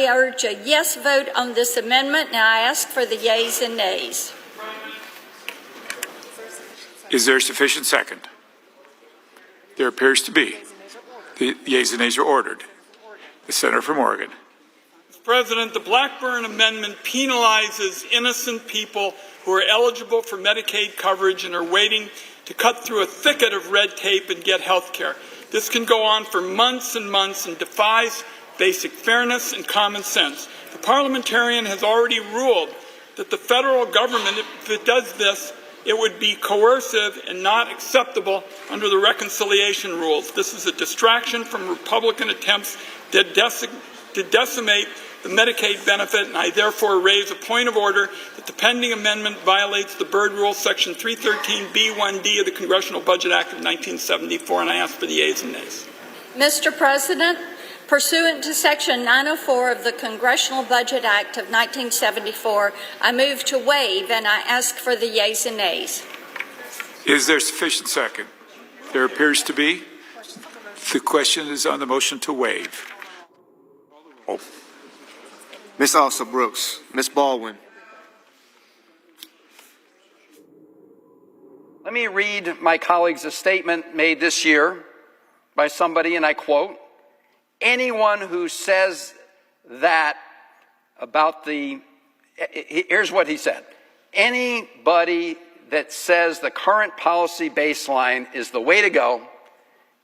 I urge a yes vote on this amendment, and I ask for the yeas and nays. Is there a sufficient second? There appears to be. The yeas and nays are ordered. The senator from Oregon. Mr. President, the Blackburn Amendment penalizes innocent people who are eligible for Medicaid coverage and are waiting to cut through a thicket of red tape and get health care. This can go on for months and months and defies basic fairness and common sense. The parliamentarian has already ruled that the federal government, if it does this, it would be coercive and not acceptable under the reconciliation rules. This is a distraction from Republican attempts to decimate the Medicaid benefit, and I therefore raise a point of order that the pending amendment violates the Byrd Rule, Section 313B1D of the Congressional Budget Act of 1974, and I ask for the yeas and nays. Mr. President, pursuant to Section 904 of the Congressional Budget Act of 1974, I move to waive, and I ask for the yeas and nays. Is there sufficient second? There appears to be. The question is on the motion to waive. Oh. Ms. Alsa Brooks. Ms. Baldwin. Let me read my colleagues a statement made this year by somebody, and I quote, "Anyone who says that about the," here's what he said, "anybody that says the current policy baseline is the way to go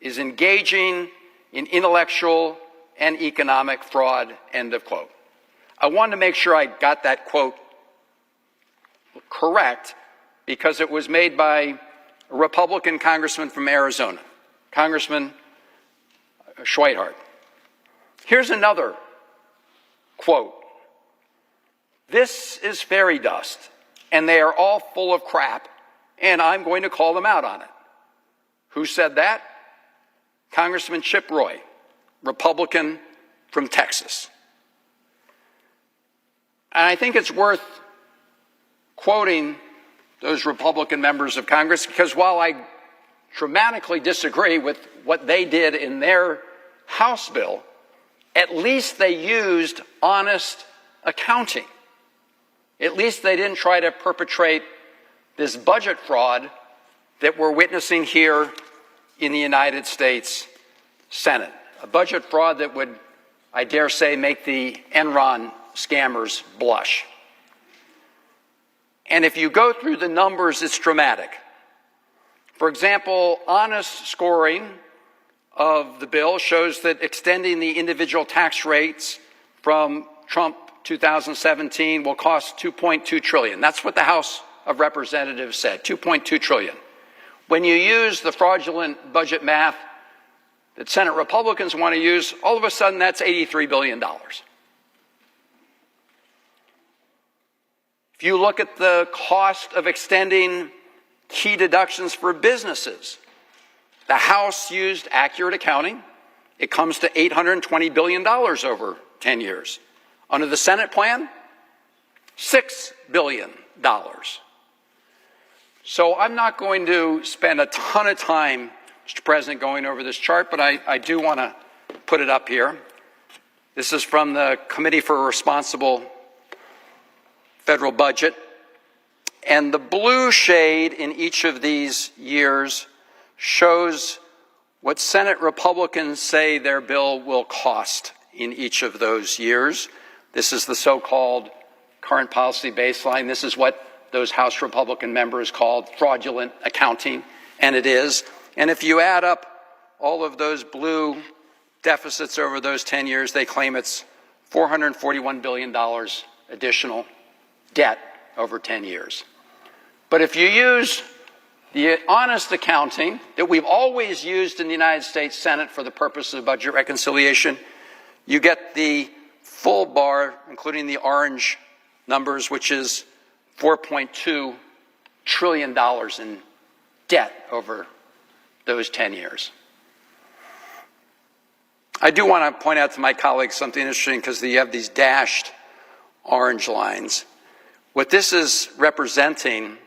is engaging in intellectual and economic fraud," end of quote. I wanted to make sure I got that quote correct because it was made by a Republican congressman from Arizona, Congressman Schweihart. Here's another quote. "This is fairy dust, and they are all full of crap, and I'm going to call them out on it." Who said that? Congressman Chip Roy, Republican from Texas. And I think it's worth quoting those Republican members of Congress because while I dramatically disagree with what they did in their House bill, at least they used honest accounting. At least they didn't try to perpetrate this budget fraud that we're witnessing here in the United States Senate. A budget fraud that would, I dare say, make the Enron scammers blush. And if you go through the numbers, it's dramatic. For example, honest scoring of the bill shows that extending the individual tax rates from Trump 2017 will cost $2.2 trillion. That's what the House of Representatives said, $2.2 trillion. When you use the fraudulent budget math that Senate Republicans want to use, all of a sudden that's $83 billion. If you look at the cost of extending key deductions for businesses, the House used accurate accounting. It comes to $820 billion over 10 years. Under the Senate plan, $6 billion. So I'm not going to spend a ton of time, Mr. President, going over this chart, but I do want to put it up here. This is from the Committee for a Responsible Federal Budget. And the blue shade in each of these years shows what Senate Republicans say their bill will cost in each of those years. This is the so-called current policy baseline. This is what those House Republican members called fraudulent accounting, and it is. And if you add up all of those blue deficits over those 10 years, they claim it's $441 billion additional debt over 10 years. But if you use the honest accounting that we've always used in the United States Senate for the purpose of budget reconciliation, you get the full bar, including the orange numbers, which is $4.2 trillion in debt over those 10 years. I do want to point out to my colleagues something interesting because you have these dashed orange lines. What this is representing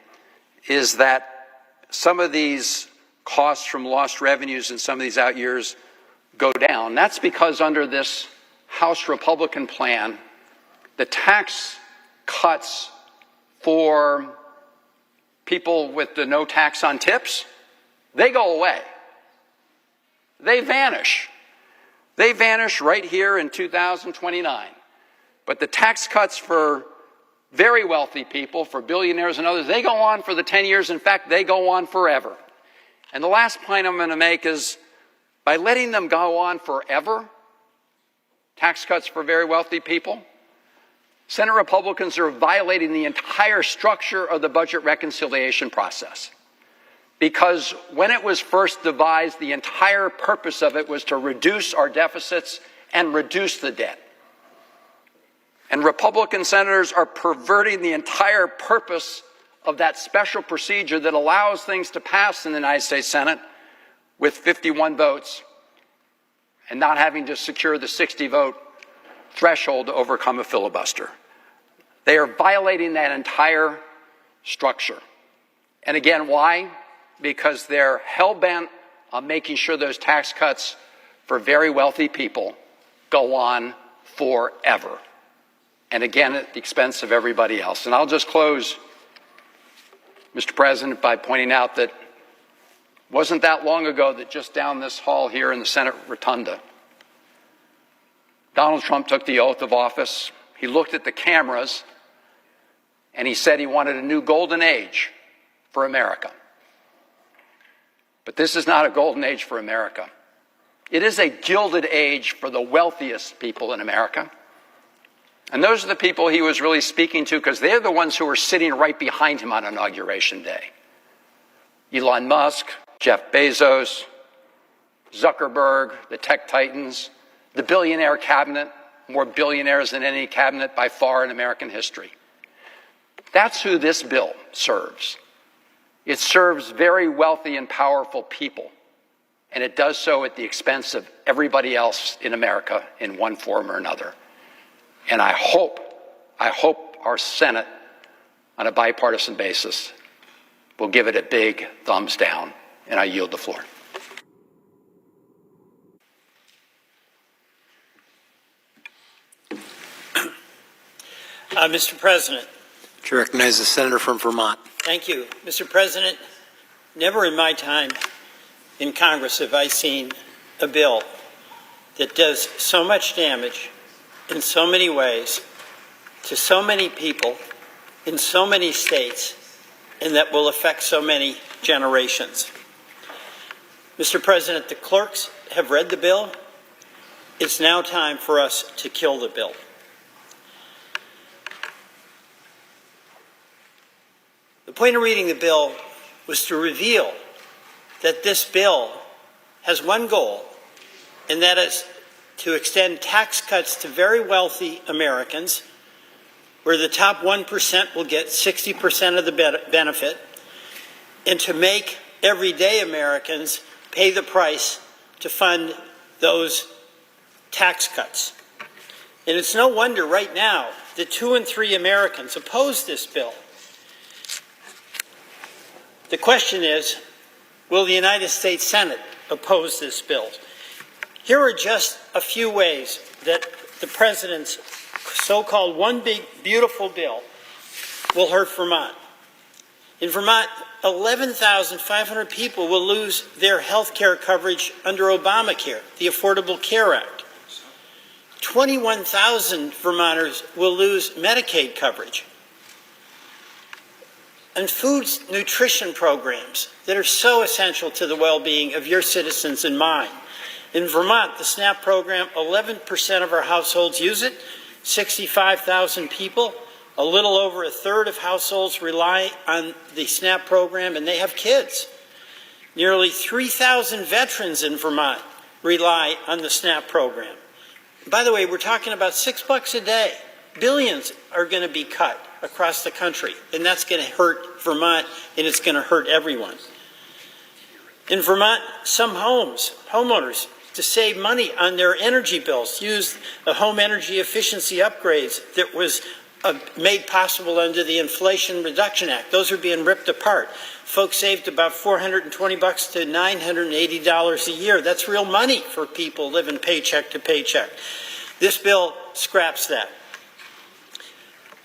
is that some of these costs from lost revenues in some of these out years go down. That's because under this House Republican plan, the tax cuts for people with the no tax on tips, they go away. They vanish. They vanish right here in 2029. But the tax cuts for very wealthy people, for billionaires and others, they go on for the 10 years. In fact, they go on forever. And the last point I'm going to make is, by letting them go on forever, tax cuts for very wealthy people, Senate Republicans are violating the entire structure of the budget reconciliation process. Because when it was first devised, the entire purpose of it was to reduce our deficits and reduce the debt. And Republican senators are perverting the entire purpose of that special procedure that allows things to pass in the United States Senate with 51 votes and not having to secure the 60-vote threshold to overcome a filibuster. They are violating that entire structure. And again, why? Because they're hell-bent on making sure those tax cuts for very wealthy people go on forever. And again, at the expense of everybody else. And I'll just close, Mr. President, by pointing out that it wasn't that long ago that just down this hall here in the Senate Rotunda, Donald Trump took the oath of office. He looked at the cameras and he said he wanted a new golden age for America. But this is not a golden age for America. It is a gilded age for the wealthiest people in America. And those are the people he was really speaking to, because they're the ones who were sitting right behind him on Inauguration Day. Elon Musk, Jeff Bezos, Zuckerberg, the tech titans, the billionaire cabinet, more billionaires than any cabinet by far in American history. That's who this bill serves. It serves very wealthy and powerful people, and it does so at the expense of everybody else in America in one form or another. And I hope our Senate, on a bipartisan basis, will give it a big thumbs down, and I yield the floor. Mr. President. To recognize the senator from Vermont. Thank you. Mr. President, never in my time in Congress have I seen a bill that does so much damage in so many ways to so many people in so many states, and that will affect so many generations. Mr. President, the clerks have read the bill. It's now time for us to kill the bill. The point of reading the bill was to reveal that this bill has one goal, and that is to extend tax cuts to very wealthy Americans, where the top 1% will get 60% of the benefit, and to make everyday Americans pay the price to fund those tax cuts. And it's no wonder right now that 2 in 3 Americans oppose this bill. The question is, will the United States Senate oppose this bill? Here are just a few ways that the President's so-called one big, beautiful bill will hurt Vermont. In Vermont, 11,500 people will lose their health care coverage under Obamacare, the Affordable Care Act. 21,000 Vermonters will lose Medicaid coverage. And food nutrition programs that are so essential to the well-being of your citizens and mine. In Vermont, the SNAP program, 11% of our households use it, 65,000 people. A little over a third of households rely on the SNAP program, and they have kids. Nearly 3,000 veterans in Vermont rely on the SNAP program. By the way, we're talking about $6 a day. Billions are going to be cut across the country, and that's going to hurt Vermont, and it's going to hurt everyone. In Vermont, some homeowners, to save money on their energy bills, use the home energy efficiency upgrades that was made possible under the Inflation Reduction Act. Those are being ripped apart. Folks saved about $420 to $980 a year. That's real money for people living paycheck to paycheck. This bill scraps that.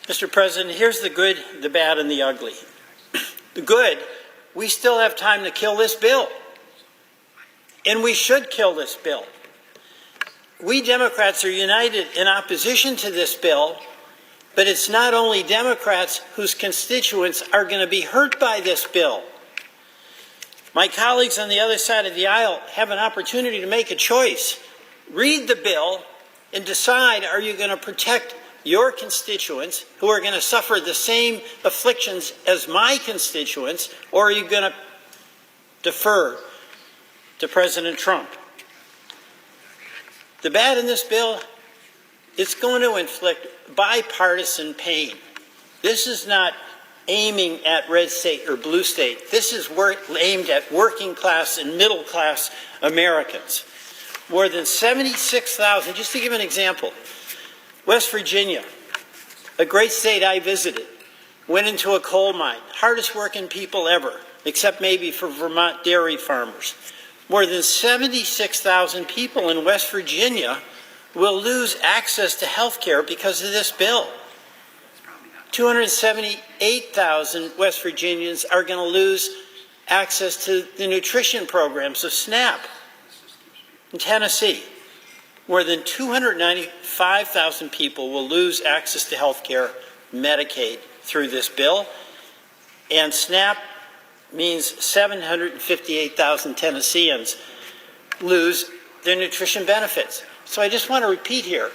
Mr. President, here's the good, the bad, and the ugly. The good, we still have time to kill this bill. And we should kill this bill. We Democrats are united in opposition to this bill, but it's not only Democrats whose constituents are going to be hurt by this bill. My colleagues on the other side of the aisle have an opportunity to make a choice. Read the bill and decide, are you going to protect your constituents who are going to suffer the same afflictions as my constituents, or are you going to defer to President Trump? The bad in this bill, it's going to inflict bipartisan pain. This is not aiming at red state or blue state. This is aimed at working class and middle class Americans. More than 76,000, just to give an example, West Virginia, a great state I visited, went into a coal mine, hardest working people ever, except maybe for Vermont dairy farmers. More than 76,000 people in West Virginia will lose access to health care because of this bill. 278,000 West Virginians are going to lose access to the nutrition programs of SNAP. In Tennessee, more than 295,000 people will lose access to health care, Medicaid, through this bill. And SNAP means 758,000 Tennesseans lose their nutrition benefits. So I just want to repeat here,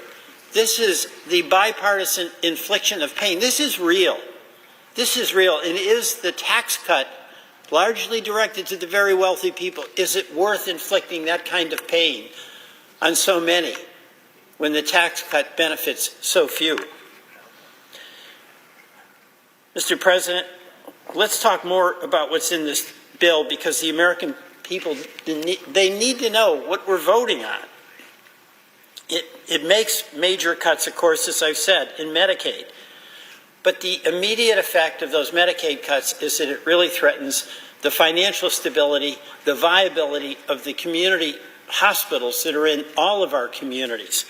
this is the bipartisan infliction of pain. This is real. This is real. And is the tax cut largely directed to the very wealthy people? Is it worth inflicting that kind of pain on so many when the tax cut benefits so few? Mr. President, let's talk more about what's in this bill, because the American people, they need to know what we're voting on. It makes major cuts, of course, as I've said, in Medicaid. But the immediate effect of those Medicaid cuts is that it really threatens the financial stability, the viability of the community hospitals that are in all of our communities.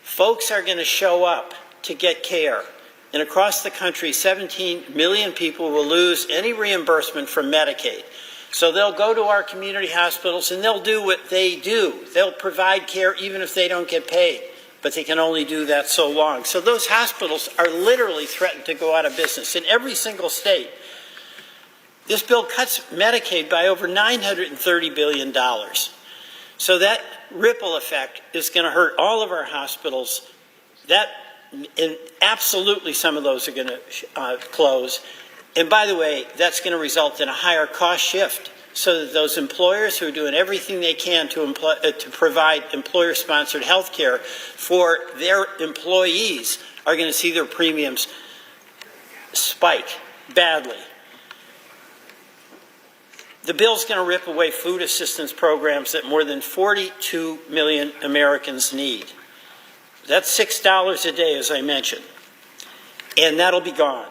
Folks are going to show up to get care. And across the country, 17 million people will lose any reimbursement from Medicaid. So they'll go to our community hospitals and they'll do what they do. They'll provide care even if they don't get paid, but they can only do that so long. So those hospitals are literally threatened to go out of business in every single state. This bill cuts Medicaid by over $930 billion. So that ripple effect is going to hurt all of our hospitals. And absolutely some of those are going to close. And by the way, that's going to result in a higher cost shift, so that those employers who are doing everything they can to provide employer-sponsored health care for their employees are going to see their premiums spike badly. The bill's going to rip away food assistance programs that more than 42 million Americans need. That's $6 a day, as I mentioned, and that'll be gone.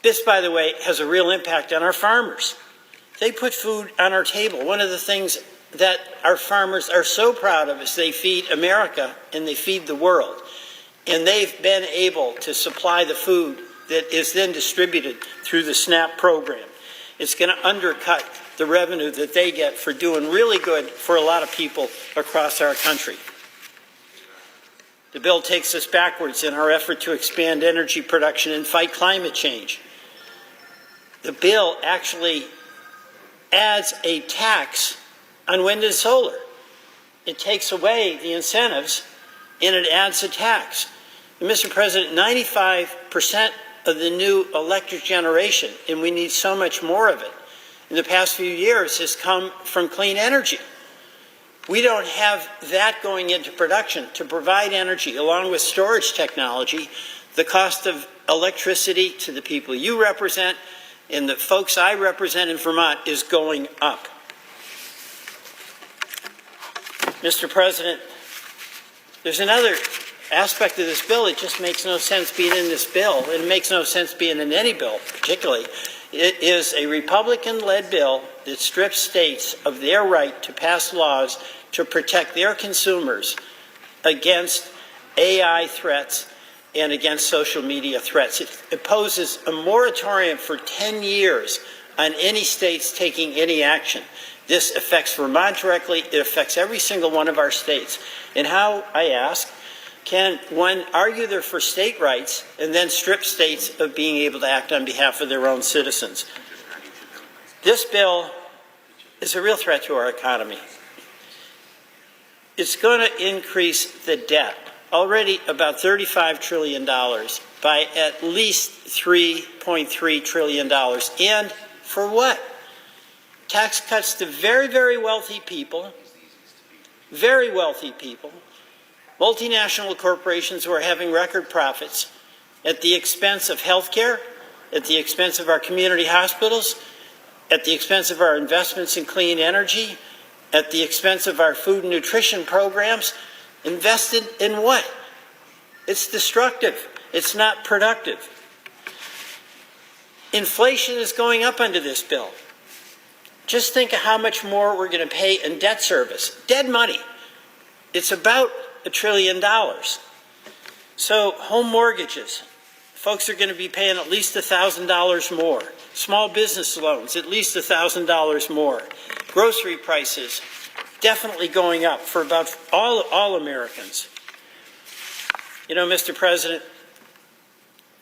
This, by the way, has a real impact on our farmers. They put food on our table. One of the things that our farmers are so proud of is they feed America and they feed the world. And they've been able to supply the food that is then distributed through the SNAP program. It's going to undercut the revenue that they get for doing really good for a lot of people across our country. The bill takes us backwards in our effort to expand energy production and fight climate change. The bill actually adds a tax on wind and solar. It takes away the incentives and it adds a tax. And Mr. President, 95% of the new electric generation, and we need so much more of it, in the past few years has come from clean energy. We don't have that going into production to provide energy along with storage technology. The cost of electricity to the people you represent and the folks I represent in Vermont is going up. Mr. President, there's another aspect of this bill. It just makes no sense being in this bill. It makes no sense being in any bill, particularly. It is a Republican-led bill that strips states of their right to pass laws to protect their consumers against AI threats and against social media threats. It imposes a moratorium for 10 years on any states taking any action. This affects Vermont directly. It affects every single one of our states. And how, I ask, can one argue they're for state rights and then strip states of being able to act on behalf of their own citizens? This bill is a real threat to our economy. It's going to increase the debt, already about $35 trillion, by at least $3.3 trillion. And for what? Tax cuts to very, very wealthy people, multinational corporations who are having record profits at the expense of health care, at the expense of our community hospitals, at the expense of our investments in clean energy, at the expense of our food and nutrition programs. Invested in what? It's destructive. It's not productive. Inflation is going up under this bill. Just think of how much more we're going to pay in debt service. Dead money. It's about $1 trillion. So home mortgages, folks are going to be paying at least $1,000 more. Small business loans, at least $1,000 more. Grocery prices, definitely going up for about all Americans. You know, Mr. President,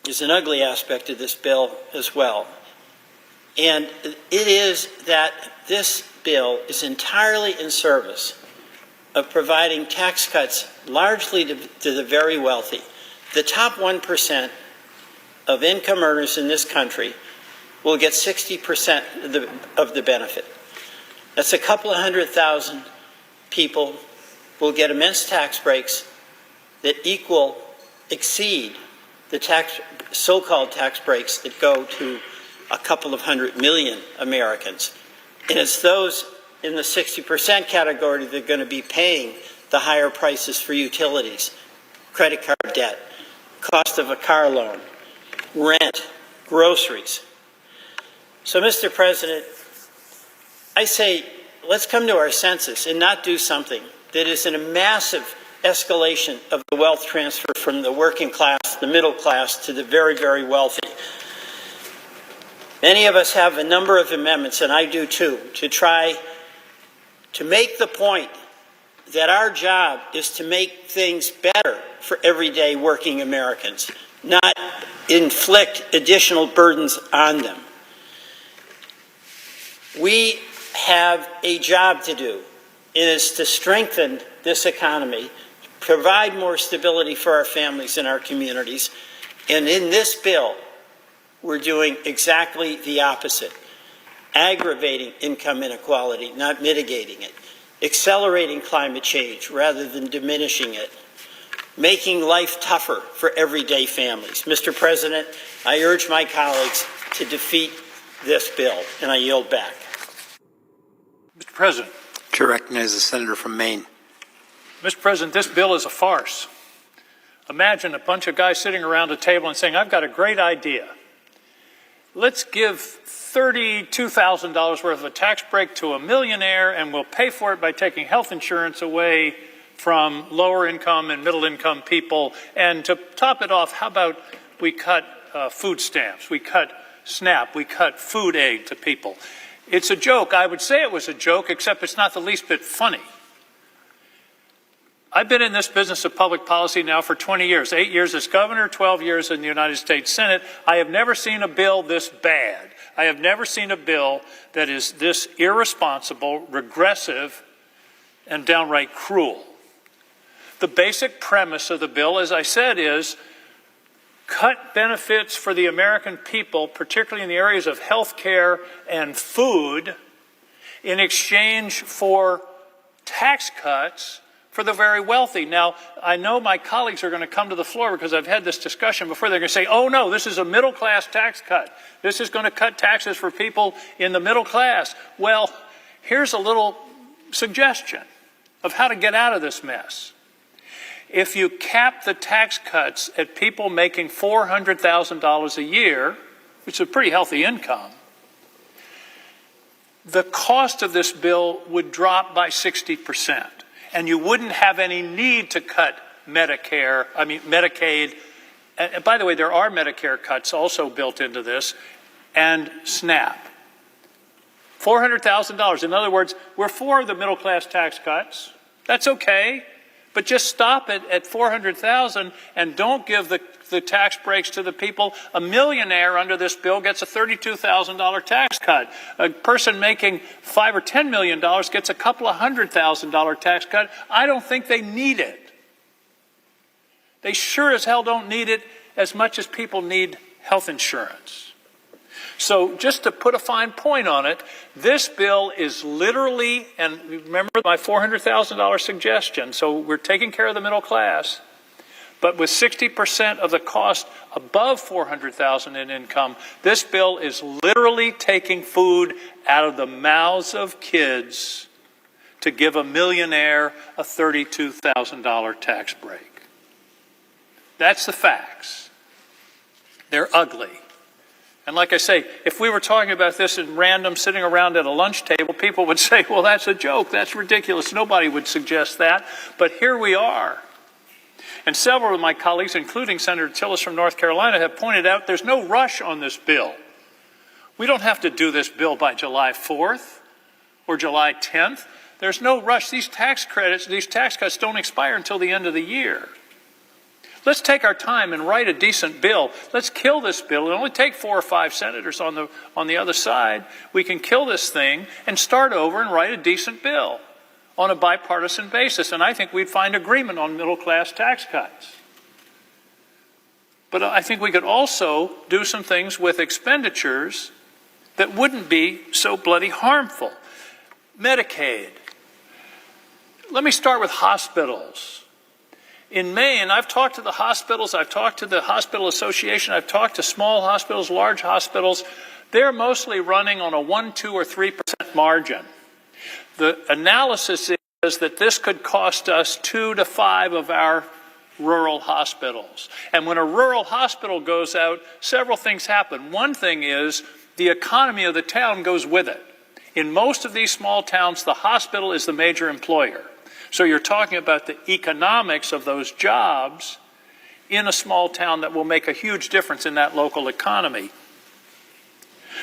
there's an ugly aspect of this bill as well. And it is that this bill is entirely in service of providing tax cuts largely to the very wealthy. The top 1% of income earners in this country will get 60% of the benefit. That's a couple of 100,000 people will get immense tax breaks that exceed the so-called tax breaks that go to a couple of 100 million Americans. And it's those in the 60% category that are going to be paying the higher prices for utilities, credit card debt, cost of a car loan, rent, groceries. So, Mr. President, I say let's come to our senses and not do something that is in a massive escalation of the wealth transfer from the working class, the middle class, to the very, very wealthy. Many of us have a number of amendments, and I do too, to try to make the point that our job is to make things better for everyday working Americans, not inflict additional burdens on them. We have a job to do. It is to strengthen this economy, provide more stability for our families and our communities. And in this bill, we're doing exactly the opposite. Aggravating income inequality, not mitigating it. Accelerating climate change rather than diminishing it. Making life tougher for everyday families. Mr. President, I urge my colleagues to defeat this bill, and I yield back. Mr. President. To recognize the senator from Maine. Mr. President, this bill is a farce. Imagine a bunch of guys sitting around a table and saying, I've got a great idea. Let's give $32,000 worth of a tax break to a millionaire, and we'll pay for it by taking health insurance away from lower income and middle income people. And to top it off, how about we cut food stamps, we cut SNAP, we cut food aid to people. It's a joke. I would say it was a joke, except it's not the least bit funny. I've been in this business of public policy now for 20 years, 8 years as governor, 12 years in the United States Senate. I have never seen a bill this bad. I have never seen a bill that is this irresponsible, regressive, and downright cruel. The basic premise of the bill, as I said, is cut benefits for the American people, particularly in the areas of health care and food, in exchange for tax cuts for the very wealthy. Now, I know my colleagues are going to come to the floor because I've had this discussion before. They're going to say, oh no, this is a middle class tax cut. This is going to cut taxes for people in the middle class. Well, here's a little suggestion of how to get out of this mess. If you cap the tax cuts at people making $400,000 a year, which is a pretty healthy income, the cost of this bill would drop by 60%. and you wouldn't have any need to cut Medicaid. And by the way, there are Medicare cuts also built into this, and SNAP. $400,000. In other words, we're for the middle class tax cuts. That's okay, but just stop it at $400,000 and don't give the tax breaks to the people. A millionaire under this bill gets a $32,000 tax cut. A person making $5 or $10 million gets a couple of $100,000 tax cut. I don't think they need it. They sure as hell don't need it as much as people need health insurance. So just to put a fine point on it, this bill is literally, and remember my $400,000 suggestion, so we're taking care of the middle class, but with 60% of the cost above $400,000 in income, this bill is literally taking food out of the mouths of kids to give a millionaire a $32,000 tax break. That's the facts. They're ugly. And like I say, if we were talking about this in random, sitting around at a lunch table, people would say, well, that's a joke, that's ridiculous. Nobody would suggest that. But here we are. And several of my colleagues, including Senator Tillis from North Carolina, have pointed out there's no rush on this bill. We don't have to do this bill by July 4th or July 10th. There's no rush. These tax credits, these tax cuts don't expire until the end of the year. Let's take our time and write a decent bill. Let's kill this bill. It'll only take 4 or 5 senators on the other side. We can kill this thing and start over and write a decent bill on a bipartisan basis. And I think we'd find agreement on middle-class tax cuts. But I think we could also do some things with expenditures that wouldn't be so bloody harmful. Medicaid. Let me start with hospitals. In Maine, I've talked to the hospitals, I've talked to the hospital association, I've talked to small hospitals, large hospitals. They're mostly running on a 1, 2, or 3% margin. The analysis is that this could cost us 2 to 5 of our rural hospitals. And when a rural hospital goes out, several things happen. One thing is the economy of the town goes with it. In most of these small towns, the hospital is the major employer. So you're talking about the economics of those jobs in a small town that will make a huge difference in that local economy.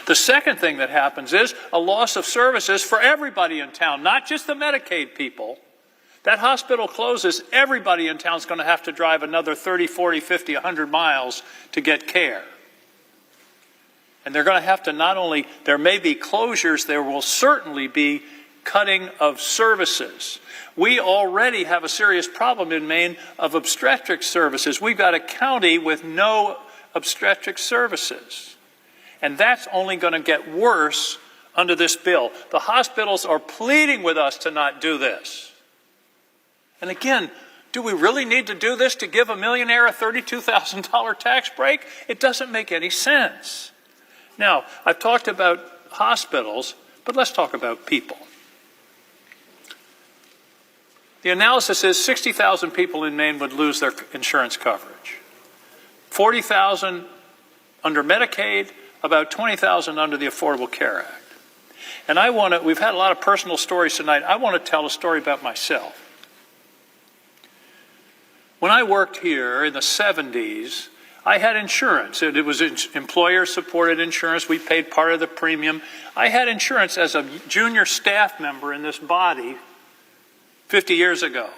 The second thing that happens is a loss of services for everybody in town, not just the Medicaid people. That hospital closes, everybody in town is going to have to drive another 30, 40, 50, 100 miles to get care. And they're going to have to not only, there may be closures, there will certainly be cutting of services. We already have a serious problem in Maine of obstetric services. We've got a county with no obstetric services. And that's only going to get worse under this bill. The hospitals are pleading with us to not do this. And again, do we really need to do this to give a millionaire a $32,000 tax break? It doesn't make any sense. Now, I've talked about hospitals, but let's talk about people. The analysis is 60,000 people in Maine would lose their insurance coverage. 40,000 under Medicaid, about 20,000 under the Affordable Care Act. And we've had a lot of personal stories tonight. I want to tell a story about myself. When I worked here in the 70s, I had insurance. It was employer-supported insurance. We paid part of the premium. I had insurance as a junior staff member in this body 50 years ago.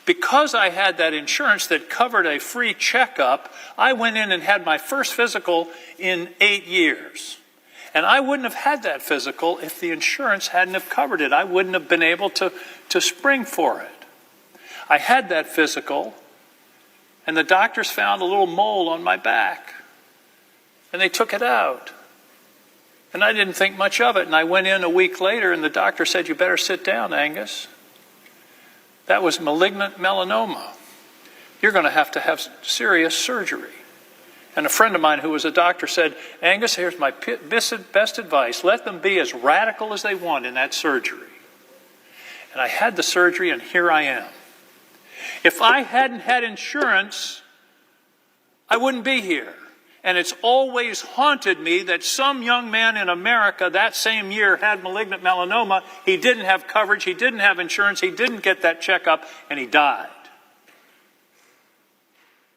Because I had that insurance that covered a free checkup, I went in and had my first physical in 8 years. And I wouldn't have had that physical if the insurance hadn't have covered it. I wouldn't have been able to spring for it. I had that physical, and the doctors found a little mole on my back. And they took it out. And I didn't think much of it. And I went in a week later, and the doctor said, "You better sit down, Angus. That was malignant melanoma. You're going to have serious surgery." And a friend of mine who was a doctor said, "Angus, here's my best advice. Let them be as radical as they want in that surgery." And I had the surgery, and here I am. If I hadn't had insurance, I wouldn't be here. And it's always haunted me that some young man in America that same year had malignant melanoma. He didn't have coverage, he didn't have insurance, he didn't get that checkup, and he died.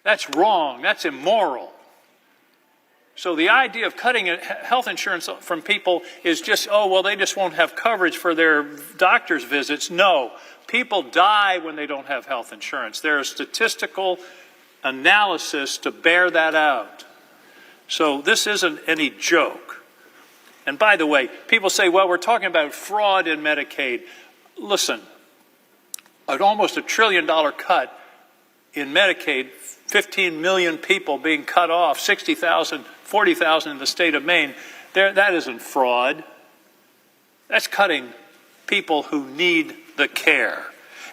That's wrong, that's immoral. So the idea of cutting health insurance from people is just, oh, well, they just won't have coverage for their doctor's visits. No, people die when they don't have health insurance. There is statistical analysis to bear that out. So this isn't any joke. And by the way, people say, well, we're talking about fraud in Medicaid. Listen, at almost $1 trillion cut in Medicaid, 15 million people being cut off, 60,000, 40,000 in the state of Maine, that isn't fraud. That's cutting people who need the care.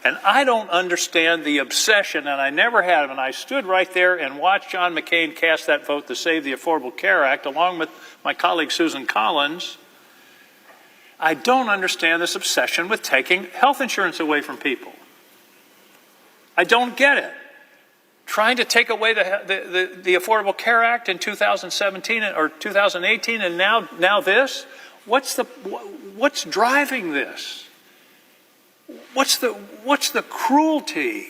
And I don't understand the obsession, and I never have, and I stood right there and watched John McCain cast that vote to save the Affordable Care Act, along with my colleague Susan Collins. I don't understand this obsession with taking health insurance away from people. I don't get it. Trying to take away the Affordable Care Act in 2017 or 2018, and now this? What's driving this? What's the cruelty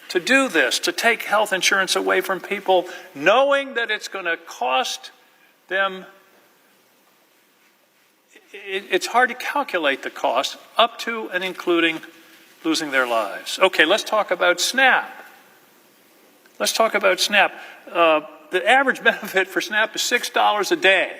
to do this, to take health insurance away from people, knowing that it's going to cost them? It's hard to calculate the cost, up to and including losing their lives. Okay, let's talk about SNAP. Let's talk about SNAP. The average benefit for SNAP is $6 a day.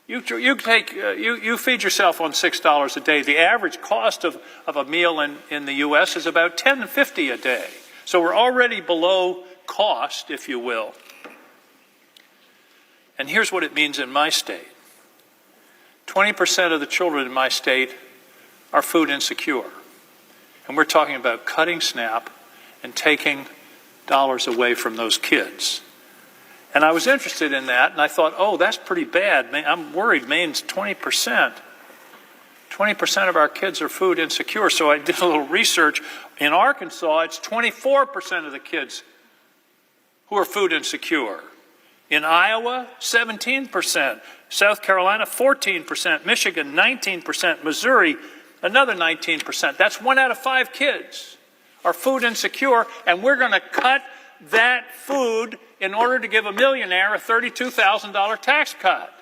You feed yourself on $6 a day. The average cost of a meal in the U.S. is about $10.50 a day. So we're already below cost, if you will. And here's what it means in my state. 20% of the children in my state are food insecure. And we're talking about cutting SNAP and taking dollars away from those kids. And I was interested in that, and I thought, oh, that's pretty bad. I'm worried Maine's 20%. 20% of our kids are food insecure. So I did a little research. In Arkansas, it's 24% of the kids who are food insecure. In Iowa, 17%. South Carolina, 14%. Michigan, 19%. Missouri, another 19%. That's 1 out of 5 kids are food insecure, and we're going to cut that food in order to give a millionaire a $32,000 tax cut.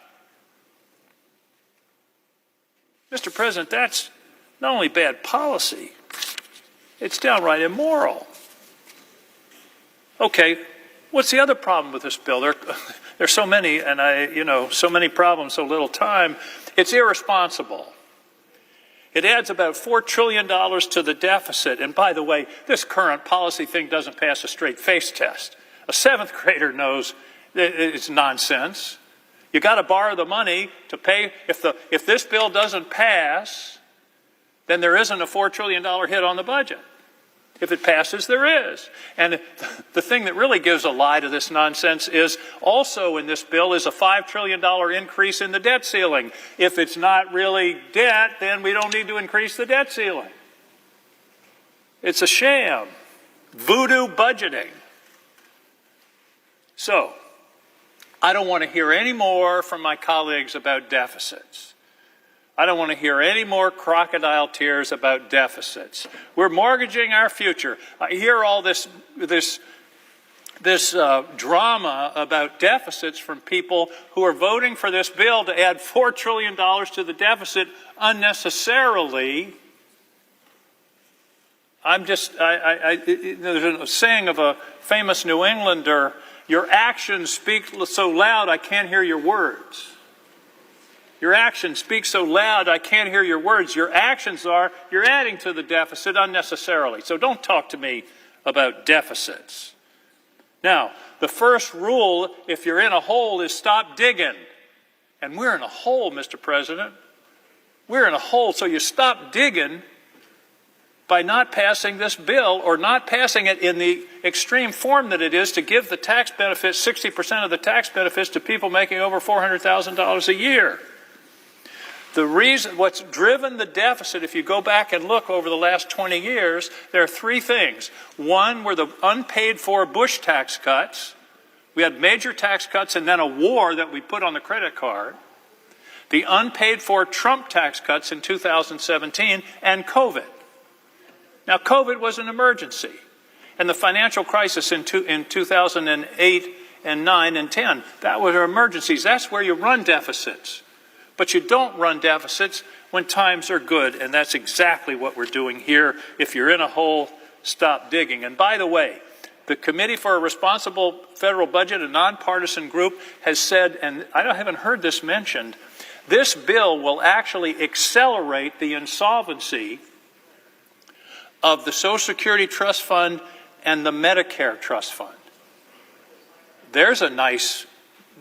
Mr. President, that's not only bad policy, it's downright immoral. Okay, what's the other problem with this bill? There's so many, and so many problems, so little time. It's irresponsible. It adds about $4 trillion to the deficit. And by the way, this current policy thing doesn't pass a straight face test. A 7th grader knows it's nonsense. You got to borrow the money to pay. If this bill doesn't pass, then there isn't a $4 trillion hit on the budget. If it passes, there is. And the thing that really gives a lie to this nonsense is also in this bill is a $5 trillion increase in the debt ceiling. If it's not really debt, then we don't need to increase the debt ceiling. It's a sham. Voodoo budgeting. So, I don't want to hear any more from my colleagues about deficits. I don't want to hear any more crocodile tears about deficits. We're mortgaging our future. I hear all this drama about deficits from people who are voting for this bill to add $4 trillion to the deficit unnecessarily. There's a saying of a famous New Englander, your actions speak so loud I can't hear your words. Your actions speak so loud, I can't hear your words. Your actions are, you're adding to the deficit unnecessarily. So don't talk to me about deficits. Now, the first rule, if you're in a hole, is stop digging. And we're in a hole, Mr. President. We're in a hole, so you stop digging by not passing this bill or not passing it in the extreme form that it is to give the tax benefits, 60% of the tax benefits to people making over $400,000 a year. The reason, what's driven the deficit, if you go back and look over the last 20 years, there are 3 things. One were the unpaid for Bush tax cuts, We had major tax cuts and then a war that we put on the credit card, the unpaid for Trump tax cuts in 2017, and COVID. Now, COVID was an emergency, and the financial crisis in 2008 and 9 and 10, that were emergencies. That's where you run deficits. But you don't run deficits when times are good, and that's exactly what we're doing here. If you're in a hole, stop digging. And by the way, the Committee for a Responsible Federal Budget, a nonpartisan group, has said, and I haven't heard this mentioned, this bill will actually accelerate the insolvency of the Social Security Trust Fund and the Medicare Trust Fund. There's a nice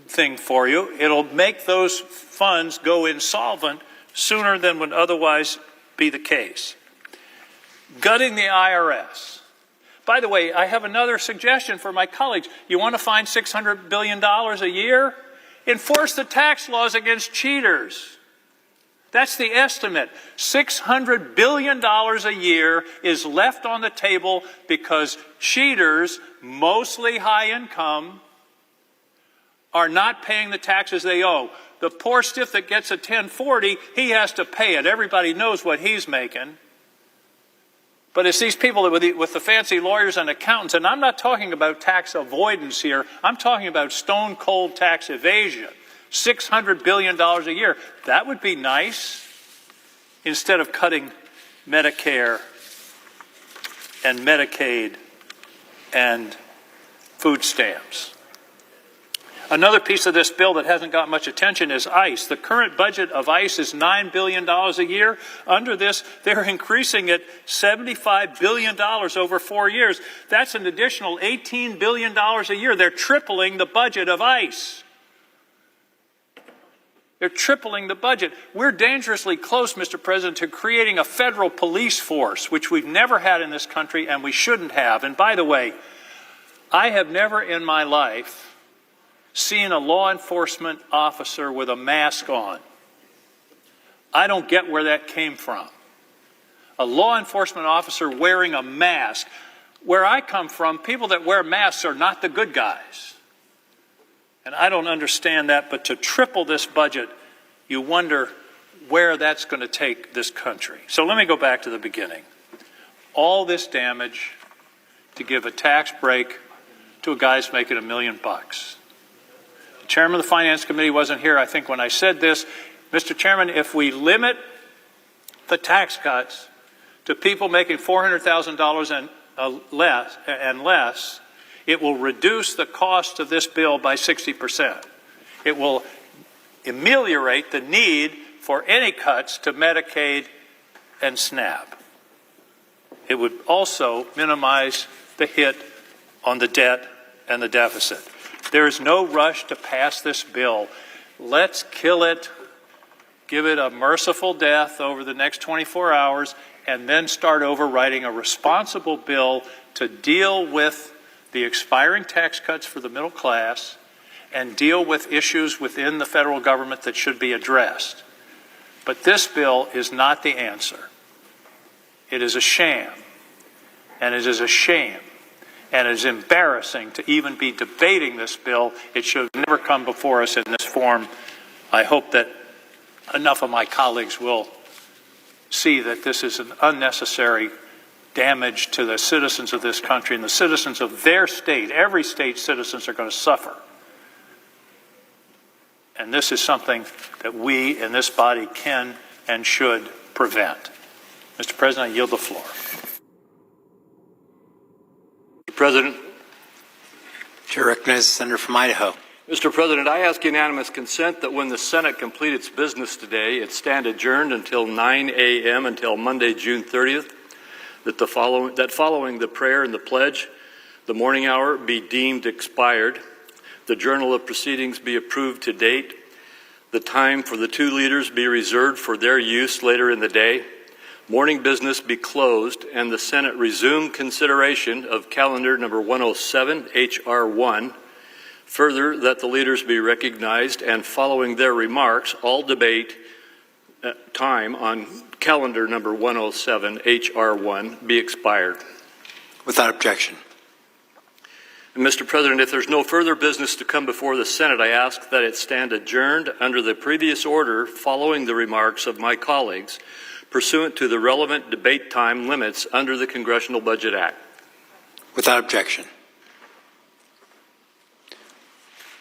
thing for you. It'll make those funds go insolvent sooner than would otherwise be the case. Gutting the IRS. By the way, I have another suggestion for my colleagues. You want to find $600 billion a year? Enforce the tax laws against cheaters. That's the estimate. $600 billion a year is left on the table because cheaters, mostly high income, are not paying the taxes they owe. The poor stiff that gets a 1040, he has to pay it. Everybody knows what he's making. But it's these people with the fancy lawyers and accountants, and I'm not talking about tax avoidance here. I'm talking about stone cold tax evasion. $600 billion a year. That would be nice instead of cutting Medicare and Medicaid and food stamps. Another piece of this bill that hasn't got much attention is ICE. The current budget of ICE is $9 billion a year. Under this, they're increasing it $75 billion over 4 years. That's an additional $18 billion a year. They're tripling the budget of ICE. They're tripling the budget. We're dangerously close, Mr. President, to creating a federal police force, which we've never had in this country and we shouldn't have. And by the way, I have never in my life seen a law enforcement officer with a mask on. I don't get where that came from. A law enforcement officer wearing a mask. Where I come from, people that wear masks are not the good guys. And I don't understand that, but to triple this budget, you wonder where that's going to take this country. So let me go back to the beginning. All this damage to give a tax break to a guy who's making $1 million. The chairman of the Finance Committee wasn't here, I think, when I said this. Mr. Chairman, if we limit the tax cuts to people making $400,000 and less, it will reduce the cost of this bill by 60%. It will ameliorate the need for any cuts to Medicaid and SNAP. It would also minimize the hit on the debt and the deficit. There is no rush to pass this bill. Let's kill it, give it a merciful death over the next 24 hours, and then start over writing a responsible bill to deal with the expiring tax cuts for the middle class and deal with issues within the federal government that should be addressed. But this bill is not the answer. It is a sham, and it is a shame. And it is embarrassing to even be debating this bill. It should have never come before us in this form. I hope that enough of my colleagues will see that this is an unnecessary damage to the citizens of this country and the citizens of their state. Every state's citizens are going to suffer. And this is something that we in this body can and should prevent. Mr. President, I yield the floor. President. Chair recognizes the senator from Idaho. Mr. President, I ask unanimous consent that when the Senate complete its business today, it stand adjourned until 9 a.m. until Monday, June 30th, that following the prayer and the pledge, the morning hour be deemed expired, the journal of proceedings be approved to date, the time for the two leaders be reserved for their use later in the day, morning business be closed, and the Senate resume consideration of calendar number 107, H.R. 1. Further, that the leaders be recognized, and following their remarks, all debate time on calendar number 107, H.R. 1 be expired. Without objection. And Mr. President, if there's no further business to come before the Senate, I ask that it stand adjourned under the previous order following the remarks of my colleagues pursuant to the relevant debate time limits under the Congressional Budget Act. Without objection.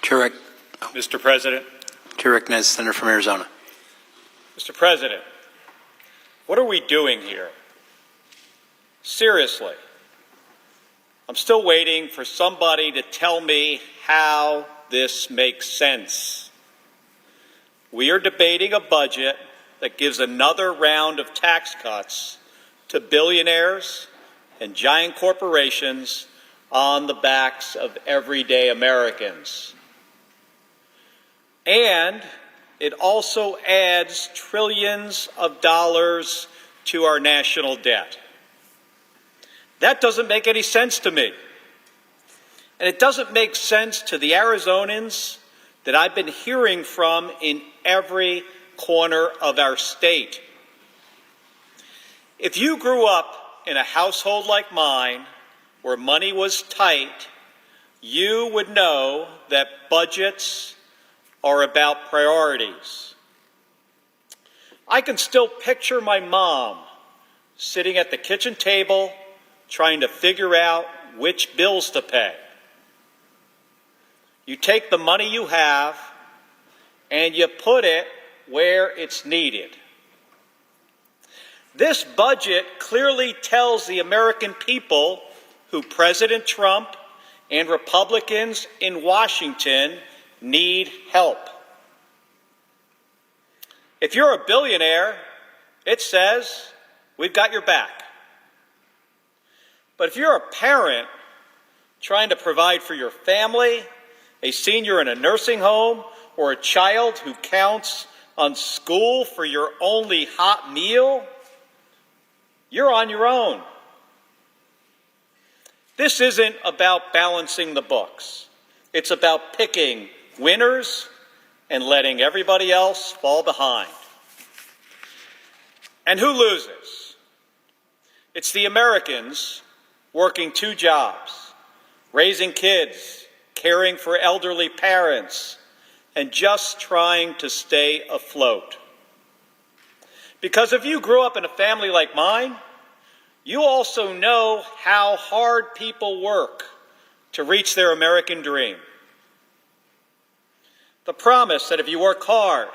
Mr. President. Chair recognizes the senator from Arizona. Mr. President, what are we doing here? Seriously. I'm still waiting for somebody to tell me how this makes sense. We are debating a budget that gives another round of tax cuts to billionaires and giant corporations on the backs of everyday Americans. And it also adds trillions of dollars to our national debt. That doesn't make any sense to me. And it doesn't make sense to the Arizonans that I've been hearing from in every corner of our state. If you grew up in a household like mine, where money was tight, you would know that budgets are about priorities. I can still picture my mom sitting at the kitchen table trying to figure out which bills to pay. You take the money you have and you put it where it's needed. This budget clearly tells the American people who President Trump and Republicans in Washington need help. If you're a billionaire, it says, we've got your back. But if you're a parent trying to provide for your family, a senior in a nursing home, or a child who counts on school for your only hot meal, you're on your own. This isn't about balancing the books. It's about picking winners and letting everybody else fall behind. And who loses? It's the Americans working 2 jobs, raising kids, caring for elderly parents, and just trying to stay afloat. Because if you grew up in a family like mine, you also know how hard people work to reach their American dream. The promise that if you work hard,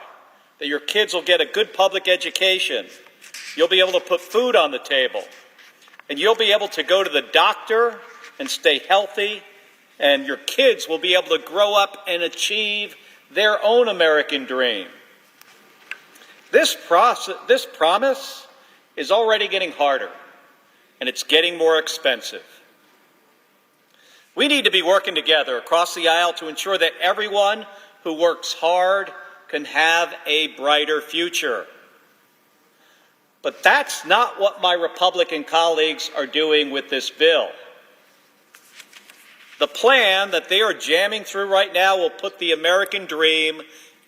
that your kids will get a good public education, you'll be able to put food on the table, and you'll be able to go to the doctor and stay healthy, and your kids will be able to grow up and achieve their own American dream. This promise is already getting harder, and it's getting more expensive. We need to be working together across the aisle to ensure that everyone who works hard can have a brighter future. But that's not what my Republican colleagues are doing with this bill. The plan that they are jamming through right now will put the American dream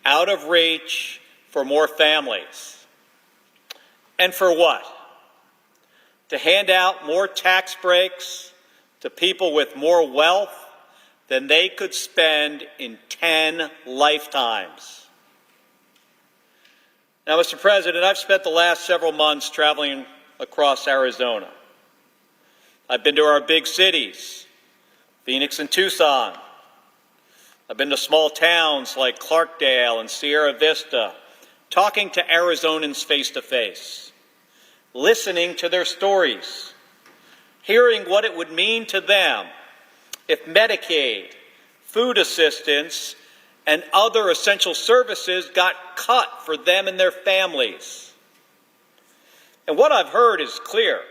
out of reach for more families. And for what? To hand out more tax breaks to people with more wealth than they could spend in 10 lifetimes. Now, Mr. President, I've spent the last several months traveling across Arizona. I've been to our big cities, Phoenix and Tucson. I've been to small towns like Clarkdale and Sierra Vista, talking to Arizonans face to face, listening to their stories, hearing what it would mean to them if Medicaid, food assistance, and other essential services got cut for them and their families. And what I've heard is clear.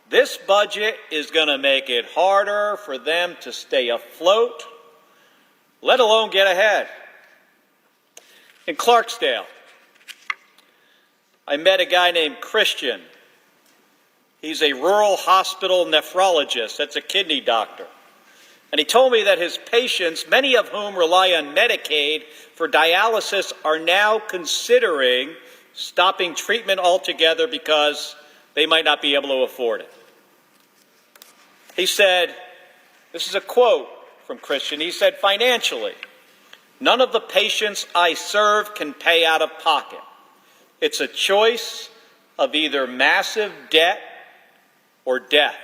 This budget is going to make it harder for them to stay afloat, let alone get ahead. In Clarksdale, I met a guy named Christian. He's a rural hospital nephrologist. That's a kidney doctor. And he told me that his patients, many of whom rely on Medicaid for dialysis, are now considering stopping treatment altogether because they might not be able to afford it. He said, This is a quote from Christian. He said, "Financially, none of the patients I serve can pay out of pocket. It's a choice of either massive debt or death."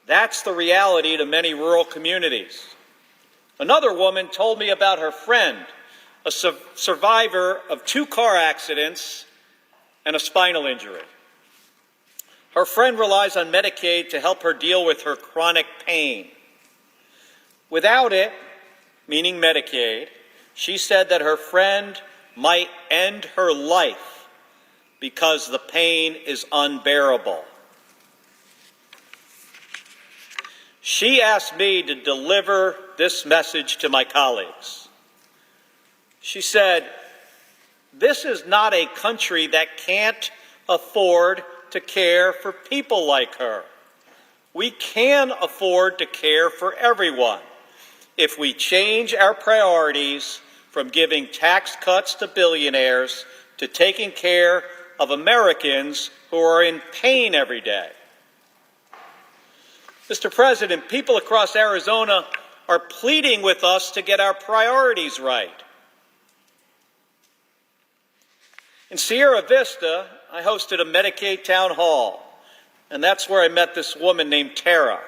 That's the reality to many rural communities. Another woman told me about her friend, a survivor of 2 car accidents and a spinal injury. Her friend relies on Medicaid to help her deal with her chronic pain. Without it, meaning Medicaid, she said that her friend might end her life because the pain is unbearable. She asked me to deliver this message to my colleagues. She said, "This is not a country that can't afford to care for people like her. We can afford to care for everyone if we change our priorities from giving tax cuts to billionaires to taking care of Americans who are in pain every day." Mr. President, people across Arizona are pleading with us to get our priorities right. In Sierra Vista, I hosted a Medicaid town hall, and that's where I met this woman named Tara.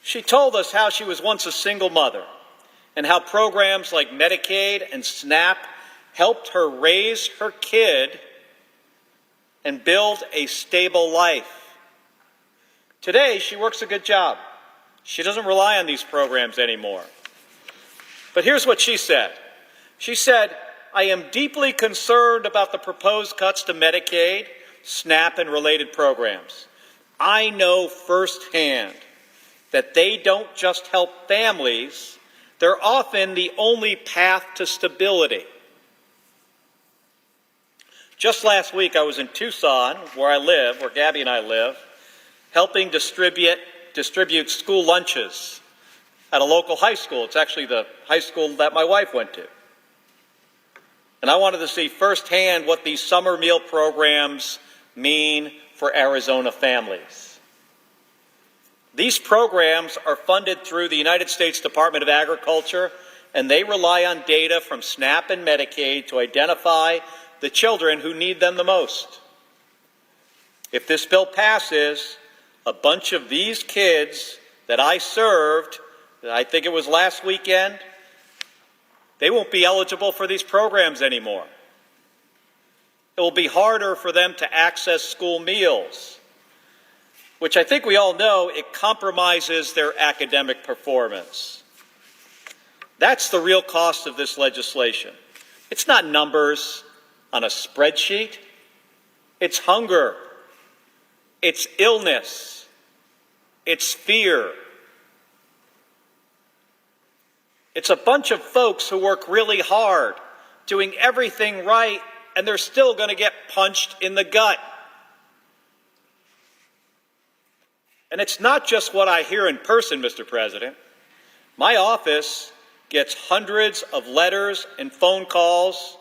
She told us how she was once a single mother and how programs like Medicaid and SNAP helped her raise her kid and build a stable life. Today, she works a good job. She doesn't rely on these programs anymore. But here's what she said. She said, "I am deeply concerned about the proposed cuts to Medicaid, SNAP, and related programs. I know firsthand that they don't just help families, they're often the only path to stability." Just last week, I was in Tucson, where Gabby and I live, helping distribute school lunches at a local high school. It's actually the high school that my wife went to. And I wanted to see firsthand what these summer meal programs mean for Arizona families. These programs are funded through the United States Department of Agriculture, and they rely on data from SNAP and Medicaid to identify the children who need them the most. If this bill passes, a bunch of these kids that I served, I think it was last weekend, they won't be eligible for these programs anymore. It will be harder for them to access school meals, which I think we all know it compromises their academic performance. That's the real cost of this legislation. It's not numbers on a spreadsheet. It's hunger. It's illness. It's fear. It's a bunch of folks who work really hard, doing everything right, and they're still going to get punched in the gut. And it's not just what I hear in person, Mr. President. My office gets hundreds of letters and phone calls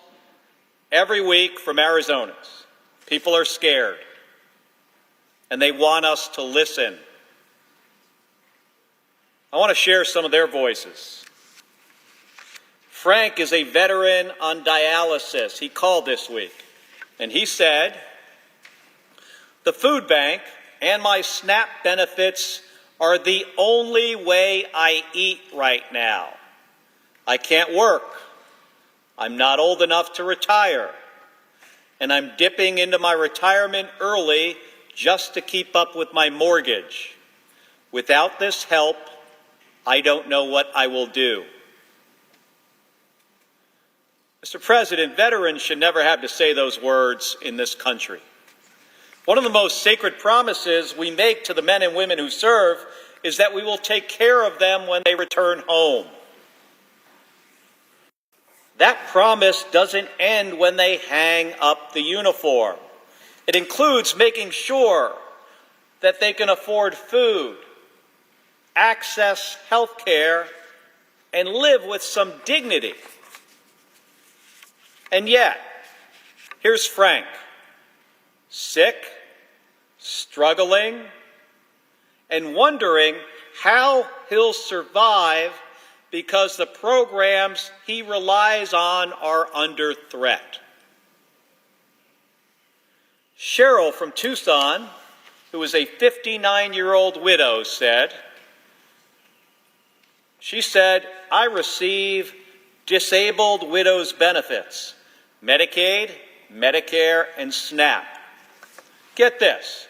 every week from Arizonans. People are scared, and they want us to listen. I want to share some of their voices. Frank is a veteran on dialysis. He called this week, and he said, "The food bank and my SNAP benefits are the only way I eat right now. I can't work. I'm not old enough to retire. And I'm dipping into my retirement early just to keep up with my mortgage. Without this help, I don't know what I will do." Mr. President, veterans should never have to say those words in this country. One of the most sacred promises we make to the men and women who serve is that we will take care of them when they return home. That promise doesn't end when they hang up the uniform. It includes making sure that they can afford food, access health care, and live with some dignity. And yet, here's Frank, sick, struggling, and wondering how he'll survive because the programs he relies on are under threat. Cheryl from Tucson, who is a 59-year-old widow, said, I receive disabled widows benefits, Medicaid, Medicare, and SNAP. Get this.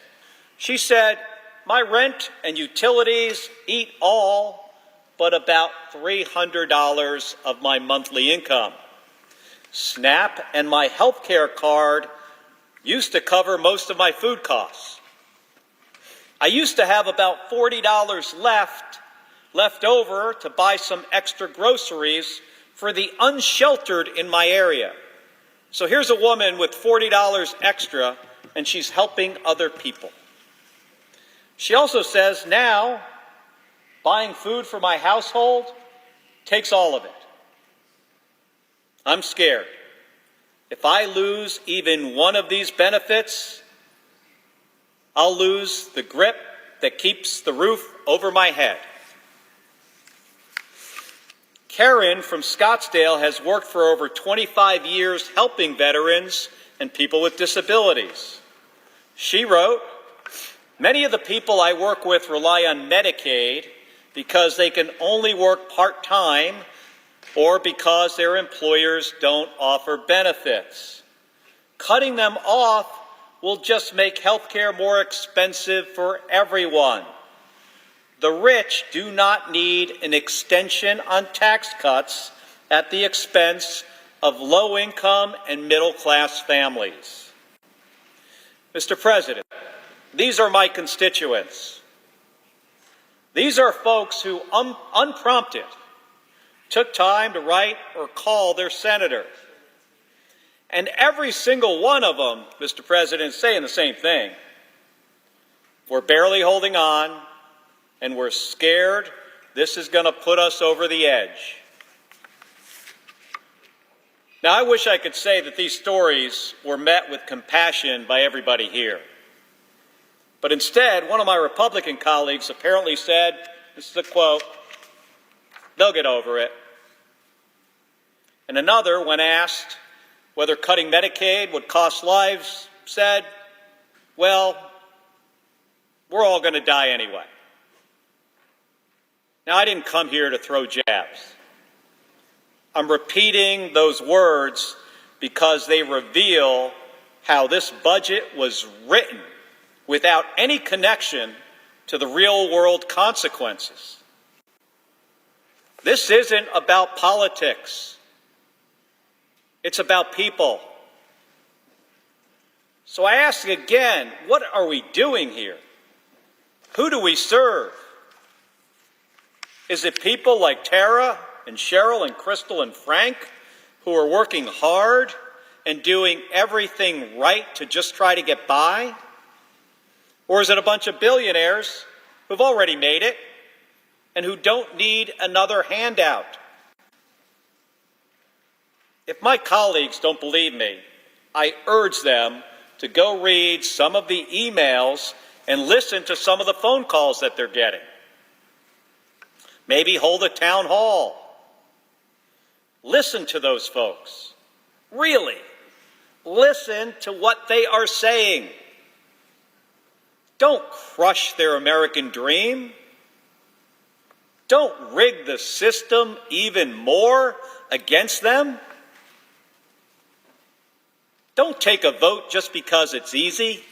She said, my rent and utilities eat all but about $300 of my monthly income. SNAP and my health care card used to cover most of my food costs. I used to have about $40 left over to buy some extra groceries for the unsheltered in my area. So here's a woman with $40 extra, and she's helping other people. She also says now, buying food for my household takes all of it. I'm scared. If I lose even one of these benefits, I'll lose the grip that keeps the roof over my head. Karen from Scottsdale has worked for over 25 years helping veterans and people with disabilities. She wrote, many of the people I work with rely on Medicaid because they can only work part-time or because their employers don't offer benefits. Cutting them off will just make health care more expensive for everyone. The rich do not need an extension on tax cuts at the expense of low-income and middle-class families. Mr. President, these are my constituents. These are folks who, unprompted, took time to write or call their senators. And every single one of them, Mr. President, is saying the same thing. We're barely holding on, and we're scared this is going to put us over the edge. Now, I wish I could say that these stories were met with compassion by everybody here. But instead, one of my Republican colleagues apparently said, this is a quote, they'll get over it. And another, when asked whether cutting Medicaid would cost lives, said, well, we're all going to die anyway. Now, I didn't come here to throw jabs. I'm repeating those words because they reveal how this budget was written without any connection to the real-world consequences. This isn't about politics. It's about people. So I ask again, what are we doing here? Who do we serve? Is it people like Tara and Cheryl and Crystal and Frank who are working hard and doing everything right to just try to get by? Or is it a bunch of billionaires who've already made it and who don't need another handout? If my colleagues don't believe me, I urge them to go read some of the emails and listen to some of the phone calls that they're getting. Maybe hold a town hall. Listen to those folks. Really, listen to what they are saying. Don't crush their American dream. Don't rig the system even more against them. Don't take a vote just because it's easy.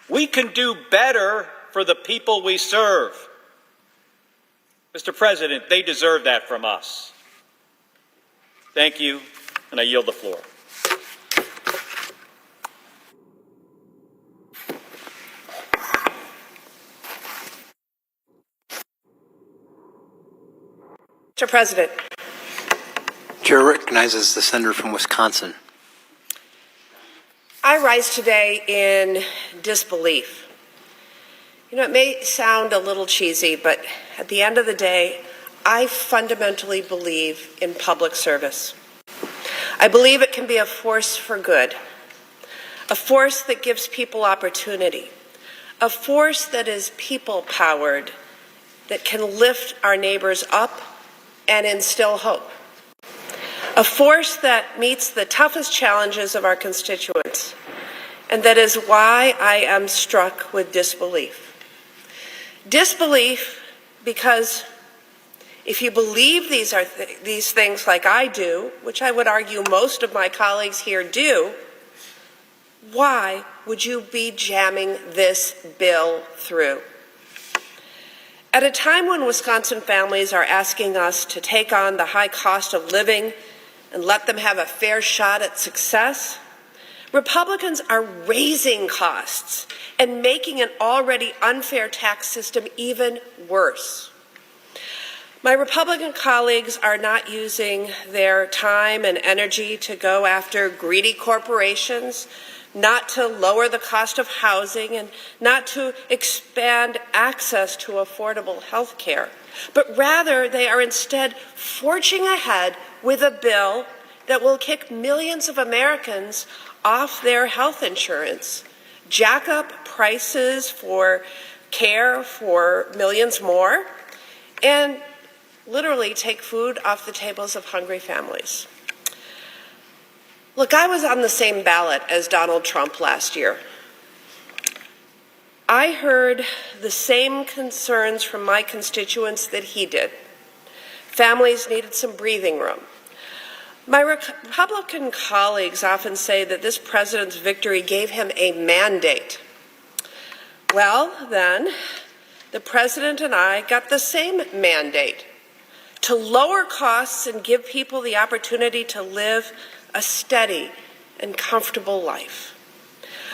We can do better for the people we serve. Mr. President, they deserve that from us. Thank you, and I yield the floor. Mr. President. Chair recognizes the senator from Wisconsin. I rise today in disbelief. You know, it may sound a little cheesy, but at the end of the day, I fundamentally believe in public service. I believe it can be a force for good, a force that gives people opportunity, a force that is people-powered, that can lift our neighbors up and instill hope. A force that meets the toughest challenges of our constituents, and that is why I am struck with disbelief. Disbelief because if you believe these things like I do, which I would argue most of my colleagues here do, why would you be jamming this bill through? At a time when Wisconsin families are asking us to take on the high cost of living and let them have a fair shot at success, Republicans are raising costs and making an already unfair tax system even worse. My Republican colleagues are not using their time and energy to go after greedy corporations, not to lower the cost of housing, and not to expand access to affordable health care, but rather they are instead forging ahead with a bill that will kick millions of Americans off their health insurance, jack up prices for care for millions more, and literally take food off the tables of hungry families. Look, I was on the same ballot as Donald Trump last year. I heard the same concerns from my constituents that he did. Families needed some breathing room. My Republican colleagues often say that this president's victory gave him a mandate. Well, then, the president and I got the same mandate to lower costs and give people the opportunity to live a steady and comfortable life.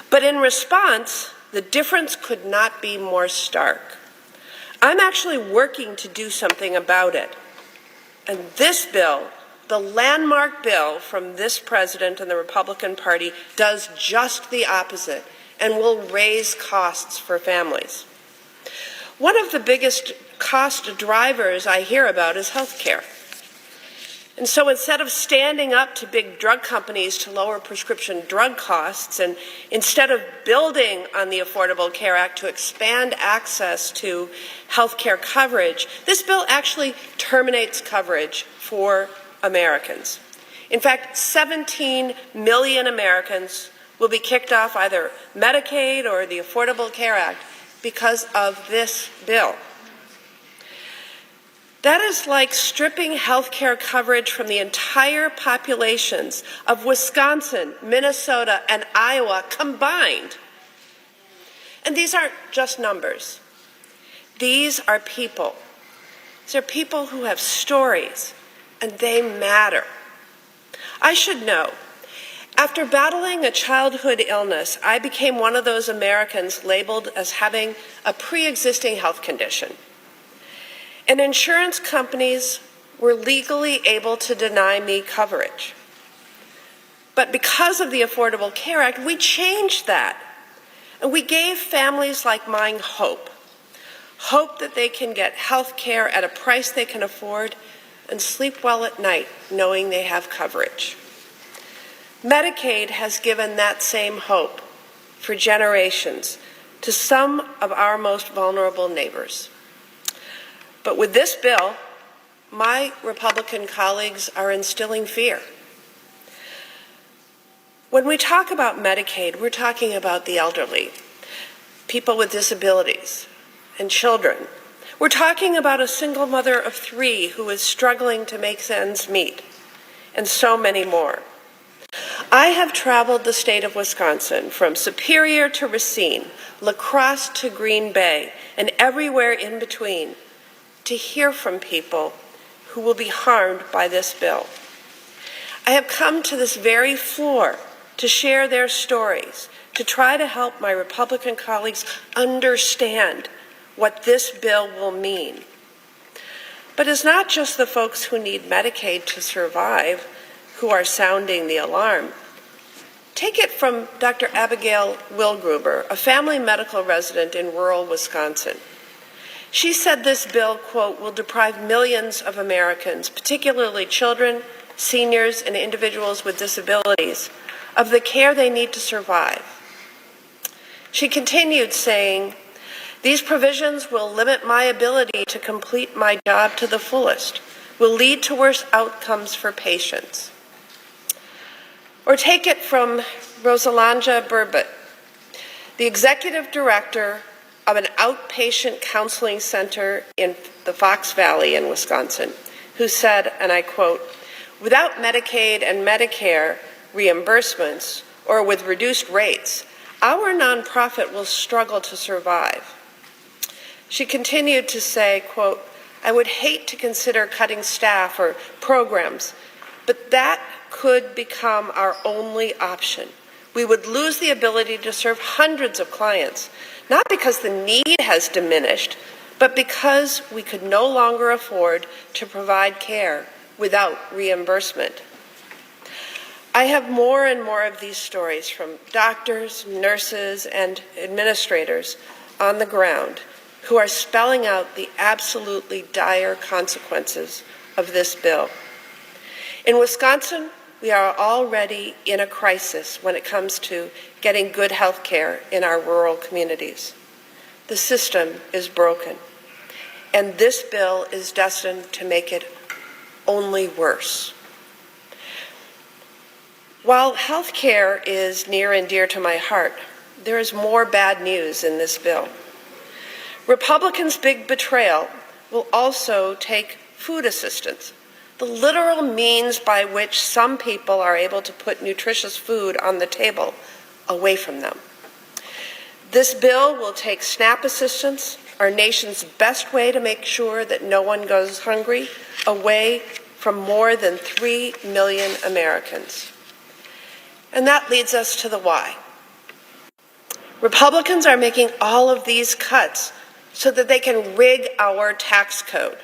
But in response, the difference could not be more stark. I'm actually working to do something about it. And this bill, the landmark bill from this president and the Republican Party, does just the opposite and will raise costs for families. One of the biggest cost drivers I hear about is health care. And so instead of standing up to big drug companies to lower prescription drug costs, and instead of building on the Affordable Care Act to expand access to health care coverage, this bill actually terminates coverage for Americans. In fact, 17 million Americans will be kicked off either Medicaid or the Affordable Care Act because of this bill. That is like stripping health care coverage from the entire populations of Wisconsin, Minnesota, and Iowa combined. And these aren't just numbers. These are people. These are people who have stories, and they matter. I should know, after battling a childhood illness, I became one of those Americans labeled as having a pre-existing health condition. And insurance companies were legally able to deny me coverage. But because of the Affordable Care Act, we changed that. And we gave families like mine hope. Hope that they can get health care at a price they can afford and sleep well at night knowing they have coverage. Medicaid has given that same hope for generations to some of our most vulnerable neighbors. But with this bill, my Republican colleagues are instilling fear. When we talk about Medicaid, we're talking about the elderly, people with disabilities, and children. We're talking about a single mother of 3 who is struggling to make ends meet, and so many more. I have traveled the state of Wisconsin from Superior to Racine, La Crosse to Green Bay, and everywhere in between, to hear from people who will be harmed by this bill. I have come to this very floor to share their stories, to try to help my Republican colleagues understand what this bill will mean. But it's not just the folks who need Medicaid to survive who are sounding the alarm. Take it from Dr. Abigail Wilgruber, a family medical resident in rural Wisconsin. She said this bill, quote, will deprive millions of Americans, particularly children, seniors, and individuals with disabilities, of the care they need to survive. She continued saying, "These provisions will limit my ability to complete my job to the fullest, will lead to worse outcomes for patients." Or take it from Rosalanja Burbot, the executive director of an outpatient counseling center in the Fox Valley in Wisconsin, who said, and I quote, "Without Medicaid and Medicare reimbursements or with reduced rates, our nonprofit will struggle to survive." She continued to say, quote, "I would hate to consider cutting staff or programs, but that could become our only option. We would lose the ability to serve hundreds of clients, not because the need has diminished, but because we could no longer afford to provide care without reimbursement." I have more and more of these stories from doctors, nurses, and administrators on the ground who are spelling out the absolutely dire consequences of this bill. In Wisconsin, we are already in a crisis when it comes to getting good health care in our rural communities. The system is broken, and this bill is destined to make it only worse. While health care is near and dear to my heart, there is more bad news in this bill. Republicans' big betrayal will also take food assistance, the literal means by which some people are able to put nutritious food on the table, away from them. This bill will take SNAP assistance, our nation's best way to make sure that no one goes hungry, away from more than 3 million Americans. And that leads us to the why. Republicans are making all of these cuts so that they can rig our tax code,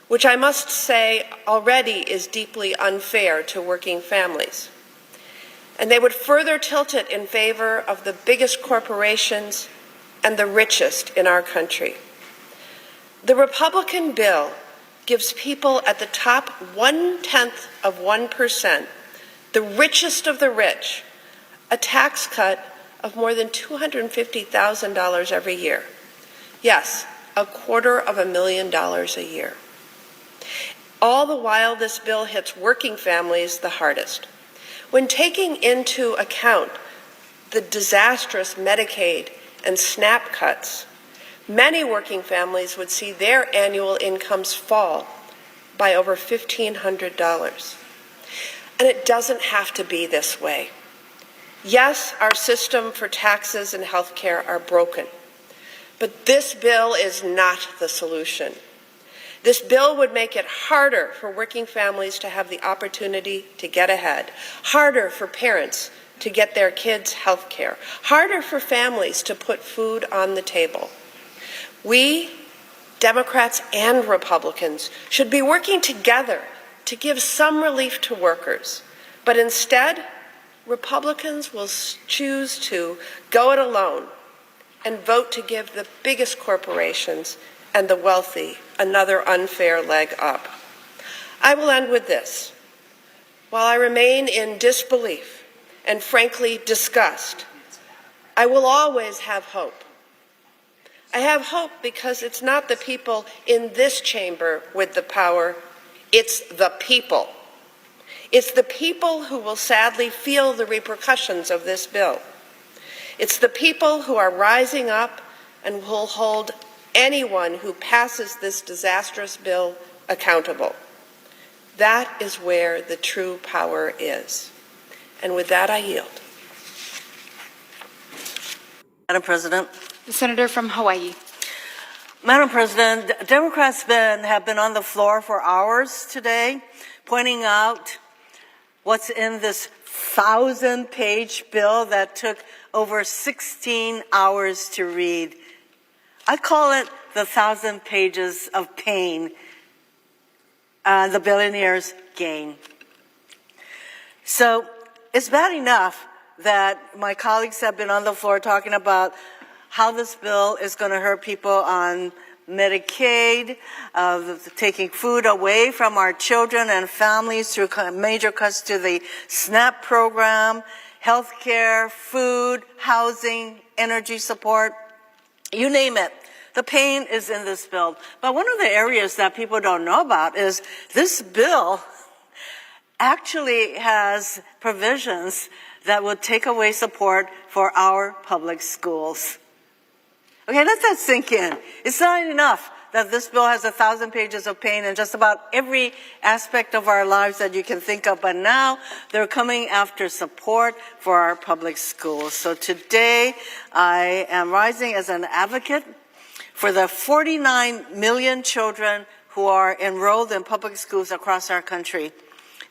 which I must say already is deeply unfair to working families. And they would further tilt it in favor of the biggest corporations and the richest in our country. The Republican bill gives people at the top 0.1%, the richest of the rich, a tax cut of more than $250,000 every year. Yes, $250,000 a year. All the while, this bill hits working families the hardest. When taking into account the disastrous Medicaid and SNAP cuts, many working families would see their annual incomes fall by over $1,500. And it doesn't have to be this way. Yes, our system for taxes and health care are broken, but this bill is not the solution. This bill would make it harder for working families to have the opportunity to get ahead, harder for parents to get their kids health care, harder for families to put food on the table. We, Democrats and Republicans, should be working together to give some relief to workers. But instead, Republicans will choose to go it alone and vote to give the biggest corporations and the wealthy another unfair leg up. I will end with this. While I remain in disbelief and frankly disgust, I will always have hope. I have hope because it's not the people in this chamber with the power, it's the people. It's the people who will sadly feel the repercussions of this bill. It's the people who are rising up and will hold anyone who passes this disastrous bill accountable. That is where the true power is. And with that, I yield. Madam President. The senator from Hawaii. Madam President, Democrats have been on the floor for hours today, pointing out what's in this 1,000-page bill that took over 16 hours to read. I call it the 1,000 pages of pain, the billionaires' gain. So it's bad enough that my colleagues have been on the floor talking about how this bill is going to hurt people on Medicaid, taking food away from our children and families through major cuts to the SNAP program, healthcare, food, housing, energy support, you name it. The pain is in this bill. But one of the areas that people don't know about is this bill actually has provisions that would take away support for our public schools. Okay, let that sink in. It's not enough that this bill has 1,000 pages of pain in just about every aspect of our lives that you can think of, but now they're coming after support for our public schools. So today, I am rising as an advocate for the 49 million children who are enrolled in public schools across our country.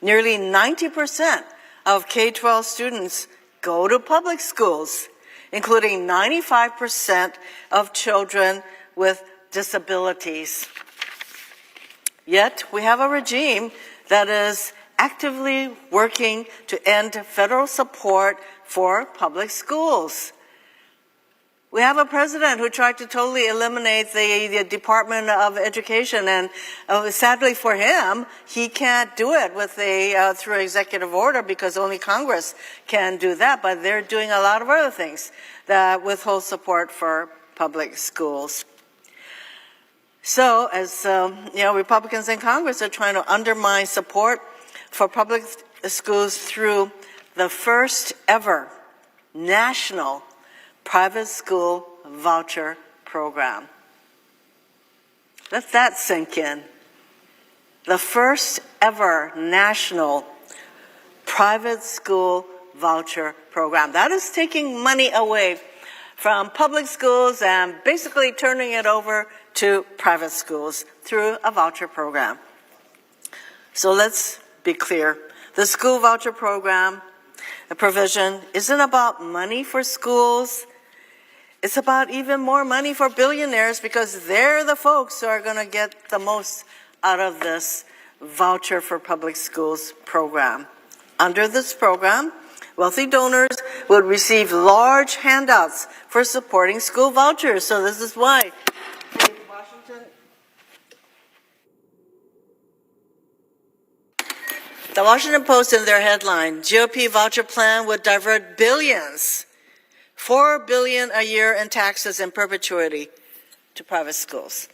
Nearly 90% of K-12 students go to public schools, including 95% of children with disabilities. Yet, we have a regime that is actively working to end federal support for public schools. We have a president who tried to totally eliminate the Department of Education, and sadly for him, he can't do it with through executive order because only Congress can do that, but they're doing a lot of other things that withhold support for public schools. So, as Republicans in Congress are trying to undermine support for public schools through the first ever national private school voucher program. Let that sink in. The first ever national private school voucher program. That is taking money away from public schools and basically turning it over to private schools through a voucher program. So let's be clear. The school voucher program, the provision, isn't about money for schools. It's about even more money for billionaires because they're the folks who are going to get the most out of this voucher for public schools program. Under this program, wealthy donors would receive large handouts for supporting school vouchers. So this is why the Washington Post in their headline, GOP voucher plan would divert billions, $4 billion a year in taxes in perpetuity to private schools.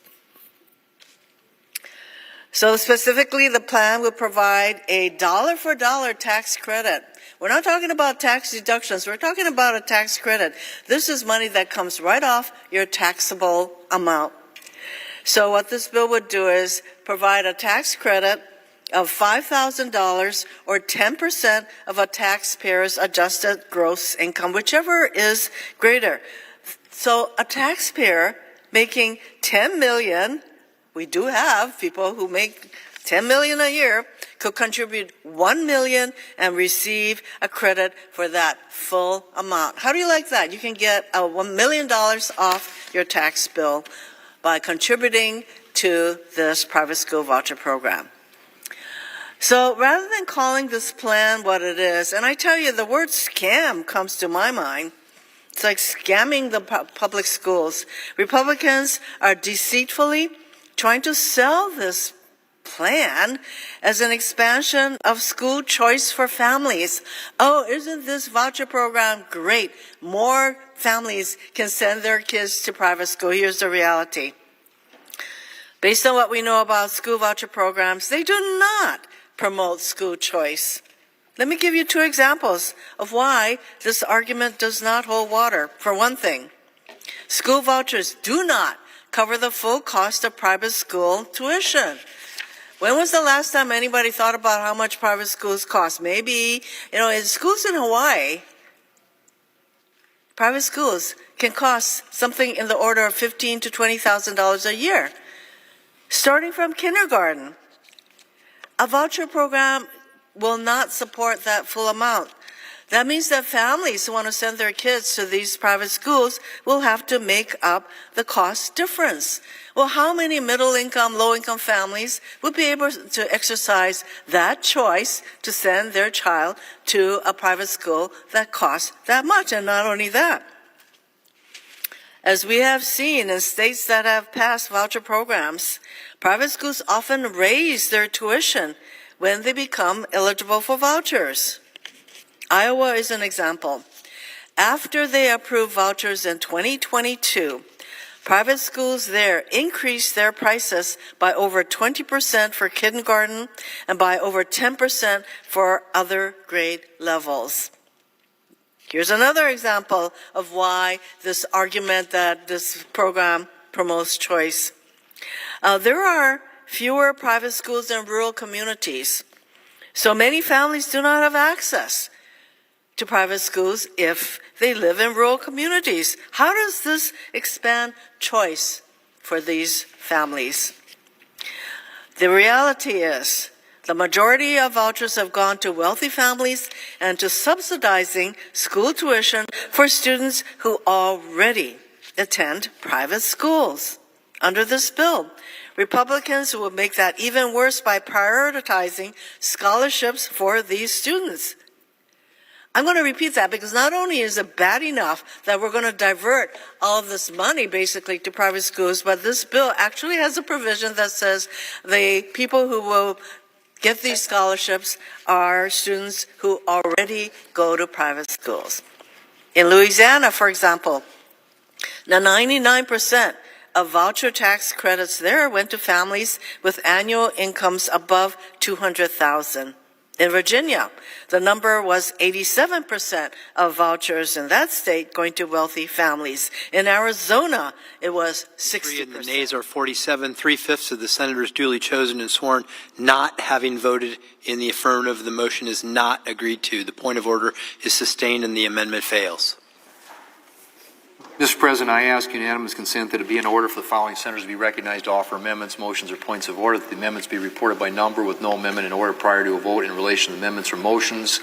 So specifically, the plan would provide a dollar-for-dollar tax credit. We're not talking about tax deductions. We're talking about a tax credit. This is money that comes right off your taxable amount. So what this bill would do is provide a tax credit of $5,000 or 10% of a taxpayer's adjusted gross income, whichever is greater. So a taxpayer making $10 million, we do have people who make $10 million a year, could contribute $1 million and receive a credit for that full amount. How do you like that? You can get $1 million off your tax bill by contributing to this private school voucher program. So rather than calling this plan what it is, and I tell you, the word scam comes to my mind. It's like scamming the public schools. Republicans are deceitfully trying to sell this plan as an expansion of school choice for families. Oh, isn't this voucher program great? More families can send their kids to private school. Here's the reality. Based on what we know about school voucher programs, they do not promote school choice. Let me give you two examples of why this argument does not hold water. For one thing, school vouchers do not cover the full cost of private school tuition. When was the last time anybody thought about how much private schools cost? Maybe, in schools in Hawaii, private schools can cost something in the order of $15,000 to $20,000 a year, starting from kindergarten. A voucher program will not support that full amount. That means that families who want to send their kids to these private schools will have to make up the cost difference. Well, how many middle-income, low-income families would be able to exercise that choice to send their child to a private school that costs that much? And not only that, as we have seen in states that have passed voucher programs, private schools often raise their tuition when they become eligible for vouchers. Iowa is an example. After they approved vouchers in 2022, private schools there increased their prices by over 20% for kindergarten and by over 10% for other grade levels. Here's another example of why this argument that this program promotes choice. There are fewer private schools in rural communities, so many families do not have access to private schools if they live in rural communities. How does this expand choice for these families? The reality is the majority of vouchers have gone to wealthy families and to subsidizing school tuition for students who already attend private schools. Under this bill, Republicans will make that even worse by prioritizing scholarships for these students. I'm going to repeat that because not only is it bad enough that we're going to divert all of this money basically to private schools, but this bill actually has a provision that says the people who will get these scholarships are students who already go to private schools. In Louisiana, for example, now 99% of voucher tax credits there went to families with annual incomes above $200,000. In Virginia, the number was 87% of vouchers in that state going to wealthy families. In Arizona, it was 60%. And the nays are 47, 3/5 of the senators duly chosen and sworn not having voted in the affirmative. The motion is not agreed to. The point of order is sustained and the amendment fails. Mr. President, I ask unanimous consent that it be in order for the following senators to be recognized to offer amendments, motions, or points of order, that the amendments be reported by number with no amendment in order prior to a vote in relation to the amendments or motions.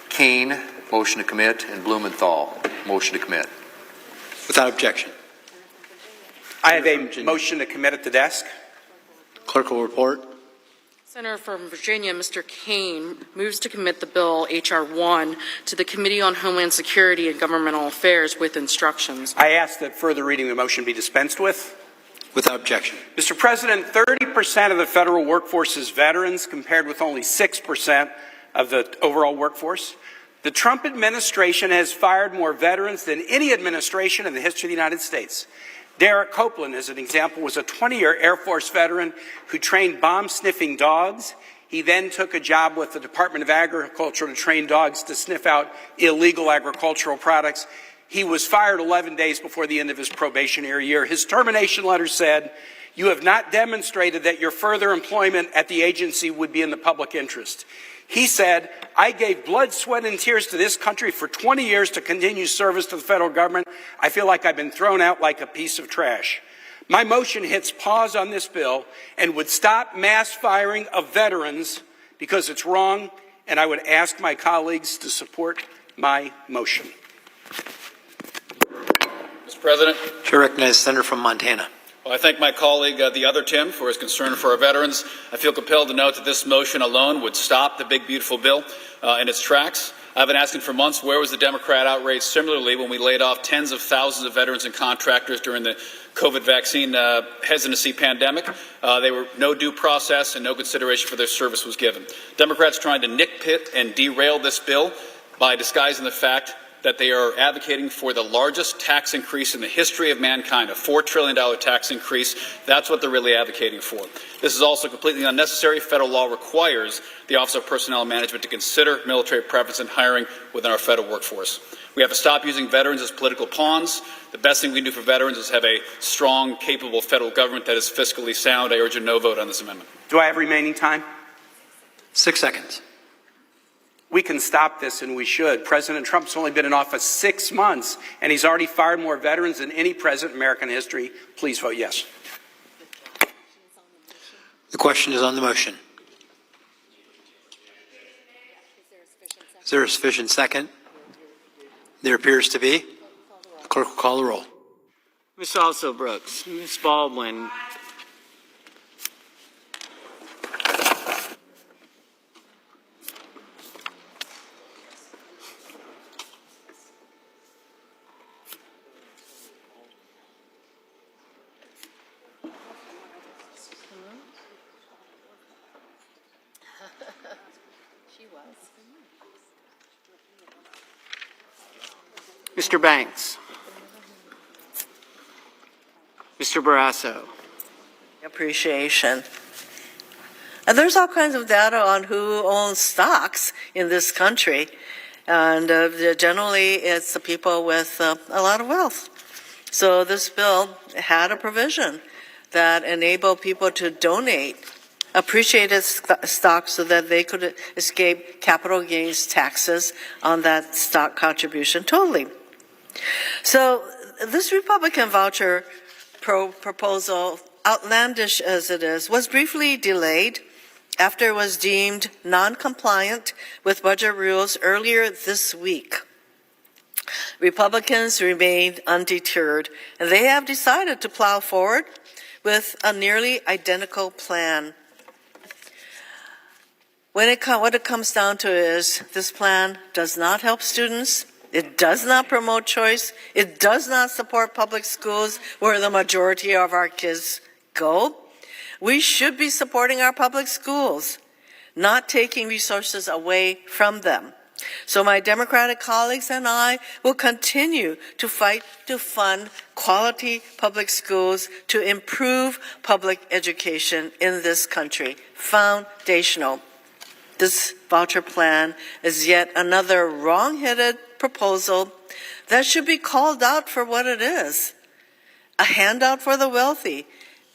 Kane, motion to commit, and Blumenthal, motion to commit. Without objection. I have a motion to commit at the desk. Clerk will report. Senator from Virginia, Mr. Kane, moves to commit the bill, H.R. 1, to the Committee on Homeland Security and Governmental Affairs with instructions. I ask that further reading of the motion be dispensed with. Without objection. Mr. President, 30% of the federal workforce is veterans, compared with only 6% of the overall workforce. The Trump administration has fired more veterans than any administration in the history of the United States. Derek Copeland, as an example, was a 20-year Air Force veteran who trained bomb-sniffing dogs. He then took a job with the Department of Agriculture to train dogs to sniff out illegal agricultural products. He was fired 11 days before the end of his probationary year. His termination letter said, "You have not demonstrated that your further employment at the agency would be in the public interest." He said, "I gave blood, sweat, and tears to this country for 20 years to continue service to the federal government. I feel like I've been thrown out like a piece of trash." My motion hits pause on this bill and would stop mass firing of veterans because it's wrong, and I would ask my colleagues to support my motion. Mr. President. Chair recognizes the senator from Montana. Well, I thank my colleague, the other Tim, for his concern for our veterans. I feel compelled to note that this motion alone would stop the big, beautiful bill in its tracks. I've been asking for months, where was the Democrat outrage similarly when we laid off tens of thousands of veterans and contractors during the COVID vaccine hesitancy pandemic? There were no due process and no consideration for their service was given. Democrats trying to nitpick and derail this bill by disguising the fact that they are advocating for the largest tax increase in the history of mankind, a $4 trillion tax increase. That's what they're really advocating for. This is also completely unnecessary. Federal law requires the Office of Personnel Management to consider military preference in hiring within our federal workforce. We have to stop using veterans as political pawns. The best thing we can do for veterans is have a strong, capable federal government that is fiscally sound. I urge a no vote on this amendment. Do I have remaining time? 6 seconds. We can stop this, and we should. President Trump's only been in office 6 months, and he's already fired more veterans than any president in American history. Please vote yes. The question is on the motion. Is there a sufficient second? There appears to be. The clerk will call the roll. Ms. Also Brooks, Ms. Baldwin, She was. Mr. Banks. Mr. Barrasso. Appreciation. And there's all kinds of data on who owns stocks in this country. And generally, it's the people with a lot of wealth. So this bill had a provision that enabled people to donate appreciated stock so that they could escape capital gains taxes on that stock contribution totally. So this Republican voucher proposal, outlandish as it is, was briefly delayed after it was deemed non-compliant with budget rules earlier this week. Republicans remained undeterred, and they have decided to plow forward with a nearly identical plan. What it comes down to is this plan does not help students. It does not promote choice. It does not support public schools where the majority of our kids go. We should be supporting our public schools, not taking resources away from them. So my Democratic colleagues and I will continue to fight to fund quality public schools to improve public education in this country. Foundational. This voucher plan is yet another wrong-headed proposal that should be called out for what it is. A handout for the wealthy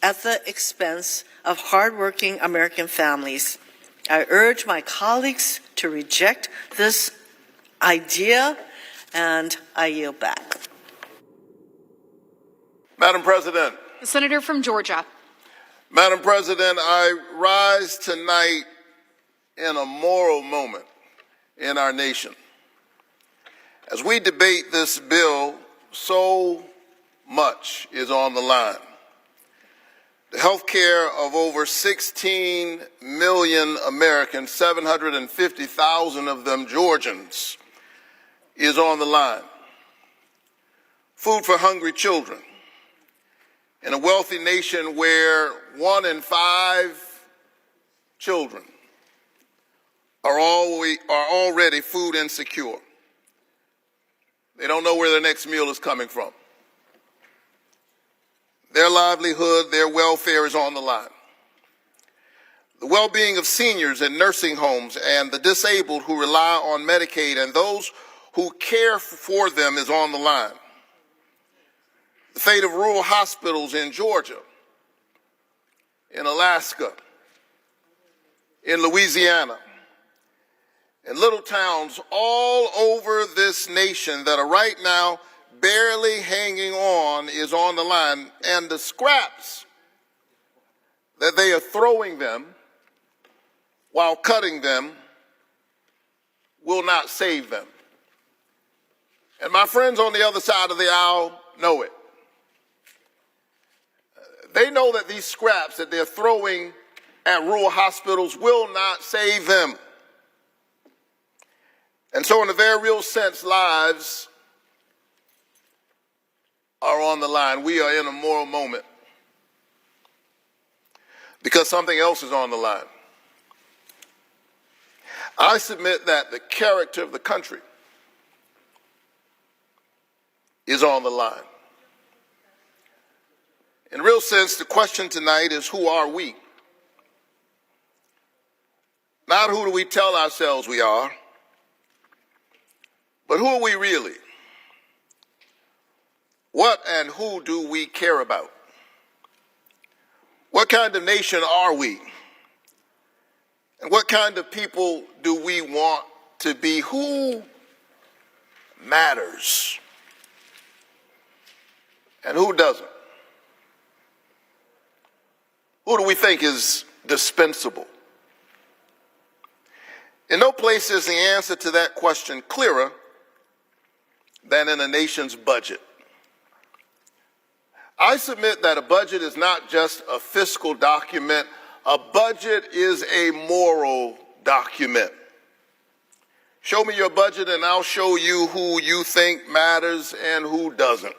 at the expense of hardworking American families. I urge my colleagues to reject this idea, and I yield back. Madam President. The Senator from Georgia. Madam President, I rise tonight in a moral moment in our nation. As we debate this bill, so much is on the line. The health care of over 16 million Americans, 750,000 of them Georgians, is on the line. Food for hungry children. In a wealthy nation where 1 in 5 children are already food insecure. They don't know where their next meal is coming from. Their livelihood, their welfare is on the line. The well-being of seniors in nursing homes and the disabled who rely on Medicaid and those who care for them is on the line. The fate of rural hospitals in Georgia, in Alaska, in Louisiana, in little towns all over this nation that are right now barely hanging on is on the line, and the scraps that they are throwing them while cutting them will not save them. And my friends on the other side of the aisle know it. They know that these scraps that they're throwing at rural hospitals will not save them. And so in a very real sense, lives are on the line. We are in a moral moment because something else is on the line. I submit that the character of the country is on the line. In a real sense, the question tonight is, who are we? Not who do we tell ourselves we are, but who are we really? What and who do we care about? What kind of nation are we? And what kind of people do we want to be? Who matters? And who doesn't? Who do we think is dispensable? In no place is the answer to that question clearer than in a nation's budget. I submit that a budget is not just a fiscal document. A budget is a moral document. Show me your budget and I'll show you who you think matters and who doesn't.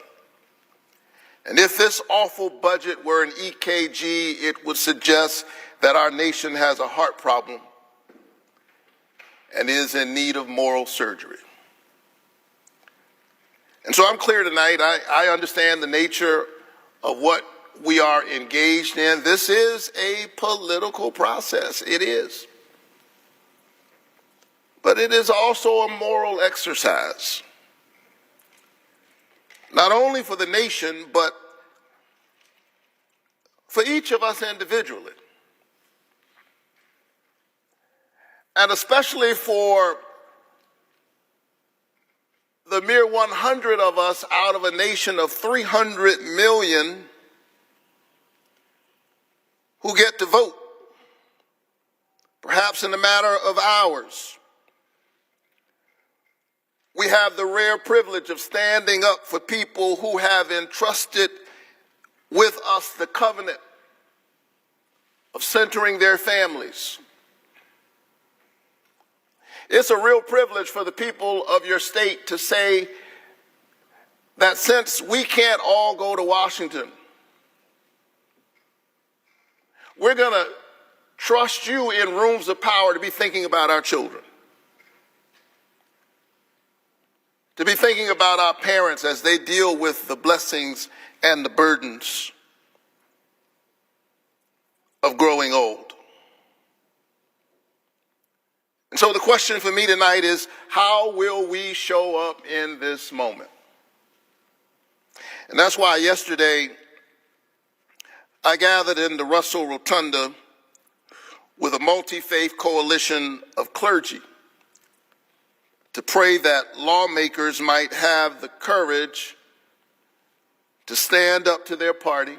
And if this awful budget were an EKG, it would suggest that our nation has a heart problem and is in need of moral surgery. And so I'm clear tonight. I understand the nature of what we are engaged in. This is a political process. It is. But it is also a moral exercise. Not only for the nation, but for each of us individually. And especially for the mere 100 of us out of a nation of 300 million who get to vote, perhaps in a matter of hours. We have the rare privilege of standing up for people who have entrusted with us the covenant of centering their families. It's a real privilege for the people of your state to say that since we can't all go to Washington, we're going to trust you in rooms of power to be thinking about our children, to be thinking about our parents as they deal with the blessings and the burdens of growing old. And so the question for me tonight is, how will we show up in this moment? And that's why yesterday I gathered in the Russell Rotunda with a multi-faith coalition of clergy to pray that lawmakers might have the courage to stand up to their party,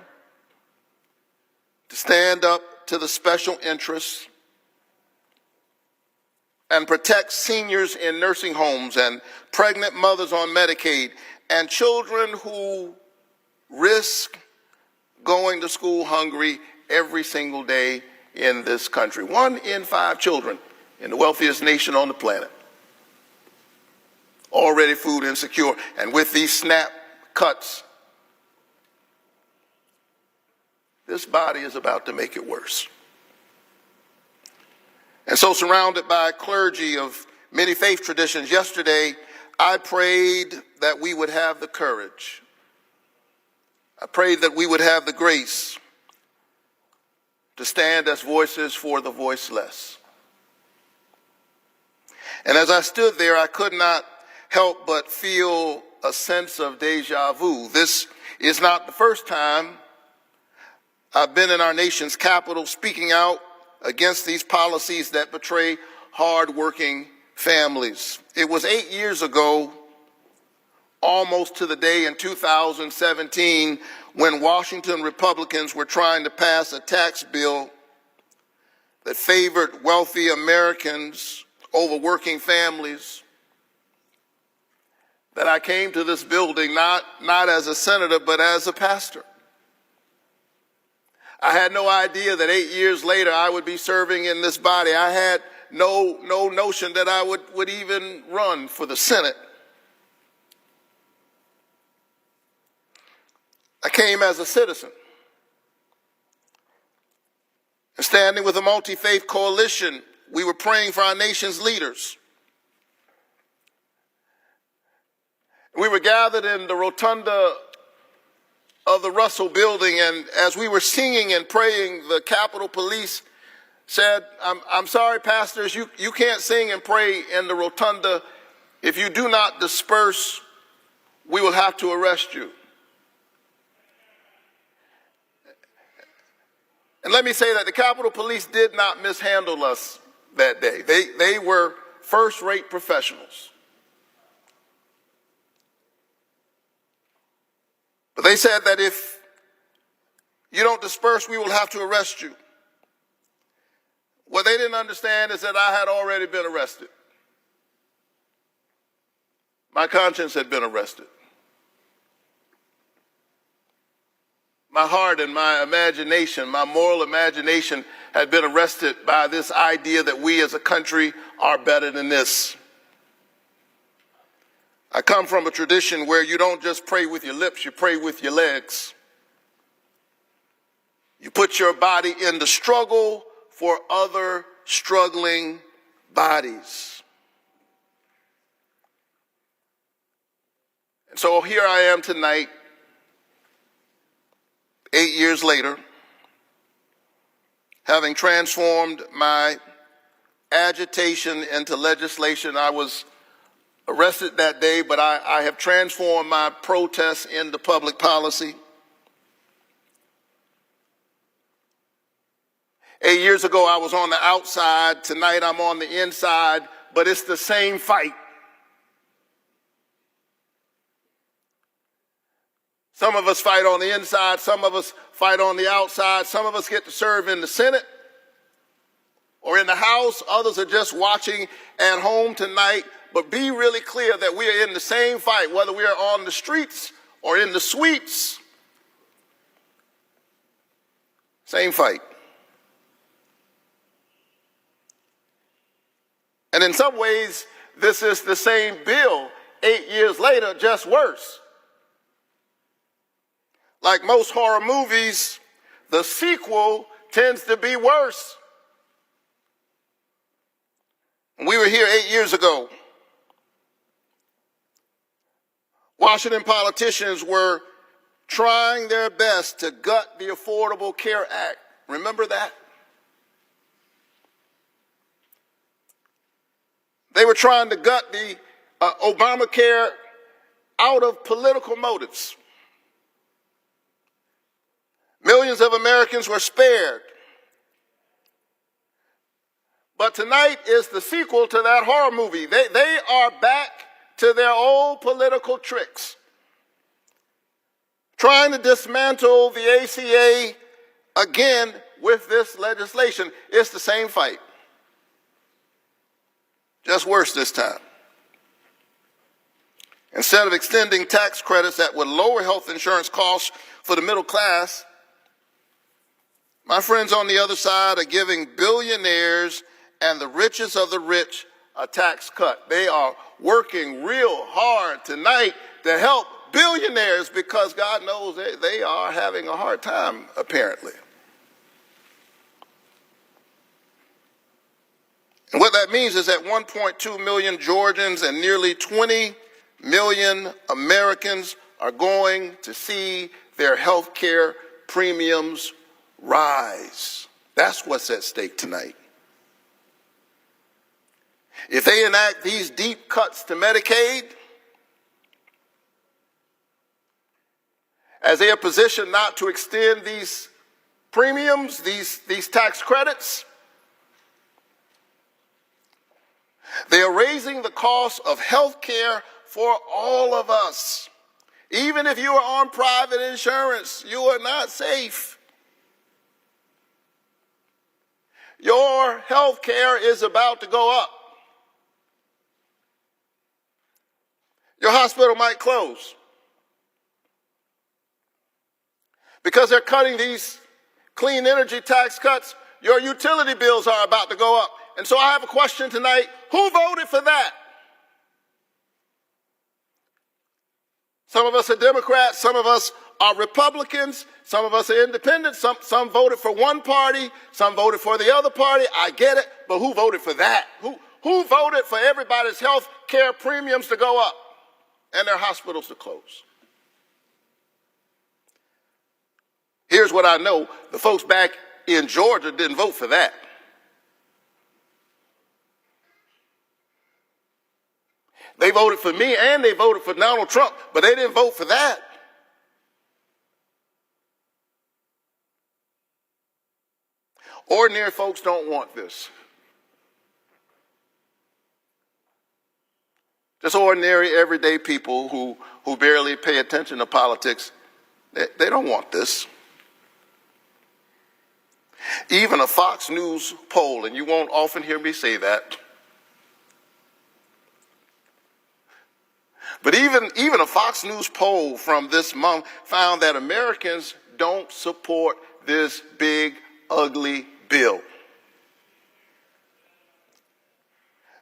to stand up to the special interests, and protect seniors in nursing homes and pregnant mothers on Medicaid and children who risk going to school hungry every single day in this country. 1 in 5 children in the wealthiest nation on the planet already food insecure. And with these SNAP cuts, this body is about to make it worse. And so, surrounded by a clergy of many faith traditions, yesterday I prayed that we would have the courage. I prayed that we would have the grace to stand as voices for the voiceless. And as I stood there, I could not help but feel a sense of deja vu. This is not the first time I've been in our nation's capital speaking out against these policies that betray hard-working families. It was 8 years ago, almost to the day in 2017, when Washington Republicans were trying to pass a tax bill that favored wealthy Americans over working families, that I came to this building not as a senator, but as a pastor. I had no idea that 8 years later I would be serving in this body. I had no notion that I would even run for the Senate. I came as a citizen. And standing with a multi-faith coalition, we were praying for our nation's leaders. We were gathered in the rotunda of the Russell building, and as we were singing and praying, the Capitol Police said, I'm sorry, pastors, you can't sing and pray in the rotunda. If you do not disperse, we will have to arrest you. And let me say that the Capitol Police did not mishandle us that day. They were first-rate professionals. But they said that if you don't disperse, we will have to arrest you. What they didn't understand is that I had already been arrested. My conscience had been arrested. My heart and my imagination, my moral imagination, had been arrested by this idea that we as a country are better than this. I come from a tradition where you don't just pray with your lips, you pray with your legs. You put your body in the struggle for other struggling bodies. And so here I am tonight, 8 years later, having transformed my agitation into legislation. I was arrested that day, but I have transformed my protests into public policy. 8 years ago, I was on the outside. Tonight, I'm on the inside, but it's the same fight. Some of us fight on the inside. Some of us fight on the outside. Some of us get to serve in the Senate or in the House. Others are just watching at home tonight. But be really clear that we are in the same fight, whether we are on the streets or in the suites. Same fight. And in some ways, this is the same bill 8 years later, just worse. Like most horror movies, the sequel tends to be worse. We were here 8 years ago. Washington politicians were trying their best to gut the Affordable Care Act. Remember that? They were trying to gut the Obamacare out of political motives. Millions of Americans were spared. But tonight is the sequel to that horror movie. They are back to their old political tricks, trying to dismantle the ACA again with this legislation. It's the same fight, just worse this time. Instead of extending tax credits that would lower health insurance costs for the middle class, my friends on the other side are giving billionaires and the richest of the rich a tax cut. They are working real hard tonight to help billionaires because God knows they are having a hard time, apparently. And what that means is that 1.2 million Georgians and nearly 20 million Americans are going to see their health care premiums rise. That's what's at stake tonight. If they enact these deep cuts to Medicaid, as they are positioned not to extend these premiums, these tax credits, they are raising the cost of health care for all of us. Even if you are on private insurance, you are not safe. Your health care is about to go up. Your hospital might close because they're cutting these clean energy tax cuts. Your utility bills are about to go up. And so I have a question tonight. Who voted for that? Some of us are Democrats. Some of us are Republicans. Some of us are independents. Some voted for one party. Some voted for the other party. I get it. But who voted for that? Who voted for everybody's health care premiums to go up and their hospitals to close? Here's what I know. The folks back in Georgia didn't vote for that. They voted for me and they voted for Donald Trump, but they didn't vote for that. Ordinary folks don't want this. Just ordinary, everyday people who barely pay attention to politics, they don't want this. Even a Fox News poll, and you won't often hear me say that, but even a Fox News poll from this month found that Americans don't support this big, ugly bill.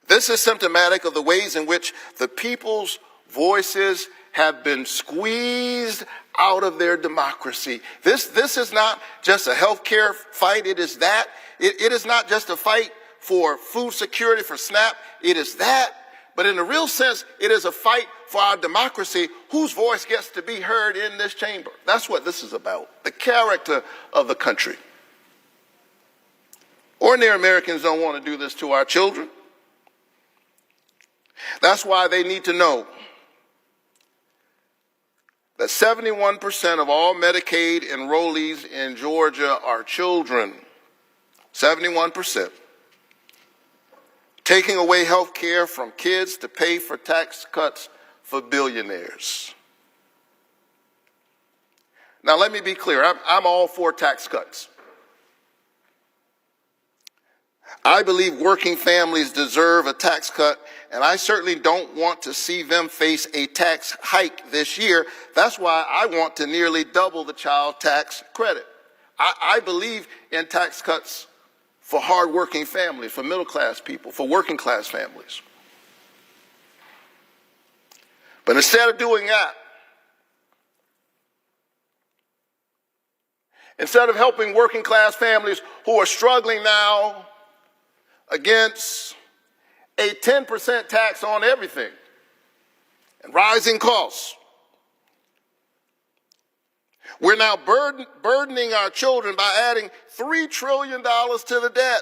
This is symptomatic of the ways in which the people's voices have been squeezed out of their democracy. This is not just a health care fight. It is that. It is not just a fight for food security, for SNAP. It is that. But in a real sense, it is a fight for our democracy, whose voice gets to be heard in this chamber. That's what this is about, the character of the country. Ordinary Americans don't want to do this to our children. That's why they need to know that 71% of all Medicaid enrollees in Georgia are children. 71%. Taking away health care from kids to pay for tax cuts for billionaires. Now, let me be clear. I'm all for tax cuts. I believe working families deserve a tax cut, and I certainly don't want to see them face a tax hike this year. That's why I want to nearly double the child tax credit. I believe in tax cuts for hardworking families, for middle-class people, for working-class families. But instead of doing that, instead of helping working-class families who are struggling now against a 10% tax on everything and rising costs, we're now burdening our children by adding $3 trillion to the debt.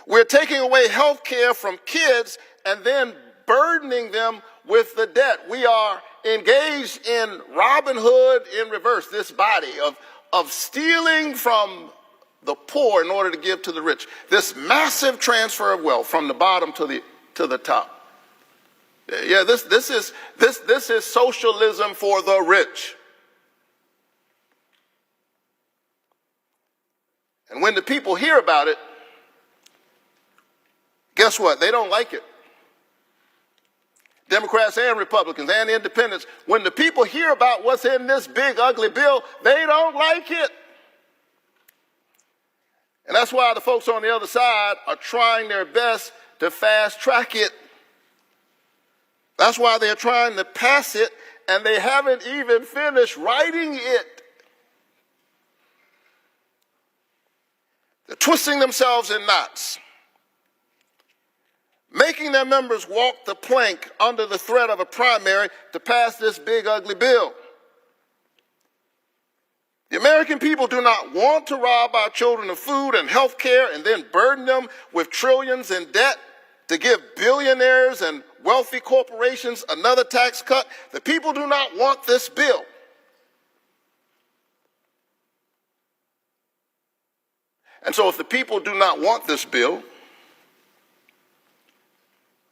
We're taking away health care from kids and then burdening them with the debt. We are engaged in Robin Hood in reverse, this body of stealing from the poor in order to give to the rich. This massive transfer of wealth from the bottom to the top. Yeah, this is socialism for the rich. And when the people hear about it, guess what? They don't like it. Democrats and Republicans and independents, when the people hear about what's in this big ugly bill, they don't like it. And that's why the folks on the other side are trying their best to fast track it. That's why they're trying to pass it, and they haven't even finished writing it. They're twisting themselves in knots, making their members walk the plank under the threat of a primary to pass this big ugly bill. The American people do not want to rob our children of food and health care and then burden them with trillions in debt to give billionaires and wealthy corporations another tax cut. The people do not want this bill. And so if the people do not want this bill,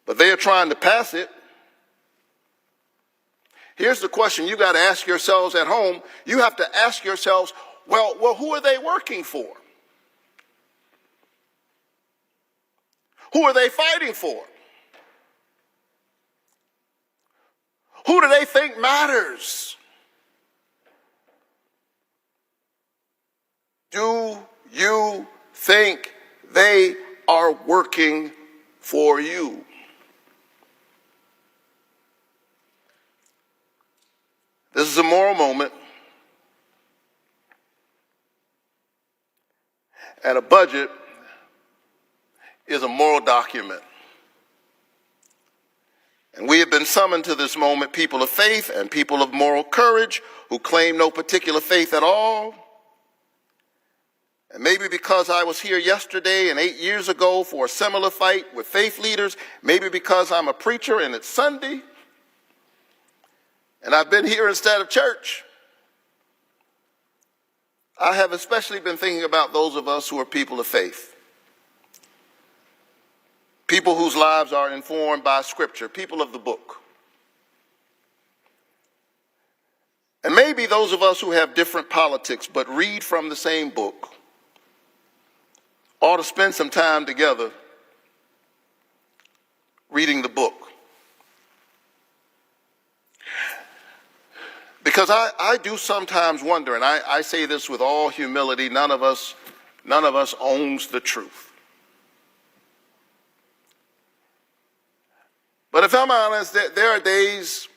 but they are trying to pass it, here's the question you got to ask yourselves at home. You have to ask yourselves, well, who are they working for? Who are they fighting for? Who do they think matters? Do you think they are working for you? This is a moral moment, and a budget is a moral document. And we have been summoned to this moment, people of faith and people of moral courage who claim no particular faith at all. And maybe because I was here yesterday and 8 years ago for a similar fight with faith leaders, maybe because I'm a preacher and it's Sunday, and I've been here instead of church, I have especially been thinking about those of us who are people of faith. People whose lives are informed by Scripture, people of the book. And maybe those of us who have different politics but read from the same book ought to spend some time together reading the book. Because I do sometimes wonder, and I say this with all humility, none of us owns the truth. But if I'm honest, there are days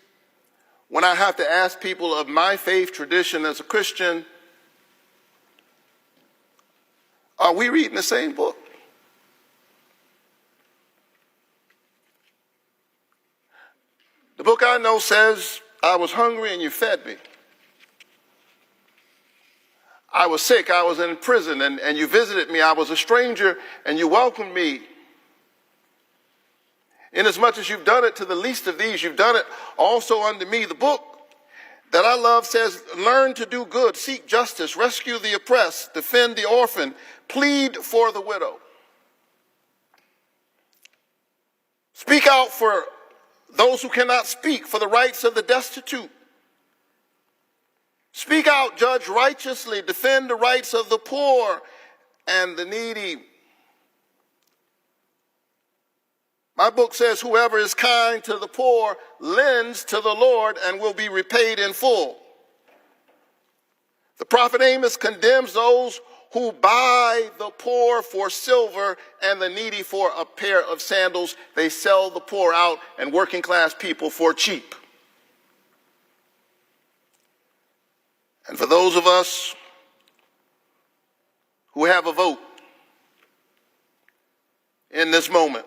when I have to ask people of my faith tradition as a Christian, are we reading the same book? 12 says, I was hungry and you fed me. I was sick, I was in prison, and you visited me. I was a stranger, and you welcomed me. Inasmuch as you've done it to the least of these, you've done it also unto me. The book that I love says, learn to do good, seek justice, rescue the oppressed, defend the orphan, plead for the widow. Speak out for those who cannot speak, for the rights of the destitute. Speak out, judge righteously, defend the rights of the poor and the needy. My book says, whoever is kind to the poor lends to the Lord and will be repaid in full. The prophet Amos condemns those who buy the poor for silver and the needy for a pair of sandals. They sell the poor out and working class people for cheap. And for those of us who have a vote in this moment,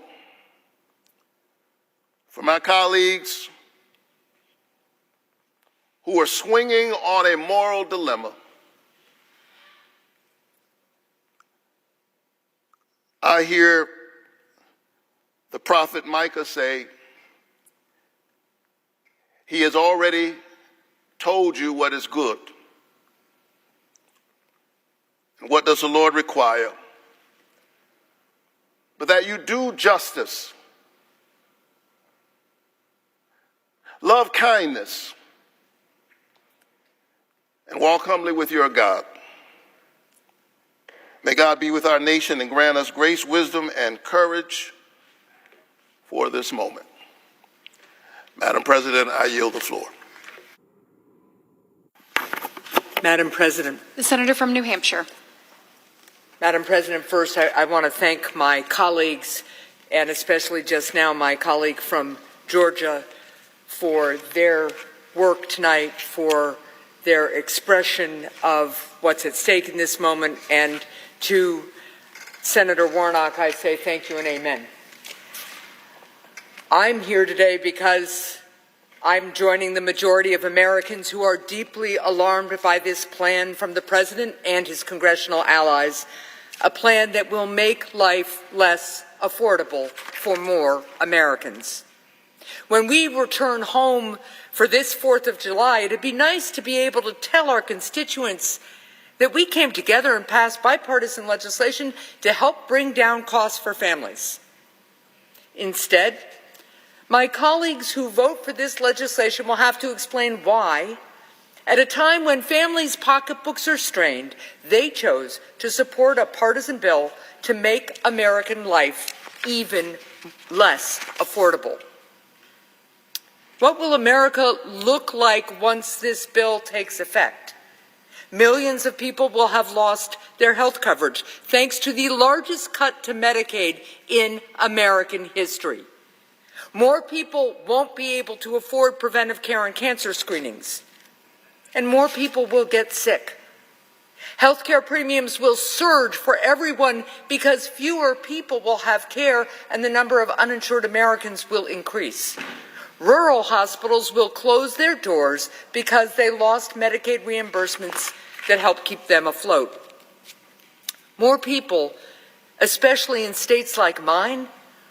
for my colleagues who are swinging on a moral dilemma, I hear the prophet Micah say, he has already told you what is good. And what does the Lord require? But that you do justice, love kindness, and walk humbly with your God. May God be with our nation and grant us grace, wisdom, and courage for this moment. Madam President, I yield the floor. Madam President. The Senator from New Hampshire. Madam President, first I want to thank my colleagues, and especially just now my colleague from Georgia, for their work tonight, for their expression of what's at stake in this moment. And to Senator Warnock, I say thank you and amen. I'm here today because I'm joining the majority of Americans who are deeply alarmed by this plan from the President and his congressional allies, a plan that will make life less affordable for more Americans. When we return home for this 4th of July, it'd be nice to be able to tell our constituents that we came together and passed bipartisan legislation to help bring down costs for families. Instead, my colleagues who vote for this legislation will have to explain why, at a time when families' pocketbooks are strained, they chose to support a partisan bill to make American life even less affordable. What will America look like once this bill takes effect? Millions of people will have lost their health coverage, thanks to the largest cut to Medicaid in American history. More people won't be able to afford preventive care and cancer screenings, and more people will get sick. Healthcare premiums will surge for everyone because fewer people will have care and the number of uninsured Americans will increase. Rural hospitals will close their doors because they lost Medicaid reimbursements that help keep them afloat. More people, especially in states like mine,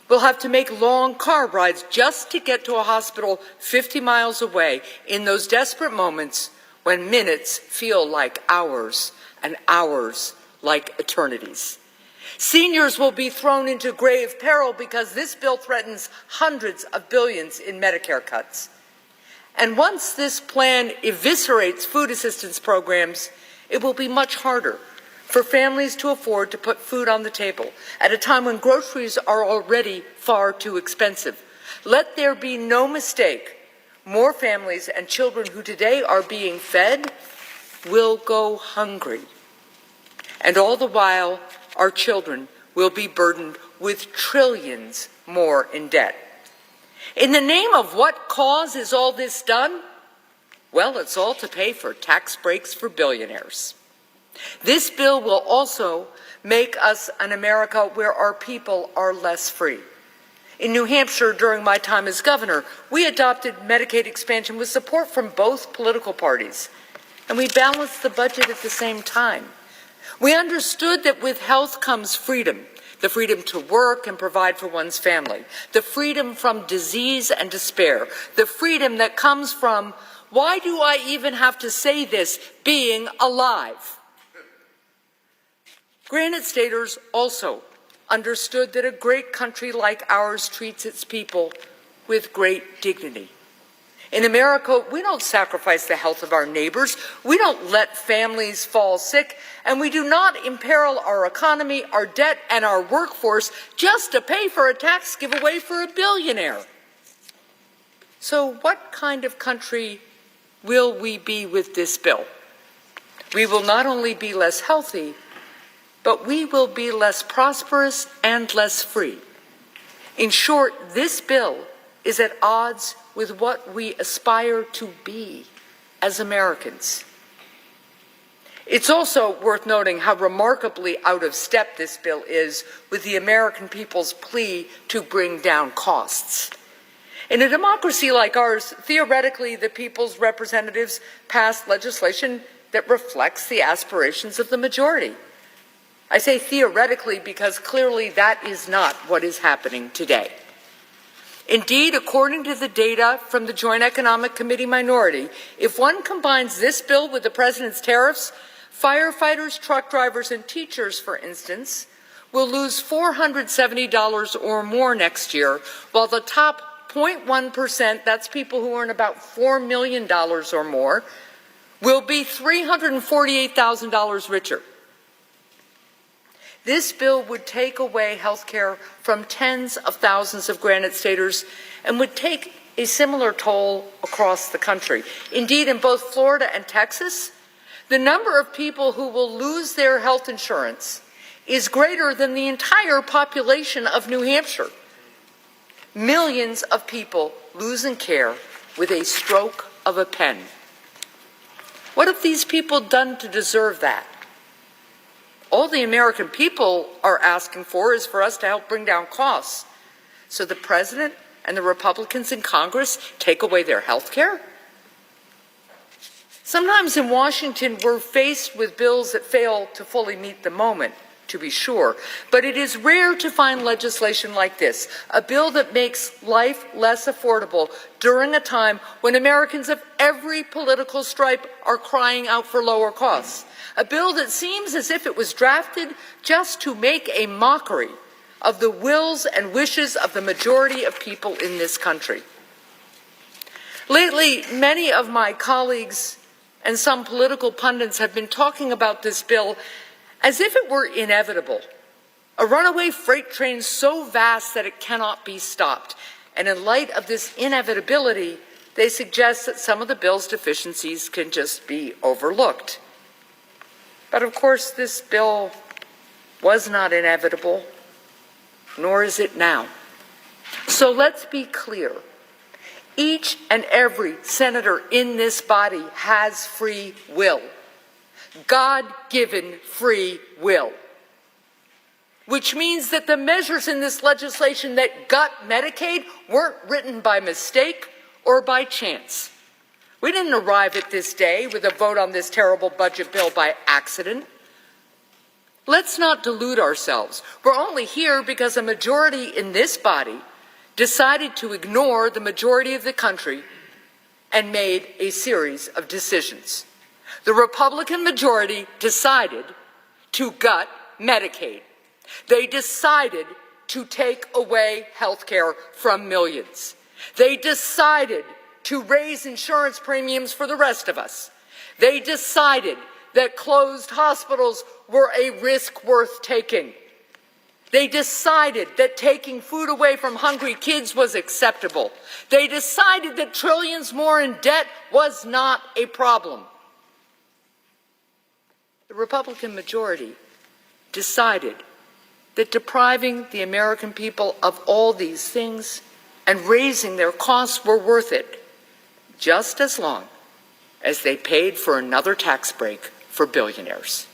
will have to make long car rides just to get to a hospital 50 miles away in those desperate moments when minutes feel like hours and hours like eternities. Seniors will be thrown into grave peril because this bill threatens hundreds of billions in Medicare cuts. And once this plan eviscerates food assistance programs, it will be much harder for families to afford to put food on the table at a time when groceries are already far too expensive. Let there be no mistake. More families and children who today are being fed will go hungry. And all the while, our children will be burdened with trillions more in debt. In the name of what cause is all this done? Well, it's all to pay for tax breaks for billionaires. This bill will also make us an America where our people are less free. In New Hampshire, during my time as governor, we adopted Medicaid expansion with support from both political parties, and we balanced the budget at the same time. We understood that with health comes freedom, the freedom to work and provide for one's family, the freedom from disease and despair, the freedom that comes from, why do I even have to say this, being alive. Granite Staters also understood that a great country like ours treats its people with great dignity. In America, we don't sacrifice the health of our neighbors, we don't let families fall sick, and we do not imperil our economy, our debt, and our workforce just to pay for a tax giveaway for a billionaire. So what kind of country will we be with this bill? We will not only be less healthy, but we will be less prosperous and less free. In short, this bill is at odds with what we aspire to be as Americans. It's also worth noting how remarkably out of step this bill is with the American people's plea to bring down costs. In a democracy like ours, theoretically, the people's representatives pass legislation that reflects the aspirations of the majority. I say theoretically because clearly that is not what is happening today. Indeed, according to the data from the Joint Economic Committee minority, if one combines this bill with the president's tariffs, firefighters, truck drivers, and teachers, for instance, will lose $470 or more next year, while the top 0.1%, that's people who earn about $4 million or more, will be $348,000 richer. This bill would take away health care from tens of thousands of Granite Staters and would take a similar toll across the country. Indeed, in both Florida and Texas, the number of people who will lose their health insurance is greater than the entire population of New Hampshire. Millions of people losing care with a stroke of a pen. What have these people done to deserve that? All the American people are asking for is for us to help bring down costs. So the president and the Republicans in Congress take away their health care? Sometimes in Washington, we're faced with bills that fail to fully meet the moment, to be sure. But it is rare to find legislation like this, a bill that makes life less affordable during a time when Americans of every political stripe are crying out for lower costs. A bill that seems as if it was drafted just to make a mockery of the wills and wishes of the majority of people in this country. Lately, many of my colleagues and some political pundits have been talking about this bill as if it were inevitable, a runaway freight train so vast that it cannot be stopped. And in light of this inevitability, they suggest that some of the bill's deficiencies can just be overlooked. But of course, this bill was not inevitable, nor is it now. So let's be clear. Each and every senator in this body has free will. God-given free will. Which means that the measures in this legislation that gut Medicaid weren't written by mistake or by chance. We didn't arrive at this day with a vote on this terrible budget bill by accident. Let's not delude ourselves. We're only here because a majority in this body decided to ignore the majority of the country and made a series of decisions. The Republican majority decided to gut Medicaid. They decided to take away health care from millions. They decided to raise insurance premiums for the rest of us. They decided that closed hospitals were a risk worth taking. They decided that taking food away from hungry kids was acceptable. They decided that trillions more in debt was not a problem. The Republican majority decided that depriving the American people of all these things and raising their costs were worth it, just as long as they paid for another tax break for billionaires.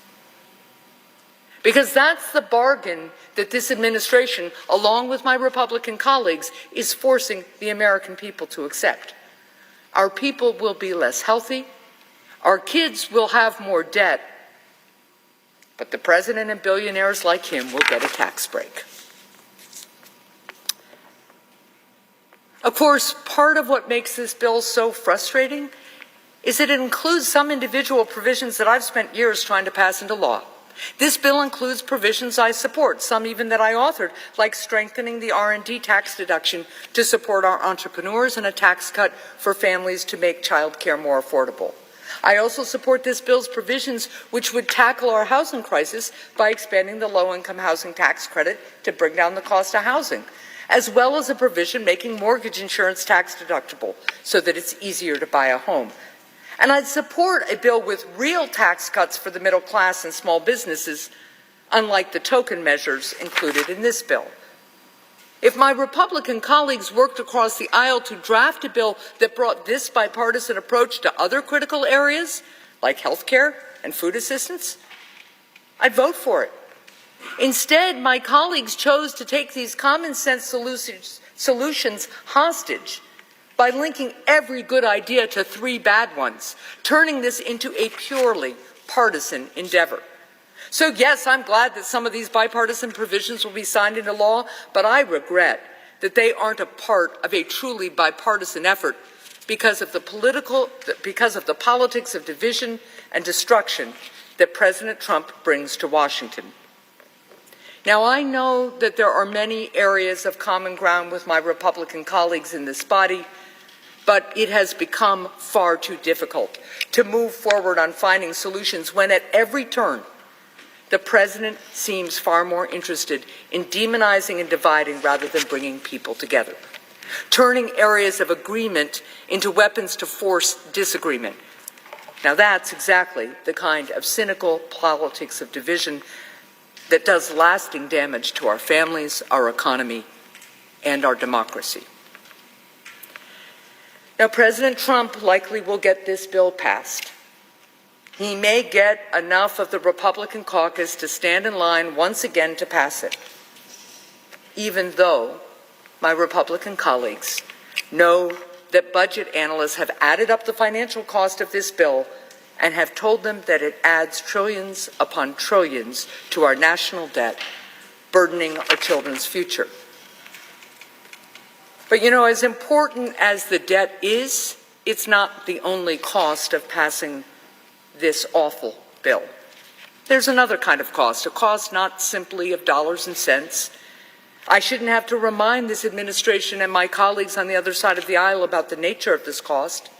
Because that's the bargain that this administration, along with my Republican colleagues, is forcing the American people to accept. Our people will be less healthy, our kids will have more debt, but the president and billionaires like him will get a tax break. Of course, part of what makes this bill so frustrating is that it includes some individual provisions that I've spent years trying to pass into law. This bill includes provisions I support, some even that I authored, like strengthening the R&D tax deduction to support our entrepreneurs and a tax cut for families to make child care more affordable. I also support this bill's provisions which would tackle our housing crisis by expanding the low-income housing tax credit to bring down the cost of housing, as well as a provision making mortgage insurance tax deductible so that it's easier to buy a home. And I'd support a bill with real tax cuts for the middle class and small businesses, unlike the token measures included in this bill. If my Republican colleagues worked across the aisle to draft a bill that brought this bipartisan approach to other critical areas, like health care and food assistance, I'd vote for it. Instead, my colleagues chose to take these common sense solutions hostage by linking every good idea to 3 bad ones, turning this into a purely partisan endeavor. So yes, I'm glad that some of these bipartisan provisions will be signed into law, but I regret that they aren't a part of a truly bipartisan effort because of the politics of division and destruction that President Trump brings to Washington. Now, I know that there are many areas of common ground with my Republican colleagues in this body, but it has become far too difficult to move forward on finding solutions when at every turn the president seems far more interested in demonizing and dividing rather than bringing people together, turning areas of agreement into weapons to force disagreement. Now, that's exactly the kind of cynical politics of division that does lasting damage to our families, our economy, and our democracy. Now, President Trump likely will get this bill passed. He may get enough of the Republican caucus to stand in line once again to pass it, even though my Republican colleagues know that budget analysts have added up the financial cost of this bill and have told them that it adds trillions upon trillions to our national debt, burdening our children's future. But you know, as important as the debt is, it's not the only cost of passing this awful bill. There's another kind of cost, a cost not simply of dollars and cents. I shouldn't have to remind this administration and my colleagues on the other side of the aisle about the nature of this cost.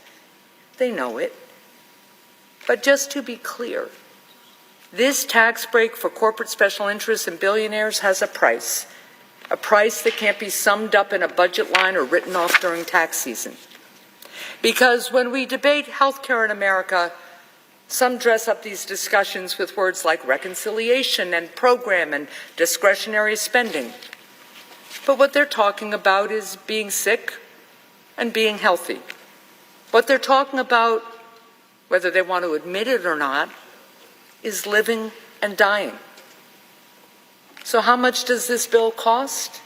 They know it. But just to be clear, this tax break for corporate special interests and billionaires has a price that can't be summed up in a budget line or written off during tax season. Because when we debate health care in America, some dress up these discussions with words like reconciliation and program and discretionary spending. But what they're talking about is being sick and being healthy. What they're talking about, whether they want to admit it or not, is living and dying. So how much does this bill cost?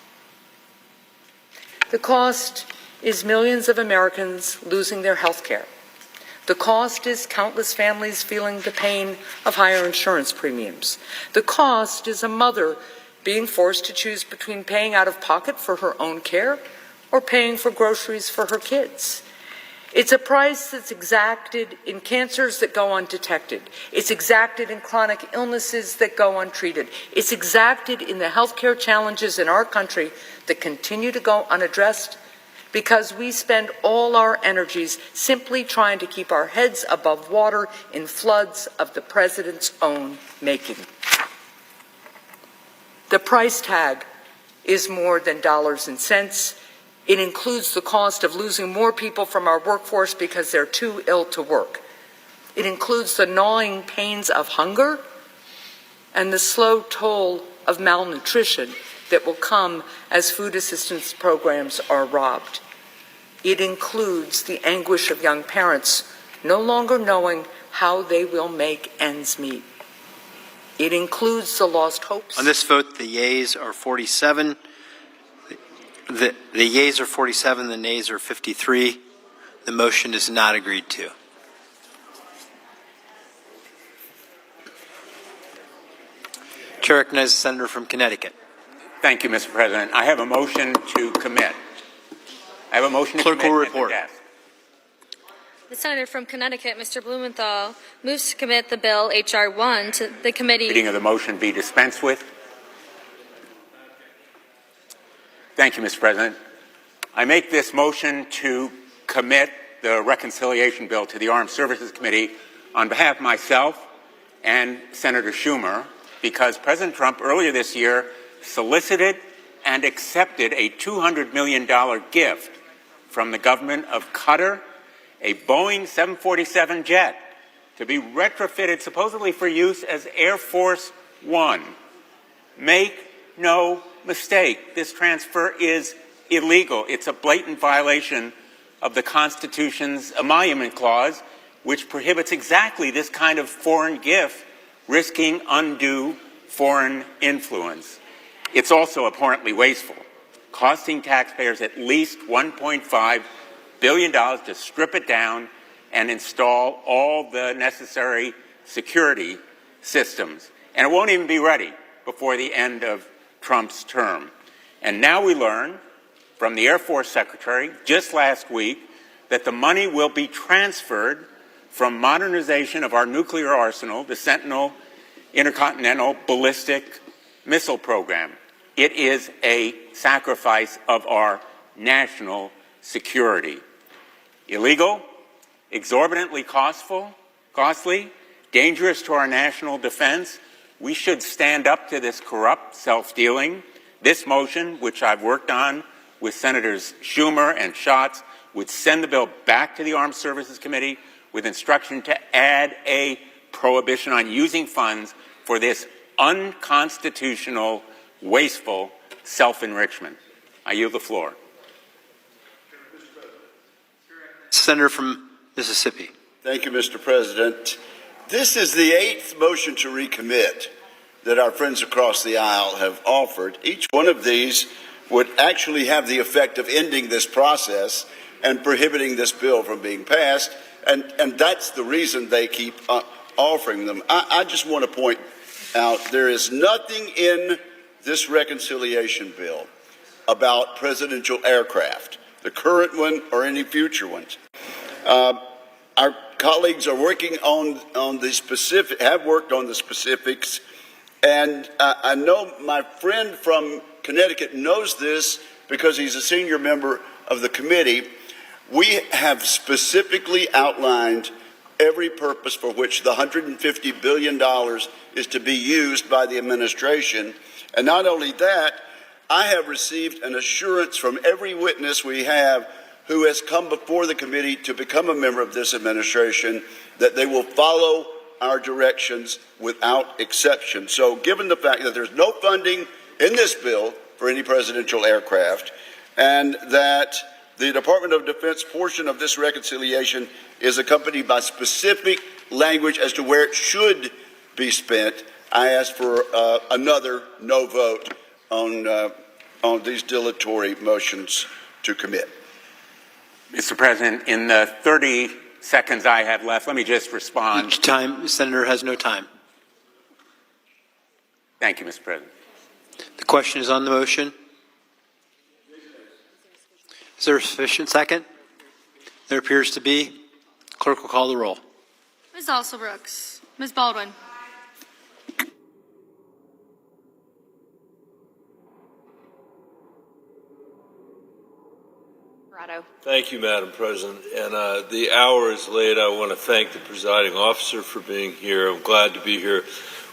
The cost is millions of Americans losing their health care. The cost is countless families feeling the pain of higher insurance premiums. The cost is a mother being forced to choose between paying out of pocket for her own care or paying for groceries for her kids. It's a price that's exacted in cancers that go undetected. It's exacted in chronic illnesses that go untreated. It's exacted in the healthcare challenges in our country that continue to go unaddressed because we spend all our energies simply trying to keep our heads above water in floods of the president's own making. The price tag is more than dollars and cents. It includes the cost of losing more people from our workforce because they're too ill to work. It includes the gnawing pains of hunger and the slow toll of malnutrition that will come as food assistance programs are robbed. It includes the anguish of young parents no longer knowing how they will make ends meet. It includes the lost hopes. On this vote, the yeas are 47. The yeas are 47, the nays are 53. The motion is not agreed to. Chair recognizes the senator from Connecticut. Thank you, Mr. President. I have a motion to commit. I have a motion to Clerk commit. will report. The senator from Connecticut, Mr. Blumenthal, moves to commit the bill H.R. 1 to the committee. Reading of the motion be dispensed with. Thank you, Mr. President. I make this motion to commit the reconciliation bill to the Armed Services Committee on behalf of myself and Senator Schumer, because President Trump earlier this year solicited and accepted a $200 million gift from the government of Qatar, a Boeing 747 jet, to be retrofitted supposedly for use as Air Force One. Make no mistake, this transfer is illegal. It's a blatant violation of the Constitution's emolument clause, which prohibits exactly this kind of foreign gift, risking undue foreign influence. It's also abhorrently wasteful, costing taxpayers at least $1.5 billion to strip it down and install all the necessary security systems. And it won't even be ready before the end of Trump's term. And now we learn from the Air Force Secretary just last week that the money will be transferred from modernization of our nuclear arsenal, the Sentinel Intercontinental Ballistic Missile Program. It is a sacrifice of our national security. Illegal, exorbitantly costly, dangerous to our national defense. We should stand up to this corrupt self-dealing. This motion, which I've worked on with Senators Schumer and Schatz, would send the bill back to the Armed Services Committee with instruction to add a prohibition on using funds for this unconstitutional, wasteful self-enrichment. I yield the floor. Senator from Mississippi. Thank you, Mr. President. This is the 8th motion to recommit that our friends across the aisle have offered. Each one of these would actually have the effect of ending this process and prohibiting this bill from being passed, and that's the reason they keep offering them. I just want to point out there is nothing in this reconciliation bill about presidential aircraft, the current one or any future ones. Our colleagues are working on the specific, have worked on the specifics, and I know my friend from Connecticut knows this because he's a senior member of the committee. We have specifically outlined every purpose for which the $150 billion is to be used by the administration. And not only that, I have received an assurance from every witness we have who has come before the committee to become a member of this administration that they will follow our directions without exception. So given the fact that there's no funding in this bill for any presidential aircraft, and that the Department of Defense portion of this reconciliation is accompanied by specific language as to where it should be spent, I ask for another no vote on these dilatory motions to commit. Mr. President, in the 30 seconds I have left, let me just respond. Each time, the senator has no time. Thank you, Mr. President. The question is on the motion. Is there a sufficient second? There appears to be. Clerk will call the roll. Ms. Alsobrooks. Ms. Baldwin. Thank you, Madam President. And the hour is late. I want to thank the presiding officer for being here. I'm glad to be here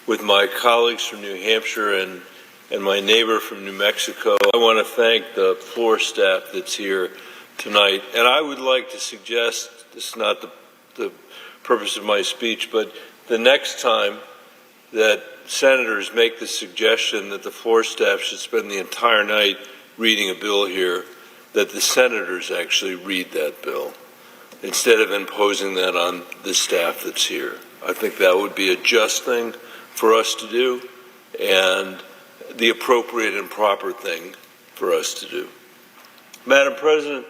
with my colleagues from New Hampshire and my neighbor from New Mexico. I want to thank the floor staff that's here tonight. And I would like to suggest, this is not the purpose of my speech, but the next time that senators make the suggestion that the floor staff should spend the entire night reading a bill here, that the senators actually read that bill instead of imposing that on the staff that's here. I think that would be a just thing for us to do and the appropriate and proper thing for us to do. Madam President,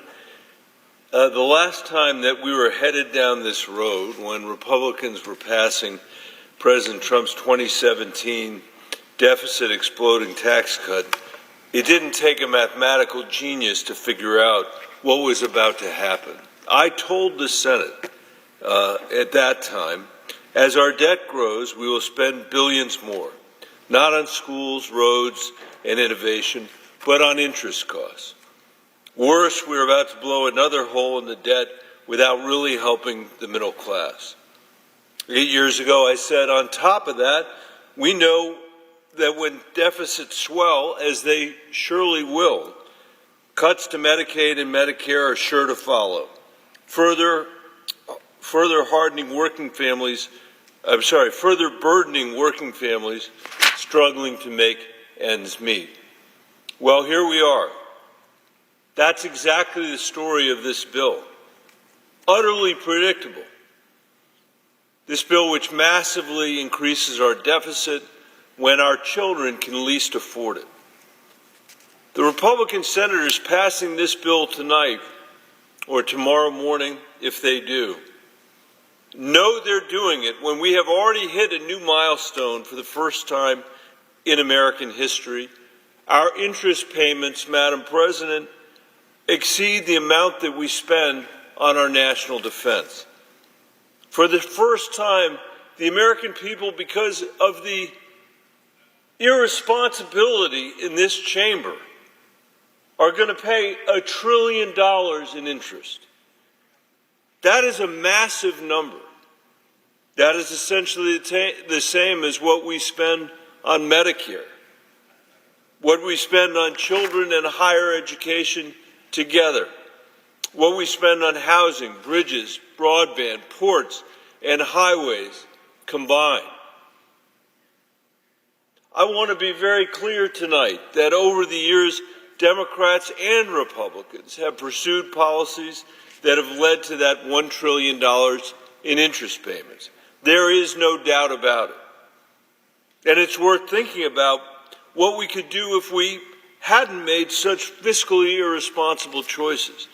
the last time that we were headed down this road, when Republicans were passing President Trump's 2017 deficit exploding tax cut, it didn't take a mathematical genius to figure out what was about to happen. I told the Senate at that time, as our debt grows, we will spend billions more, not on schools, roads, and innovation, but on interest costs. Worse, we're about to blow another hole in the debt without really helping the middle class. 8 years ago, I said, on top of that, we know that when deficits swell, as they surely will, cuts to Medicaid and Medicare are sure to follow. Further burdening working families struggling to make ends meet. Well, here we are. That's exactly the story of this bill. Utterly predictable. This bill which massively increases our deficit when our children can least afford it. The Republican senators passing this bill tonight or tomorrow morning, if they do, know they're doing it when we have already hit a new milestone for the first time in American history. Our interest payments, Madam President, exceed the amount that we spend on our national defense. For the first time, the American people, because of the irresponsibility in this chamber, are going to pay $1 trillion in interest. That is a massive number. That is essentially the same as what we spend on Medicare, what we spend on children and higher education together, what we spend on housing, bridges, broadband, ports, and highways combined. I want to be very clear tonight that over the years, Democrats and Republicans have pursued policies that have led to that $1 trillion in interest payments. There is no doubt about it. And it's worth thinking about what we could do if we hadn't made such fiscally irresponsible choices.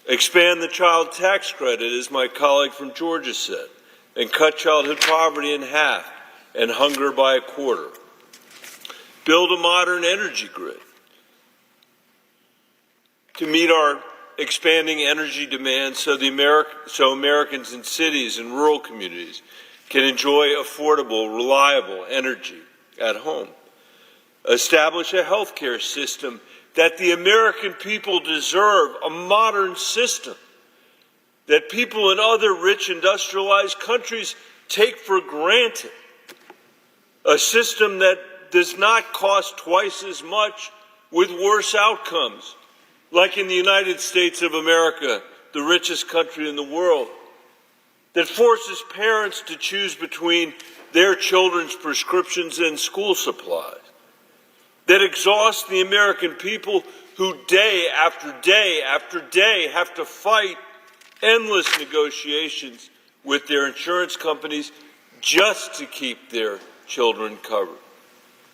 Expand the child tax credit, as my colleague from Georgia said, and cut childhood poverty in half and hunger by a quarter. Build a modern energy grid to meet our expanding energy demands so Americans in cities and rural communities can enjoy affordable, reliable energy at home. Establish a health care system that the American people deserve, a modern system that people in other rich industrialized countries take for granted, a system that does not cost twice as much with worse outcomes, like in the United States of America, the richest country in the world, that forces parents to choose between their children's prescriptions and school supplies, that exhausts the American people who day after day after day have to fight endless negotiations with their insurance companies just to keep their children covered,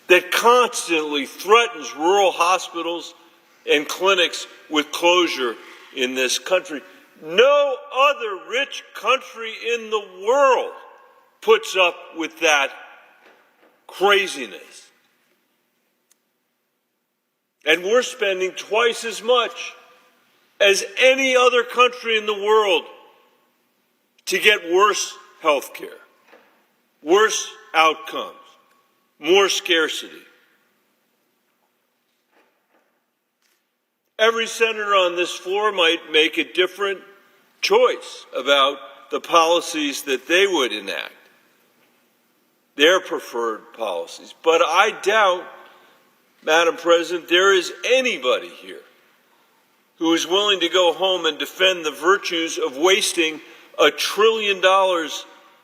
that constantly threatens rural hospitals and clinics with closure in this country. No other rich country in the world puts up with that craziness. And we're spending twice as much as any other country in the world to get worse health care, worse outcomes, more scarcity. Every senator on this floor might make a different choice about the policies that they would enact, their preferred policies. But I doubt, Madam President, there is anybody here who is willing to go home and defend the virtues of wasting $1 trillion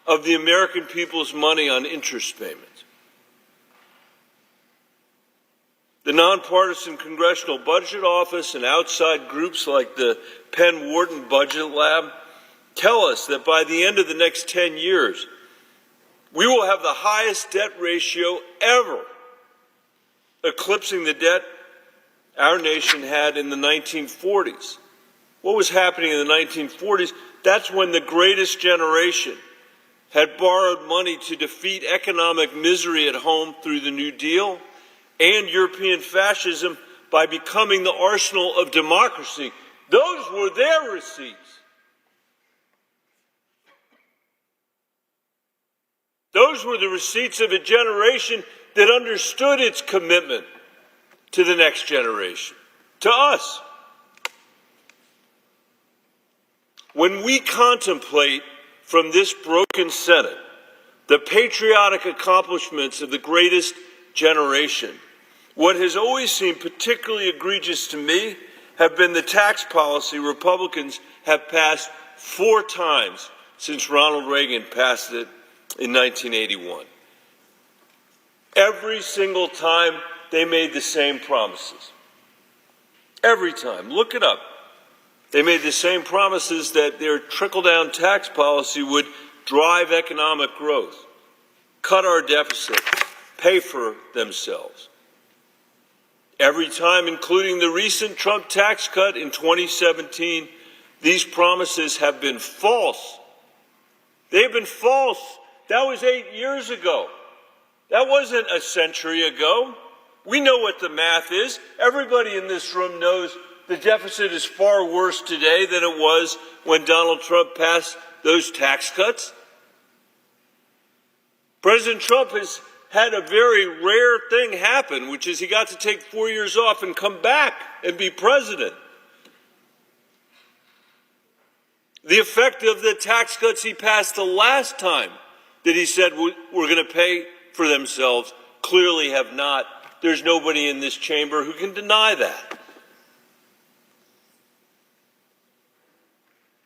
of the American people's money on interest payments. The nonpartisan Congressional Budget Office and outside groups like the Penn Wharton Budget Lab tell us that by the end of the next 10 years, We will have the highest debt ratio ever, eclipsing the debt our nation had in the 1940s. What was happening in the 1940s? That's when the greatest generation had borrowed money to defeat economic misery at home through the New Deal and European fascism by becoming the arsenal of democracy. Those were their receipts. Those were the receipts of a generation that understood its commitment to the next generation, to us. When we contemplate from this broken Senate the patriotic accomplishments of the greatest generation, what has always seemed particularly egregious to me have been the tax policy Republicans have passed 4 times since Ronald Reagan passed it in 1981. Every single time they made the same promises. Every time. Look it up. They made the same promises that their trickle-down tax policy would drive economic growth, cut our deficit, pay for themselves. Every time, including the recent Trump tax cut in 2017, these promises have been false. They have been false. That was 8 years ago. That wasn't a century ago. We know what the math is. Everybody in this room knows the deficit is far worse today than it was when Donald Trump passed those tax cuts. President Trump has had a very rare thing happen, which is he got to take 4 years off and come back and be president. The effect of the tax cuts he passed the last time that he said we're going to pay for themselves clearly have not. There's nobody in this chamber who can deny that.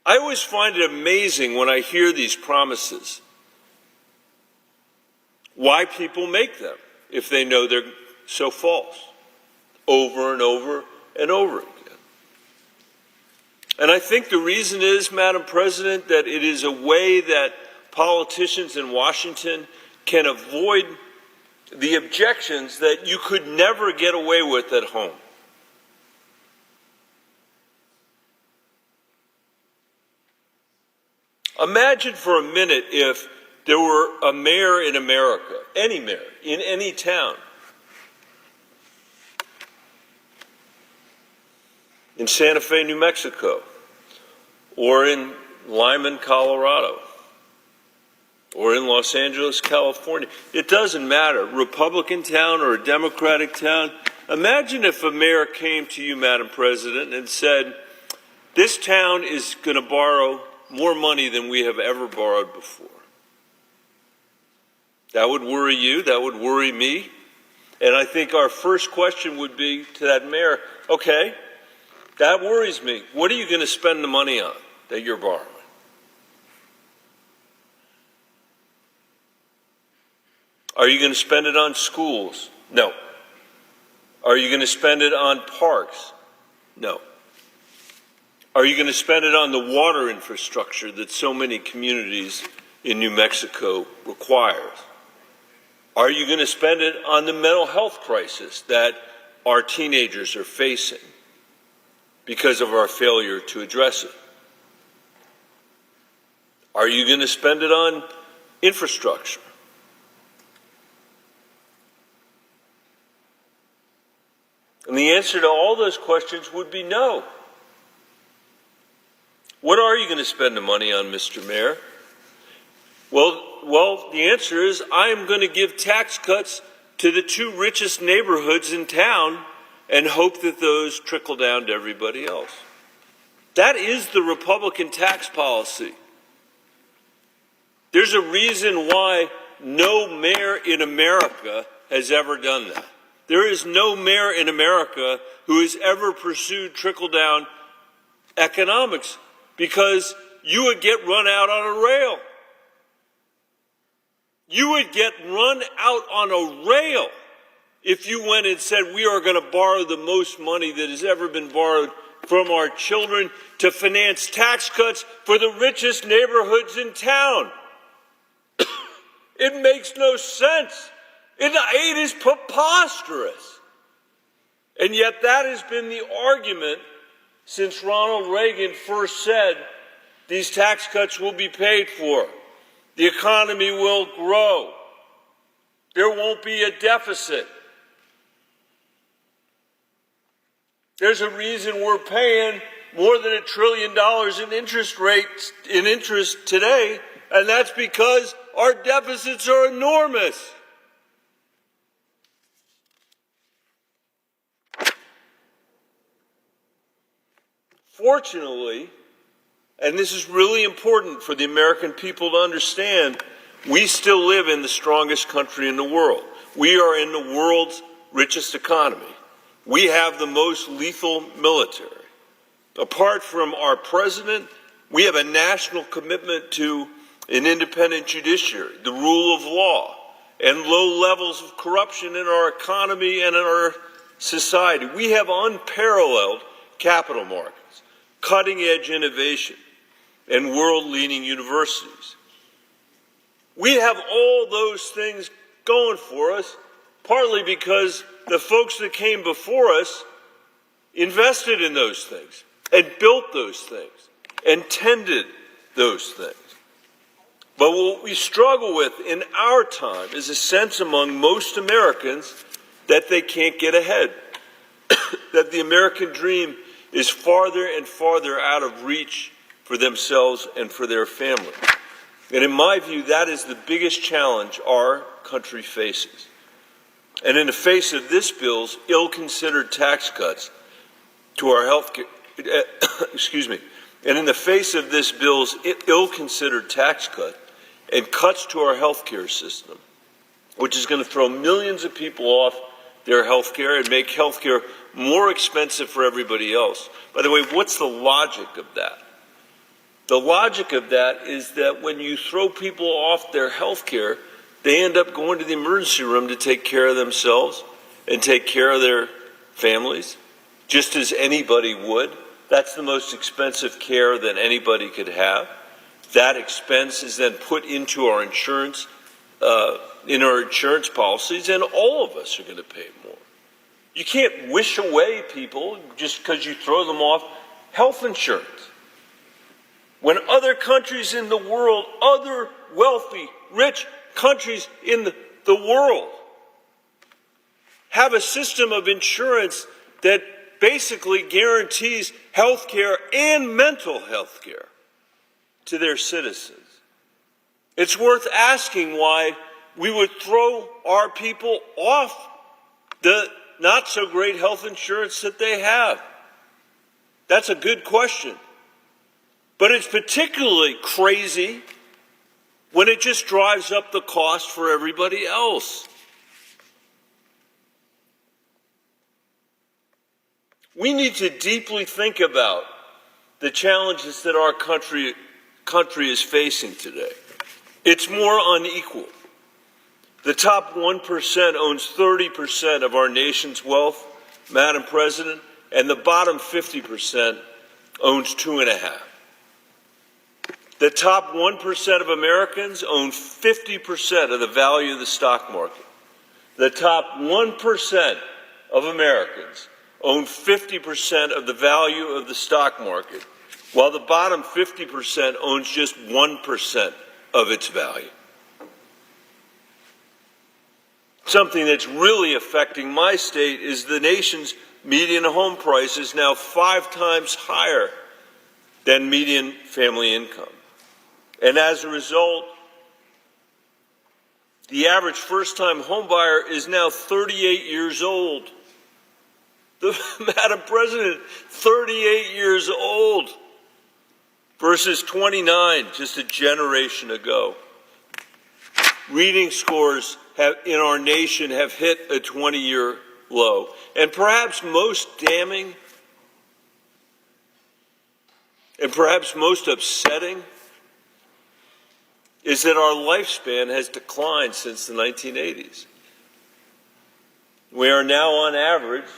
I always find it amazing when I hear these promises, why people make them if they know they're so false, over and over and over again. And I think the reason is, Madam President, that it is a way that politicians in Washington can avoid the objections that you could never get away with at home. Imagine for a minute if there were a mayor in America, any mayor, in any town, in Santa Fe, New Mexico, or in Lyman, Colorado, or in Los Angeles, California. It doesn't matter, Republican town or a Democratic town. Imagine if a mayor came to you, Madam President, and said, this town is going to borrow more money than we have ever borrowed before. That would worry you, that would worry me. And I think our first question would be to that mayor, okay, that worries me. What are you going to spend the money on that you're borrowing? Are you going to spend it on schools? No. Are you going to spend it on parks? No. Are you going to spend it on the water infrastructure that so many communities in New Mexico require? Are you going to spend it on the mental health crisis that our teenagers are facing because of our failure to address it? Are you going to spend it on infrastructure? And the answer to all those questions would be no. What are you going to spend the money on, Mr. Mayor? Well, the answer is I am going to give tax cuts to the 2 richest neighborhoods in town and hope that those trickle down to everybody else. That is the Republican tax policy. There's a reason why no mayor in America has ever done that. There is no mayor in America who has ever pursued trickle-down economics, because you would get run out on a rail. You would get run out on a rail if you went and said we are going to borrow the most money that has ever been borrowed from our children to finance tax cuts for the richest neighborhoods in town. It makes no sense. It is preposterous. And yet that has been the argument since Ronald Reagan first said these tax cuts will be paid for. The economy will grow. There won't be a deficit. There's a reason we're paying more than $1 trillion in interest today, and that's because our deficits are enormous. Fortunately, and this is really important for the American people to understand, we still live in the strongest country in the world. We are in the world's richest economy. We have the most lethal military. Apart from our president, we have a national commitment to an independent judiciary, the rule of law, and low levels of corruption in our economy and in our society. We have unparalleled capital markets, cutting-edge innovation, and world-leading universities. We have all those things going for us, partly because the folks that came before us invested in those things and built those things and tended those things. But what we struggle with in our time is a sense among most Americans that they can't get ahead, that the American dream is farther and farther out of reach for themselves and for their family. And in my view, that is the biggest challenge our country faces. And in the face of this bill's ill-considered tax cuts to our health care, and in the face of this bill's ill-considered tax cut and cuts to our health care system, which is going to throw millions of people off their health care and make health care more expensive for everybody else. By the way, what's the logic of that? The logic of that is that when you throw people off their health care, they end up going to the emergency room to take care of themselves and take care of their families, just as anybody would. That's the most expensive care that anybody could have. That expense is then put into our insurance, in our insurance policies, and all of us are going to pay more. You can't wish away people just because you throw them off health insurance. When other countries in the world, other wealthy, rich countries in the world have a system of insurance that basically guarantees health care and mental health care to their citizens, it's worth asking why we would throw our people off the not so great health insurance that they have. That's a good question. But it's particularly crazy when it just drives up the cost for everybody else. We need to deeply think about the challenges that our country is facing today. It's more unequal. The top 1% owns 30% of our nation's wealth, Madam President, and the bottom 50% owns 2.5%. The top 1% of Americans own 50% of the value of the stock market. The top 1% of Americans own 50% of the value of the stock market, while the bottom 50% owns just 1% of its value. Something that's really affecting my state is the nation's median home price is now 5 times higher than median family income. And as a result, the average first-time homebuyer is now 38 years old. Madam President, 38 years old versus 29 just a generation ago. Reading scores in our nation have hit a 20-year low. And perhaps most damning and perhaps most upsetting is that our lifespan has declined since the 1980s. We are now on average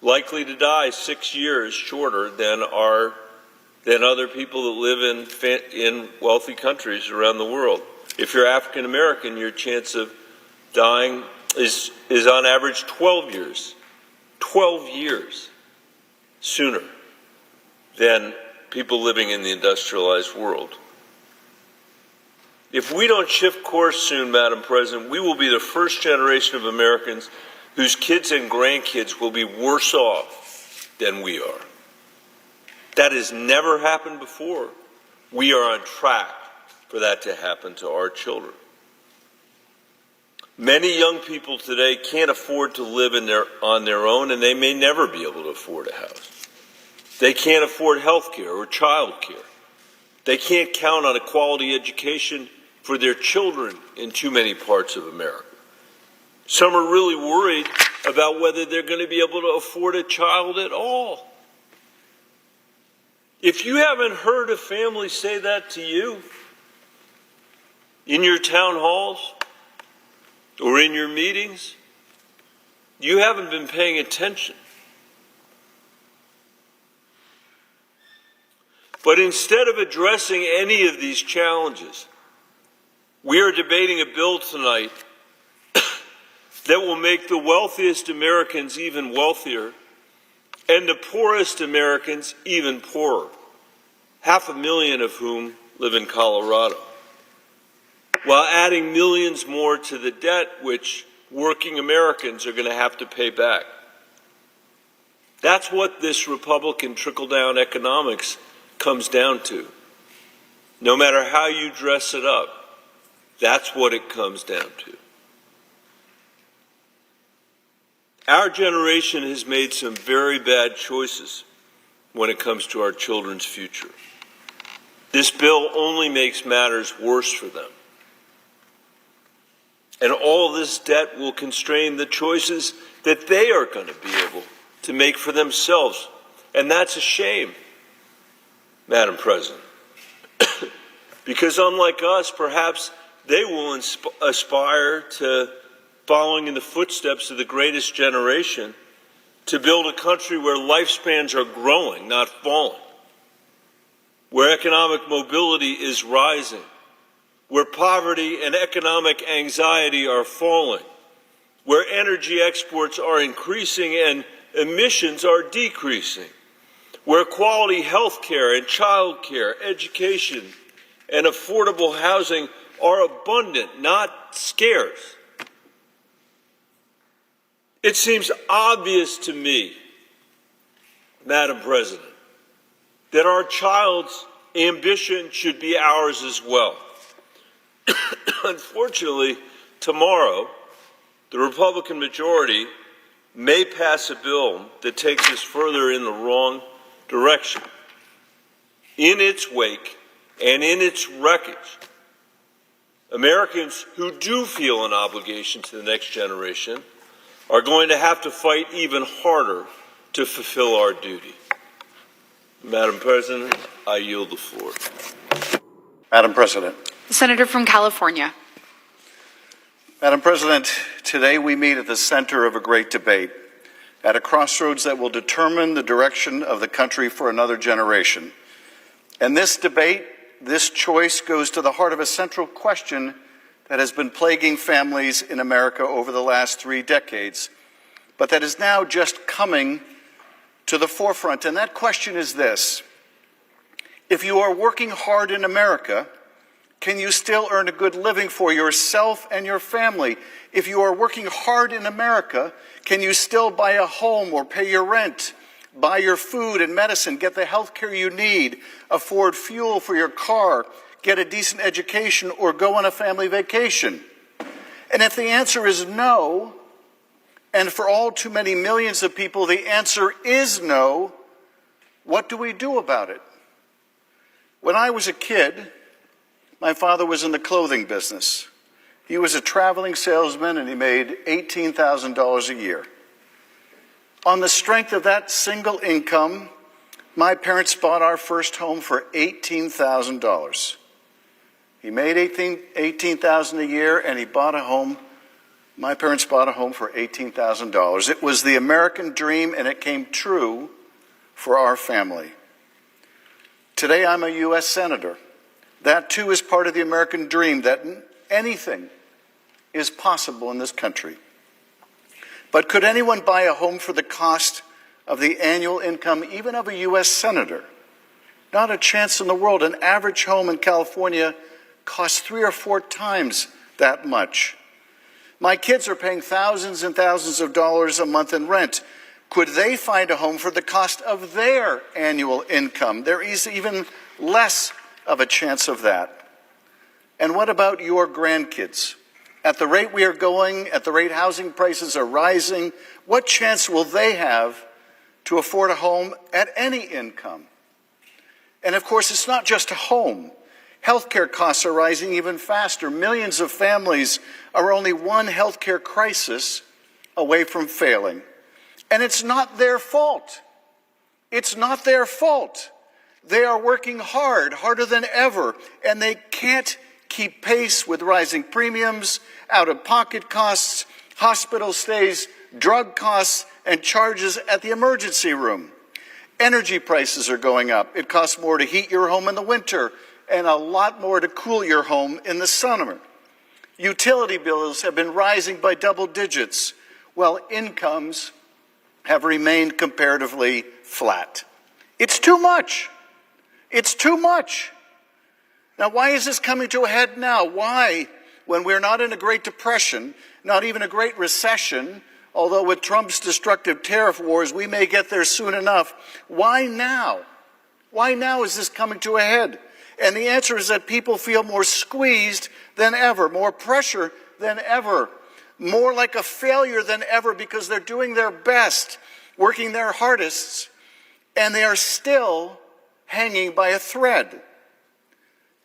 likely to die 6 years shorter than other people that live in wealthy countries around the world. If you're African American, your chance of dying is on average 12 years. 12 years sooner than people living in the industrialized world. If we don't shift course soon, Madam President, we will be the first generation of Americans whose kids and grandkids will be worse off than we are. That has never happened before. We are on track for that to happen to our children. Many young people today can't afford to live on their own, and they may never be able to afford a house. They can't afford health care or child care. They can't count on a quality education for their children in too many parts of America. Some are really worried about whether they're going to be able to afford a child at all. If you haven't heard a family say that to you in your town halls or in your meetings, you haven't been paying attention. But instead of addressing any of these challenges, we are debating a bill tonight that will make the wealthiest Americans even wealthier and the poorest Americans even poorer, 500,000 of whom live in Colorado, while adding millions more to the debt which working Americans are going to have to pay back. That's what this Republican trickle-down economics comes down to. No matter how you dress it up, that's what it comes down to. Our generation has made some very bad choices when it comes to our children's future. This bill only makes matters worse for them. And all this debt will constrain the choices that they are going to be able to make for themselves. And that's a shame, Madam President. Because unlike us, perhaps they will aspire to following in the footsteps of the greatest generation to build a country where lifespans are growing, not falling, where economic mobility is rising, where poverty and economic anxiety are falling, where energy exports are increasing and emissions are decreasing, where quality health care and child care, education, and affordable housing are abundant, not scarce. It seems obvious to me, Madam President, that our child's ambition should be ours as well. Unfortunately, tomorrow, the Republican majority may pass a bill that takes us further in the wrong direction. In its wake and in its wreckage, Americans who do feel an obligation to the next generation are going to have to fight even harder to fulfill our duty. Madam President, I yield the floor. Madam President. The Senator from California. Madam President, today we meet at the center of a great debate, at a crossroads that will determine the direction of the country for another generation. And this debate, this choice, goes to the heart of a central question that has been plaguing families in America over the last 3 decades, but that is now just coming to the forefront. And that question is this: if you are working hard in America, can you still earn a good living for yourself and your family? If you are working hard in America, can you still buy a home or pay your rent, buy your food and medicine, get the health care you need, afford fuel for your car, get a decent education, or go on a family vacation? And if the answer is no, and for all too many millions of people the answer is no, what do we do about it? When I was a kid, my father was in the clothing business. He was a traveling salesman and he made $18,000 a year. On the strength of that single income, my parents bought our first home for $18,000. He made $18,000 a year and he bought a home. My parents bought a home for $18,000. It was the American dream and it came true for our family. Today I'm a U.S. Senator. That too is part of the American dream, that anything is possible in this country. But could anyone buy a home for the cost of the annual income even of a U.S. senator? Not a chance in the world. An average home in California costs 3 or 4 times that much. My kids are paying thousands and thousands of dollars a month in rent. Could they find a home for the cost of their annual income? There is even less of a chance of that. And what about your grandkids? At the rate we are going, at the rate housing prices are rising, what chance will they have to afford a home at any income? And of course, it's not just a home. Healthcare costs are rising even faster. Millions of families are only one healthcare crisis away from failing. And it's not their fault. It's not their fault. They are working hard, harder than ever, and they can't keep pace with rising premiums, out-of-pocket costs, hospital stays, drug costs, and charges at the emergency room. Energy prices are going up. It costs more to heat your home in the winter and a lot more to cool your home in the summer. Utility bills have been rising by double digits, while incomes have remained comparatively flat. It's too much. It's too much. Now, why is this coming to a head now? Why, when we're not in a Great Depression, not even a Great Recession, although with Trump's destructive tariff wars, we may get there soon enough, why now? Why now is this coming to a head? And the answer is that people feel more squeezed than ever, more pressure than ever, more like a failure than ever because they're doing their best, working their hardest, and they are still hanging by a thread.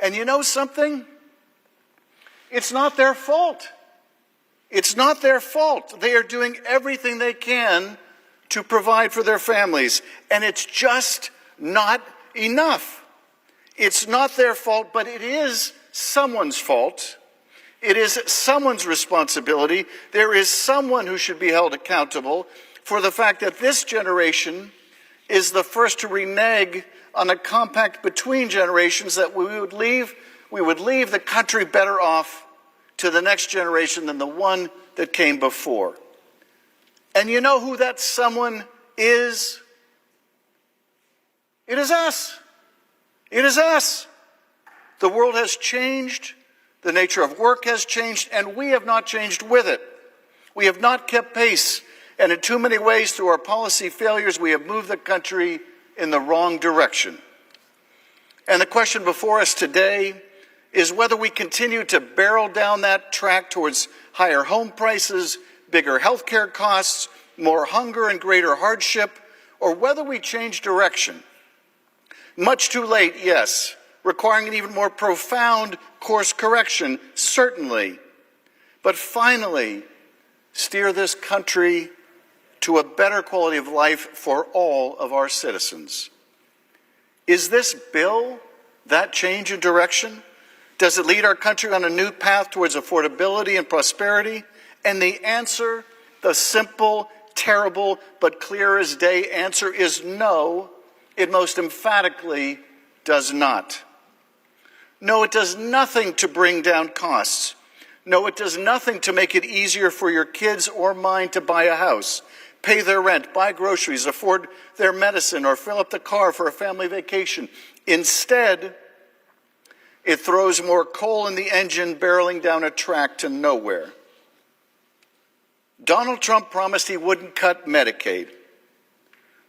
And you know something? It's not their fault. It's not their fault. They are doing everything they can to provide for their families, and it's just not enough. It's not their fault, but it is someone's fault. It is someone's responsibility. There is someone who should be held accountable for the fact that this generation is the first to renege on a compact between generations that we would leave the country better off to the next generation than the one that came before. And you know who that someone is? It is us. It is us. The world has changed. The nature of work has changed, and we have not changed with it. We have not kept pace, and in too many ways, through our policy failures, we have moved the country in the wrong direction. And the question before us today is whether we continue to barrel down that track towards higher home prices, bigger health care costs, more hunger and greater hardship, or whether we change direction. Much too late, yes, requiring an even more profound course correction, certainly, but finally steer this country to a better quality of life for all of our citizens. Is this bill that change in direction? Does it lead our country on a new path towards affordability and prosperity? And the answer, the simple, terrible, but clear as day answer is no. It most emphatically does not. No, it does nothing to bring down costs. No, it does nothing to make it easier for your kids or mine to buy a house, pay their rent, buy groceries, afford their medicine, or fill up the car for a family vacation. Instead, it throws more coal in the engine, barreling down a track to nowhere. Donald Trump promised he wouldn't cut Medicaid.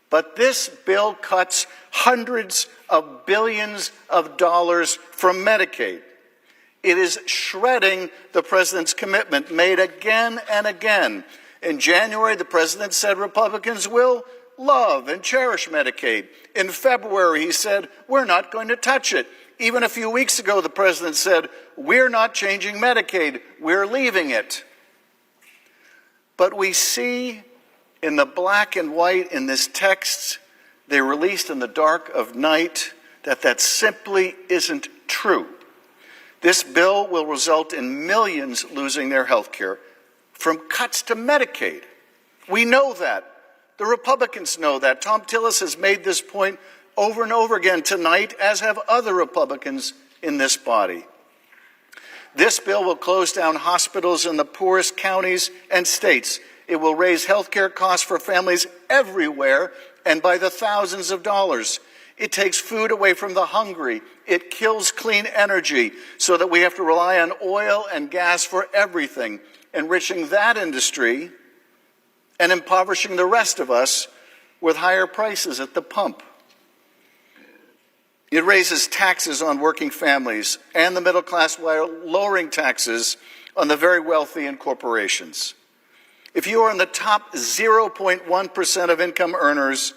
But this bill cuts hundreds of billions of dollars from Medicaid. It is shredding the president's commitment made again and again. In January, the president said Republicans will love and cherish Medicaid. In February, he said, we're not going to touch it. Even a few weeks ago, the president said, we're not changing Medicaid, we're leaving it. But we see in the black and white in this text they released in the dark of night that simply isn't true. This bill will result in millions losing their health care from cuts to Medicaid. We know that. The Republicans know that. Tom Tillis has made this point over and over again tonight, as have other Republicans in this body. This bill will close down hospitals in the poorest counties and states. It will raise health care costs for families everywhere and by the thousands of dollars. It takes food away from the hungry. It kills clean energy so that we have to rely on oil and gas for everything, enriching that industry and impoverishing the rest of us with higher prices at the pump. It raises taxes on working families and the middle class while lowering taxes on the very wealthy and corporations. If you are in the top 0.1% of income earners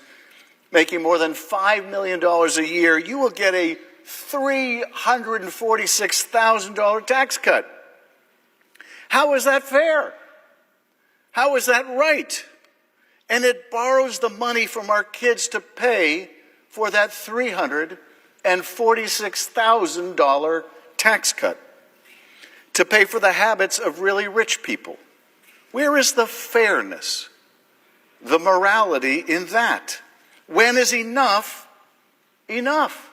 making more than $5 million a year, you will get a $346,000 tax cut. How is that fair? How is that right? And it borrows the money from our kids to pay for that $346,000 tax cut, to pay for the habits of really rich people. Where is the fairness, the morality in that? When is enough enough?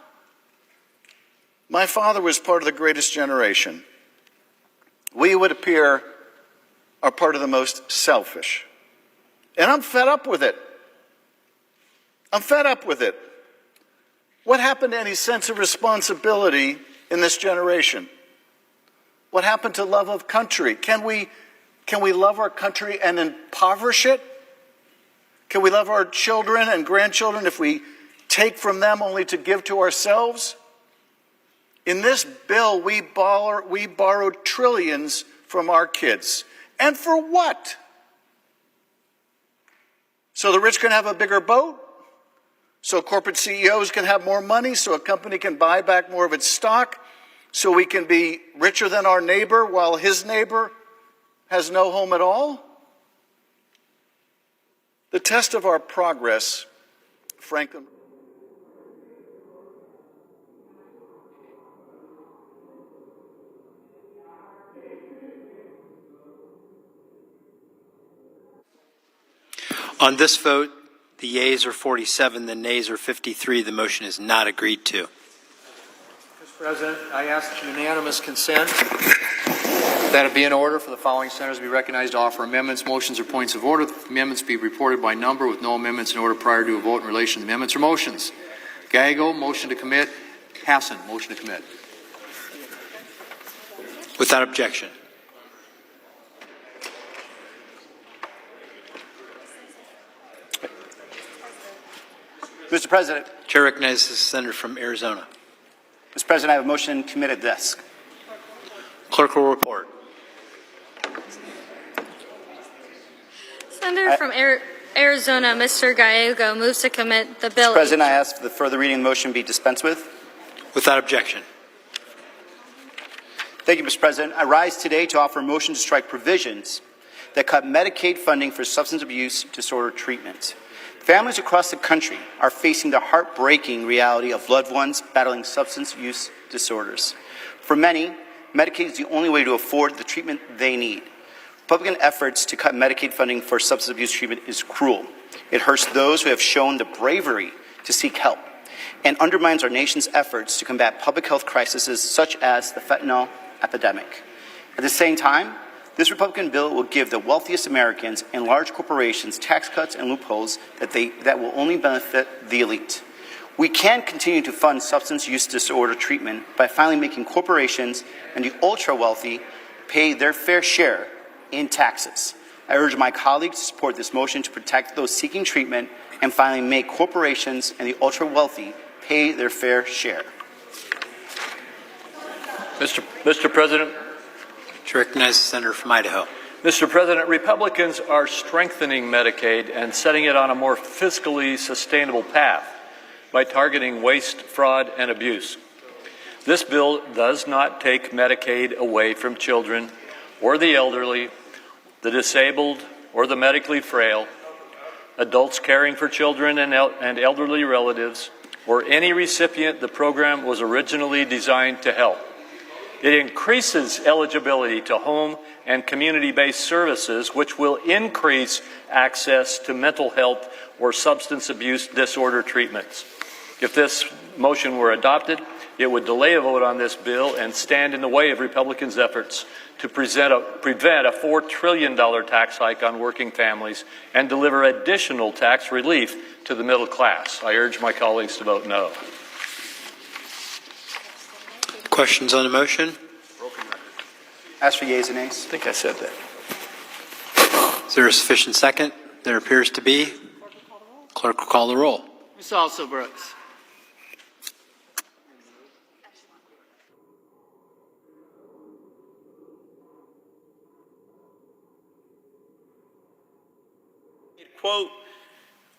My father was part of the greatest generation. We, it would appear, are part of the most selfish. And I'm fed up with it. I'm fed up with it. What happened to any sense of responsibility in this generation? What happened to love of country? Can we love our country and impoverish it? Can we love our children and grandchildren if we take from them only to give to ourselves? In this bill, we borrowed trillions from our kids. And for what? So the rich can have a bigger boat? So corporate CEOs can have more money? So a company can buy back more of its stock? So we can be richer than our neighbor while his neighbor has no home at all? The test of our progress, Franklin. On this vote, the yeas are 47, the nays are 53. The motion is not agreed to. Mr. President, I ask unanimous consent that it be in order for the following senators to be recognized to offer amendments, motions, or points of order. The amendments be reported by number with no amendments in order prior to a vote in relation to the amendments or motions. Gagel, motion to commit. Hassan, motion to commit. Without objection. Mr. President. Chair recognizes the senator from Arizona. Mr. President, I have a motion committed desk. Clerk will report. Senator from Arizona, Mr. Gallego, moves to commit the bill. Mr. President, I ask that further reading of the motion be dispensed with. Without objection. Thank you, Mr. President. I rise today to offer a motion to strike provisions that cut Medicaid funding for substance abuse disorder treatment. Families across the country are facing the heartbreaking reality of loved ones battling substance use disorders. For many, Medicaid is the only way to afford the treatment they need. Republican efforts to cut Medicaid funding for substance abuse treatment is cruel. It hurts those who have shown the bravery to seek help and undermines our nation's efforts to combat public health crises such as the fentanyl epidemic. At the same time, this Republican bill will give the wealthiest Americans and large corporations tax cuts and loopholes that will only benefit the elite. We can continue to fund substance use disorder treatment by finally making corporations and the ultra-wealthy pay their fair share in taxes. I urge my colleagues to support this motion to protect those seeking treatment and finally make corporations and the ultra-wealthy pay their fair share. Mr. President. To recognize the senator from Idaho. Mr. President, Republicans are strengthening Medicaid and setting it on a more fiscally sustainable path by targeting waste, fraud, and abuse. This bill does not take Medicaid away from children or the elderly, the disabled, or the medically frail, adults caring for children and elderly relatives, or any recipient the program was originally designed to help. It increases eligibility to home and community-based services, which will increase access to mental health or substance abuse disorder treatments. If this motion were adopted, It would delay a vote on this bill and stand in the way of Republicans' efforts to prevent a $4 trillion tax hike on working families and deliver additional tax relief to the middle class. I urge my colleagues to vote no. Questions on the motion? Ask for yeas and nays. I think I said that. Is there a sufficient second? There appears to be. Clerk will call the roll. Ms. Also Brooks. Quote,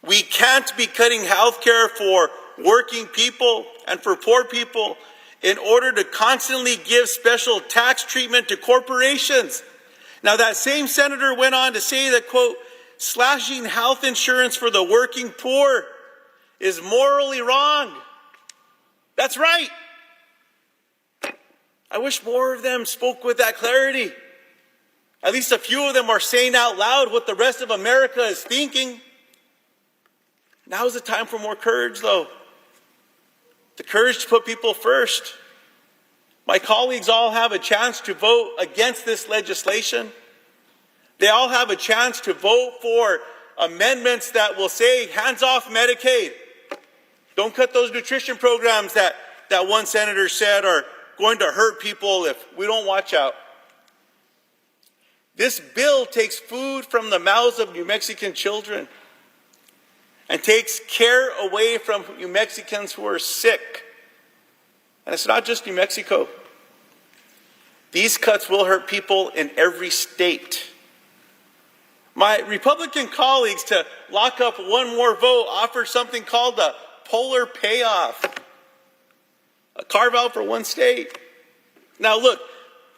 we can't be cutting health care for working people and for poor people in order to constantly give special tax treatment to corporations. Now, that same senator went on to say that, quote, slashing health insurance for the working poor is morally wrong. That's right. I wish more of them spoke with that clarity. At least a few of them are saying out loud what the rest of America is thinking. Now's the time for more courage, though. The courage to put people first. My colleagues all have a chance to vote against this legislation. They all have a chance to vote for amendments that will say, hands off Medicaid. Don't cut those nutrition programs that one senator said are going to hurt people if we don't watch out. This bill takes food from the mouths of New Mexican children and takes care away from New Mexicans who are sick. And it's not just New Mexico. These cuts will hurt people in every state. My Republican colleagues, to lock up one more vote, offer something called the polar payoff, a carve-out for one state. Now look,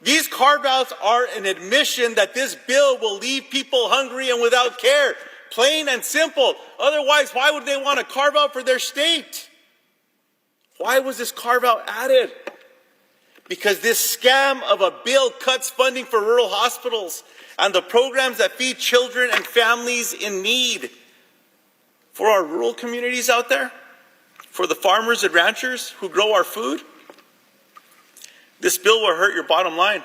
these carve-outs are an admission that this bill will leave people hungry and without care. Plain and simple. Otherwise, why would they want to carve out for their state? Why was this carve-out added? Because this scam of a bill cuts funding for rural hospitals and the programs that feed children and families in need. For our rural communities out there, for the farmers and ranchers who grow our food, this bill will hurt your bottom line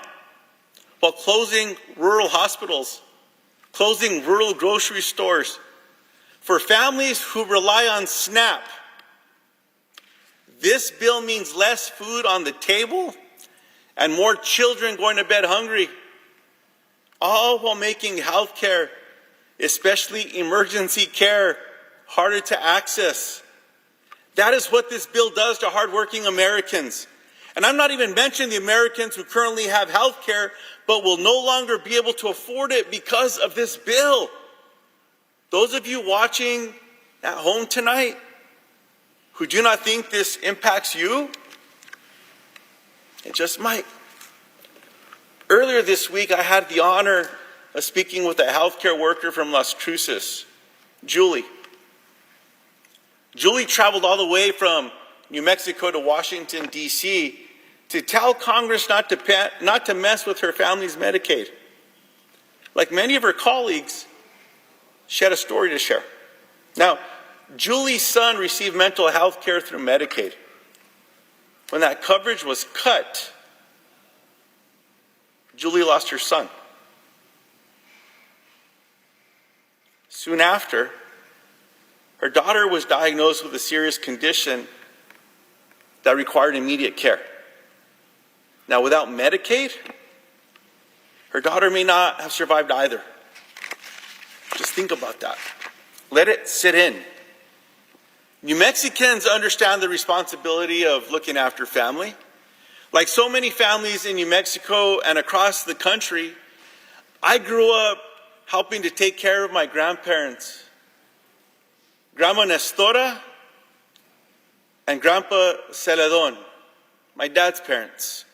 while closing rural hospitals, closing rural grocery stores. For families who rely on SNAP, this bill means less food on the table and more children going to bed hungry, all while making health care, especially emergency care, harder to access. That is what this bill does to hardworking Americans. And I'm not even mentioning the Americans who currently have health care but will no longer be able to afford it because of this bill. Those of you watching at home tonight who do not think this impacts you, it just might. Earlier this week, I had the honor of speaking with a healthcare worker from Las Cruces, Julie. Julie traveled all the way from New Mexico to Washington, D.C. to tell Congress not to mess with her family's Medicaid. Like many of her colleagues, she had a story to share. Now, Julie's son received mental health care through Medicaid. When that coverage was cut, Julie lost her son. Soon after, her daughter was diagnosed with a serious condition that required immediate care. Now, without Medicaid, her daughter may not have survived either. Just think about that. Let it sit in. New Mexicans understand the responsibility of looking after family. Like so many families in New Mexico and across the country, I grew up helping to take care of my grandparents, Grandma Nestora and Grandpa Celedon, my dad's parents.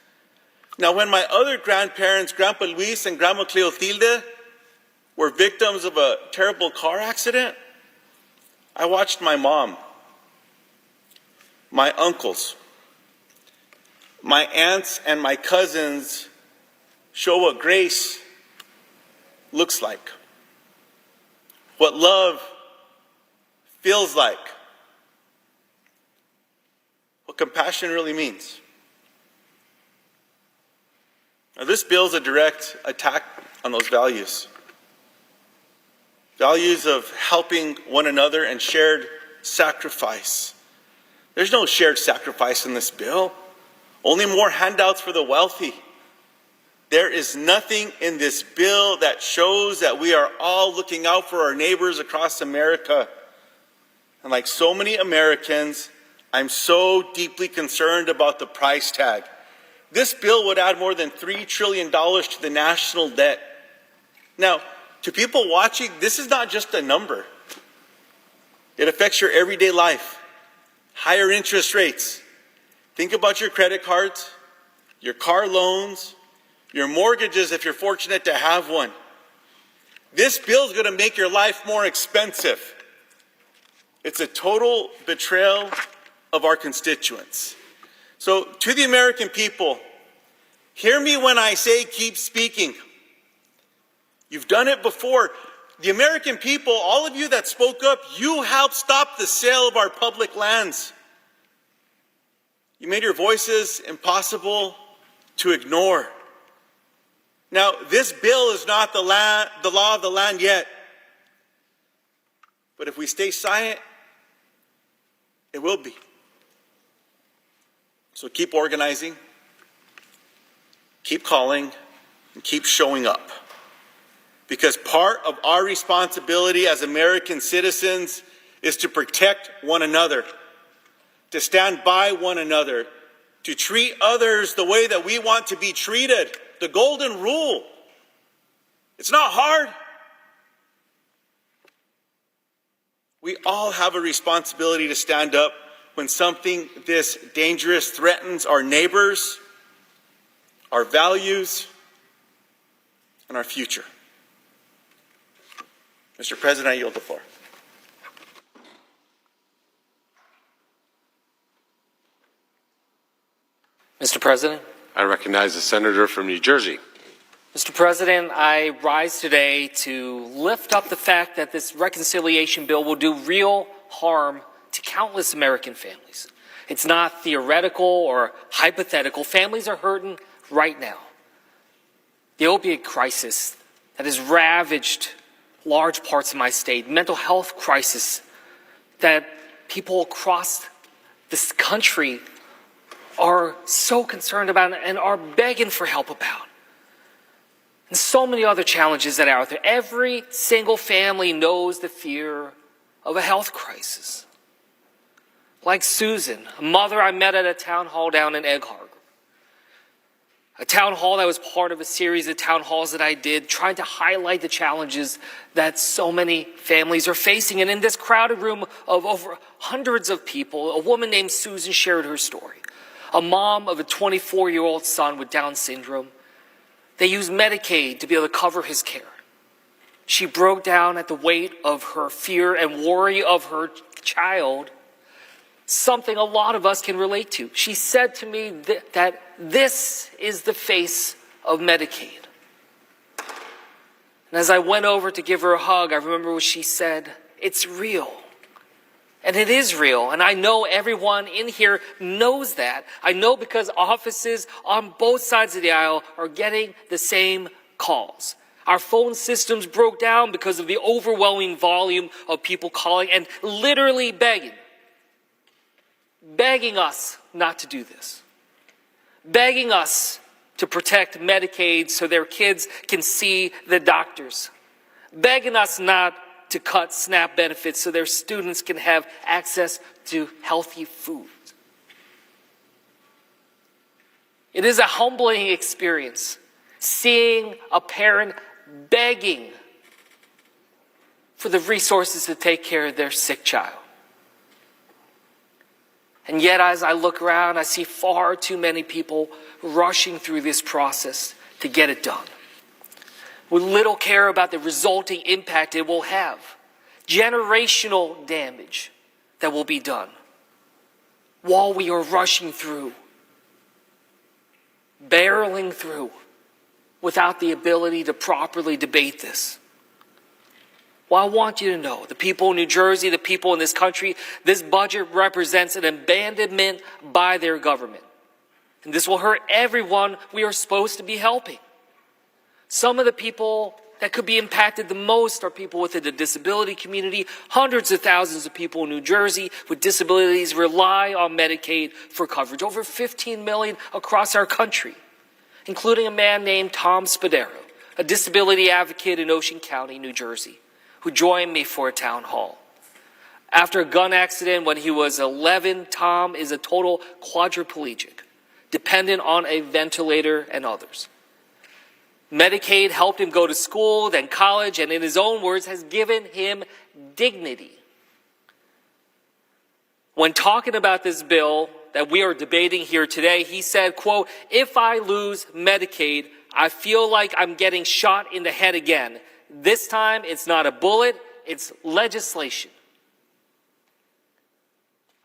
Now, when my other grandparents, Grandpa Luis and Grandma Cleotilde, were victims of a terrible car accident, I watched my mom, my uncles, my aunts and my cousins show what grace looks like, what love feels like, what compassion really means. Now, this bill is a direct attack on those values. Values of helping one another and shared sacrifice. There's no shared sacrifice in this bill. Only more handouts for the wealthy. There is nothing in this bill that shows that we are all looking out for our neighbors across America. And like so many Americans, I'm so deeply concerned about the price tag. This bill would add more than $3 trillion to the national debt. Now, to people watching, this is not just a number. It affects your everyday life. Higher interest rates. Think about your credit cards, your car loans, your mortgages if you're fortunate to have one. This bill is going to make your life more expensive. It's a total betrayal of our constituents. So to the American people, hear me when I say keep speaking. You've done it before. The American people, all of you that spoke up, you helped stop the sale of our public lands. You made your voices impossible to ignore. Now, this bill is not the law of the land yet. But if we stay silent, it will be. So keep organizing, keep calling, and keep showing up. Because part of our responsibility as American citizens is to protect one another, to stand by one another, to treat others the way that we want to be treated. The golden rule. It's not hard. We all have a responsibility to stand up when something this dangerous threatens our neighbors, our values, and our future. Mr. President, I yield the floor. Mr. President. I recognize the senator from New Jersey. Mr. President, I rise today to lift up the fact that this reconciliation bill will do real harm to countless American families. It's not theoretical or hypothetical. Families are hurting right now. The opioid crisis that has ravaged large parts of my state, mental health crisis that people across this country are so concerned about and are begging for help about. And so many other challenges that are out there. Every single family knows the fear of a health crisis. Like Susan, a mother I met at a town hall down in Egg Harbor. A town hall that was part of a series of town halls that I did, trying to highlight the challenges that so many families are facing. And in this crowded room of over hundreds of people, a woman named Susan shared her story. A mom of a 24-year-old son with Down syndrome. They used Medicaid to be able to cover his care. She broke down at the weight of her fear and worry of her child, something a lot of us can relate to. She said to me that this is the face of Medicaid. And as I went over to give her a hug, I remember what she said, "It's real." And it is real, and I know everyone in here knows that. I know because offices on both sides of the aisle are getting the same calls. Our phone systems broke down because of the overwhelming volume of people calling and literally begging us not to do this. Begging us to protect Medicaid so their kids can see the doctors. Begging us not to cut SNAP benefits so their students can have access to healthy food. It is a humbling experience seeing a parent begging for the resources to take care of their sick child. And yet, as I look around, I see far too many people rushing through this process to get it done, with little care about the resulting impact it will have, generational damage that will be done, while we are rushing through, barreling through, without the ability to properly debate this. Well, I want you to know, the people in New Jersey, the people in this country, this budget represents an abandonment by their government. And this will hurt everyone we are supposed to be helping. Some of the people that could be impacted the most are people within the disability community. Hundreds of thousands of people in New Jersey with disabilities rely on Medicaid for coverage. Over 15 million across our country, including a man named Tom Spadaro, a disability advocate in Ocean County, New Jersey, who joined me for a town hall. After a gun accident when he was 11, Tom is a total quadriplegic, dependent on a ventilator and others. Medicaid helped him go to school, then college, and in his own words, has given him dignity. When talking about this bill that we are debating here today, he said, quote, "If I lose Medicaid, I feel like I'm getting shot in the head again. This time, it's not a bullet, it's legislation."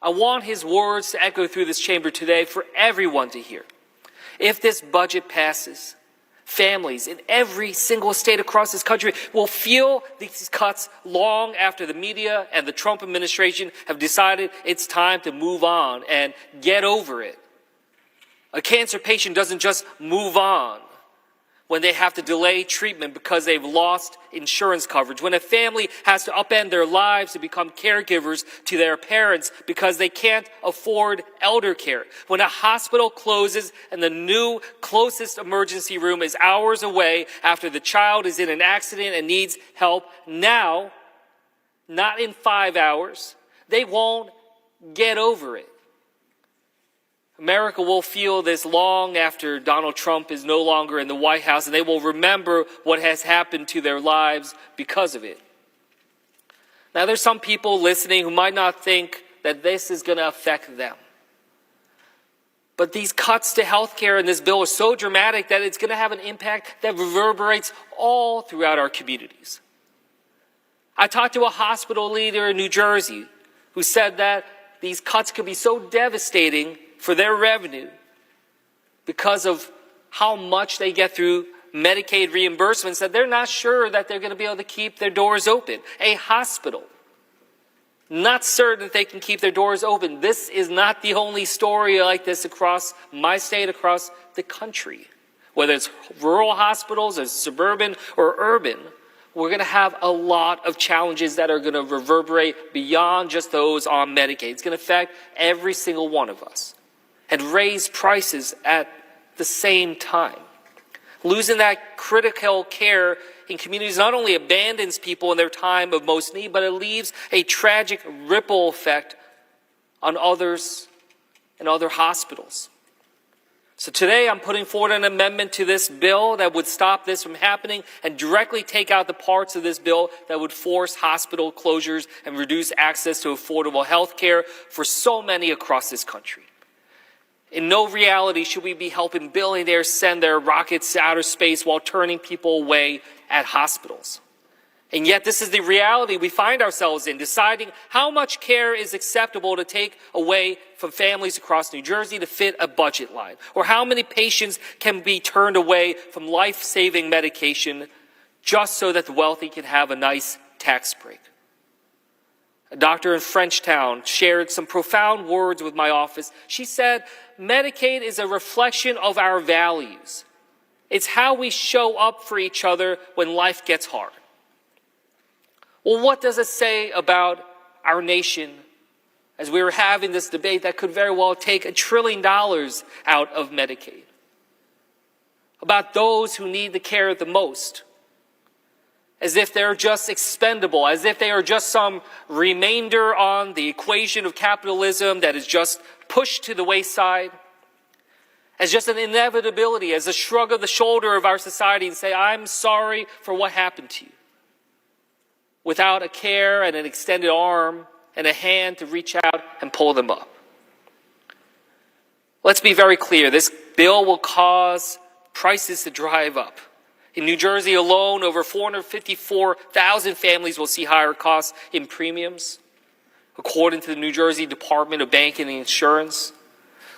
I want his words to echo through this chamber today for everyone to hear. If this budget passes, families in every single state across this country will feel these cuts long after the media and the Trump administration have decided it's time to move on and get over it. A cancer patient doesn't just move on when they have to delay treatment because they've lost insurance coverage. When a family has to upend their lives to become caregivers to their parents because they can't afford elder care. When a hospital closes and the new closest emergency room is hours away after the child is in an accident and needs help now, not in 5 hours, they won't get over it. America will feel this long after Donald Trump is no longer in the White House, and they will remember what has happened to their lives because of it. Now, there's some people listening who might not think that this is going to affect them. But these cuts to health care in this bill are so dramatic that it's going to have an impact that reverberates all throughout our communities. I talked to a hospital leader in New Jersey who said that these cuts could be so devastating for their revenue because of how much they get through Medicaid reimbursements that they're not sure that they're going to be able to keep their doors open. A hospital, not certain that they can keep their doors open. This is not the only story like this across my state, across the country. Whether it's rural hospitals or suburban or urban, we're going to have a lot of challenges that are going to reverberate beyond just those on Medicaid. It's going to affect every single one of us and raise prices at the same time. Losing that critical care in communities not only abandons people in their time of most need, but it leaves a tragic ripple effect on others and other hospitals. So today I'm putting forward an amendment to this bill that would stop this from happening and directly take out the parts of this bill that would force hospital closures and reduce access to affordable health care for so many across this country. In no reality should we be helping billionaires send their rockets to outer space while turning people away at hospitals. And yet this is the reality we find ourselves in, deciding how much care is acceptable to take away from families across New Jersey to fit a budget line, or how many patients can be turned away from life-saving medication just so that the wealthy can have a nice tax break. A doctor in Frenchtown shared some profound words with my office. She said, Medicaid is a reflection of our values. It's how we show up for each other when life gets hard. Well, what does it say about our nation as we were having this debate that could very well take $1 trillion out of Medicaid? About those who need the care the most, as if they're just expendable, as if they are just some remainder on the equation of capitalism that is just pushed to the wayside, as just an inevitability, as a shrug of the shoulder of our society and say, I'm sorry for what happened to you, without a care and an extended arm and a hand to reach out and pull them up. Let's be very clear. This bill will cause prices to drive up. In New Jersey alone, over 454,000 families will see higher costs in premiums, according to the New Jersey Department of Banking and Insurance.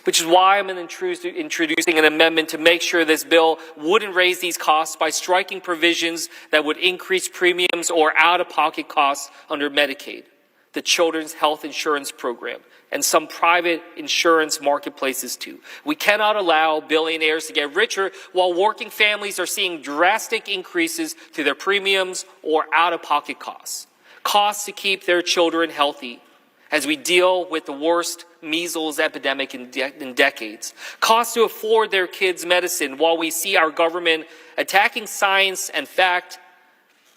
which is why I'm introducing an amendment to make sure this bill wouldn't raise these costs by striking provisions that would increase premiums or out-of-pocket costs under Medicaid, the Children's Health Insurance Program, and some private insurance marketplaces too. We cannot allow billionaires to get richer while working families are seeing drastic increases to their premiums or out-of-pocket costs. Costs to keep their children healthy as we deal with the worst measles epidemic in decades. Costs to afford their kids medicine while we see our government attacking science and fact,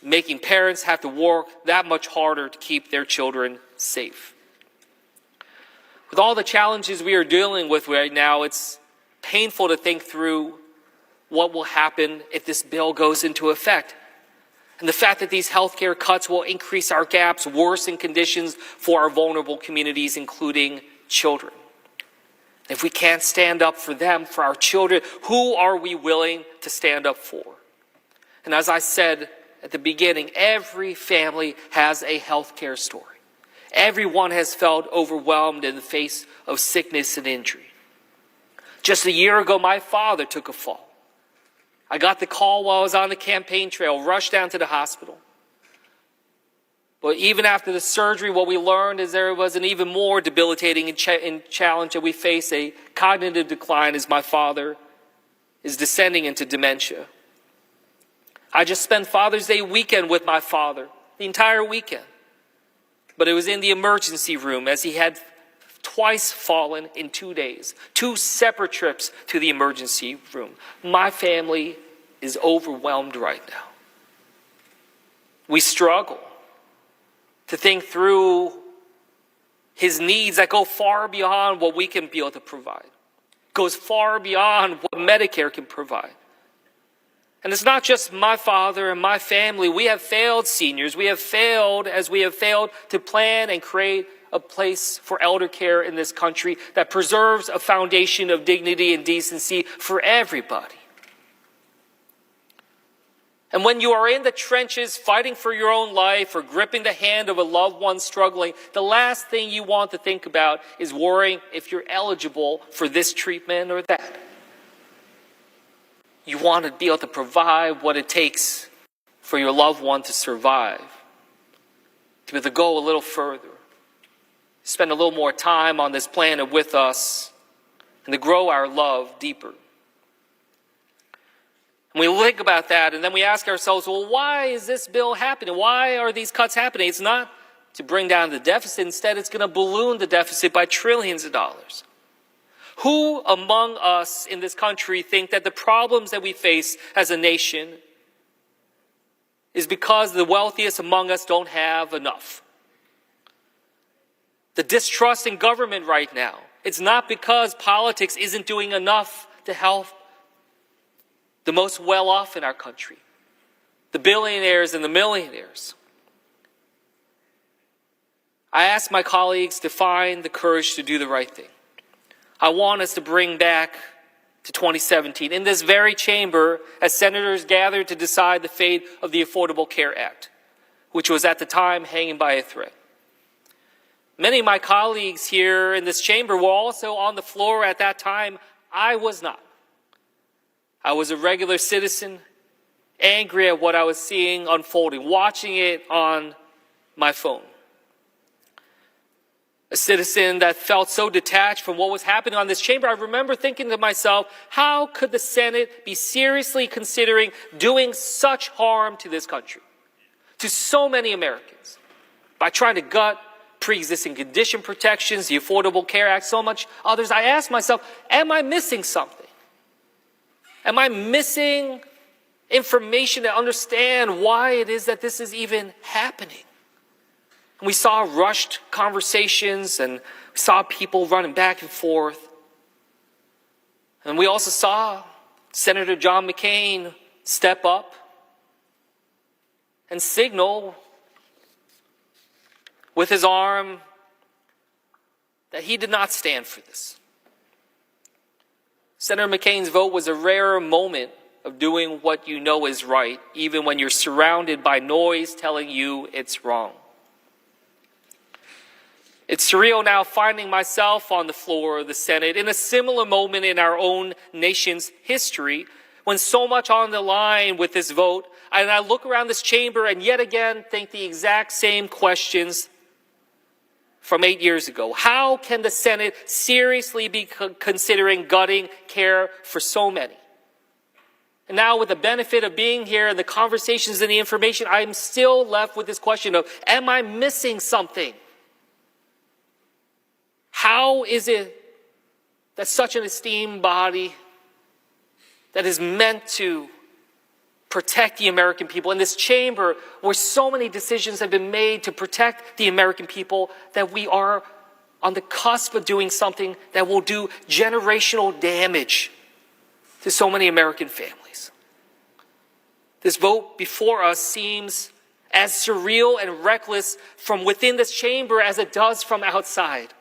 making parents have to work that much harder to keep their children safe. With all the challenges we are dealing with right now, it's painful to think through what will happen if this bill goes into effect. And the fact that these healthcare cuts will increase our gaps, worsen conditions for our vulnerable communities, including children. If we can't stand up for them, for our children, who are we willing to stand up for? And as I said at the beginning, every family has a healthcare story. Everyone has felt overwhelmed in the face of sickness and injury. Just a year ago, my father took a fall. I got the call while I was on the campaign trail, rushed down to the hospital. But even after the surgery, what we learned is there was an even more debilitating challenge that we face, a cognitive decline as my father is descending into dementia. I just spent Father's Day weekend with my father, the entire weekend. But it was in the emergency room as he had twice fallen in 2 days. 2 separate trips to the emergency room. My family is overwhelmed right now. We struggle to think through his needs that go far beyond what we can be able to provide. Goes far beyond what Medicare can provide. And it's not just my father and my family. We have failed seniors. We have failed as we have failed to plan and create a place for elder care in this country that preserves a foundation of dignity and decency for everybody. And when you are in the trenches fighting for your own life or gripping the hand of a loved one struggling, the last thing you want to think about is worrying if you're eligible for this treatment or that. You want to be able to provide what it takes for your loved one to survive, to be able to go a little further, spend a little more time on this planet with us, and to grow our love deeper. And we think about that, and then we ask ourselves, well, why is this bill happening? Why are these cuts happening? It's not to bring down the deficit. Instead, it's going to balloon the deficit by trillions of dollars. Who among us in this country think that the problems that we face as a nation is because the wealthiest among us don't have enough? The distrust in government right now, it's not because politics isn't doing enough to help the most well-off in our country, the billionaires and the millionaires. I ask my colleagues to find the courage to do the right thing. I want us to bring back to 2017, in this very chamber, as senators gathered to decide the fate of the Affordable Care Act, which was at the time hanging by a thread. Many of my colleagues here in this chamber were also on the floor at that time. I was not. I was a regular citizen, angry at what I was seeing unfolding, watching it on my phone. A citizen that felt so detached from what was happening on this chamber. I remember thinking to myself, how could the Senate be seriously considering doing such harm to this country, to so many Americans, by trying to gut pre-existing condition protections, the Affordable Care Act, so much others? I asked myself, am I missing something? Am I missing information to understand why it is that this is even happening? And we saw rushed conversations, and we saw people running back and forth. And we also saw Senator John McCain step up and signal with his arm that he did not stand for this. Senator McCain's vote was a rare moment of doing what you know is right, even when you're surrounded by noise telling you it's wrong. It's It's surreal now finding myself on the floor of the Senate in a similar moment in our own nation's history when so much on the line with this vote. And I look around this chamber and yet again think the exact same questions from 8 years ago. How can the Senate seriously be considering gutting care for so many? And now with the benefit of being here and the conversations and the information, I'm still left with this question of, am I missing something? How is it that such an esteemed body that is meant to protect the American people in this chamber where so many decisions have been made to protect the American people, that we are on the cusp of doing something that will do generational damage to so many American families? This vote before us seems as surreal and reckless from within this chamber as it does from outside.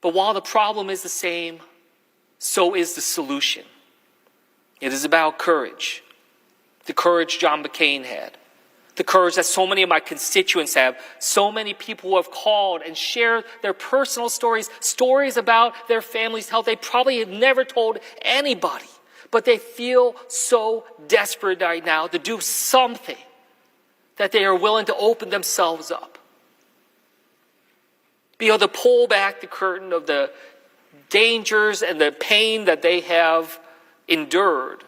But while the problem is the same, so is the solution. It is about courage. The courage John McCain had. The courage that so many of my constituents have. So many people who have called and shared their personal stories, stories about their family's health they probably have never told anybody. But they feel so desperate right now to do something that they are willing to open themselves up. Be able to pull back the curtain of the dangers and the pain that they have endured.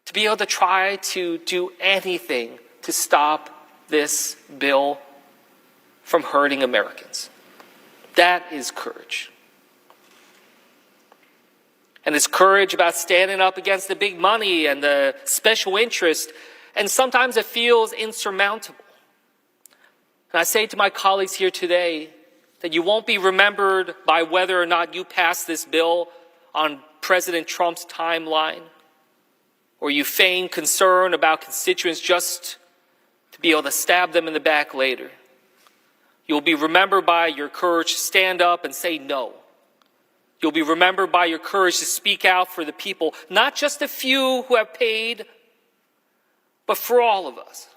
To be able to try to do anything to stop this bill from hurting Americans. That is courage. And it's courage about standing up against the big money and the special interest, and sometimes it feels insurmountable. And I say to my colleagues here today that you won't be remembered by whether or not you pass this bill on President Trump's timeline, or you feign concern about constituents just to be able to stab them in the back later. You'll be remembered by your courage to stand up and say no. You'll be remembered by your courage to speak out for the people, not just the few who have paid, but for all of us.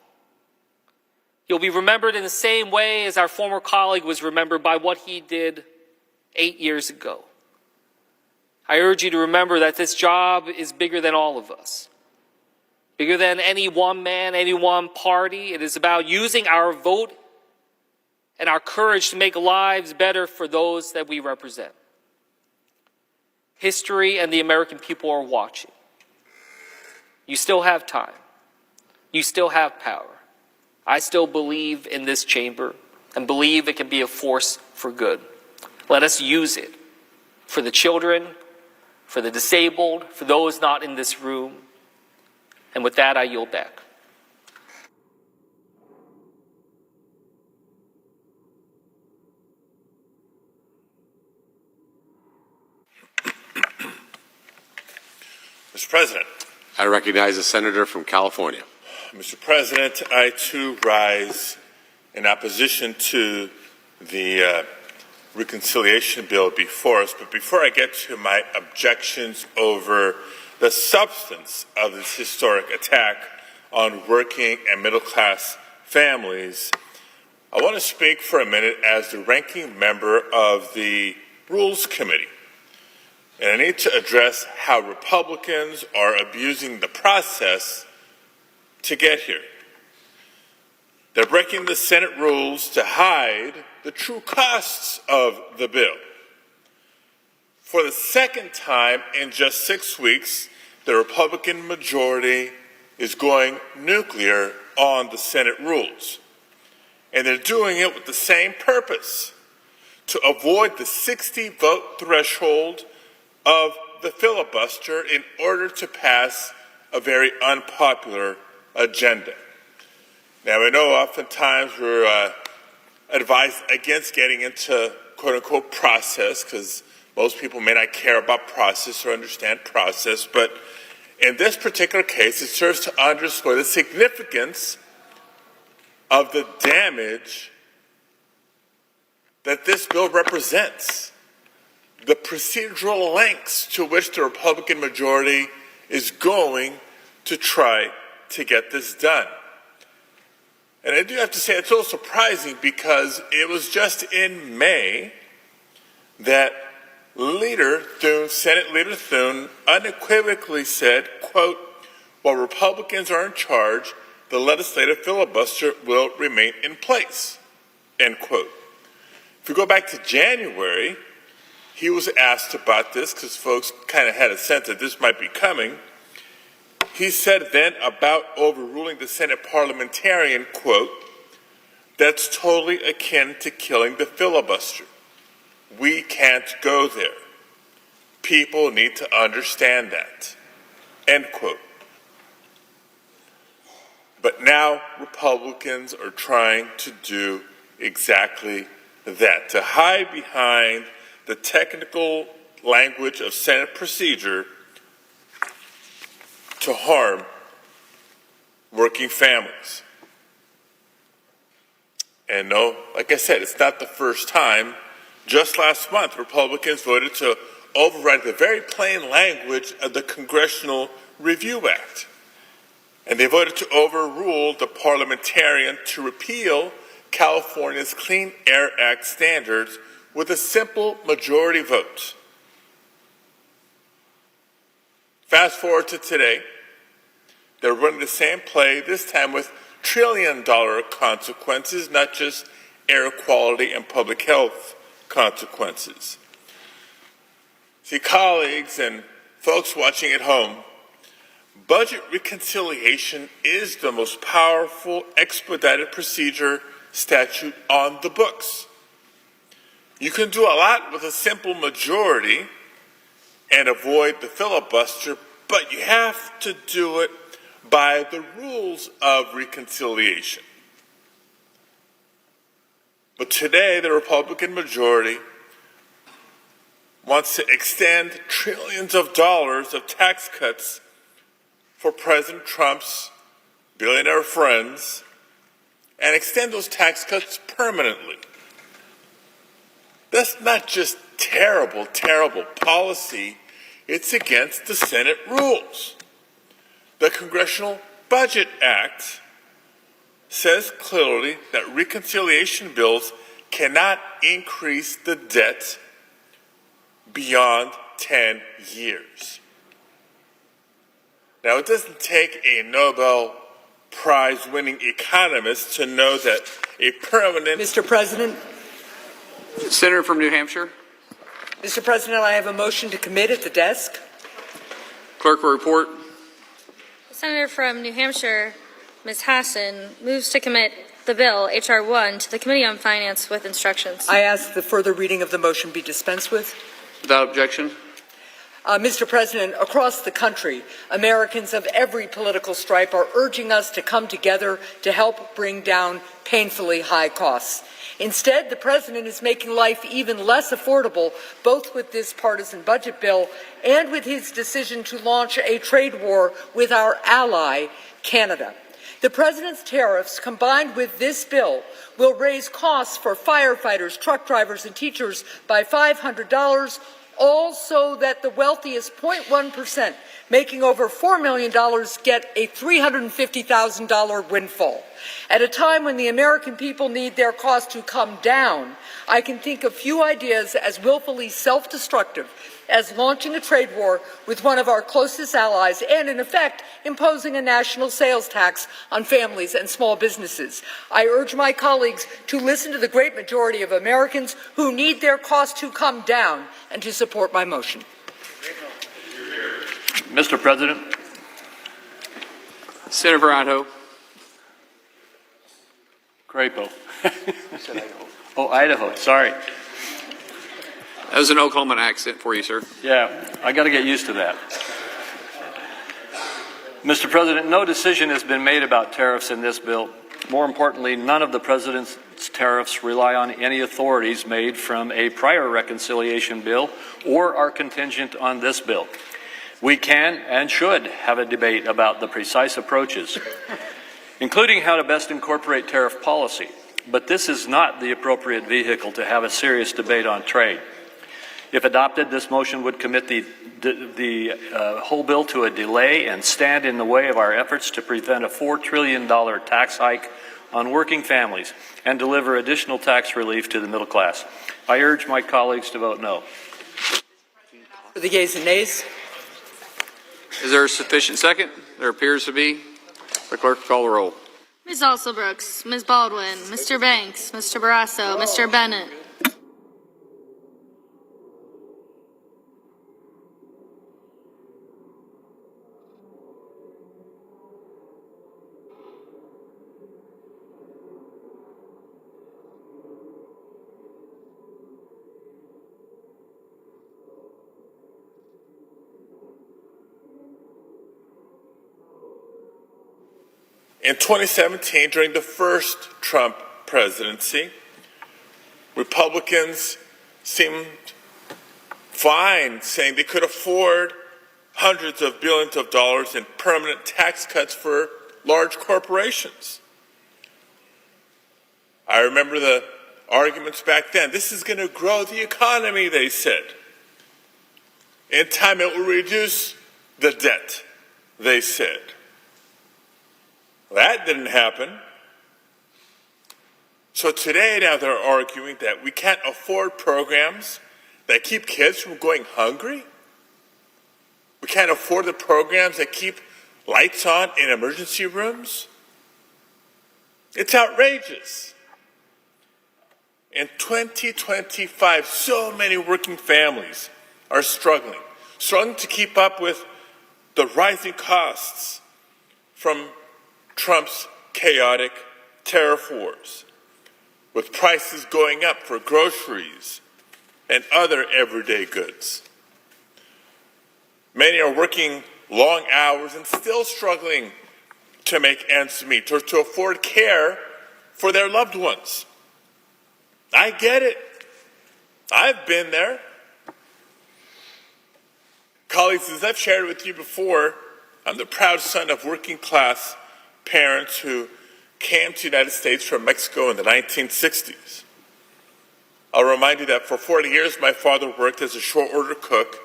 You'll be remembered in the same way as our former colleague was remembered by what he did 8 years ago. I urge you to remember that this job is bigger than all of us. Bigger than any one man, any one party. It is about using our vote and our courage to make lives better for those that we represent. History and the American people are watching. You still have time. You still have power. I still believe in this chamber and believe it can be a force for good. Let us use it for the children, for the disabled, for those not in this room. And with that, I yield back. Mr. President. I recognize the senator from California. Mr. President, I too rise in opposition to the reconciliation bill before us. But before I get to my objections over the substance of this historic attack on working and middle-class families, I want to speak for a minute as the ranking member of the Rules Committee. And I need to address how Republicans are abusing the process to get here. They're breaking the Senate rules to hide the true costs of the bill. For the second time in just 6 weeks, the Republican majority is going nuclear on the Senate rules. And they're doing it with the same purpose, to avoid the 60-vote threshold of the filibuster in order to pass a very unpopular agenda. Now, I know oftentimes we're advised against getting into quote-unquote process because most people may not care about process or understand process, but in this particular case, it serves to underscore the significance of the damage that this bill represents. The procedural lengths to which the Republican majority is going to try to get this done. And I do have to say it's a little surprising because it was just in May that Senate Leader Thune unequivocally said, quote, while Republicans are in charge, the legislative filibuster will remain in place, end quote. If we go back to January, he was asked about this because folks kind of had a sense that this might be coming. He said then about overruling the Senate parliamentarian, quote, that's totally akin to killing the filibuster. We can't go there. People need to understand that, end quote. But now Republicans are trying to do exactly that, to hide behind the technical language of Senate procedure to harm working families. And no, like I said, it's not the first time. Just last month, Republicans voted to override the very plain language of the Congressional Review Act. And they voted to overrule the parliamentarian to repeal California's Clean Air Act standards with a simple majority vote. Fast forward to today, they're running the same play, this time with trillion-dollar consequences, not just air quality and public health consequences. See, colleagues and folks watching at home, budget reconciliation is the most powerful expedited procedure statute on the books. You can do a lot with a simple majority and avoid the filibuster, but you have to do it by the rules of reconciliation. But today, the Republican majority wants to extend trillions of dollars of tax cuts for President Trump's billionaire friends and extend those tax cuts permanently. That's not just terrible, terrible policy. It's against the Senate rules. The Congressional Budget Act says clearly that reconciliation bills cannot increase the debt beyond 10 years. Now, it doesn't take a Nobel Prize-winning economist to know that a permanent... Mr. President. Senator from New Hampshire. Mr. President, I have a motion to commit at the desk. Clerk will report. The Senator from New Hampshire, Ms. Hassan, moves to commit the bill, H.R. 1, to the Committee on Finance with instructions. I ask the further reading of the motion be dispensed with. Without objection. Mr. President, across the country, Americans of every political stripe are urging us to come together to help bring down painfully high costs. Instead, the President is making life even less affordable, both with this partisan budget bill and with his decision to launch a trade war with our ally, Canada. The President's tariffs, combined with this bill, will raise costs for firefighters, truck drivers, and teachers by $500, all so that the wealthiest 0.1%, making over $4 million, get a $350,000 windfall. At a time when the American people need their costs to come down, I can think of few ideas as willfully self-destructive as launching a trade war with one of our closest allies and, in effect, imposing a national sales tax on families and small businesses. I urge my colleagues to listen to the great majority of Americans who need their costs to come down and to support my motion. Mr. President. Senator for Idaho. Crapo. Oh, Idaho, sorry. That was an Oklahoma accent for you, sir. Yeah, I got to get used to that. Mr. President, no decision has been made about tariffs in this bill. More importantly, none of the President's tariffs rely on any authorities made from a prior reconciliation bill or are contingent on this bill. We can and should have a debate about the precise approaches, including how to best incorporate tariff policy. But this is not the appropriate vehicle to have a serious debate on trade. If adopted, this motion would commit the whole bill to a delay and stand in the way of our efforts to prevent a $4 trillion tax hike on working families and deliver additional tax relief to the middle class. I urge my colleagues to vote no. For the yeas and nays. Is there a sufficient second? There appears to be. The clerk will call the roll. Ms. Alsobrooks, Ms. Baldwin, Mr. Banks, Mr. Barrasso, Mr. Bennett. In 2017, during the first Trump presidency, Republicans seemed fine, saying they could afford hundreds of billions of dollars in permanent tax cuts for large corporations. I remember the arguments back then. This is going to grow the economy, they said. In time, it will reduce the debt, they said. That didn't happen. So today now they're arguing that we can't afford programs that keep kids from going hungry. We can't afford the programs that keep lights on in emergency rooms. It's outrageous. In 2025, so many working families are struggling to keep up with the rising costs from Trump's chaotic tariff wars, with prices going up for groceries and other everyday goods. Many are working long hours and still struggling to make ends meet or to afford care for their loved ones. I get it. I've been there. Colleagues, as I've shared with you before, I'm the proud son of working class parents who came to the United States from Mexico in the 1960s. I'll remind you that for 40 years my father worked as a short order cook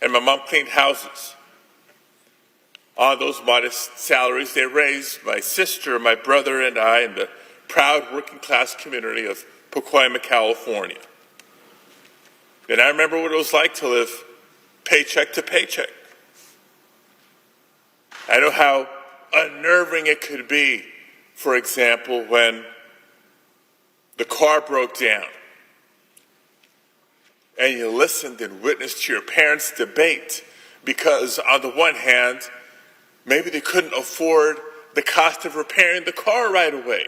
and my mom cleaned houses. On those modest salaries, they raised my sister, my brother, and I in the proud working class community of Pacoima, California. And I remember what it was like to live paycheck to paycheck. I know how unnerving it could be, for example, when the car broke down and you listened and witnessed your parents' debate because, on the one hand, maybe they couldn't afford the cost of repairing the car right away,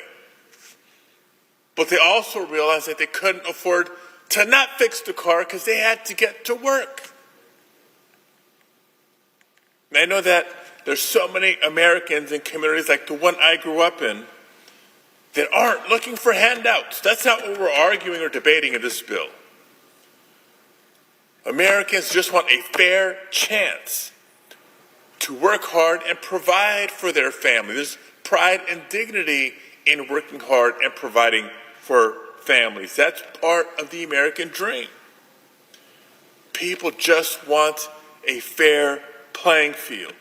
but they also realized that they couldn't afford to not fix the car because they had to get to work. And I know that there's so many Americans in communities like the one I grew up in that aren't looking for handouts. That's not what we're arguing or debating in this bill. Americans just want a fair chance to work hard and provide for their family. There's pride and dignity in working hard and providing for families. That's part of the American dream. People just want a fair playing field.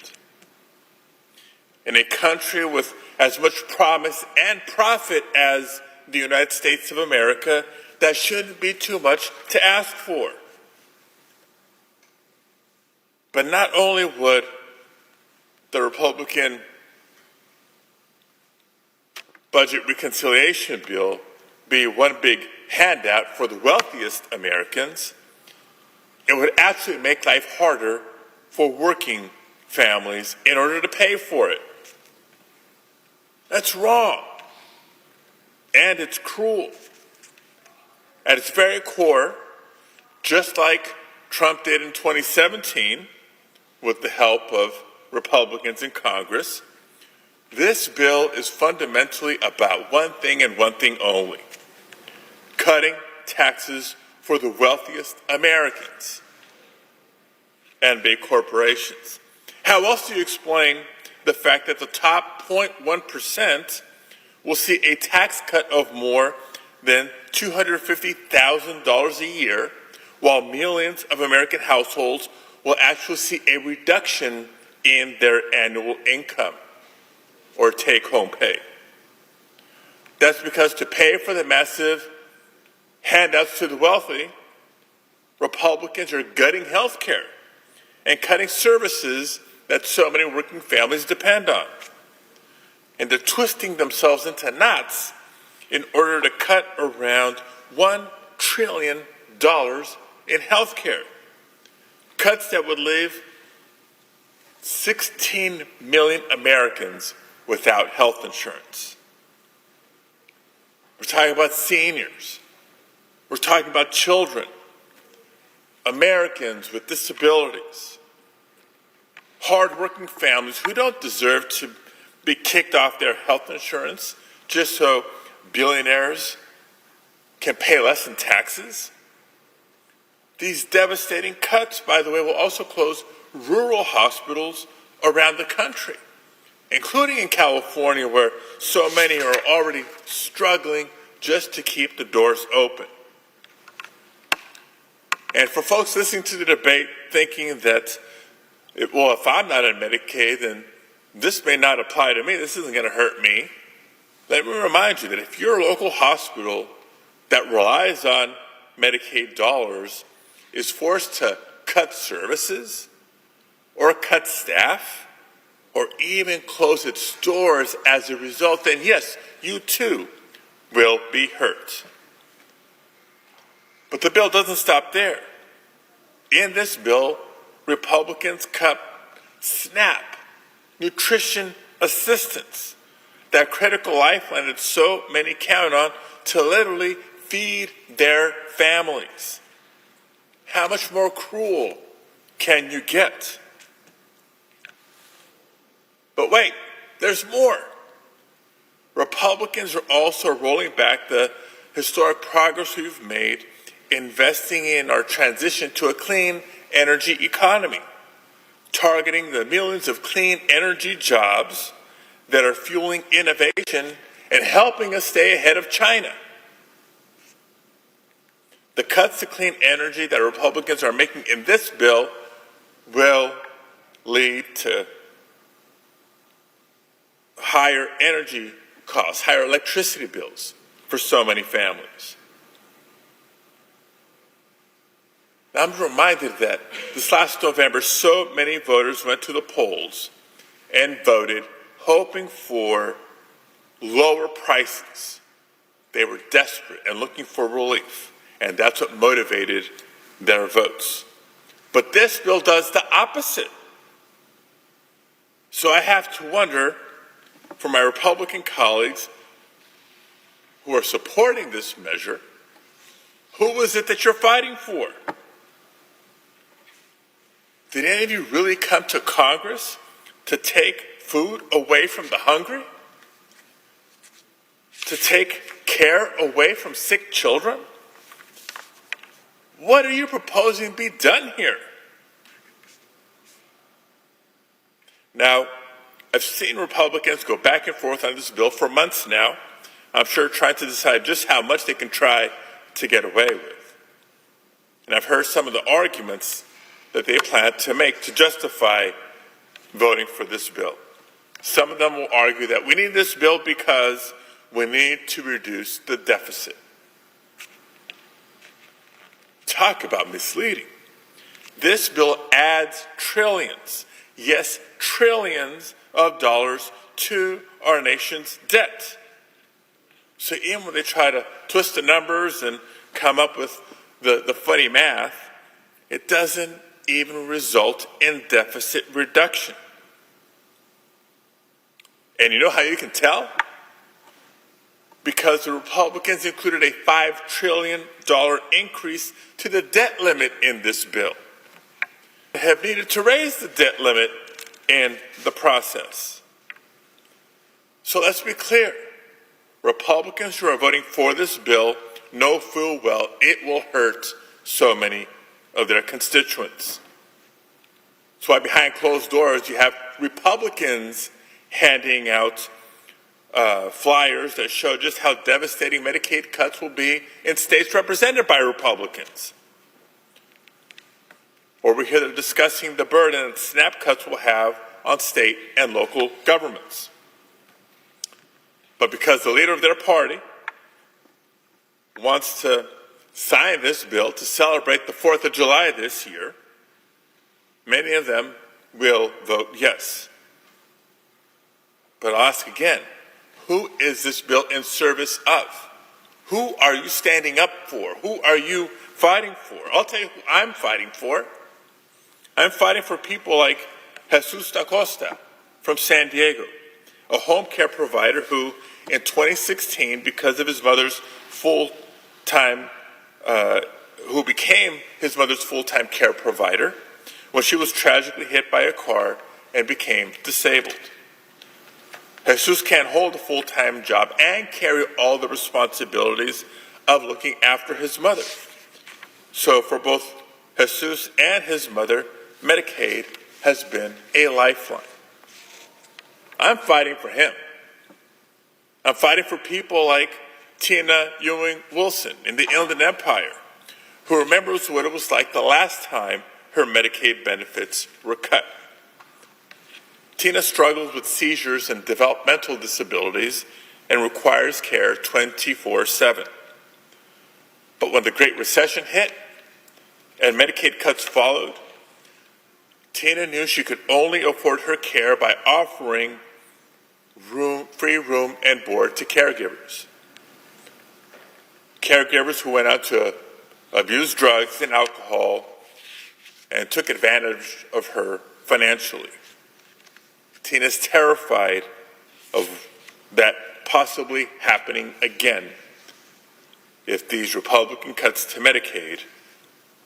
In a country with as much promise and profit as the United States of America, that shouldn't be too much to ask for. But not only would the Republican budget reconciliation bill be one big handout for the wealthiest Americans, it would actually make life harder for working families in order to pay for it. That's wrong. And it's cruel. At its very core, just like Trump did in 2017, with the help of Republicans in Congress, this bill is fundamentally about one thing and one thing only: cutting taxes for the wealthiest Americans and big corporations. How else do you explain the fact that the top 0.1% will see a tax cut of more than $250,000 a year, while millions of American households will actually see a reduction in their annual income or take-home pay. That's because to pay for the massive handouts to the wealthy, Republicans are gutting health care and cutting services that so many working families depend on. And they're twisting themselves into knots in order to cut around $1 trillion in health care. Cuts that would leave 16 million Americans without health insurance. We're talking about seniors. We're talking about children, Americans with disabilities, hardworking families who don't deserve to be kicked off their health insurance just so billionaires can pay less in taxes. These devastating cuts, by the way, will also close rural hospitals around the country, including in California, where so many are already struggling just to keep the doors open. And for folks listening to the debate thinking that, well, if I'm not on Medicaid, then this may not apply to me, this isn't going to hurt me. Let me remind you that if your local hospital that relies on Medicaid dollars is forced to cut services or cut staff or even close its doors as a result, then yes, you too will be hurt. But the bill doesn't stop there. In this bill, Republicans cut SNAP, nutrition assistance, that critical lifeline that so many count on to literally feed their families. How much more cruel can you get? But wait, there's more. Republicans are also rolling back the historic progress we've made investing in our transition to a clean energy economy, targeting the millions of clean energy jobs that are fueling innovation and helping us stay ahead of China. The cuts to clean energy that Republicans are making in this bill will lead to higher energy costs, higher electricity bills for so many families. Now, I'm reminded that this last November, so many voters went to the polls and voted hoping for lower prices. They were desperate and looking for relief, and that's what motivated their votes. But this bill does the opposite. So I have to wonder, for my Republican colleagues who are supporting this measure, who is it that you're fighting for? Did any of you really come to Congress to take food away from the hungry? To take care away from sick children? What are you proposing to be done here? Now, I've seen Republicans go back and forth on this bill for months now, I'm sure trying to decide just how much they can try to get away with. And I've heard some of the arguments that they plan to make to justify voting for this bill. Some of them will argue that we need this bill because we need to reduce the deficit. Talk about misleading. This bill adds trillions, yes, trillions of dollars to our nation's debt. So even when they try to twist the numbers and come up with the funny math, it doesn't even result in deficit reduction. And you know how you can tell? Because the Republicans included a $5 trillion increase to the debt limit in this bill. They have needed to raise the debt limit in the process. So let's be clear. Republicans who are voting for this bill know full well it will hurt so many of their constituents. That's why behind closed doors you have Republicans handing out flyers that show just how devastating Medicaid cuts will be in states represented by Republicans. or we hear them discussing the burden that SNAP cuts will have on state and local governments. But because the leader of their party wants to sign this bill to celebrate the 4th of July this year, many of them will vote yes. But I'll ask again, who is this bill in service of? Who are you standing up for? Who are you fighting for? I'll tell you who I'm fighting for. I'm fighting for people like Jesus da Costa from San Diego, a home care provider who in 2016, because of his mother's full-time, who became his mother's full-time care provider when she was tragically hit by a car and became disabled. Jesus can't hold a full-time job and carry all the responsibilities of looking after his mother. So for both Jesus and his mother, Medicaid has been a lifeline. I'm fighting for him. I'm fighting for people like Tina Ewing Wilson in the Inland Empire, who remembers what it was like the last time her Medicaid benefits were cut. Tina struggles with seizures and developmental disabilities and requires care 24/7. But when the Great Recession hit and Medicaid cuts followed, Tina knew she could only afford her care by offering free room and board to caregivers. Caregivers who went out to abuse drugs and alcohol and took advantage of her financially. Tina's terrified of that possibly happening again if these Republican cuts to Medicaid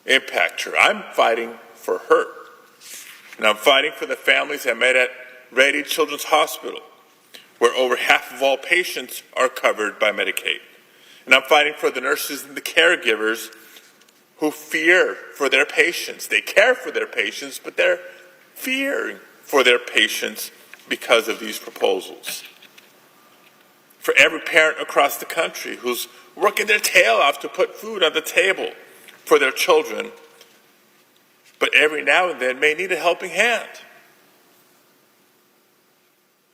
impact her. I'm fighting for her. And I'm fighting for the families I met at Rady Children's Hospital, where over half of all patients are covered by Medicaid. And I'm fighting for the nurses and the caregivers who fear for their patients. They care for their patients, but they're fearing for their patients because of these proposals. For every parent across the country who's working their tail off to put food on the table for their children, but every now and then may need a helping hand.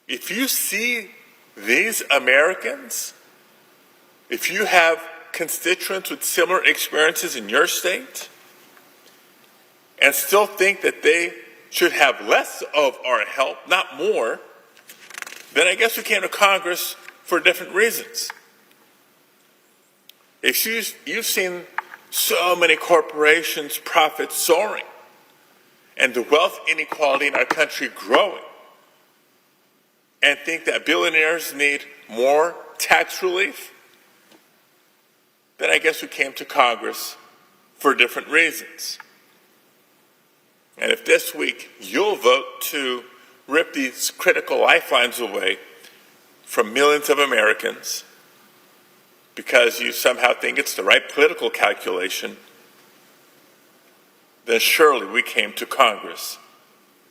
If you see these Americans, if you have constituents with similar experiences in your state, and still think that they should have less of our help, not more, then I guess we came to Congress for different reasons. If you've seen so many corporations' profits soaring and the wealth inequality in our country growing, and think that billionaires need more tax relief, then I guess we came to Congress for different reasons. And if this week you'll vote to rip these critical lifelines away from millions of Americans because you somehow think it's the right political calculation, then surely we came to Congress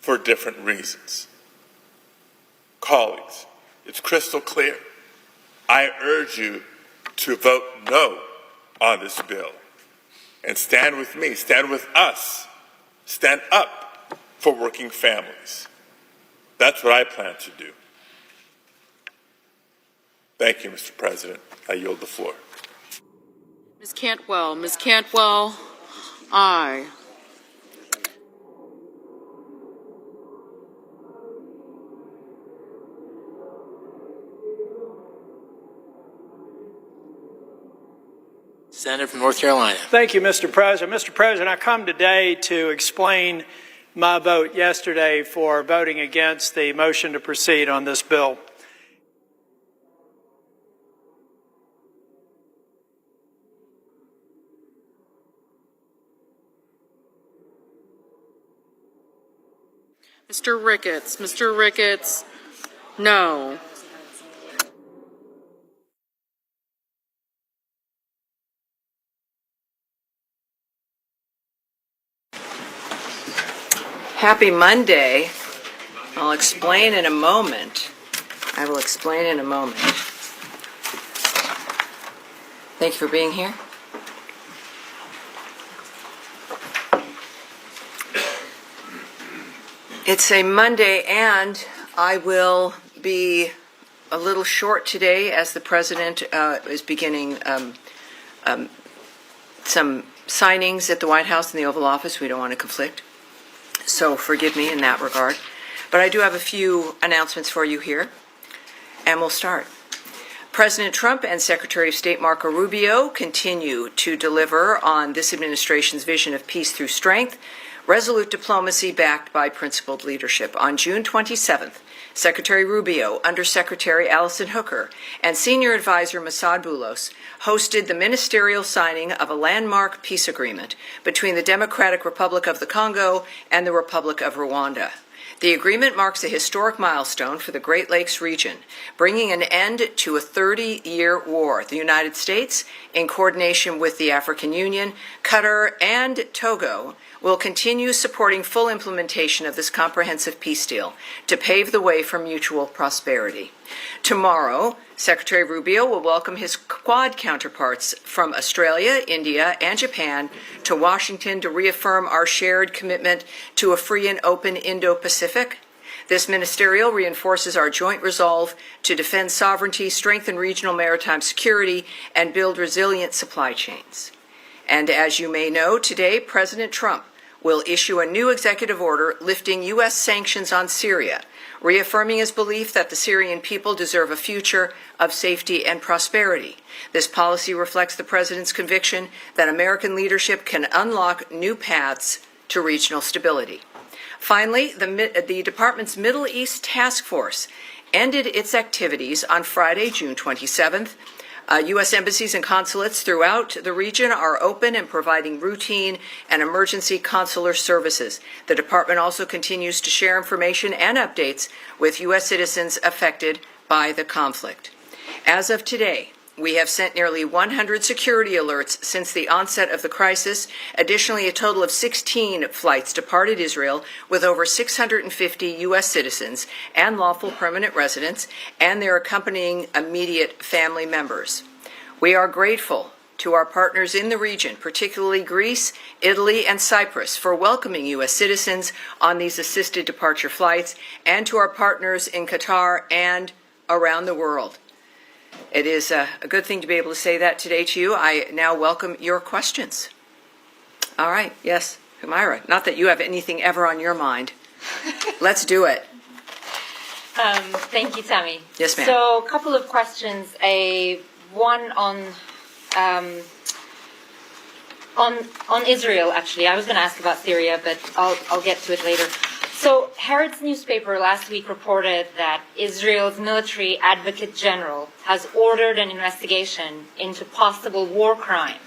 for different reasons. Colleagues, it's crystal clear. I urge you to vote no on this bill and stand with me, stand with us, stand up for working families. That's what I plan to do. Thank you, Mr. President. I yield the floor. Ms. Cantwell, aye. Senator from North Carolina. Thank you, Mr. President. Mr. President, I come today to explain my vote yesterday for voting against the motion to proceed on this bill. Mr. Ricketts, no. Happy Monday. I'll explain in a moment. I will explain in a moment. Thank you for being here. It's a Monday, and I will be a little short today as the President is beginning some signings at the White House and the Oval Office. We don't want to conflict, so forgive me in that regard. But I do have a few announcements for you here, and we'll start. President Trump and Secretary of State Marco Rubio continue to deliver on this administration's vision of peace through strength, resolute diplomacy backed by principled leadership. On June 27th, Secretary Rubio, Undersecretary Allison Hooker, and Senior Advisor Massad Boulos hosted the ministerial signing of a landmark peace agreement between the Democratic Republic of the Congo and the Republic of Rwanda. The agreement marks a historic milestone for the Great Lakes region, bringing an end to a 30-year war. The United States, in coordination with the African Union, Qatar, and Togo, will continue supporting full implementation of this comprehensive peace deal to pave the way for mutual prosperity. Tomorrow, Secretary Rubio will welcome his Quad counterparts from Australia, India, and Japan to Washington to reaffirm our shared commitment to a free and open Indo-Pacific. This ministerial reinforces our joint resolve to defend sovereignty, strengthen regional maritime security, and build resilient supply chains. And as you may know, today, President Trump will issue a new executive order lifting U.S. sanctions on Syria, reaffirming his belief that the Syrian people deserve a future of safety and prosperity. This policy reflects the President's conviction that American leadership can unlock new paths to regional stability. Finally, the Department's Middle East Task Force ended its activities on Friday, June 27th. U.S. embassies and consulates throughout the region are open and providing routine and emergency consular services. The department also continues to share information and updates with U.S. citizens affected by the conflict. As of today, we have sent nearly 100 security alerts since the onset of the crisis. Additionally, a total of 16 flights departed Israel with over 650 U.S. citizens and lawful permanent residents and their accompanying immediate family members. We are grateful to our partners in the region, particularly Greece, Italy, and Cyprus, for welcoming U.S. citizens on these assisted departure flights, and to our partners in Qatar and around the world. It is a good thing to be able to say that today to you. I now welcome your questions. All right, yes, Humaira. Not that you have anything ever on your mind. Let's do it. Thank you, Tammy. Yes, ma'am. So, a couple of questions. One on Israel, actually. I was going to ask about Syria, but I'll get to it later. So, Haaretz newspaper last week reported that Israel's military advocate general has ordered an investigation into possible war crimes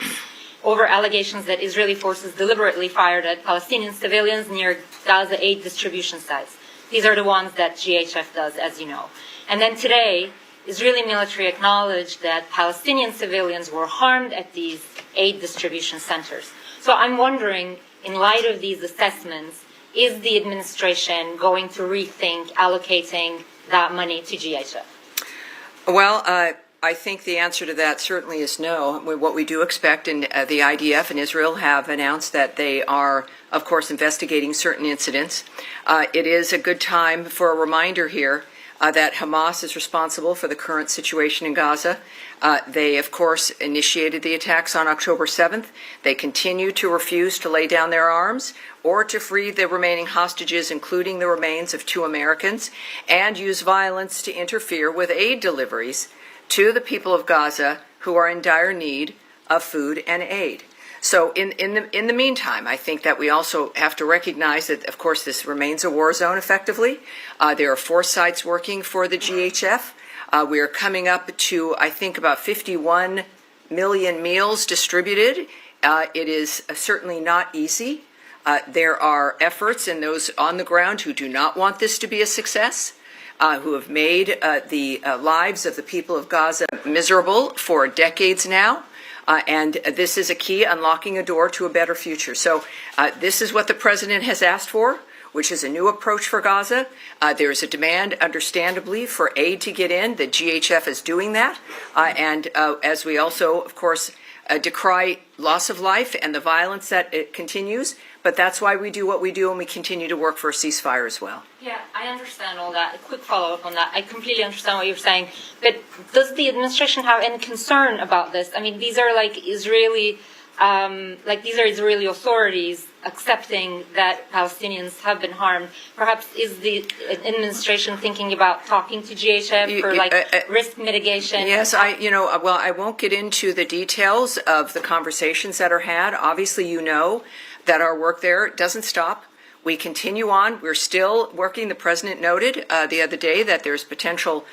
over allegations that Israeli forces deliberately fired at Palestinian civilians near Gaza aid distribution sites. These are the ones that GHF does, as you know. And then today, Israeli military acknowledged that Palestinian civilians were harmed at these aid distribution centers. So I'm wondering, in light of these assessments, is the administration going to rethink allocating that money to GHF? Well, I think the answer to that certainly is no. What we do expect, and the IDF and Israel have announced that they are, of course, investigating certain incidents. It is a good time for a reminder here that Hamas is responsible for the current situation in Gaza. They, of course, initiated the attacks on October 7th. They continue to refuse to lay down their arms or to free the remaining hostages, including the remains of 2 Americans, and use violence to interfere with aid deliveries to the people of Gaza who are in dire need of food and aid. So in the meantime, I think that we also have to recognize that, of course, this remains a war zone effectively. There are 4 sites working for the GHF. We are coming up to, I think, about 51 million meals distributed. It is certainly not easy. There are efforts in those on the ground who do not want this to be a success, who have made the lives of the people of Gaza miserable for decades now. And this is a key, unlocking a door to a better future. So this is what the president has asked for, which is a new approach for Gaza. There is a demand, understandably, for aid to get in. The GHF is doing that. And as we also, of course, decry loss of life and the violence that it continues, but that's why we do what we do, and we continue to work for a ceasefire as well. Yeah, I understand all that. A quick follow-up on that. I completely understand what you're saying, but does the administration have any concern about this? I mean, these are Israeli authorities accepting that Palestinians have been harmed. Perhaps is the administration thinking about talking to GHF for risk mitigation? Yes, I won't get into the details of the conversations that are had. Obviously, you know that our work there doesn't stop. We continue on. We're still working. The president noted the other day that there's potential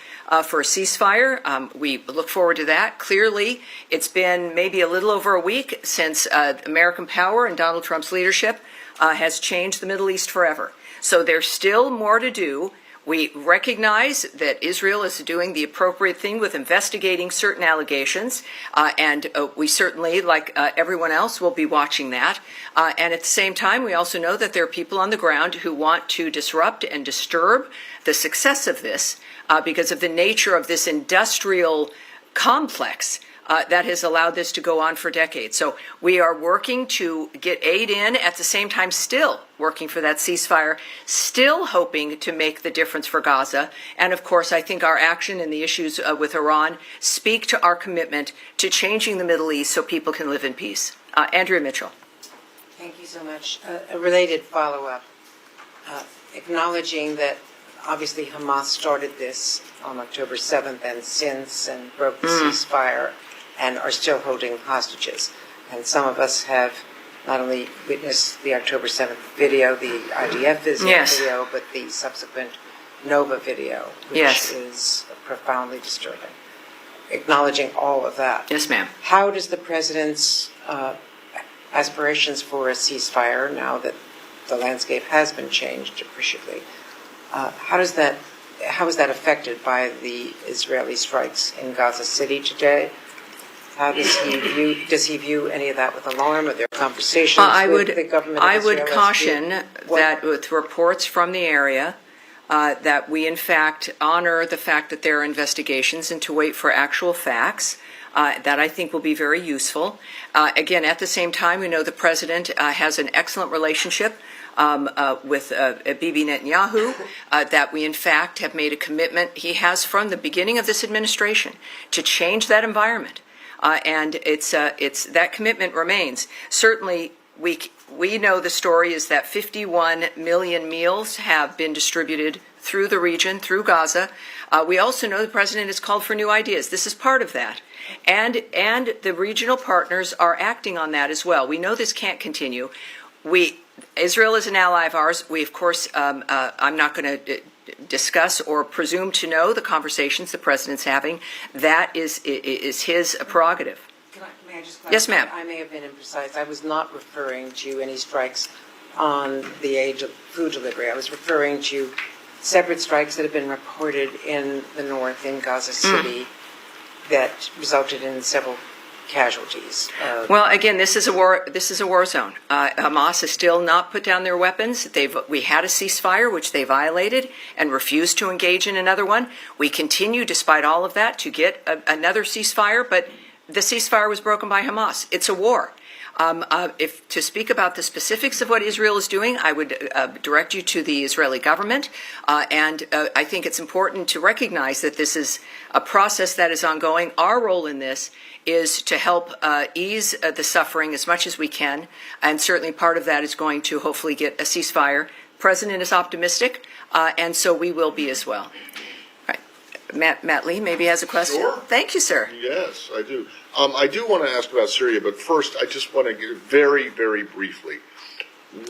for a ceasefire. We look forward to that. Clearly, it's been maybe a little over a week since American power and Donald Trump's leadership has changed the Middle East forever. So there's still more to do. We recognize that Israel is doing the appropriate thing with investigating certain allegations, and we certainly, like everyone else, will be watching that. And at the same time, we also know that there are people on the ground who want to disrupt and disturb the success of this because of the nature of this industrial complex that has allowed this to go on for decades. So we are working to get aid in, at the same time still working for that ceasefire, still hoping to make the difference for Gaza. And of course, I think our action and the issues with Iran speak to our commitment to changing the Middle East so people can live in peace. Andrea Mitchell. Thank you so much. A related follow-up, acknowledging that obviously Hamas started this on October 7th and since, and broke the ceasefire and are still holding hostages. And some of us have not only witnessed the October 7th video, the IDF video, but the subsequent Nova video, which is profoundly disturbing. Acknowledging all of that. Yes, ma'am. How does the president's aspirations for a ceasefire, now that the landscape has been changed appreciably, how is that affected by the Israeli strikes in Gaza City today? How does he view any of that with alarm? Are there conversations with the government of I Israel? would caution that with reports from the area, that we in fact honor the fact that there are investigations and to wait for actual facts. That I think will be very useful. Again, at the same time, we know the president has an excellent relationship with Bibi Netanyahu, that we in fact have made a commitment he has from the beginning of this administration to change that environment. And it's that commitment remains. Certainly, we know the story is that 51 million meals have been distributed through the region, through Gaza. We also know the president has called for new ideas. This is part of that. And the regional partners are acting on that as well. We know this can't continue. Israel is an ally of ours. We, of course, I'm not going to discuss or presume to know the conversations the president's having. That is his prerogative. May I just clarify? Yes, ma'am. I may have been imprecise. I was not referring to any strikes on the age of food delivery. I was referring to separate strikes that have been reported in the north, in Gaza City, that resulted in several casualties. Well, again, this is a war zone. Hamas has still not put down their weapons. We had a ceasefire, which they violated, and refused to engage in another one. We continue, despite all of that, to get another ceasefire, but the ceasefire was broken by Hamas. It's a war. If to speak about the specifics of what Israel is doing, I would direct you to the Israeli government. And I think it's important to recognize that this is a process that is ongoing. Our role in this is to help ease the suffering as much as we can. And certainly part of that is going to hopefully get a ceasefire. The president is optimistic, and so we will be as well. Matt Lee maybe has a question. Sure. Thank you, sir. Yes, I do. I do want to ask about Syria, but first I just want to get very, very briefly.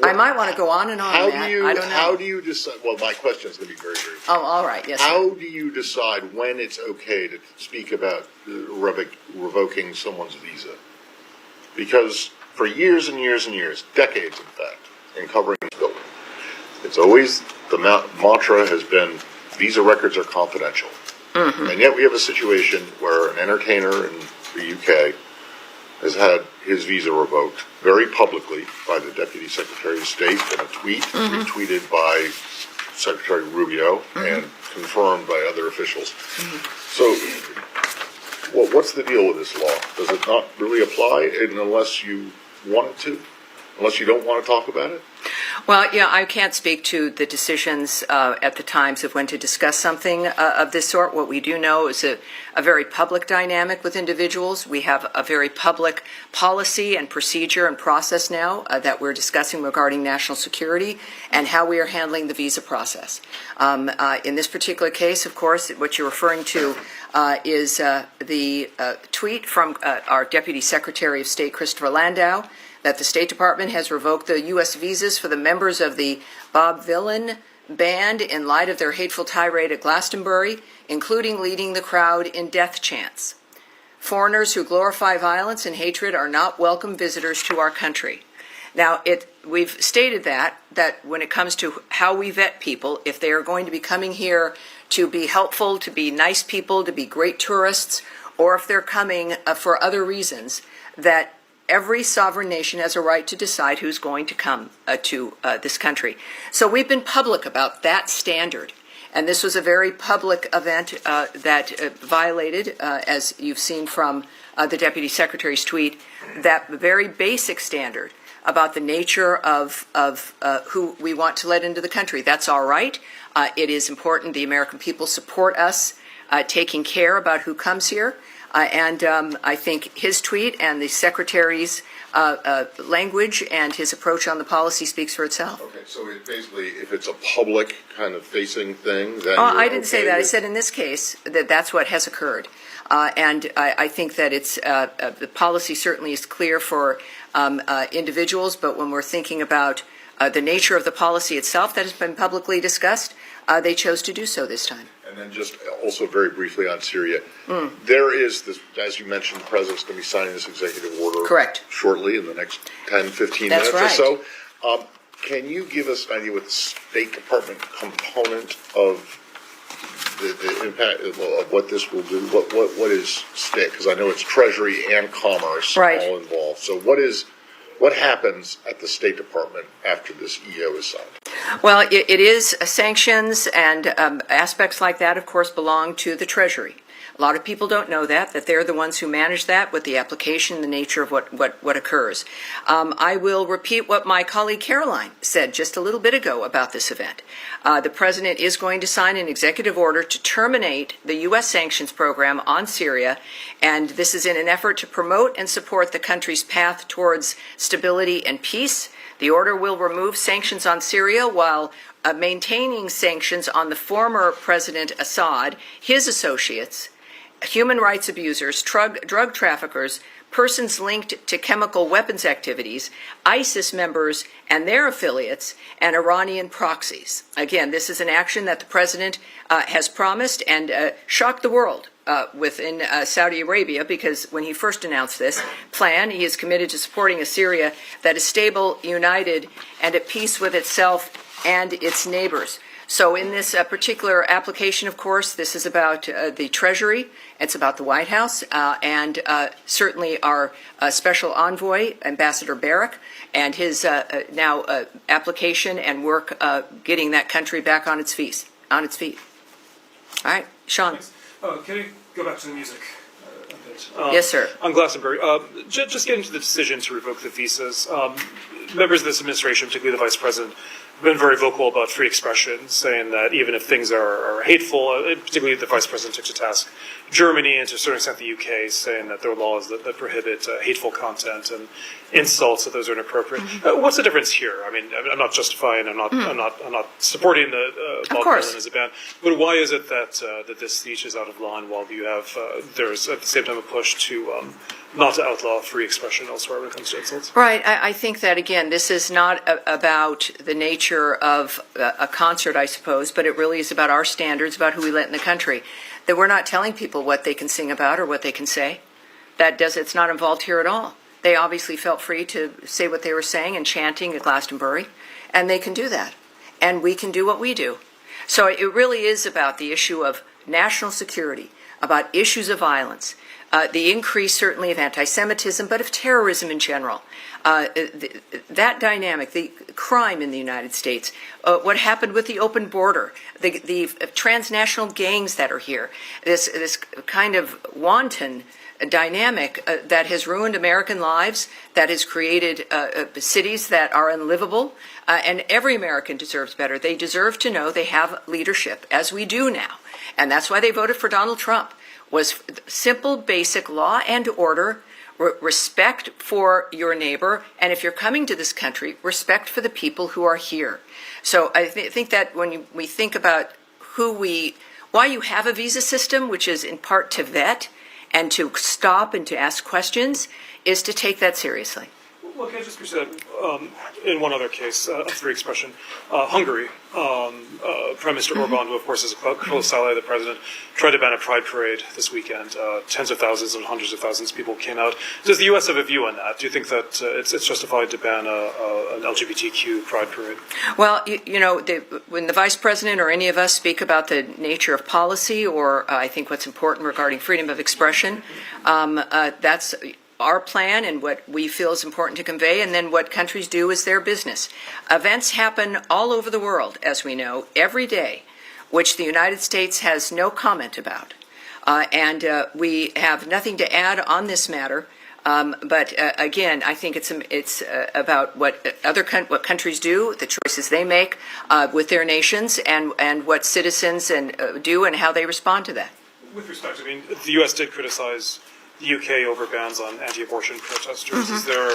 I might want to go on and on, Matt. I don't know. How do you decide? Well, my question is going to be very, very brief. Oh, all right. Yes. How do you decide when it's okay to speak about revoking someone's visa? Because for years and years and years, decades in fact, in covering this building, it's always the mantra has been visa records are confidential. Mm-hmm. And yet we have a situation where an entertainer in the UK has had his visa revoked very publicly by the Deputy Secretary of State in a tweet, retweeted by Secretary Rubio, and confirmed by other officials. So what's the deal with this law? Does it not really apply unless you want it to? unless you don't want to talk about it? Well, yeah, I can't speak to the decisions at the times of when to discuss something of this sort. What we do know is a very public dynamic with individuals. We have a very public policy and procedure and process now that we're discussing regarding national security and how we are handling the visa process. In this particular case, of course, what you're referring to is the tweet from our Deputy Secretary of State, Christopher Landau, that the State Department has revoked the U.S. visas for the members of the Bob Villain band in light of their hateful tirade at Glastonbury, including leading the crowd in death chants. Foreigners who glorify violence and hatred are not welcome visitors to our country. Now, we've stated that when it comes to how we vet people, if they are going to be coming here to be helpful, to be nice people, to be great tourists, or if they're coming for other reasons, that every sovereign nation has a right to decide who's going to come to this country. So we've been public about that standard. And this was a very public event that violated, as you've seen from the Deputy Secretary's tweet, that very basic standard about the nature of who we want to let into the country. That's all right. It is important the American people support us taking care about who comes here. And I think his tweet and the Secretary's language and his approach on the policy speaks for itself. Okay, so basically, if it's a public kind of facing thing, then I didn't say that. I said in this case that that's what has occurred. And I think that it's the policy certainly is clear for individuals, but when we're thinking about the nature of the policy itself that has been publicly discussed, they chose to do so this time. And then just also very briefly on Syria, there is this, as you mentioned, the president's going to be signing this executive order Correct. Shortly in the next 10, 15 That's minutes right. or so. Can you give us an idea what the State Department component of the impact of what this will do? What is state? Because I know it's Treasury and Commerce all involved. So what happens at the State Department after this EO is signed? Well, it is sanctions and aspects like that, of course, belong to the Treasury. A lot of people don't know that they're the ones who manage that with the application, the nature of what occurs. I will repeat what my colleague Caroline said just a little bit ago about this event. The President is going to sign an executive order to terminate the U.S. sanctions program on Syria, and this is in an effort to promote and support the country's path towards stability and peace. The order will remove sanctions on Syria while maintaining sanctions on the former President Assad, his associates, human rights abusers, drug traffickers, persons linked to chemical weapons activities, ISIS members and their affiliates, and Iranian proxies. Again, this is an action that the President has promised and shocked the world within Saudi Arabia, because when he first announced this plan, he is committed to supporting a Syria that is stable, united, and at peace with itself and its neighbors. So in this particular application, of course, this is about the Treasury, it's about the White House, and certainly our special envoy, Ambassador Barrack, and his now application and work getting that country back on its feet. All right, Sean. Can we go back to the music a bit? Yes, sir. On Glastonbury, just getting to the decision to revoke the visas, members of this administration, particularly the Vice President, have been very vocal about free expression, saying that even if things are hateful, particularly the Vice President took to task Germany and to a certain extent the UK, saying that there are laws that prohibit hateful content and insults, that those are inappropriate. What's the difference here? I mean, I'm not justifying, I'm not supporting the Bob Dylan as a band, but why is it that this speech is out of line while you have there's at the same time a push to not to outlaw free expression elsewhere when it comes to insults? Right. I think that, again, this is not about the nature of a concert, I suppose, but it really is about our standards, about who we let in the country. That we're not telling people what they can sing about or what they can say. It's not involved here at all. They obviously felt free to say what they were saying and chanting at Glastonbury, and they can do that. And we can do what we do. So it really is about the issue of national security, about issues of violence, the increase certainly of anti-Semitism, but of terrorism in general. That dynamic, the crime in the United States, what happened with the open border, the transnational gangs that are here, this kind of wanton dynamic that has ruined American lives, that has created cities that are unlivable, and every American deserves better. They deserve to know they have leadership, as we do now. And that's why they voted for Donald Trump, was simple, basic law and order, respect for your neighbor, and if you're coming to this country, respect for the people who are here. So I think that when we think about why you have a visa system, which is in part to vet and to stop and to ask questions, is to take that seriously. Well, can I just be said, in one other case, a free expression, Hungary, Prime Minister Orban, who of course is a close ally of the president, tried to ban a pride parade this weekend. Tens of thousands and hundreds of thousands of people came out. Does the U.S. have a view on that? Do you think that it's justified to ban an LGBTQ pride parade? Well, when the vice president or any of us speak about the nature of policy, or I think what's important regarding freedom of expression, that's our plan and what we feel is important to convey, and then what countries do is their business. Events happen all over the world, as we know, every day, which the United States has no comment about. And we have nothing to add on this matter. But again, I think it's about what what countries do, the choices they make with their nations, and what citizens do and how they respond to that. With respect, I mean, the U.S. did criticize the UK over bans on anti-abortion protesters. Is there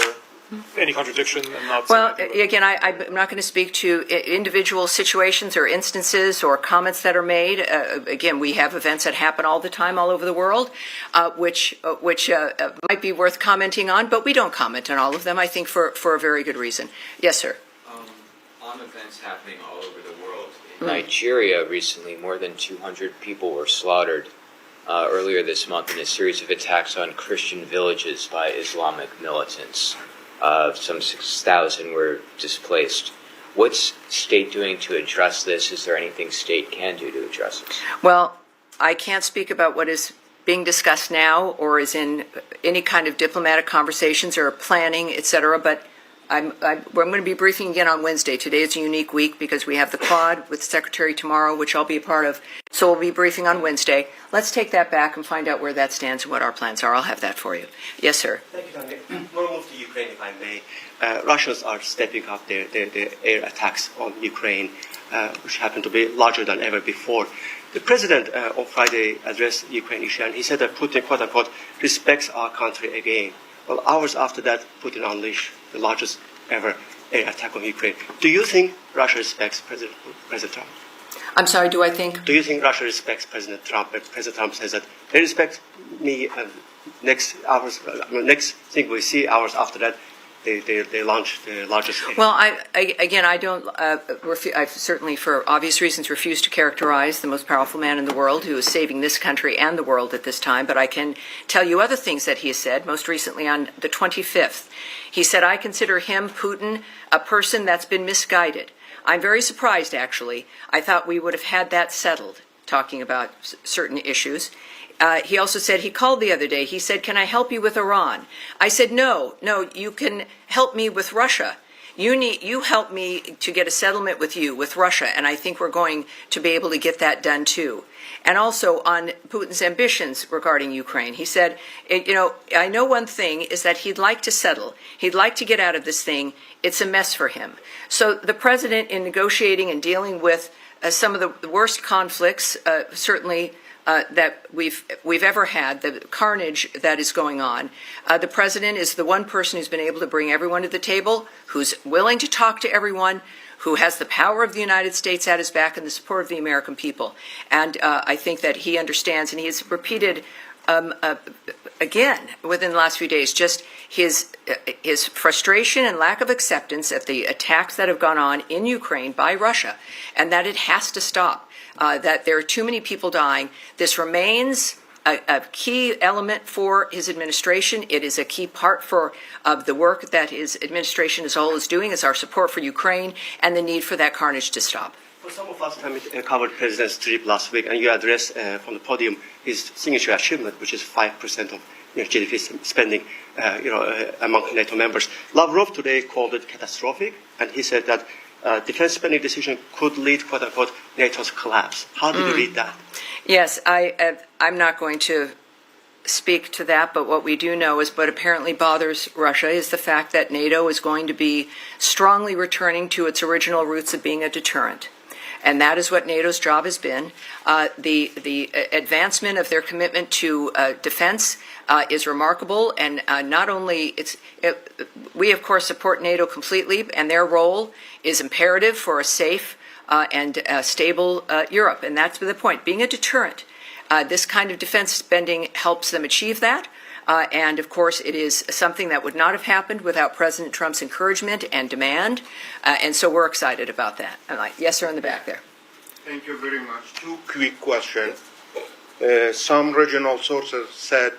any contradiction in not? Well, again, I'm not going to speak to individual situations or instances or comments that are made. Again, we have events that happen all the time all over the world, which might be worth commenting on, but we don't comment on all of them, I think, for a very good reason. Yes, sir. On events happening all over the world, in Nigeria recently, more than 200 people were slaughtered earlier this month in a series of attacks on Christian villages by Islamic militants. Some 6,000 were displaced. What's state doing to address this? Is there anything state can do to address this? Well, I can't speak about what is being discussed now or is in any kind of diplomatic conversations or planning, et cetera, but I'm going to be briefing again on Wednesday. Today is a unique week because we have the Quad with the Secretary tomorrow, which I'll be a part of. So we'll be briefing on Wednesday. Let's take that back and find out where that stands and what our plans are. I'll have that for you. Yes, sir. Thank you, Tony. One move to Ukraine, if I may. Russians are stepping up their air attacks on Ukraine, which happen to be larger than ever before. The president on Friday addressed the Ukraine issue, and he said that Putin, quote unquote, respects our country again. Well, hours after that, Putin unleashed the largest ever air attack on Ukraine. Do you think Russia respects President Trump? I'm sorry, do I think? Do you think Russia respects President Trump? And President Trump says that they respect me, and next thing we see, hours after that, they launch the largest. Well, I don't. I certainly, for obvious reasons, refuse to characterize the most powerful man in the world who is saving this country and the world at this time. But I can tell you other things that he has said. Most recently, on the 25th, he said, "I consider him, Putin, a person that's been misguided." I'm very surprised, actually. I thought we would have had that settled, talking about certain issues. He also said, he called the other day, he said, "Can I help you with Iran?" I said, no, you can help me with Russia. You help me to get a settlement with Russia, and I think we're going to be able to get that done too. And also on Putin's ambitions regarding Ukraine, he said, I know one thing is that he'd like to settle. He'd like to get out of this thing. It's a mess for him. So the president, in negotiating and dealing with some of the worst conflicts, certainly that we've ever had, the carnage that is going on. The president is the one person who's been able to bring everyone to the table, who's willing to talk to everyone, who has the power of the United States at his back and the support of the American people. And I think that he understands, and he has repeated again within the last few days, just his frustration and lack of acceptance at the attacks that have gone on in Ukraine by Russia, and that it has to stop. That there are too many people dying. This remains a key element for his administration. It is a key part of the work that his administration as a whole is doing, is our support for Ukraine and the need for that carnage to stop. For some of us covered President's trip last week, and you addressed from the podium his signature achievement, which is 5% of GDP spending among NATO members. Lavrov today called it catastrophic, and he said that defense spending decision could lead, quote unquote, NATO's collapse. How did you read that? Yes, I'm not going to speak to that, but what we do know is what apparently bothers Russia is the fact that NATO is going to be strongly returning to its original roots of being a deterrent. And that is what NATO's job has been. The advancement of their commitment to defense is remarkable, and not only we of course support NATO completely, and their role is imperative for a safe and stable Europe, and that's the point. Being a deterrent, this kind of defense spending helps them achieve that. And of course, it is something that would not have happened without President Trump's encouragement and demand. And so we're excited about that. Yes, sir, in the back there. Thank you very much. Two quick questions. Some regional sources said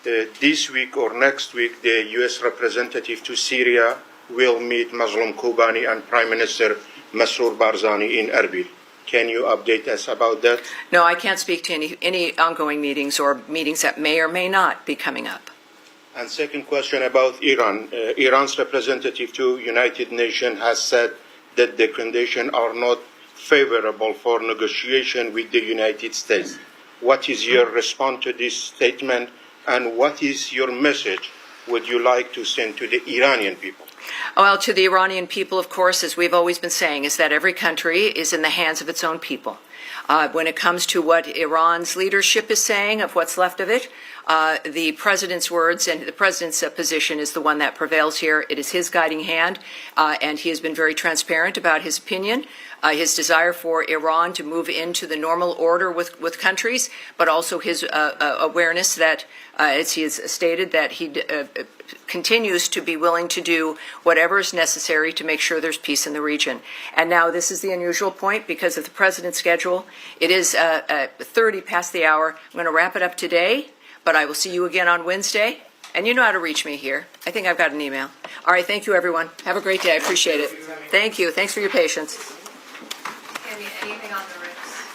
this week or next week, the U.S. representative to Syria will meet Mazloum Kobani and Prime Minister Masroor Barzani in Erbil. Can you update us about that? No, I can't speak to any ongoing meetings or meetings that may or may not be coming up. And second question about Iran. Iran's representative to United Nations has said that the conditions are not favorable for negotiation with the United States. What is your response to this statement, and what is your message would you like to send to the Iranian people? Well, to the Iranian people, of course, as we've always been saying, is that every country is in the hands of its own people. When it comes to what Iran's leadership is saying, of what's left of it, the president's words and the president's position is the one that prevails here. It is his guiding hand, and he has been very transparent about his opinion, his desire for Iran to move into the normal order with countries, but also his awareness that, as he has stated, that he continues to be willing to do whatever is necessary to make sure there's peace in the region. And now this is the unusual point because of the president's schedule. It is 30 past the hour. I'm going to wrap it up today, but I will see you again on Wednesday. And you know how to reach me here. I think I've got an email. All right, thank you, everyone. Have a great day. I appreciate it. Thank you. Thanks for your patience. Anything on the RIPS?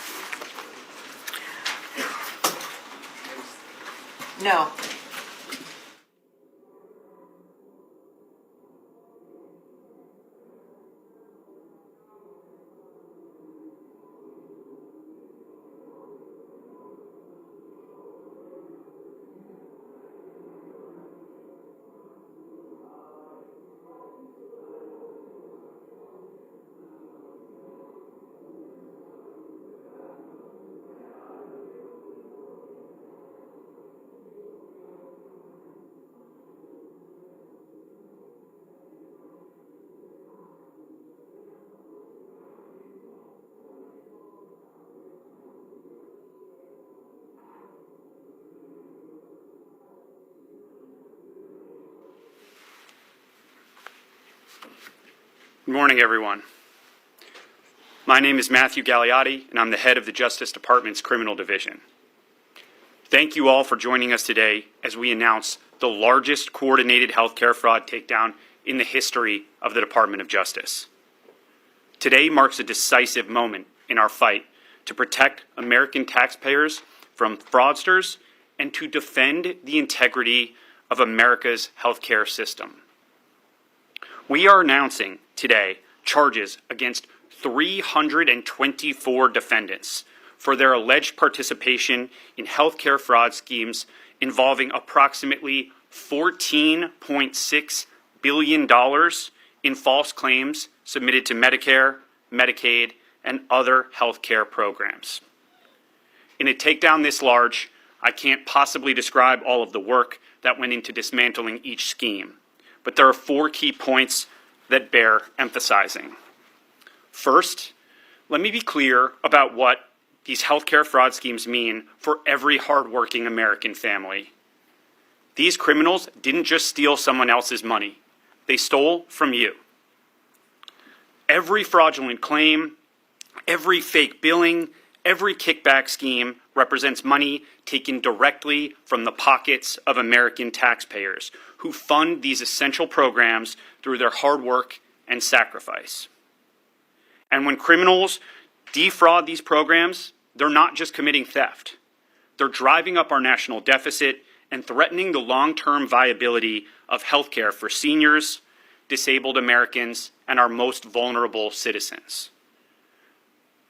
No. Good morning, everyone. My name is Matthew Gagliotti, and I'm the head of the Justice Department's Criminal Division. Thank you all for joining us today as we announce the largest coordinated healthcare fraud takedown in the history of the Department of Justice. Today marks a decisive moment in our fight to protect American taxpayers from fraudsters and to defend the integrity of America's healthcare system. We are announcing today charges against 324 defendants for their alleged participation in healthcare fraud schemes involving approximately $14.6 billion in false claims submitted to Medicare, Medicaid, and other healthcare programs. In a takedown this large, I can't possibly describe all of the work that went into dismantling each scheme, but there are 4 key points that bear emphasizing. First, let me be clear about what these healthcare fraud schemes mean for every hardworking American family. These criminals didn't just steal someone else's money. They stole from you. Every fraudulent claim, every fake billing, every kickback scheme represents money taken directly from the pockets of American taxpayers who fund these essential programs through their hard work and sacrifice. And when criminals defraud these programs, they're not just committing theft. They're driving up our national deficit and threatening the long-term viability of healthcare for seniors, disabled Americans, and our most vulnerable citizens.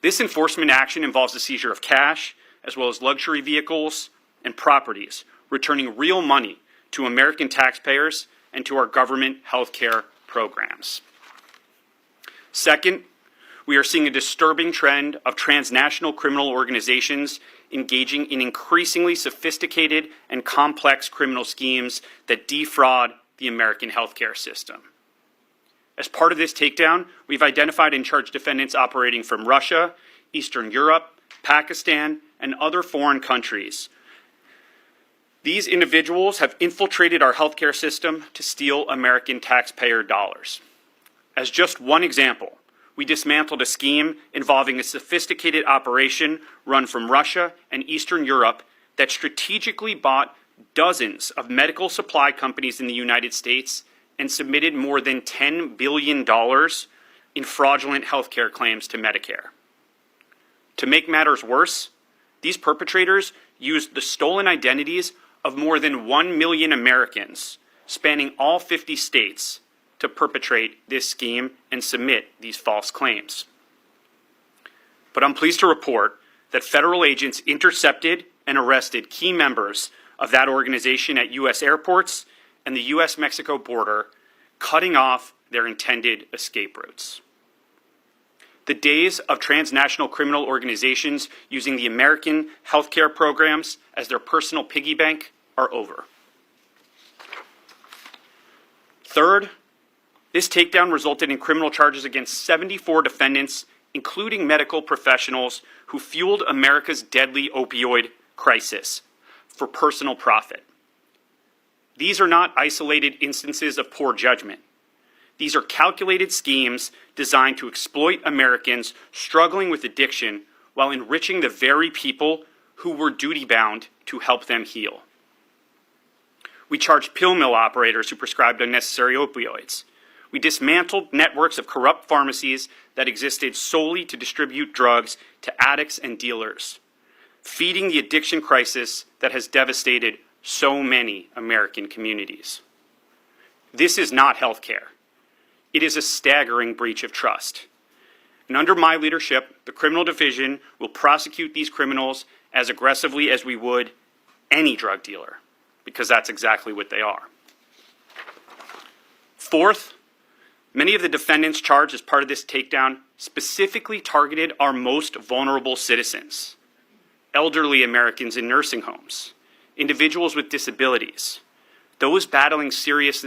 This enforcement action involves the seizure of cash, as well as luxury vehicles and properties, returning real money to American taxpayers and to our government health care programs. Second, we are seeing a disturbing trend of transnational criminal organizations engaging in increasingly sophisticated and complex criminal schemes that defraud the American healthcare system. As part of this takedown, we've identified and charged defendants operating from Russia, Eastern Europe, Pakistan, and other foreign countries. These individuals have infiltrated our healthcare system to steal American taxpayer dollars. As just one example, we dismantled a scheme involving a sophisticated operation run from Russia and Eastern Europe that strategically bought dozens of medical supply companies in the United States and submitted more than $10 billion in fraudulent healthcare claims to Medicare. To make matters worse, these perpetrators used the stolen identities of more than 1 million Americans, spanning all 50 states, to perpetrate this scheme and submit these false claims. But I'm pleased to report that federal agents intercepted and arrested key members of that organization at U.S. airports and the U.S.-Mexico border, cutting off their intended escape routes. The days of transnational criminal organizations using the American healthcare programs as their personal piggy bank are over. Third, this takedown resulted in criminal charges against 74 defendants, including medical professionals who fueled America's deadly opioid crisis for personal profit. These are not isolated instances of poor judgment. These are calculated schemes designed to exploit Americans struggling with addiction while enriching the very people who were duty-bound to help them heal. We charged pill mill operators who prescribed unnecessary opioids. We dismantled networks of corrupt pharmacies that existed solely to distribute drugs to addicts and dealers, feeding the addiction crisis that has devastated so many American communities. This is not health care. It is a staggering breach of trust. And under my leadership, the criminal division will prosecute these criminals as aggressively as we would any drug dealer, because that's exactly what they are. Fourth, many of the defendants charged as part of this takedown specifically targeted our most vulnerable citizens, elderly Americans in nursing homes, individuals with disabilities, those battling serious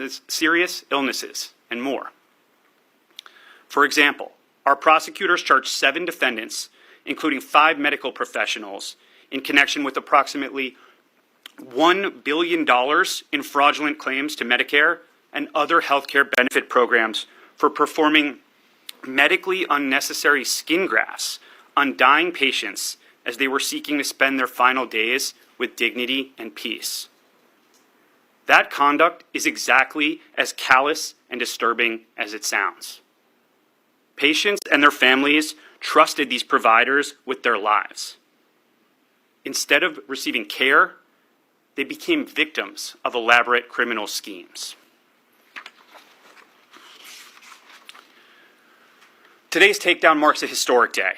illnesses, and more. For example, our prosecutors charged 7 defendants, including 5 medical professionals, in connection with approximately $1 billion in fraudulent claims to Medicare and other healthcare benefit programs for performing medically unnecessary skin grafts on dying patients as they were seeking to spend their final days with dignity and peace. That conduct is exactly as callous and disturbing as it sounds. Patients and their families trusted these providers with their lives. Instead of receiving care, they became victims of elaborate criminal schemes. Today's takedown marks a historic day.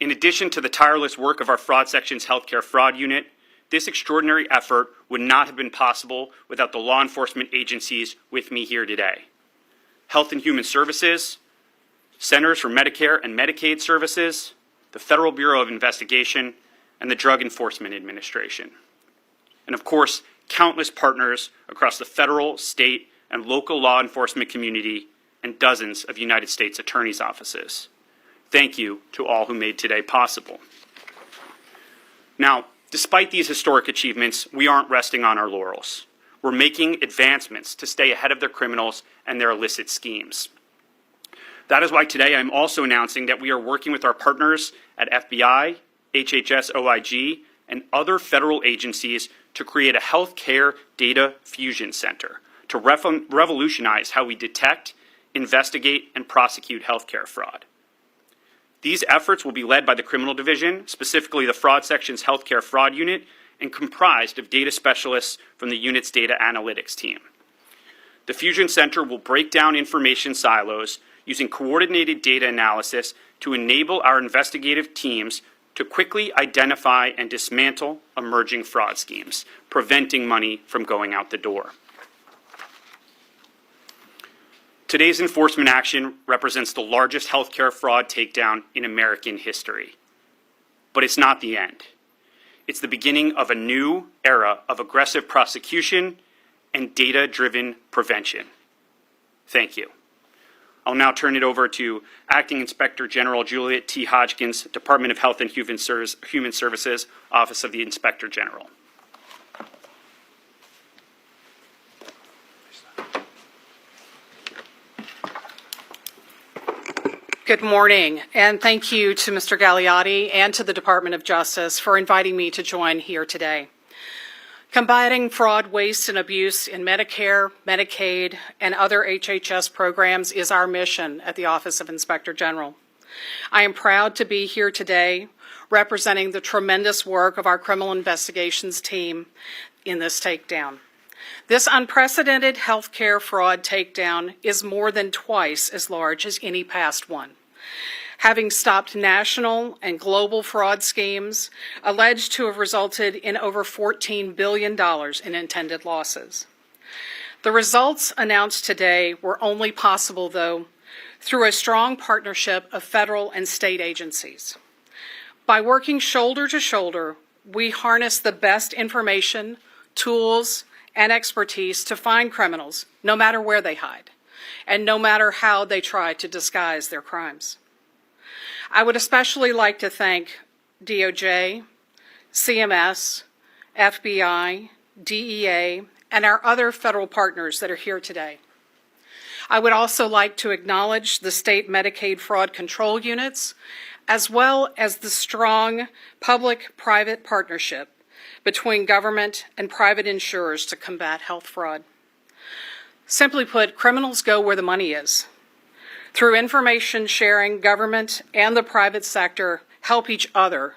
In addition to the tireless work of our Fraud Section's Healthcare Fraud Unit, this extraordinary effort would not have been possible without the law enforcement agencies with me here today. Health and Human Services, Centers for Medicare and Medicaid Services, the Federal Bureau of Investigation, and the Drug Enforcement Administration. And of course, countless partners across the federal, state, and local law enforcement community and dozens of United States attorneys' offices. Thank you to all who made today possible. Now, despite these historic achievements, we aren't resting on our laurels. We're making advancements to stay ahead of their criminals and their illicit schemes. That is why today I'm also announcing that we are working with our partners at FBI, HHS OIG, and other federal agencies to create a healthcare data fusion center to revolutionize how we detect, investigate, and prosecute healthcare fraud. These efforts will be led by the Criminal Division, specifically the Fraud Section's Healthcare Fraud Unit, and comprised of data specialists from the unit's data analytics team. The Fusion Center will break down information silos using coordinated data analysis to enable our investigative teams to quickly identify and dismantle emerging fraud schemes, preventing money from going out the door. Today's enforcement action represents the largest healthcare fraud takedown in American history. But it's not the end. It's the beginning of a new era of aggressive prosecution and data-driven prevention. Thank you. I'll now turn it over to Acting Inspector General Juliet T. Hodgkins, Department of Health and Human Services, Office of the Inspector General. Good morning, and thank you to Mr. Gagliotti and to the Department of Justice for inviting me to join here today. Combating fraud, waste, and abuse in Medicare, Medicaid, and other HHS programs is our mission at the Office of Inspector General. I am proud to be here today representing the tremendous work of our criminal investigations team in this takedown. This unprecedented healthcare fraud takedown is more than twice as large as any past one, having stopped national and global fraud schemes alleged to have resulted in over $14 billion in intended losses. The results announced today were only possible, though, through a strong partnership of federal and state agencies. By working shoulder to shoulder, we harness the best information, tools, and expertise to find criminals, no matter where they hide, and no matter how they try to disguise their crimes. I would especially like to thank DOJ, CMS, FBI, DEA, and our other federal partners that are here today. I would also like to acknowledge the state Medicaid fraud control units, as well as the strong public-private partnership between government and private insurers to combat health fraud. Simply put, criminals go where the money is. Through information sharing, government and the private sector help each other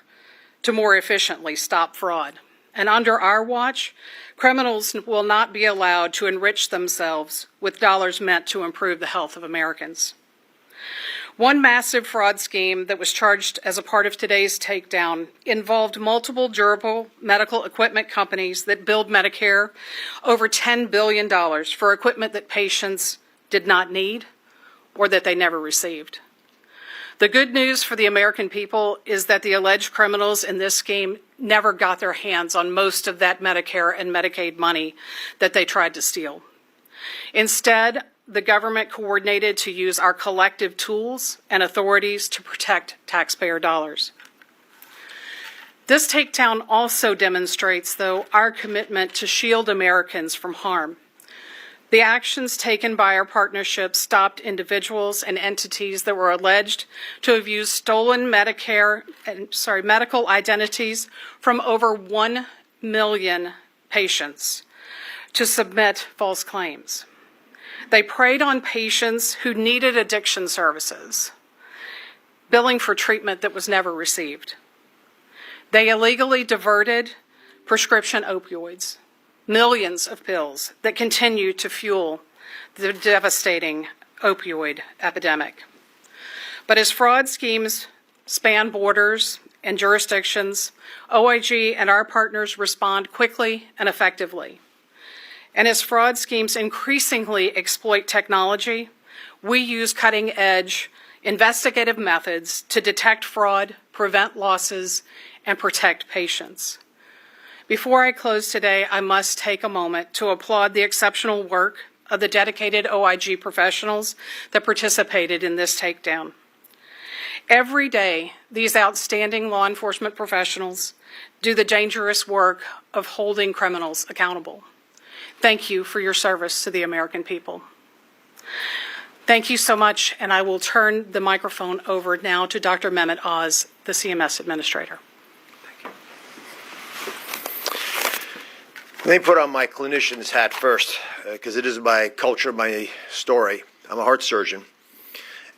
to more efficiently stop fraud. And under our watch, criminals will not be allowed to enrich themselves with dollars meant to improve the health of Americans. One massive fraud scheme that was charged as a part of today's takedown involved multiple durable medical equipment companies that billed Medicare over $10 billion for equipment that patients did not need or that they never received. The good news for the American people is that the alleged criminals in this scheme never got their hands on most of that Medicare and Medicaid money that they tried to steal. Instead, the government coordinated to use our collective tools and authorities to protect taxpayer dollars. This takedown also demonstrates, though, our commitment to shield Americans from harm. The actions taken by our partnership stopped individuals and entities that were alleged to have used stolen medical identities from over 1 million patients to submit false claims. They preyed on patients who needed addiction services, billing for treatment that was never received. They illegally diverted prescription opioids, millions of pills that continue to fuel the devastating opioid epidemic. But as fraud schemes span borders and jurisdictions, OIG and our partners respond quickly and effectively. And as fraud schemes increasingly exploit technology, we use cutting-edge investigative methods to detect fraud, prevent losses, and protect patients. Before I close today, I must take a moment to applaud the exceptional work of the dedicated OIG professionals that participated in this takedown. Every day, these outstanding law enforcement professionals do the dangerous work of holding criminals accountable. Thank you for your service to the American people. Thank you so much, and I will turn the microphone over now to Dr. Mehmet Oz, the CMS Administrator. Let me put on my clinician's hat first, because it is my culture, my story. I'm a heart surgeon.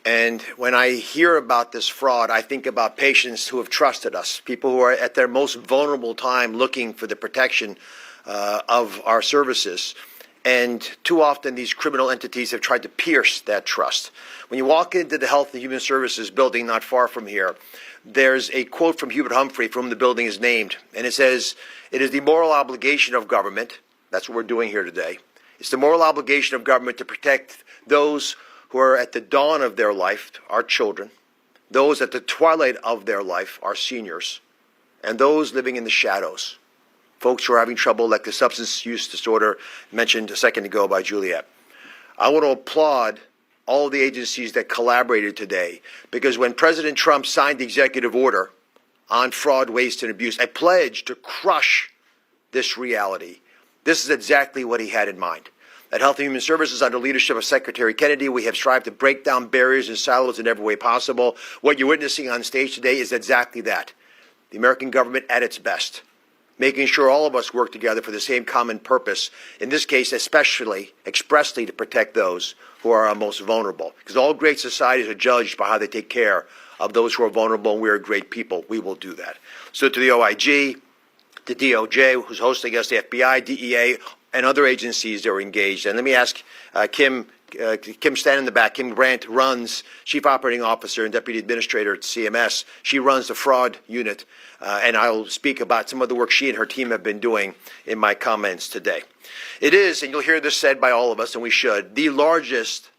And when I hear about this fraud, I think about patients who have trusted us, people who are at their most vulnerable time looking for the protection of our services. And too often these criminal entities have tried to pierce that trust. When you walk into the Health and Human Services building not far from here, there's a quote from Hubert Humphrey, from whom the building is named, and it says, "It is the moral obligation of government," that's what we're doing here today, "it's the moral obligation of government to protect those who are at the dawn of their life, our children, those at the twilight of their life, our seniors, and those living in the shadows, folks who are having trouble like the substance use disorder mentioned a second ago by Juliet." I want to applaud all of the agencies that collaborated today, because when President Trump signed the executive order on fraud, waste, and abuse, a pledge to crush this reality, this is exactly what he had in mind. At Health and Human Services, under leadership of Secretary Kennedy, we have strived to break down barriers and silos in every way possible. What you're witnessing on stage today is exactly that. The American government at its best, making sure all of us work together for the same common purpose, in this case especially, expressly to protect those who are our most vulnerable. Because all great societies are judged by how they take care of those who are vulnerable, and we are great people. We will do that. So to the OIG, the DOJ, who's hosting us, the FBI, DEA, and other agencies that are engaged. And let me ask Kim standing in the back. Kim Grant runs, Chief Operating Officer and Deputy Administrator at CMS. She runs the fraud unit, and I'll speak about some of the work she and her team have been doing in my comments today. It is, and you'll hear this said by all of us, and we should, the largest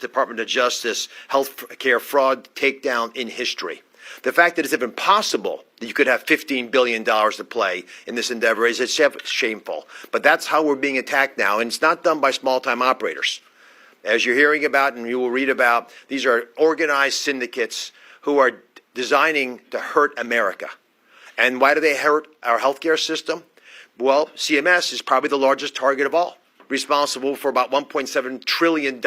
Department of Justice health care fraud takedown in history. The fact that it's even possible that you could have $15 billion to play in this endeavor is shameful. But that's how we're being attacked now, and it's not done by small-time operators. As you're hearing about and you will read about, these are organized syndicates who are designing to hurt America. And why do they hurt our healthcare system? Well, CMS is probably the largest target of all, responsible for about $1.7 trillion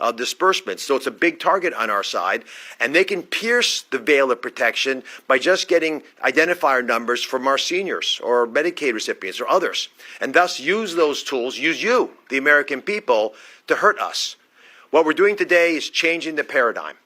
of disbursements. So it's a big target on our side, and they can pierce the veil of protection by just getting identifier numbers from our seniors or Medicaid recipients or others, and thus use those tools, use you, the American people, to hurt us. What we're doing today is changing the paradigm.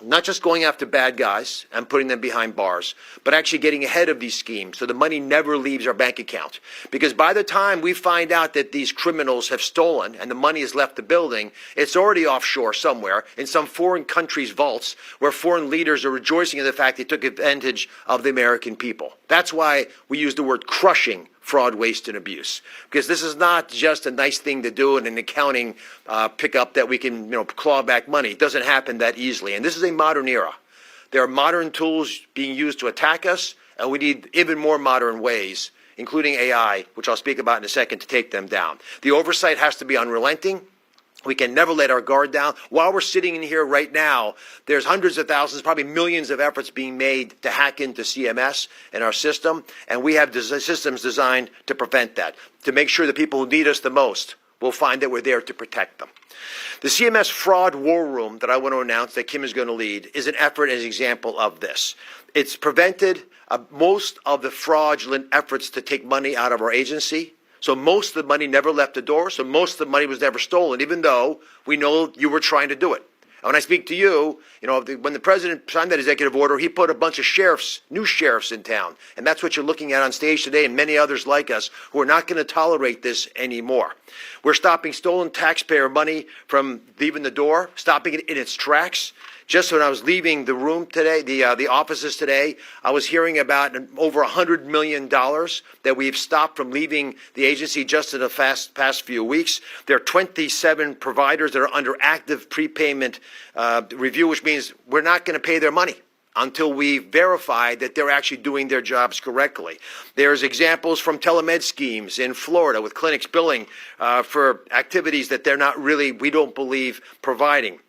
Not just going after bad guys and putting them behind bars, but actually getting ahead of these schemes so the money never leaves our bank account. Because by the time we find out that these criminals have stolen and the money has left the building, it's already offshore somewhere in some foreign country's vaults where foreign leaders are rejoicing in the fact they took advantage of the American people. That's why we use the word crushing fraud, waste, and abuse. Because this is not just a nice thing to do in an accounting pickup that we can, claw back money. It doesn't happen that easily. And this is a modern era. There are modern tools being used to attack us, and we need even more modern ways, including AI, which I'll speak about in a second, to take them down. The oversight has to be unrelenting. We can never let our guard down. While we're sitting in here right now, there's hundreds of thousands, probably millions of efforts being made to hack into CMS and our system, and we have systems designed to prevent that, to make sure the people who need us the most will find that we're there to protect them. The CMS Fraud War Room that I want to announce that Kim is going to lead is an effort as an example of this. It's prevented most of the fraudulent efforts to take money out of our agency. So most of the money never left the door, so most of the money was never stolen, even though we know you were trying to do it. And when I speak to you, when the president signed that executive order, he put a bunch of sheriffs, new sheriffs in town. And that's what you're looking at on stage today, and many others like us who are not going to tolerate this anymore. We're stopping stolen taxpayer money from leaving the door, stopping it in its tracks. Just when I was leaving the room today, the offices today, I was hearing about over $100 million that we've stopped from leaving the agency just in the past few weeks. There are 27 providers that are under active prepayment review, which means we're not going to pay their money until we verify that they're actually doing their jobs correctly. There's examples from telemed schemes in Florida with clinics billing for activities that they're not really, we don't believe, providing.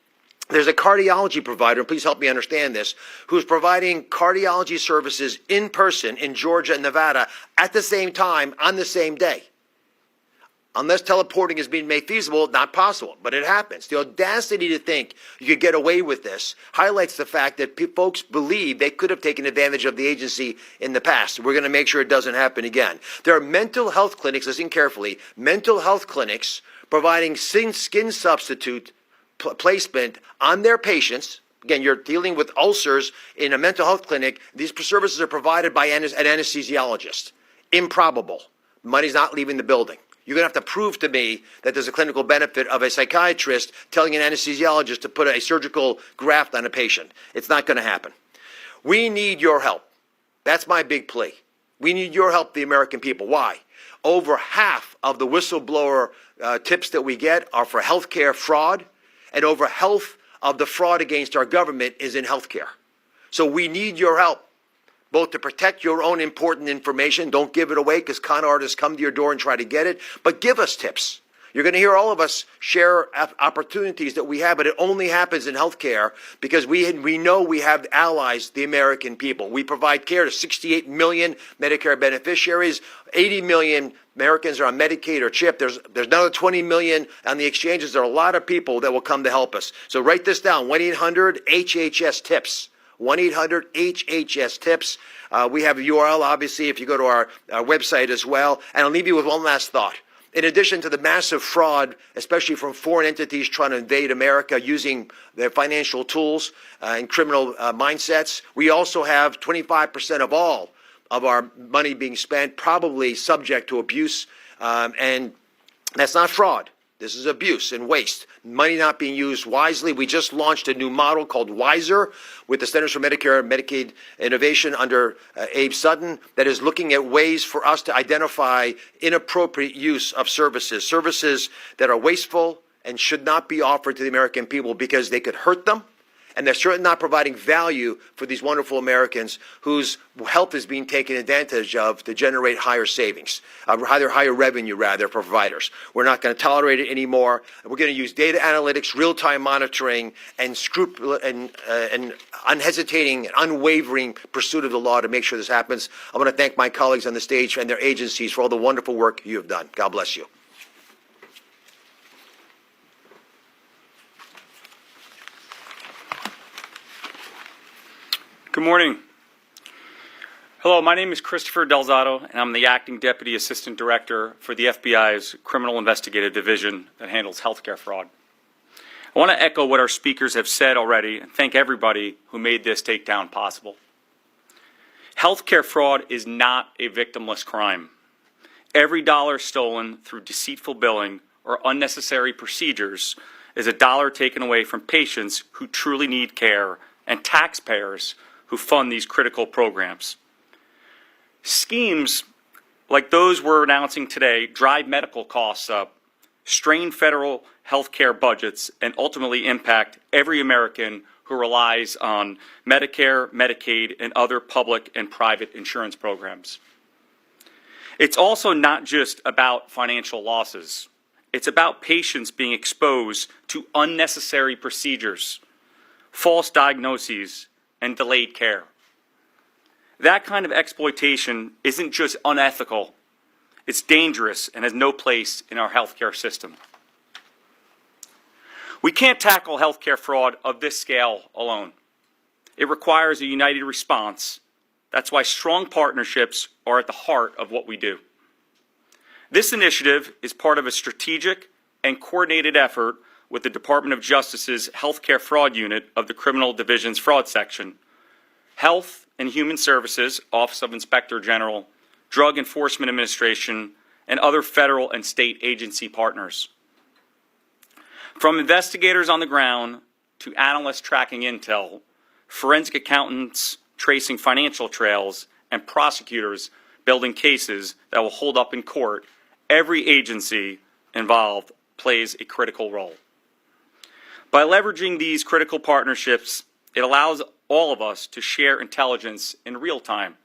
There's a cardiology provider, and please help me understand this, who's providing cardiology services in person in Georgia and Nevada at the same time on the same day. Unless teleporting is being made feasible, not possible, but it happens. The audacity to think you could get away with this highlights the fact that folks believe they could have taken advantage of the agency in the past. We're going to make sure it doesn't happen again. There are mental health clinics, listen carefully, mental health clinics providing skin substitute placement on their patients. Again, you're dealing with ulcers in a mental health clinic. These services are provided by an anesthesiologist. Improbable. Money's not leaving the building. You're going to have to prove to me that there's a clinical benefit of a psychiatrist telling an anesthesiologist to put a surgical graft on a patient. It's not going to happen. We need your help. That's my big plea. We need your help, the American people. Why? Over half of the whistleblower tips that we get are for healthcare fraud, and over half of the fraud against our government is in healthcare. So we need your help, both to protect your own important information. Don't give it away because con artists come to your door and try to get it, but give us tips. You're going to hear all of us share opportunities that we have, but it only happens in healthcare because we know we have allies, the American people. We provide care to 68 million Medicare beneficiaries. 80 million Americans are on Medicaid or CHIP. There's another 20 million on the exchanges. There are a lot of people that will come to help us. So write this down, 1-800-HHS-TIPS. 1-800-HHS-TIPS. We have a URL, obviously, if you go to our website as well. And I'll leave you with one last thought. In addition to the massive fraud, especially from foreign entities trying to invade America using their financial tools and criminal mindsets, we also have 25% of all of our money being spent probably subject to abuse, and that's not fraud. This is abuse and waste. Money not being used wisely. We just launched a new model called WISER with the Centers for Medicare and Medicaid Innovation under Abe Sutton that is looking at ways for us to identify inappropriate use of services that are wasteful and should not be offered to the American people because they could hurt them, and they're certainly not providing value for these wonderful Americans whose health is being taken advantage of to generate higher savings, higher revenue, rather, for providers. We're not going to tolerate it anymore. We're going to use data analytics, real-time monitoring, and unhesitating, unwavering pursuit of the law to make sure this happens. I want to thank my colleagues on the stage and their agencies for all the wonderful work you have done. God bless you. Good morning. Hello, my name is Christopher Delzato, and I'm the Acting Deputy Assistant Director for the FBI's Criminal Investigative Division that handles healthcare fraud. I want to echo what our speakers have said already and thank everybody who made this takedown possible. Healthcare fraud is not a victimless crime. Every dollar stolen through deceitful billing or unnecessary procedures is a dollar taken away from patients who truly need care and taxpayers who fund these critical programs. Schemes like those we're announcing today drive medical costs up, strain federal health care budgets, and ultimately impact every American who relies on Medicare, Medicaid, and other public and private insurance programs. It's also not just about financial losses. It's about patients being exposed to unnecessary procedures, false diagnoses, and delayed care. That kind of exploitation isn't just unethical, it's dangerous and has no place in our healthcare system. We can't tackle healthcare fraud of this scale alone. It requires a united response. That's why strong partnerships are at the heart of what we do. This initiative is part of a strategic and coordinated effort with the Department of Justice's Healthcare Fraud Unit of the Criminal Division's Fraud Section, Health and Human Services, Office of Inspector General, Drug Enforcement Administration, and other federal and state agency partners. From investigators on the ground to analysts tracking intel, forensic accountants tracing financial trails, and prosecutors building cases that will hold up in court, every agency involved plays a critical role. By leveraging these critical partnerships, it allows all of us to share intelligence in real time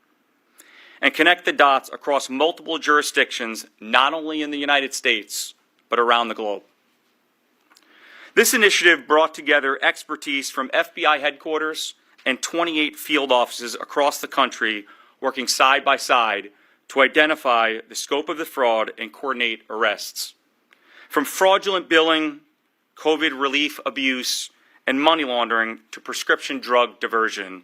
and connect the dots across multiple jurisdictions, not only in the United States, but around the globe. This initiative brought together expertise from FBI headquarters and 28 field offices across the country working side by side to identify the scope of the fraud and coordinate arrests. From fraudulent billing, COVID relief abuse, and money laundering to prescription drug diversion,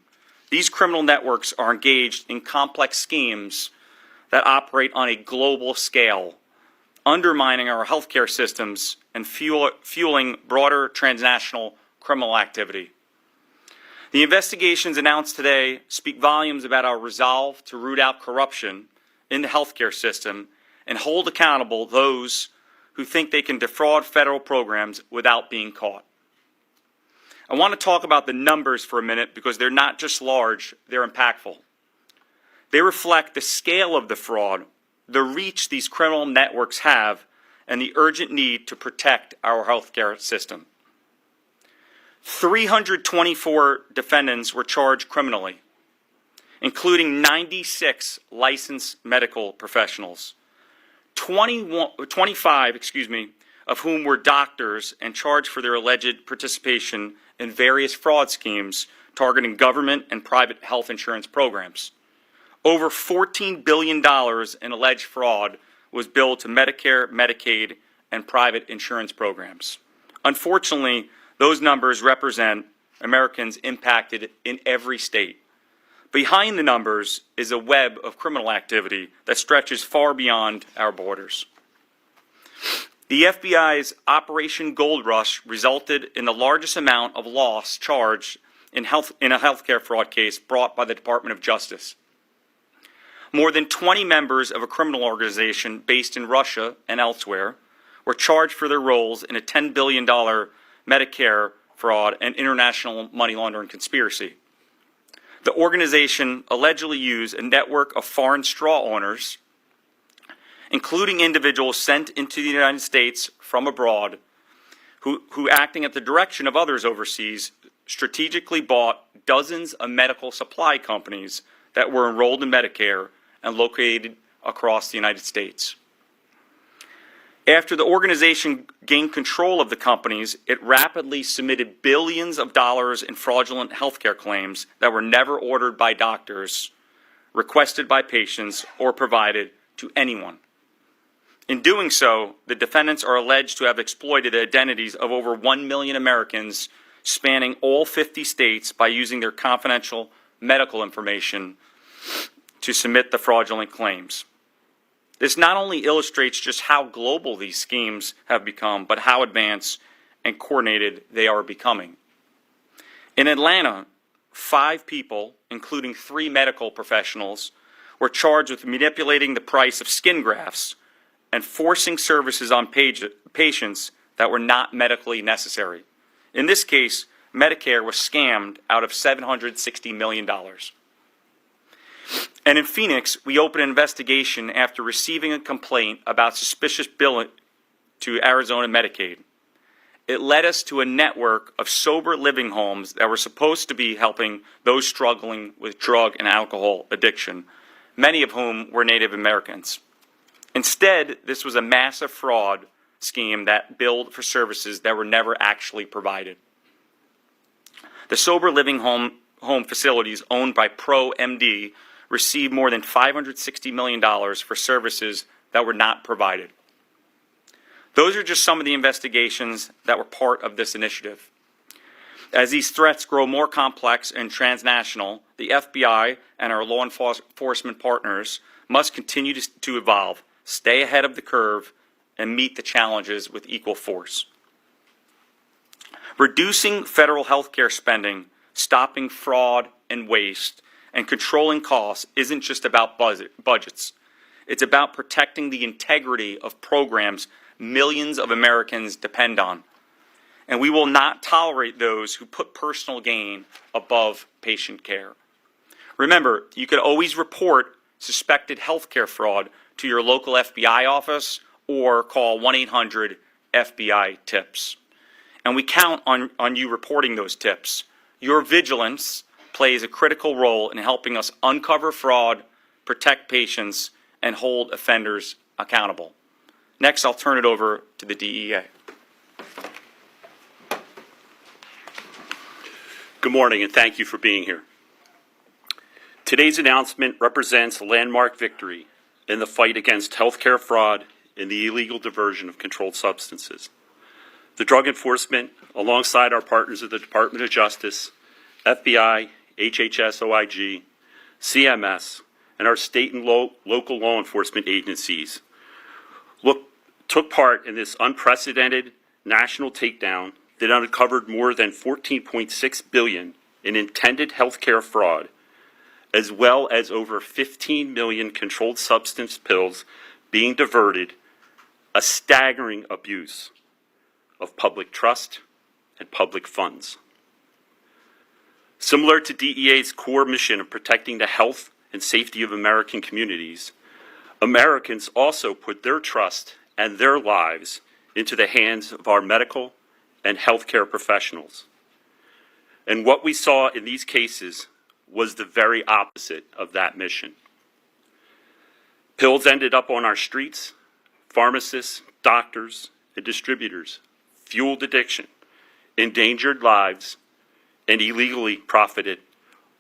these criminal networks are engaged in complex schemes that operate on a global scale, undermining our healthcare systems and fueling broader transnational criminal activity. The investigations announced today speak volumes about our resolve to root out corruption in the healthcare system and hold accountable those who think they can defraud federal programs without being caught. I want to talk about the numbers for a minute because they're not just large, they're impactful. They reflect the scale of the fraud, the reach these criminal networks have, and the urgent need to protect our healthcare system. 324 defendants were charged criminally, including 96 licensed medical professionals, 25 of whom were doctors and charged for their alleged participation in various fraud schemes targeting government and private health insurance programs. Over $14 billion in alleged fraud was billed to Medicare, Medicaid, and private insurance programs. Unfortunately, those numbers represent Americans impacted in every state. Behind the numbers is a web of criminal activity that stretches far beyond our borders. The FBI's Operation Gold Rush resulted in the largest amount of loss charged in a healthcare fraud case brought by the Department of Justice. More than 20 members of a criminal organization based in Russia and elsewhere were charged for their roles in a $10 billion Medicare fraud and international money laundering conspiracy. The organization allegedly used a network of foreign straw owners, including individuals sent into the United States from abroad, who acting at the direction of others overseas, strategically bought dozens of medical supply companies that were enrolled in Medicare and located across the United States. After the organization gained control of the companies, it rapidly submitted billions of dollars in fraudulent healthcare claims that were never ordered by doctors, requested by patients, or provided to anyone. In doing so, the defendants are alleged to have exploited the identities of over 1 million Americans spanning all 50 states by using their confidential medical information to submit the fraudulent claims. This not only illustrates just how global these schemes have become, but how advanced and coordinated they are becoming. In Atlanta, 5 people, including 3 medical professionals, were charged with manipulating the price of skin grafts and forcing services on patients that were not medically necessary. In this case, Medicare was scammed out of $760 million. And in Phoenix, we opened an investigation after receiving a complaint about suspicious billing to Arizona Medicaid. It led us to a network of sober living homes that were supposed to be helping those struggling with drug and alcohol addiction, many of whom were Native Americans. Instead, this was a massive fraud scheme that billed for services that were never actually provided. The sober living home facilities owned by ProMD received more than $560 million for services that were not provided. Those are just some of the investigations that were part of this initiative. As these threats grow more complex and transnational, the FBI and our law enforcement partners must continue to evolve, stay ahead of the curve, and meet the challenges with equal force. Reducing federal health care spending, stopping fraud and waste, and controlling costs isn't just about budgets. It's about protecting the integrity of programs millions of Americans depend on. And we will not tolerate those who put personal gain above patient care. Remember, you could always report suspected healthcare fraud to your local FBI office or call 1-800-FBI-TIPS. And we count on you reporting those tips. Your vigilance plays a critical role in helping us uncover fraud, protect patients, and hold offenders accountable. Next, I'll turn it over to the DEA. Good morning, and thank you for being here. Today's announcement represents a landmark victory in the fight against healthcare fraud and the illegal diversion of controlled substances. The Drug Enforcement, alongside our partners at the Department of Justice, FBI, HHS OIG, CMS, and our state and local law enforcement agencies, took part in this unprecedented national takedown that uncovered more than $14.6 billion in intended healthcare fraud, as well as over 15 million controlled substance pills being diverted, a staggering abuse of public trust and public funds. Similar to DEA's core mission of protecting the health and safety of American communities, Americans also put their trust and their lives into the hands of our medical and healthcare professionals. And what we saw in these cases was the very opposite of that mission. Pills ended up on our streets. Pharmacists, doctors, and distributors fueled addiction, endangered lives, and illegally profited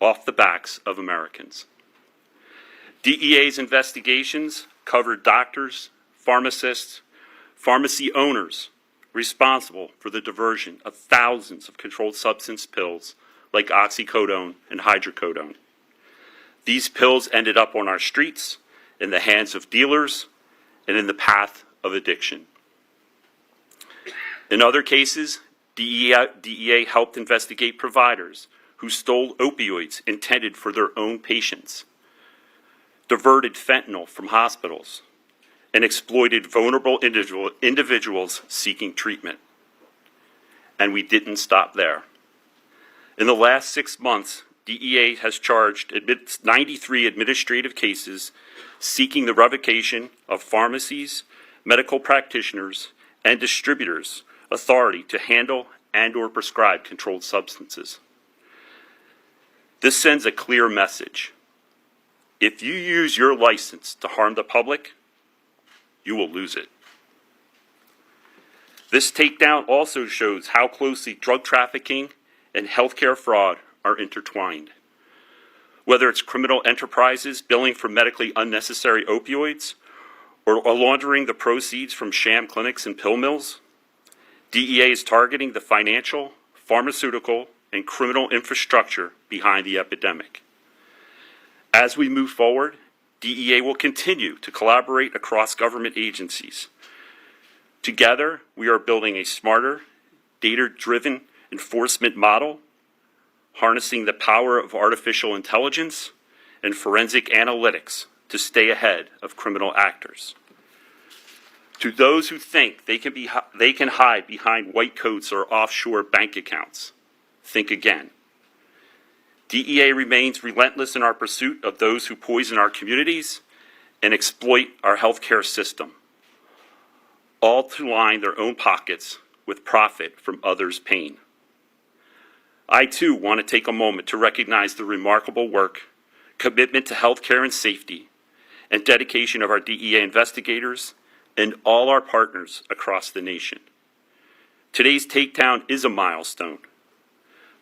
off the backs of Americans. DEA's investigations covered doctors, pharmacists, pharmacy owners responsible for the diversion of thousands of controlled substance pills like oxycodone and hydrocodone. These pills ended up on our streets, in the hands of dealers, and in the path of addiction. In other cases, DEA helped investigate providers who stole opioids intended for their own patients, diverted fentanyl from hospitals, and exploited vulnerable individuals seeking treatment. And we didn't stop there. In the last 6 months, DEA has charged 93 administrative cases seeking the revocation of pharmacies, medical practitioners, and distributors' authority to handle and/or prescribe controlled substances. This sends a clear message. If you use your license to harm the public, you will lose it. This takedown also shows how closely drug trafficking and healthcare fraud are intertwined. Whether it's criminal enterprises billing for medically unnecessary opioids or laundering the proceeds from sham clinics and pill mills, DEA is targeting the financial, pharmaceutical, and criminal infrastructure behind the epidemic. As we move forward, DEA will continue to collaborate across government agencies. Together, we are building a smarter, data-driven enforcement model, harnessing the power of artificial intelligence and forensic analytics to stay ahead of criminal actors. To those who think they can hide behind white coats or offshore bank accounts, think again. DEA remains relentless in our pursuit of those who poison our communities and exploit our healthcare system, all to line their own pockets with profit from others' pain. I, too, want to take a moment to recognize the remarkable work, commitment to healthcare and safety, and dedication of our DEA investigators and all our partners across the nation. Today's takedown is a milestone,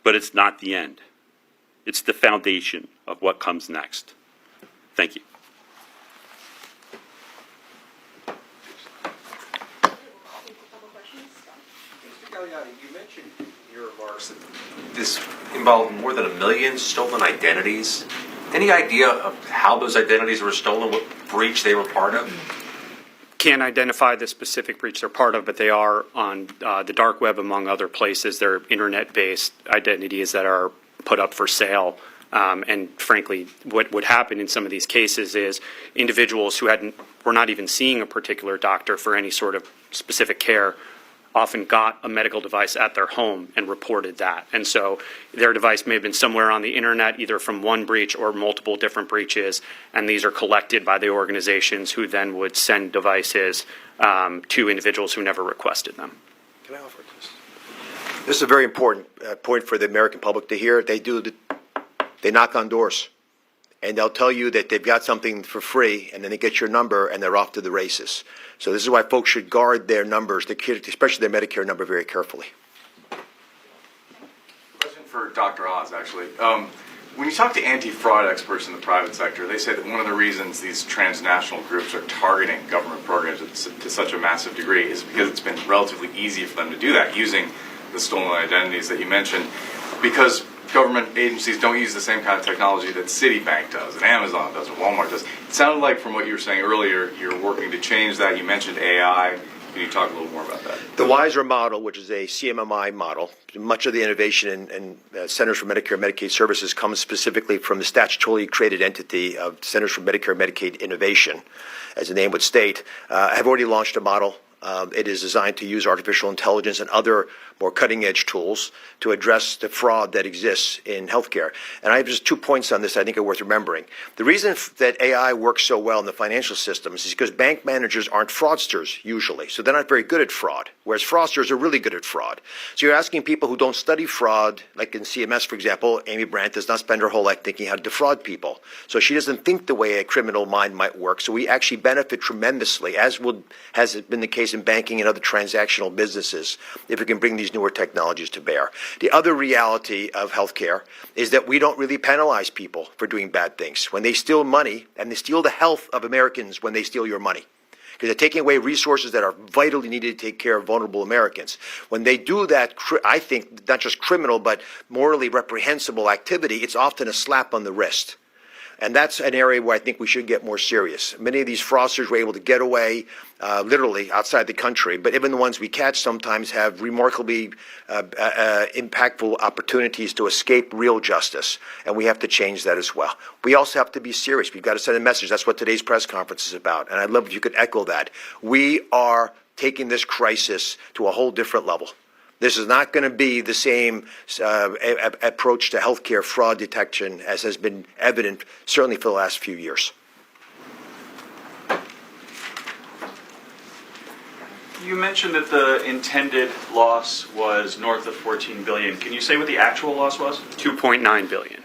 but it's not the end. It's the foundation of what comes next. Thank you. Mr. Galliani, you mentioned in your remarks that this involved more than 1 million stolen identities. Any idea of how those identities were stolen, what breach they were part of? Can't identify the specific breach they're part of, but they are on the dark web, among other places. They're internet-based identities that are put up for sale. And frankly, what would happen in some of these cases is individuals who were not even seeing a particular doctor for any sort of specific care often got a medical device at their home and reported that. And so their device may have been somewhere on the internet, either from one breach or multiple different breaches, and these are collected by the organizations who then would send devices to individuals who never requested them. Can I offer this? This is a very important point for the American public to hear. They knock on doors, and they'll tell you that they've got something for free, and then they get your number, and they're off to the races. So this is why folks should guard their numbers, especially their Medicare number, very carefully. Question for Dr. Oz, actually. When you talk to anti-fraud experts in the private sector, they say that one of the reasons these transnational groups are targeting government programs to such a massive degree is because it's been relatively easy for them to do that using the stolen identities that you mentioned, because government agencies don't use the same kind of technology that Citibank does, and Amazon does, and Walmart does. It sounded like from what you were saying earlier, you're working to change that. You mentioned AI. Can you talk a little more about that? The WISER model, which is a CMMI model, much of the innovation in Centers for Medicare and Medicaid Services comes specifically from the statutorily created entity of Centers for Medicare and Medicaid Innovation, as the name would state. Have already launched a model It is designed to use artificial intelligence and other more cutting-edge tools to address the fraud that exists in healthcare. And I have just 2 points on this I think are worth remembering. The reason that AI works so well in the financial systems is because bank managers aren't fraudsters usually, so they're not very good at fraud, whereas fraudsters are really good at fraud. So you're asking people who don't study fraud, like in CMS, for example, Amy Brandt does not spend her whole life thinking how to defraud people. So she doesn't think the way a criminal mind might work. So we actually benefit tremendously, as has been the case in banking and other transactional businesses, if we can bring these newer technologies to bear. The other reality of healthcare is that we don't really penalize people for doing bad things. When they steal money, and they steal the health of Americans when they steal your money, because they're taking away resources that are vitally needed to take care of vulnerable Americans. When they do that, I think, not just criminal, but morally reprehensible activity, it's often a slap on the wrist. And that's an area where I think we should get more serious. Many of these fraudsters were able to get away literally outside the country, but even the ones we catch sometimes have remarkably impactful opportunities to escape real justice, and we have to change that as well. We also have to be serious. We've got to send a message. That's what today's press conference is about, and I'd love if you could echo that. We are taking this crisis to a whole different level. This is not going to be the same approach to healthcare fraud detection as has been evident certainly for the last few years. You mentioned that the intended loss was north of $14 billion. Can you say what the actual loss was? $2.9 billion.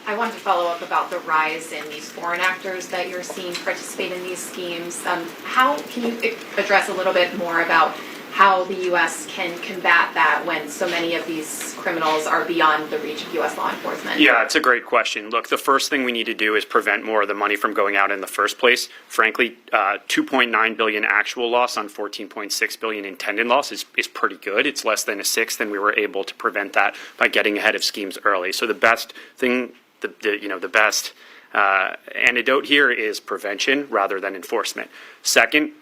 I wanted to follow up about the rise in these foreign actors that you're seeing participate in these schemes. How can you address a little bit more about how the U.S. can combat that when so many of these criminals are beyond the reach of U.S. law enforcement? Yeah, it's a great question. Look, the first thing we need to do is prevent more of the money from going out in the first place. Frankly, $2.9 billion actual loss on $14.6 billion intended loss is pretty good. It's less than a sixth, and we were able to prevent that by getting ahead of schemes early. So the best thing, the best antidote here is prevention rather than enforcement. Second,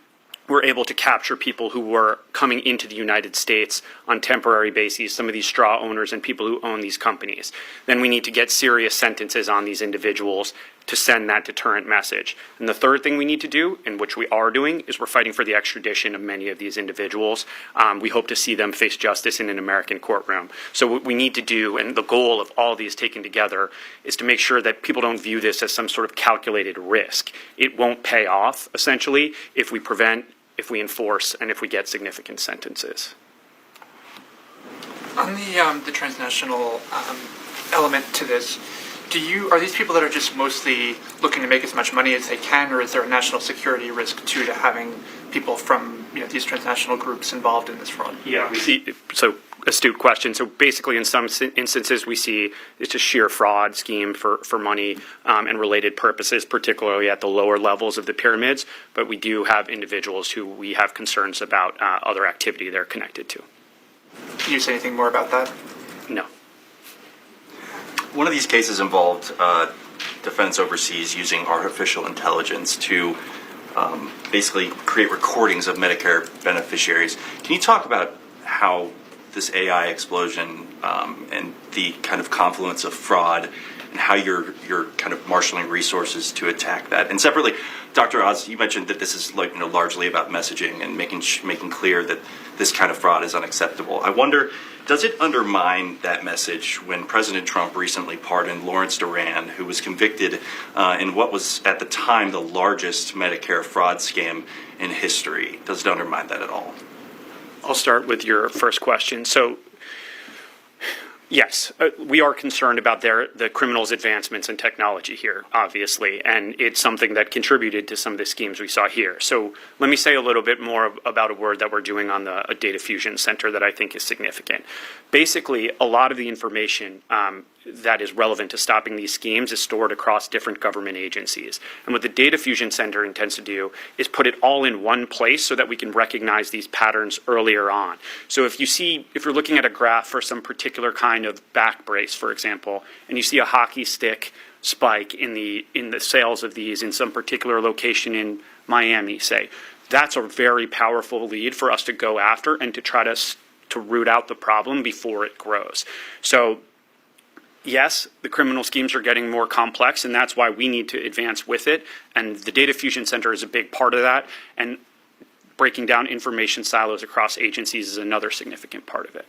we're able to capture people who were coming into the United States on temporary bases, some of these straw owners and people who own these companies. Then we need to get serious sentences on these individuals to send that deterrent message. And the third thing we need to do, and which we are doing, is we're fighting for the extradition of many of these individuals. We hope to see them face justice in an American courtroom. So what we need to do, and the goal of all these taken together, is to make sure that people don't view this as some sort of calculated risk. It won't pay off, essentially, if we prevent, if we enforce, and if we get significant sentences. On the transnational element to this, are these people that are just mostly looking to make as much money as they can, or is there a national security risk too to having people from these transnational groups involved in this fraud? Yeah, we see. So astute question. So basically, in some instances, we see it's a sheer fraud scheme for money and related purposes, particularly at the lower levels of the pyramids. But we do have individuals who we have concerns about other activity they're connected to. Can you say anything more about that? No. One of these cases involved defense overseas using artificial intelligence to basically create recordings of Medicare beneficiaries. Can you talk about how this AI explosion and the kind of confluence of fraud and how you're kind of marshaling resources to attack that? And separately, Dr. Oz, you mentioned that this is largely about messaging and making clear that this kind of fraud is unacceptable. I wonder, does it undermine that message when President Trump recently pardoned Lawrence Duran, who was convicted in what was at the time the largest Medicare fraud scam in history? Does it undermine that at all? I'll start with your first question. So, yes, we are concerned about the criminals' advancements in technology here, obviously, and it's something that contributed to some of the schemes we saw here. So let me say a little bit more about a word that we're doing on the data fusion center that I think is significant. Basically, a lot of the information that is relevant to stopping these schemes is stored across different government agencies. And what the Data Fusion Center intends to do is put it all in one place so that we can recognize these patterns earlier on. So if you're looking at a graph for some particular kind of back brace, for example, and you see a hockey stick spike in the sales of these in some particular location in Miami, say, that's a very powerful lead for us to go after and to try to root out the problem before it grows. So yes, the criminal schemes are getting more complex, and that's why we need to advance with it. And the Data Fusion Center is a big part of that. And breaking down information silos across agencies is another significant part of it.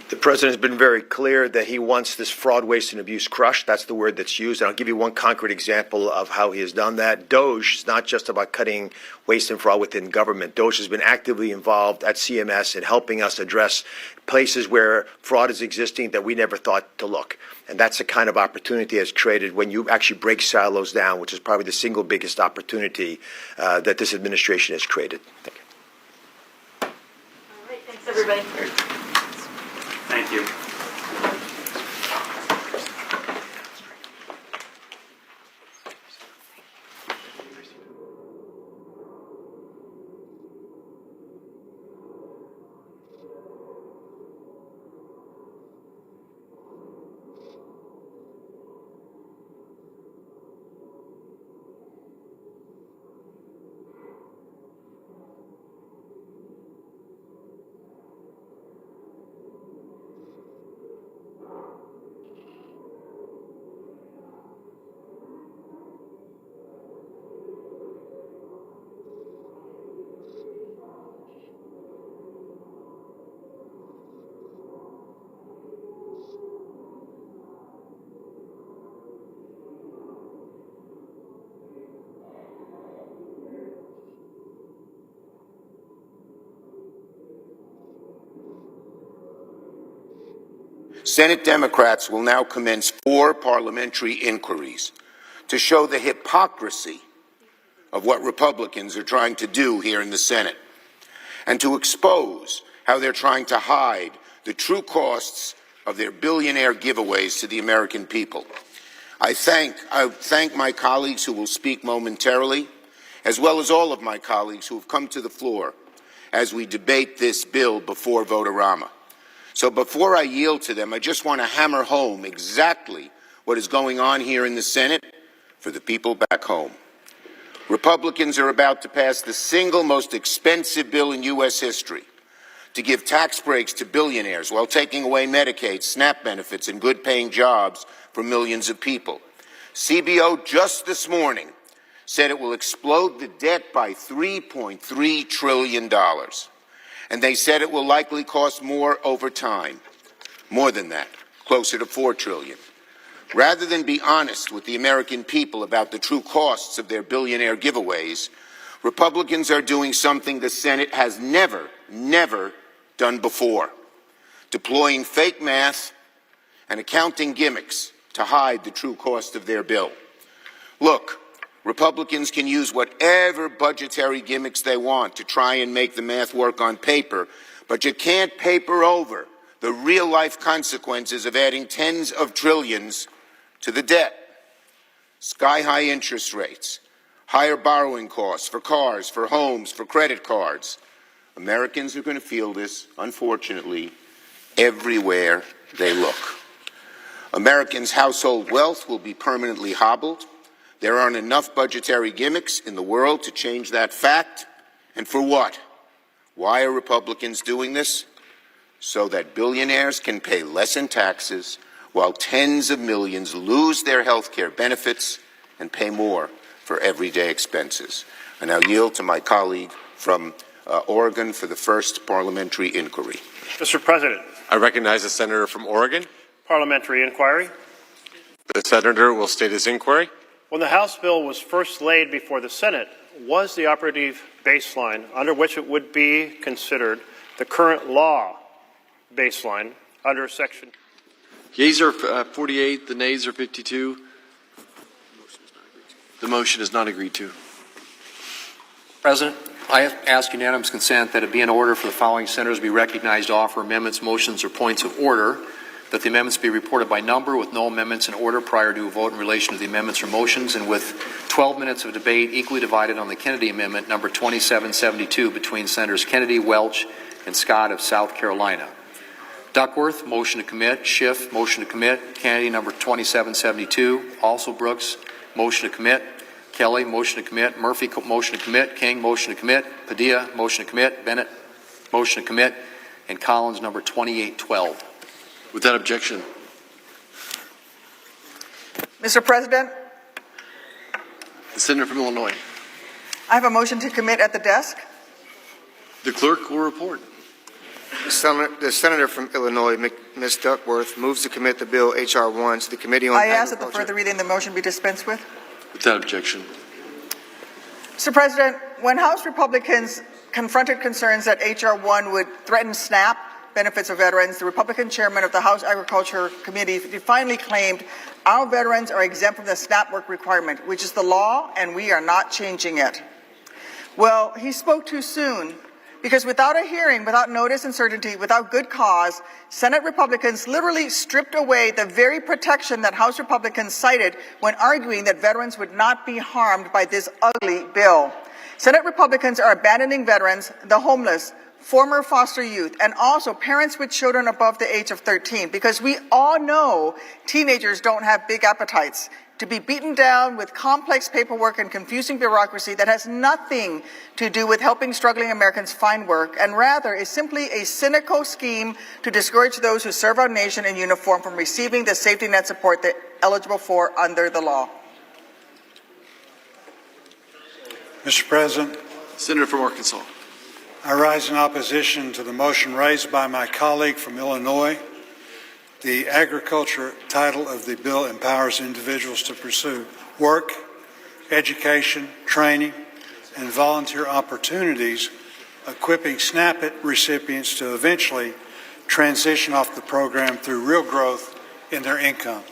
The president has been very clear that he wants this fraud, waste, and abuse crushed. That's the word that's used. And I'll give you one concrete example of how he has done that. DOJ is not just about cutting waste and fraud within government. DOJ has been actively involved at CMS in helping us address places where fraud is existing that we never thought to look. And that's the kind of opportunity that's created when you actually break silos down, which is probably the single biggest opportunity that this administration has created. Thank you. All right, thanks, everybody. Thank you. Senate Democrats will now commence 4 parliamentary inquiries to show the hypocrisy of what Republicans are trying to do here in the Senate and to expose how they're trying to hide the true costs of their billionaire giveaways to the American people. I thank my colleagues who will speak momentarily, as well as all of my colleagues who have come to the floor as we debate this bill before Vote-A-Rama. So before I yield to them, I just want to hammer home exactly what is going on here in the Senate for the people back home. Republicans are about to pass the single most expensive bill in U.S. history to give tax breaks to billionaires while taking away Medicaid, SNAP benefits, and good-paying jobs for millions of people. CBO just this morning said it will explode the debt by $3.3 trillion. And they said it will likely cost more over time. More than that, closer to $4 trillion. Rather than be honest with the American people about the true costs of their billionaire giveaways, Republicans are doing something the Senate has never done before, deploying fake math and accounting gimmicks to hide the true cost of their bill. Look, Republicans can use whatever budgetary gimmicks they want to try and make the math work on paper, but you can't paper over the real-life consequences of adding tens of trillions to the debt. Sky-high interest rates, higher borrowing costs for cars, for homes, for credit cards. Americans are going to feel this, unfortunately, everywhere they look. Americans' household wealth will be permanently hobbled. There aren't enough budgetary gimmicks in the world to change that fact. And for what? Why are Republicans doing this? So that billionaires can pay less in taxes while tens of millions lose their health care benefits and pay more for everyday expenses. I now yield to my colleague from Oregon for the first parliamentary inquiry. Mr. President. I recognize the senator from Oregon. Parliamentary inquiry. The senator will state his inquiry. When the House bill was first laid before the Senate, was the operative baseline under which it would be considered the current law baseline under Section? Yeas are 48, the nays are 52. The motion is not agreed to. President, I ask unanimous consent that it be in order for the following senators to be recognized to offer amendments, motions, or points of order, that the amendments be reported by number with no amendments in order prior to a vote in relation to the amendments or motions, and with 12 minutes of debate equally divided on the Kennedy Amendment, number 2772, between Senators Kennedy, Welch, and Scott of South Carolina. Duckworth, motion to commit. Schiff, motion to commit. Kennedy, number 2772. Also Brooks, motion to commit. Kelly, motion to commit. Murphy, motion to commit. King, motion to commit. Padilla, motion to commit. Bennett, motion to commit. And Collins, number 2812. Without objection. Mr. President, The senator from Illinois. I have a motion to commit at the desk. The clerk will report. The senator from Illinois, Ms. Duckworth, moves to commit the bill H.R. 1 to the Committee on I ask that the Agriculture. further reading of the motion be dispensed with. Without objection. Mr. President, when House Republicans confronted concerns that H.R. 1 would threaten SNAP benefits of veterans, the Republican chairman of the House Agriculture Committee finally claimed our veterans are exempt from the SNAP work requirement, which is the law, and we are not changing it. Well, he spoke too soon, because without a hearing, without notice and certainty, without good cause, Senate Republicans literally stripped away the very protection that House Republicans cited when arguing that veterans would not be harmed by this ugly bill. Senate Republicans are abandoning veterans, the homeless, former foster youth, and also parents with children above the age of 13, because we all know teenagers don't have big appetites. To be beaten down with complex paperwork and confusing bureaucracy that has nothing to do with helping struggling Americans find work, and rather is simply a cynical scheme to discourage those who serve our nation in uniform from receiving the safety net support they're eligible for under the law. Mr. President, Senator from Arkansas. I rise in opposition to the motion raised by my colleague from Illinois. The agriculture title of the bill empowers individuals to pursue work, education, training, and volunteer opportunities, equipping SNAP recipients to eventually transition off the program through real growth in their income.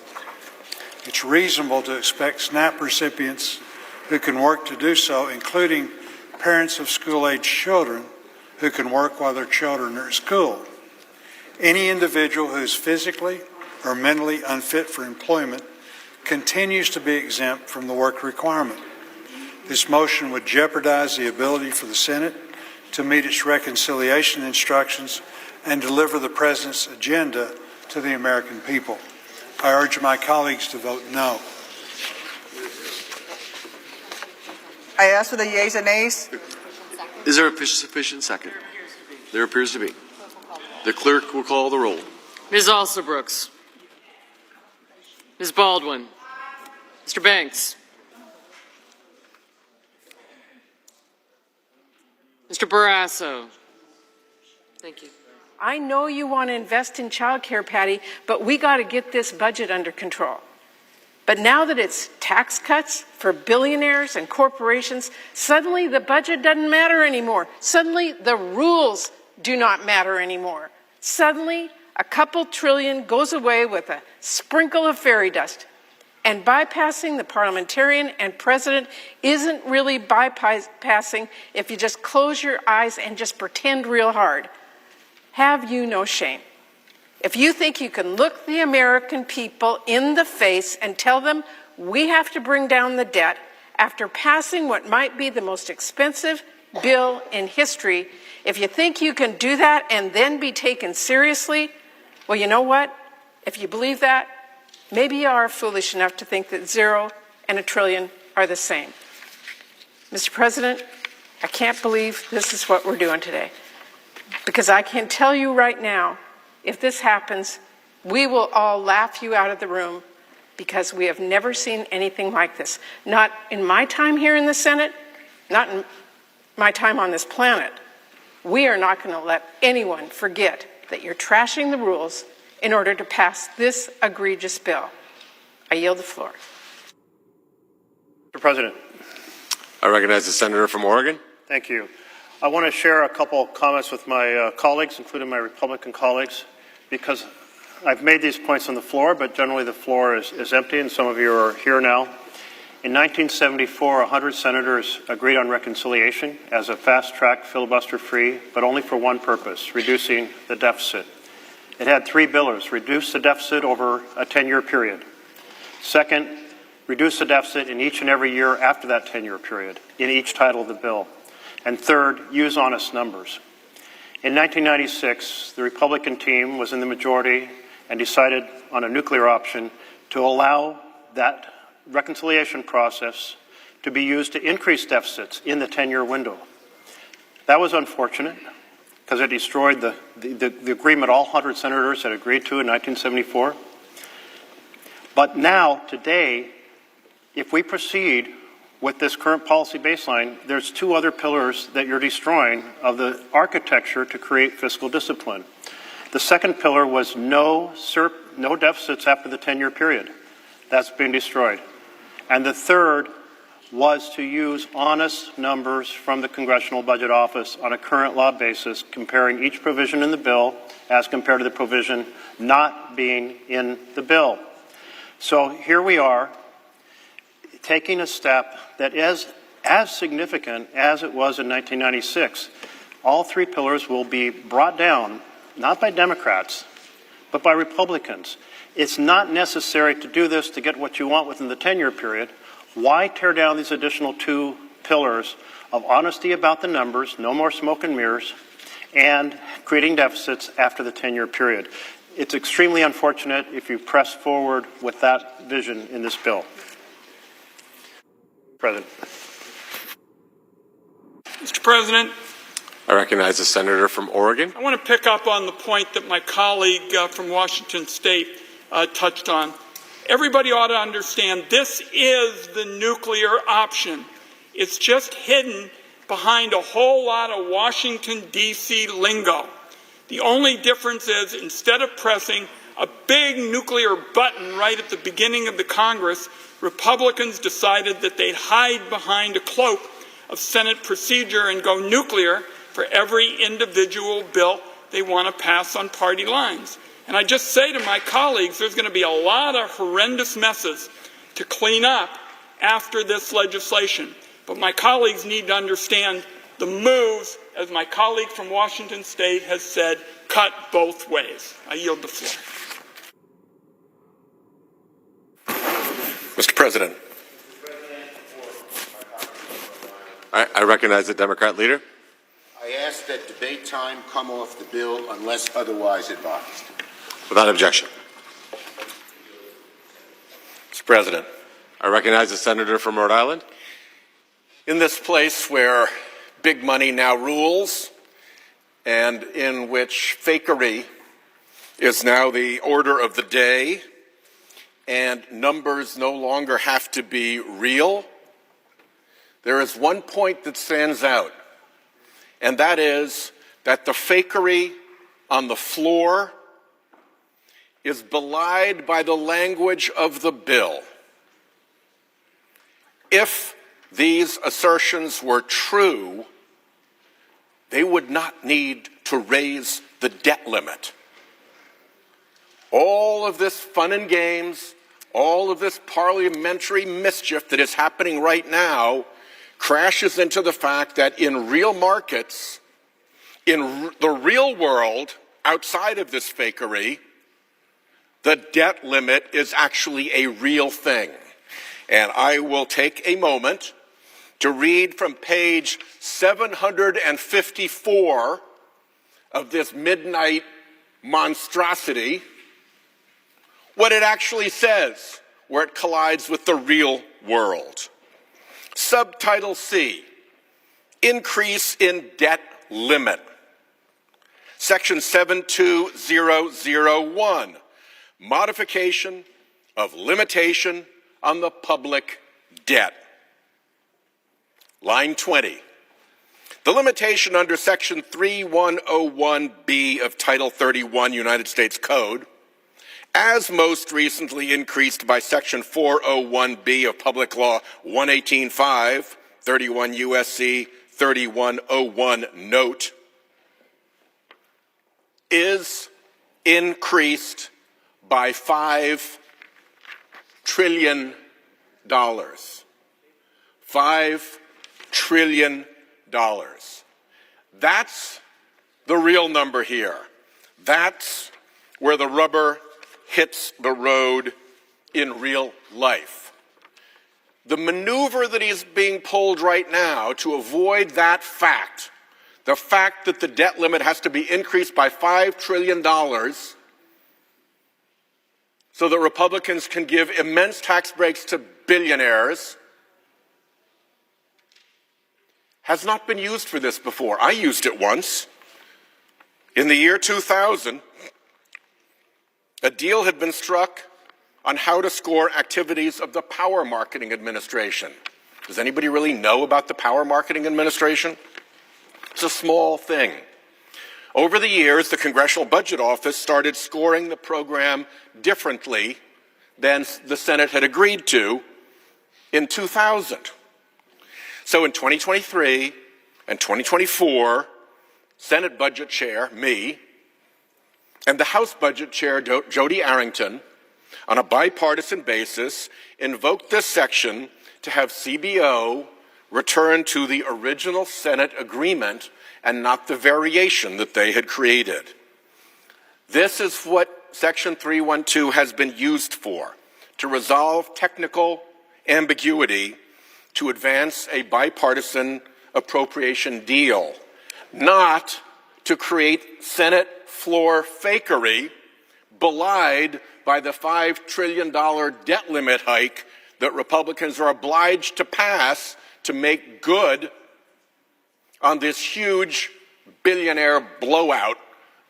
It's reasonable to expect SNAP recipients who can work to do so, including parents of school-age children who can work while their children are at school. Any individual who is physically or mentally unfit for employment continues to be exempt from the work requirement. This motion would jeopardize the ability for the Senate to meet its reconciliation instructions and deliver the President's agenda to the American people. I urge my colleagues to vote no. I ask for the yeas and nays. Is there a sufficient second? There appears to be. The clerk will call the roll. Ms. Alsobrooks. Ms. Baldwin. Mr. Banks. Mr. Barrasso. Thank you. I know you want to invest in childcare, Patty, but we got to get this budget under control. But now that it's tax cuts for billionaires and corporations, suddenly the budget doesn't matter anymore. Suddenly the rules do not matter anymore. Suddenly a couple trillion goes away with a sprinkle of fairy dust. And bypassing the parliamentarian and president isn't really bypassing if you just close your eyes and just pretend real hard. Have you no shame? If you think you can look the American people in the face and tell them we have to bring down the debt after passing what might be the most expensive bill in history, if you think you can do that and then be taken seriously, well, you know what? If you believe that, maybe you are foolish enough to think that 0 and a trillion are the same. Mr. President, I can't believe this is what we're doing today. Because I can tell you right now, if this happens, we will all laugh you out of the room because we have never seen anything like this. Not in my time here in the Senate, not in my time on this planet. We are not going to let anyone forget that you're trashing the rules in order to pass this egregious bill. I yield the floor. Mr. President. I recognize the senator from Oregon. Thank you. I want to share a couple comments with my colleagues, including my Republican colleagues, because I've made these points on the floor, but generally the floor is empty, and some of you are here now. In 1974, 100 senators agreed on reconciliation as a fast-track, filibuster-free, but only for one purpose, reducing the deficit. It had three pillars: reduce the deficit over a 10-year period. Second, reduce the deficit in each and every year after that 10-year period, in each title of the bill. And third, use honest numbers. In 1996, the Republican team was in the majority and decided on a nuclear option to allow that reconciliation process to be used to increase deficits in the 10-year window. That was unfortunate, because it destroyed the agreement all 100 senators had agreed to in 1974. But now, today, if we proceed with this current policy baseline, there's two other pillars that you're destroying of the architecture to create fiscal discipline. The second pillar was no deficits after the 10-year period. That's been destroyed. And the third was to use honest numbers from the Congressional Budget Office on a current law basis, comparing each provision in the bill as compared to the provision not being in the bill. So here we are, taking a step that is as significant as it was in 1996. All three pillars will be brought down, not by Democrats, but by Republicans. It's not necessary to do this to get what you want within the 10-year period. Why tear down these additional two pillars of honesty about the numbers, no more smoke and mirrors, and creating deficits after the 10-year period? It's extremely unfortunate if you press forward with that vision in this bill. President. Mr. President, I recognize the senator from Oregon. I want to pick up on the point that my colleague from Washington State touched on. Everybody ought to understand this is the nuclear option. It's just hidden behind a whole lot of Washington, D.C. lingo. The only difference is instead of pressing a big nuclear button right at the beginning of the Congress, Republicans decided that they'd hide behind a cloak of Senate procedure and go nuclear for every individual bill they want to pass on party lines. And I just say to my colleagues, there's going to be a lot of horrendous messes to clean up after this legislation. But my colleagues need to understand the moves, as my colleague from Washington State has said, cut both ways. I yield the floor. Mr. President. I recognize the Democrat leader. I ask that debate time come off the bill unless otherwise advised. Without objection. Mr. President. I recognize the senator from Rhode Island. In this place where big money now rules and in which fakery is now the order of the day and numbers no longer have to be real, there is one point that stands out, and that is that the fakery on the floor is belied by the language of the bill. If these assertions were true, they would not need to raise the debt limit. All of this fun and games, all of this parliamentary mischief that is happening right now crashes into the fact that in real markets, in the real world, outside of this fakery, the debt limit is actually a real thing. And I will take a moment to read from page 754 of this midnight monstrosity what it actually says, where it collides with the real world. Subtitle C, Increase in Debt Limit. Section 72001, Modification of Limitation on the Public Debt. Line 20. The limitation under Section 3101B of Title 31 United States Code, as most recently increased by Section 401B of Public Law 118.5, 31 U.S.C. 3101 Note, is increased by $5 trillion. $5 trillion. That's the real number here. That's where the rubber hits the road in real life. The maneuver that is being pulled right now to avoid that fact, the fact that the debt limit has to be increased by $5 trillion so that Republicans can give immense tax breaks to billionaires, has not been used for this before. I used it once. In the year 2000, a deal had been struck on how to score activities of the Power Marketing Administration. Does anybody really know about the Power Marketing Administration? It's a small thing. Over the years, the Congressional Budget Office started scoring the program differently than the Senate had agreed to in 2000. So in 2023 and 2024, Senate Budget Chair, me, and the House Budget Chair, Jody Arrington, on a bipartisan basis, invoked this section to have CBO return to the original Senate agreement and not the variation that they had created. This is what Section 312 has been used for, to resolve technical ambiguity, to advance a bipartisan appropriation deal, not to create Senate floor fakery belied by the $5 trillion debt limit hike that Republicans are obliged to pass to make good on this huge billionaire blowout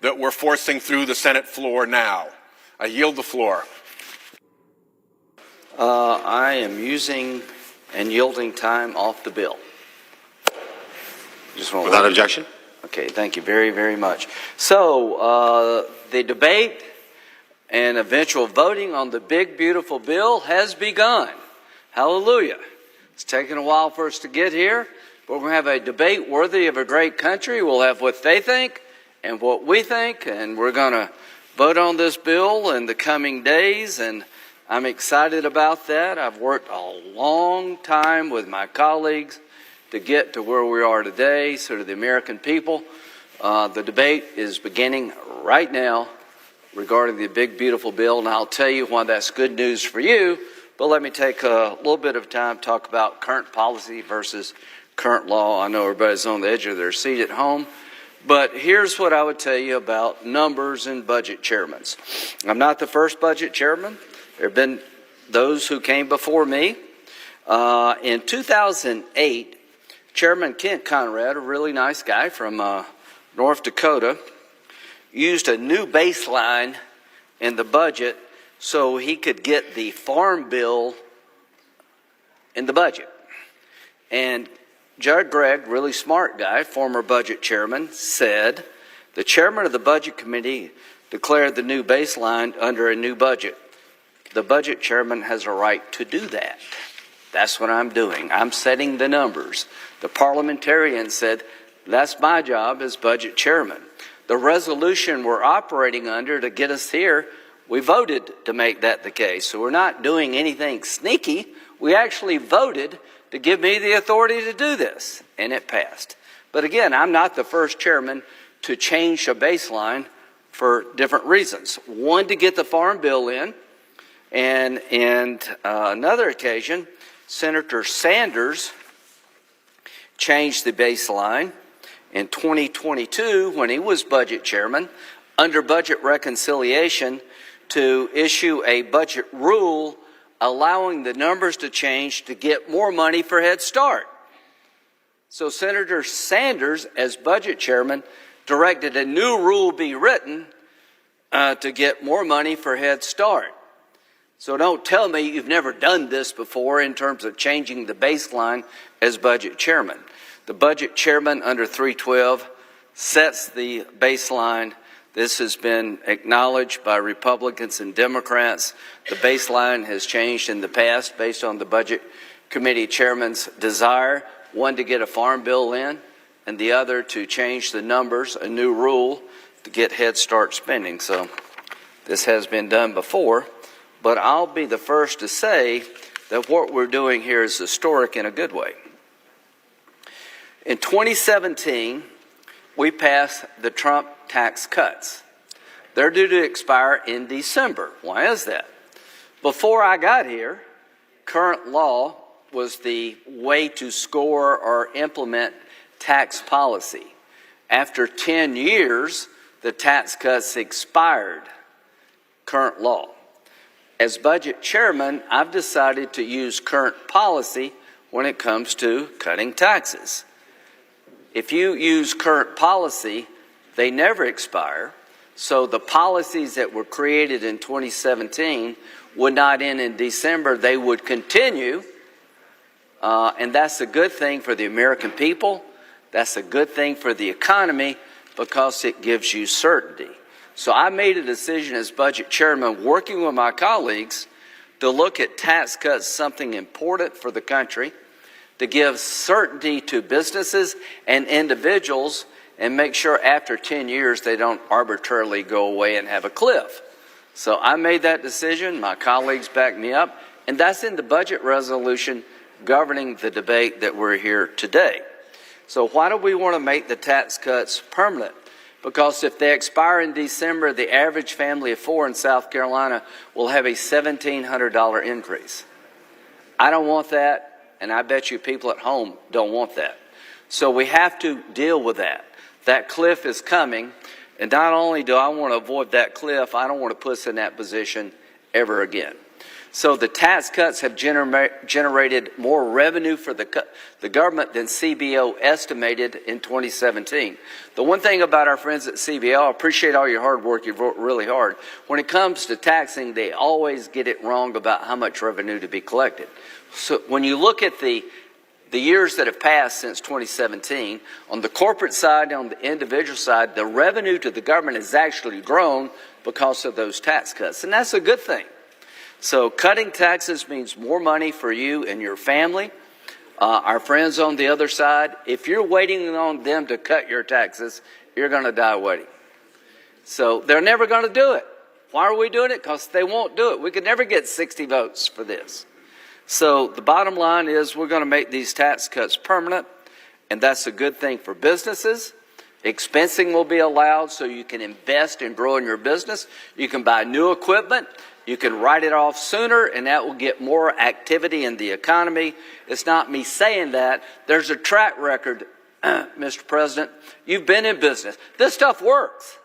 that we're forcing through the Senate floor now. I yield the floor. I am using and yielding time off the bill. Without objection. Okay, thank you very, very much. So, the debate and eventual voting on the big, beautiful bill has begun. Hallelujah. It's taken a while for us to get here, but we're going to have a debate worthy of a great country. We'll have what they think and what we think, and we're going to vote on this bill in the coming days, and I'm excited about that. I've worked a long time with my colleagues to get to where we are today, so to the American people. The debate is beginning right now regarding the big, beautiful bill, and I'll tell you why that's good news for you, but let me take a little bit of time to talk about current policy versus current law. I know everybody's on the edge of their seat at home, but here's what I would tell you about numbers and budget chairmans. I'm not the first budget chairman. There have been those who came before me. In 2008, Chairman Kent Conrad, a really nice guy from North Dakota, used a new baseline in the budget so he could get the farm bill in the budget. And Jared Gregg, really smart guy, former budget chairman, said the chairman of the budget committee declared the new baseline under a new budget. The budget chairman has a right to do that. That's what I'm doing. I'm setting the numbers. The parliamentarian said, that's my job as budget chairman. The resolution we're operating under to get us here, we voted to make that the case. So we're not doing anything sneaky. We actually voted to give me the authority to do this, and it passed. But again, I'm not the first chairman to change a baseline for different reasons. One, to get the farm bill in, and another occasion, Senator Sanders changed the baseline in 2022 when he was budget chairman under budget reconciliation to issue a budget rule allowing the numbers to change to get more money for Head Start. So Senator Sanders, as budget chairman, directed a new rule be written to get more money for Head Start. So don't tell me you've never done this before in terms of changing the baseline as budget chairman. The budget chairman under 312 sets the baseline. This has been acknowledged by Republicans and Democrats. The baseline has changed in the past based on the budget committee chairman's desire, one to get a farm bill in, and the other to change the numbers, a new rule to get Head Start spending. So this has been done before. But I'll be the first to say that what we're doing here is historic in a good way. In 2017, we passed the Trump tax cuts. They're due to expire in December. Why is that? Before I got here, current law was the way to score or implement tax policy. After 10 years, the tax cuts expired. Current law. As budget chairman, I've decided to use current policy when it comes to cutting taxes. If you use current policy, They never expire. So the policies that were created in 2017 would not end in December. They would continue. And that's a good thing for the American people. That's a good thing for the economy because it gives you certainty. So I made a decision as budget chairman, working with my colleagues, to look at tax cuts, something important for the country, to give certainty to businesses and individuals, and make sure after 10 years they don't arbitrarily go away and have a cliff. So I made that decision. My colleagues backed me up, and that's in the budget resolution governing the debate that we're here today. So why do we want to make the tax cuts permanent? Because if they expire in December, the average family of four in South Carolina will have a $1,700 increase. I don't want that, and I bet you people at home don't want that. So we have to deal with that. That cliff is coming, and not only do I want to avoid that cliff, I don't want to put us in that position ever again. So the tax cuts have generated more revenue for the government than CBO estimated in 2017. The one thing about our friends at CBO, I appreciate all your hard work. You've worked really hard. When it comes to taxing, they always get it wrong about how much revenue to be collected. So when you look at the years that have passed since 2017, on the corporate side, on the individual side, the revenue to the government has actually grown because of those tax cuts. And that's a good thing. So cutting taxes means more money for you and your family. Our friends on the other side, if you're waiting on them to cut your taxes, you're going to die waiting. So they're never going to do it. Why are we doing it? Because they won't do it. We could never get 60 votes for this. So the bottom line is we're going to make these tax cuts permanent, and that's a good thing for businesses. Expensing will be allowed so you can invest and grow in your business. You can buy new equipment. You can write it off sooner, and that will get more activity in the economy. It's not me saying that. There's a track record, Mr. President. You've been in business. This stuff works.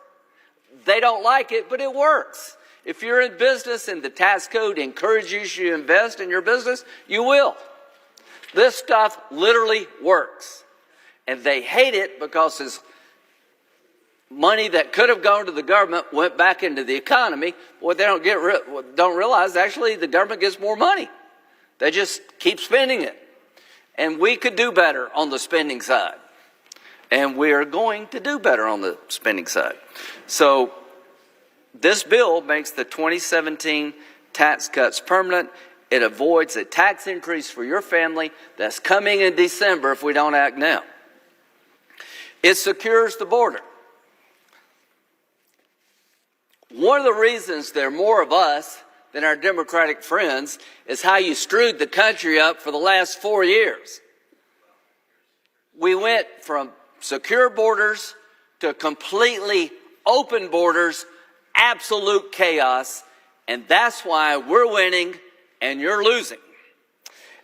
They don't like it, but it works. If you're in business and the tax code encourages you to invest in your business, you will. This stuff literally works. And they hate it because it's money that could have gone to the government went back into the economy. What they don't realize, actually, the government gets more money. They just keep spending it. And we could do better on the spending side. And we are going to do better on the spending side. So this bill makes the 2017 tax cuts permanent. It avoids a tax increase for your family that's coming in December if we don't act now. It secures the border. One of the reasons there are more of us than our Democratic friends is how you screwed the country up for the last 4 years. We went from secure borders to completely open borders, absolute chaos, and that's why we're winning and you're losing.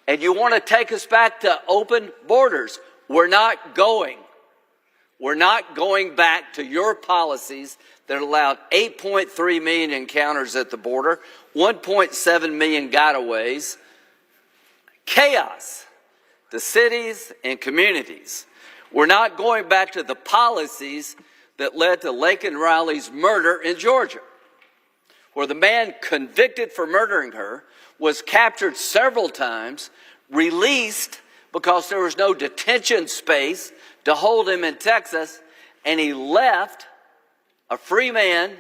And you want to take us back to open borders. We're not going. We're not going back to your policies that allowed 8.3 million encounters at the border, 1.7 million gotaways, chaos to cities and communities. We're not going back to the policies that led to Laken Riley's murder in Georgia, where the man convicted for murdering her was captured several times, released because there was no detention space to hold him in Texas, and he left a free man,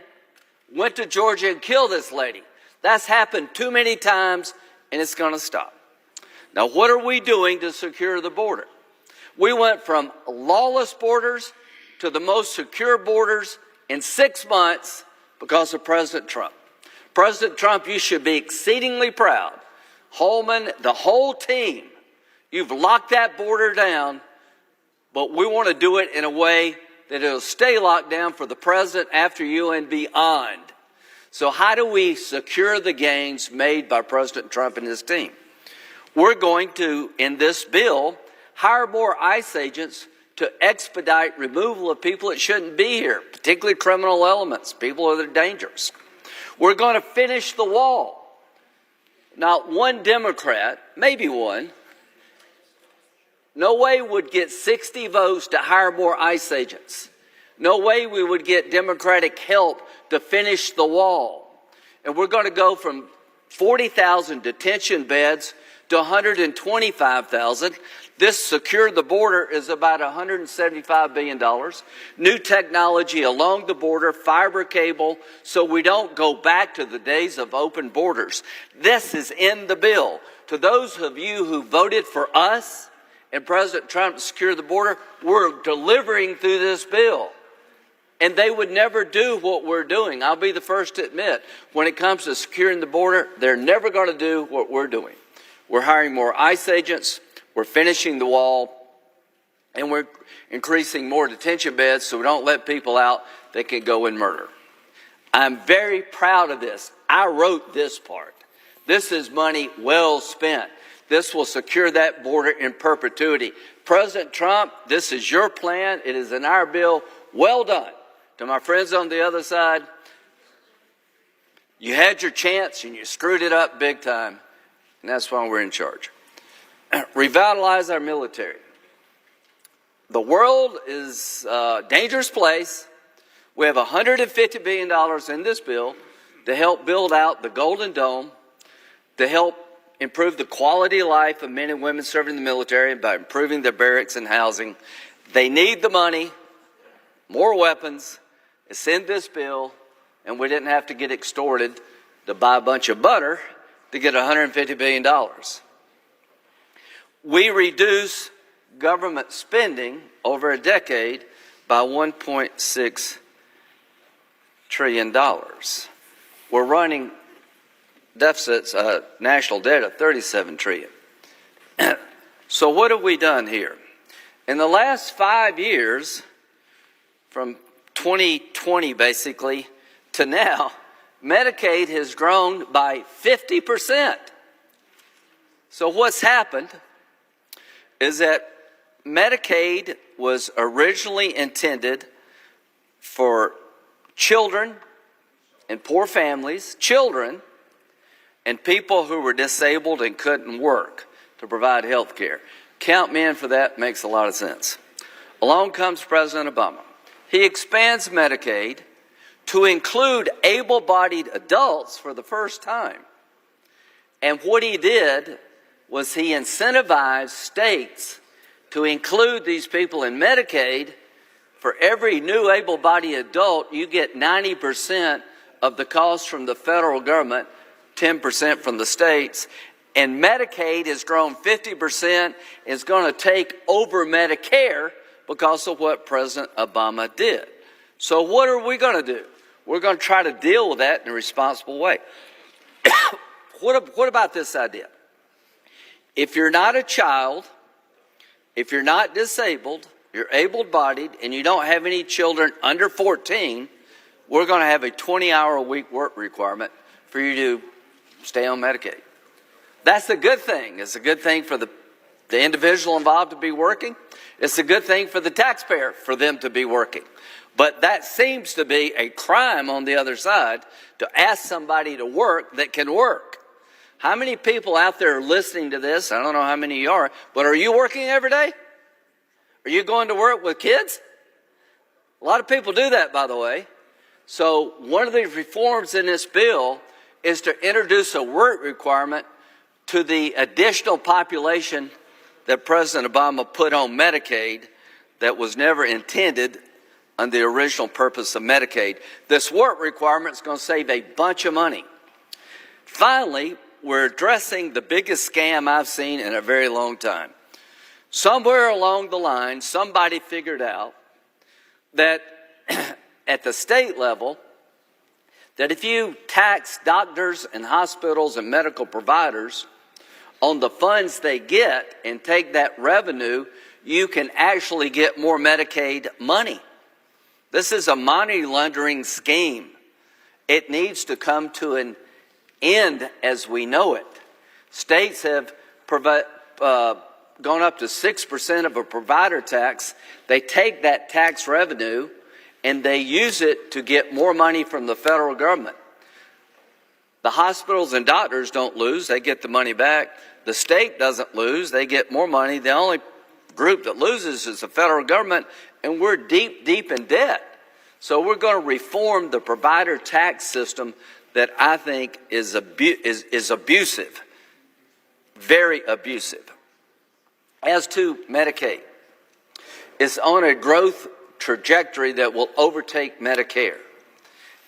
went to Georgia and killed this lady. That's happened too many times, and it's going to stop. Now, what are we doing to secure the border? We went from lawless borders to the most secure borders in 6 months because of President Trump. President Trump, you should be exceedingly proud. Holman, the whole team, you've locked that border down, but we want to do it in a way that it'll stay locked down for the president after you and beyond. So how do we secure the gains made by President Trump and his team? We're going to, in this bill, hire more ICE agents to expedite removal of people that shouldn't be here, particularly criminal elements, people that are dangerous. We're going to finish the wall. Not one Democrat, maybe one, no way would get 60 votes to hire more ICE agents. No way we would get Democratic help to finish the wall. And we're going to go from 40,000 detention beds to 125,000. This secure the border is about $175 billion. New technology along the border, fiber cable, so we don't go back to the days of open borders. This is in the bill. To those of you who voted for us and President Trump to secure the border, we're delivering through this bill. And they would never do what we're doing. I'll be the first to admit, when it comes to securing the border, they're never going to do what we're doing. We're hiring more ICE agents, we're finishing the wall, and we're increasing more detention beds so we don't let people out that can go and murder. I'm very proud of this. I wrote this part. This is money well spent. This will secure that border in perpetuity. President Trump, this is your plan. It is in our bill. Well done. To my friends on the other side, you had your chance and you screwed it up big time. And that's why we're in charge. Revitalize our military. The world is a dangerous place. We have $150 billion in this bill to help build out the Golden Dome, to help improve the quality of life of men and women serving in the military by improving their barracks and housing. They need the money, more weapons. It's in this bill, and we didn't have to get extorted to buy a bunch of butter to get $150 billion. We reduce government spending over a decade by $1.6 trillion. We're running deficits, national debt of $37 trillion. So what have we done here? In the last 5 years, from 2020 basically to now, Medicaid has grown by 50%. So what's happened is that Medicaid was originally intended for children and poor families, children and people who were disabled and couldn't work to provide health care. Count me in for that, makes a lot of sense. Along comes President Obama. He expands Medicaid to include able-bodied adults for the first time. And what he did was he incentivized states to include these people in Medicaid. For every new able-bodied adult, you get 90% of the cost from the federal government, 10% from the states. And Medicaid has grown 50%, is going to take over Medicare because of what President Obama did. So what are we going to do? We're going to try to deal with that in a responsible way. What about this idea? If you're not a child, if you're not disabled, you're able-bodied, and you don't have any children under 14, we're going to have a 20-hour-a-week work requirement for you to stay on Medicaid. That's a good thing. It's a good thing for the individual involved to be working. It's a good thing for the taxpayer for them to be working. But that seems to be a crime on the other side, to ask somebody to work that can work. How many people out there are listening to this? I don't know how many you are, but are you working every day? Are you going to work with kids? A lot of people do that, by the way. So one of the reforms in this bill is to introduce a work requirement to the additional population that President Obama put on Medicaid that was never intended on the original purpose of Medicaid. This work requirement is going to save a bunch of money. Finally, we're addressing the biggest scam I've seen in a very long time. Somewhere along the line, somebody figured out that at the state level, that if you tax doctors and hospitals and medical providers on the funds they get and take that revenue, you can actually get more Medicaid money. This is a money laundering scheme. It needs to come to an end as we know it. States have gone up to 6% of a provider tax. They take that tax revenue and they use it to get more money from the federal government. The hospitals and doctors don't lose, they get the money back. The state doesn't lose, they get more money. The only group that loses is the federal government, and we're deep, deep in debt. So we're going to reform the provider tax system that I think is abusive, very abusive. As to Medicaid, it's on a growth trajectory that will overtake Medicare.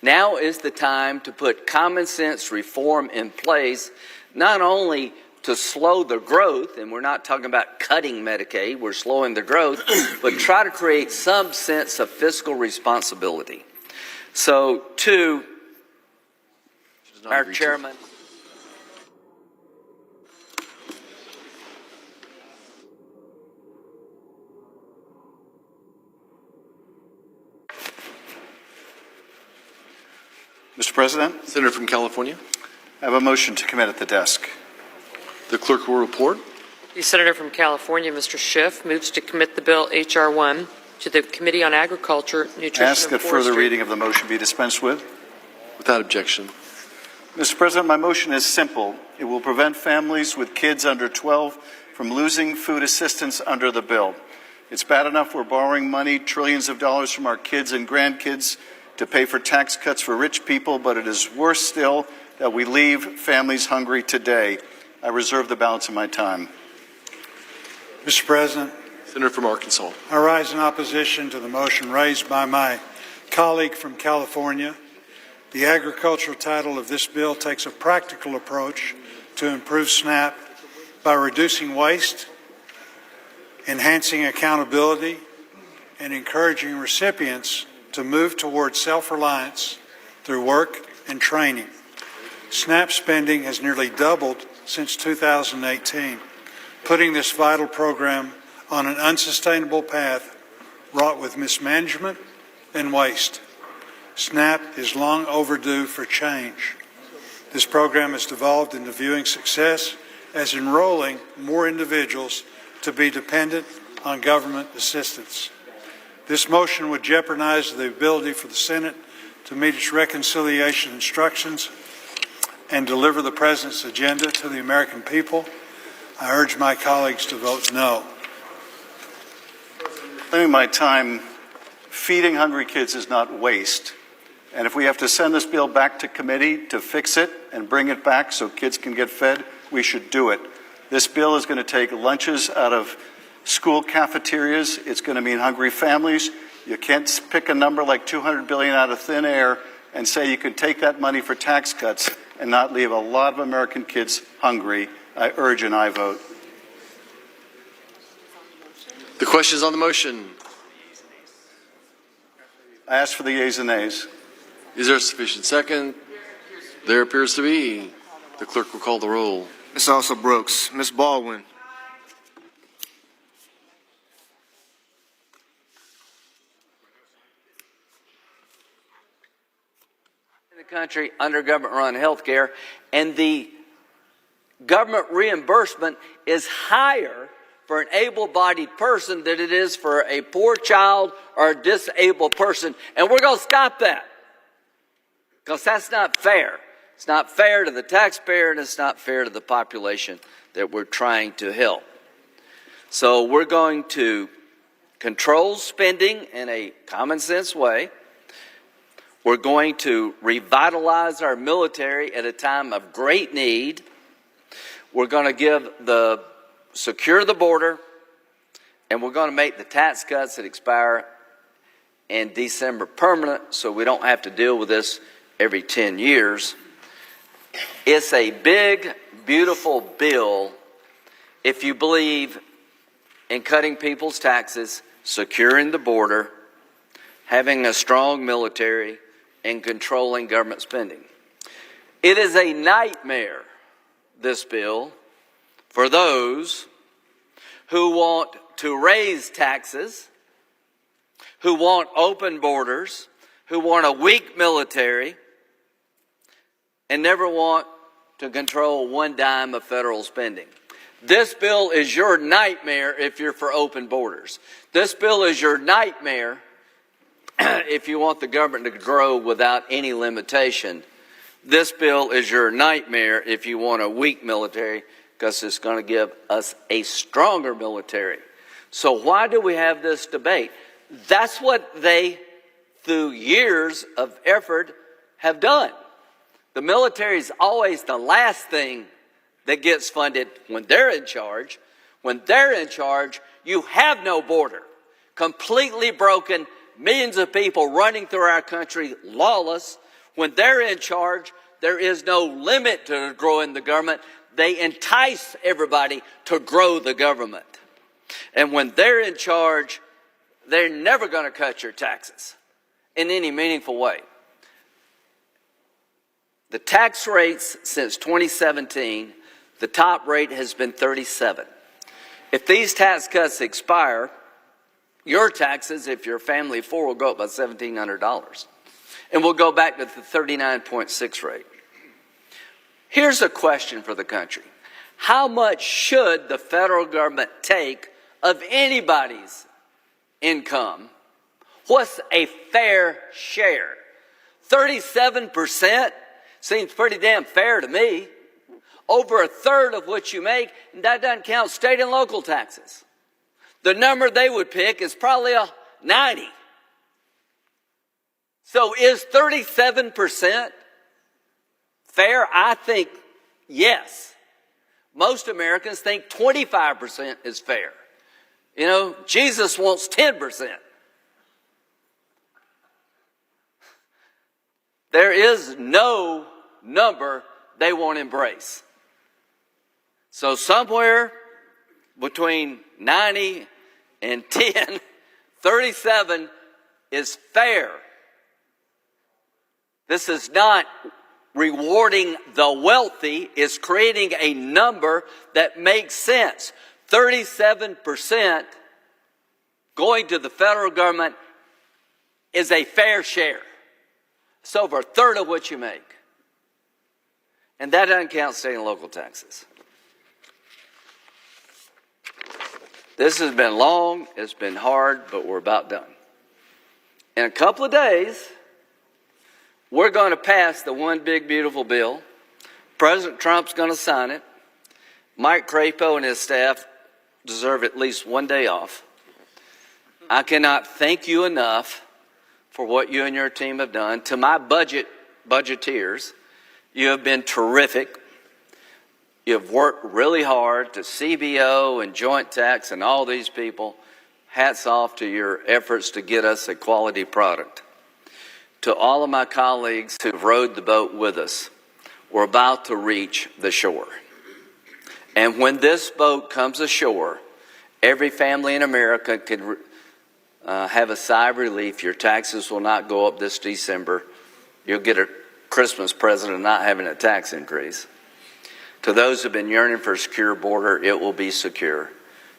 Now is the time to put common sense reform in place, not only to slow the growth, and we're not talking about cutting Medicaid, we're slowing the growth, but try to create some sense of fiscal responsibility. So, to our chairman. Mr. President, Senator from California. I have a motion to commit at the desk. The clerk will report. The Senator from California, Mr. Schiff, moves to commit the bill H.R. 1 to the Committee on Agriculture, Nutrition, Ask and that Forestry. further reading of the motion be dispensed with. Without objection. Mr. President, my motion is simple. It will prevent families with kids under 12 from losing food assistance under the bill. It's bad enough we're borrowing money, trillions of dollars from our kids and grandkids to pay for tax cuts for rich people, but it is worse still that we leave families hungry today. I reserve the balance of my time. Mr. President, Senator from Arkansas. I rise in opposition to the motion raised by my colleague from California. The agricultural title of this bill takes a practical approach to improve SNAP by reducing waste, enhancing accountability, and encouraging recipients to move toward self-reliance through work and training. SNAP spending has nearly doubled since 2018, putting this vital program on an unsustainable path wrought with mismanagement and waste. SNAP is long overdue for change. This program has devolved into viewing success as enrolling more individuals to be dependent on government assistance. This motion would jeopardize the ability for the Senate to meet its reconciliation instructions and deliver the President's agenda to the American people. I urge my colleagues to vote no. Spending my time feeding hungry kids is not waste. And if we have to send this bill back to committee to fix it and bring it back so kids can get fed, we should do it. This bill is going to take lunches out of school cafeterias. It's going to mean hungry families. You can't pick a number like $200 billion out of thin air and say you can take that money for tax cuts and not leave a lot of American kids hungry. I urge an aye vote. The question is on the motion. I ask for the yeas and nays. Is there a sufficient second? There appears to be. The clerk will call the roll. Ms. Also Brooks. Ms. Baldwin. In the country under government-run health care, and the government reimbursement is higher for an able-bodied person than it is for a poor child or a disabled person. And we're going to stop that, because that's not fair. It's not fair to the taxpayer, and it's not fair to the population that we're trying to help. So we're going to control spending in a common-sense way. We're going to revitalize our military at a time of great need. We're going to secure the border, and we're going to make the tax cuts that expire in December permanent so we don't have to deal with this every 10 years. It's a big, beautiful bill if you believe in cutting people's taxes, securing the border, having a strong military, and controlling government spending. It is a nightmare, this bill, for those who want to raise taxes, who want open borders, who want a weak military, and never want to control one dime of federal spending. This bill is your nightmare if you're for open borders. This bill is your nightmare if you want the government to grow without any limitation. This bill is your nightmare if you want a weak military, because it's going to give us a stronger military. So why do we have this debate? That's what they through years of effort, have done. The military is always the last thing that gets funded when they're in charge. When they're in charge, you have no border. Completely broken, millions of people running through our country lawless. When they're in charge, there is no limit to growing the government. They entice everybody to grow the government. And when they're in charge, they're never going to cut your taxes in any meaningful way. The tax rates since 2017, the top rate has been 37. If these tax cuts expire, your taxes, if you're a family of four, will go up by $1,700. And we'll go back to the 39.6 rate. Here's a question for the country. How much should the federal government take of anybody's income? What's a fair share? 37% seems pretty damn fair to me. Over a third of what you make, and that doesn't count state and local taxes. The number they would pick is probably a 90. So is 37% fair? I think yes. Most Americans think 25% is fair. You know, Jesus wants 10%. There is no number they won't embrace. So somewhere between 90 and 10, 37 is fair. This is not rewarding the wealthy. It's creating a number that makes sense. 37% going to the federal government is a fair share. It's over a third of what you make. And that doesn't count state and local taxes. This has been long, it's been hard, but we're about done. In a couple of days, we're going to pass the one big beautiful bill. President Trump's going to sign it. Mike Crapo and his staff deserve at least one day off. I cannot thank you enough for what you and your team have done. To my budgeteers, you have been terrific. You have worked really hard, to CBO and Joint Tax and all these people. Hats off to your efforts to get us a quality product. To all of my colleagues who've rowed the boat with us, we're about to reach the shore. And when this boat comes ashore, every family in America can have a sigh of relief. Your taxes will not go up this December. You'll get a Christmas present of not having a tax increase. To those who have been yearning for a secure border, it will be secure.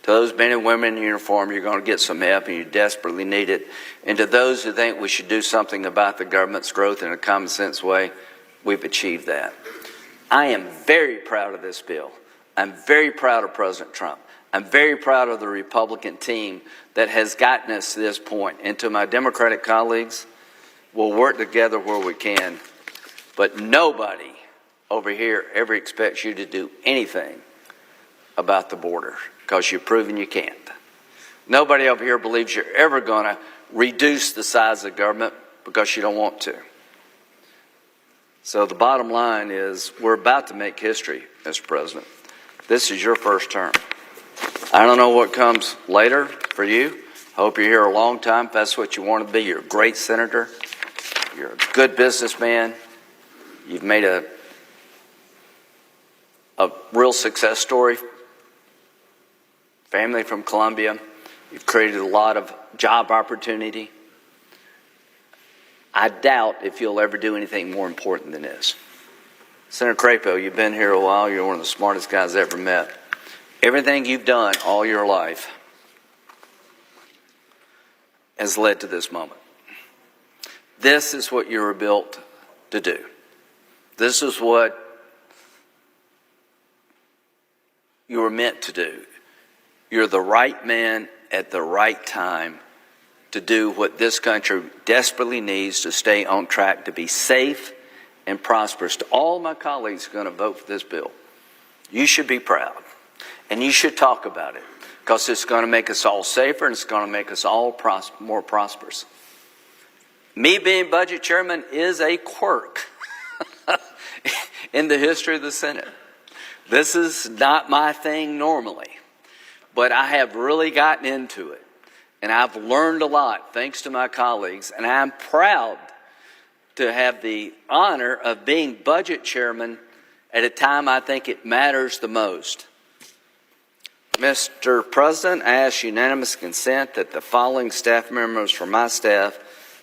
To those men and women in uniform, you're going to get some help and you desperately need it. And to those who think we should do something about the government's growth in a common sense way, we've achieved that. I am very proud of this bill. I'm very proud of President Trump. I'm very proud of the Republican team that has gotten us to this point. And to my Democratic colleagues, we'll work together where we can. But nobody over here ever expects you to do anything about the border because you've proven you can't. Nobody over here believes you're ever going to reduce the size of government because you don't want to. So the bottom line is we're about to make history, Mr. President. This is your first term. I don't know what comes later for you. I hope you're here a long time. If that's what you want to be, you're a great senator. You're a good businessman. You've made a real success story. Family from Columbia. You've created a lot of job opportunity. I doubt if you'll ever do anything more important than this. Senator Crapo, you've been here a while. You're one of the smartest guys I've ever met. Everything you've done all your life has led to this moment. This is what you were built to do. This is what you were meant to do. You're the right man at the right time to do what this country desperately needs to stay on track to be safe and prosperous. To all my colleagues who are going to vote for this bill, you should be proud and you should talk about it because it's going to make us all safer and it's going to make us all more prosperous. Me being budget chairman is a quirk in the history of the Senate. This is not my thing normally, but I have really gotten into it, and I've learned a lot thanks to my colleagues, and I'm proud to have the honor of being budget chairman at a time I think it matters the most. Mr. President, I ask unanimous consent that the following staff members from my staff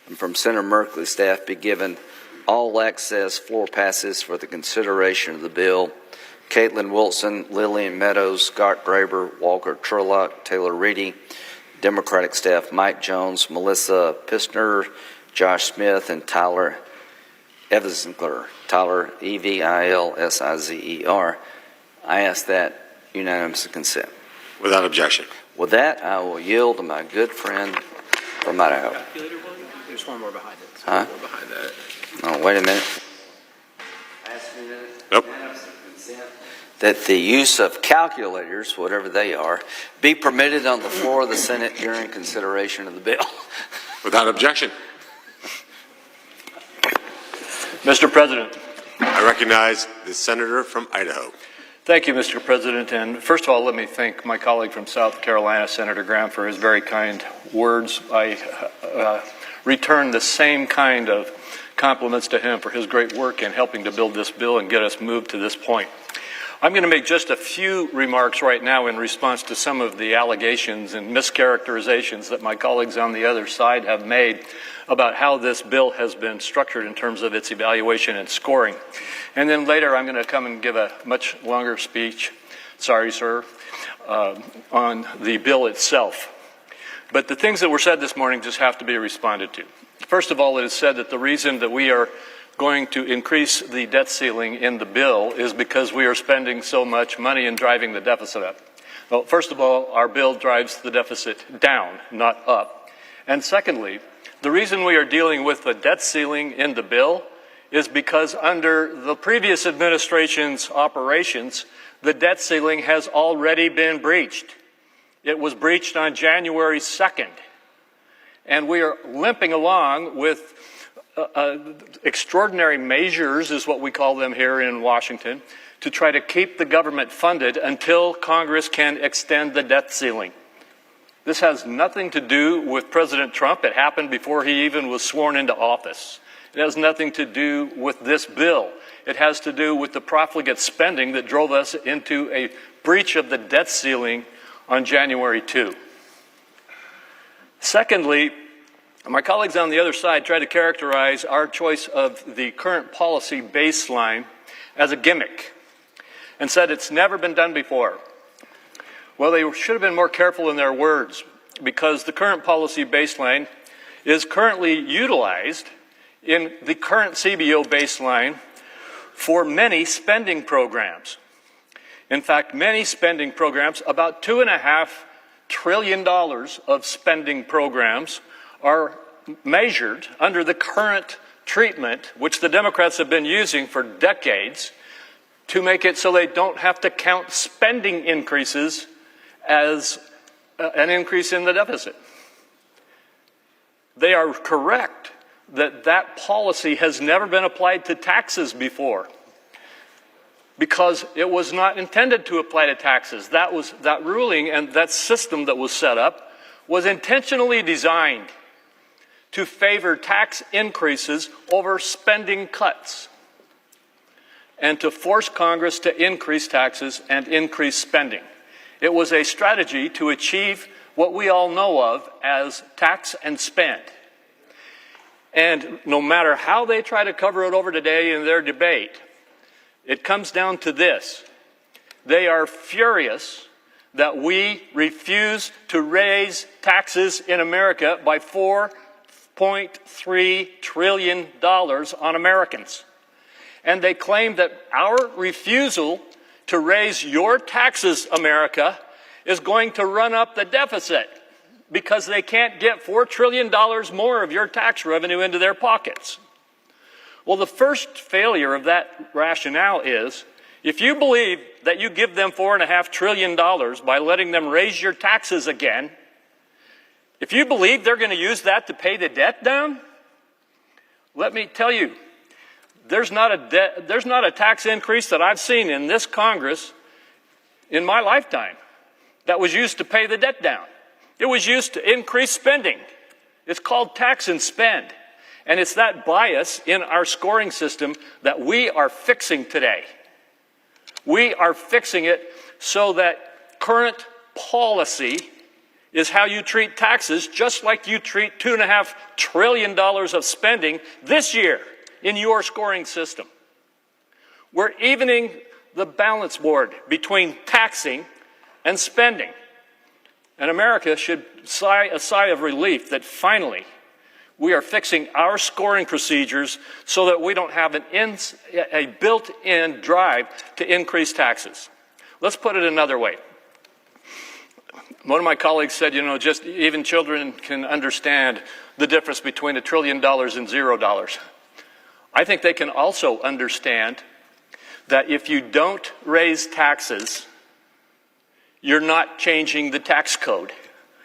and from Senator Merkley's staff be given all access floor passes for the consideration of the bill. Caitlin Wilson, Lillian Meadows, Scott Graber, Walker Turlock, Taylor Reedy, Democratic staff Mike Jones, Melissa Pistner, Josh Smith, and Tyler Evilsizer. Tyler, Evilsizer. I ask that unanimous consent. Without objection. With that, I will yield to my good friend from Idaho. There's one more behind it. Huh? One more behind that. Oh, wait a minute. Nope. That the use of calculators, whatever they are, be permitted on the floor of the Senate during consideration of the bill. Without objection. Mr. President. I recognize the senator from Idaho. Thank you, Mr. President. And first of all, let me thank my colleague from South Carolina, Senator Graham, for his very kind words. I return the same kind of compliments to him for his great work in helping to build this bill and get us moved to this point. I'm going to make just a few remarks right now in response to some of the allegations and mischaracterizations that my colleagues on the other side have made about how this bill has been structured in terms of its evaluation and scoring. And then later I'm going to come and give a much longer speech, sorry sir, on the bill itself. But the things that were said this morning just have to be responded to. First of all, it is said that the reason that we are going to increase the debt ceiling in the bill is because we are spending so much money and driving the deficit up. Well, first of all, our bill drives the deficit down, not up. And secondly, the reason we are dealing with the debt ceiling in the bill is because under the previous administration's operations, the debt ceiling has already been breached. It was breached on January 2nd. And we are limping along with extraordinary measures, is what we call them here in Washington, to try to keep the government funded until Congress can extend the debt ceiling. This has nothing to do with President Trump. It happened before he even was sworn into office. It has nothing to do with this bill. It has to do with the profligate spending that drove us into a breach of the debt ceiling on January 2. Secondly, my colleagues on the other side try to characterize our choice of the current policy baseline as a gimmick and said it's never been done before. Well, they should have been more careful in their words, because the current policy baseline is currently utilized in the current CBO baseline for many spending programs. In fact, many spending programs, about $2.5 trillion of spending programs, are measured under the current treatment, which the Democrats have been using for decades, to make it so they don't have to count spending increases as an increase in the deficit. They are correct that that policy has never been applied to taxes before, because it was not intended to apply to taxes. That ruling and that system that was set up was intentionally designed to favor tax increases over spending cuts and to force Congress to increase taxes and increase spending. It was a strategy to achieve what we all know of as tax and spend. And no matter how they try to cover it over today in their debate, it comes down to this. They are furious that we refuse to raise taxes in America by $4.3 trillion on Americans. And they claim that our refusal to raise your taxes, America, is going to run up the deficit because they can't get $4 trillion more of your tax revenue into their pockets. Well, the first failure of that rationale is, if you believe that you give them $4.5 trillion by letting them raise your taxes again, if you believe they're going to use that to pay the debt down, Let me tell you, there's not a tax increase that I've seen in this Congress in my lifetime that was used to pay the debt down. It was used to increase spending. It's called tax and spend. And it's that bias in our scoring system that we are fixing today. We are fixing it so that current policy is how you treat taxes, just like you treat $2.5 trillion of spending this year in your scoring system. We're evening the balance board between taxing and spending. And America should sigh a sigh of relief that finally we are fixing our scoring procedures so that we don't have a built-in drive to increase taxes. Let's put it another way. One of my colleagues said, just even children can understand the difference between $1 trillion and $0. I think they can also understand that if you don't raise taxes, you're not changing the tax code.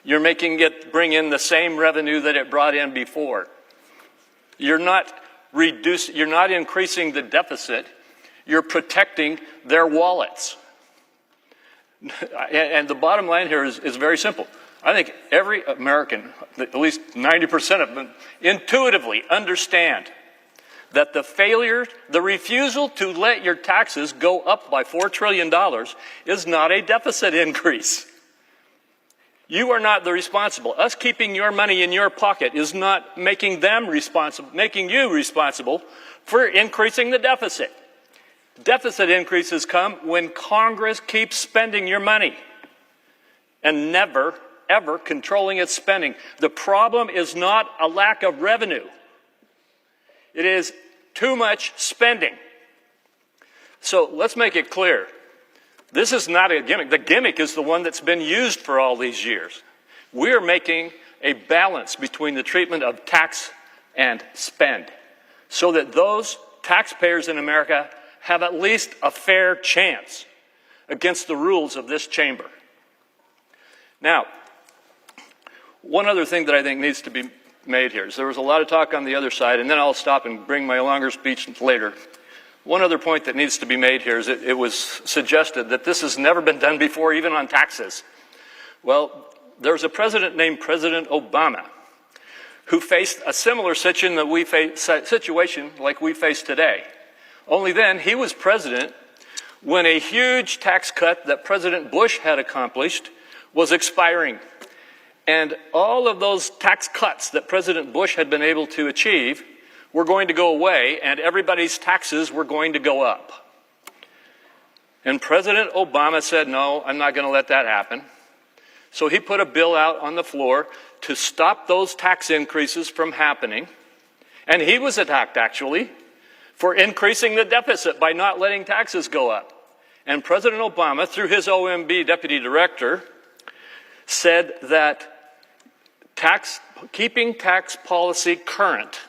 You're making it bring in the same revenue that it brought in before. You're not increasing the deficit. You're protecting their wallets. And the bottom line here is very simple. I think every American, at least 90% of them, intuitively understand that the refusal to let your taxes go up by $4 trillion is not a deficit increase. You are not the responsible. Us keeping your money in your pocket is not making you responsible for increasing the deficit. Deficit increases come when Congress keeps spending your money and never, ever controlling its spending. The problem is not a lack of revenue. It is too much spending. So let's make it clear. This is not a gimmick. The gimmick is the one that's been used for all these years. We're making a balance between the treatment of tax and spend so that those taxpayers in America have at least a fair chance against the rules of this chamber. Now, one other thing that I think needs to be made here is there was a lot of talk on the other side, and then I'll stop and bring my longer speech later. One other point that needs to be made here is it was suggested that this has never been done before, even on taxes. Well, there's a president named President Obama who faced a similar situation like we face today. Only then, he was president when a huge tax cut that President Bush had accomplished was expiring. And all of those tax cuts that President Bush had been able to achieve were going to go away, and everybody's taxes were going to go up. And President Obama said, no, I'm not going to let that happen. So he put a bill out on the floor to stop those tax increases from happening. And he was attacked, actually, for increasing the deficit by not letting taxes go up. And President Obama, through his OMB deputy director, said that keeping tax policy current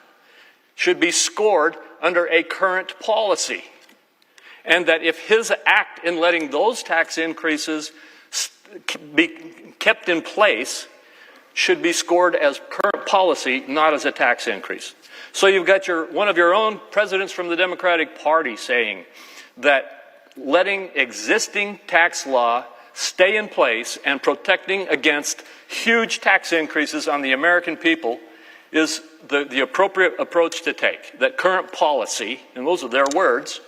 should be scored under a current policy. And that if his act in letting those tax increases be kept in place should be scored as current policy, not as a tax increase. So you've got one of your own presidents from the Democratic Party saying that letting existing tax law stay in place and protecting against huge tax increases on the American people is the appropriate approach to take. That current policy, and those are their words,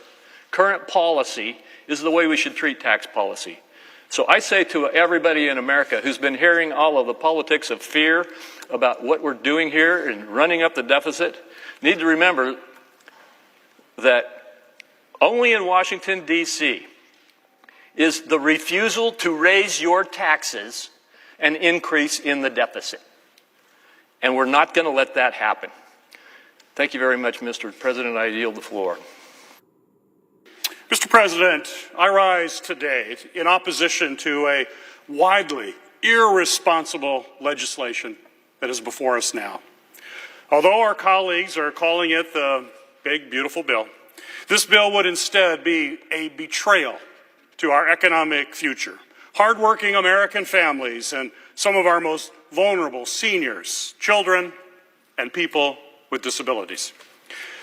current policy is the way we should treat tax policy. So I say to everybody in America who's been hearing all of the politics of fear about what we're doing here and running up the deficit, need to remember that only in Washington, D.C. is the refusal to raise your taxes an increase in the deficit. And we're not going to let that happen. Thank you very much, Mr. President. I yield the floor. Mr. President, I rise today in opposition to a widely irresponsible legislation that is before us now. Although our colleagues are calling it the big, beautiful bill, this bill would instead be a betrayal to our economic future, hardworking American families, and some of our most vulnerable seniors, children, and people with disabilities.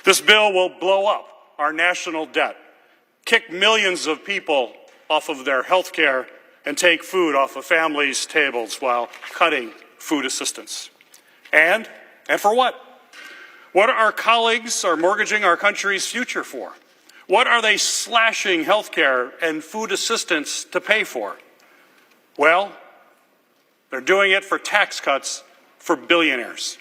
This bill will blow up our national debt, kick millions of people off of their health care, and take food off of families' tables while cutting food assistance. And for what? What our colleagues are mortgaging our country's future for? What are they slashing health care and food assistance to pay for? Well, they're doing it for tax cuts for billionaires.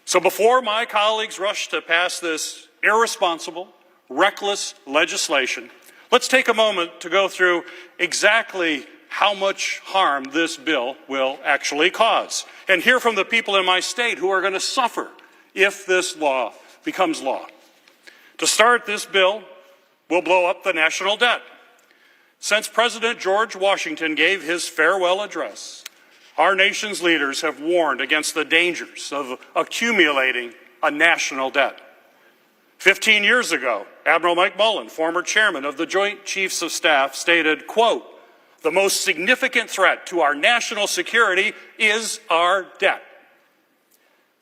So before my colleagues rush to pass this irresponsible, reckless legislation, let's take a moment to go through exactly how much harm this bill will actually cause and hear from the people in my state who are going to suffer if this law becomes law. To start, this bill will blow up the national debt. Since President George Washington gave his farewell address, our nation's leaders have warned against the dangers of accumulating a national debt. 15 years ago, Admiral Mike Mullen, former chairman of the Joint Chiefs of Staff, stated, quote, "The most significant threat to our national security is our debt."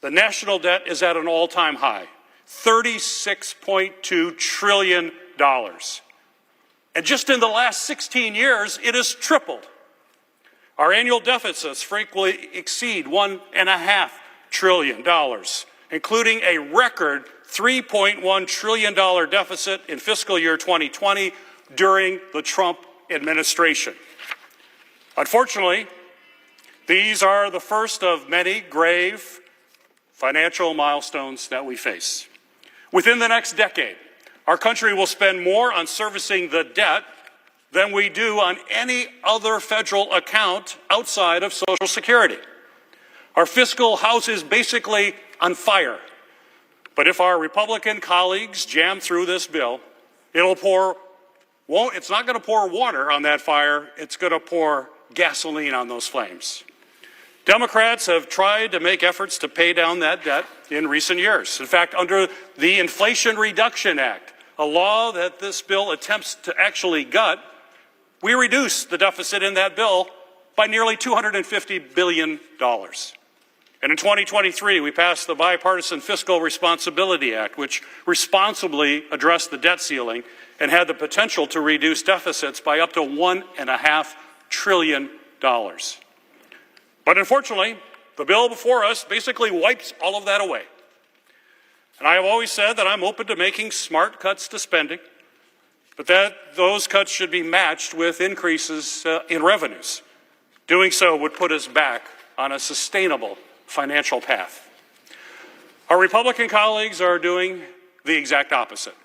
The national debt is at an all-time high, $36.2 trillion. And just in the last 16 years, it has tripled. Our annual deficits frequently exceed $1.5 trillion, including a record $3.1 trillion deficit in fiscal year 2020 during the Trump administration. Unfortunately, these are the first of many grave financial milestones that we face. Within the next decade, our country will spend more on servicing the debt than we do on any other federal account outside of Social Security. Our fiscal house is basically on fire. But if our Republican colleagues jam through this bill, it's not going to pour water on that fire, it's going to pour gasoline on those flames. Democrats have tried to make efforts to pay down that debt in recent years. In fact, under the Inflation Reduction Act, a law that this bill attempts to actually gut, we reduced the deficit in that bill by nearly $250 billion. And in 2023, we passed the Bipartisan Fiscal Responsibility Act, which responsibly addressed the debt ceiling and had the potential to reduce deficits by up to $1.5 trillion. But unfortunately, the bill before us basically wipes all of that away. And I have always said that I'm open to making smart cuts to spending, but that those cuts should be matched with increases in revenues. Doing so would put us back on a sustainable financial path. Our Republican colleagues are doing the exact opposite.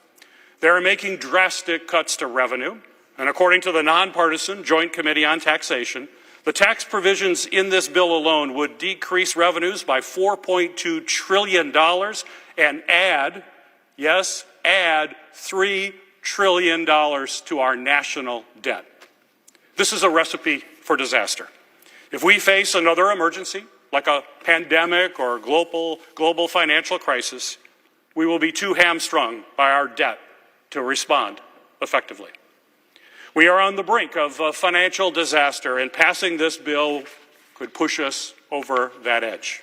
They are making drastic cuts to revenue, and according to the nonpartisan Joint Committee on Taxation, the tax provisions in this bill alone would decrease revenues by $4.2 trillion and add $3 trillion to our national debt. This is a recipe for disaster. If we face another emergency, like a pandemic or global financial crisis, we will be too hamstrung by our debt to respond effectively. We are on the brink of a financial disaster, and passing this bill could push us over that edge.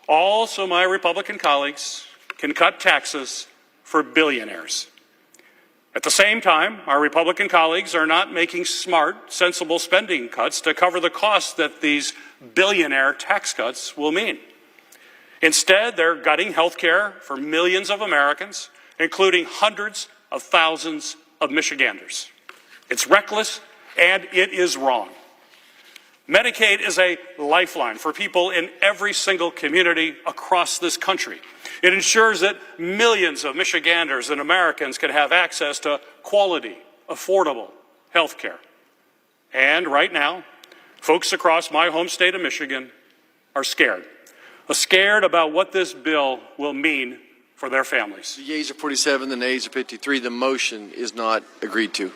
Also, my Republican colleagues can cut taxes for billionaires. At the same time, our Republican colleagues are not making smart, sensible spending cuts to cover the costs that these billionaire tax cuts will mean. Instead, they're gutting health care for millions of Americans, including hundreds of thousands of Michiganders. It's reckless and it is wrong. Medicaid is a lifeline for people in every single community across this country. It ensures that millions of Michiganders and Americans can have access to quality, affordable health care. And right now, folks across my home state of Michigan are scared. Scared about what this bill will mean for their families. The yeas are 47, the nays are 53. The motion is not agreed to.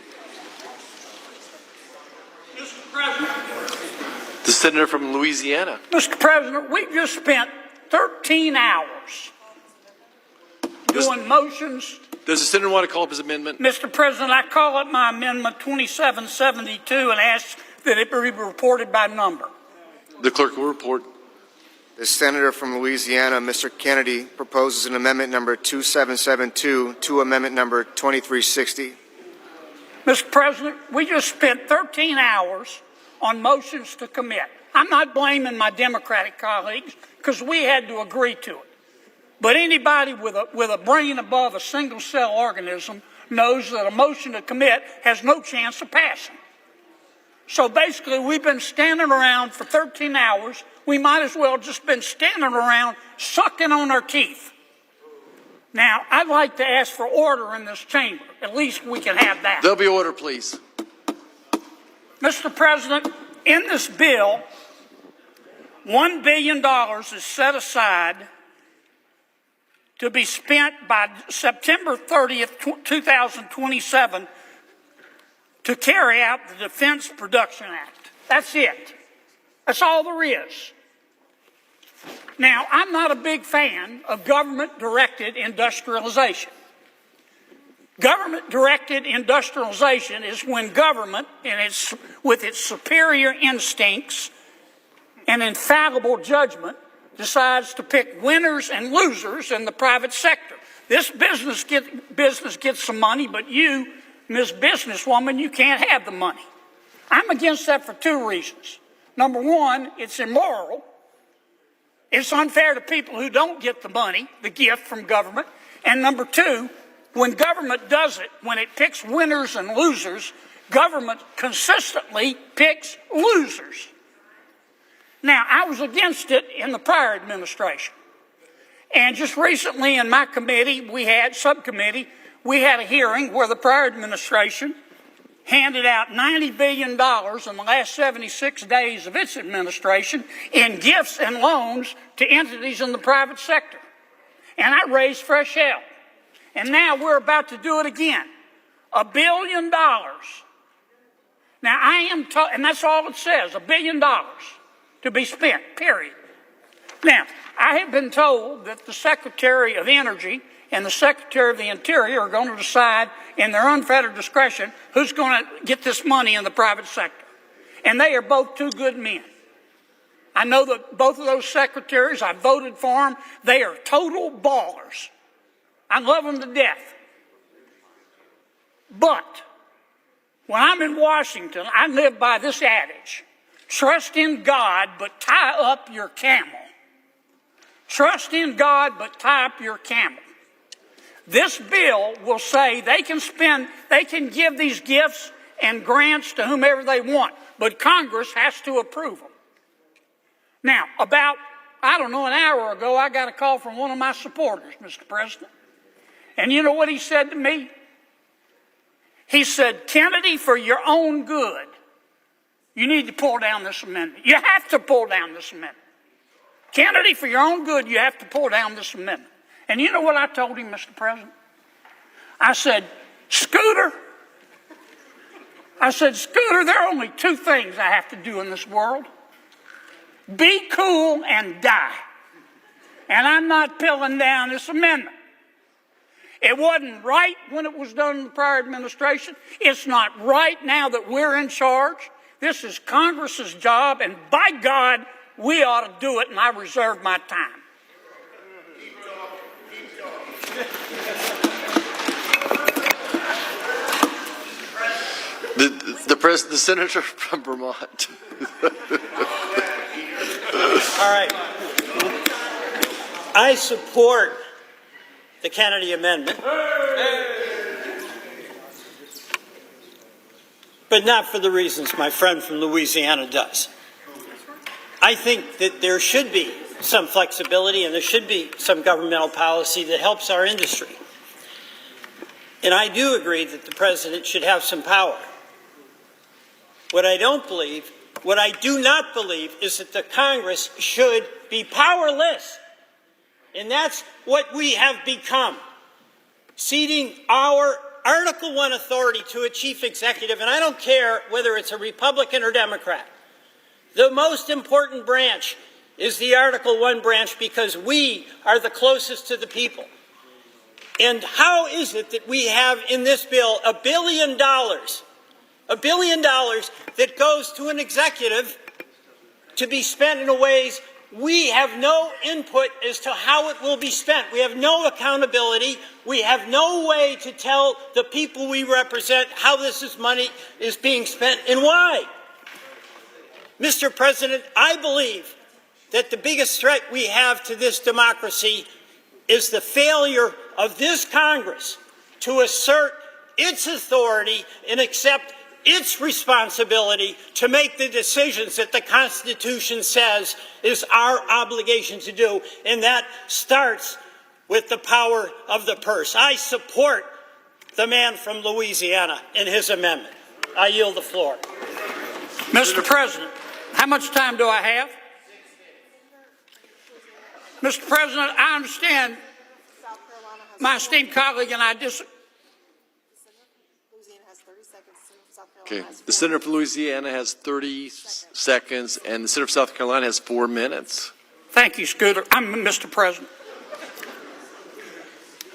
Mr. President. The senator from Louisiana. Mr. President, we just spent 13 hours doing motions. Does the senator want to call up his amendment? Mr. President, I call up my amendment 2772 and ask that it be reported by number. The clerk will report. The senator from Louisiana, Mr. Kennedy, proposes an amendment number 2772 to amendment number 2360. Mr. President, we just spent 13 hours on motions to commit. I'm not blaming my Democratic colleagues because we had to agree to it. But anybody with a brain above a single-cell organism knows that a motion to commit has no chance of passing. So basically, we've been standing around for 13 hours. We might as well just been standing around sucking on our teeth. Now, I'd like to ask for order in this chamber. At least we can have that. There'll be order, please. Mr. President, in this bill, $1 billion is set aside to be spent by September 30th, 2027 to carry out the Defense Production Act. That's it. That's all there is. Now, I'm not a big fan of government-directed industrialization. Government-directed industrialization is when government, with its superior instincts and infallible judgment, decides to pick winners and losers in the private sector. This business gets some money, but you, Ms. Businesswoman, you can't have the money. I'm against that for two reasons. Number one, it's immoral. It's unfair to people who don't get the money, the gift from government. And number two, when government does it, when it picks winners and losers, government consistently picks losers. Now, I was against it in the prior administration. And just recently in my committee, subcommittee, we had a hearing where the prior administration handed out $90 billion in the last 76 days of its administration in gifts and loans to entities in the private sector. And I raised fresh hell. And now we're about to do it again. $1 billion. Now I am told, and that's all it says, $1 billion to be spent, period. Now, I have been told that the Secretary of Energy and the Secretary of the Interior are going to decide in their unfettered discretion who's going to get this money in the private sector. And they are both two good men. I know that both of those secretaries, I voted for them. They are total ballers. I love them to death. But when I'm in Washington, I live by this adage: trust in God, but tie up your camel. Trust in God, but tie up your camel. This bill will say they can give these gifts and grants to whomever they want, but Congress has to approve them. Now, about, an hour ago, I got a call from one of my supporters, Mr. President. And you know what he said to me? He said, Kennedy, for your own good, you need to pull down this amendment. You have to pull down this amendment. Kennedy, for your own good, you have to pull down this amendment. And you know what I told him, Mr. President? I said, Scooter, there are only two things I have to do in this world. Be cool and die. And I'm not pulling down this amendment. It wasn't right when it was done in the prior administration. It's not right now that we're in charge. This is Congress's job, and by God, we ought to do it, and I reserve my time. The senator from Vermont. All right. I support the Kennedy Amendment, but not for the reasons my friend from Louisiana does. I think that there should be some flexibility and there should be some governmental policy that helps our industry. And I do agree that the president should have some power. What I do not believe is that the Congress should be powerless. And that's what we have become, ceding our Article I authority to a chief executive, and I don't care whether it's a Republican or Democrat. The most important branch is the Article I branch because we are the closest to the people. And how is it that we have in this bill $1 billion that goes to an executive to be spent in ways we have no input as to how it will be spent. We have no accountability. We have no way to tell the people we represent how this money is being spent and why. Mr. President, I believe that the biggest threat we have to this democracy is the failure of this Congress to assert its authority and accept its responsibility to make the decisions that the Constitution says is our obligation to do, and that starts with the power of the purse. I support the man from Louisiana in his amendment. I yield the floor. Mr. President, how much time do I have? Mr. President, I understand my esteemed colleague and I disagree. Okay. The senator from Louisiana has 30 seconds, and the senator from South Carolina has 4 minutes. Thank you, Scooter. I'm Mr. President.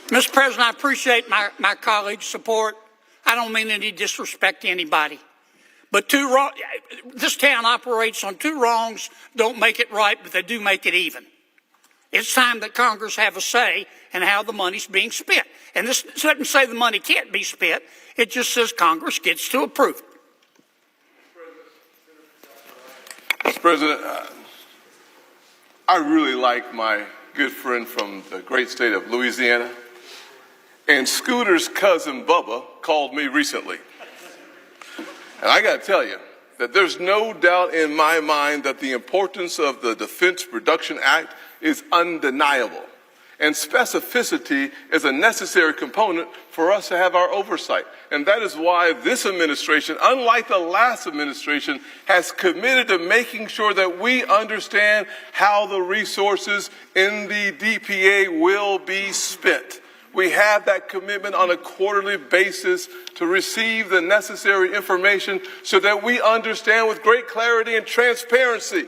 Mr. President, I appreciate my colleague's support. I don't mean any disrespect to anybody. But this town operates on two wrongs, don't make it right, but they do make it even. It's time that Congress have a say in how the money's being spent. And this doesn't say the money can't be spent. It just says Congress gets to approve it. Mr. President, I really like my good friend from the great state of Louisiana. And Scooter's cousin Bubba called me recently. And I got to tell you that there's no doubt in my mind that the importance of the Defense Production Act is undeniable. And specificity is a necessary component for us to have our oversight. And that is why this administration, unlike the last administration, has committed to making sure that we understand how the resources in the DPA will be spent. We have that commitment on a quarterly basis to receive the necessary information so that we understand with great clarity and transparency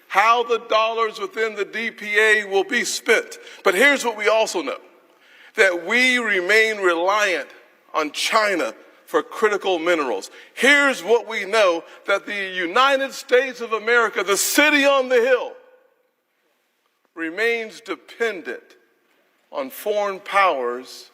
how the dollars within the DPA will be spent. But here's what we also know, that we remain reliant on China for critical minerals. Here's what we know, that the United States of America, the city on the hill, remains dependent on foreign powers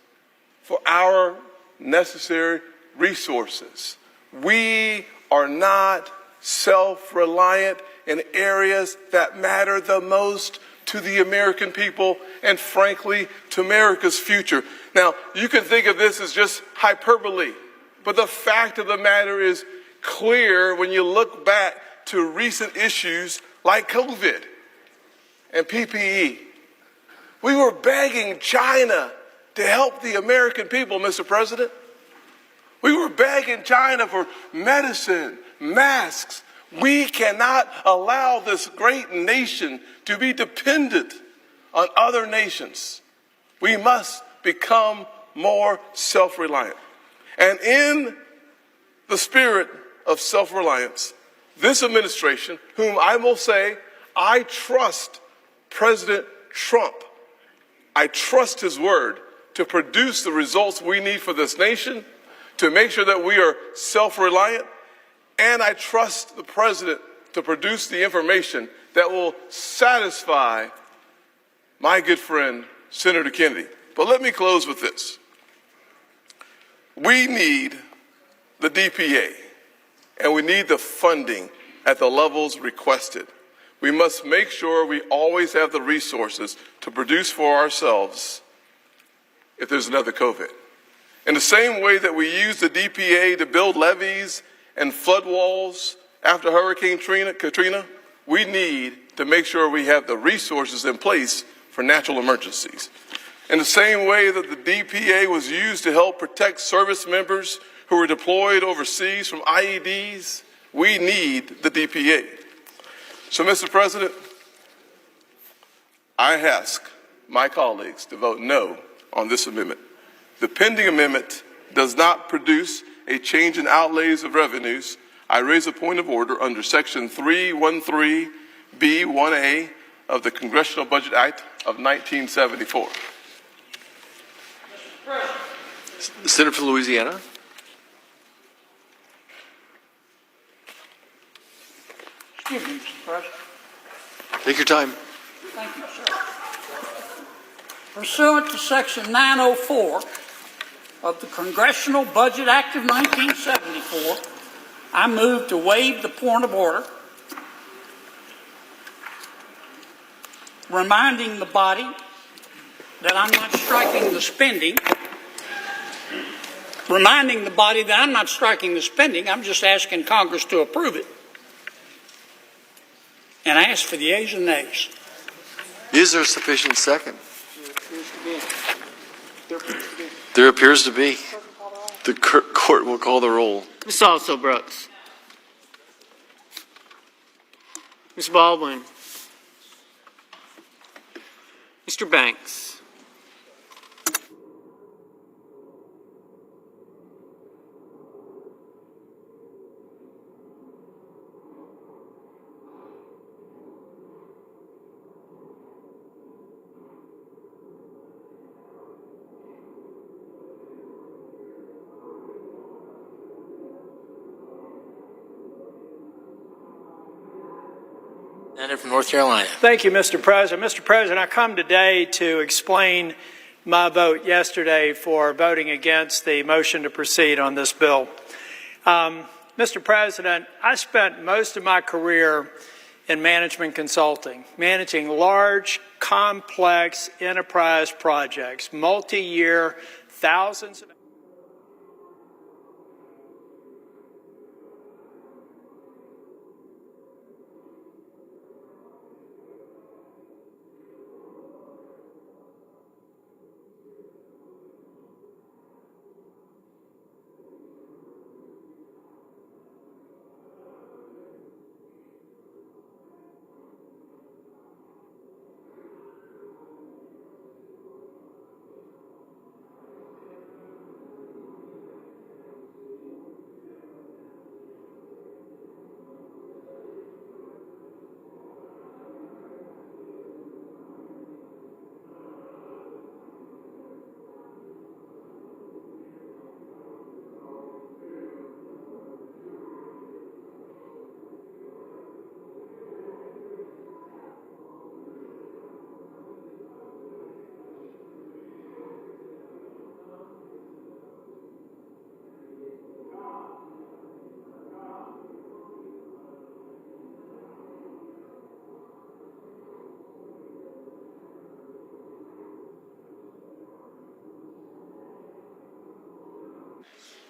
for our necessary resources. We are not self-reliant in areas that matter the most to the American people and, frankly, to America's future. Now, you can think of this as just hyperbole, but the fact of the matter is clear when you look back to recent issues like COVID and PPE. We were begging China to help the American people, Mr. President. We were begging China for medicine, masks. We cannot allow this great nation to be dependent on other nations. We must become more self-reliant. And in the spirit of self-reliance, this administration, whom I will say, I trust President Trump. I trust his word to produce the results we need for this nation, to make sure that we are self-reliant, and I trust the president to produce the information that will satisfy my good friend, Senator Kennedy. But let me close with this. We need the DPA, and we need the funding at the levels requested. We must make sure we always have the resources to produce for ourselves if there's another COVID. In the same way that we use the DPA to build levees and flood walls after Hurricane Katrina, we need to make sure we have the resources in place for natural emergencies. In the same way that the DPA was used to help protect service members who were deployed overseas from IEDs, we need the DPA. So, Mr. President, I ask my colleagues to vote no on this amendment. The pending amendment does not produce a change in outlays of revenues. I raise a point of order under Section 313B1A of the Congressional Budget Act of 1974. The senator from Louisiana. Excuse me, Mr. President. Take your time. Thank you, sir. Pursuant to Section 904 of the Congressional Budget Act of 1974, I move to waive the point of order, reminding the body that I'm not striking the spending. I'm just asking Congress to approve it. And I ask for the yeas and nays. Is there sufficient second? There appears to be. The court will call the roll. Ms. Also Brooks. Ms. Baldwin. Mr. Banks. Senator from North Carolina. Thank you, Mr. President. Mr. President, I come today to explain my vote yesterday for voting against the motion to proceed on this bill. Mr. President, I spent most of my career in management consulting, managing large, complex enterprise projects, multi-year, thousands of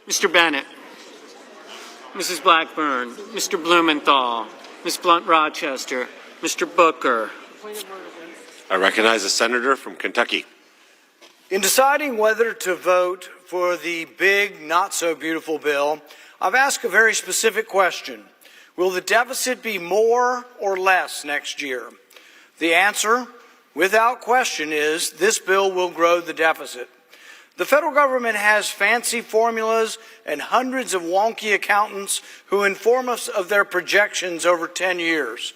Mr. Bennett, Mrs. Blackburn, Mr. Blumenthal, Ms. Blunt-Rochester, Mr. Booker. I recognize the senator from Kentucky. In deciding whether to vote for the big, not-so-beautiful bill, I've asked a very specific question. Will the deficit be more or less next year? The answer, without question, is this bill will grow the deficit. The federal government has fancy formulas and hundreds of wonky accountants who inform us of their projections over 10 years.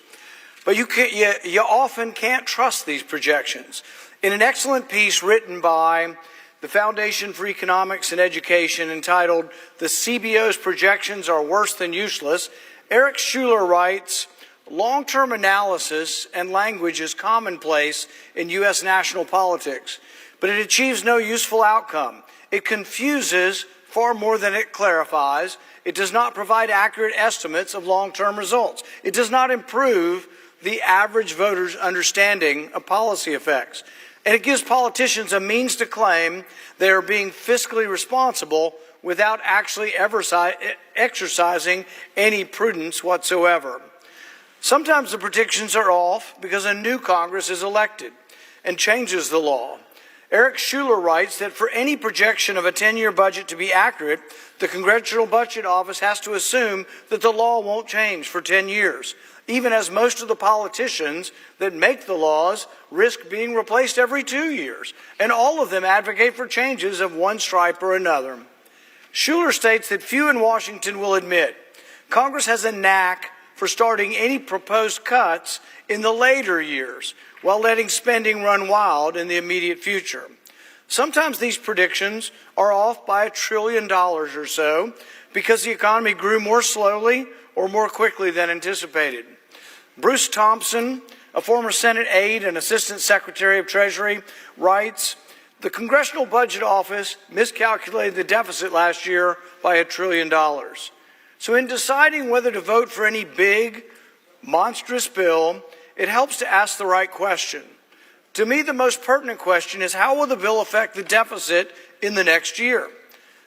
But you often can't trust these projections. In an excellent piece written by the Foundation for Economics and Education entitled "The CBO's Projections Are Worse Than Useless," Eric Schuler writes, "Long-term analysis and language is commonplace in U.S. national politics, but it achieves no useful outcome. It confuses far more than it clarifies. It does not provide accurate estimates of long-term results. It does not improve the average voter's understanding of policy effects. And it gives politicians a means to claim they are being fiscally responsible without actually ever exercising any prudence whatsoever. Sometimes the predictions are off because a new Congress is elected and changes the law. Eric Schuler writes that for any projection of a 10-year budget to be accurate, the Congressional Budget Office has to assume that the law won't change for 10 years, even as most of the politicians that make the laws risk being replaced every 2 years, and all of them advocate for changes of one stripe or another. Schuler states that few in Washington will admit Congress has a knack for starting any proposed cuts in the later years, while letting spending run wild in the immediate future. Sometimes these predictions are off by $1 trillion or so because the economy grew more slowly or more quickly than anticipated. Bruce Thompson, a former Senate aide and Assistant Secretary of Treasury, writes, the Congressional Budget Office miscalculated the deficit last year by $1 trillion. So in deciding whether to vote for any big, monstrous bill, it helps to ask the right question. To me, the most pertinent question is, how will the bill affect the deficit in the next year?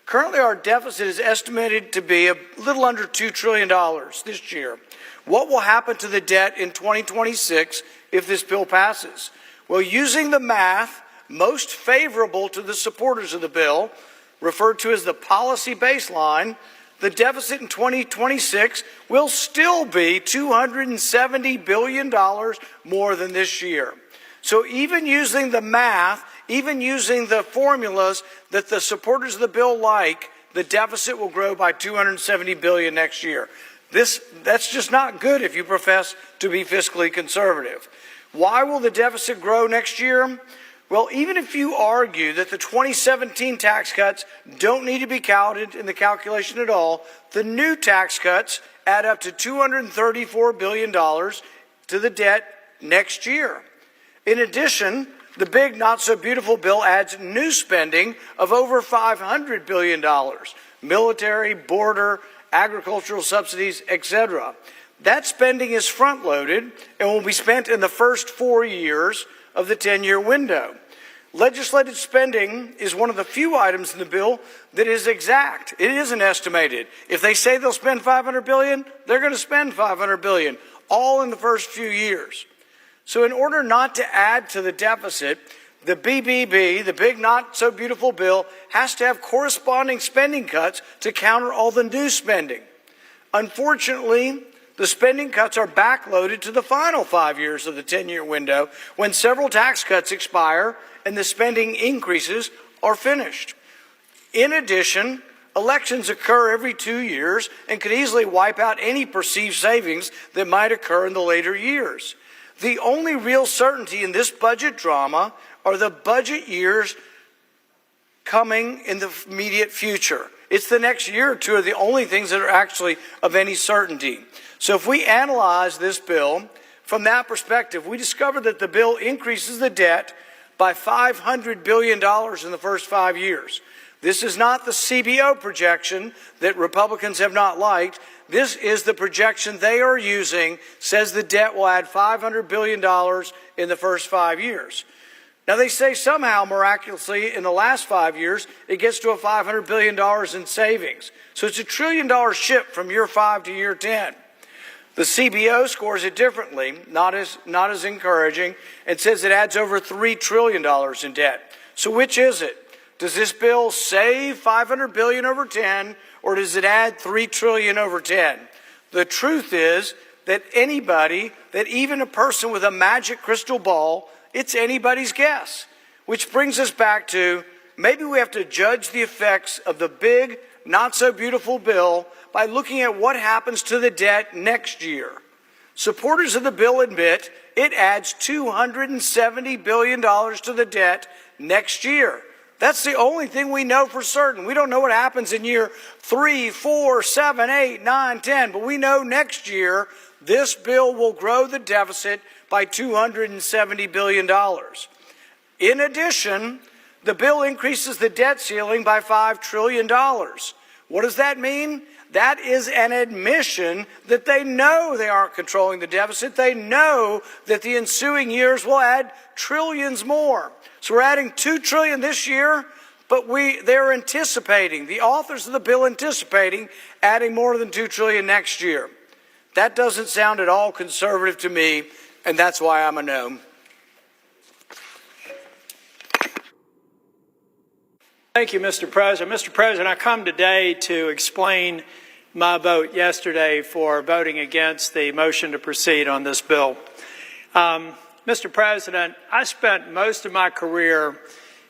Currently, our deficit is estimated to be a little under $2 trillion this year. What will happen to the debt in 2026 if this bill passes? Well, using the math most favorable to the supporters of the bill, referred to as the policy baseline, the deficit in 2026 will still be $270 billion more than this year. So even using the math, even using the formulas that the supporters of the bill like, the deficit will grow by $270 billion next year. That's just not good if you profess to be fiscally conservative. Why will the deficit grow next year? Well, even if you argue that the 2017 tax cuts don't need to be counted in the calculation at all, the new tax cuts add up to $234 billion to the debt next year. In addition, the big not-so-beautiful bill adds new spending of over $500 billion, military, border, agricultural subsidies, etc. That spending is front-loaded and will be spent in the first 4 years of the 10-year window. Legislative spending is one of the few items in the bill that is exact. It isn't estimated. If they say they'll spend $500 billion, they're going to spend $500 billion, all in the first few years. So in order not to add to the deficit, the BBB, the big not-so-beautiful bill, has to have corresponding spending cuts to counter all the new spending. Unfortunately, the spending cuts are backloaded to the final 5 years of the 10-year window when several tax cuts expire and the spending increases are finished. In addition, elections occur every 2 years and could easily wipe out any perceived savings that might occur in the later years. The only real certainty in this budget drama are the budget years coming in the immediate future. It's the next year or two are the only things that are actually of any certainty. So if we analyze this bill from that perspective, we discover that the bill increases the debt by $500 billion in the first 5 years. This is not the CBO projection that Republicans have not liked. This is the projection they are using, says the debt will add $500 billion in the first 5 years. Now they say somehow, miraculously, in the last 5 years, it gets to a $500 billion in savings. So it's $1 trillion shift from year 5 to year 10. The CBO scores it differently, not as encouraging, and says it adds over $3 trillion in debt. So which is it? Does this bill save $500 billion over 10, or does it add $3 trillion over 10? The truth is that anybody, that even a person with a magic crystal ball, it's anybody's guess. Which brings us back to, maybe we have to judge the effects of the big, not-so-beautiful bill by looking at what happens to the debt next year. Supporters of the bill admit it adds $270 billion to the debt next year. That's the only thing we know for certain. We don't know what happens in year 3, 4, 7, 8, 9, 10, but we know next year this bill will grow the deficit by $270 billion. In addition, the bill increases the debt ceiling by $5 trillion. What does that mean? That is an admission that they know they aren't controlling the deficit. They know that the ensuing years will add trillions more. So we're adding $2 trillion this year, but they're anticipating, the authors of the bill anticipating adding more than $2 trillion next year. That doesn't sound at all conservative to me, and that's why I'm a no. Thank you, Mr. President. Mr. President, I come today to explain my vote yesterday for voting against the motion to proceed on this bill. Mr. President, I spent most of my career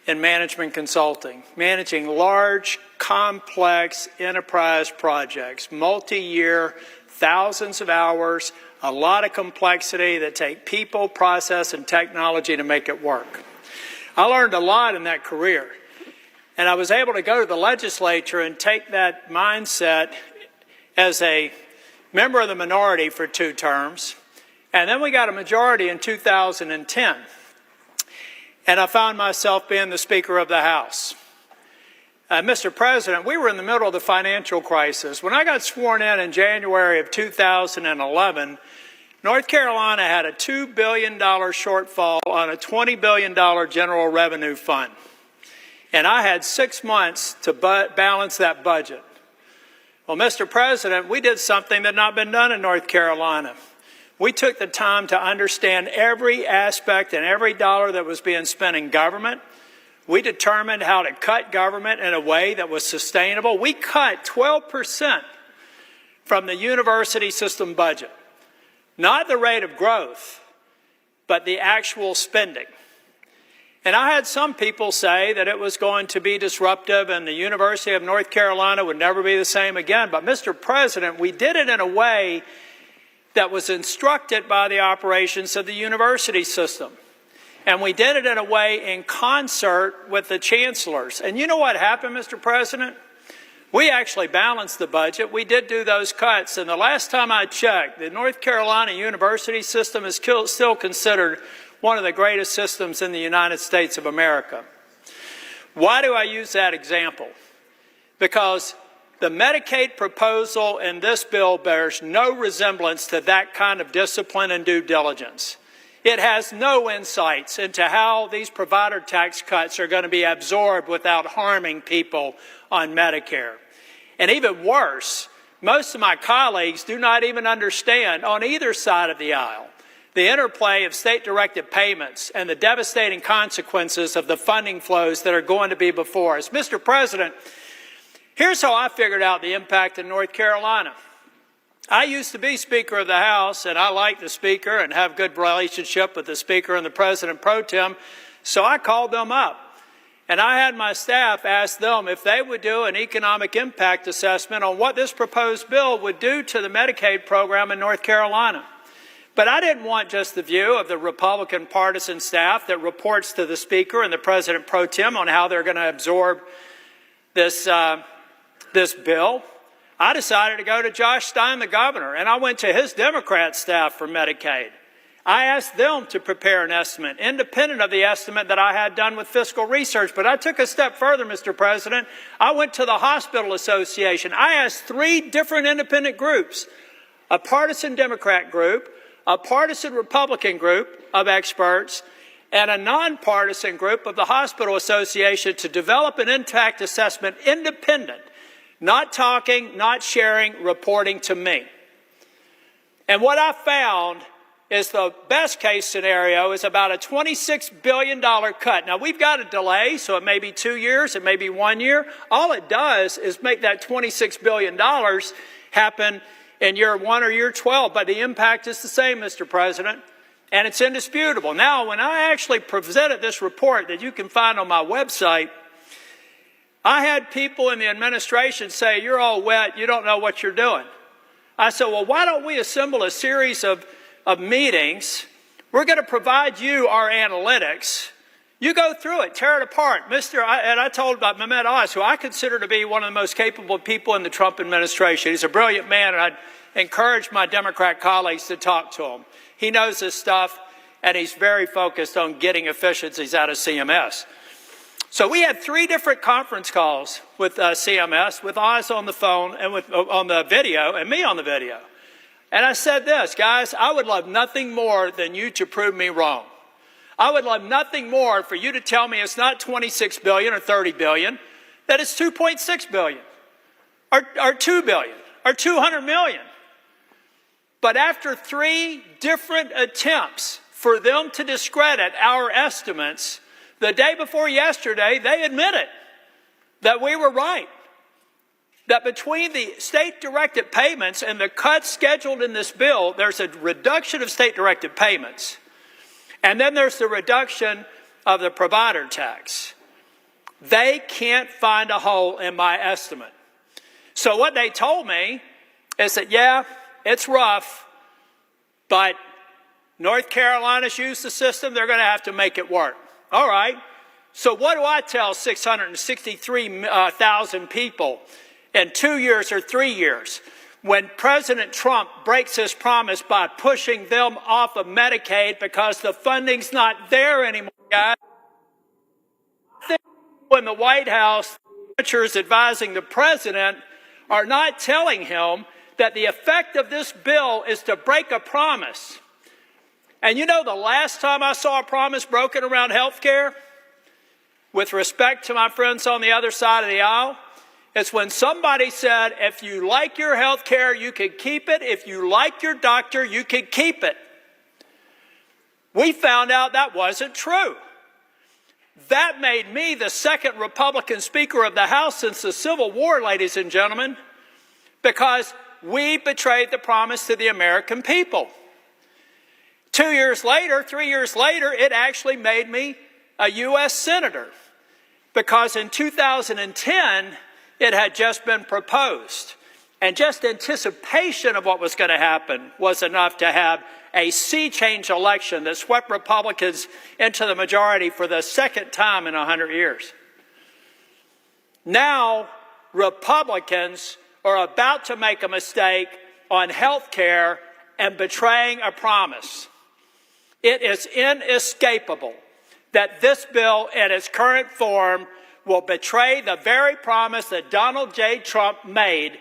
in management consulting, managing large, complex enterprise projects, multi-year, thousands of hours, a lot of complexity that take people, process, and technology to make it work. I learned a lot in that career. And I was able to go to the legislature and take that mindset as a member of the minority for 2 terms And then we got a majority in 2010. And I found myself being the Speaker of the House. Mr. President, we were in the middle of the financial crisis. When I got sworn in January of 2011, North Carolina had a $2 billion shortfall on a $20 billion general revenue fund. And I had 6 months to balance that budget. Well, Mr. President, we did something that had not been done in North Carolina. We took the time to understand every aspect and every dollar that was being spent in government. We determined how to cut government in a way that was sustainable. We cut 12% from the university system budget. Not the rate of growth, but the actual spending. And I had some people say that it was going to be disruptive and the University of North Carolina would never be the same again. But Mr. President, we did it in a way that was instructed by the operations of the university system. And we did it in a way in concert with the chancellors. And you know what happened, Mr. President? We actually balanced the budget. We did do those cuts. And the last time I checked, the North Carolina university system is still considered one of the greatest systems in the United States of America. Why do I use that example? Because the Medicaid proposal in this bill bears no resemblance to that kind of discipline and due diligence. It has no insights into how these provider tax cuts are going to be absorbed without harming people on Medicare. And even worse, most of my colleagues do not even understand on either side of the aisle the interplay of state-directed payments and the devastating consequences of the funding flows that are going to be before us. Mr. President, here's how I figured out the impact in North Carolina. I used to be Speaker of the House, and I like the Speaker and have a good relationship with the Speaker and the President Pro Tem, so I called them up. And I had my staff ask them if they would do an economic impact assessment on what this proposed bill would do to the Medicaid program in North Carolina. But I didn't want just the view of the Republican partisan staff that reports to the Speaker and the President Pro Tem on how they're going to absorb this bill. I decided to go to Josh Stein, the governor, and I went to his Democrat staff for Medicaid. I asked them to prepare an estimate, independent of the estimate that I had done with fiscal research. But I took a step further, Mr. President. I went to the Hospital Association. I asked 3 different independent groups, a partisan Democrat group, a partisan Republican group of experts, and a nonpartisan group of the Hospital Association to develop an impact assessment independent, not talking, not sharing, reporting to me. And what I found is the best case scenario is about a $26 billion cut. Now, we've got a delay, so it may be 2 years, it may be 1 year. All it does is make that $26 billion happen in year 1 or year 12, but the impact is the same, Mr. President, and it's indisputable. Now, when I actually presented this report that you can find on my website, I had people in the administration say, "You're all wet, you don't know what you're doing." I said, well, why don't we assemble a series of meetings? We're going to provide you our analytics. You go through it, tear it apart. And I told about Mehmet Oz, who I consider to be one of the most capable people in the Trump administration. He's a brilliant man, and I'd encourage my Democrat colleagues to talk to him. He knows this stuff, and he's very focused on getting efficiencies out of CMS. So we had 3 different conference calls with CMS, with Oz on the phone and on the video, and me on the video. And I said this, guys, I would love nothing more than you to prove me wrong. I would love nothing more for you to tell me it's not $26 billion or $30 billion, that it's $2.6 billion or $2 billion or $200 million. But after 3 different attempts for them to discredit our estimates, the day before yesterday, they admitted that we were right. That between the state-directed payments and the cuts scheduled in this bill, there's a reduction of state-directed payments. And then there's the reduction of the provider tax. They can't find a hole in my estimate. So what they told me is that, yeah, it's rough, but North Carolina's used the system, they're going to have to make it work. All right, so what do I tell 663,000 people in 2 years or 3 years? when President Trump breaks his promise by pushing them off of Medicaid because the funding's not there anymore, guys. In the White House, senators advising the president are not telling him that the effect of this bill is to break a promise. And you know, the last time I saw a promise broken around health care, with respect to my friends on the other side of the aisle, it's when somebody said, if you like your health care, you can keep it. If you like your doctor, you can keep it. We found out that wasn't true. That made me the second Republican Speaker of the House since the Civil War, ladies and gentlemen, because we betrayed the promise to the American people. 2 years later, 3 years later, it actually made me a U.S. Senator, because in 2010, it had just been proposed. And just anticipation of what was going to happen was enough to have a sea change election that swept Republicans into the majority for the second time in 100 years. Now, Republicans are about to make a mistake on health care and betraying a promise. It is inescapable that this bill in its current form will betray the very promise that Donald J. Trump made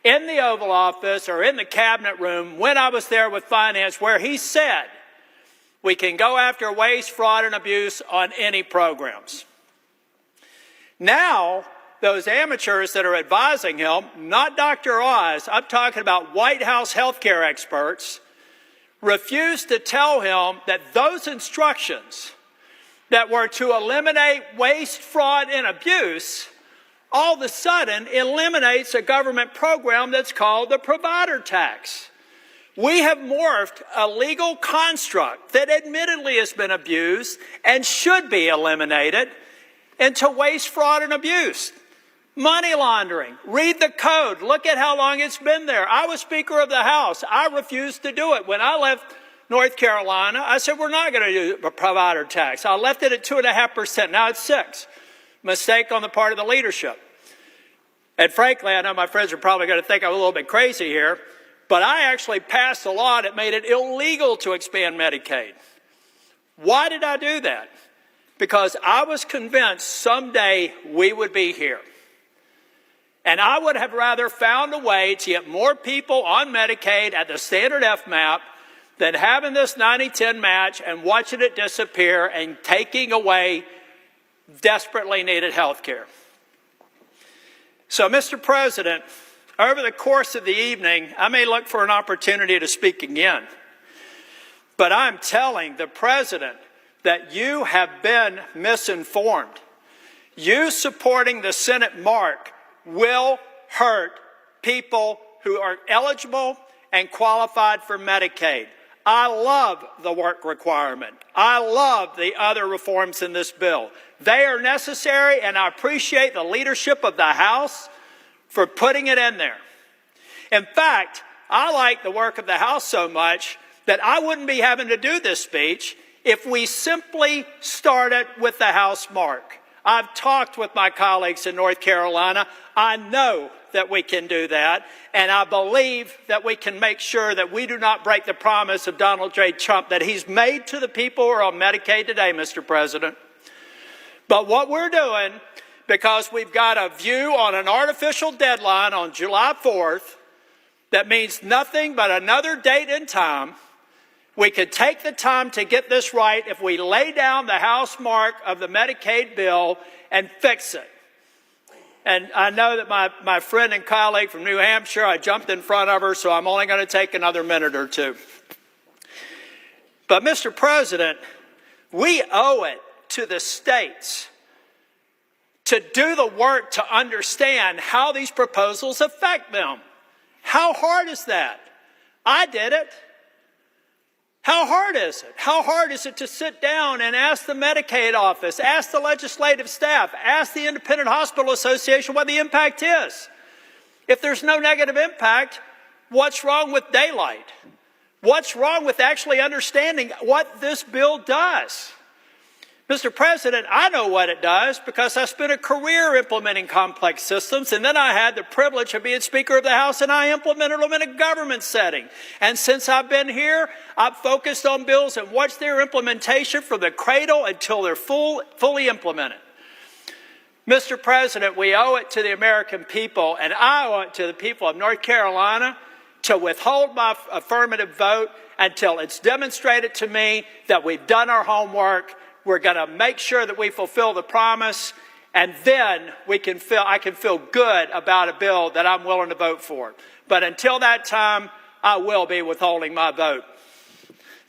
in the Oval Office or in the cabinet room when I was there with finance, where he said we can go after waste, fraud, and abuse on any programs. Now, those amateurs that are advising him, not Dr. Oz, I'm talking about White House healthcare experts, refuse to tell him that those instructions that were to eliminate waste, fraud, and abuse all of a sudden eliminates a government program that's called the provider tax. We have morphed a legal construct that admittedly has been abused and should be eliminated into waste, fraud, and abuse. Money laundering. Read the code. Look at how long it's been there. I was Speaker of the House. I refused to do it. When I left North Carolina, I said, we're not going to do a provider tax. I left it at 2.5%. Now it's 6%. Mistake on the part of the leadership. And frankly, I know my friends are probably going to think I'm a little bit crazy here, but I actually passed a law that made it illegal to expand Medicaid. Why did I do that? Because I was convinced someday we would be here. And I would have rather found a way to get more people on Medicaid at the standard FMAP than having this 90-10 match and watching it disappear and taking away desperately needed health care. So, Mr. President, over the course of the evening, I may look for an opportunity to speak again. But I'm telling the President that you have been misinformed. You supporting the Senate mark will hurt people who are eligible and qualified for Medicaid. I love the work requirement. I love the other reforms in this bill. They are necessary, and I appreciate the leadership of the House for putting it in there. In fact, I like the work of the House so much that I wouldn't be having to do this speech if we simply started with the House mark. I've talked with my colleagues in North Carolina. I know that we can do that, and I believe that we can make sure that we do not break the promise of Donald J. Trump that he's made to the people who are on Medicaid today, Mr. President. But what we're doing, because we've got a view on an artificial deadline on July 4th that means nothing but another date and time, we could take the time to get this right if we lay down the House mark of the Medicaid bill and fix it. And I know that my friend and colleague from New Hampshire, I jumped in front of her, so I'm only going to take another minute or two. But, Mr. President, we owe it to the states to do the work to understand how these proposals affect them. How hard is that? I did it. How hard is it? How hard is it to sit down and ask the Medicaid office, ask the legislative staff, ask the Independent Hospital Association what the impact is? If there's no negative impact, what's wrong with daylight? What's wrong with actually understanding what this bill does? Mr. President, I know what it does because I spent a career implementing complex systems, and then I had the privilege of being Speaker of the House, and I implemented them in a government setting. And since I've been here, I've focused on bills and watched their implementation from the cradle until they're fully implemented. Mr. President, we owe it to the American people, and I owe it to the people of North Carolina to withhold my affirmative vote until it's demonstrated to me that we've done our homework. We're going to make sure that we fulfill the promise, and then I can feel good about a bill that I'm willing to vote for. But until that time, I will be withholding my vote.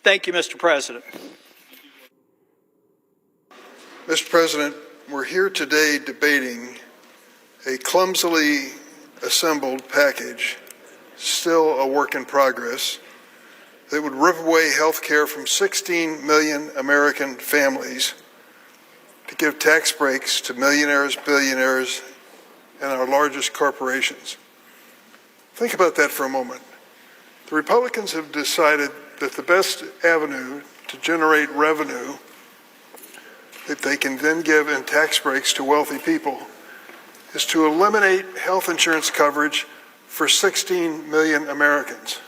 Thank you, Mr. President. Mr. President, we're here today debating a clumsily assembled package, still a work in progress, that would rip away health care from 16 million American families to give tax breaks to millionaires, billionaires, and our largest corporations. Think about that for a moment. The Republicans have decided that the best avenue to generate revenue that they can then give in tax breaks to wealthy people is to eliminate health insurance coverage for 16 million Americans.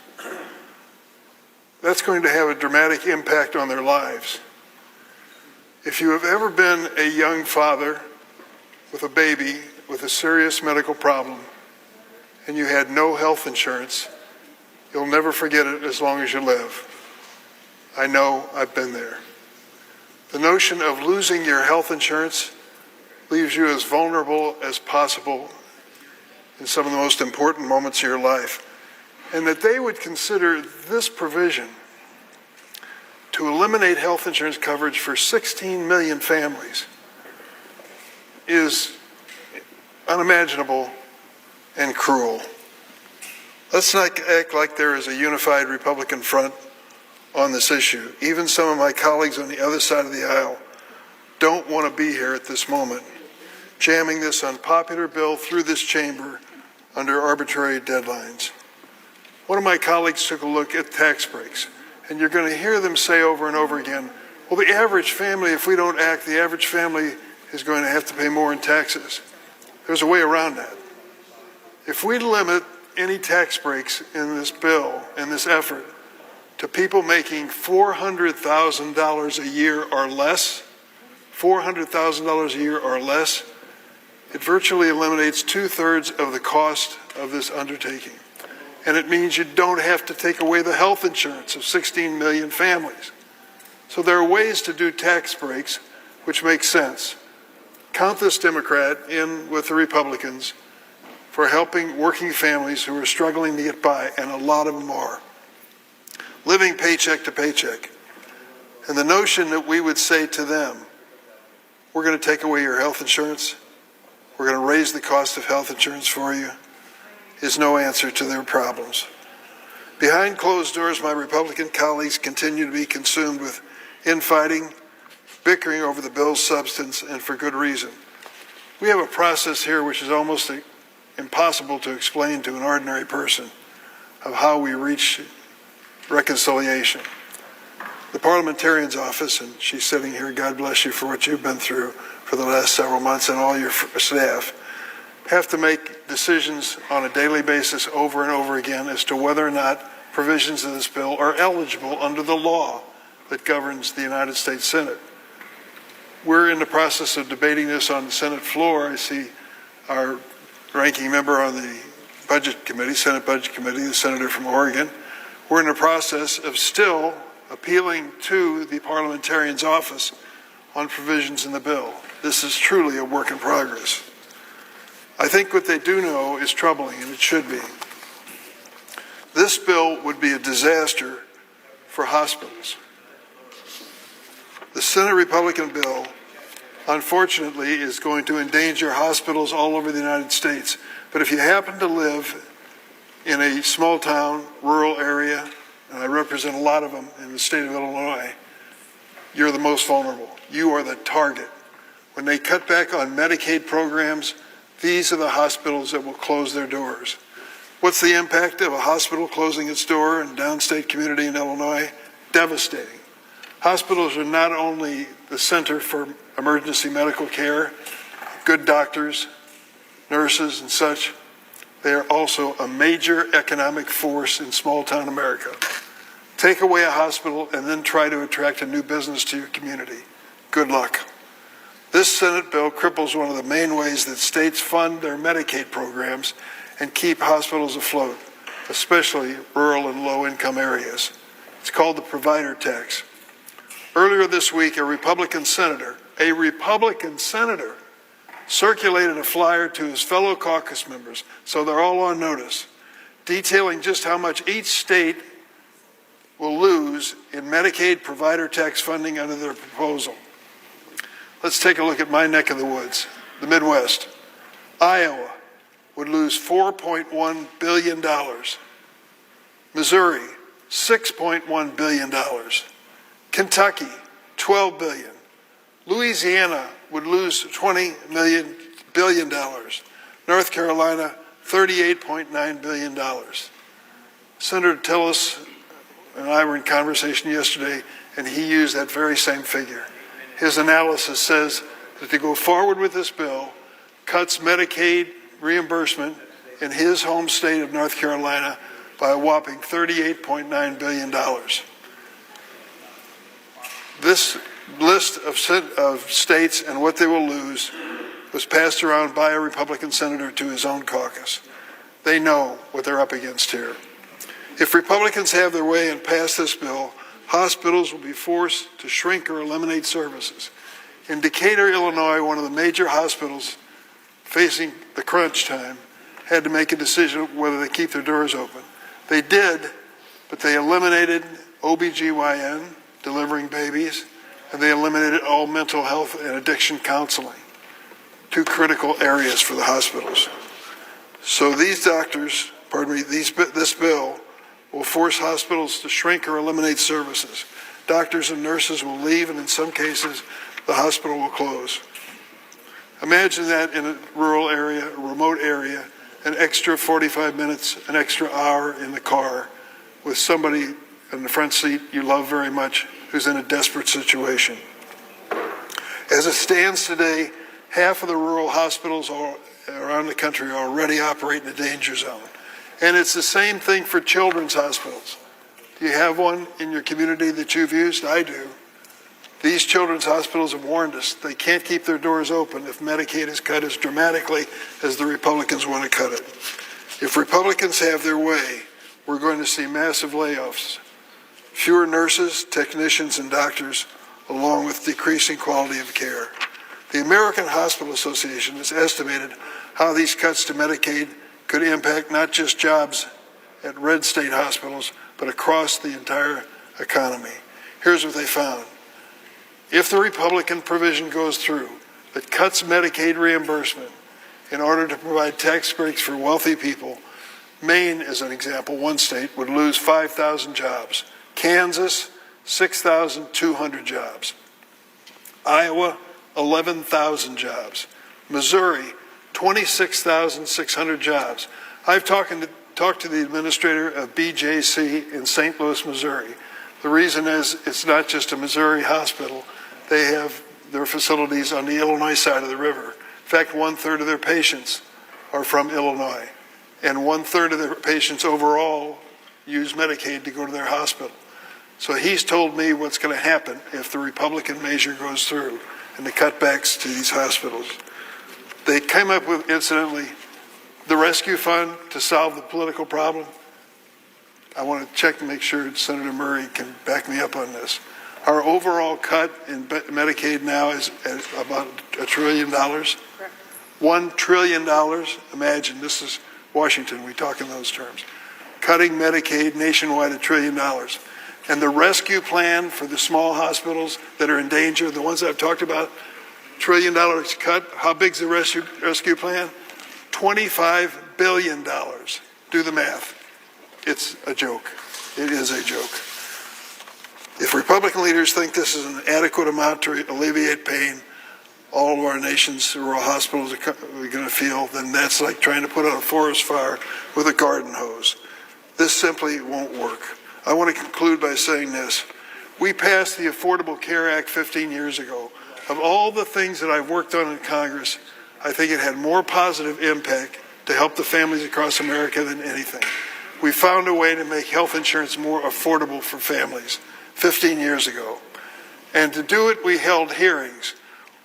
That's going to have a dramatic impact on their lives. If you have ever been a young father with a baby with a serious medical problem and you had no health insurance, you'll never forget it as long as you live. I know, I've been there. The notion of losing your health insurance leaves you as vulnerable as possible in some of the most important moments of your life. And that they would consider this provision to eliminate health insurance coverage for 16 million families is unimaginable and cruel. Let's not act like there is a unified Republican front on this issue. Even some of my colleagues on the other side of the aisle don't want to be here at this moment, jamming this unpopular bill through this chamber under arbitrary deadlines. One of my colleagues took a look at tax breaks, and you're going to hear them say over and over again, well, the average family, if we don't act, the average family is going to have to pay more in taxes. There's a way around that. If we limit any tax breaks in this bill, in this effort, to people making $400,000 a year or less, $400,000 a year or less, it virtually eliminates 2/3 of the cost of this undertaking. And it means you don't have to take away the health insurance of 16 million families. So there are ways to do tax breaks which make sense. Count this Democrat in with the Republicans for helping working families who are struggling to get by, and a lot of them are, living paycheck to paycheck. And the notion that we would say to them, we're going to take away your health insurance, we're going to raise the cost of health insurance for you, is no answer to their problems. Behind closed doors, my Republican colleagues continue to be consumed with infighting, bickering over the bill's substance, and for good reason. We have a process here which is almost impossible to explain to an ordinary person of how we reach reconciliation. The parliamentarian's office, and she's sitting here, God bless you for what you've been through for the last several months, and all your staff, have to make decisions on a daily basis over and over again as to whether or not provisions of this bill are eligible under the law that governs the United States Senate. We're in the process of debating this on the Senate floor. I see our ranking member on the Budget Committee, Senate Budget Committee, the senator from Oregon. We're in the process of still appealing to the parliamentarian's office on provisions in the bill. This is truly a work in progress. I think what they do know is troubling, and it should be. This bill would be a disaster for hospitals. The Senate Republican bill, unfortunately, is going to endanger hospitals all over the United States. But if you happen to live in a small town, rural area, and I represent a lot of them in the state of Illinois, you're the most vulnerable. You are the target. When they cut back on Medicaid programs, these are the hospitals that will close their doors. What's the impact of a hospital closing its door in a downstate community in Illinois? Devastating. Hospitals are not only the center for emergency medical care, good doctors, nurses, and such, they are also a major economic force in small-town America. Take away a hospital and then try to attract a new business to your community. Good luck. This Senate bill cripples one of the main ways that states fund their Medicaid programs and keep hospitals afloat, especially rural and low-income areas. It's called the provider tax. Earlier this week, a Republican senator, circulated a flyer to his fellow caucus members, so they're all on notice, detailing just how much each state will lose in Medicaid provider tax funding under their proposal. Let's take a look at my neck of the woods, the Midwest. Iowa would lose $4.1 billion. Missouri, $6.1 billion. Kentucky, $12 billion. Louisiana would lose $20 billion. North Carolina, $38.9 billion. Senator Tillis and I were in conversation yesterday, and he used that very same figure. His analysis says that to go forward with this bill cuts Medicaid reimbursement in his home state of North Carolina by a whopping $38.9 billion. This list of states and what they will lose was passed around by a Republican senator to his own caucus. They know what they're up against here. If Republicans have their way and pass this bill, hospitals will be forced to shrink or eliminate services. In Decatur, Illinois, one of the major hospitals facing the crunch time had to make a decision whether they keep their doors open. They did, but they eliminated OBGYN, delivering babies, and they eliminated all mental health and addiction counseling, two critical areas for the hospitals. So these doctors, this bill will force hospitals to shrink or eliminate services. Doctors and nurses will leave, and in some cases, the hospital will close. Imagine that in a rural area, a remote area, an extra 45 minutes, an extra hour in the car with somebody in the front seat you love very much who's in a desperate situation. As it stands today, half of the rural hospitals around the country already operate in a danger zone. And it's the same thing for children's hospitals. Do you have one in your community that you've used? I do. These children's hospitals have warned us they can't keep their doors open if Medicaid is cut as dramatically as the Republicans want to cut it. If Republicans have their way, we're going to see massive layoffs, fewer nurses, technicians, and doctors, along with decreasing quality of care. The American Hospital Association has estimated how these cuts to Medicaid could impact not just jobs at red state hospitals, but across the entire economy. Here's what they found. If the Republican provision goes through that cuts Medicaid reimbursement in order to provide tax breaks for wealthy people, Maine, as an example, one state, would lose 5,000 jobs. Kansas, 6,200 jobs. Iowa, 11,000 jobs. Missouri, 26,600 jobs. I've talked to the administrator of BJC in St. Louis, Missouri. The reason is it's not just a Missouri hospital. They have their facilities on the Illinois side of the river. In fact, 1/3 of their patients are from Illinois, and 1/3 of their patients overall use Medicaid to go to their hospital. So he's told me what's going to happen if the Republican measure goes through and the cutbacks to these hospitals. They came up with, incidentally, the rescue fund to solve the political problem. I want to check to make sure Senator Murray can back me up on this. Our overall cut in Medicaid now is about $1 trillion. Correct. $1 trillion. Imagine, this is Washington, we talk in those terms. Cutting Medicaid nationwide $1 trillion. And the rescue plan for the small hospitals that are in danger, the ones I've talked about, $1 trillion cut. How big's the rescue plan? $25 billion. Do the math. It's a joke. It is a joke. If Republican leaders think this is an adequate amount to alleviate pain all of our nation's rural hospitals are going to feel, then that's like trying to put out a forest fire with a garden hose. This simply won't work. I want to conclude by saying this. We passed the Affordable Care Act 15 years ago. Of all the things that I've worked on in Congress, I think it had more positive impact to help the families across America than anything. We found a way to make health insurance more affordable for families 15 years ago. And to do it, we held hearings.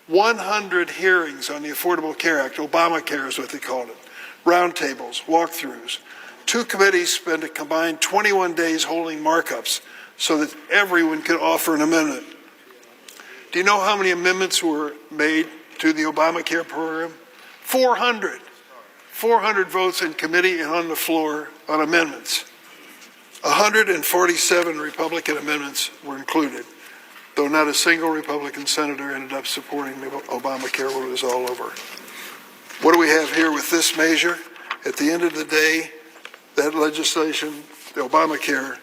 100 hearings on the Affordable Care Act, Obamacare is what they called it, roundtables, walkthroughs. 2 committees spent a combined 21 days holding markups so that everyone could offer an amendment. Do you know how many amendments were made to the Obamacare program? 400. 400 votes in committee and on the floor on amendments. 147 Republican amendments were included, though not a single Republican senator ended up supporting the Obamacare when it was all over. What do we have here with this measure? At the end of the day, that legislation, the Obamacare,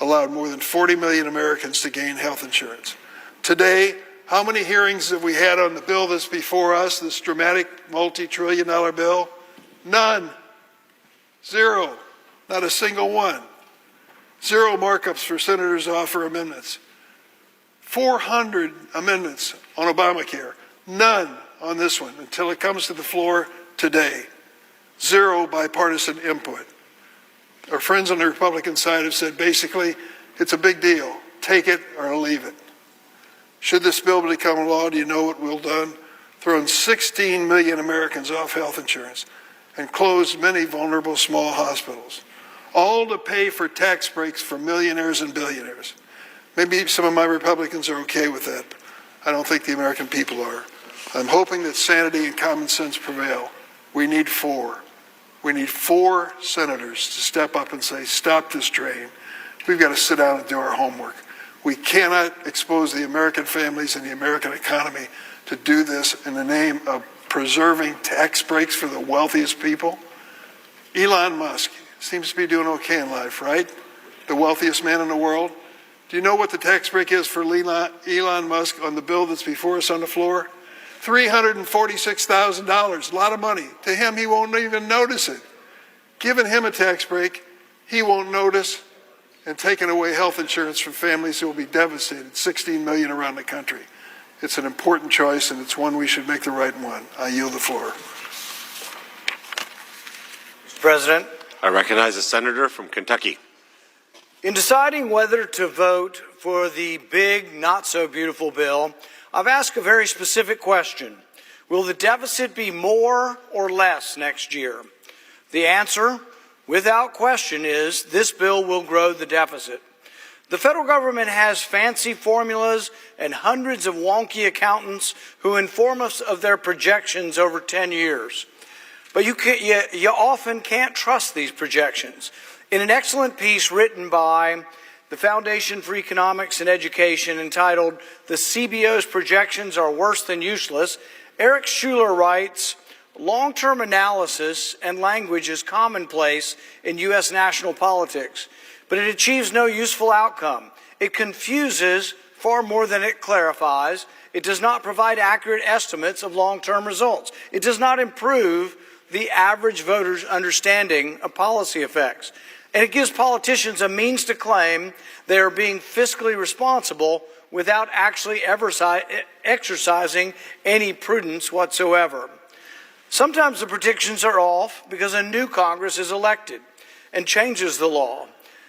allowed more than 40 million Americans to gain health insurance. Today, how many hearings have we had on the bill that's before us, this dramatic multi-trillion-dollar bill? None. 0. Not a single one. 0 markups for senators to offer amendments. 400 amendments on Obamacare. None on this one until it comes to the floor today. 0 bipartisan input. Our friends on the Republican side have said basically it's a big deal. Take it or leave it. Should this bill become law, do you know what we've done? Thrown 16 million Americans off health insurance and closed many vulnerable small hospitals, all to pay for tax breaks for millionaires and billionaires. Maybe some of my Republicans are okay with that. I don't think the American people are. I'm hoping that sanity and common sense prevail. We need 4. We need 4 senators to step up and say, stop this train. We've got to sit down and do our homework. We cannot expose the American families and the American economy to do this in the name of preserving tax breaks for the wealthiest people. Elon Musk seems to be doing okay in life, right? The wealthiest man in the world. Do you know what the tax break is for Elon Musk on the bill that's before us on the floor? $346,000, a lot of money. To him, he won't even notice it. Giving him a tax break, he won't notice, and taking away health insurance from families who will be devastated, 16 million around the country. It's an important choice, and it's one we should make the right one. I yield the floor. Mr. President. I recognize a senator from Kentucky. In deciding whether to vote for the big, not-so-beautiful bill, I've asked a very specific question. Will the deficit be more or less next year? The answer, without question, is this bill will grow the deficit. The federal government has fancy formulas and hundreds of wonky accountants who inform us of their projections over 10 years. But you often can't trust these projections. In an excellent piece written by the Foundation for Economics and Education entitled "The CBO's Projections Are Worse Than Useless," Eric Schuler writes, "Long-term analysis and language is commonplace in U.S. national politics, but it achieves no useful outcome. It confuses far more than it clarifies. It does not provide accurate estimates of long-term results. It does not improve the average voter's understanding of policy effects. And it gives politicians a means to claim they are being fiscally responsible without actually ever exercising any prudence whatsoever. Sometimes the predictions are off because a new Congress is elected and changes the law.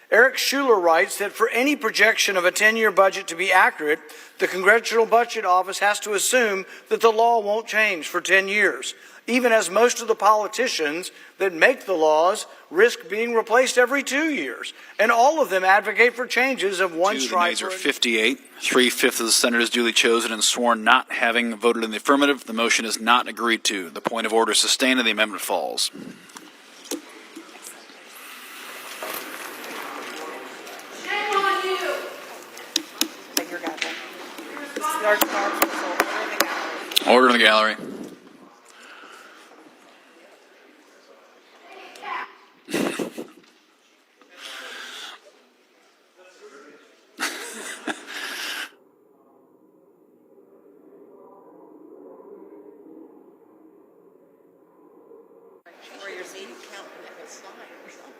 Eric Schuler writes that for any projection of a 10-year budget to be accurate, the Congressional Budget Office has to assume that the law won't change for 10 years, even as most of the politicians that make the laws risk being replaced every 2 years. And all of them advocate for changes of one stripe. The nays are 58. 3/5 of the senators duly chosen and sworn not having voted in the affirmative. The motion is not agreed to. The point of order is sustained and the amendment falls. Order in the gallery. Where you're seated, count the slide or something.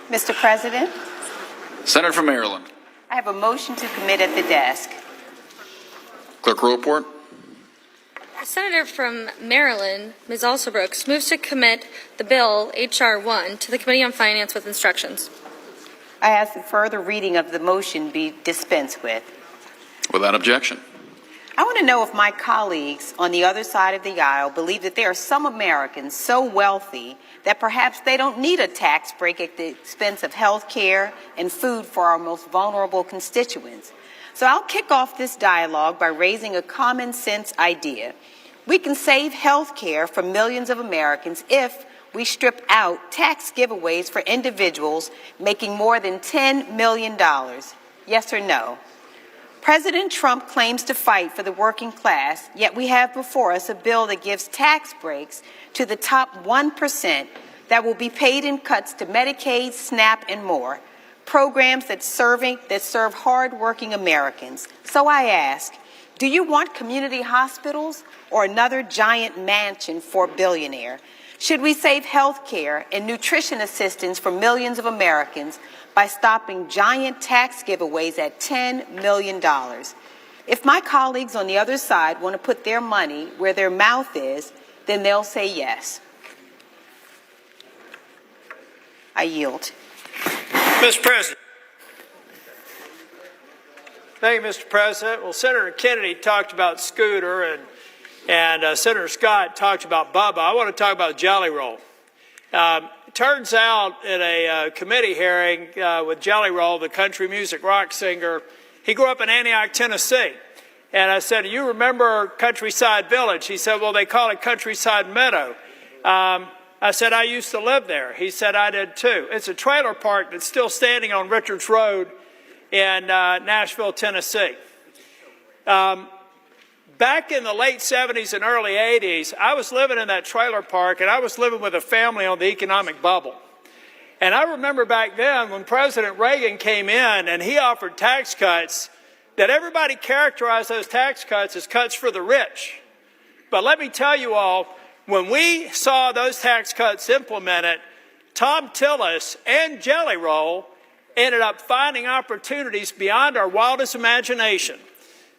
Mr. President, Senator from Maryland. I have a motion to commit at the desk. Clerk will report. The Senator from Maryland, Ms. Alsobrooks, moves to commit the bill, H.R. 1, to the Committee on Finance with instructions. I ask that further reading of the motion be dispensed with. Without objection. I want to know if my colleagues on the other side of the aisle believe that there are some Americans so wealthy that perhaps they don't need a tax break at the expense of health care and food for our most vulnerable constituents. So I'll kick off this dialogue by raising a common sense idea. We can save health care for millions of Americans if we strip out tax giveaways for individuals making more than $10 million. Yes or no? President Trump claims to fight for the working class, yet we have before us a bill that gives tax breaks to the top 1% that will be paid in cuts to Medicaid, SNAP, and more, programs that serve hard-working Americans. So I ask, do you want community hospitals or another giant mansion for a billionaire? Should we save health care and nutrition assistance for millions of Americans by stopping giant tax giveaways at $10 million? If my colleagues on the other side want to put their money where their mouth is, then they'll say yes. I yield. Mr. President. Thank you, Mr. President. Well, Senator Kennedy talked about Scooter and Senator Scott talked about Bubba. I want to talk about Jelly Roll. Turns out in a committee hearing with Jelly Roll, the country music rock singer, he grew up in Antioch, Tennessee. And I said, you remember Countryside Village? He said, well, they call it Countryside Meadow. I said, I used to live there. He said, I did too. It's a trailer park that's still standing on Richards Road in Nashville, Tennessee. Back in the late 70s and early 80s, I was living in that trailer park, and I was living with a family on the economic bubble. And I remember back then when President Reagan came in and he offered tax cuts, that everybody characterized those tax cuts as cuts for the rich. But let me tell you all, when we saw those tax cuts implemented, Tom Tillis and Jelly Roll ended up finding opportunities beyond our wildest imagination.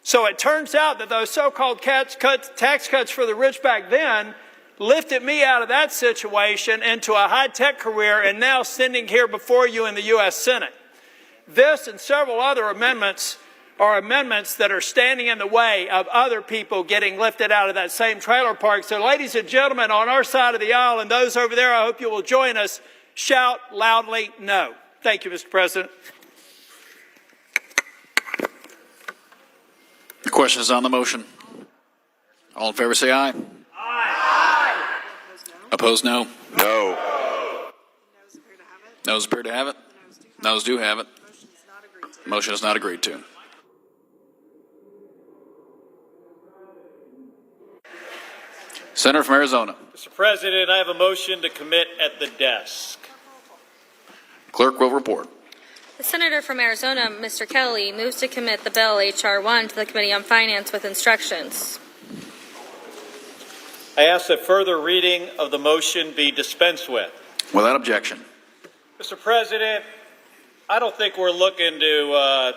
So it turns out that those so-called tax cuts for the rich back then lifted me out of that situation into a high-tech career and now standing here before you in the U.S. Senate. This and several other amendments are amendments that are standing in the way of other people getting lifted out of that same trailer park. So ladies and gentlemen, on our side of the aisle and those over there, I hope you will join us. Shout loudly no. Thank you, Mr. President. The question is on the motion. All in favor say aye. Aye. Opposed, no. No. Noes appear to have it. Noes do have it. Motion is not agreed to. Senator from Arizona. Mr. President, I have a motion to commit at the desk. Clerk will report. The Senator from Arizona, Mr. Kelly, moves to commit the bill H.R. 1 to the Committee on Finance with instructions. I ask that further reading of the motion be dispensed with. Without objection. Mr. President, I don't think we're looking to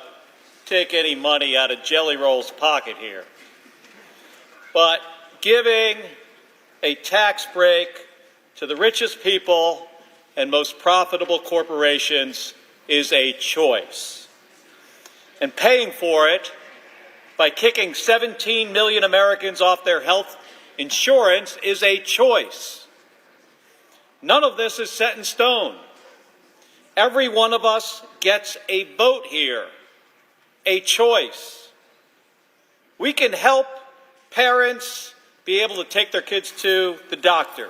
take any money out of Jelly Roll's pocket here. But giving a tax break to the richest people and most profitable corporations is a choice. And paying for it by kicking 17 million Americans off their health insurance is a choice. None of this is set in stone. Every one of us gets a vote here, a choice. We can help parents be able to take their kids to the doctor.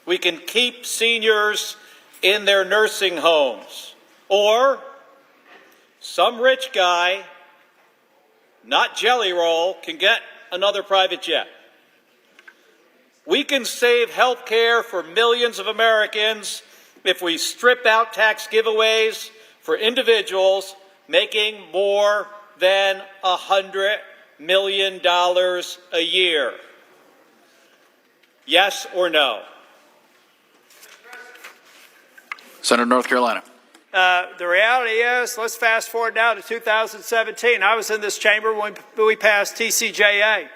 We can keep seniors in their nursing homes. Or some rich guy, not Jelly Roll, can get another private jet. We can save health care for millions of Americans if we strip out tax giveaways for individuals making more than $100 million a year. Yes or no? Senator North Carolina. The reality is, let's fast forward now to 2017. I was in this chamber when we passed TCJA.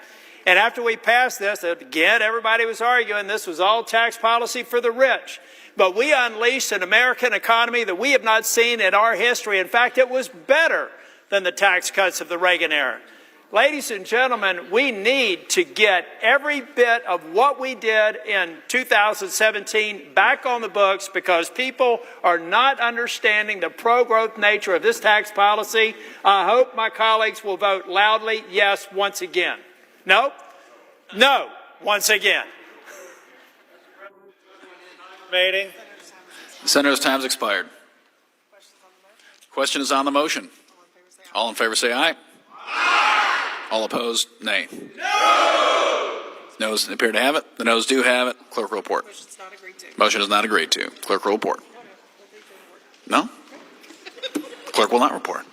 And after we passed this, again, everybody was arguing this was all tax policy for the rich. But we unleashed an American economy that we have not seen in our history. In fact, it was better than the tax cuts of the Reagan era. Ladies and gentlemen, we need to get every bit of what we did in 2017 back on the books because people are not understanding the pro-growth nature of this tax policy. I hope my colleagues will vote loudly yes once again. No? No, once again. Meeting. The Senator's time's expired. Question is on the motion. All in favor say aye. All opposed, nay. No! Noes appear to have it. The noes do have it. Clerk will report. Motion is not agreed to. Clerk will report. No? Clerk will not report.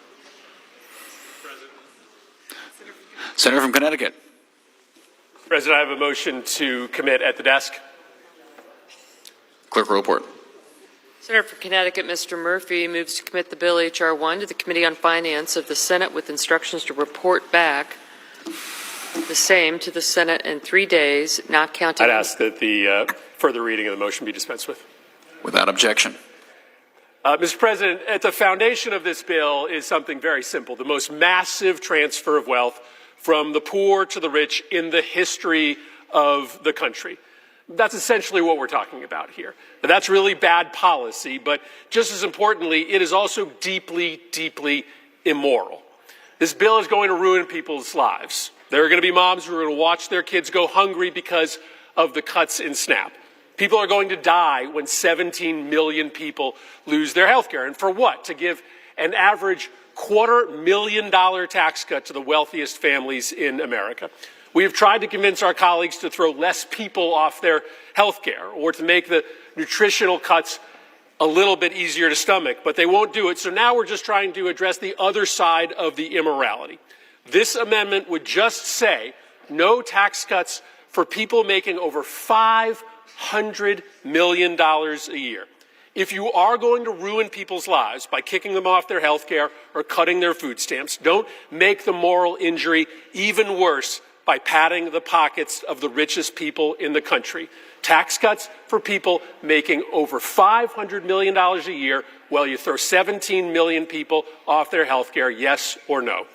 Senator from Connecticut. President, I have a motion to commit at the desk. Clerk will report. Senator from Connecticut, Mr. Murphy, moves to commit the bill H.R. 1 to the Committee on Finance of the Senate with instructions to report back the same to the Senate in 3 days, not counting. I'd ask that the further reading of the motion be dispensed with. Without objection. Mr. President, at the foundation of this bill is something very simple, the most massive transfer of wealth from the poor to the rich in the history of the country. That's essentially what we're talking about here. Now, that's really bad policy, but just as importantly, it is also deeply, deeply immoral. This bill is going to ruin people's lives. There are going to be moms who are going to watch their kids go hungry because of the cuts in SNAP. People are going to die when 17 million people lose their health care. And for what? To give an average $250,000 tax cut to the wealthiest families in America. We have tried to convince our colleagues to throw less people off their health care or to make the nutritional cuts a little bit easier to stomach, but they won't do it. So now we're just trying to address the other side of the immorality. This amendment would just say no tax cuts for people making over $500 million a year. If you are going to ruin people's lives by kicking them off their health care or cutting their food stamps, don't make the moral injury even worse by padding the pockets of the richest people in the country. Tax cuts for people making over $500 million a year while you throw 17 million people off their health care, yes or no?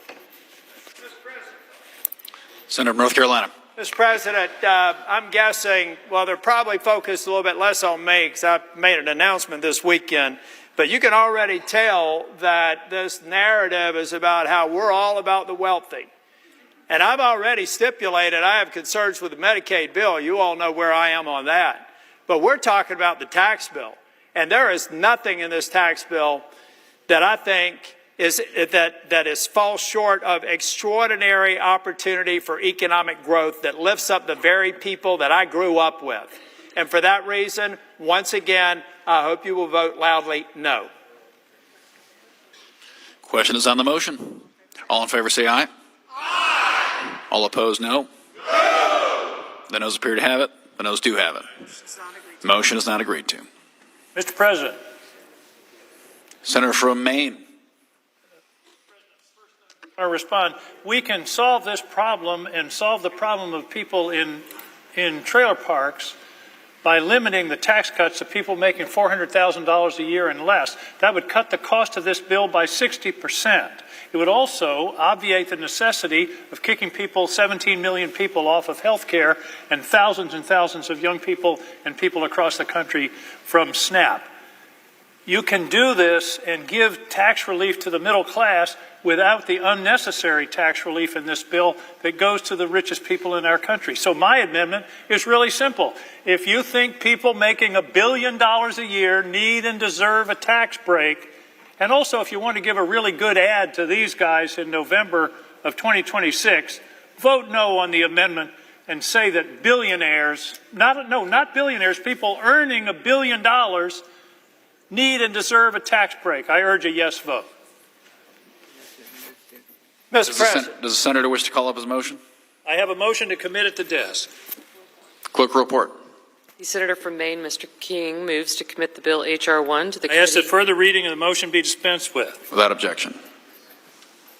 Senator from North Carolina. Mr. President, I'm guessing, well, they're probably focused a little bit less on me because I made an announcement this weekend, but you can already tell that this narrative is about how we're all about the wealthy. And I've already stipulated I have concerns with the Medicaid bill. You all know where I am on that. But we're talking about the tax bill. And there is nothing in this tax bill that I think falls short of extraordinary opportunity for economic growth that lifts up the very people that I grew up with. And for that reason, once again, I hope you will vote loudly no. Question is on the motion. All in favor say aye. All opposed, no. No. The noes appear to have it. The noes do have it. The motion is not agreed to. Mr. President. Senator from Maine. I respond. We can solve this problem and solve the problem of people in trailer parks by limiting the tax cuts to people making $400,000 a year and less. That would cut the cost of this bill by 60%. It would also obviate the necessity of kicking 17 million people off of health care and thousands of young people and people across the country from SNAP. You can do this and give tax relief to the middle class without the unnecessary tax relief in this bill that goes to the richest people in our country. So my amendment is really simple. If you think people making $1 billion a year need and deserve a tax break, and also if you want to give a really good ad to these guys in November of 2026, vote no on the amendment and say that billionaires, not billionaires, people earning $1 billion need and deserve a tax break. I urge a yes vote. Mr. President. Does the senator wish to call up his motion? I have a motion to commit at the desk. Clerk report. The senator from Maine, Mr. King, moves to commit the bill H.R. 1 to the I ask that committee. further reading of the motion be dispensed with. Without objection.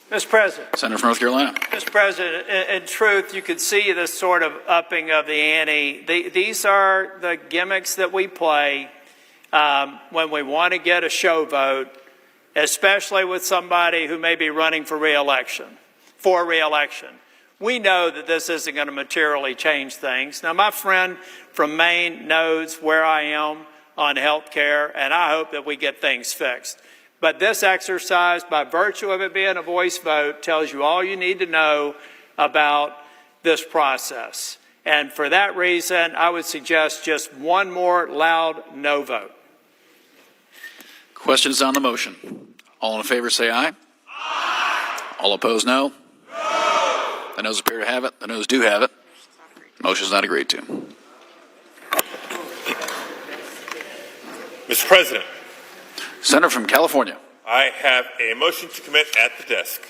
Mr. President. Senator from North Carolina. Mr. President, in truth, you could see this sort of upping of the ante. These are the gimmicks that we play when we want to get a show vote, especially with somebody who may be running for reelection. We know that this isn't going to materially change things. Now, my friend from Maine knows where I am on health care, and I hope that we get things fixed. But this exercise, by virtue of it being a voice vote, tells you all you need to know about this process. And for that reason, I would suggest just one more loud no vote. Questions on the motion? All in favor say aye. Aye. All opposed, no. No. The noes appear to have it. The noes do have it. Motion is not agreed to. Mr. President. Senator from California. I have a motion to commit at the desk.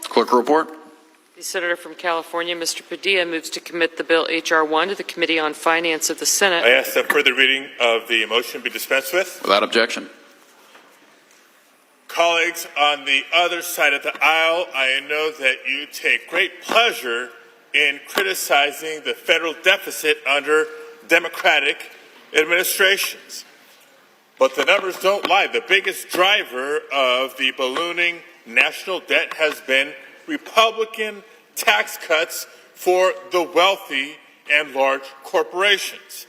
Clerk will report. The senator from California, Mr. Padilla, moves to commit the bill H.R. 1 to the Committee on Finance of the Senate. I ask that further reading of the motion be dispensed with. Without objection. Colleagues on the other side of the aisle, I know that you take great pleasure in criticizing the federal deficit under Democratic administrations. But the numbers don't lie. The biggest driver of the ballooning national debt has been Republican tax cuts for the wealthy and large corporations.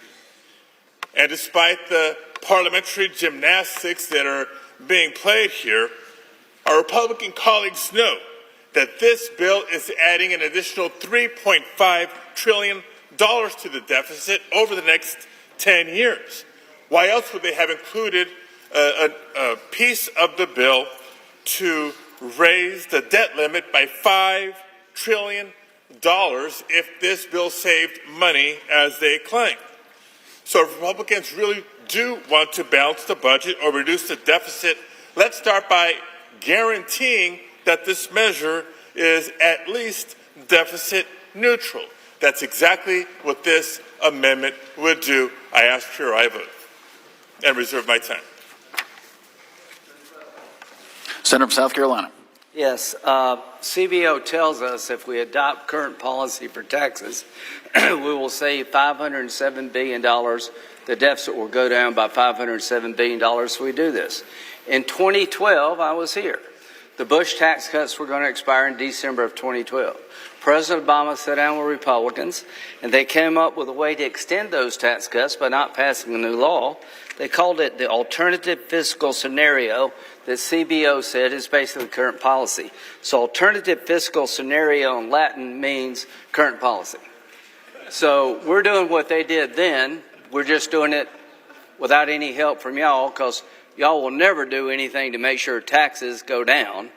And despite the parliamentary gymnastics that are being played here, our Republican colleagues know that this bill is adding an additional $3.5 trillion to the deficit over the next 10 years. Why else would they have included a piece of the bill to raise the debt limit by $5 trillion if this bill saved money, as they claim? So if Republicans really do want to balance the budget or reduce the deficit, let's start by guaranteeing that this measure is at least deficit neutral. That's exactly what this amendment would do. I ask for your aye vote and reserve my time. Senator from South Carolina. Yes, CBO tells us if we adopt current policy for taxes, we will save $507 billion. The deficit will go down by $507 billion if we do this. In 2012, I was here. The Bush tax cuts were going to expire in December of 2012. President Obama sat down with Republicans, and they came up with a way to extend those tax cuts by not passing a new law. They called it the alternative fiscal scenario that CBO said is basically current policy. So alternative fiscal scenario in Latin means current policy. So we're doing what they did then. We're just doing it without any help from y'all, because y'all will never do anything to make sure taxes go down.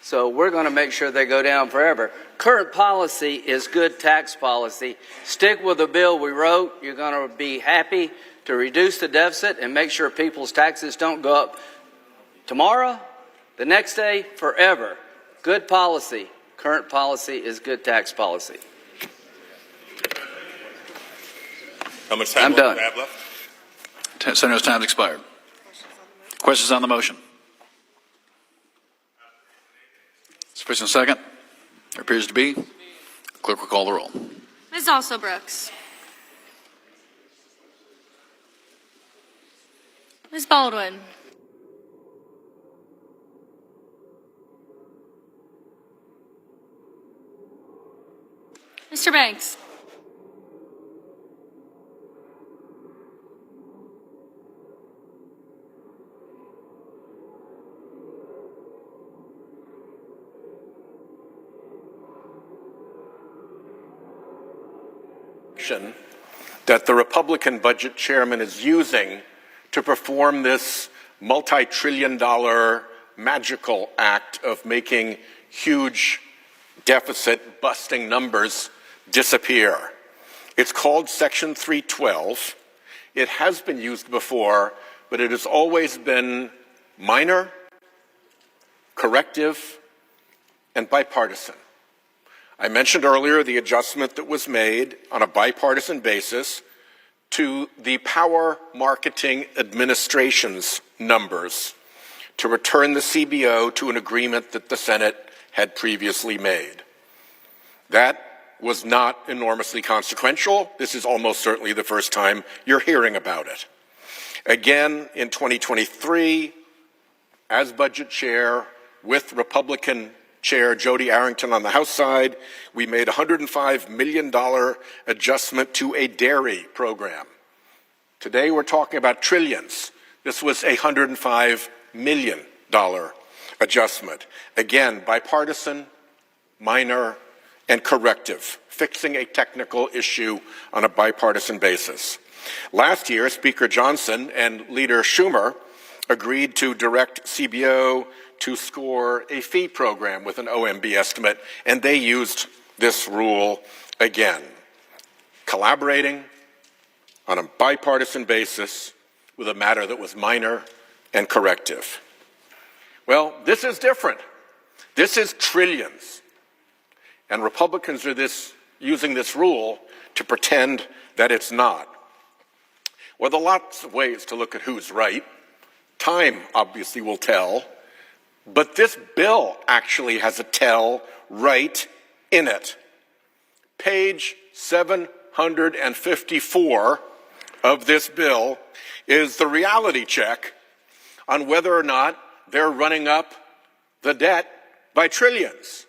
So we're going to make sure they go down forever. Current policy is good tax policy. Stick with the bill we wrote. You're going to be happy to reduce the deficit and make sure people's taxes don't go up tomorrow, the next day, forever. Good policy. Current policy is good tax policy. How much time I'm do done. we have left? Senator's time has expired. Questions on the motion? Sufficient second? There appears to be. Clerk will call the roll. Ms. Also Brooks. Ms. Baldwin. Mr. Banks. That the Republican budget chairman is using to perform this multi-trillion-dollar magical act of making huge deficit-busting numbers disappear. It's called Section 312. It has been used before, but it has always been minor, corrective, and bipartisan. I mentioned earlier the adjustment that was made on a bipartisan basis to the Power Marketing Administration's numbers to return the CBO to an agreement that the Senate had previously made. That was not enormously consequential. This is almost certainly the first time you're hearing about it. Again, in 2023, as budget chair, with Republican Chair Jody Arrington on the House side, we made a $105 million adjustment to a dairy program. Today we're talking about trillions. This was a $105 million adjustment. Again, bipartisan, minor, and corrective, fixing a technical issue on a bipartisan basis. Last year, Speaker Johnson and Leader Schumer agreed to direct CBO to score a fee program with an OMB estimate, and they used this rule again, collaborating on a bipartisan basis with a matter that was minor and corrective. Well, this is different. This is trillions. And Republicans are using this rule to pretend that it's not. Well, there are lots of ways to look at who's right. Time obviously will tell. But this bill actually has a tell right in it. Page 754 of this bill is the reality check on whether or not they're running up the debt by trillions.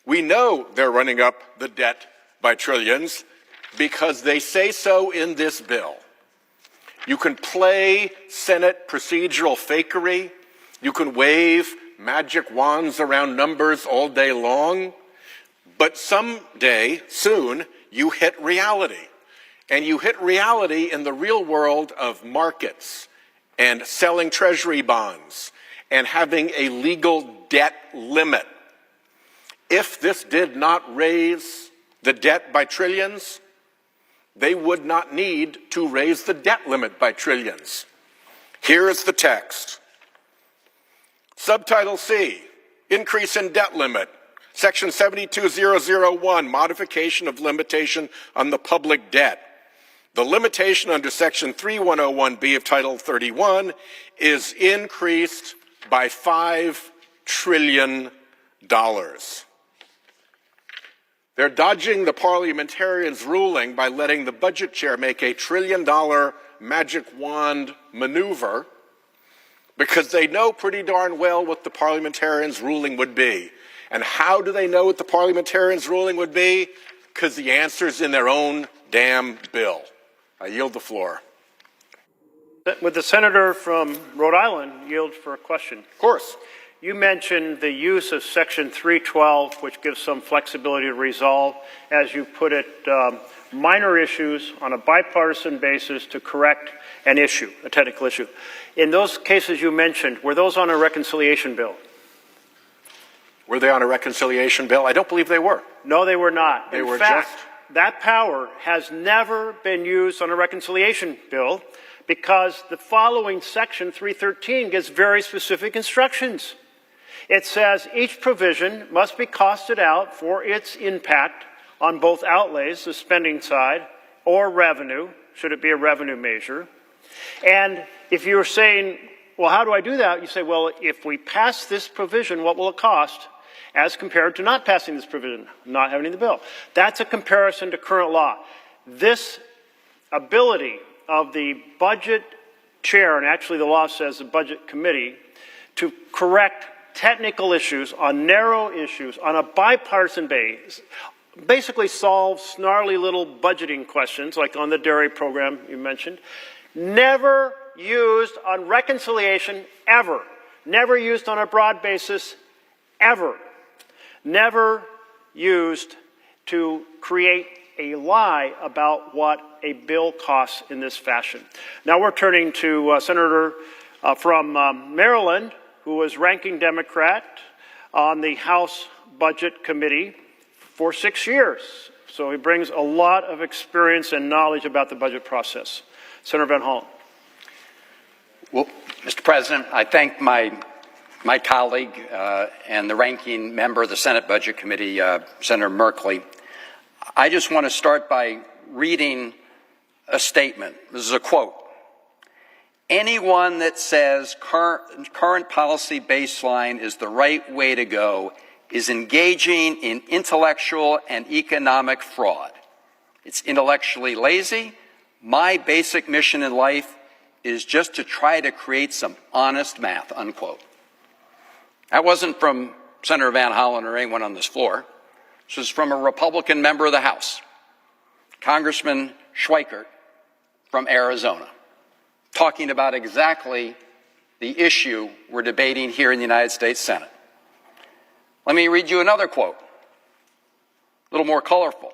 We know they're running up the debt by trillions because they say so in this bill. You can play Senate procedural fakery. You can wave magic wands around numbers all day long. But someday, soon, you hit reality. And you hit reality in the real world of markets and selling treasury bonds and having a legal debt limit. If this did not raise the debt by trillions, they would not need to raise the debt limit by trillions. Here is the text. Subtitle C, increase in debt limit. Section 72001, modification of limitation on the public debt. The limitation under Section 3101B of Title 31 is increased by $5 trillion. They're dodging the parliamentarians' ruling by letting the budget chair make a $1 trillion magic wand maneuver because they know pretty darn well what the parliamentarians' ruling would be. And how do they know what the parliamentarians' ruling would be? Because the answer's in their own damn bill. I yield the floor. Would the senator from Rhode Island yield for a question? Of course. You mentioned the use of Section 312, which gives some flexibility to resolve, as you put it, minor issues on a bipartisan basis to correct an issue, a technical issue. In those cases you mentioned, were those on a reconciliation bill? Were they on a reconciliation bill? I don't believe they were. No, they were not. They were In fact, just... that power has never been used on a reconciliation bill because the following Section 313 gives very specific instructions. It says each provision must be costed out for its impact on both outlays, the spending side, or revenue, should it be a revenue measure. And if you're saying, well, how do I do that? You say, well, if we pass this provision, what will it cost as compared to not passing this provision, not having the bill? That's a comparison to current law. This ability of the budget chair, and actually the law says the budget committee, to correct technical issues on narrow issues on a bipartisan basis, basically solve snarly little budgeting questions like on the dairy program you mentioned, never used on reconciliation ever, never used on a broad basis ever, never used to create a lie about what a bill costs in this fashion. Now we're turning to Senator from Maryland, who was ranking Democrat on the House Budget Committee for 6 years. So he brings a lot of experience and knowledge about the budget process. Senator Van Hollen. Well, Mr. President, I thank my colleague and the ranking member of the Senate Budget Committee, Senator Merkley. I just want to start by reading a statement. This is a quote. Anyone that says current policy baseline is the right way to go is engaging in intellectual and economic fraud. It's intellectually lazy. My basic mission in life is just to try to create some honest math, unquote. That wasn't from Senator Van Hollen or anyone on this floor. This was from a Republican member of the House, Congressman Schweikert from Arizona, talking about exactly the issue we're debating here in the United States Senate. Let me read you another quote, a little more colorful.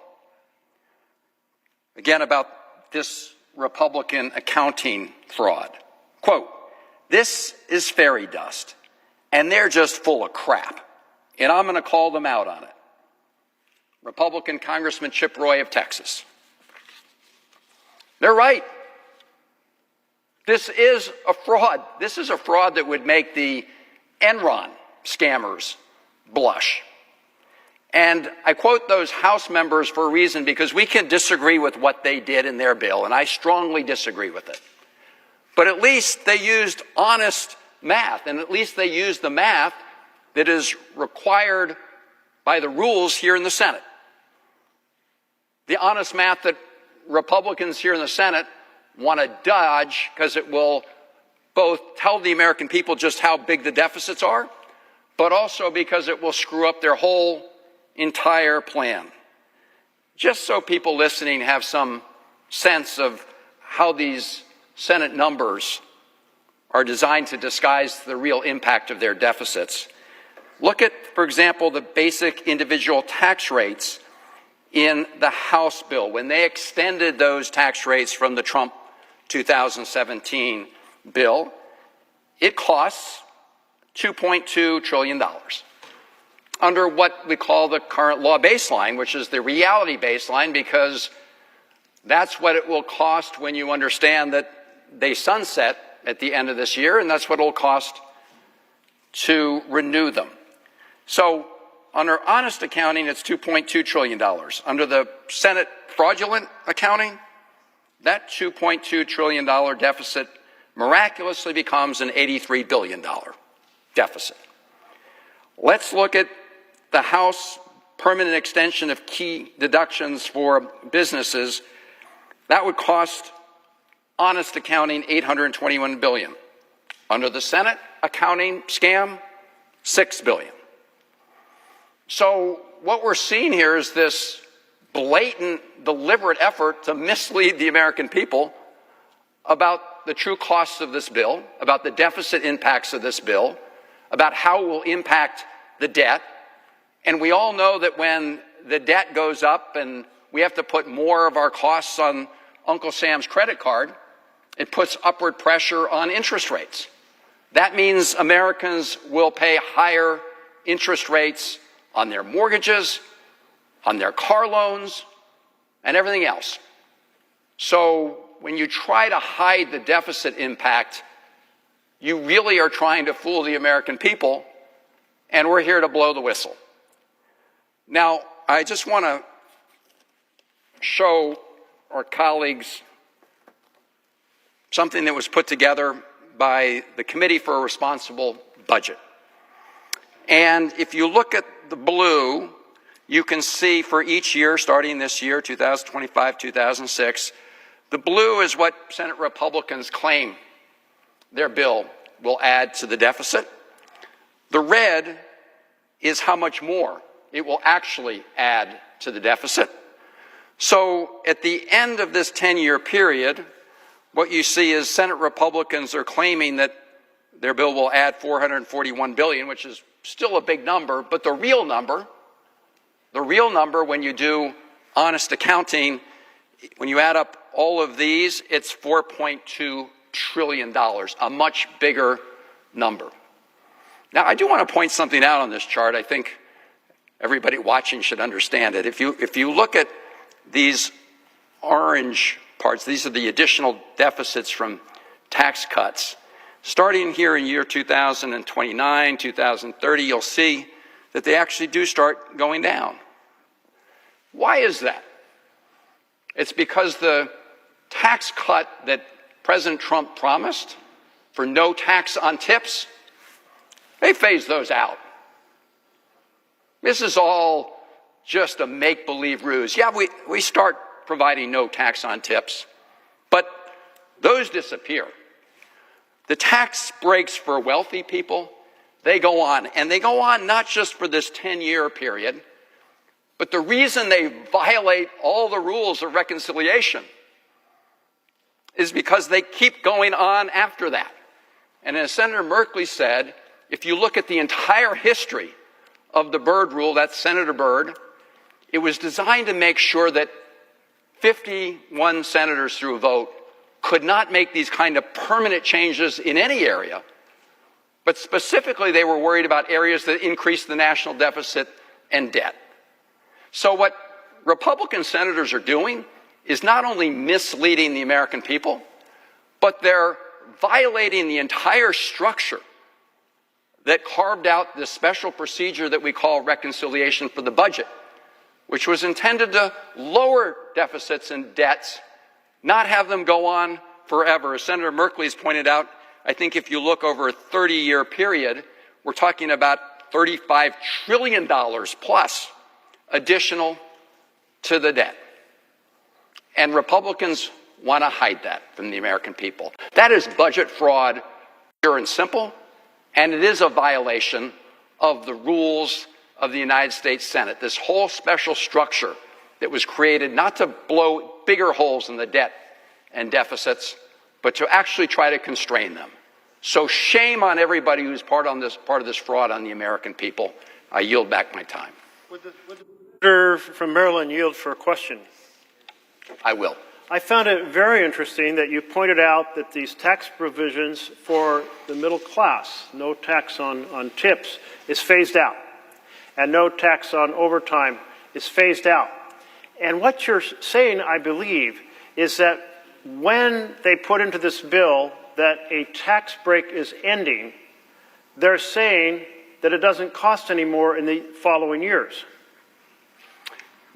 Again, about this Republican accounting fraud. Quote, "This is fairy dust, and they're just full of crap, and I'm going to call them out on it." Republican Congressman Chip Roy of Texas. They're right. This is a fraud. This is a fraud that would make the Enron scammers blush. And I quote those House members for a reason, because we can disagree with what they did in their bill, and I strongly disagree with it. But at least they used honest math, and at least they used the math that is required by the rules here in the Senate. The honest math that Republicans here in the Senate want to dodge, because it will both tell the American people just how big the deficits are, but also because it will screw up their whole entire plan. Just so people listening have some sense of how these Senate numbers are designed to disguise the real impact of their deficits. Look at, for example, the basic individual tax rates in the House bill. When they extended those tax rates from the Trump 2017 bill, it costs $2.2 trillion. Under what we call the current law baseline, which is the reality baseline, because that's what it will cost when you understand that they sunset at the end of this year, and that's what it will cost to renew them. So under honest accounting, it's $2.2 trillion. Under the Senate fraudulent accounting, that $2.2 trillion deficit miraculously becomes an $83 billion deficit. Let's look at the House permanent extension of key deductions for businesses. That would cost honest accounting $821 billion. Under the Senate accounting scam, $6 billion. So what we're seeing here is this blatant, deliberate effort to mislead the American people about the true costs of this bill, about the deficit impacts of this bill, about how it will impact the debt. And we all know that when the debt goes up and we have to put more of our costs on Uncle Sam's credit card, it puts upward pressure on interest rates. That means Americans will pay higher interest rates on their mortgages, on their car loans, and everything else. So when you try to hide the deficit impact, you really are trying to fool the American people, and we're here to blow the whistle. Now, I just want to show our colleagues something that was put together by the Committee for a Responsible Budget. And if you look at the blue, you can see for each year, starting this year, 2025, 2006, the blue is what Senate Republicans claim their bill will add to the deficit. The red is how much more it will actually add to the deficit. So at the end of this 10-year period, what you see is Senate Republicans are claiming that their bill will add $441 billion, which is still a big number, but the real number when you do honest accounting, when you add up all of these, it's $4.2 trillion, a much bigger number. Now, I do want to point something out on this chart. I think everybody watching should understand it. If you look at these orange parts, these are the additional deficits from tax cuts. Starting here in year 2029, 2030, you'll see that they actually do start going down. Why is that? It's because the tax cut that President Trump promised for no tax on tips, they phased those out. This is all just a make-believe ruse. Yeah, we start providing no tax on tips, but those disappear. The tax breaks for wealthy people, they go on. And they go on not just for this 10-year period, but the reason they violate all the rules of reconciliation is because they keep going on after that. And as Senator Merkley said, if you look at the entire history of the Byrd rule, that's Senator Byrd, it was designed to make sure that 51 senators through a vote could not make these kind of permanent changes in any area, but specifically they were worried about areas that increased the national deficit and debt. So what Republican senators are doing is not only misleading the American people, but they're violating the entire structure that carved out this special procedure that we call reconciliation for the budget, which was intended to lower deficits and debts, not have them go on forever. As Senator Merkley has pointed out, I think if you look over a 30-year period, we're talking about $35 trillion plus additional to the debt. And Republicans want to hide that from the American people. That is budget fraud, pure and simple, and it is a violation of the rules of the United States Senate. This whole special structure that was created not to blow bigger holes in the debt and deficits, but to actually try to constrain them. So shame on everybody who's part of this fraud on the American people. I yield back my time. Would the senator from Maryland yield for a question? I will. I found it very interesting that you pointed out that these tax provisions for the middle class, no tax on tips, is phased out, and no tax on overtime is phased out. And what you're saying, I believe, is that when they put into this bill that a tax break is ending, they're saying that it doesn't cost any more in the following years.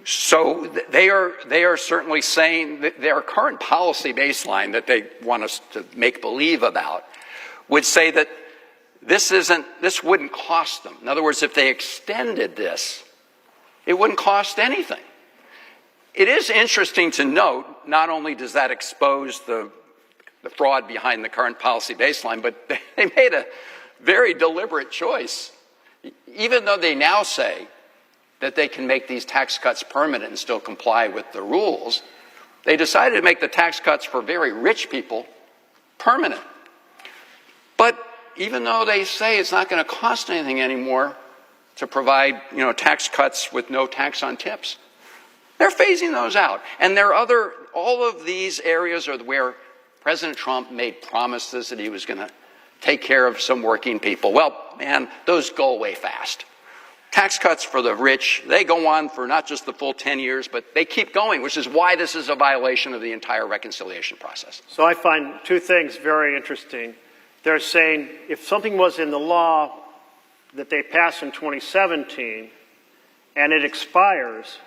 So they are certainly saying that their current policy baseline that they want us to make believe about would say that this wouldn't cost them. In other words, if they extended this, it wouldn't cost anything. It is interesting to note, not only does that expose the fraud behind the current policy baseline, but they made a very deliberate choice. Even though they now say that they can make these tax cuts permanent and still comply with the rules, they decided to make the tax cuts for very rich people permanent. But even though they say it's not going to cost anything anymore to provide, tax cuts with no tax on tips, they're phasing those out. And all of these areas are where President Trump made promises that he was going to take care of some working people. Well, man, those go away fast. Tax cuts for the rich, they go on for not just the full 10 years, but they keep going, which is why this is a violation of the entire reconciliation process. So I find two things very interesting. They're saying if something was in the law that they passed in 2017 and it expires,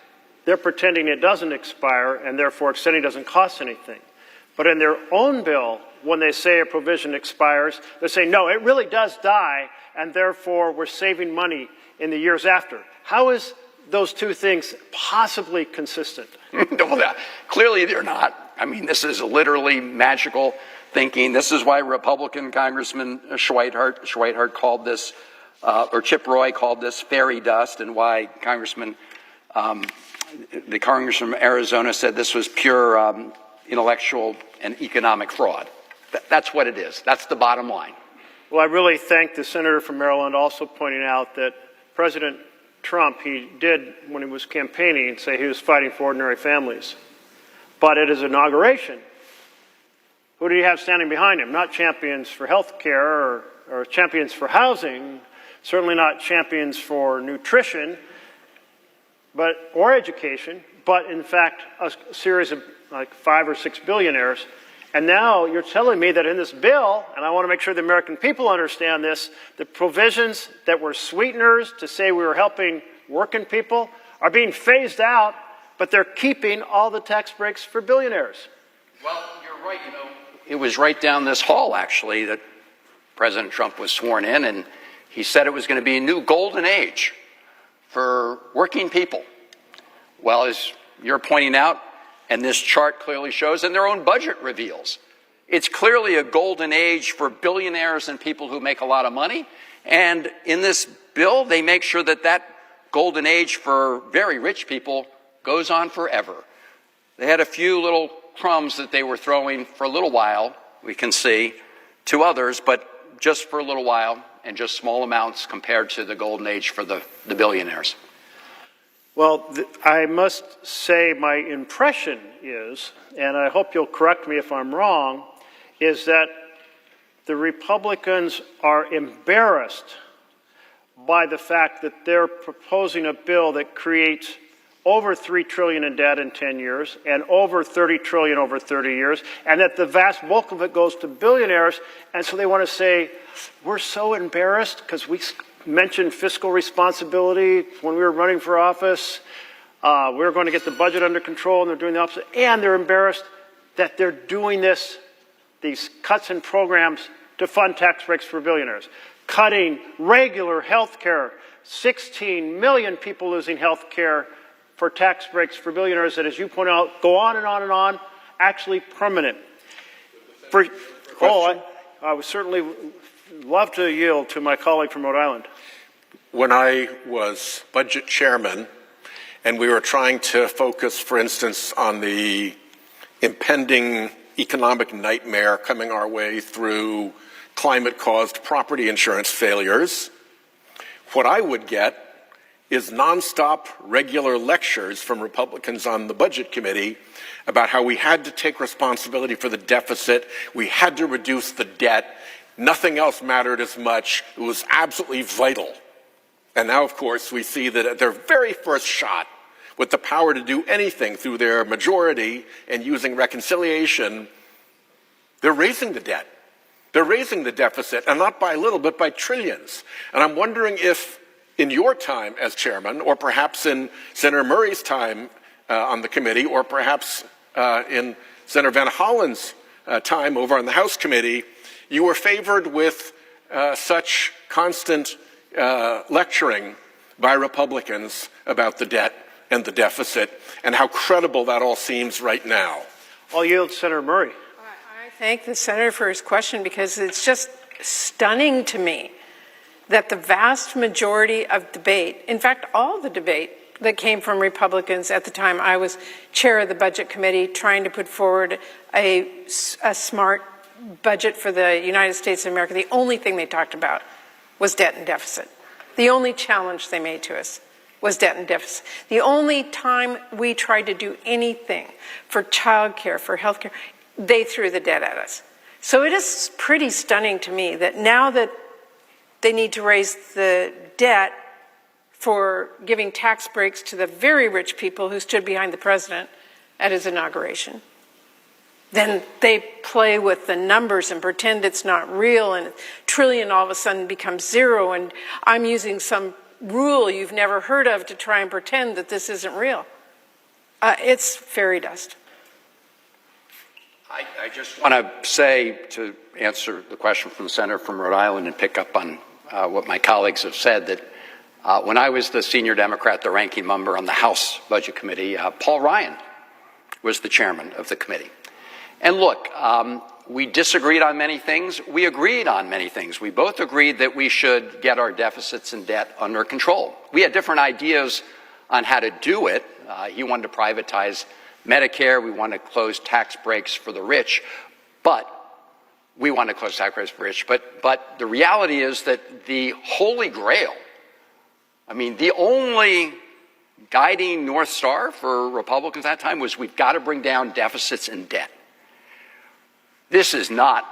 they're pretending it doesn't expire and therefore extending doesn't cost anything. But in their own bill, when they say a provision expires, they say, no, it really does die, and therefore we're saving money in the years after. How is those two things possibly consistent? Well, clearly they're not. I mean, this is literally magical thinking. This is why Republican Congressman Schweithart called this, or Chip Roy called this fairy dust, and why the Congressman from Arizona said this was pure intellectual and economic fraud. That's what it is. That's the bottom line. Well, I really thank the senator from Maryland also pointing out that President Trump, he did, when he was campaigning, say he was fighting for ordinary families. But at his inauguration, who do you have standing behind him? Not champions for health care or champions for housing, certainly not champions for nutrition or education, but in fact a series of like 5 or 6 billionaires. And now you're telling me that in this bill, and I want to make sure the American people understand this, the provisions that were sweeteners to say we were helping working people are being phased out, but they're keeping all the tax breaks for billionaires. Well, you're right. It was right down this hall, actually, that President Trump was sworn in, and he said it was going to be a new golden age for working people. Well, as you're pointing out, and this chart clearly shows, and their own budget reveals, it's clearly a golden age for billionaires and people who make a lot of money. And in this bill, they make sure that that golden age for very rich people goes on forever. They had a few little crumbs that they were throwing for a little while, we can see, to others, but just for a little while and just small amounts compared to the golden age for the billionaires. Well, I must say my impression is, and I hope you'll correct me if I'm wrong, is that the Republicans are embarrassed by the fact that they're proposing a bill that creates over $3 trillion in debt in 10 years and over $30 trillion over 30 years, and that the vast bulk of it goes to billionaires. And so they want to say, we're so embarrassed because we mentioned fiscal responsibility when we were running for office. We were going to get the budget under control, and they're doing the opposite. And they're embarrassed that they're doing these cuts in programs to fund tax breaks for billionaires, cutting regular health care, 16 million people losing health care for tax breaks for billionaires that, as you point out, go on and on and on, actually permanent. I would certainly love to yield to my colleague from Rhode Island. When I was budget chairman and we were trying to focus, for instance, on the impending economic nightmare coming our way through climate-caused property insurance failures, what I would get is nonstop regular lectures from Republicans on the Budget Committee about how we had to take responsibility for the deficit, we had to reduce the debt, nothing else mattered as much, it was absolutely vital. And now, of course, we see that at their very first shot, with the power to do anything through their majority and using reconciliation, they're raising the debt. They're raising the deficit, and not by little, but by trillions. And I'm wondering if in your time as chairman, or perhaps in Senator Murray's time on the committee, or perhaps in Senator Van Hollen's time over on the House committee, you were favored with such constant lecturing by Republicans about the debt and the deficit, and how credible that all seems right now. I'll yield to Senator Murray. I thank the senator for his question, because it's just stunning to me that the vast majority of debate, in fact, all the debate that came from Republicans at the time I was chair of the Budget Committee trying to put forward a smart budget for the United States of America, the only thing they talked about was debt and deficit. The only challenge they made to us was debt and deficit. The only time we tried to do anything for child care, for health care, they threw the debt at us. So it is pretty stunning to me that now that they need to raise the debt for giving tax breaks to the very rich people who stood behind the president at his inauguration, then they play with the numbers and pretend it's not real, and a trillion all of a sudden becomes zero, and I'm using some rule you've never heard of to try and pretend that this isn't real. It's fairy dust. I just want to say, to answer the question from the senator from Rhode Island and pick up on what my colleagues have said, that when I was the senior Democrat, the ranking member on the House Budget Committee, Paul Ryan was the chairman of the committee. And look, we disagreed on many things. We agreed on many things. We both agreed that we should get our deficits and debt under control. We had different ideas on how to do it. He wanted to privatize Medicare. We wanted to close tax breaks for the rich. But we want to close tax breaks for the rich. But the reality is that the holy grail, I mean, the only guiding North Star for Republicans at that time was we've got to bring down deficits and debt. This is not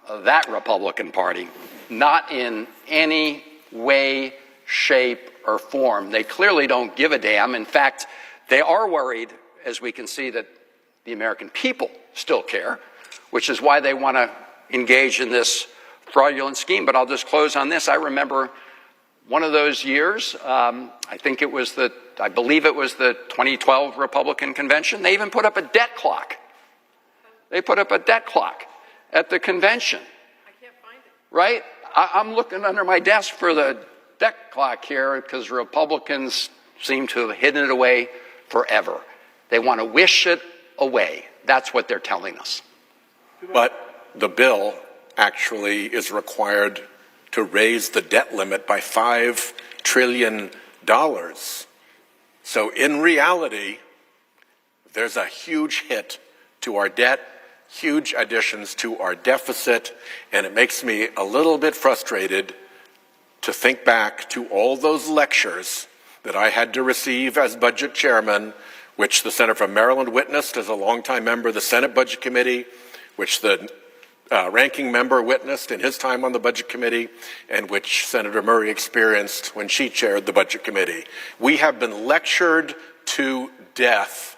that Republican Party, not in any way, shape, or form. They clearly don't give a damn. In fact, they are worried, as we can see, that the American people still care, which is why they want to engage in this fraudulent scheme. But I'll just close on this. I remember one of those years, I believe it was the 2012 Republican convention. They even put up a debt clock They put up a debt clock at the convention. I can't find it. Right? I'm looking under my desk for the debt clock here because Republicans seem to have hidden it away forever. They want to wish it away. That's what they're telling us. But the bill actually is required to raise the debt limit by $5 trillion. So in reality, there's a huge hit to our debt, huge additions to our deficit, and it makes me a little bit frustrated to think back to all those lectures that I had to receive as budget chairman, which the senator from Maryland witnessed as a longtime member of the Senate Budget Committee, which the ranking member witnessed in his time on the Budget Committee, and which Senator Murray experienced when she chaired the Budget Committee. We have been lectured to death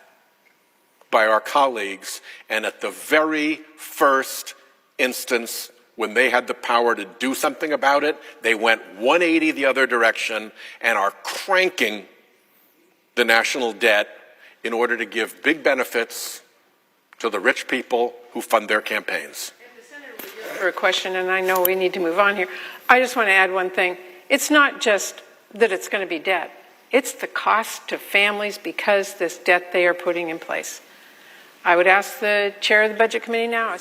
by our colleagues, and at the very first instance when they had the power to do something about it, they went 180 the other direction and are cranking the national debt in order to give big benefits to the rich people who fund their campaigns. For a question, and I know we need to move on here. I just want to add one thing. It's not just that it's going to be debt. It's the cost to families because this debt they are putting in place. I would ask the chair of the Budget Committee now.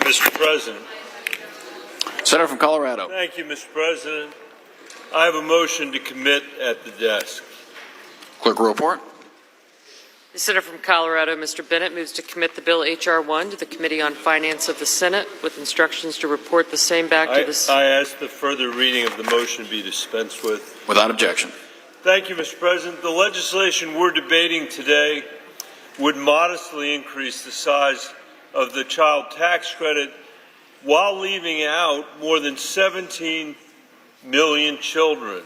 Mr. President. Senator from Colorado. Thank you, Mr. President. I have a motion to commit at the desk. Clerk will report. The senator from Colorado, Mr. Bennett, moves to commit the bill H.R. 1 to the Committee on Finance of the Senate with instructions to report the same back to the... I ask the further reading of the motion be dispensed with. Without objection. Thank you, Mr. President. The legislation we're debating today would modestly increase the size of the child tax credit while leaving out more than 17 million children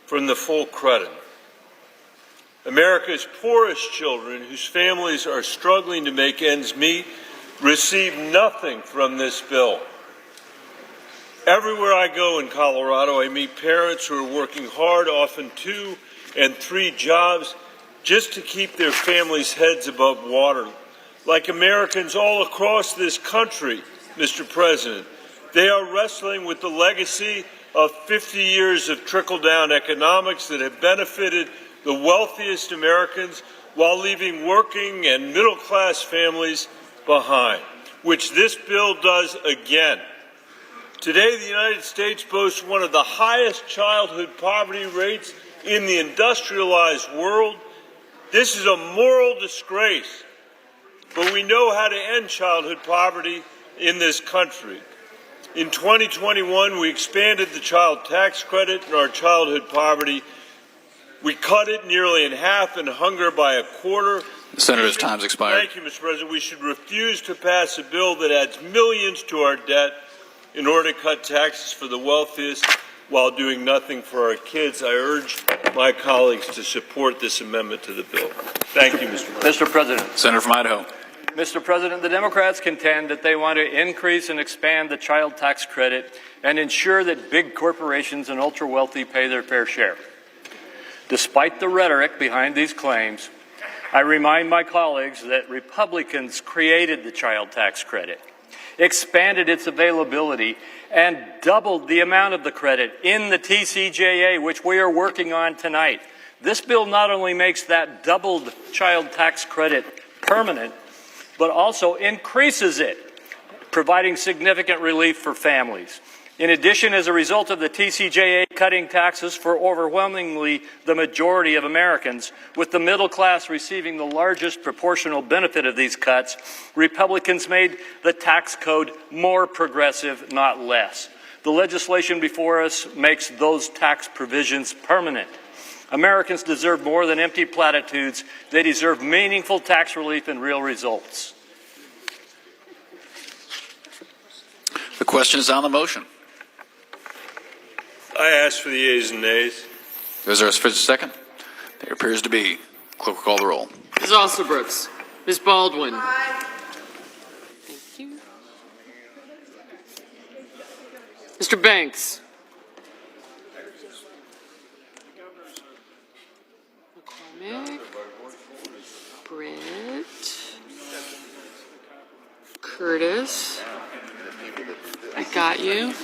from the full credit. America's poorest children, whose families are struggling to make ends meet, receive nothing from this bill. Everywhere I go in Colorado, I meet parents who are working hard, often 2 and 3 jobs, just to keep their families' heads above water. Like Americans all across this country, Mr. President, they are wrestling with the legacy of 50 years of trickle-down economics that have benefited the wealthiest Americans while leaving working and middle-class families behind, which this bill does again. Today, the United States boasts one of the highest childhood poverty rates in the industrialized world. This is a moral disgrace, but we know how to end childhood poverty in this country. In 2021, we expanded the child tax credit and our childhood poverty. We cut it nearly in half and hunger by a quarter. Senator's time's expired. Thank you, Mr. President. We should refuse to pass a bill that adds millions to our debt in order to cut taxes for the wealthiest while doing nothing for our kids. I urge my colleagues to support this amendment to the bill. Thank you, Mr. President. Mr. President. Senator from Idaho. Mr. President, the Democrats contend that they want to increase and expand the child tax credit and ensure that big corporations and ultra-wealthy pay their fair share. Despite the rhetoric behind these claims, I remind my colleagues that Republicans created the child tax credit, expanded its availability, and doubled the amount of the credit in the TCJA, which we are working on tonight. This bill not only makes that doubled child tax credit permanent, but also increases it, providing significant relief for families. In addition, as a result of the TCJA cutting taxes for overwhelmingly the majority of Americans, with the middle class receiving the largest proportional benefit of these cuts, Republicans made the tax code more progressive, not less. The legislation before us makes those tax provisions permanent. Americans deserve more than empty platitudes. They deserve meaningful tax relief and real results. The question is on the motion. I ask for the yeas and nays. Is there a second? There appears to be. Clerk will call the roll. Ms. Alsobrooks. Ms. Baldwin. Thank you. Mr. Banks. Curtis. I got you.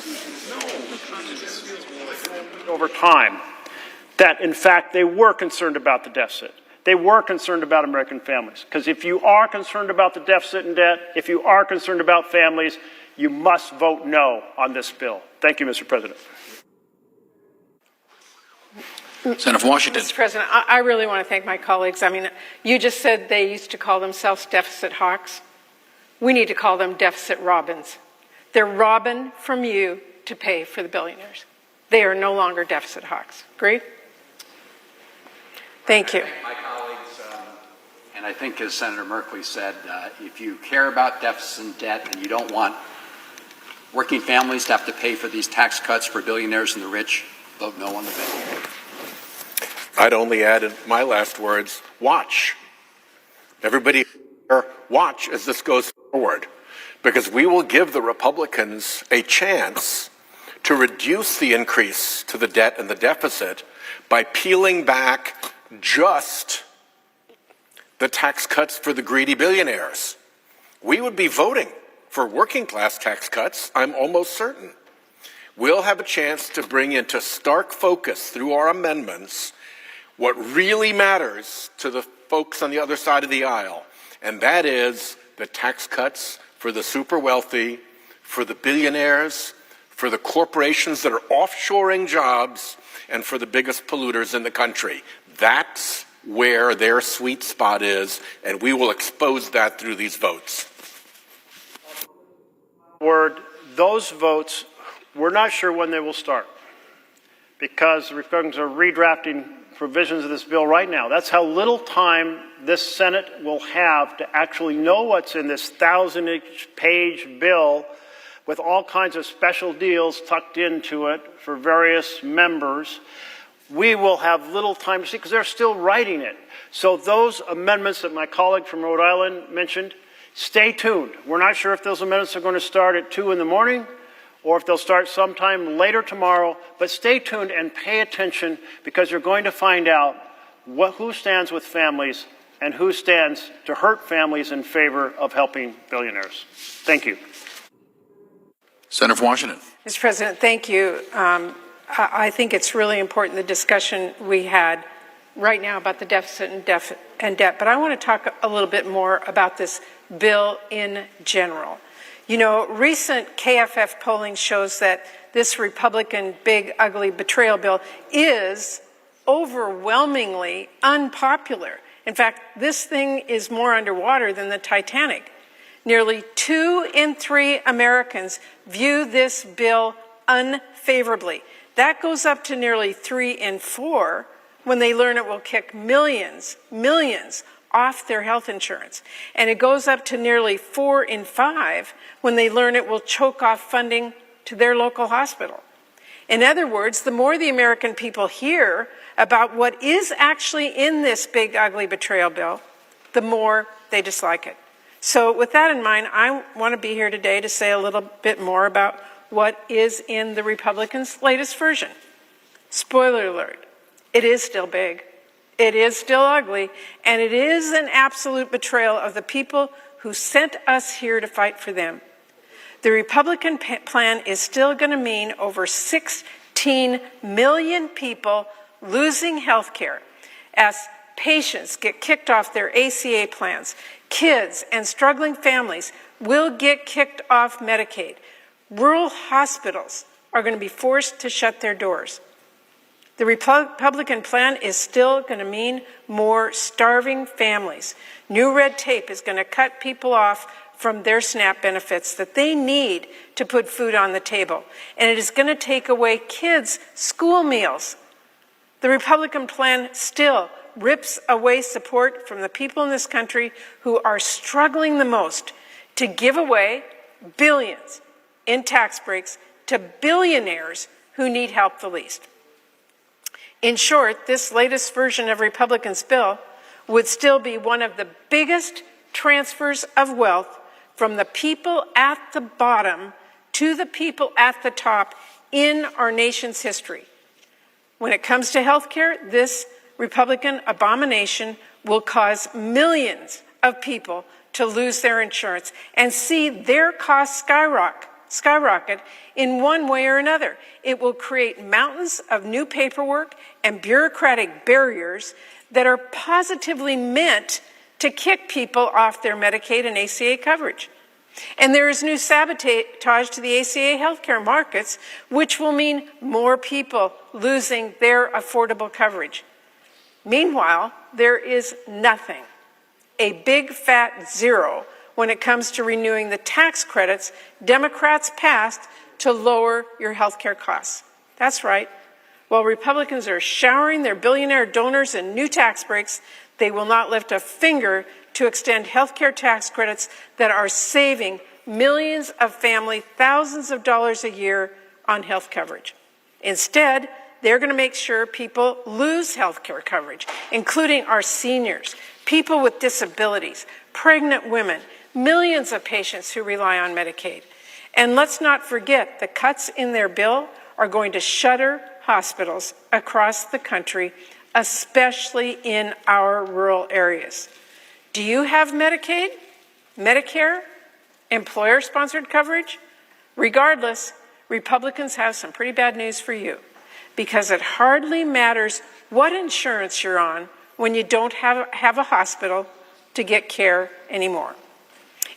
Over time, that in fact they were concerned about the deficit. They were concerned about American families. Because if you are concerned about the deficit and debt, if you are concerned about families, you must vote no on this bill. Thank you, Mr. President. Senator from Washington. Mr. President, I really want to thank my colleagues. I mean, you just said they used to call themselves deficit hawks. We need to call them deficit robins. They're robbing from you to pay for the billionaires. They are no longer deficit hawks. Agree? Thank you. My colleagues, and I think as Senator Merkley said, if you care about deficit and debt and you don't want working families to have to pay for these tax cuts for billionaires and the rich, vote no on the bill. I'd only add in my last words, watch. Everybody here, watch as this goes forward, because we will give the Republicans a chance to reduce the increase to the debt and the deficit by peeling back just the tax cuts for the greedy billionaires. We would be voting for working class tax cuts, I'm almost certain. We'll have a chance to bring into stark focus through our amendments what really matters to the folks on the other side of the aisle, and that is the tax cuts for the super wealthy, for the billionaires, for the corporations that are offshoring jobs, and for the biggest polluters in the country. That's where their sweet spot is, and we will expose that through these votes. Those votes, we're not sure when they will start, because the Republicans are redrafting provisions of this bill right now. That's how little time this Senate will have to actually know what's in this 1,000-page bill with all kinds of special deals tucked into it for various members. We will have little time to see because they're still writing it. So those amendments that my colleague from Rhode Island mentioned, stay tuned. We're not sure if those amendments are going to start at 2 in the morning or if they'll start sometime later tomorrow, but stay tuned and pay attention because you're going to find out who stands with families and who stands to hurt families in favor of helping billionaires. Thank you. Senator from Washington. Mr. President, thank you. I think it's really important, the discussion we had right now about the deficit and debt, but I want to talk a little bit more about this bill in general. You know, recent KFF polling shows that this Republican big, ugly betrayal bill is overwhelmingly unpopular. In fact, this thing is more underwater than the Titanic. Nearly 2 in 3 Americans view this bill unfavorably. That goes up to nearly 3 in 4 when they learn it will kick millions off their health insurance. And it goes up to nearly 4 in 5 when they learn it will choke off funding to their local hospital. In other words, the more the American people hear about what is actually in this big, ugly betrayal bill, the more they dislike it. So with that in mind, I want to be here today to say a little bit more about what is in the Republicans' latest version. Spoiler alert, it is still big, it is still ugly, and it is an absolute betrayal of the people who sent us here to fight for them. The Republican plan is still going to mean over 16 million people losing health care as patients get kicked off their ACA plans. Kids and struggling families will get kicked off Medicaid. Rural hospitals are going to be forced to shut their doors. The Republican plan is still going to mean more starving families. New red tape is going to cut people off from their SNAP benefits that they need to put food on the table. And it is going to take away kids' school meals. The Republican plan still rips away support from the people in this country who are struggling the most to give away billions in tax breaks to billionaires who need help the least. In short, this latest version of Republicans' bill would still be one of the biggest transfers of wealth from the people at the bottom to the people at the top in our nation's history. When it comes to health care, this Republican abomination will cause millions of people to lose their insurance and see their costs skyrocket in one way or another. It will create mountains of new paperwork and bureaucratic barriers that are positively meant to kick people off their Medicaid and ACA coverage. And there is new sabotage to the ACA healthcare markets, which will mean more people losing their affordable coverage. Meanwhile, there is nothing, a big fat zero, when it comes to renewing the tax credits Democrats passed to lower your healthcare costs. That's right. While Republicans are showering their billionaire donors in new tax breaks, they will not lift a finger to extend healthcare tax credits that are saving millions of families thousands of dollars a year on health coverage. Instead, they're going to make sure people lose healthcare coverage, including our seniors, people with disabilities, pregnant women, millions of patients who rely on Medicaid. And let's not forget, the cuts in their bill are going to shutter hospitals across the country, especially in our rural areas. Do you have Medicaid, Medicare, employer-sponsored coverage? Regardless, Republicans have some pretty bad news for you, because it hardly matters what insurance you're on when you don't have a hospital to get care anymore.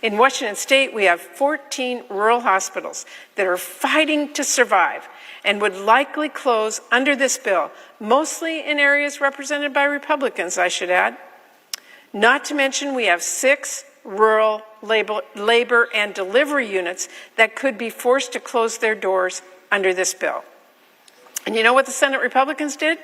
In Washington State, we have 14 rural hospitals that are fighting to survive and would likely close under this bill, mostly in areas represented by Republicans, I should add. Not to mention, we have 6 rural labor and delivery units that could be forced to close their doors under this bill. And you know what the Senate Republicans did?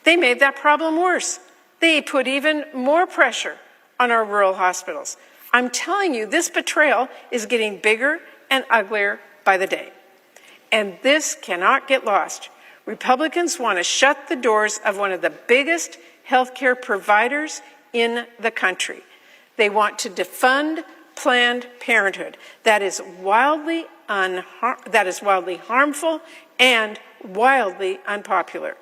They made that problem worse. They put even more pressure on our rural hospitals. I'm telling you, this betrayal is getting bigger and uglier by the day. And this cannot get lost. Republicans want to shut the doors of one of the biggest healthcare providers in the country. They want to defund Planned Parenthood. That is wildly harmful and wildly unpopular.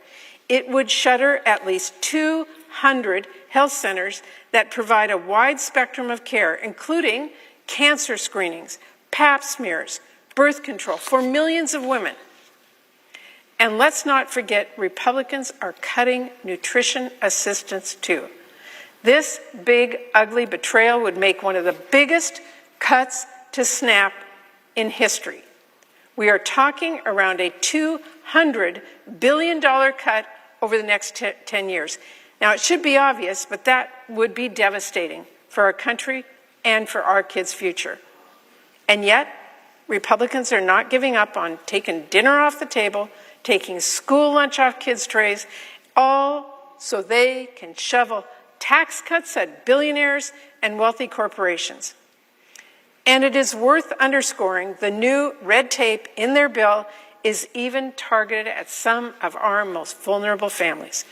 It would shutter at least 200 health centers that provide a wide spectrum of care, including cancer screenings, pap smears, birth control for millions of women. And let's not forget, Republicans are cutting nutrition assistance too. This big, ugly betrayal would make one of the biggest cuts to SNAP in history. We are talking around a $200 billion cut over the next 10 years. Now, it should be obvious, but that would be devastating for our country and for our kids' future. And yet, Republicans are not giving up on taking dinner off the table, taking school lunch off kids' trays, all so they can shovel tax cuts at billionaires and wealthy corporations. And it is worth underscoring the new red tape in their bill is even targeted at some of our most vulnerable families,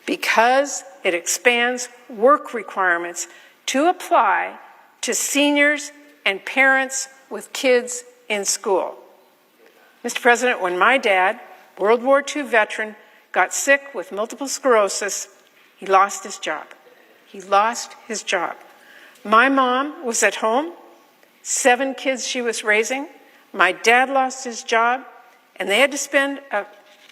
because it expands work requirements to apply to seniors and parents with kids in school. Mr. President, when my dad, World War II veteran, got sick with multiple sclerosis, he lost his job. He lost his job. My mom was at home, 7 kids she was raising. My dad lost his job, and they had to spend,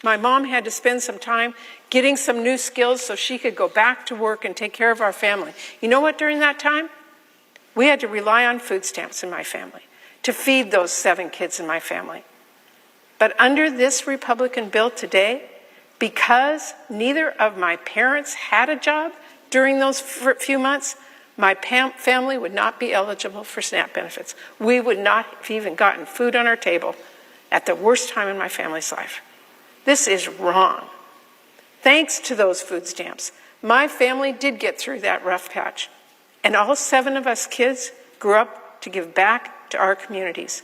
my mom had to spend some time getting some new skills so she could go back to work and take care of our family. You know what, during that time? We had to rely on food stamps in my family to feed those 7 kids in my family. But under this Republican bill today, because neither of my parents had a job during those few months, my family would not be eligible for SNAP benefits. We would not have even gotten food on our table at the worst time in my family's life. This is wrong. Thanks to those food stamps, my family did get through that rough patch. And all 7 of us kids grew up to give back to our communities.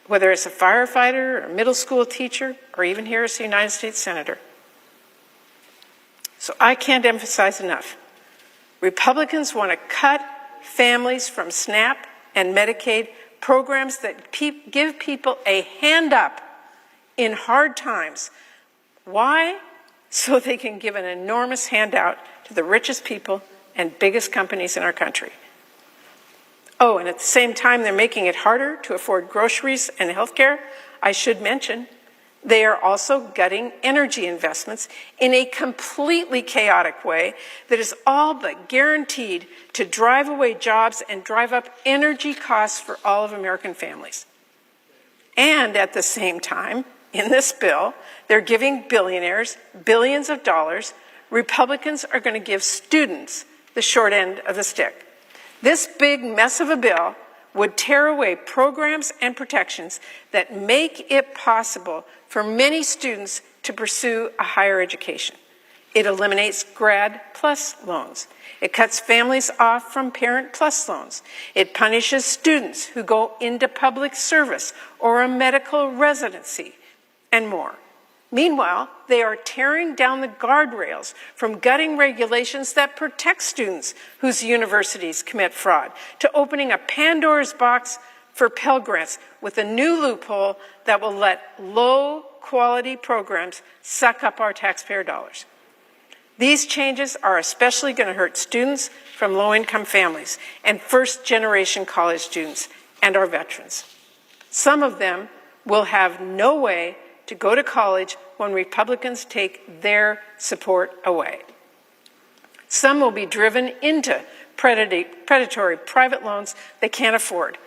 Whether it's a firefighter, or a middle school teacher, or even here as a United States Senator. So I can't emphasize enough. Republicans want to cut families from SNAP and Medicaid, programs that give people a hand up in hard times. Why? So they can give an enormous handout to the richest people and biggest companies in our country. Oh, and at the same time, they're making it harder to afford groceries and health care. I should mention, they are also gutting energy investments in a completely chaotic way that is all but guaranteed to drive away jobs and drive up energy costs for all of American families. And at the same time, in this bill, they're giving billionaires billions of dollars. Republicans are going to give students the short end of the stick. This big mess of a bill would tear away programs and protections that make it possible for many students to pursue a higher education. It eliminates Grad Plus loans. It cuts families off from Parent Plus loans. It punishes students who go into public service or a medical residency, and more. Meanwhile, they are tearing down the guardrails from gutting regulations that protect students whose universities commit fraud, to opening a Pandora's box for Pell Grants with a new loophole that will let low-quality programs suck up our taxpayer dollars. These changes are especially going to hurt students from low-income families and first-generation college students and our veterans. Some of them will have no way to go to college when Republicans take their support away. Some will be driven into predatory private loans they can't afford.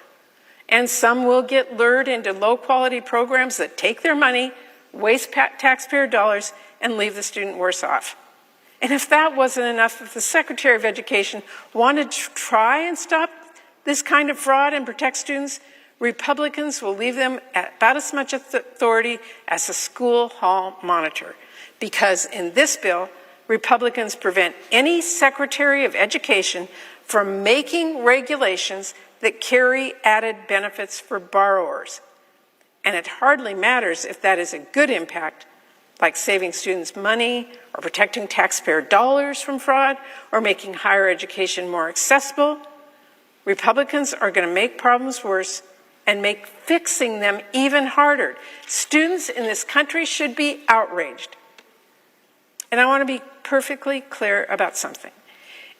And some will get lured into low-quality programs that take their money, waste taxpayer dollars, and leave the student worse off. And if that wasn't enough, if the Secretary of Education wanted to try and stop this kind of fraud and protect students, Republicans will leave them at about as much authority as a school hall monitor. Because in this bill, Republicans prevent any Secretary of Education from making regulations that carry added benefits for borrowers. And it hardly matters if that is a good impact, like saving students money or protecting taxpayer dollars from fraud or making higher education more accessible. Republicans are going to make problems worse and make fixing them even harder. Students in this country should be outraged. And I want to be perfectly clear about something.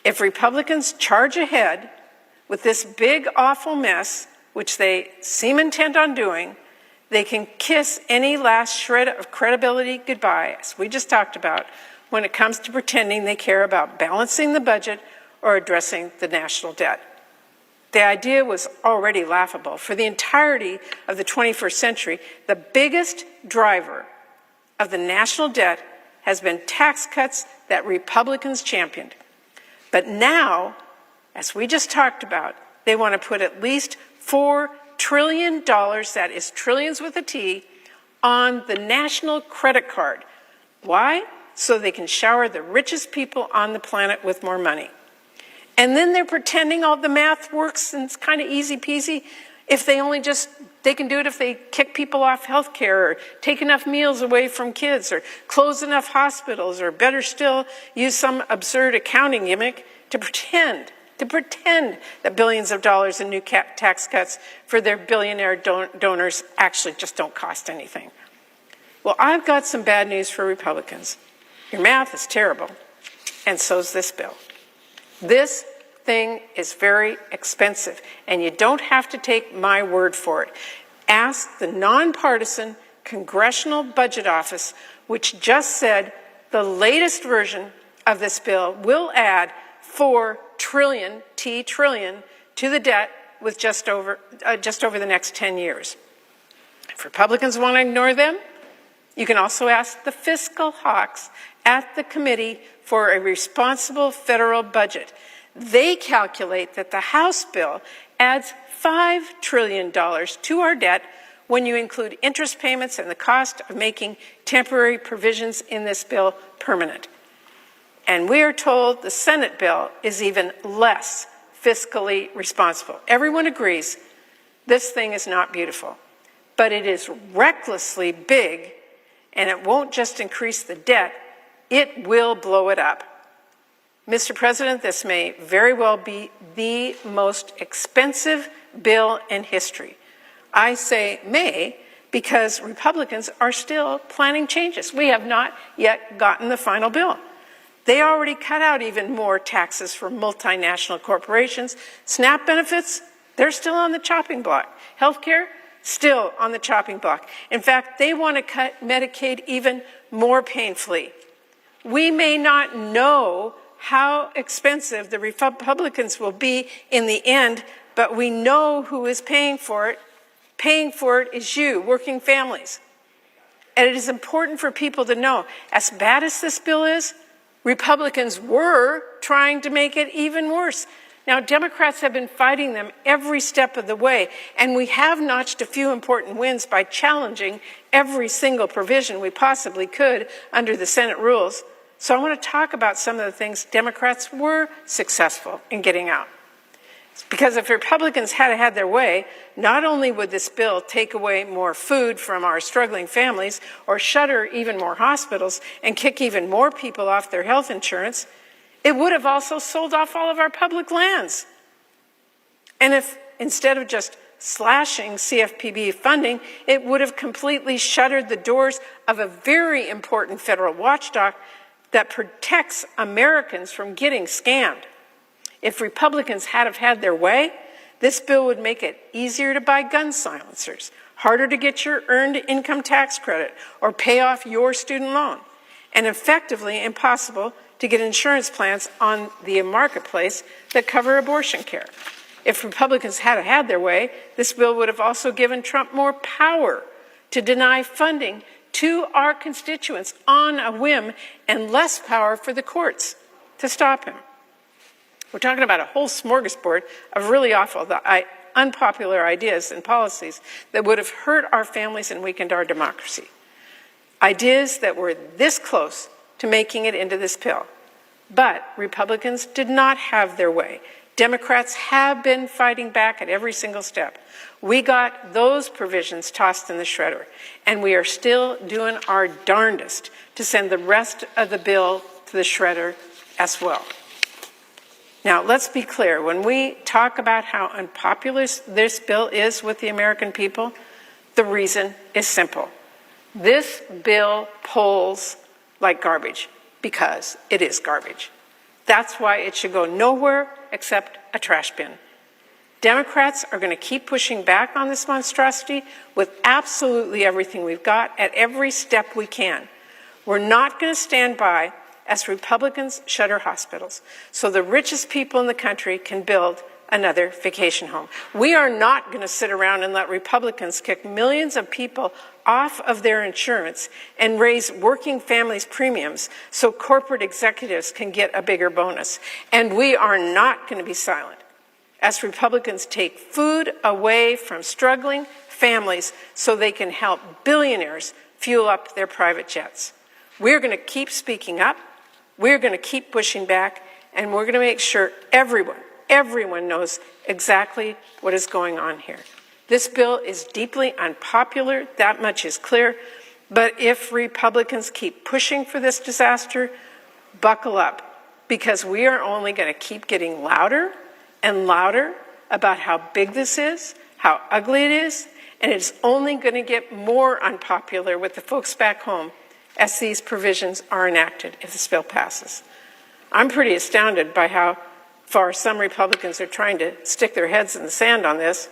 If Republicans charge ahead with this big, awful mess, which they seem intent on doing, they can kiss any last shred of credibility goodbye, as we just talked about, when it comes to pretending they care about balancing the budget or addressing the national debt. The idea was already laughable. For the entirety of the 21st century, the biggest driver of the national debt has been tax cuts that Republicans championed. But now, as we just talked about, they want to put at least $4 trillion, that is trillions with a T, on the national credit card. Why? So they can shower the richest people on the planet with more money. And then they're pretending all the math works and it's kind of easy peasy if they can do it if they kick people off health care or take enough meals away from kids or close enough hospitals or better still, use some absurd accounting gimmick to pretend that billions of dollars in new tax cuts for their billionaire donors actually just don't cost anything. Well, I've got some bad news for Republicans. Your math is terrible, and so's this bill. This thing is very expensive, and you don't have to take my word for it. Ask the nonpartisan Congressional Budget Office, which just said the latest version of this bill will add $4 trillion to the debt with just over the next 10 years. If Republicans want to ignore them, you can also ask the fiscal hawks at the Committee for a Responsible Federal Budget. They calculate that the House bill adds $5 trillion to our debt when you include interest payments and the cost of making temporary provisions in this bill permanent. And we are told the Senate bill is even less fiscally responsible. Everyone agrees this thing is not beautiful, but it is recklessly big, and it won't just increase the debt, it will blow it up. Mr. President, this may very well be the most expensive bill in history. I say may because Republicans are still planning changes. We have not yet gotten the final bill. They already cut out even more taxes for multinational corporations. SNAP benefits, They're still on the chopping block. Healthcare, still on the chopping block. In fact, they want to cut Medicaid even more painfully. We may not know how expensive the Republicans will be in the end, but we know who is paying for it. Paying for it is you, working families. And it is important for people to know, as bad as this bill is, Republicans were trying to make it even worse. Now, Democrats have been fighting them every step of the way, and we have notched a few important wins by challenging every single provision we possibly could under the Senate rules. So I want to talk about some of the things Democrats were successful in getting out. Because if Republicans had their way, not only would this bill take away more food from our struggling families or shutter even more hospitals and kick even more people off their health insurance, it would have also sold off all of our public lands. And if instead of just slashing CFPB funding, it would have completely shuttered the doors of a very important federal watchdog that protects Americans from getting scammed. If Republicans had their way, this bill would make it easier to buy gun silencers, harder to get your earned income tax credit or pay off your student loan, and effectively impossible to get insurance plans on the marketplace that cover abortion care. If Republicans had their way, this bill would have also given Trump more power to deny funding to our constituents on a whim and less power for the courts to stop him. We're talking about a whole smorgasbord of really awful, unpopular ideas and policies that would have hurt our families and weakened our democracy. Ideas that were this close to making it into this bill. But Republicans did not have their way. Democrats have been fighting back at every single step. We got those provisions tossed in the shredder, and we are still doing our darndest to send the rest of the bill to the shredder as well. Now, let's be clear. When we talk about how unpopular this bill is with the American people, the reason is simple. This bill polls like garbage because it is garbage. That's why it should go nowhere except a trash bin. Democrats are going to keep pushing back on this monstrosity with absolutely everything we've got at every step we can. We're not going to stand by as Republicans shutter hospitals so the richest people in the country can build another vacation home. We are not going to sit around and let Republicans kick millions of people off of their insurance and raise working families' premiums so corporate executives can get a bigger bonus. And we are not going to be silent as Republicans take food away from struggling families so they can help billionaires fuel up their private jets. We're going to keep speaking up. We're going to keep pushing back, and we're going to make sure everyone knows exactly what is going on here. This bill is deeply unpopular, that much is clear, but if Republicans keep pushing for this disaster, buckle up, because we are only going to keep getting louder and louder about how big this is, how ugly it is, and it's only going to get more unpopular with the folks back home as these provisions are enacted if this bill passes. I'm pretty astounded by how far some Republicans are trying to stick their heads in the sand on this.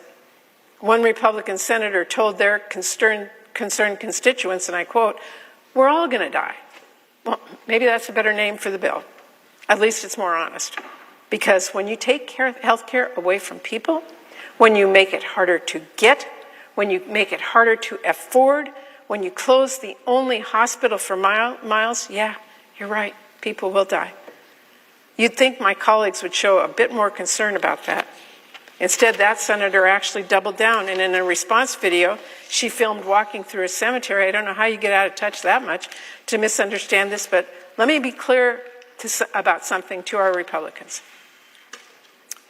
One Republican senator told their concerned constituents, and I quote, "We're all going to die." Well, maybe that's a better name for the bill. At least it's more honest. Because when you take health care away from people, when you make it harder to get, when you make it harder to afford, when you close the only hospital for miles, yeah, you're right, people will die. You'd think my colleagues would show a bit more concern about that. Instead, that senator actually doubled down, and in a response video, she filmed walking through a cemetery. I don't know how you get out of touch that much to misunderstand this, but let me be clear about something to our Republicans.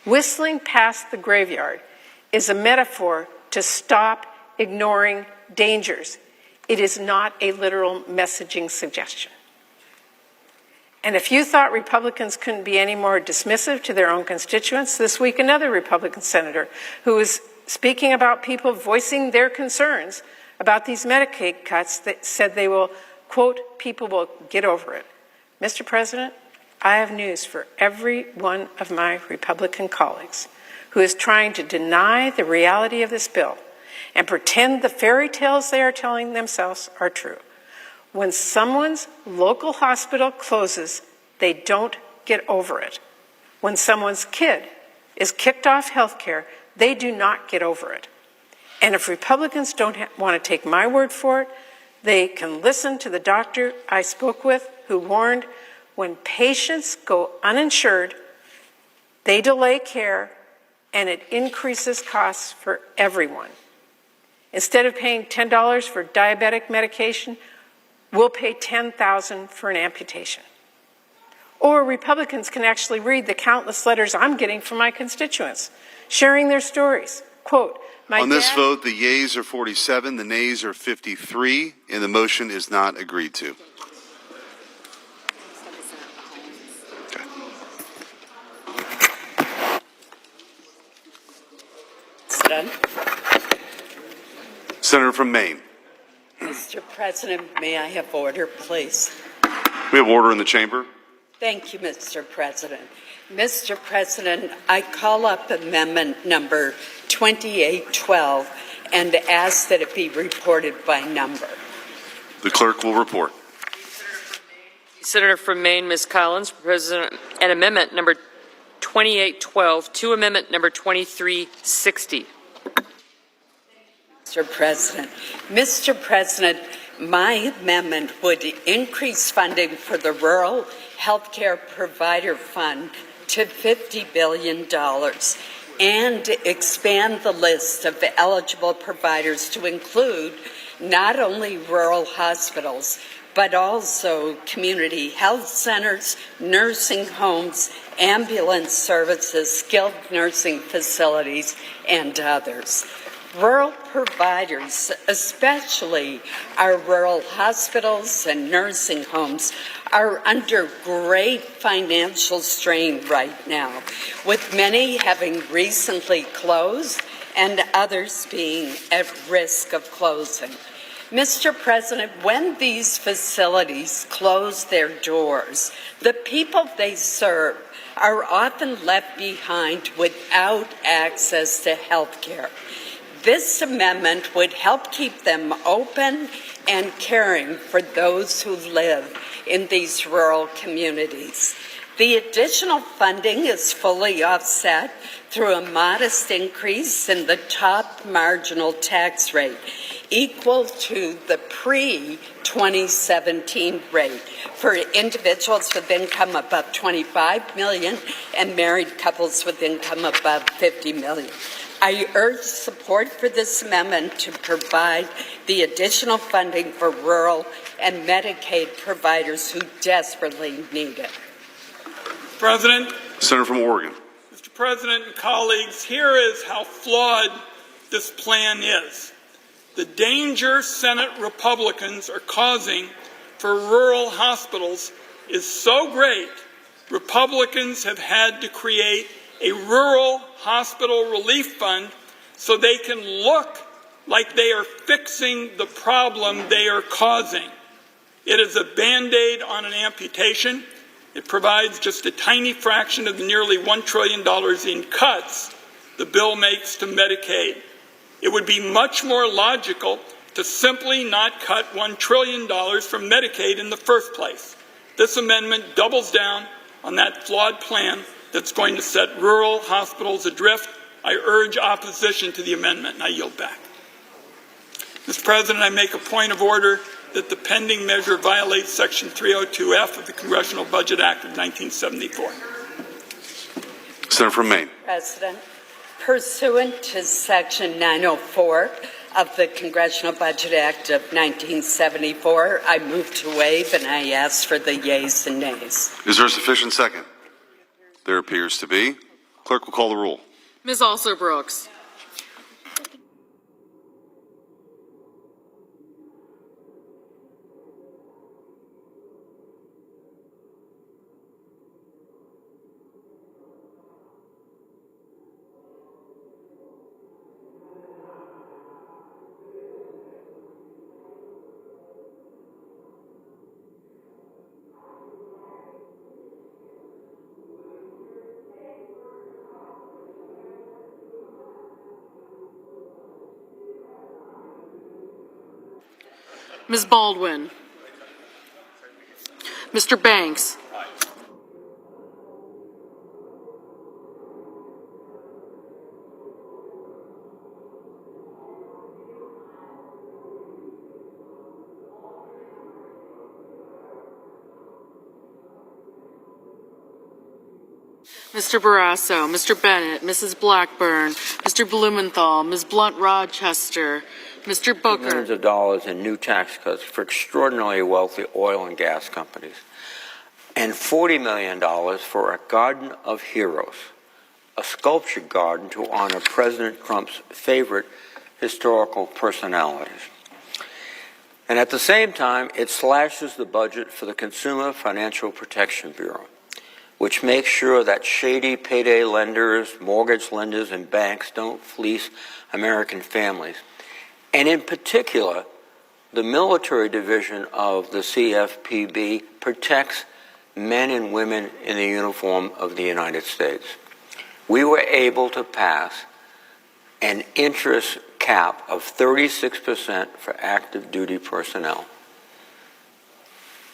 Whistling past the graveyard is a metaphor to stop ignoring dangers. It is not a literal messaging suggestion. And if you thought Republicans couldn't be any more dismissive to their own constituents, this week another Republican senator who was speaking about people voicing their concerns about these Medicaid cuts that said they will, quote, "people will get over it." Mr. President, I have news for every one of my Republican colleagues. who is trying to deny the reality of this bill and pretend the fairy tales they are telling themselves are true. When someone's local hospital closes, they don't get over it. When someone's kid is kicked off health care, they do not get over it. And if Republicans don't want to take my word for it, they can listen to the doctor I spoke with who warned when patients go uninsured, they delay care and it increases costs for everyone. Instead of paying $10 for diabetic medication, we'll pay $10,000 for an amputation. Or Republicans can actually read the countless letters I'm getting from my constituents, sharing their stories. Quote, on this vote, the yeas are 47, the nays are 53, and the motion is not agreed to. Okay. Senator from Maine. Mr. President, may I have order, please? We have order in the chamber. Thank you, Mr. President. Mr. President, I call up amendment number 2812 and ask that it be reported by number. The clerk will report. Senator from Maine, Ms. Collins, President, and amendment number 2812 to amendment number 2360. Mr. President, my amendment would increase funding for the Rural Healthcare Provider Fund to $50 billion and expand the list of eligible providers to include not only rural hospitals, but also community health centers, nursing homes, ambulance services, skilled nursing facilities, and others. Rural providers, especially our rural hospitals and nursing homes, are under great financial strain right now, with many having recently closed and others being at risk of closing. Mr. President, when these facilities close their doors, the people they serve are often left behind without access to health care. This amendment would help keep them open and caring for those who live in these rural communities. The additional funding is fully offset through a modest increase in the top marginal tax rate, equal to the pre-2017 rate for individuals with income above $25 million and married couples with income above $50 million. I urge support for this amendment to provide the additional funding for rural and Medicaid providers who desperately need it. President. Senator from Oregon. Mr. President and colleagues, here is how flawed this plan is. The danger Senate Republicans are causing for rural hospitals is so great, Republicans have had to create a rural hospital relief fund so they can look like they are fixing the problem they are causing. It is a Band-Aid on an amputation. It provides just a tiny fraction of the nearly $1 trillion in cuts the bill makes to Medicaid. It would be much more logical to simply not cut $1 trillion from Medicaid in the first place. This amendment doubles down on that flawed plan that's going to set rural hospitals adrift. I urge opposition to the amendment, and I yield back. Mr. President, I make a point of order that the pending measure violates Section 302F of the Congressional Budget Act of 1974. Senator from Maine. President, pursuant to Section 904 of the Congressional Budget Act of 1974, I move to waive and I ask for the yeas and nays. Is there a sufficient second? There appears to be. Clerk will call the roll. Ms. Alsor-Brooks. Ms. Baldwin. Mr. Banks. Mr. Barrasso, Mr. Bennett, Mrs. Blackburn, Mr. Blumenthal, Ms. Blunt-Rochester, Mr. Booker. Millions of dollars in new tax cuts for extraordinarily wealthy oil and gas companies, and $40 million for a Garden of Heroes, a sculptured garden to honor President Trump's favorite historical personalities. And at the same time, it slashes the budget for the Consumer Financial Protection Bureau, which makes sure that shady payday lenders, mortgage lenders, and banks don't fleece American families. And in particular, the military division of the CFPB protects men and women in the uniform of the United States. We were able to pass an interest cap of 36% for active duty personnel.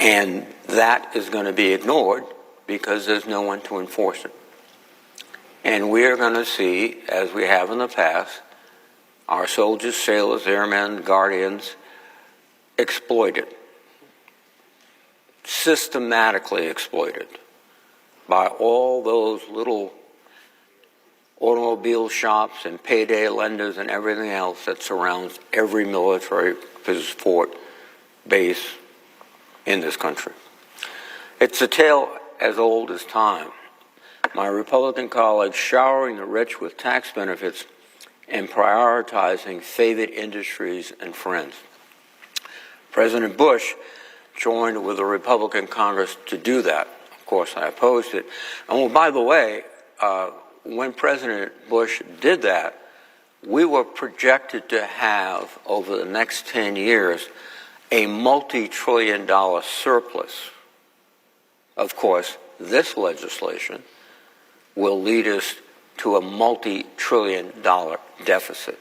And that is going to be ignored because there's no one to enforce it. And we are going to see, as we have in the past, our soldiers, sailors, airmen, guardians exploited, systematically exploited by all those little automobile shops and payday lenders and everything else that surrounds every military fort base in this country. It's a tale as old as time. My Republican colleagues showering the rich with tax benefits and prioritizing favored industries and friends. President Bush joined with the Republican Congress to do that. Of course, I opposed it. And by the way, when President Bush did that, we were projected to have, over the next 10 years, a multi-trillion-dollar surplus. Of course, this legislation will lead us to a multi-trillion-dollar deficit.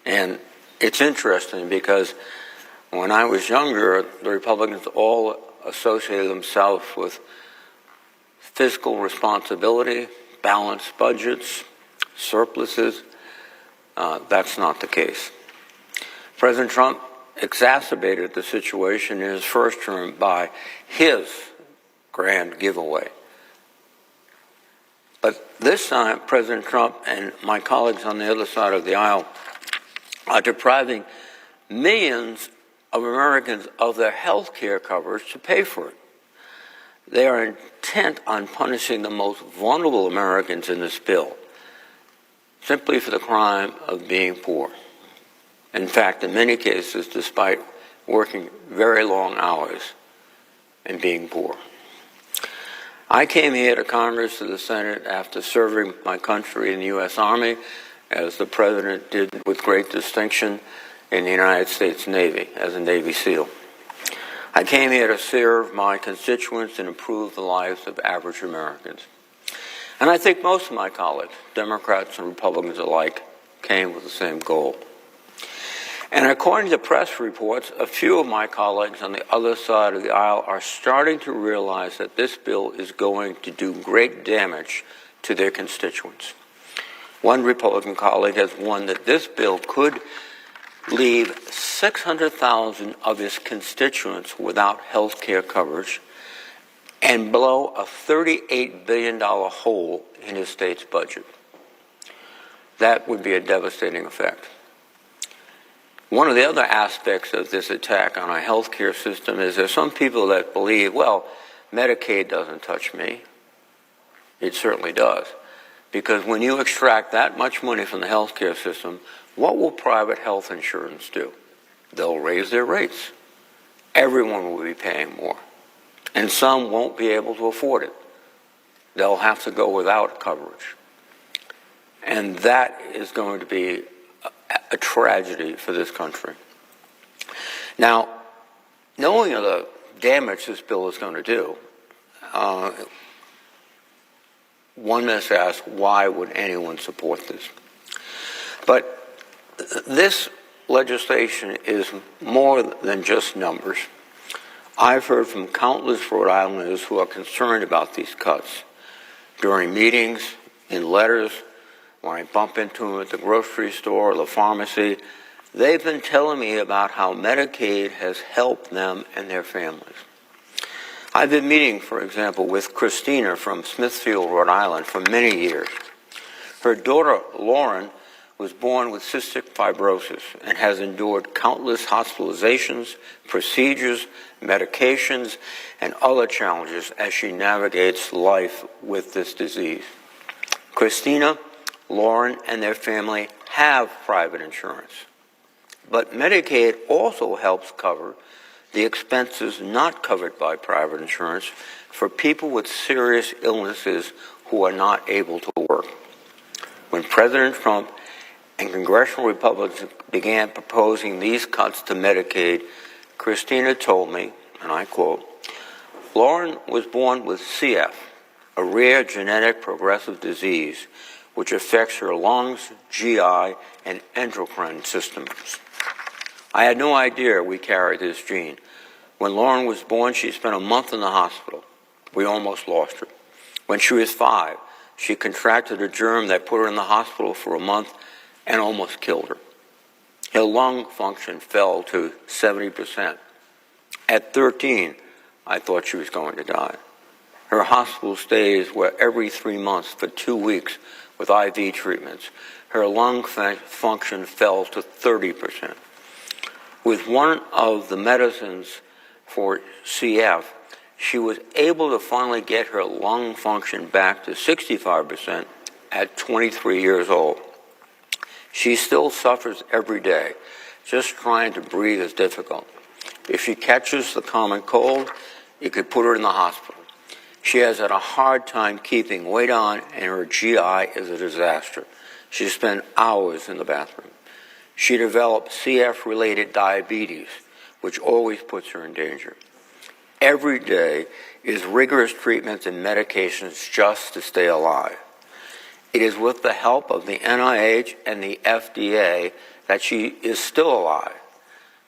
And it's interesting because when I was younger, the Republicans all associated themselves with fiscal responsibility, balanced budgets, surpluses. That's not the case. President Trump exacerbated the situation in his first term by his grand giveaway. But this time, President Trump and my colleagues on the other side of the aisle are depriving millions of Americans of their health care coverage to pay for it. They are intent on punishing the most vulnerable Americans in this bill, simply for the crime of being poor. In fact, in many cases, despite working very long hours and being poor. I came here to Congress, to the Senate, after serving my country in the U.S. Army, as the President did with great distinction in the United States Navy, as a Navy SEAL. I came here to serve my constituents and improve the lives of average Americans. And I think most of my colleagues, Democrats and Republicans alike, came with the same goal. And according to press reports, a few of my colleagues on the other side of the aisle are starting to realize that this bill is going to do great damage to their constituents. One Republican colleague has warned that this bill could leave 600,000 of his constituents without health care coverage and blow a $38 billion hole in his state's budget. That would be a devastating effect. One of the other aspects of this attack on our health care system is there's some people that believe, well, Medicaid doesn't touch me. It certainly does. Because when you extract that much money from the health care system, what will private health insurance do? They'll raise their rates. Everyone will be paying more. And some won't be able to afford it. They'll have to go without coverage. And that is going to be a tragedy for this country. Now, knowing the damage this bill is going to do, one must ask, why would anyone support this? But this legislation is more than just numbers. I've heard from countless Rhode Islanders who are concerned about these cuts. During meetings, in letters, when I bump into them at the grocery store or the pharmacy, they've been telling me about how Medicaid has helped them and their families. I've been meeting, for example, with Christina from Smithfield, Rhode Island, for many years. Her daughter, Lauren, was born with cystic fibrosis and has endured countless hospitalizations, procedures, medications, and other challenges as she navigates life with this disease. Christina, Lauren, and their family have private insurance. But Medicaid also helps cover the expenses not covered by private insurance for people with serious illnesses who are not able to work. When President Trump and congressional Republicans began proposing these cuts to Medicaid, Christina told me, and I quote, "Lauren was born with CF, a rare genetic progressive disease which affects her lungs, GI, and endocrine systems. I had no idea we carried this gene. When Lauren was born, she spent a month in the hospital. We almost lost her. When she was 5, she contracted a germ that put her in the hospital for a month and almost killed her. Her lung function fell to 70%. At 13, I thought she was going to die. Her hospital stays were every 3 months for 2 weeks with IV treatments. Her lung function fell to 30%. With one of the medicines for CF, she was able to finally get her lung function back to 65% at 23 years old. She still suffers every day. Just trying to breathe is difficult. If she catches the common cold, it could put her in the hospital. She has had a hard time keeping weight on, and her GI is a disaster. She spent hours in the bathroom. She developed CF-related diabetes, which always puts her in danger. Every day is rigorous treatments and medications just to stay alive. It is with the help of the NIH and the FDA that she is still alive.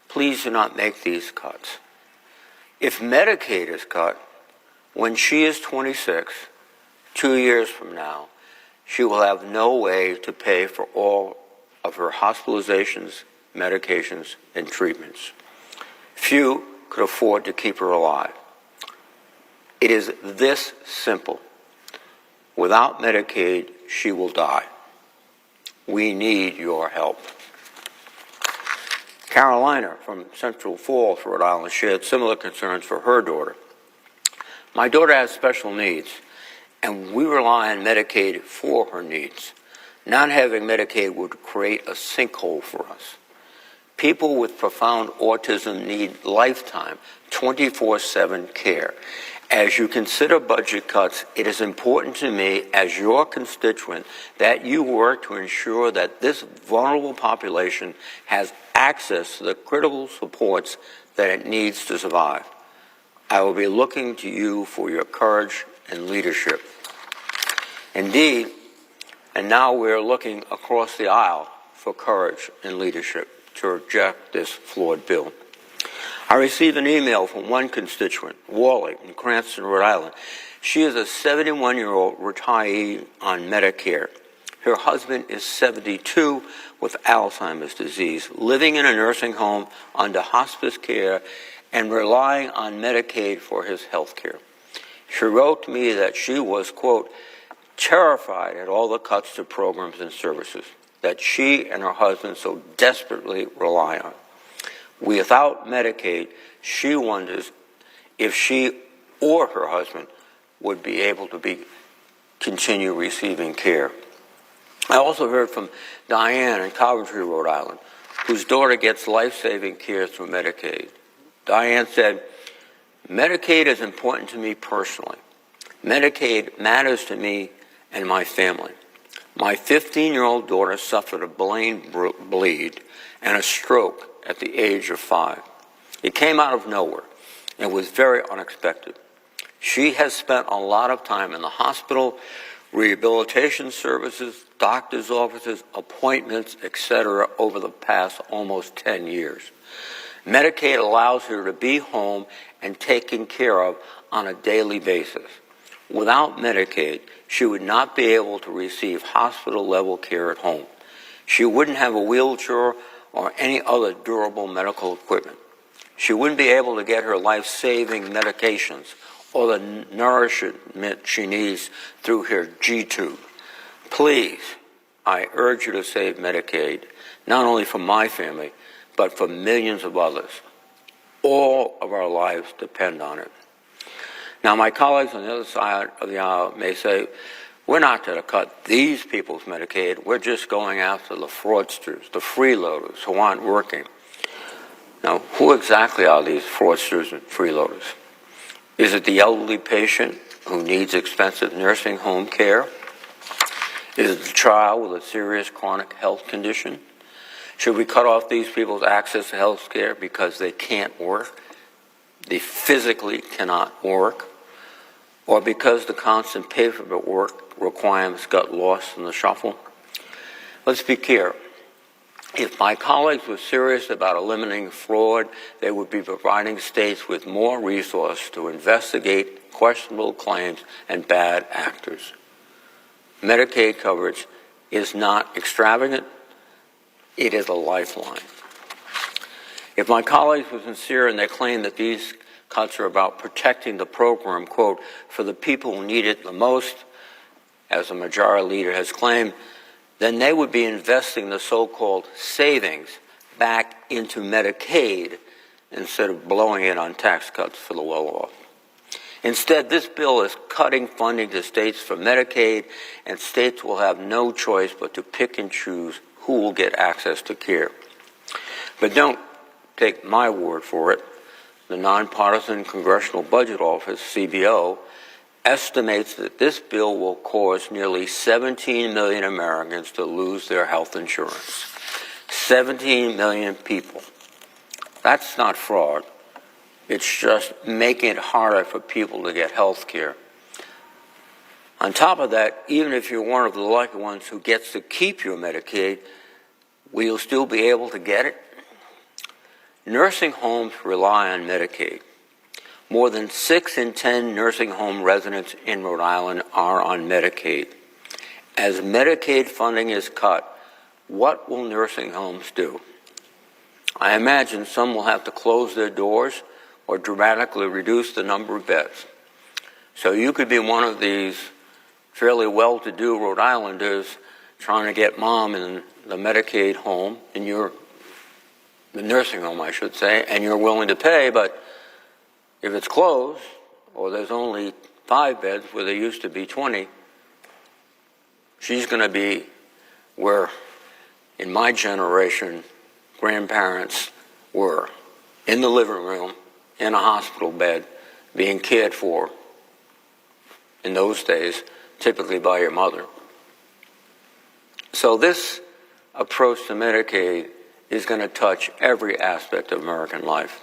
Please do not make these cuts. If Medicaid is cut, when she is 26, 2 years from now, she will have no way to pay for all of her hospitalizations, medications, and treatments. Few could afford to keep her alive. It is this simple. Without Medicaid, she will die. We need your help. Carolina from Central Falls, Rhode Island, shared similar concerns for her daughter. My daughter has special needs, and we rely on Medicaid for her needs. Not having Medicaid would create a sinkhole for us. People with profound autism need lifetime, 24/7 care. As you consider budget cuts, it is important to me, as your constituent, that you work to ensure that this vulnerable population has access to the critical supports that it needs to survive. I will be looking to you for your courage and leadership. Indeed, and now we're looking across the aisle for courage and leadership to reject this flawed bill. I received an email from one constituent, Wally, in Cranston, Rhode Island. She is a 71-year-old retiree on Medicare. Her husband is 72 with Alzheimer's disease, living in a nursing home under hospice care and relying on Medicaid for his health care. She wrote to me that she was, quote, terrified at all the cuts to programs and services that she and her husband so desperately rely on. Without Medicaid, she wonders if she or her husband would be able to continue receiving care. I also heard from Diane in Coventry, Rhode Island, whose daughter gets life-saving care through Medicaid. Diane said, Medicaid is important to me personally. Medicaid matters to me and my family. My 15-year-old daughter suffered a brain bleed and a stroke at the age of 5. It came out of nowhere and was very unexpected. She has spent a lot of time in the hospital rehabilitation services, doctor's offices, appointments, etc. over the past almost 10 years. Medicaid allows her to be home and taken care of on a daily basis. Without Medicaid, she would not be able to receive hospital-level care at home. She wouldn't have a wheelchair or any other durable medical equipment. She wouldn't be able to get her life-saving medications or the nourishment she needs through her G-tube. Please, I urge you to save Medicaid, not only for my family, but for millions of others. All of our lives depend on it. Now, my colleagues on the other side of the aisle may say, we're not going to cut these people's Medicaid. We're just going after the fraudsters, the freeloaders who aren't working. Now, who exactly are these fraudsters and freeloaders? Is it the elderly patient who needs expensive nursing home care? Is it the child with a serious chronic health condition? Should we cut off these people's access to health care because they can't work? They physically cannot work? Or because the constant paperwork requirements got lost in the shuffle? Let's be clear. If my colleagues were serious about eliminating fraud, they would be providing states with more resources to investigate questionable claims and bad actors. Medicaid coverage is not extravagant. It is a lifeline. If my colleagues were sincere and they claim that these cuts are about protecting the program, quote, for the people who need it the most, as the majority leader has claimed, then they would be investing the so-called savings back into Medicaid instead of blowing it on tax cuts for the well-off. Instead, this bill is cutting funding to states for Medicaid, and states will have no choice but to pick and choose who will get access to care. But don't take my word for it. The Nonpartisan Congressional Budget Office, CBO, estimates that this bill will cause nearly 17 million Americans to lose their health insurance. 17 million people. That's not fraud. It's just making it harder for people to get health care. On top of that, even if you're one of the lucky ones who gets to keep your Medicaid, will you still be able to get it? Nursing homes rely on Medicaid. More than 6 in 10 nursing home residents in Rhode Island are on Medicaid. As Medicaid funding is cut, what will nursing homes do? I imagine some will have to close their doors or dramatically reduce the number of beds. So you could be one of these fairly well-to-do Rhode Islanders trying to get mom in the Medicaid home, the nursing home, I should say, and you're willing to pay, but if it's closed, or there's only 5 beds where there used to be 20, she's going to be where, in my generation, grandparents were, in the living room, in a hospital bed, being cared for, in those days, typically by your mother. So this approach to Medicaid is going to touch every aspect of American life.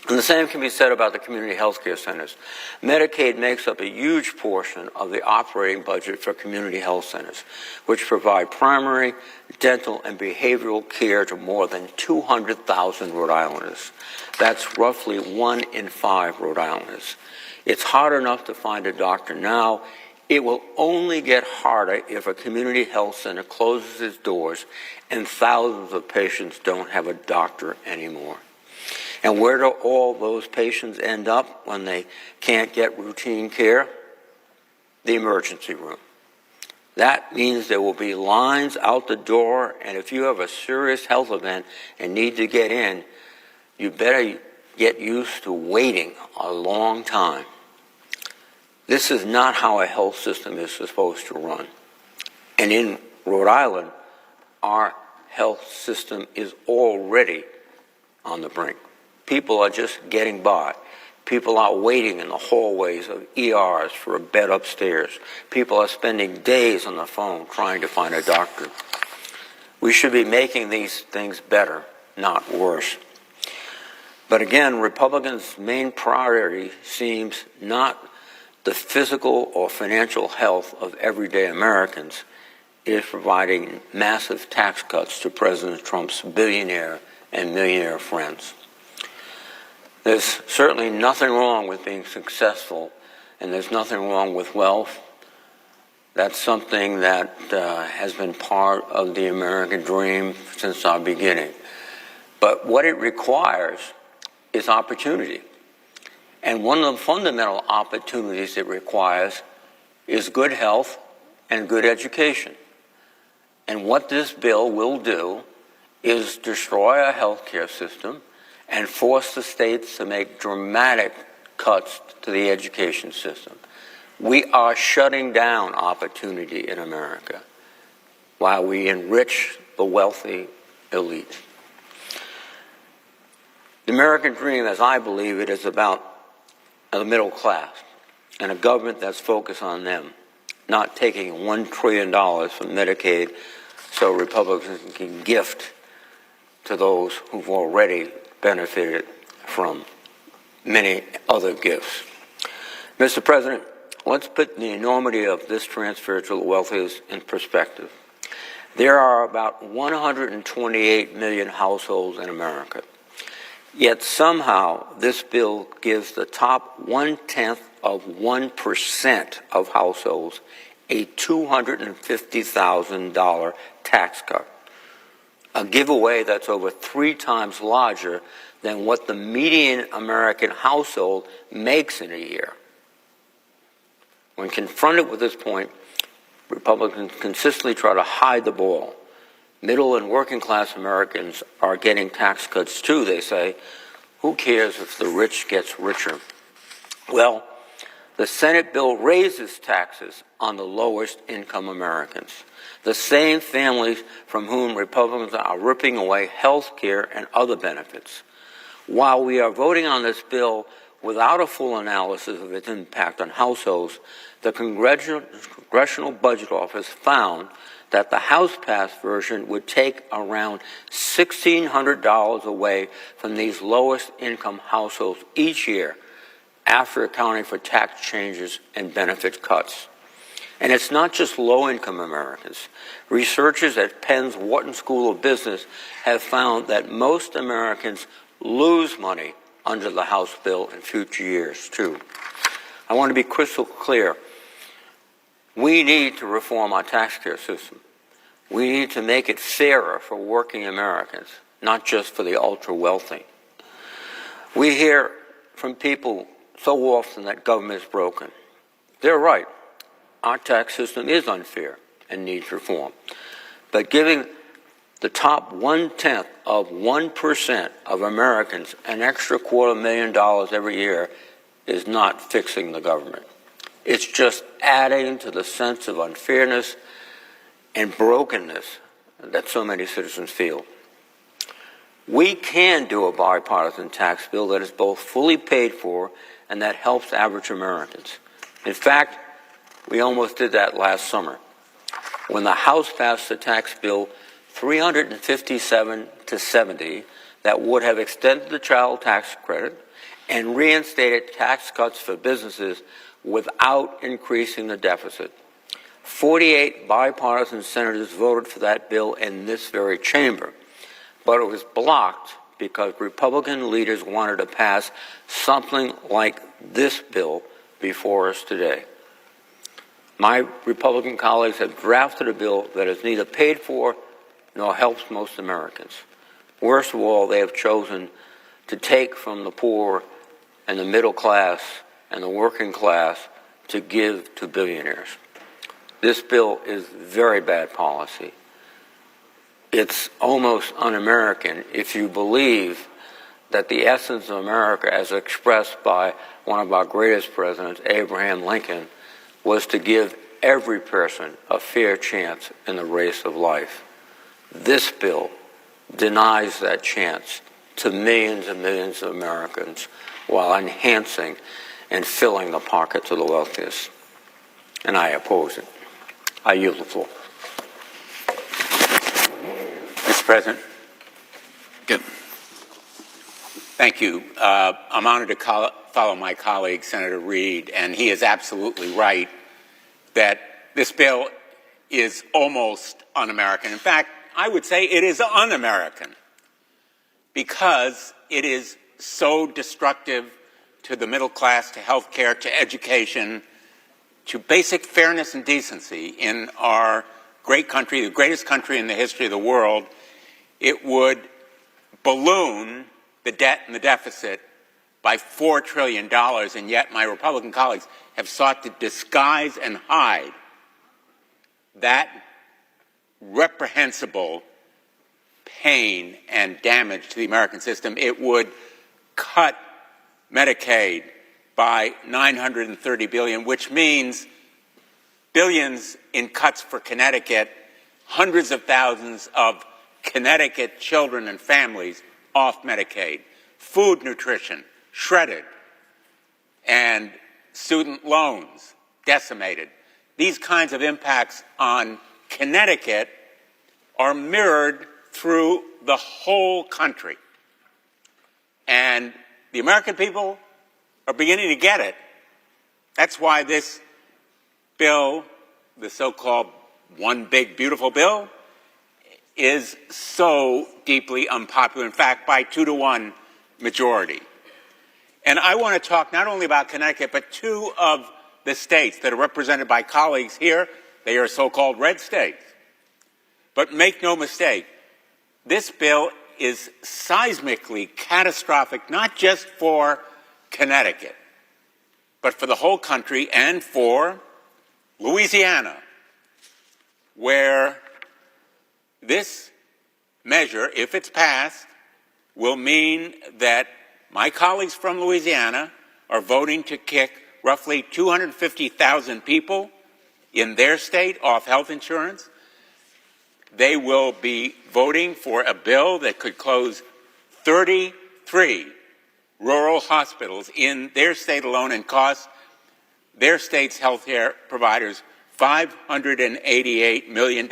And the same can be said about the community health care centers. Medicaid makes up a huge portion of the operating budget for community health centers, which provide primary, dental, and behavioral care to more than 200,000 Rhode Islanders. That's roughly 1 in 5 Rhode Islanders. It's hard enough to find a doctor now. It will only get harder if a community health center closes its doors and thousands of patients don't have a doctor anymore. And where do all those patients end up when they can't get routine care? The emergency room. That means there will be lines out the door, and if you have a serious health event and need to get in, you better get used to waiting a long time. This is not how a health system is supposed to run. And in Rhode Island, our health system is already on the brink. People are just getting by. People are waiting in the hallways of ERs for a bed upstairs. People are spending days on the phone trying to find a doctor. We should be making these things better, not worse. But again, Republicans' main priority seems not the physical or financial health of everyday Americans, it is providing massive tax cuts to President Trump's billionaire and millionaire friends. There's certainly nothing wrong with being successful, and there's nothing wrong with wealth. That's something that has been part of the American dream since our beginning. But what it requires is opportunity. And one of the fundamental opportunities it requires is good health and good education. And what this bill will do is destroy our health care system and force the states to make dramatic cuts to the education system. We are shutting down opportunity in America while we enrich the wealthy elite. The American dream, as I believe it, is about the middle class and a government that's focused on them, not taking $1 trillion from Medicaid so Republicans can gift to those who've already benefited from many other gifts. Mr. President, let's put the enormity of this transfer to the wealthiest in perspective. There are about 128 million households in America. Yet somehow this bill gives the top 0.1% of households a $250,000 tax cut, a giveaway that's over 3 times larger than what the median American household makes in a year. When confronted with this point, Republicans consistently try to hide the ball. Middle and working class Americans are getting tax cuts too, they say. Who cares if the rich gets richer? Well, the Senate bill raises taxes on the lowest income Americans, the same families from whom Republicans are ripping away health care and other benefits. While we are voting on this bill without a full analysis of its impact on households, the Congressional Budget Office found that the House-passed version would take around $1,600 away from these lowest income households each year, after accounting for tax changes and benefit cuts. And it's not just low-income Americans. Researchers at Penn's Wharton School of Business have found that most Americans lose money under the House bill in future years, too. I want to be crystal clear. We need to reform our tax care system. We need to make it fairer for working Americans, not just for the ultra-wealthy. We hear from people so often that government is broken. They're right. Our tax system is unfair and needs reform. But giving the top 0.1% of Americans an extra $250,000 every year is not fixing the government. It's just adding to the sense of unfairness and brokenness that so many citizens feel. We can do a bipartisan tax bill that is both fully paid for and that helps average Americans. In fact, we almost did that last summer when the House passed the tax bill 357-70 that would have extended the child tax credit and reinstated tax cuts for businesses without increasing the deficit. 48 bipartisan senators voted for that bill in this very chamber, but it was blocked because Republican leaders wanted to pass something like this bill before us today. My Republican colleagues have drafted a bill that is neither paid for nor helps most Americans. Worst of all, they have chosen to take from the poor and the middle class and the working class to give to billionaires. This bill is very bad policy. It's almost un-American if you believe that the essence of America, as expressed by one of our greatest presidents, Abraham Lincoln, was to give every person a fair chance in the race of life. This bill denies that chance to millions and millions of Americans while enhancing and filling the pockets of the wealthiest. And I oppose it. I yield the floor. Mr. President. Good. Thank you. I'm honored to follow my colleague, Senator Reid, and he is absolutely right that this bill is almost un-American. In fact, I would say it is un-American because it is so destructive to the middle class, to health care, to education, to basic fairness and decency in our great country, the greatest country in the history of the world. It would balloon the debt and the deficit by $4 trillion, and yet my Republican colleagues have sought to disguise and hide that reprehensible pain and damage to the American system. It would cut Medicaid by $930 billion, which means billions in cuts for Connecticut, hundreds of thousands of Connecticut children and families off Medicaid, food nutrition shredded, and student loans decimated. These kinds of impacts on Connecticut are mirrored through the whole country. And the American people are beginning to get it. That's why this bill, the so-called One Big Beautiful Bill, is so deeply unpopular, in fact, by 2-to-1 majority. And I want to talk not only about Connecticut, but two of the states that are represented by colleagues here. They are so-called red states. But make no mistake, this bill is seismically catastrophic, not just for Connecticut, but for the whole country and for Louisiana, where this measure, if it's passed, will mean that my colleagues from Louisiana are voting to kick roughly 250,000 people in their state off health insurance. They will be voting for a bill that could close 33 rural hospitals in their state alone and cost their state's health care providers $588 million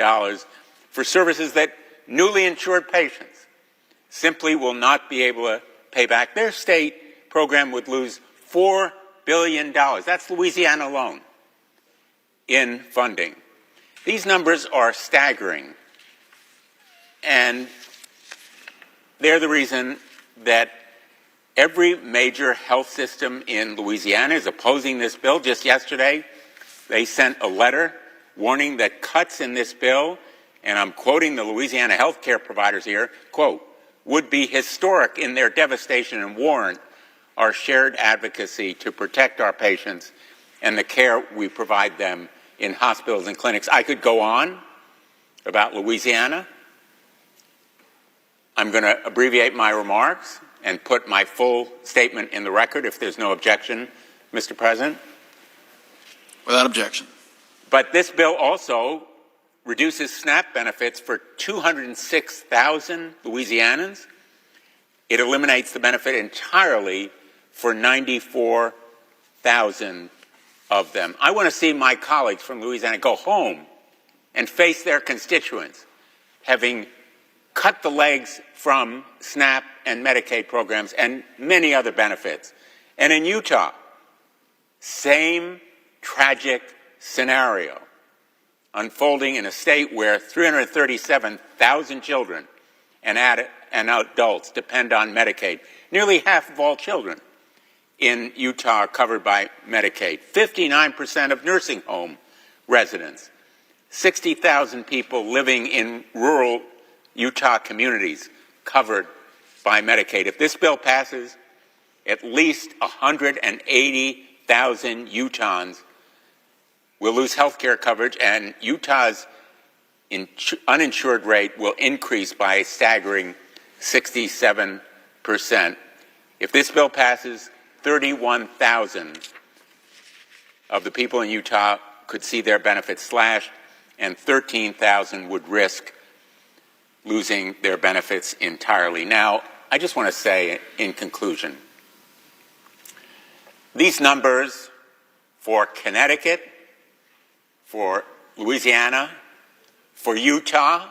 for services that newly insured patients simply will not be able to pay back. Their state program would lose $4 billion. That's Louisiana alone in funding. These numbers are staggering, and they're the reason that every major health system in Louisiana is opposing this bill. Just yesterday, they sent a letter warning that cuts in this bill, and I'm quoting the Louisiana health care providers here, quote, would be historic in their devastation and warrant our shared advocacy to protect our patients and the care we provide them in hospitals and clinics. I could go on about Louisiana. I'm going to abbreviate my remarks and put my full statement in the record if there's no objection, Mr. President. Without objection. But this bill also reduces SNAP benefits for 206,000 Louisianans. It eliminates the benefit entirely for 94,000 of them. I want to see my colleagues from Louisiana go home and face their constituents, having cut the legs from SNAP and Medicaid programs and many other benefits. And in Utah, same tragic scenario unfolding in a state where 337,000 children and adults depend on Medicaid. Nearly half of all children in Utah are covered by Medicaid. 59% of nursing home residents. 60,000 people living in rural Utah communities covered by Medicaid. If this bill passes, at least 180,000 Utahns will lose health care coverage, and Utah's uninsured rate will increase by a staggering 67%. If this bill passes, 31,000 of the people in Utah could see their benefits slashed, and 13,000 would risk losing their benefits entirely. Now, I just want to say in conclusion, these numbers for Connecticut, for Louisiana, for Utah,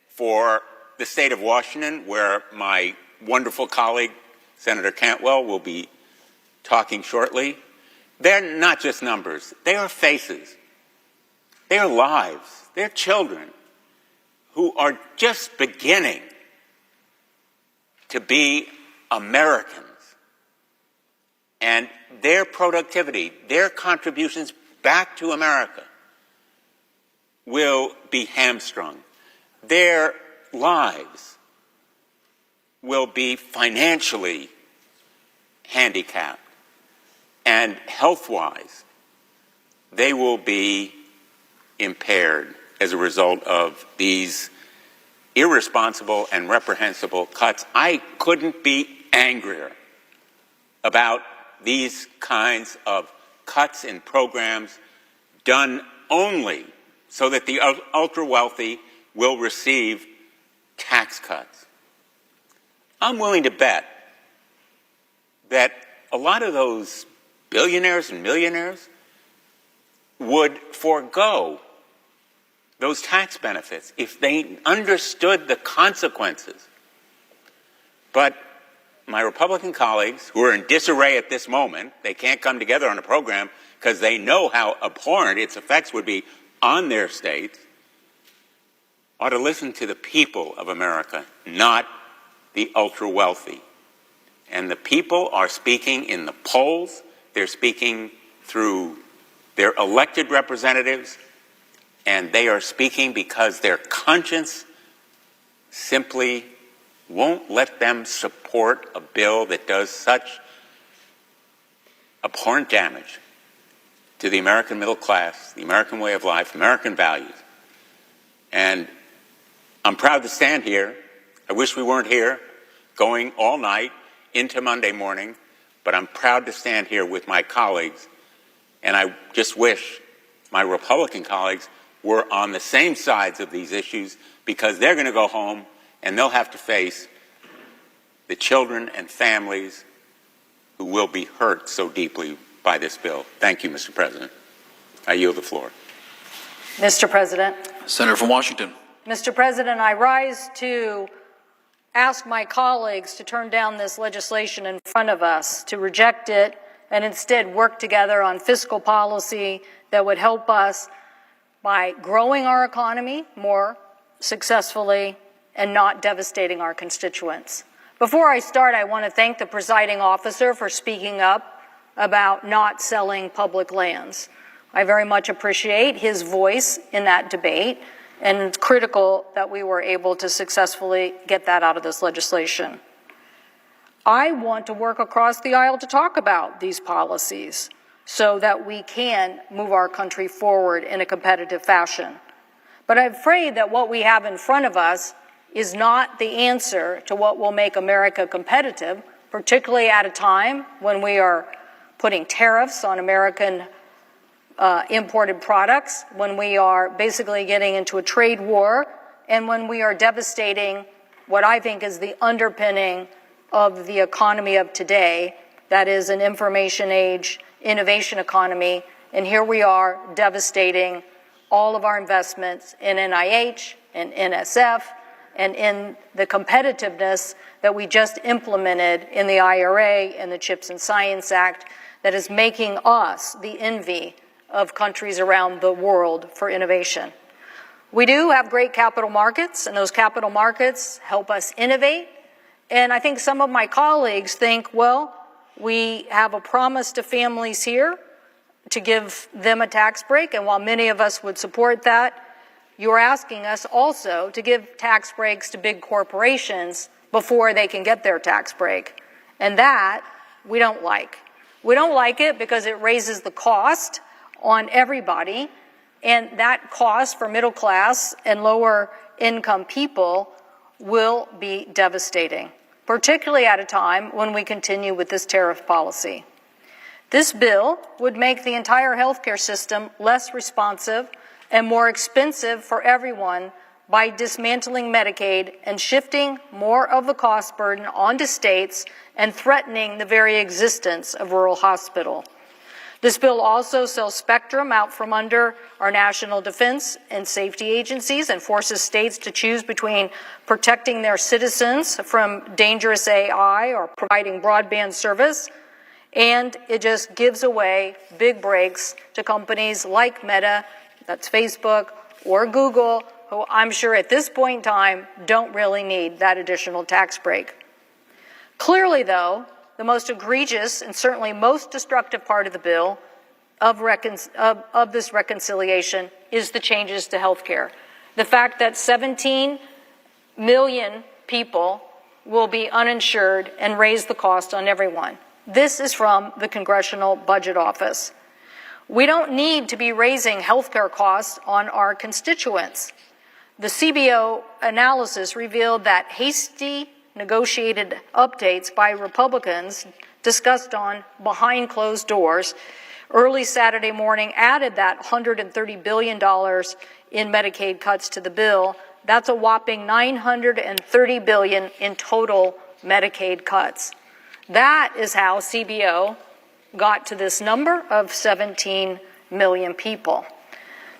for the state of Washington, where my wonderful colleague, Senator Cantwell, will be talking shortly. They're not just numbers. They are faces. They are lives. They're children who are just beginning to be Americans. And their productivity, their contributions back to America will be hamstrung. Their lives will be financially handicapped. And health-wise, they will be impaired as a result of these irresponsible and reprehensible cuts. I couldn't be angrier about these kinds of cuts in programs done only so that the ultra-wealthy will receive tax cuts. I'm willing to bet that a lot of those billionaires and millionaires would forego those tax benefits if they understood the consequences. But my Republican colleagues, who are in disarray at this moment, they can't come together on a program because they know how abhorrent its effects would be on their states, ought to listen to the people of America, not the ultra-wealthy. And the people are speaking in the polls. They're speaking through their elected representatives, and they are speaking because their conscience simply won't let them support a bill that does such abhorrent damage to the American middle class, the American way of life, American values. And I'm proud to stand here. I wish we weren't here going all night into Monday morning, but I'm proud to stand here with my colleagues, and I just wish my Republican colleagues were on the same sides of these issues, because they're going to go home and they'll have to face the children and families who will be hurt so deeply by this bill. Thank you, Mr. President. I yield the floor. Mr. President. Senator from Washington. Mr. President, I rise to ask my colleagues to turn down this legislation in front of us, to reject it, and instead work together on fiscal policy that would help us by growing our economy more successfully and not devastating our constituents. Before I start, I want to thank the presiding officer for speaking up about not selling public lands. I very much appreciate his voice in that debate, and it's critical that we were able to successfully get that out of this legislation. I want to work across the aisle to talk about these policies so that we can move our country forward in a competitive fashion. But I'm afraid that what we have in front of us is not the answer to what will make America competitive, particularly at a time when we are putting tariffs on American imported products, when we are basically getting into a trade war, and when we are devastating what I think is the underpinning of the economy of today, that is an information age, innovation economy, and here we are devastating all of our investments in NIH and NSF and in the competitiveness that we just implemented in the IRA and the CHIPS and Science Act that is making us the envy of countries around the world for innovation. We do have great capital markets, and those capital markets help us innovate. And I think some of my colleagues think, well, we have a promise to families here to give them a tax break, and while many of us would support that, you're asking us also to give tax breaks to big corporations before they can get their tax break. And that we don't like. We don't like it because it raises the cost on everybody, and that cost for middle class and lower income people will be devastating, particularly at a time when we continue with this tariff policy. This bill would make the entire healthcare system less responsive and more expensive for everyone by dismantling Medicaid and shifting more of the cost burden onto states and threatening the very existence of rural hospital. This bill also sells spectrum out from under our national defense and safety agencies and forces states to choose between protecting their citizens from dangerous AI or providing broadband service. And it just gives away big breaks to companies like Meta, that's Facebook, or Google, who I'm sure at this point in time don't really need that additional tax break. Clearly, though, the most egregious and certainly most destructive part of the bill of this reconciliation is the changes to health care. The fact that 17 million people will be uninsured and raise the cost on everyone. This is from the Congressional Budget Office. We don't need to be raising health care costs on our constituents. The CBO analysis revealed that hasty negotiated updates by Republicans discussed on behind closed doors early Saturday morning added that $130 billion in Medicaid cuts to the bill. That's a whopping $930 billion in total Medicaid cuts. That is how CBO got to this number of 17 million people.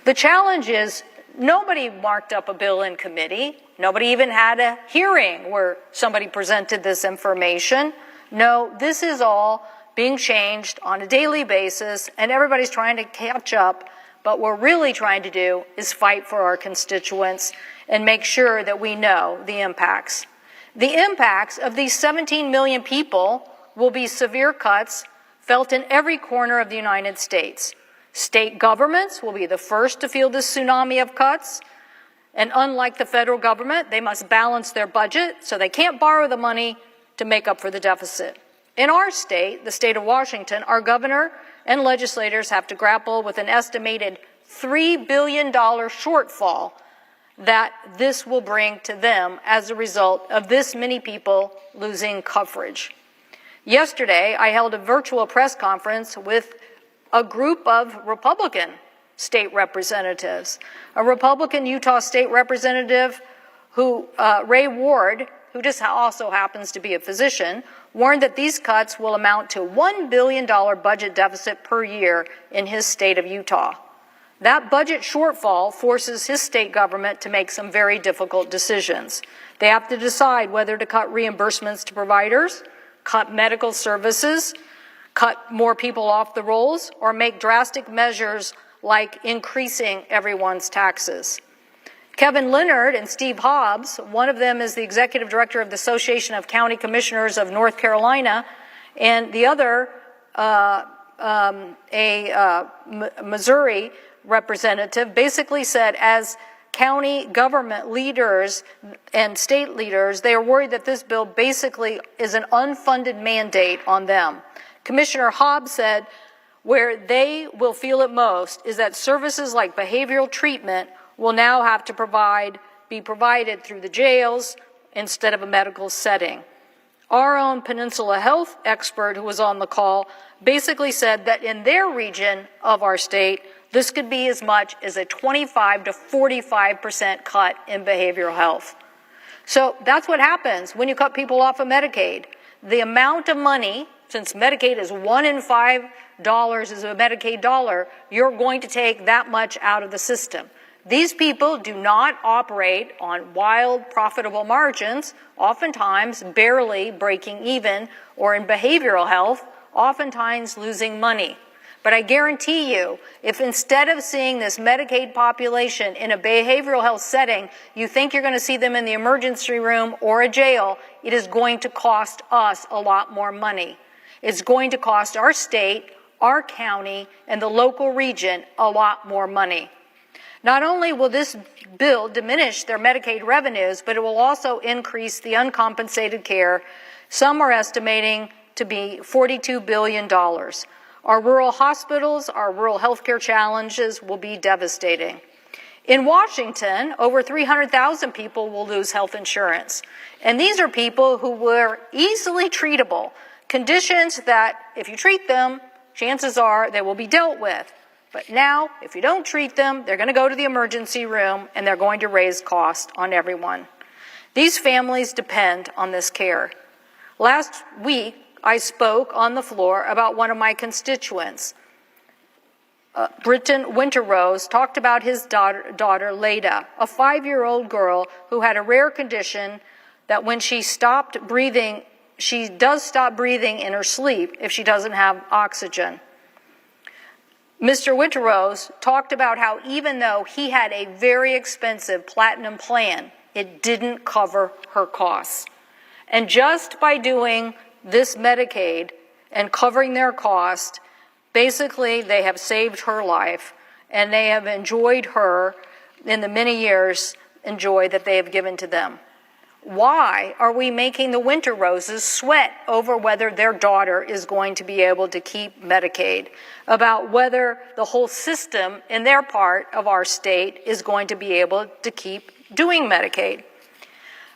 The challenge is nobody marked up a bill in committee. Nobody even had a hearing where somebody presented this information. No, this is all being changed on a daily basis, and everybody's trying to catch up. But what we're really trying to do is fight for our constituents and make sure that we know the impacts. The impacts of these 17 million people will be severe cuts felt in every corner of the United States. State governments will be the first to feel this tsunami of cuts. And unlike the federal government, they must balance their budget, so they can't borrow the money to make up for the deficit. In our state, the state of Washington, our governor and legislators have to grapple with an estimated $3 billion shortfall that this will bring to them as a result of this many people losing coverage. Yesterday, I held a virtual press conference with a group of Republican state representatives. A Republican Utah state representative who, Ray Ward, who just also happens to be a physician, warned that these cuts will amount to $1 billion budget deficit per year in his state of Utah. That budget shortfall forces his state government to make some very difficult decisions. They have to decide whether to cut reimbursements to providers, cut medical services, cut more people off the rolls, or make drastic measures like increasing everyone's taxes. Kevin Leonard and Steve Hobbs, one of them is the executive director of the Association of County Commissioners of North Carolina, and the other, Missouri representative, basically said as county government leaders and state leaders, they are worried that this bill basically is an unfunded mandate on them. Commissioner Hobbs said where they will feel it most is that services like behavioral treatment will now have to be provided through the jails instead of a medical setting. Our own Peninsula Health expert who was on the call basically said that in their region of our state, this could be as much as a 25 to 45% cut in behavioral health. So that's what happens when you cut people off of Medicaid. The amount of money, since Medicaid is $1 in $5 is a Medicaid dollar, you're going to take that much out of the system. These people do not operate on wild, profitable margins, oftentimes barely breaking even, or in behavioral health, oftentimes losing money. But I guarantee you, if instead of seeing this Medicaid population in a behavioral health setting, you think you're going to see them in the emergency room or a jail, it is going to cost us a lot more money. It's going to cost our state, our county, and the local region a lot more money. Not only will this bill diminish their Medicaid revenues, but it will also increase the uncompensated care. Some are estimating to be $42 billion. Our rural hospitals, our rural healthcare challenges will be devastating. In Washington, over 300,000 people will lose health insurance. And these are people who were easily treatable, conditions that if you treat them, chances are they will be dealt with. But now, if you don't treat them, they're going to go to the emergency room and they're going to raise costs on everyone. These families depend on this care. Last week, I spoke on the floor about one of my constituents. Britton Winterrose talked about his daughter Leda, a 5-year-old girl who had a rare condition that when she stopped breathing, she does stop breathing in her sleep if she doesn't have oxygen. Mr. Winterrose talked about how even though he had a very expensive platinum plan, it didn't cover her costs. And just by doing this Medicaid and covering their cost, basically they have saved her life and they have enjoyed her in the many years enjoy that they have given to them. Why are we making the Winterroses sweat over whether their daughter is going to be able to keep Medicaid, about whether the whole system in their part of our state is going to be able to keep doing Medicaid?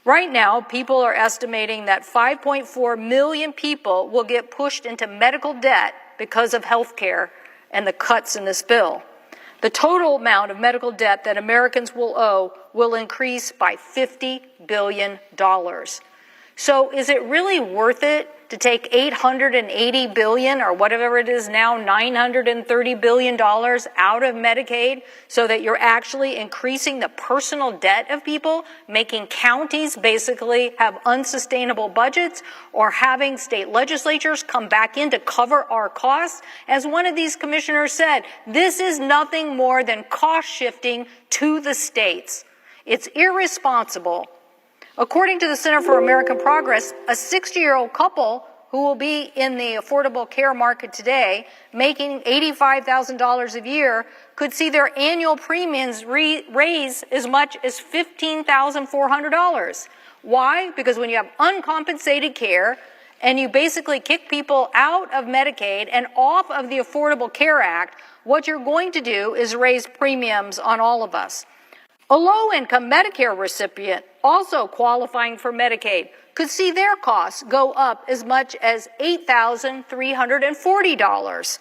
Right now, people are estimating that 5.4 million people will get pushed into medical debt because of health care and the cuts in this bill. The total amount of medical debt that Americans will owe will increase by $50 billion. So is it really worth it to take $880 billion or whatever it is now, $930 billion out of Medicaid so that you're actually increasing the personal debt of people, making counties basically have unsustainable budgets, or having state legislatures come back in to cover our costs? As one of these commissioners said, this is nothing more than cost shifting to the states. It's irresponsible. According to the Center for American Progress, a 60-year-old couple who will be in the affordable care market today, making $85,000 a year, could see their annual premiums raise as much as $15,400. Why? Because when you have uncompensated care and you basically kick people out of Medicaid and off of the Affordable Care Act, what you're going to do is raise premiums on all of us. A low-income Medicare recipient also qualifying for Medicaid could see their costs go up as much as $8,340.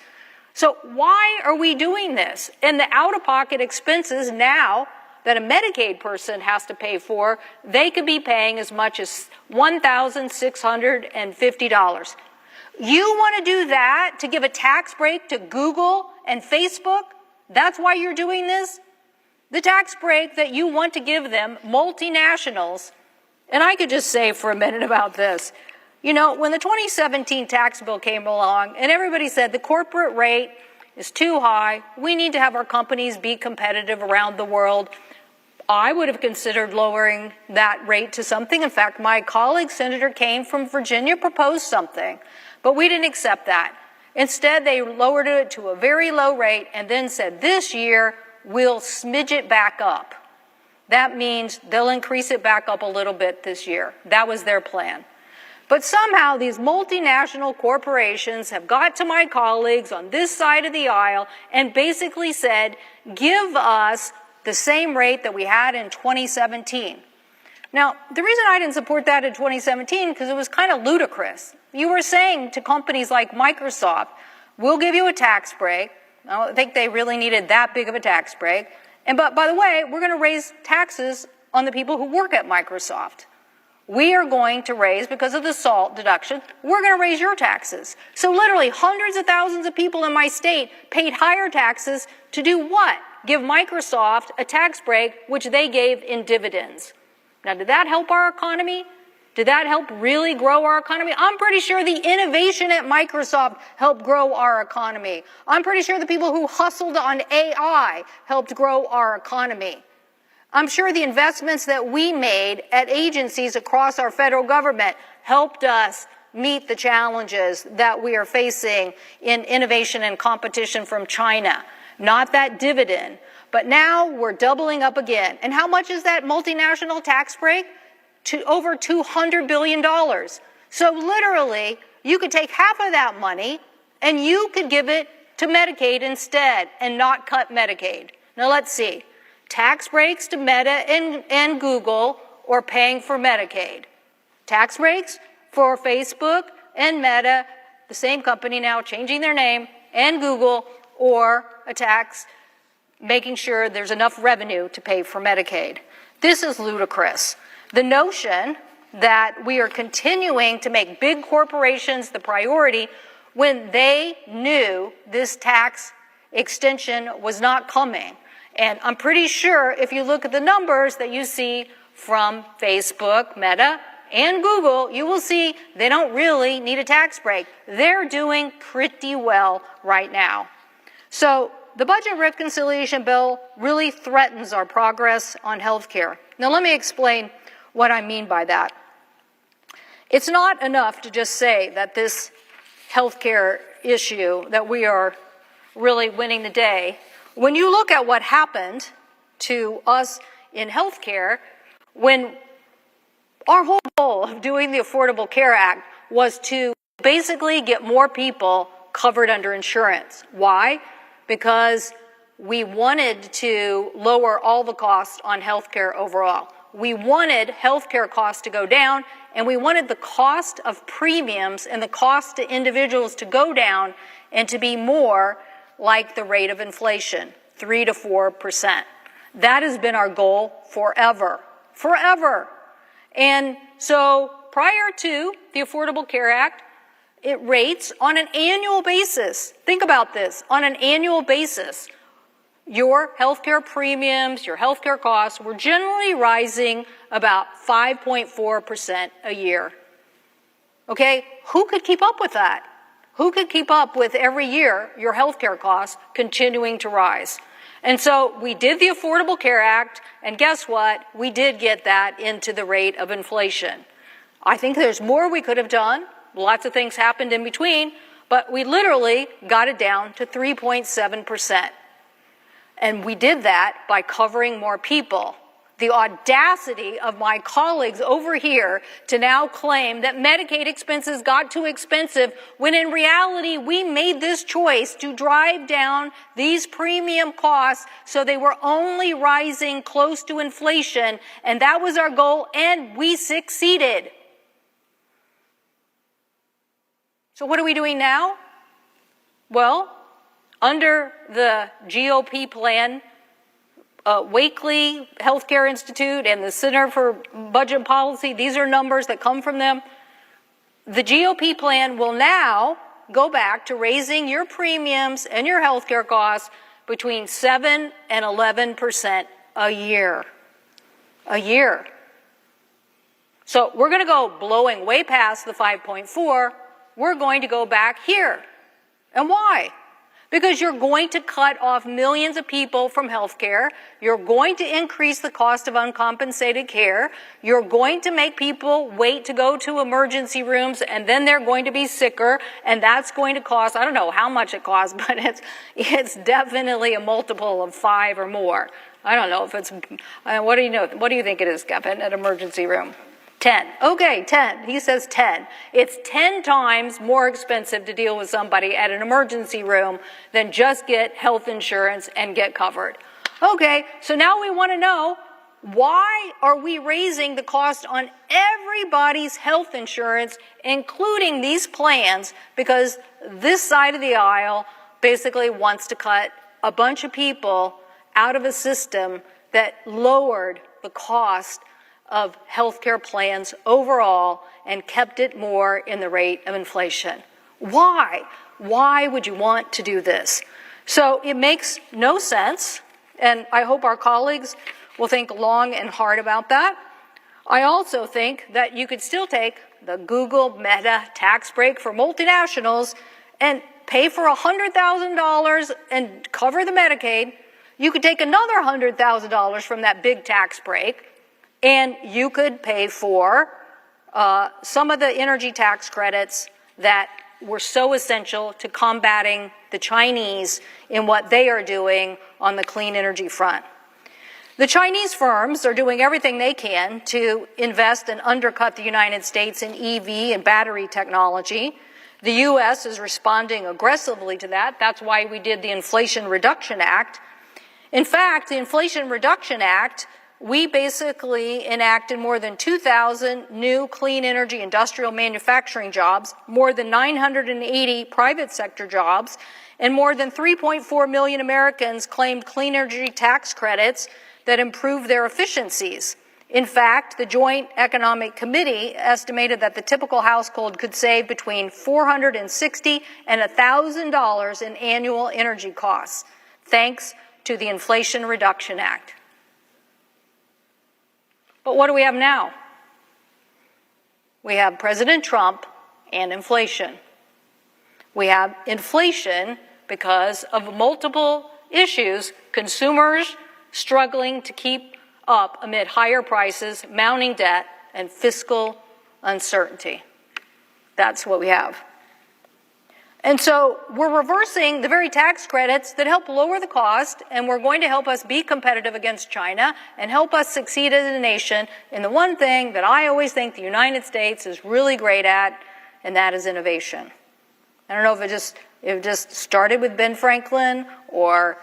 So why are we doing this? And the out-of-pocket expenses now that a Medicaid person has to pay for, they could be paying as much as $1,650. You want to do that to give a tax break to Google and Facebook? That's why you're doing this? The tax break that you want to give them, multinationals, and I could just say for a minute about this. You know, when the 2017 tax bill came along and everybody said the corporate rate is too high, we need to have our companies be competitive around the world, I would have considered lowering that rate to something. In fact, my colleague, Senator Kane from Virginia, proposed something, but we didn't accept that. Instead, they lowered it to a very low rate and then said this year, we'll smidge it back up. That means they'll increase it back up a little bit this year. That was their plan. But somehow these multinational corporations have got to my colleagues on this side of the aisle and basically said, give us the same rate that we had in 2017. Now, the reason I didn't support that in 2017 because it was kind of ludicrous. You were saying to companies like Microsoft, we'll give you a tax break. I don't think they really needed that big of a tax break. But by the way, we're going to raise taxes on the people who work at Microsoft. We are going to raise, because of the SALT deduction, we're going to raise your taxes. So literally hundreds of thousands of people in my state paid higher taxes to do what? Give Microsoft a tax break, which they gave in dividends. Now, did that help our economy? Did that help really grow our economy? I'm pretty sure the innovation at Microsoft helped grow our economy. I'm pretty sure the people who hustled on AI helped grow our economy. I'm sure the investments that we made at agencies across our federal government helped us meet the challenges that we are facing in innovation and competition from China. Not that dividend, but now we're doubling up again. And how much is that multinational tax break? To over $200 billion. So literally, you could take half of that money and you could give it to Medicaid instead and not cut Medicaid. Now let's see. Tax breaks to Meta and Google or paying for Medicaid. Tax breaks for Facebook and Meta, the same company now changing their name, and Google, or a tax making sure there's enough revenue to pay for Medicaid. This is ludicrous. The notion that we are continuing to make big corporations the priority when they knew this tax extension was not coming. And I'm pretty sure if you look at the numbers that you see from Facebook, Meta, and Google, you will see they don't really need a tax break. They're doing pretty well right now. So the budget reconciliation bill really threatens our progress on health care. Now let me explain what I mean by that. It's not enough to just say that this health care issue, that we are really winning the day. When you look at what happened to us in health care, when our whole goal of doing the Affordable Care Act was to basically get more people covered under insurance. Why? Because we wanted to lower all the costs on health care overall. We wanted health care costs to go down, and we wanted the cost of premiums and the cost to individuals to go down and to be more like the rate of inflation, 3 to 4%. That has been our goal forever. Forever. And so prior to the Affordable Care Act, it rates on an annual basis. Think about this. On an annual basis, your healthcare premiums, your healthcare costs were generally rising about 5.4% a year. Okay? Who could keep up with that? Who could keep up with every year your healthcare costs continuing to rise? And so we did the Affordable Care Act, and guess what? We did get that into the rate of inflation. I think there's more we could have done. Lots of things happened in between, but we literally got it down to 3.7%. And we did that by covering more people. The audacity of my colleagues over here to now claim that Medicaid expenses got too expensive, when in reality we made this choice to drive down these premium costs so they were only rising close to inflation, and that was our goal, and we succeeded. So what are we doing now? Well, under the GOP plan, Wakely Healthcare Institute and the Center for Budget Policy, these are numbers that come from them. The GOP plan will now go back to raising your premiums and your healthcare costs between 7 and 11% a year. A year. So we're going to go blowing way past the 5.4. We're going to go back here. And why? Because you're going to cut off millions of people from health care. You're going to increase the cost of uncompensated care. You're going to make people wait to go to emergency rooms, and then they're going to be sicker, and that's going to cost, I don't know how much it costs, but it's definitely a multiple of 5 or more. I don't know if it's, what do you know? What do you think it is, Kevin, at emergency room? 10. Okay, 10. He says 10. It's 10 times more expensive to deal with somebody at an emergency room than just get health insurance and get covered. Okay, so now we want to know, why are we raising the cost on everybody's health insurance, including these plans? Because this side of the aisle basically wants to cut a bunch of people out of a system that lowered the cost of healthcare plans overall and kept it more in the rate of inflation. Why? Why would you want to do this? So it makes no sense, and I hope our colleagues will think long and hard about that. I also think that you could still take the Google Meta tax break for multinationals and pay for $100,000 and cover the Medicaid. You could take another $100,000 from that big tax break, and you could pay for some of the energy tax credits that were so essential to combating the Chinese in what they are doing on the clean energy front. The Chinese firms are doing everything they can to invest and undercut the United States in EV and battery technology. The U.S. is responding aggressively to that. That's why we did the Inflation Reduction Act. In fact, the Inflation Reduction Act, we basically enacted more than 2,000 new clean energy industrial manufacturing jobs, more than 980 private sector jobs, and more than 3.4 million Americans claimed clean energy tax credits that improve their efficiencies. In fact, the Joint Economic Committee estimated that the typical household could save between $460 and $1,000 in annual energy costs, thanks to the Inflation Reduction Act. But what do we have now? We have President Trump and inflation. We have inflation because of multiple issues, consumers struggling to keep up amid higher prices, mounting debt, and fiscal uncertainty. That's what we have. And so we're reversing the very tax credits that help lower the cost, and we're going to help us be competitive against China and help us succeed as a nation in the one thing that I always think the United States is really great at, and that is innovation. I don't know if it just started with Ben Franklin or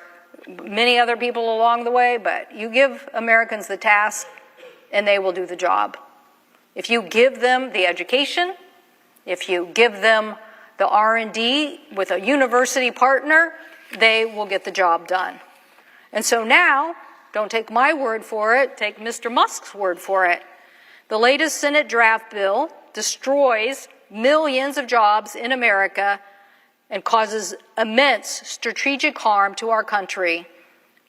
many other people along the way, but you give Americans the task and they will do the job. If you give them the education, if you give them the R&D with a university partner, they will get the job done. And so now, don't take my word for it, take Mr. Musk's word for it. The latest Senate draft bill destroys millions of jobs in America and causes immense strategic harm to our country.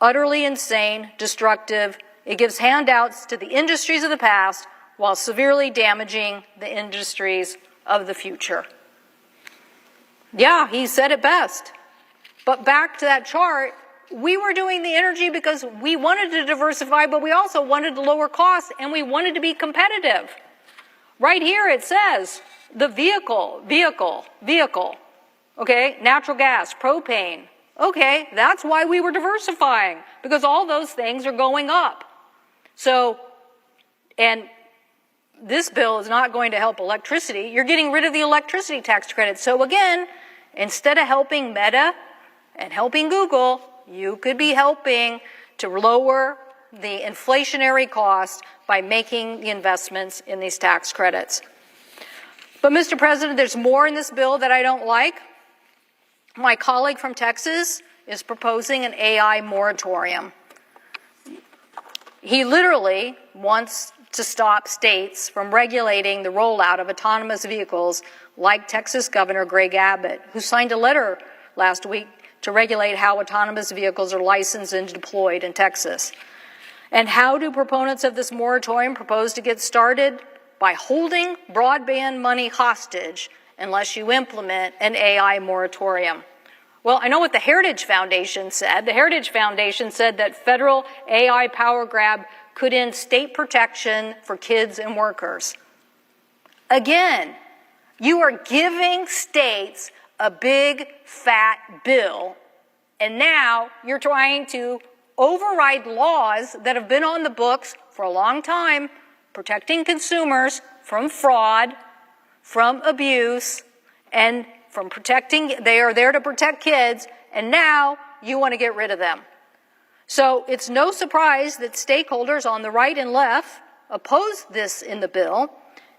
Utterly insane, destructive. It gives handouts to the industries of the past while severely damaging the industries of the future. Yeah, he said it best. But back to that chart, we were doing the energy because we wanted to diversify, but we also wanted to lower costs and we wanted to be competitive. Right here it says the vehicle. Okay, natural gas, propane. Okay, that's why we were diversifying, because all those things are going up. So, and this bill is not going to help electricity. You're getting rid of the electricity tax credit. So again, instead of helping Meta and helping Google, you could be helping to lower the inflationary cost by making the investments in these tax credits. But Mr. President, there's more in this bill that I don't like. My colleague from Texas is proposing an AI moratorium. He literally wants to stop states from regulating the rollout of autonomous vehicles, like Texas Governor Greg Abbott, who signed a letter last week to regulate how autonomous vehicles are licensed and deployed in Texas. And how do proponents of this moratorium propose to get started? By holding broadband money hostage unless you implement an AI moratorium. Well, I know what the Heritage Foundation said. The Heritage Foundation said that federal AI power grab could end state protection for kids and workers. Again, you are giving states a big, fat bill, and now you're trying to override laws that have been on the books for a long time, protecting consumers from fraud, from abuse, and from protecting, they are there to protect kids, and now you want to get rid of them. So it's no surprise that stakeholders on the right and left oppose this in the bill.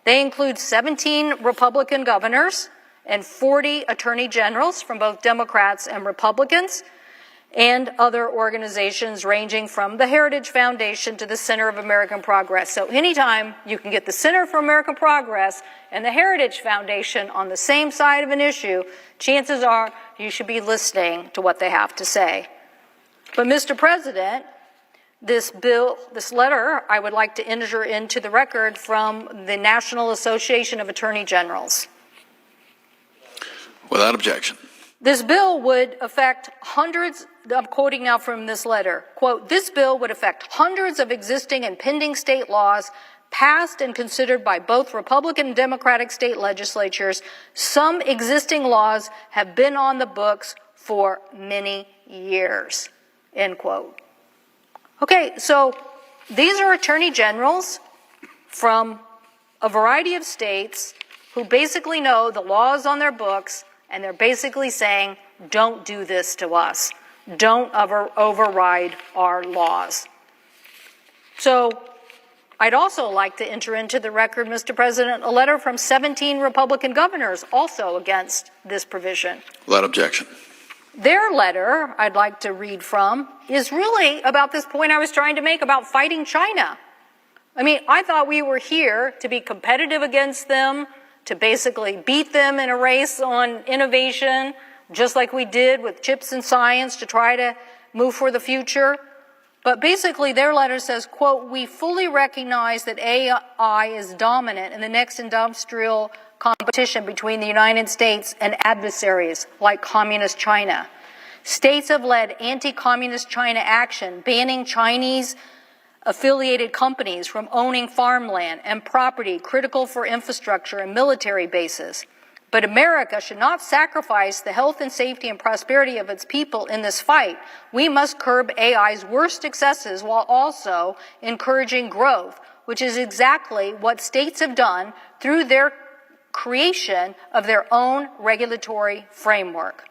They include 17 Republican governors and 40 attorney generals from both Democrats and Republicans, and other organizations ranging from the Heritage Foundation to the Center of American Progress. So anytime you can get the Center for American Progress and the Heritage Foundation on the same side of an issue, chances are you should be listening to what they have to say. But Mr. President, this bill, this letter, I would like to enter into the record from the National Association of Attorney Generals. Without objection. This bill would affect hundreds, I'm quoting now from this letter, quote, this bill would affect hundreds of existing and pending state laws passed and considered by both Republican and Democratic state legislatures. Some existing laws have been on the books for many years, end quote. Okay, so these are attorney generals from a variety of states who basically know the laws on their books, and they're basically saying, don't do this to us. Don't override our laws. So I'd also like to enter into the record, Mr. President, a letter from 17 Republican governors also against this provision. Without objection. Their letter, I'd like to read from, is really about this point I was trying to make about fighting China. I mean, I thought we were here to be competitive against them, to basically beat them in a race on innovation, just like we did with chips and science to try to move for the future. But basically their letter says, quote, we fully recognize that AI is dominant in the next industrial competition between the United States and adversaries like Communist China. States have led anti-Communist China action, banning Chinese affiliated companies from owning farmland and property critical for infrastructure and military bases. But America should not sacrifice the health and safety and prosperity of its people in this fight. We must curb AI's worst excesses while also encouraging growth, which is exactly what states have done through their creation of their own regulatory framework.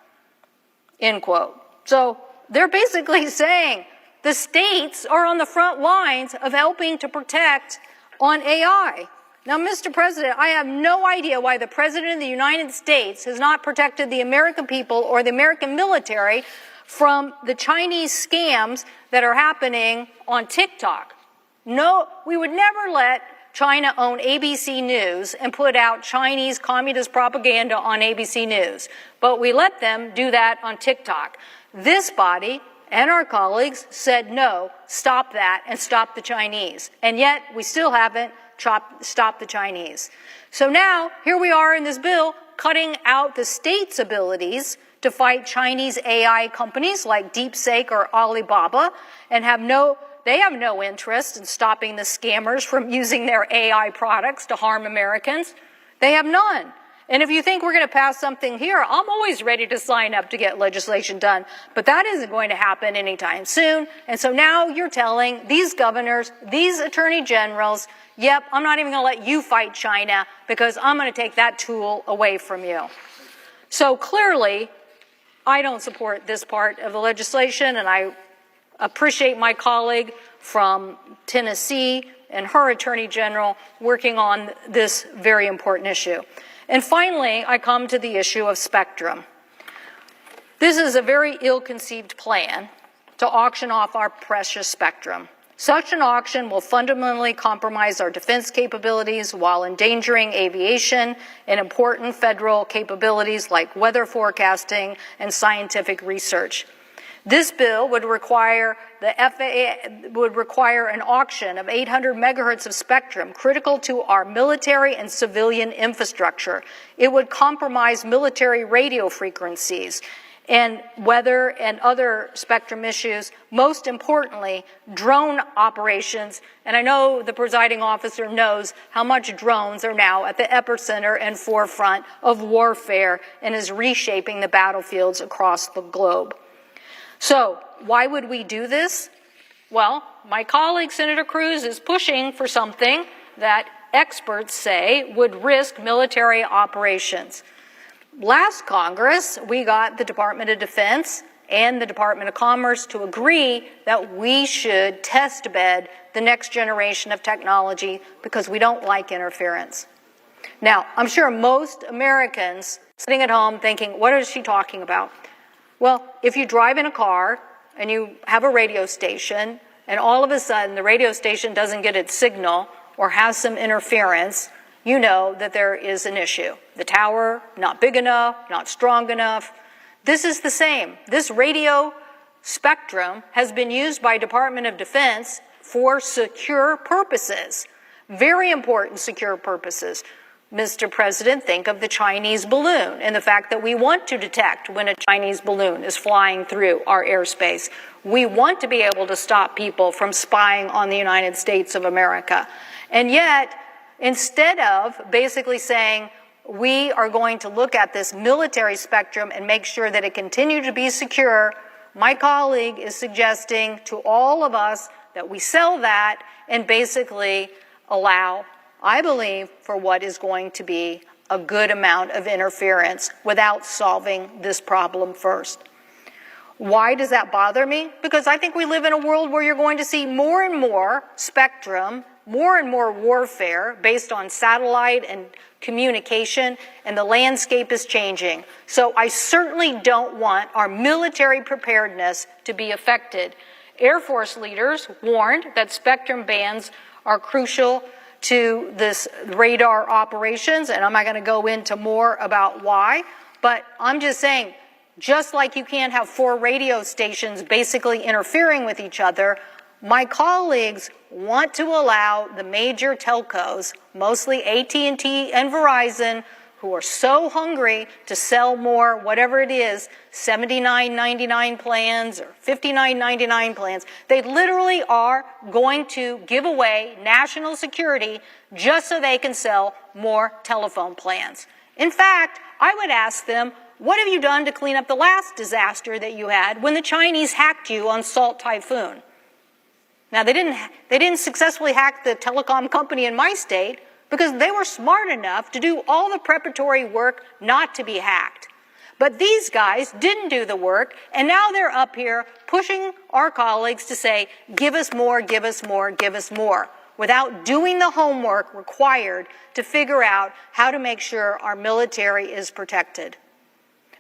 End quote. So they're basically saying the states are on the front lines of helping to protect on AI. Now, Mr. President, I have no idea why the President of the United States has not protected the American people or the American military from the Chinese scams that are happening on TikTok. No, we would never let China own ABC News and put out Chinese communist propaganda on ABC News, but we let them do that on TikTok. This body and our colleagues said no, stop that and stop the Chinese. And yet we still haven't stopped the Chinese. So now here we are in this bill cutting out the state's abilities to fight Chinese AI companies like DeepSeek or Alibaba and they have no interest in stopping the scammers from using their AI products to harm Americans. They have none. And if you think we're going to pass something here, I'm always ready to sign up to get legislation done. But that isn't going to happen anytime soon. And so now you're telling these governors, these attorney generals, yep, I'm not even going to let you fight China because I'm going to take that tool away from you. So clearly, I don't support this part of the legislation, and I appreciate my colleague from Tennessee and her attorney general working on this very important issue. And finally, I come to the issue of spectrum. This is a very ill-conceived plan to auction off our precious spectrum. Such an auction will fundamentally compromise our defense capabilities while endangering aviation and important federal capabilities like weather forecasting and scientific research. This bill would require the FAA would require an auction of 800 megahertz of spectrum critical to our military and civilian infrastructure. It would compromise military radio frequencies and weather and other spectrum issues, most importantly, drone operations. And I know the presiding officer knows how much drones are now at the epicenter and forefront of warfare and is reshaping the battlefields across the globe. So why would we do this? Well, my colleague, Senator Cruz, is pushing for something that experts say would risk military operations. Last Congress, we got the Department of Defense and the Department of Commerce to agree that we should test bed the next generation of technology because we don't like interference. Now, I'm sure most Americans sitting at home thinking, what is she talking about? Well, if you drive in a car and you have a radio station and all of a sudden the radio station doesn't get its signal or has some interference, you know that there is an issue. The tower, not big enough, not strong enough. This is the same. This radio spectrum has been used by Department of Defense for secure purposes, very important secure purposes. Mr. President, think of the Chinese balloon and the fact that we want to detect when a Chinese balloon is flying through our airspace. We want to be able to stop people from spying on the United States of America. And yet, instead of basically saying we are going to look at this military spectrum and make sure that it continues to be secure, my colleague is suggesting to all of us that we sell that and basically allow, I believe, for what is going to be a good amount of interference without solving this problem first. Why does that bother me? Because I think we live in a world where you're going to see more and more spectrum, more and more warfare based on satellite and communication, and the landscape is changing. So I certainly don't want our military preparedness to be affected. Air Force leaders warned that spectrum bands are crucial to this radar operations, and I'm not going to go into more about why, but I'm just saying, just like you can't have 4 radio stations basically interfering with each other, my colleagues want to allow the major telcos, mostly AT&T and Verizon, who are so hungry to sell more, whatever it is, $79.99 plans or $59.99 plans. They literally are going to give away national security just so they can sell more telephone plans. In fact, I would ask them, what have you done to clean up the last disaster that you had when the Chinese hacked you on Salt Typhoon? Now, they didn't successfully hack the telecom company in my state because they were smart enough to do all the preparatory work not to be hacked. But these guys didn't do the work, and now they're up here pushing our colleagues to say, give us more, give us more, give us more, without doing the homework required to figure out how to make sure our military is protected.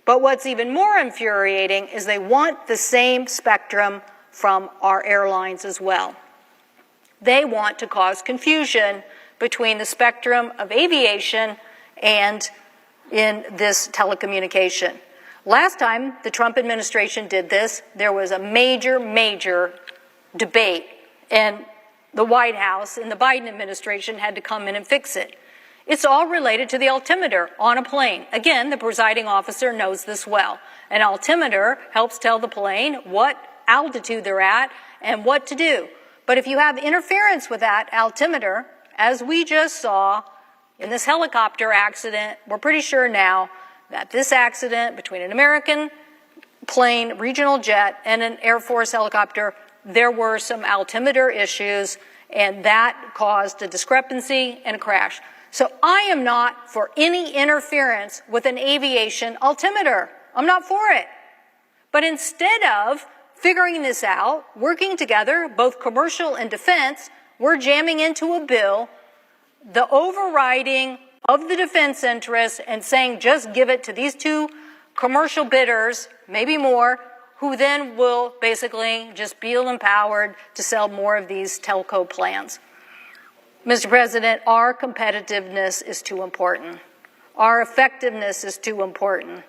But what's even more infuriating is they want the same spectrum from our airlines as well. They want to cause confusion between the spectrum of aviation and in this telecommunication. Last time the Trump administration did this, there was a major debate, and the White House and the Biden administration had to come in and fix it. It's all related to the altimeter on a plane. Again, the presiding officer knows this well. An altimeter helps tell the plane what altitude they're at and what to do. But if you have interference with that altimeter, as we just saw in this helicopter accident, we're pretty sure now that this accident between an American plane, regional jet, and an Air Force helicopter, there were some altimeter issues, and that caused a discrepancy and a crash. So I am not for any interference with an aviation altimeter. I'm not for it. But instead of figuring this out, working together, both commercial and defense, we're jamming into a bill the overriding of the defense interests and saying just give it to these 2 commercial bidders, maybe more, who then will basically just feel empowered to sell more of these telco plans. Mr. President, our competitiveness is too important. Our effectiveness is too important.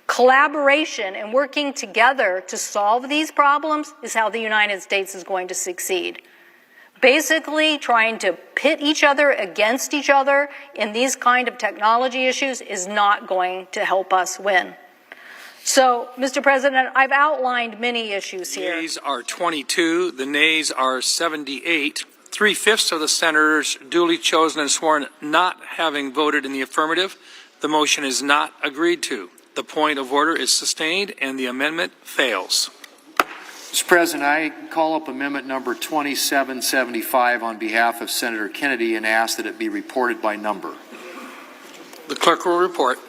Collaboration and working together to solve these problems is how the United States is going to succeed. Basically, trying to pit each other against each other in these kind of technology issues is not going to help us win. So, Mr. President, I've outlined many issues here. The yeas are 22, the nays are 78. 3/5 of the senators duly chosen and sworn not having voted in the affirmative. The motion is not agreed to. The point of order is sustained and the amendment fails. Mr. President, I call up amendment number 2775 on behalf of Senator Kennedy and ask that it be reported by number. The clerk will report.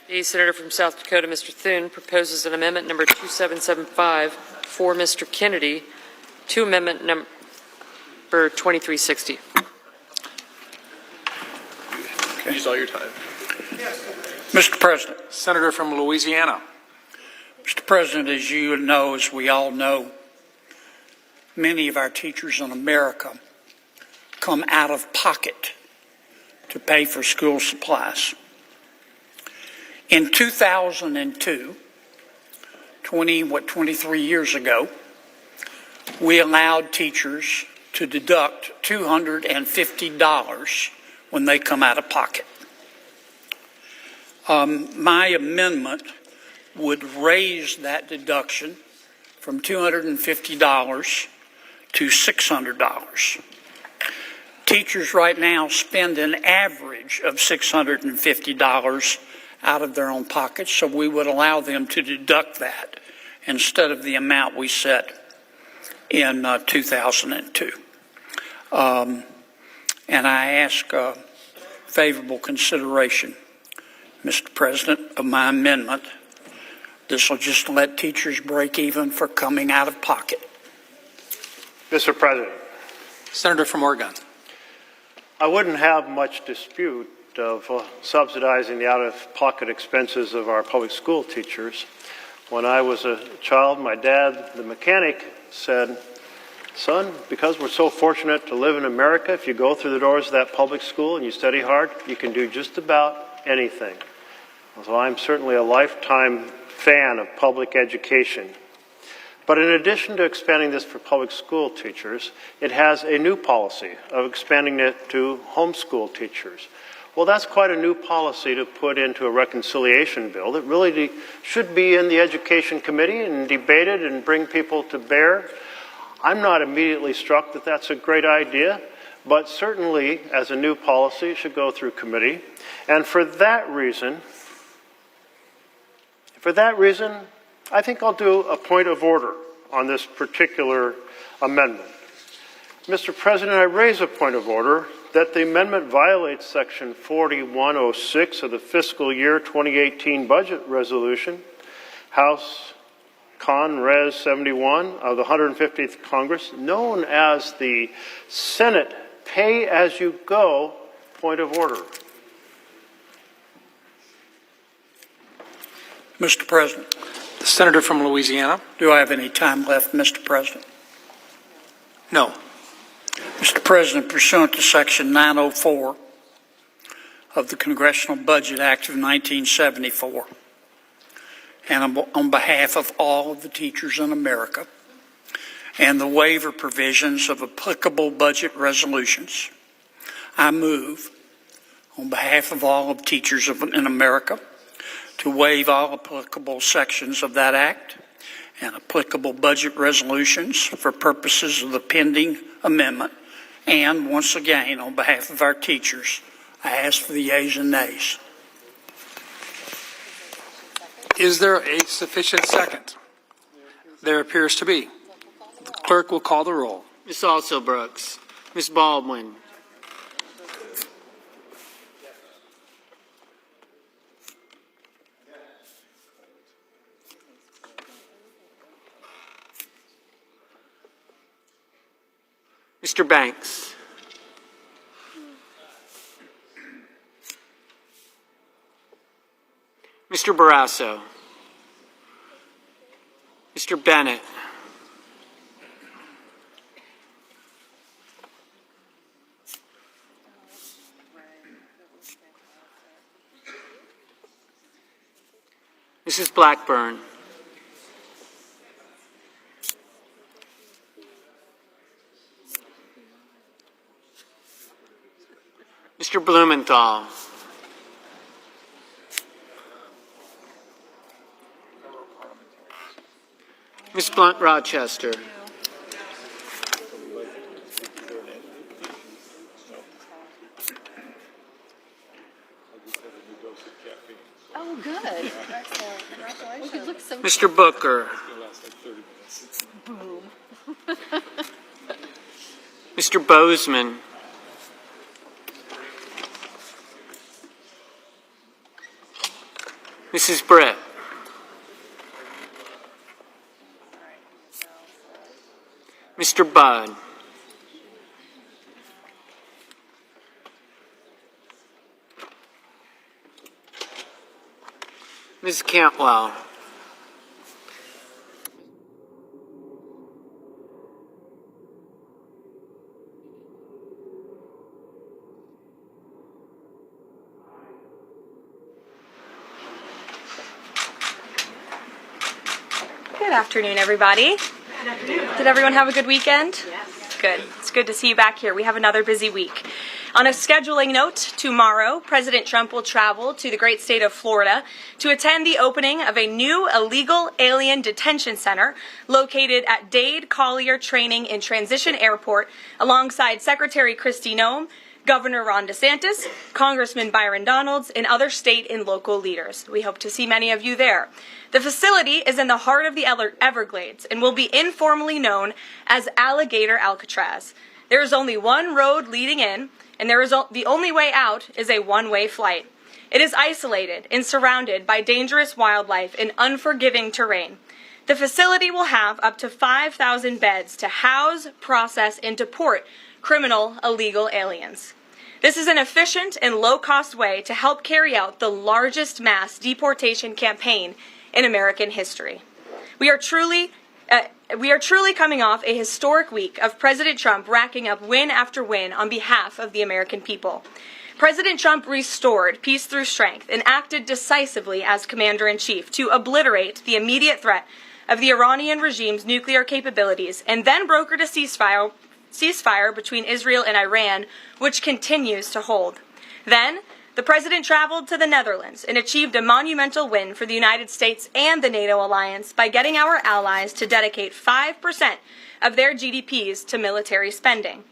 The senator from South Dakota, Mr. Thune, proposes an amendment number 2775 for Mr. Kennedy to amendment number 2360. Use all your time. Mr. President. Senator from Louisiana. Mr. President, as you know, as we all know, many of our teachers in America come out of pocket to pay for school supplies. In 2002, 23 years ago, we allowed teachers to deduct $250 when they come out of pocket. My amendment would raise that deduction from $250 to $600. Teachers right now spend an average of $650 out of their own pockets, so we would allow them to deduct that instead of the amount we set in 2002. And I ask favorable consideration, Mr. President, of my amendment. This will just let teachers break even for coming out of pocket. Mr. President. Senator from Oregon. I wouldn't have much dispute of subsidizing the out-of-pocket expenses of our public school teachers. When I was a child, my dad, the mechanic, said, son, because we're so fortunate to live in America, if you go through the doors of that public school and you study hard, you can do just about anything. So I'm certainly a lifetime fan of public education. But in addition to expanding this for public school teachers, it has a new policy of expanding it to homeschool teachers. Well, that's quite a new policy to put into a reconciliation bill that really should be in the Education Committee and debated and bring people to bear. I'm not immediately struck that that's a great idea, but certainly as a new policy, it should go through committee. And for that reason, I think I'll do a point of order on this particular amendment. Mr. President, I raise a point of order that the amendment violates Section 4106 of the fiscal year 2018 budget resolution, House Con Res 71 of the 150th Congress, known as the Senate Pay-As-You-Go point of order. Mr. President. The senator from Louisiana. Do I have any time left, Mr. President? No. Mr. President, pursuant to Section 904 of the Congressional Budget Act of 1974, and on behalf of all of the teachers in America, and the waiver provisions of applicable budget resolutions, I move, on behalf of all of teachers in America, to waive all applicable sections of that act and applicable budget resolutions for purposes of the pending amendment. And once again, on behalf of our teachers, I ask for the yeas and nays. Is there a sufficient second? There appears to be. The clerk will call the roll. Ms. Also Brooks. Ms. Baldwin. Mr. Banks. Mr. Barrasso. Mr. Bennett. Mrs. Blackburn. Mr. Blumenthal. Ms. Blunt Rochester. Oh, good. Congratulations. Mr. Booker. Boom. Mr. Bozeman. Mrs. Brett. Mr. Budd. Ms. Cantwell. Good afternoon, everybody. Good afternoon. Did everyone have a good weekend? Yes. Good. It's good to see you back here. We have another busy week. On a scheduling note, tomorrow, President Trump will travel to the great state of Florida to attend the opening of a new illegal alien detention center located at Dade Collier Training and Transition Airport alongside Secretary Kristi Noem, Governor Ron DeSantis, Congressman Byron Donalds, and other state and local leaders. We hope to see many of you there. The facility is in the heart of the Everglades and will be informally known as Alligator Alcatraz. There is only one road leading in, and the only way out is a one-way flight. It is isolated and surrounded by dangerous wildlife and unforgiving terrain. The facility will have up to 5,000 beds to house, process, and deport criminal illegal aliens. This is an efficient and low-cost way to help carry out the largest mass deportation campaign in American history. We are truly We are truly coming off a historic week of President Trump racking up win after win on behalf of the American people. President Trump restored peace through strength and acted decisively as commander-in-chief to obliterate the immediate threat of the Iranian regime's nuclear capabilities and then brokered a ceasefire between Israel and Iran, which continues to hold. Then, the president traveled to the Netherlands and achieved a monumental win for the United States and the NATO alliance by getting our allies to dedicate 5% of their GDPs to military spending.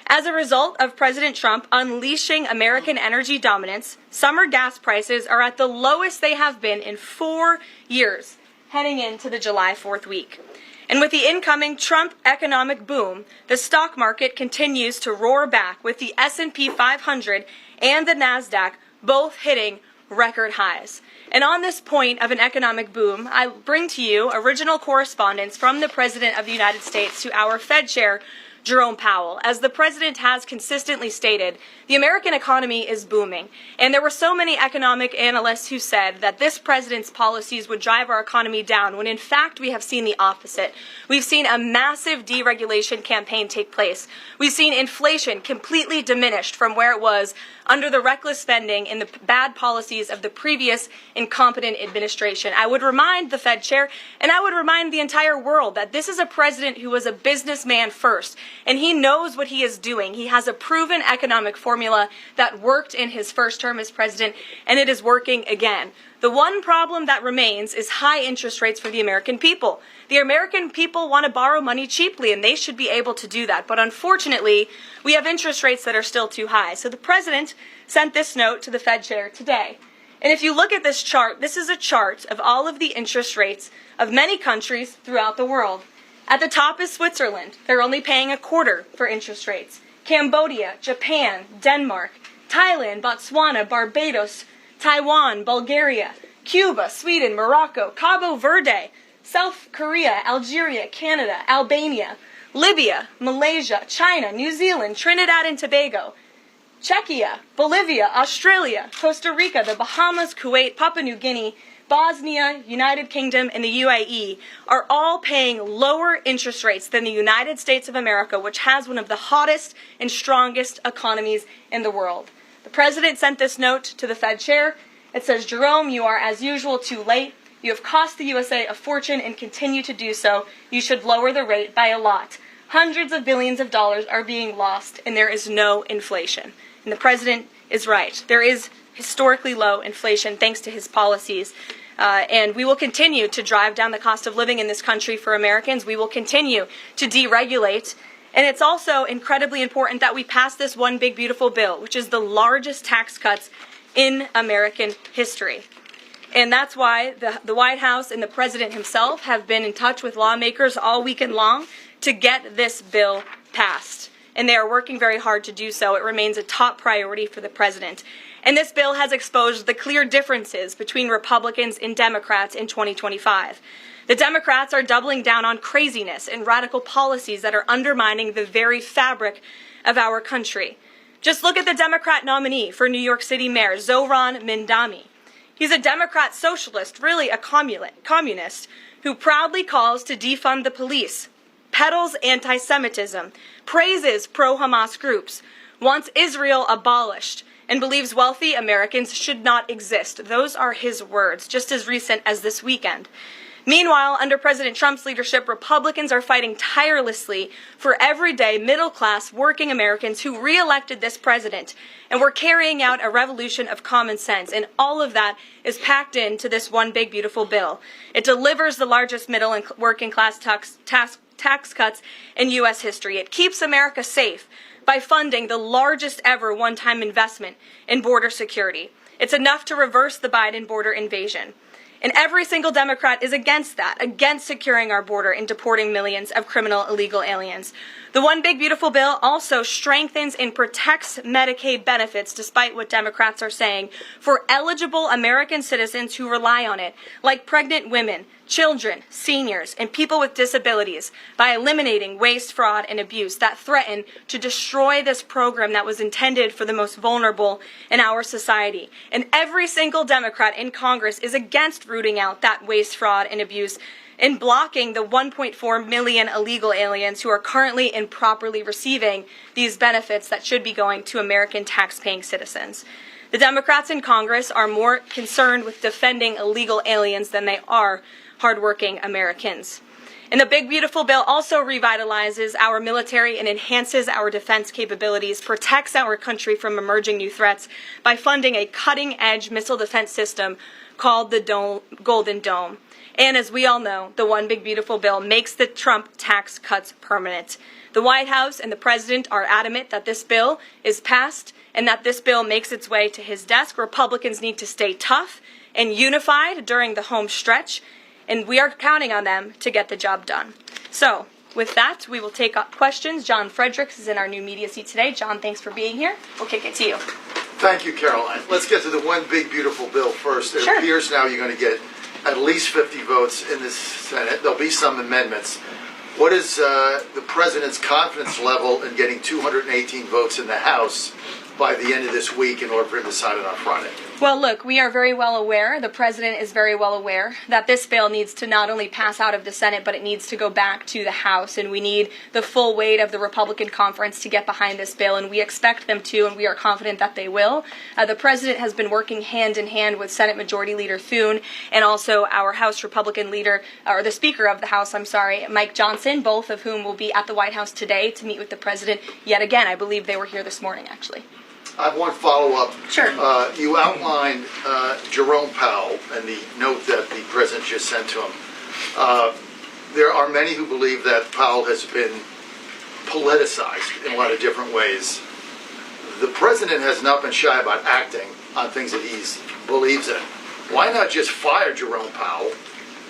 As a result of President Trump unleashing American energy dominance, summer gas prices are at the lowest they have been in 4 years, heading into the July 4th week. And with the incoming Trump economic boom, the stock market continues to roar back, with the S&P 500 and the NASDAQ both hitting record highs. And on this point of an economic boom, I bring to you original correspondence from the President of the United States to our Fed Chair, Jerome Powell. As the president has consistently stated, the American economy is booming. And there were so many economic analysts who said that this president's policies would drive our economy down, when in fact we have seen the opposite. We've seen a massive deregulation campaign take place. We've seen inflation completely diminished from where it was under the reckless spending and the bad policies of the previous incompetent administration. I would remind the Fed chair, and I would remind the entire world, that this is a president who was a businessman first, and he knows what he is doing. He has a proven economic formula that worked in his first term as president, and it is working again. The one problem that remains is high interest rates for the American people. The American people want to borrow money cheaply, and they should be able to do that. But unfortunately, we have interest rates that are still too high. So the president sent this note to the Fed chair today. And if you look at this chart, this is a chart of all of the interest rates of many countries throughout the world. At the top is Switzerland. They're only paying a quarter for interest rates. Cambodia, Japan, Denmark, Thailand, Botswana, Barbados, Taiwan, Bulgaria, Cuba, Sweden, Morocco, Cabo Verde, South Korea, Algeria, Canada, Albania, Libya, Malaysia, China, New Zealand, Trinidad and Tobago, Czechia, Bolivia, Australia, Costa Rica, the Bahamas, Kuwait, Papua New Guinea, Bosnia, United Kingdom, and the UAE are all paying lower interest rates than the United States of America, which has one of the hottest and strongest economies in the world. The president sent this note to the Fed chair. It says, Jerome, you are as usual too late. You have cost the USA a fortune and continue to do so. You should lower the rate by a lot. Hundreds of billions of dollars are being lost, and there is no inflation. And the president is right. There is historically low inflation thanks to his policies. And we will continue to drive down the cost of living in this country for Americans. We will continue to deregulate. And it's also incredibly important that we pass this one big beautiful bill, which is the largest tax cuts in American history. And that's why the White House and the president himself have been in touch with lawmakers all weekend long to get this bill passed. And they are working very hard to do so. It remains a top priority for the president. And this bill has exposed the clear differences between Republicans and Democrats in 2025. The Democrats are doubling down on craziness and radical policies that are undermining the very fabric of our country. Just look at the Democrat nominee for New York City Mayor, Zohran Mamdani. He's a Democrat socialist, really a communist, who proudly calls to defund the police, peddles anti-Semitism, praises pro-Hamas groups, wants Israel abolished, and believes wealthy Americans should not exist. Those are his words, just as recent as this weekend. Meanwhile, under President Trump's leadership, Republicans are fighting tirelessly for everyday, middle-class, working Americans who re-elected this president. And we're carrying out a revolution of common sense. And all of that is packed into this one big, beautiful bill. It delivers the largest middle and working class tax cuts in U.S. history. It keeps America safe by funding the largest ever one-time investment in border security. It's enough to reverse the Biden border invasion. And every single Democrat is against that, against securing our border and deporting millions of criminal illegal aliens. The one big beautiful bill also strengthens and protects Medicaid benefits, despite what Democrats are saying, for eligible American citizens who rely on it, like pregnant women, children, seniors, and people with disabilities by eliminating waste, fraud, and abuse that threaten to destroy this program that was intended for the most vulnerable in our society. And every single Democrat in Congress is against rooting out that waste, fraud, and abuse and blocking the 1.4 million illegal aliens who are currently improperly receiving these benefits that should be going to American tax-paying citizens. The Democrats in Congress are more concerned with defending illegal aliens than they are hardworking Americans. And the big, beautiful bill also revitalizes our military and enhances our defense capabilities, protects our country from emerging new threats by funding a cutting-edge missile defense system called the Golden Dome. And as we all know, the one big, beautiful bill makes the Trump tax cuts permanent. The White House and the President are adamant that this bill is passed and that this bill makes its way to his desk. Republicans need to stay tough and unified during the home stretch, and we are counting on them to get the job done. So, with that, we will take up questions. John Fredericks is in our new media seat today. John, thanks for being here. We'll kick it to you. Thank you, Caroline. Let's get to the one big, beautiful bill first. It appears now you're going to get at least 50 votes in the Senate. There'll be some amendments. What is the President's confidence level in getting 218 votes in the House by the end of this week in order for him to sign it on Friday? Well, look, we are very well aware, the President is very well aware, that this bill needs to not only pass out of the Senate, but it needs to go back to the House, and we need the full weight of the Republican conference to get behind this bill, and we expect them to, and we are confident that they will. The President has been working hand in hand with Senate Majority Leader Thune and also our House Republican leader, or the Speaker of the House, Mike Johnson, both of whom will be at the White House today to meet with the President yet again. I believe they were here this morning, actually. I have one follow-up. Sure. You outlined Jerome Powell and the note that the President just sent to him. There are many who believe that Powell has been politicized in a lot of different ways. The President has not been shy about acting on things that he believes in. Why not just fire Jerome Powell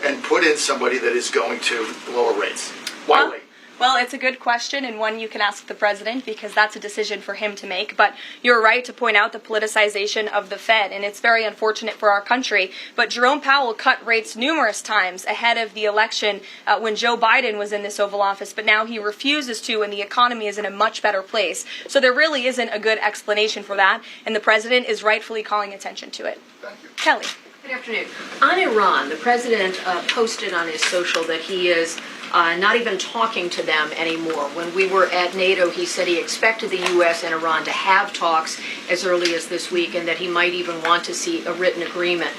and put in somebody that is going to lower rates? Why wait? Well, it's a good question, and one you can ask the President, because that's a decision for him to make. But you're right to point out the politicization of the Fed, and it's very unfortunate for our country. But Jerome Powell cut rates numerous times ahead of the election when Joe Biden was in this Oval Office, but now he refuses to, and the economy is in a much better place. So there really isn't a good explanation for that, and the President is rightfully calling attention to it. Thank you. Kelly. Good afternoon. On Iran, the President posted on his social that he is not even talking to them anymore. When we were at NATO, he said he expected the U.S. and Iran to have talks as early as this week and that he might even want to see a written agreement.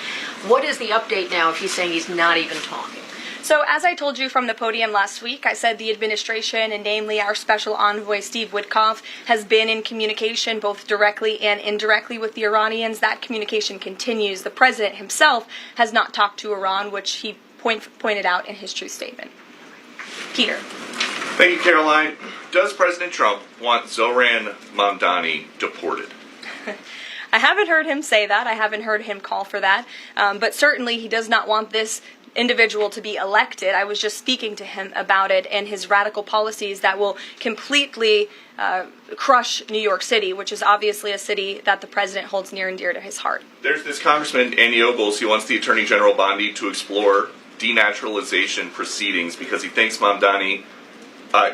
What is the update now if he's saying he's not even talking? So as I told you from the podium last week, I said the administration, and namely our special envoy Steve Witkoff, has been in communication both directly and indirectly with the Iranians. That communication continues. The President himself has not talked to Iran, which he pointed out in his truth statement. Peter. Thank you, Caroline. Does President Trump want Zohran Mamdani deported? I haven't heard him say that. I haven't heard him call for that. But certainly he does not want this individual to be elected. I was just speaking to him about it and his radical policies that will completely crush New York City, which is obviously a city that the President holds near and dear to his heart. There's this Congressman, Andy Ogles. He wants the Attorney General Bondi to explore denaturalization proceedings because he thinks Mamdani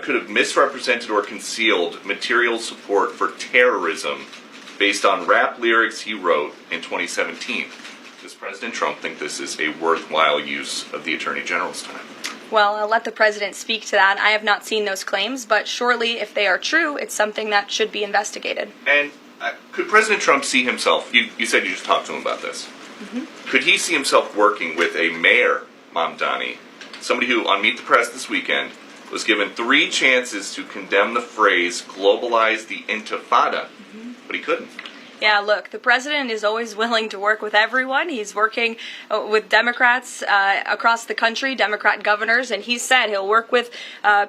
could have misrepresented or concealed material support for terrorism based on rap lyrics he wrote in 2017. Does President Trump think this is a worthwhile use of the Attorney General's time? Well, I'll let the President speak to that. I have not seen those claims, but surely if they are true, it's something that should be investigated. And could President Trump see himself, you said you just talked to him about this, could he see himself working with a Mayor Mamdani, somebody who, on Meet the Press this weekend, was given 3 chances to condemn the phrase globalize the intifada, but he couldn't? Yeah, look, the President is always willing to work with everyone. He's working with Democrats across the country, Democrat governors, and he said he'll work with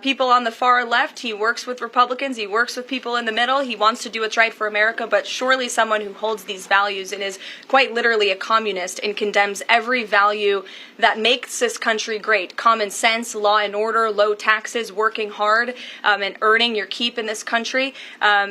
people on the far left. He works with Republicans. He works with people in the middle. He wants to do what's right for America, but surely someone who holds these values and is quite literally a communist and condemns every value that makes this country great. Common sense, law and order, low taxes, working hard, and earning your keep in this country.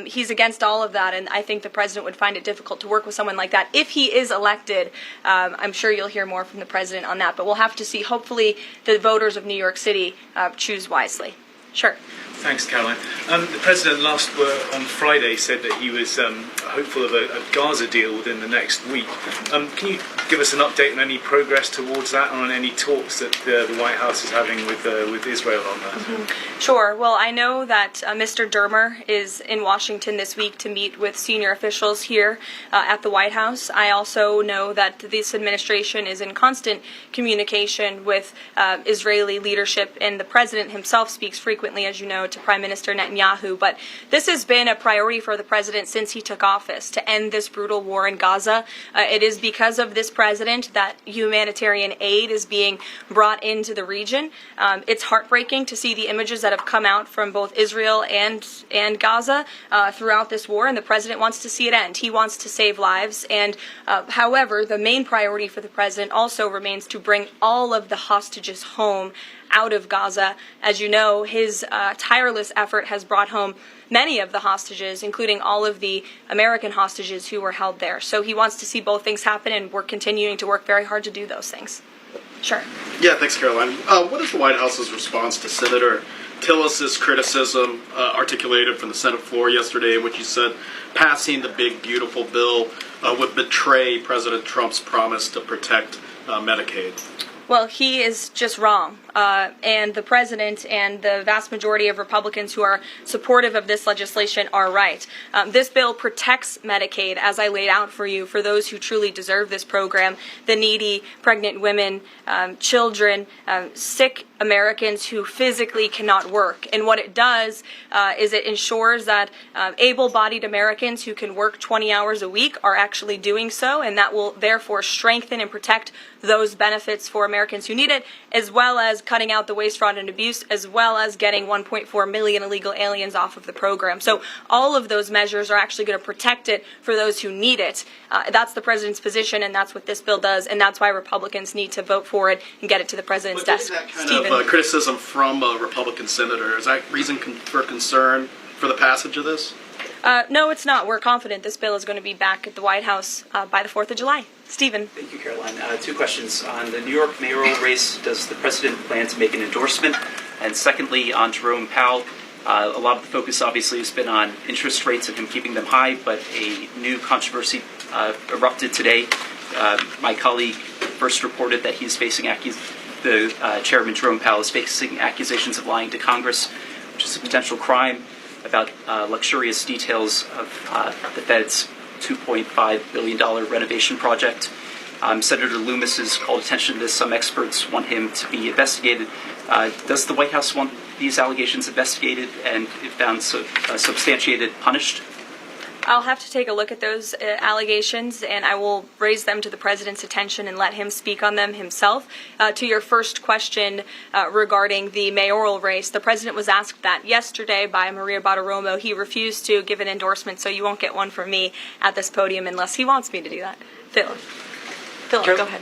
He's against all of that, and I think the President would find find it difficult to work with someone like that. If he is elected, I'm sure you'll hear more from the president on that, but we'll have to see. Hopefully the voters of New York City choose wisely. Sure. Thanks, Caroline. The President on Friday said that he was hopeful of a Gaza deal within the next week. Can you give us an update on any progress towards that, and on any talks that the White House is having with Israel on that? Mm-hmm. Sure. Well, I know that Mr. Dermer is in Washington this week to meet with senior officials here at the White House. I also know that this administration is in constant communication with Israeli leadership, and the President himself speaks frequently, as you know, to Prime Minister Netanyahu. But this has been a priority for the President since he took office, to end this brutal war in Gaza. It is because of this President that humanitarian aid is being brought into the region. It's heartbreaking to see the images that have come out from both Israel and Gaza throughout this war, and the President wants to see it end. He wants to save lives. And however, the main priority for the President also remains to bring all of the hostages home out of Gaza. As you know, his tireless effort has brought home many of the hostages, including all of the American hostages who were held there. So he wants to see both things happen, and we're continuing to work very hard to do those things. Sure. Yeah, thanks, Caroline. What is the White House's response to Senator Tillis's criticism articulated from the Senate floor yesterday, in which he said passing the big, beautiful bill would betray President Trump's promise to protect Medicaid? Well, he is just wrong. And the President and the vast majority of Republicans who are supportive of this legislation are right. This bill protects Medicaid, as I laid out for you, for those who truly deserve this program: the needy, pregnant women, children, sick Americans who physically cannot work. And what it does is it ensures that able-bodied Americans who can work 20 hours a week are actually doing so, and that will therefore strengthen and protect those benefits for Americans who need it, as well as cutting out the waste, fraud, and abuse, as well as getting 1.4 million illegal aliens off of the program. So all of those measures are actually going to protect it for those who need it. That's the President's position, and that's what this bill does, and that's why Republicans need to vote for it and get it to the President's desk. That kind of criticism from a Republican senator, is that reason for concern for the passage of this? No, it's not. We're confident this bill is going to be back at the White House by the 4th of July. Stephen. Thank you, Caroline. Two questions. On the New York mayoral race, does the President plan to make an endorsement? And secondly, on Jerome Powell, a lot of the focus obviously has been on interest rates and him keeping them high, but a new controversy erupted today. My colleague first reported that he's facing Chairman Jerome Powell is facing accusations of lying to Congress, which is a potential crime, about luxurious details of the Fed's $2.5 billion renovation project. Senator Loomis has called attention to this. Some experts want him to be investigated. Does the White House want these allegations investigated and, if found substantiated, punished? I'll have to take a look at those allegations, and I will raise them to the President's attention and let him speak on them himself. To your first question regarding the mayoral race, the President was asked that yesterday by Maria Bartiromo. He refused to give an endorsement, so you won't get one from me at this podium unless he wants me to do that. Philip, go ahead.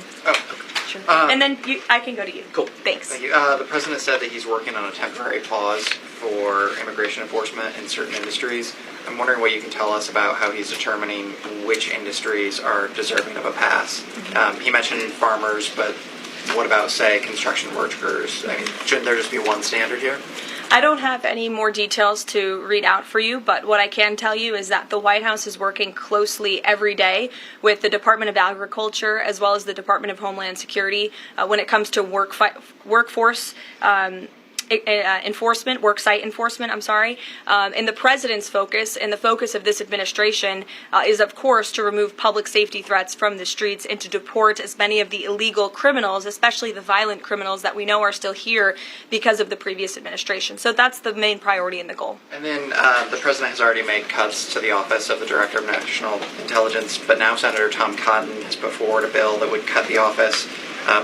Sure. And then I can go to you. Cool. Thanks. Thank you. The President said that he's working on a temporary pause for immigration enforcement in certain industries. I'm wondering what you can tell us about how he's determining which industries are deserving of a pass. He mentioned farmers, but what about, say, construction workers? I mean, shouldn't there just be one standard here? I don't have any more details to read out for you, but what I can tell you is that the White House is working closely every day with the Department of Agriculture as well as the Department of Homeland Security when it comes to workforce enforcement, worksite enforcement, and the President's focus and the focus of this administration is, of course, to remove public safety threats from the streets and to deport as many of the illegal criminals, especially the violent criminals that we know are still here because of the previous administration. So that's the main priority and the goal. And then the President has already made cuts to the Office of the Director of National Intelligence, but now Senator Tom Cotton has put forward a bill that would cut the office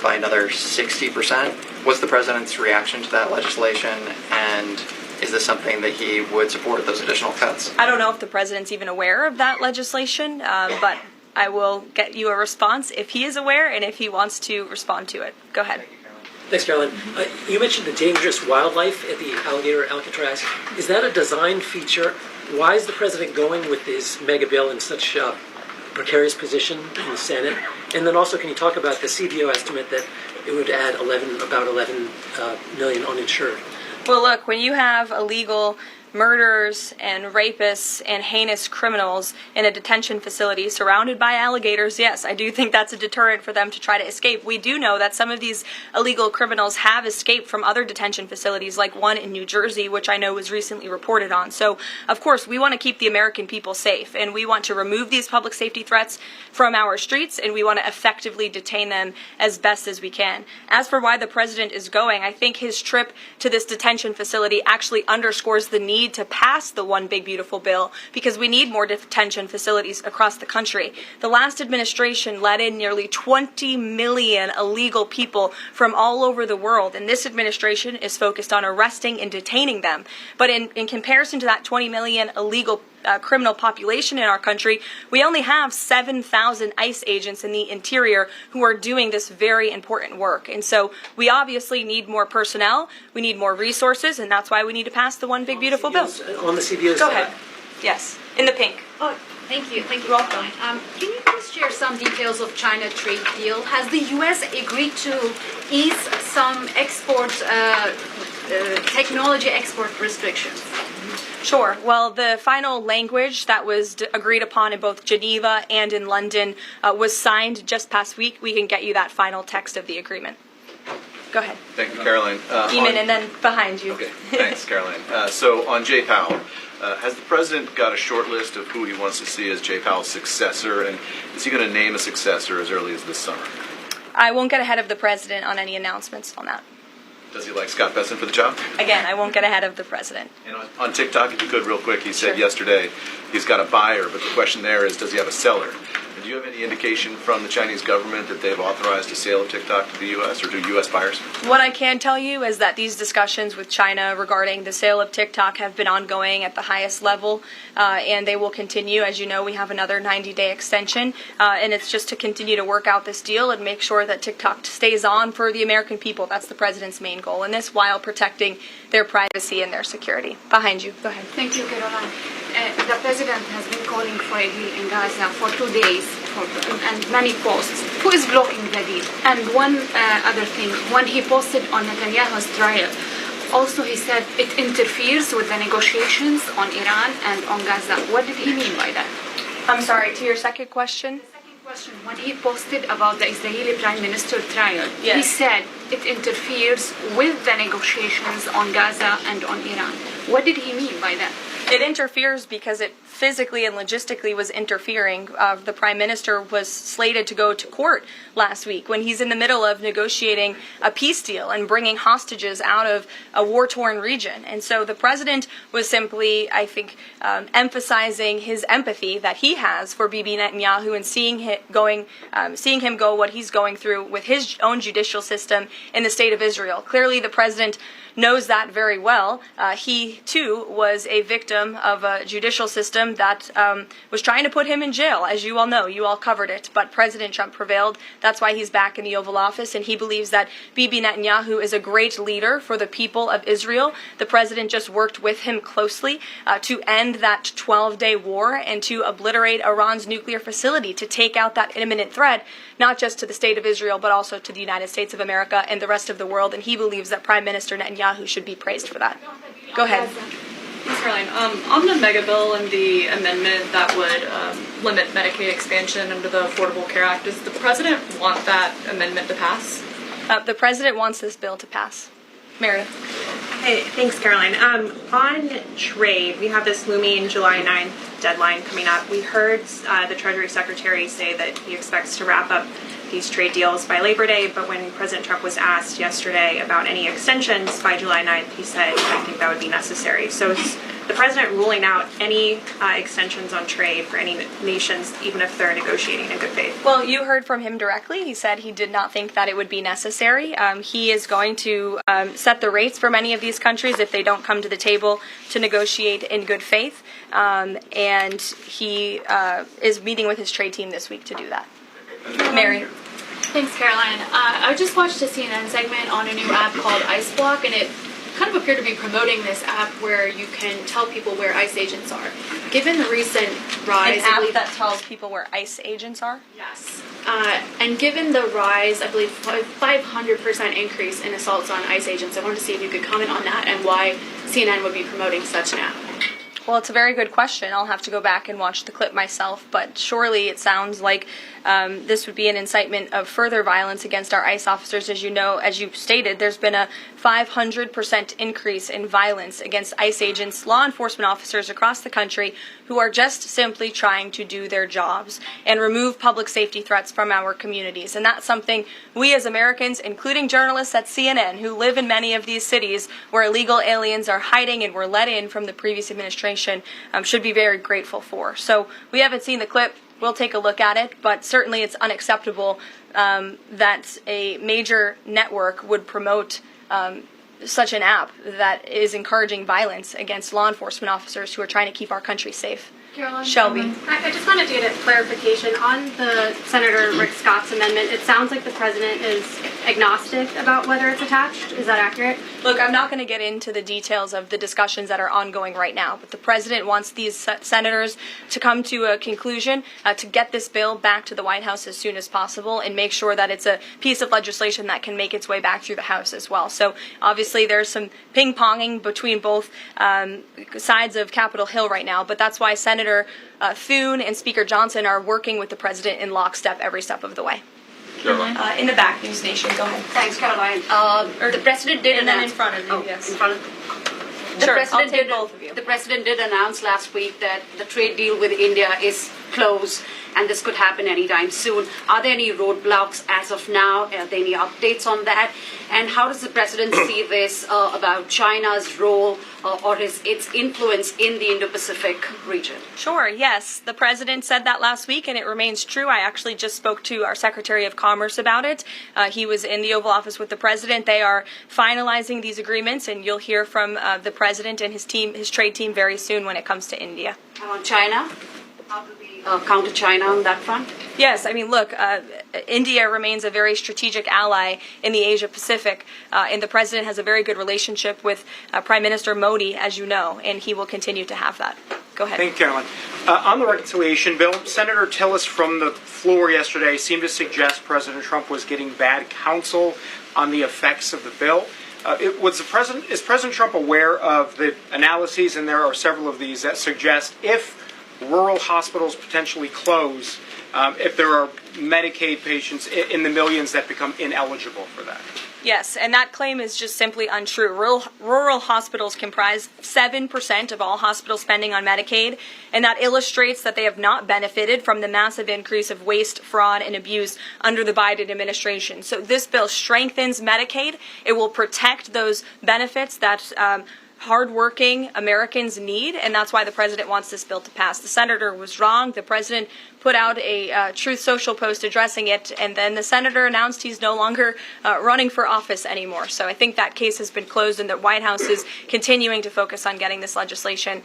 by another 60%. What's the President's reaction to that legislation, and is this something that he would support, those additional cuts? I don't know if the President's even aware of that legislation, but I will get you a response if he is aware and if he wants to respond to it. Go ahead. Thanks, Caroline. You mentioned the dangerous wildlife at the alligator Alcatraz. Is that a design feature? Why is the President going with this mega bill in such precarious position in the Senate? And then also, can you talk about the CBO estimate that it would add about 11 million uninsured? Well, look, when you have illegal murderers and rapists and heinous criminals in a detention facility surrounded by alligators, yes, I do think that's a deterrent for them to try to escape. We do know that some of these illegal criminals have escaped from other detention facilities, like one in New Jersey, which I know was recently reported on. So, of course, we want to keep the American people safe, and we want to remove these public safety threats from our streets, and we want to effectively detain them as best as we can. As for why the president is going, I think his trip to this detention facility actually underscores the need to pass the One Big Beautiful Bill, because we need more detention facilities across the country. The last administration let in nearly 20 million illegal people from all over the world, and this administration is focused on arresting and detaining them. But in comparison to that 20 million illegal criminal population in our country, we only have 7,000 ICE agents in the interior who are doing this very important work. And so we obviously need more personnel, we need more resources, and that's why we need to pass the One Big Beautiful Bill. On the CBO's Go ahead. Yes, in the pink. Oh, thank you. Thank you. Welcome. Can you please share some details of China trade deal? Has the U.S. agreed to ease some technology export restrictions? Sure. Well, the final language that was agreed upon in both Geneva and in London was signed just past week. We can get you that final text of the agreement. Go ahead. Thank you, Caroline. Eamon, and then behind you. Okay, thanks, Caroline. So on Jay Powell, has the president got a short list of who he wants to see as Jay Powell's successor, and is he going to name a successor as early as this summer? I won't get ahead of the president on any announcements on that. Does he like Scott Besson for the job? Again, I won't get ahead of the president. And on TikTok, if you could, real quick, he said yesterday he's got a buyer, but the question there is, does he have a seller? And do you have any indication from the Chinese government that they've authorized a sale of TikTok to the U.S. or to U.S. buyers? What I can tell you is that these discussions with China regarding the sale of TikTok have been ongoing at the highest level, and they will continue. As you know, we have another 90-day extension, and it's just to continue to work out this deal and make sure that TikTok stays on for the American people. That's the president's main goal in this, while protecting their privacy and their security. Behind you. Go ahead. Thank you, Caroline. The president has been calling for a deal in Gaza for 2 days and many posts. Who is blocking the deal? And one other thing, when he posted on Netanyahu's trial, also he said it interferes with the negotiations on Iran and on Gaza. What did he mean by that? I'm sorry, to your second question? Question. When he posted about the Israeli Prime Minister trial, he said it interferes with the negotiations on Gaza and on Iran. What did he mean by that? It interferes because it physically and logistically was interfering. The Prime Minister was slated to go to court last week when he's in the middle of negotiating a peace deal and bringing hostages out of a war-torn region. And so the President was simply, I think, emphasizing his empathy that he has for Bibi Netanyahu and seeing him go what he's going through with his own judicial system in the state of Israel. Clearly, the President knows that very well. He, too, was a victim of a judicial system that was trying to put him in jail, as you all know. You all covered it. But President Trump prevailed. That's why he's back in the Oval Office, and he believes that Bibi Netanyahu is a great leader for the people of Israel. The President just worked with him closely to end that 12-day war and to obliterate Iran's nuclear facility, to take out that imminent threat, not just to the state of Israel, but also to the United States of America and the rest of the world. And he believes that Prime Minister Netanyahu should be praised for that. Go ahead. Thanks, Caroline. On the mega bill and the amendment that would limit Medicaid expansion under the Affordable Care Act, does the president want that amendment to pass? The president wants this bill to pass. Meredith. Hey, thanks, Caroline. On trade, we have this looming July 9th deadline coming up. We heard the Treasury Secretary say that he expects to wrap up these trade deals by Labor Day, but when President Trump was asked yesterday about any extensions by July 9th, he said, I think that would be necessary. So is the president ruling out any extensions on trade for any nations, even if they're negotiating in good faith? Well, you heard from him directly. He said he did not think that it would be necessary. He is going to set the rates for many of these countries if they don't come to the table to negotiate in good faith. And he is meeting with his trade team this week to do that. Mary. Thanks, Caroline. I just watched a CNN segment on a new app called Ice Block, and it kind of appear to be promoting this app where you can tell people where ICE agents are. Given the recent rise, An app that tells people where ICE agents are? Yes. And given the rise, I believe 500% increase in assaults on ICE agents, I wanted to see if you could comment on that and why CNN would be promoting such an app. Well, it's a very good question. I'll have to go back and watch the clip myself, but surely it sounds like this would be an incitement of further violence against our ICE officers. As you know, as you stated, there's been a 500% increase in violence against ICE agents, law enforcement officers across the country who are just simply trying to do their jobs and remove public safety threats from our communities. And that's something we as Americans, including journalists at CNN who live in many of these cities where illegal aliens are hiding and were let in from the previous administration, should be very grateful for. So we haven't seen the clip. We'll take a look at it, but certainly it's unacceptable that a major network would promote such an app that is encouraging violence against law enforcement officers who are trying to keep our country safe. Caroline, Shelby. I just wanted to get a clarification on the Senator Rick Scott's amendment. It sounds like the president is agnostic about whether it's attached. Is that accurate? Look, I'm not going to get into the details of the discussions that are ongoing right now, but the president wants these senators to come to a conclusion, to get this bill back to the White House as soon as possible and make sure that it's a piece of legislation that can make its way back through the House as well. So obviously there's some ping-ponging between both sides of Capitol Hill right now, but that's why Senator Thune and Speaker Johnson are working with the president in lockstep every step of the way. In the back, News Nation, go ahead. Thanks, Caroline. The president did and then announce. in front of you, yes. In front of. Sure, I'll take both of you. The president did announce last week that the trade deal with India is closed, and this could happen anytime soon. Are there any roadblocks as of now? Are there any updates on that? And how does the president see this about China's role or its influence in the Indo-Pacific region? Sure, yes. The president said that last week, and it remains true. I actually just spoke to our Secretary of Commerce about it. He was in the Oval Office with the president. They are finalizing these agreements, and you'll hear from the president and his team, his trade team, very soon when it comes to India. And on China? How do we counter China on that front? Yes, I mean, look, India remains a very strategic ally in the Asia Pacific, and the president has a very good relationship with Prime Minister Modi, as you know, and he will continue to have that. Go ahead. Thank you, Caroline. On the reconciliation bill, Senator Tillis from the floor yesterday seemed to suggest President Trump was getting bad counsel on the effects of the bill. Is President Trump aware of the analyses, and there are several of these, that suggest if rural hospitals potentially close, if there are Medicaid patients in the millions that become ineligible for that? Yes, and that claim is just simply untrue. Rural hospitals comprise 7% of all hospital spending on Medicaid, and that illustrates that they have not benefited from the massive increase of waste, fraud, and abuse under the Biden administration. So this bill strengthens Medicaid. It will protect those benefits that hardworking Americans need, and that's why the president wants this bill to pass. The senator was wrong. The president put out a Truth Social post addressing it, and then the senator announced he's no longer running for office anymore. So I think that case has been closed, and the White House is continuing to focus on getting this legislation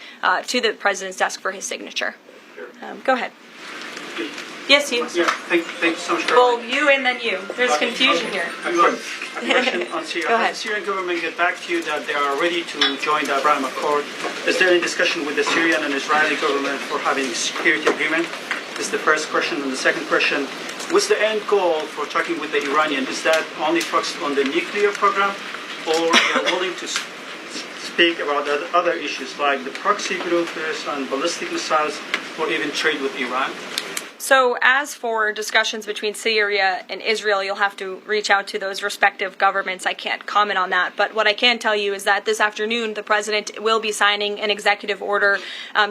to the president's desk for his signature. Go ahead. Yes, you. Yeah, thank you so much. Well, you and then you. There's confusion here. A question on Syria. Go ahead. Has the Syrian government get back to you that they are ready to join the Abraham Accord? Is there any discussion with the Syrian and Israeli government for having a security agreement? This is the first question. And the second question, what's the end goal for talking with the Iranian? Is that only focused on the nuclear program, or they are willing to speak about other issues like the proxy groups and ballistic missiles, or even trade with Iran? So as for discussions between Syria and Israel, you'll have to reach out to those respective governments. I can't comment on that. But what I can tell you is that this afternoon, the president will be signing an executive order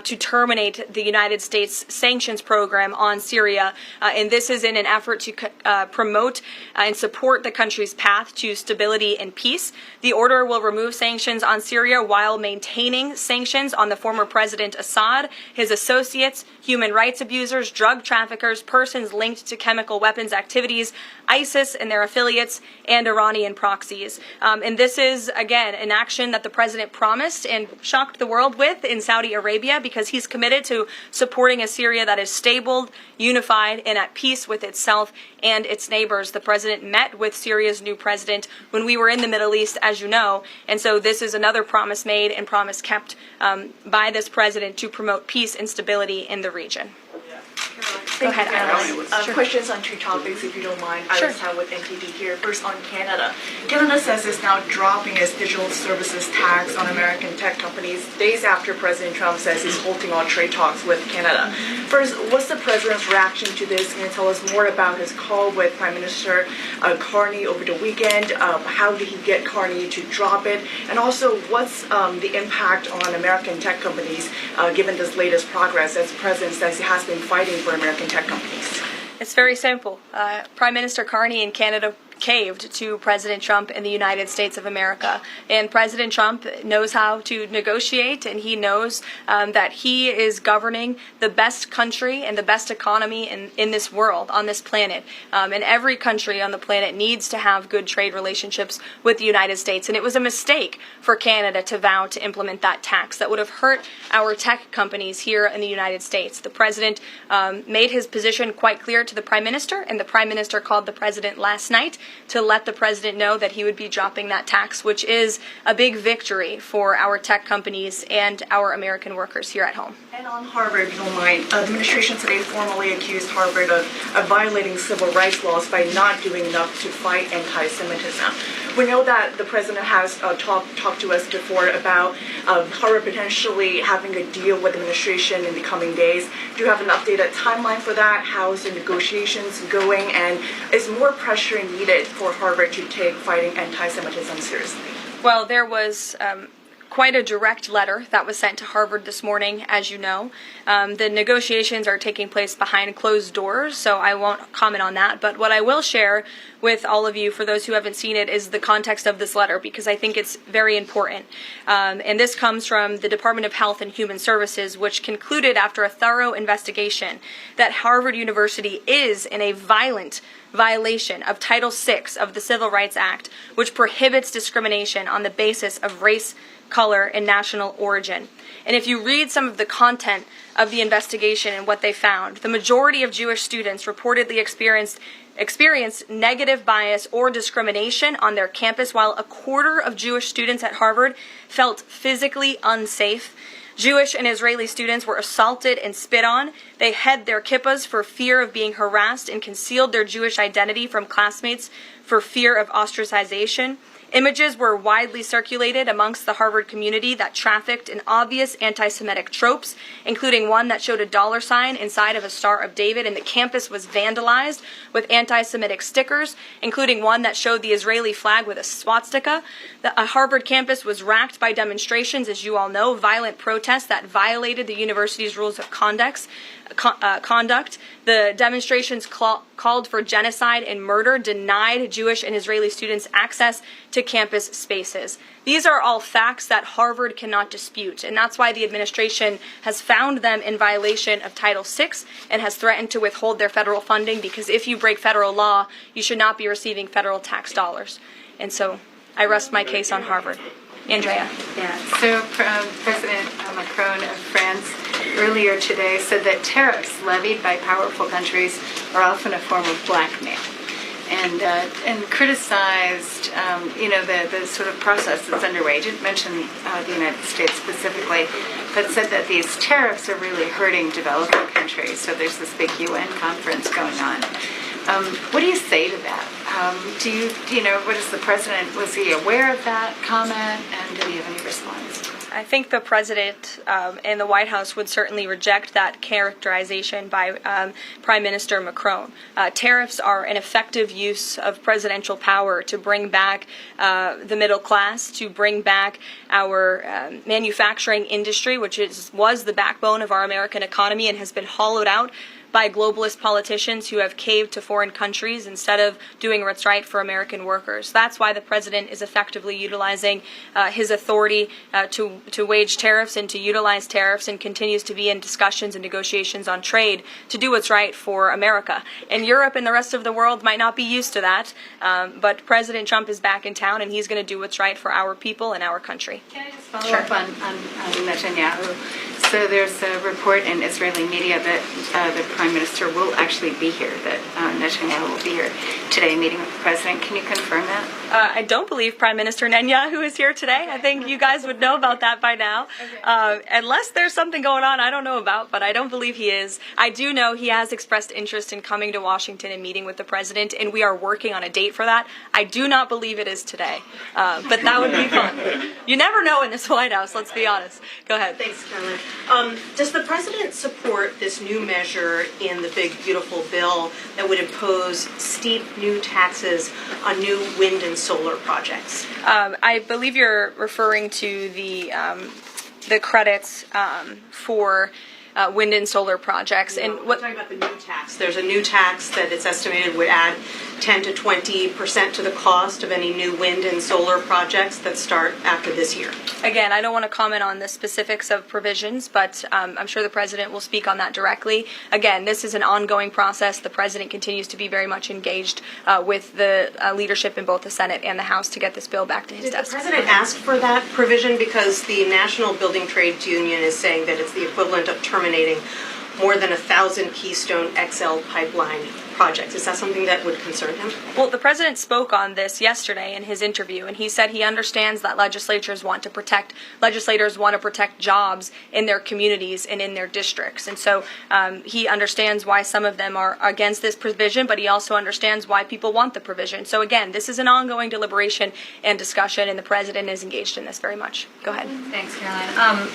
to terminate the United States sanctions program on Syria. And this is in an effort to promote and support the country's path to stability and peace. The order will remove sanctions on Syria while maintaining sanctions on the former President Assad, his associates, human rights abusers, drug traffickers, traffickers, persons linked to chemical weapons activities, ISIS and their affiliates, and Iranian proxies. And this is, again, an action that the president promised and shocked the world with in Saudi Arabia, because he's committed to supporting a Syria that is stable, unified, and at peace with itself and its neighbors. The president met with Syria's new president when we were in the Middle East, as you know, and so this is another promise made and promise kept by this president to promote peace and stability in the region. Go ahead, Alice. Questions on two topics, if you don't mind. Sure. Alice Howe with NTD here. First, on Canada. Canada says it's now dropping its digital services tax on American tech companies days after President Trump says he's halting all trade talks with Canada. First, what's the president's reaction to this? Can you tell us more about his call with Prime Minister Carney over the weekend? How did he get Carney to drop it? And also, what's the impact on American tech companies given this latest progress, as the president says he has been fighting for American tech companies? It's very simple. Prime Minister Carney in Canada caved to President Trump in the United States of America. And President Trump knows how to negotiate, and he knows that he is governing the best country and the best economy in this world, on this planet. And every country on the planet needs to have good trade relationships with the United States. And it was a mistake for Canada to vow to implement that tax that would have hurt our tech companies here in the United States. The president made his position quite clear to the Prime Minister, and the Prime Minister called the president last night to let the president know that he would be dropping that tax, which is a big victory for our tech companies and our American workers here at home. And on Harvard, if you don't mind, the administration today formally accused Harvard of violating civil rights laws by not doing enough to fight anti-Semitism. We know that the president has talked to us before about Harvard potentially having a deal with the administration in the coming days. Do you have an updated timeline for that? How is the negotiations going? And is more pressure needed for Harvard to take fighting anti-Semitism seriously? Well, there was quite a direct letter that was sent to Harvard this morning, as you know. The negotiations are taking place behind closed doors, so I won't comment on that. But what I will share with all of you, for those who haven't seen it, is the context of this letter, because I think it's very important. And this comes from the Department of Health and Human Services, which concluded after a thorough investigation that Harvard University is in a violent violation of Title VI of the Civil Rights Act, which prohibits discrimination on the basis of race, color, and national origin. And if you read some of the content of the investigation and what they found, the majority of Jewish students reportedly experienced negative bias or discrimination on their campus, while a quarter of Jewish students at Harvard felt physically unsafe. Jewish and Israeli students were assaulted and spit on. They hid their kippahs for fear of being harassed and concealed their Jewish identity from classmates for fear of ostracization. Images were widely circulated amongst the Harvard community that trafficked in obvious anti-Semitic tropes, including one that showed a dollar sign inside of a Star of David, and the campus was vandalized with anti-Semitic stickers, including one that showed the Israeli flag with a swastika. The Harvard campus was racked by demonstrations, as you all know, violent protests that violated the university's rules of conduct. The demonstrations called for genocide and murder, denied Jewish and Israeli students access to campus spaces. These are all facts that Harvard cannot dispute, and that's why the administration has found them in violation of Title VI and has threatened to withhold their federal funding, because if you break federal law, you should not be receiving federal tax dollars. And so I rest my case on Harvard. Andrea. Yeah, so President Macron of France earlier today said that tariffs levied by powerful countries are often a form of blackmail, and criticized the sort of process that's underway. Didn't mention the United States specifically, but said that these tariffs are really hurting developing countries. So there's this big UN conference going on. What do you say to that? What is the president, was he aware of that comment, and do you have any response? I think the president and the White House would certainly reject that characterization by Prime Minister Macron. Tariffs are an effective use of presidential power to bring back the middle class, to bring back our manufacturing industry, which was the backbone of our American economy and has been hollowed out by globalist politicians who have caved to foreign countries instead of doing what's right for American workers. That's why the president is effectively utilizing his authority to wage tariffs and to utilize tariffs, and continues to be in discussions and negotiations on trade to do what's right for America. And Europe and the rest of the world might not be used to that, but President Trump is back in town, and he's going to do what's right for our people and our country. Can I just follow up on Netanyahu? So there's a report in Israeli media that the Prime Minister will actually be here, that Netanyahu will be here today meeting with the President. Can you confirm that? I don't believe Prime Minister Netanyahu is here today. I think you guys would know about that by now. Unless there's something going on I don't know about, but I don't believe he is. I do know he has expressed interest in coming to Washington and meeting with the President, and we are working on a date for that. I do not believe it is today, but that would be fun. You never know in this White House, let's be honest. Go ahead. Thanks, Carolyn. Does the President support this new measure in the big, beautiful bill that would impose steep new taxes on new wind and solar projects? I believe you're referring to the credits for wind and solar projects. And what talking about the new tax? There's a new tax that it's estimated would add 10 to 20% to the cost of any new wind and solar projects that start after this year. Again, I don't want to comment on the specifics of provisions, but I'm sure the President will speak on that directly. Again, this is an ongoing process. The President continues to be very much engaged with the leadership in both the Senate and the House to get this bill back to his desk. Did the President ask for that provision? Because the National Building Trades Union is saying that it's the equivalent of terminating more than 1,000 Keystone XL pipeline projects. Is that something that would concern him? Well, the President spoke on this yesterday in his interview, and he said he understands that legislators want to protect jobs in their communities and in their districts. And so he understands why some of them are against this provision, but he also understands why people want the provision. So again, this is an ongoing deliberation and discussion, and the President is engaged in this very much. Go ahead. Thanks, Caroline.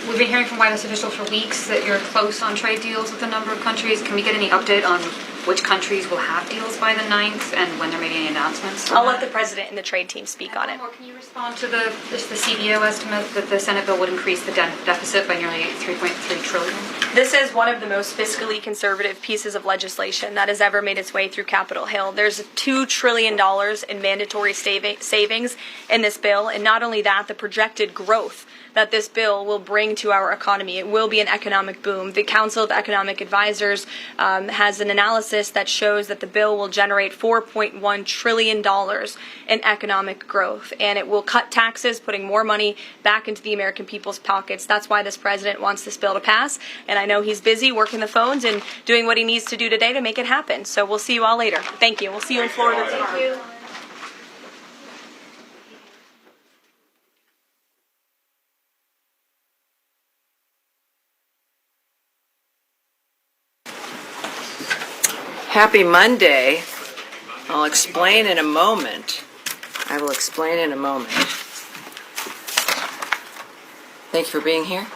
We've been hearing from White House officials for weeks that you're close on trade deals with a number of countries. Can we get any update on which countries will have deals by the 9th and when they're making any announcements? I'll let the President and the trade team speak on it. Can you respond to the CBO estimate that the Senate bill would increase the deficit by nearly $3.3 trillion? This is one of the most fiscally conservative pieces of legislation that has ever made its way through Capitol Hill. There's $2 trillion in mandatory savings in this bill, and not only that, the projected growth that this bill will bring to our economy. It will be an economic boom. The Council of Economic Advisors has an analysis that shows that the bill will generate $4.1 trillion in economic growth, and it will cut taxes, putting more money back into the American people's pockets. That's why this president wants this bill to pass, and I know he's busy working the phones and doing what he needs to do today to make it happen. So we'll see you all later. Thank you. We'll see you in Florida tomorrow. Thank you. Happy Monday. I'll explain in a moment. I will explain in a moment. Thank you for being here.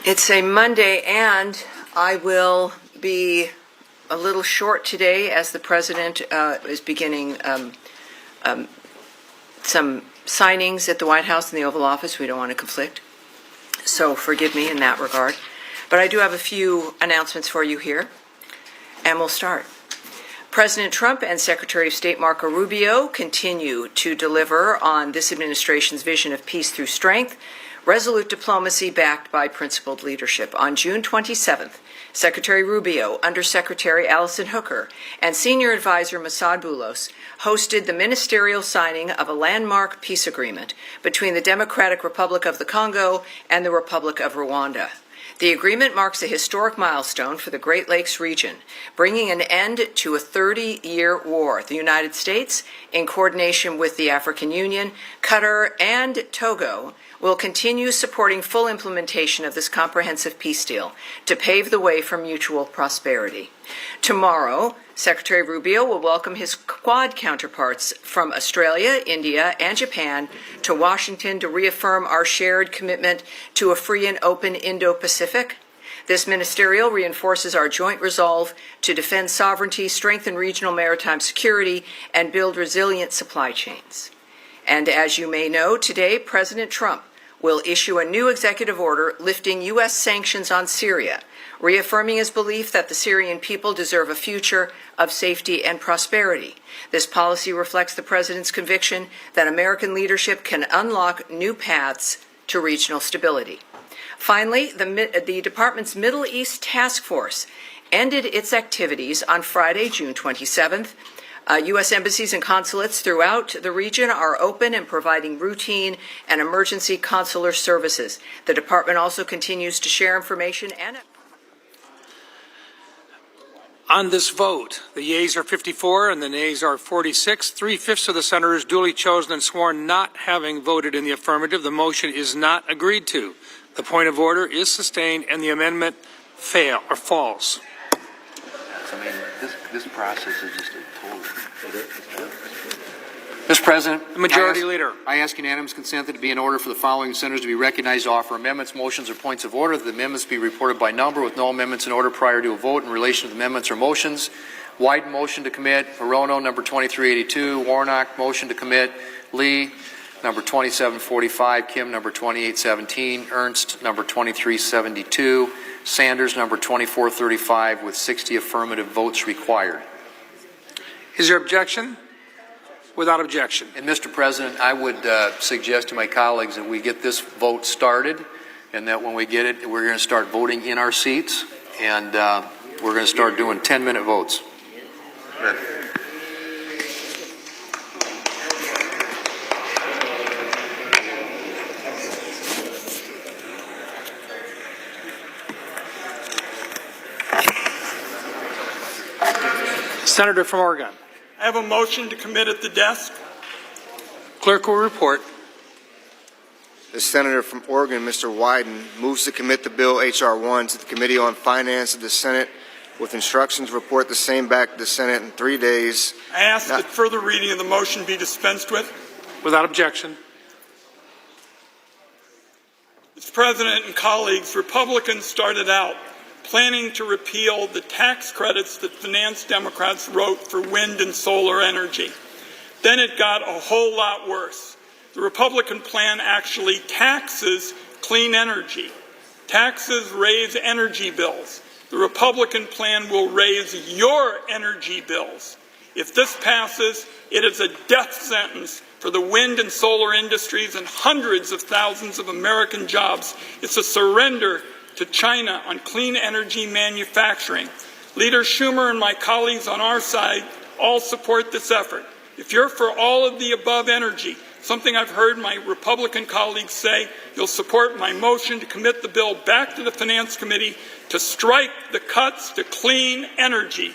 It's a Monday, and I will be a little short today as the President is beginning some signings at the White House and the Oval Office. We don't want to conflict. So forgive me in that regard. But I do have a few announcements for you here, and we'll start. President Trump and Secretary of State Marco Rubio continue to deliver on this administration's vision of peace through strength, resolute diplomacy backed by principled leadership. On June 27th, Secretary Rubio, Undersecretary Allison Hooker, and Senior Advisor Mossad Boulos hosted the ministerial signing of a landmark peace agreement between the Democratic Republic of the Congo and the Republic of Rwanda. The agreement marks a historic milestone for the Great Lakes region, bringing an end to a 30-year war. The United States, in coordination with the African Union, Qatar, and Togo, will continue supporting full implementation of this comprehensive peace deal to pave the way for mutual prosperity. Tomorrow, Secretary Rubio will welcome his Quad counterparts from Australia, India, and Japan to Washington to reaffirm our shared commitment to a free and open Indo-Pacific. This ministerial reinforces our joint resolve to defend sovereignty, strengthen regional maritime security, and build resilient supply chains. And as you may know, today President Trump will issue a new executive order lifting U.S. sanctions on Syria, reaffirming his belief that the Syrian people deserve a future of safety and prosperity. This policy reflects the President's conviction that American leadership can unlock new paths to regional stability. Finally, the Department's Middle East Task Force ended its activities on Friday, June 27th. U.S. embassies and consulates throughout the region are open and providing routine and emergency consular services. The Department also continues to share information and... On this vote, the yeas are 54 and the nays are 46. 3/5 of the senators duly chosen and sworn not having voted in the affirmative. The motion is not agreed to. The point of order is sustained and the amendment falls. I mean, this process is just a total. Mr. President, the Majority Leader. I ask unanimous consent that it be in order for the following senators to be recognized to offer amendments, motions, or points of order. That the amendments be reported by number with no amendments in order prior to a vote in relation to the amendments or motions. Wyden motion to commit. Hirono, number 2382. Warnock motion to commit. Lee, number 2745. Kim, number 2817. Ernst, number 2372. Sanders, number 2435, with 60 affirmative votes required. Is there objection? Without objection. And Mr. President, I would suggest to my colleagues that we get this vote started, and that when we get it, we're going to start voting in our seats, and we're going to start doing 10-minute votes. Right. Senator from Oregon. I have a motion to commit at the desk. Clerk will report. The senator from Oregon, Mr. Wyden, moves to commit the bill H.R. 1 to the Committee on Finance of the Senate with instructions to report the same back to the Senate in 3 days. I ask that further reading of the motion be dispensed with. Without objection. Mr. President and colleagues, Republicans started out planning to repeal the tax credits that finance Democrats wrote for wind and solar energy. Then it got a whole lot worse. The Republican plan actually taxes clean energy. Taxes raise energy bills. The Republican plan will raise your energy bills. If this passes, it is a death sentence for the wind and solar industries and hundreds of thousands of American jobs. It's a surrender to China on clean energy manufacturing. Leader Schumer and my colleagues on our side all support this effort. If you're for all of the above energy, something I've heard my Republican colleagues say, you'll support my motion to commit the bill back to the Finance Committee to strike the cuts to clean energy.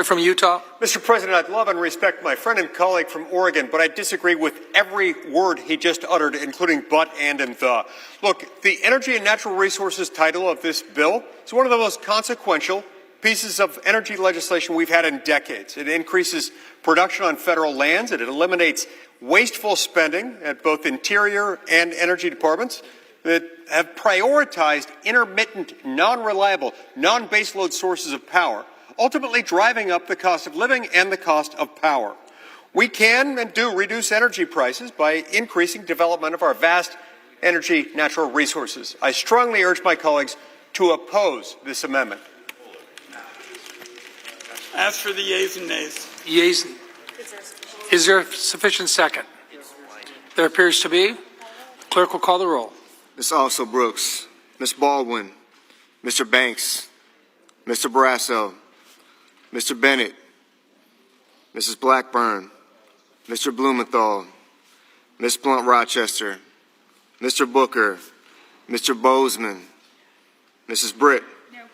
From Utah. Mr. President, I'd love and respect my friend and colleague from Oregon, but I disagree with every word he just uttered, including but, and the. Look, the Energy and Natural Resources title of this bill is one of the most consequential pieces of energy legislation we've had in decades. It increases production on federal lands, and it eliminates wasteful spending at both Interior and Energy departments that have prioritized intermittent, non-reliable, non-baseload sources of power, ultimately driving up the cost of living and the cost of power. We can and do reduce energy prices by increasing development of our vast energy natural resources. I strongly urge my colleagues to oppose this amendment. As for the yeas and nays. Yeas. Is there sufficient second? There appears to be. Clerk will call the roll. Ms. Also Brooks, Ms. Baldwin, Mr. Banks, Mr. Barrasso, Mr. Bennett, Mrs. Blackburn, Mr. Blumenthal, Ms. Blunt-Rochester, Mr. Booker, Mr. Bozeman, Mrs. Britt. No.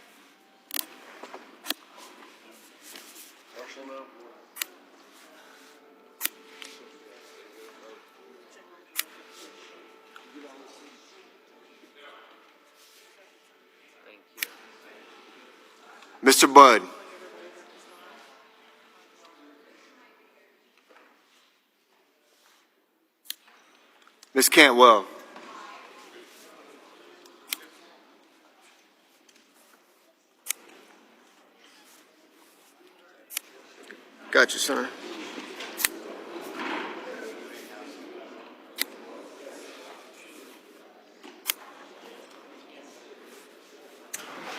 Mr. Budd. Ms. Cantwell. Got you, sir.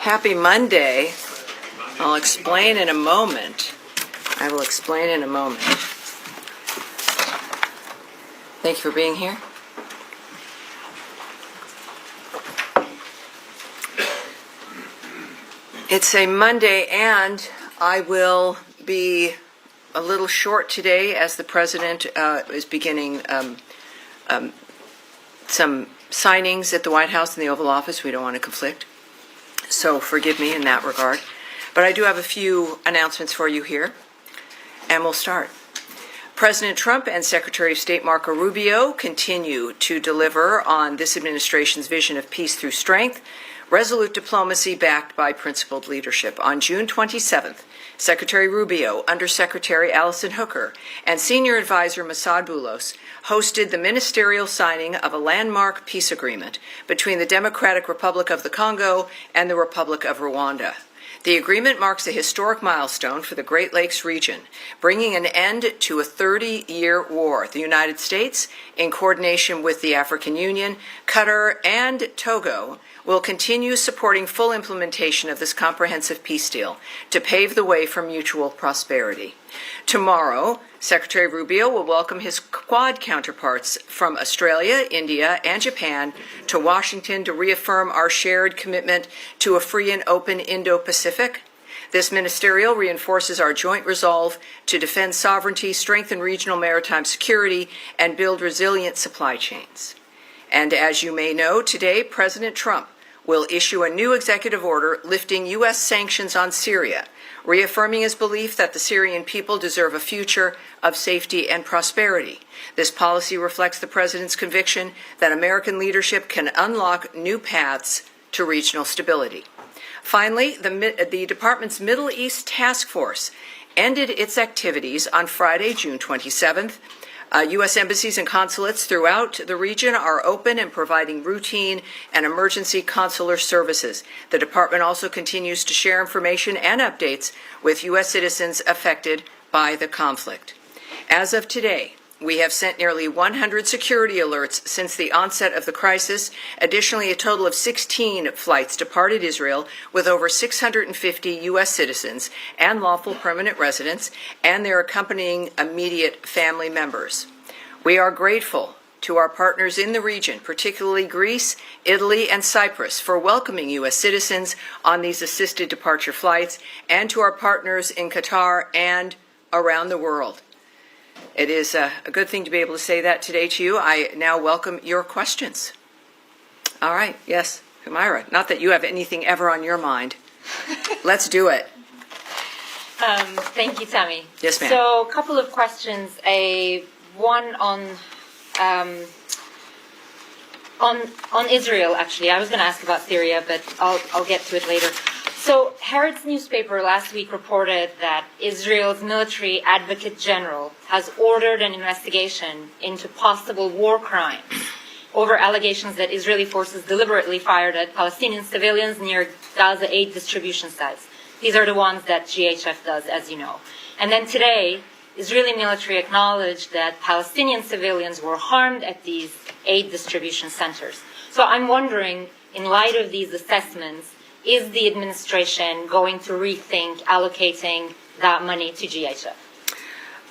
Happy Monday. I'll explain in a moment. I will explain in a moment. Thank you for being here. It's a Monday, and I will be a little short today as the President is beginning some signings at the White House and the Oval Office. We don't want to conflict, so forgive me in that regard. But I do have a few announcements for you here, and we'll start. President Trump and Secretary of State Marco Rubio continue to deliver on this administration's vision of peace through strength, resolute diplomacy backed by principled leadership. On June 27th, Secretary Rubio, Undersecretary Allison Hooker, and Senior Advisor Massad Boulos hosted the ministerial signing of a landmark peace agreement between the Democratic Republic of the Congo and the Republic of Rwanda. The agreement marks a historic milestone for the Great Lakes region, bringing an end to a 30-year war. The United States, in coordination with the African Union, Qatar, and Togo, will continue supporting full implementation of this comprehensive peace deal to pave the way for mutual prosperity. Tomorrow, Secretary Rubio will welcome his Quad counterparts from Australia, India, and Japan to Washington to reaffirm our shared commitment to a free and open Indo-Pacific. This ministerial reinforces our joint resolve to defend sovereignty, strengthen regional maritime security, and build resilient supply chains. And as you may know, today, President Trump will issue a new executive order lifting U.S. sanctions on Syria, reaffirming his belief that the Syrian people deserve a future of safety and prosperity. This policy reflects the President's conviction that American leadership can unlock new paths to regional stability. Finally, the Department's Middle East Task Force ended its activities on Friday, June 27th. U.S. embassies and consulates throughout the region are open and providing routine and emergency consular services. The department also continues to share information and updates with U.S. citizens affected by the conflict. As of today, we have sent nearly 100 security alerts since the onset of the crisis. Additionally, a total of 16 flights departed Israel with over 650 U.S. citizens and lawful permanent residents and their accompanying immediate family members. We are grateful to our partners in the region, particularly Greece, Italy, and Cyprus, for welcoming U.S. citizens on these assisted departure flights, and to our partners in Qatar and around the world. It is a good thing to be able to say that today to you. I now welcome your questions. All right, yes, Humaira, not that you have anything ever on your mind. Let's do it. Thank you, Tammy. Yes, ma'am. So, a couple of questions. One on Israel, actually. I was going to ask about Syria, but I'll get to it later. So, Haaretz newspaper last week reported that Israel's military advocate general has ordered an investigation into possible war crimes over allegations that Israeli forces deliberately fired at Palestinian civilians near Gaza aid distribution sites. These are the ones that GHF does, as you know. And then today, Israeli military acknowledged that Palestinian civilians were harmed at these aid distribution centers. So I'm wondering, in light of these assessments, is the administration going to rethink allocating that money to GHF?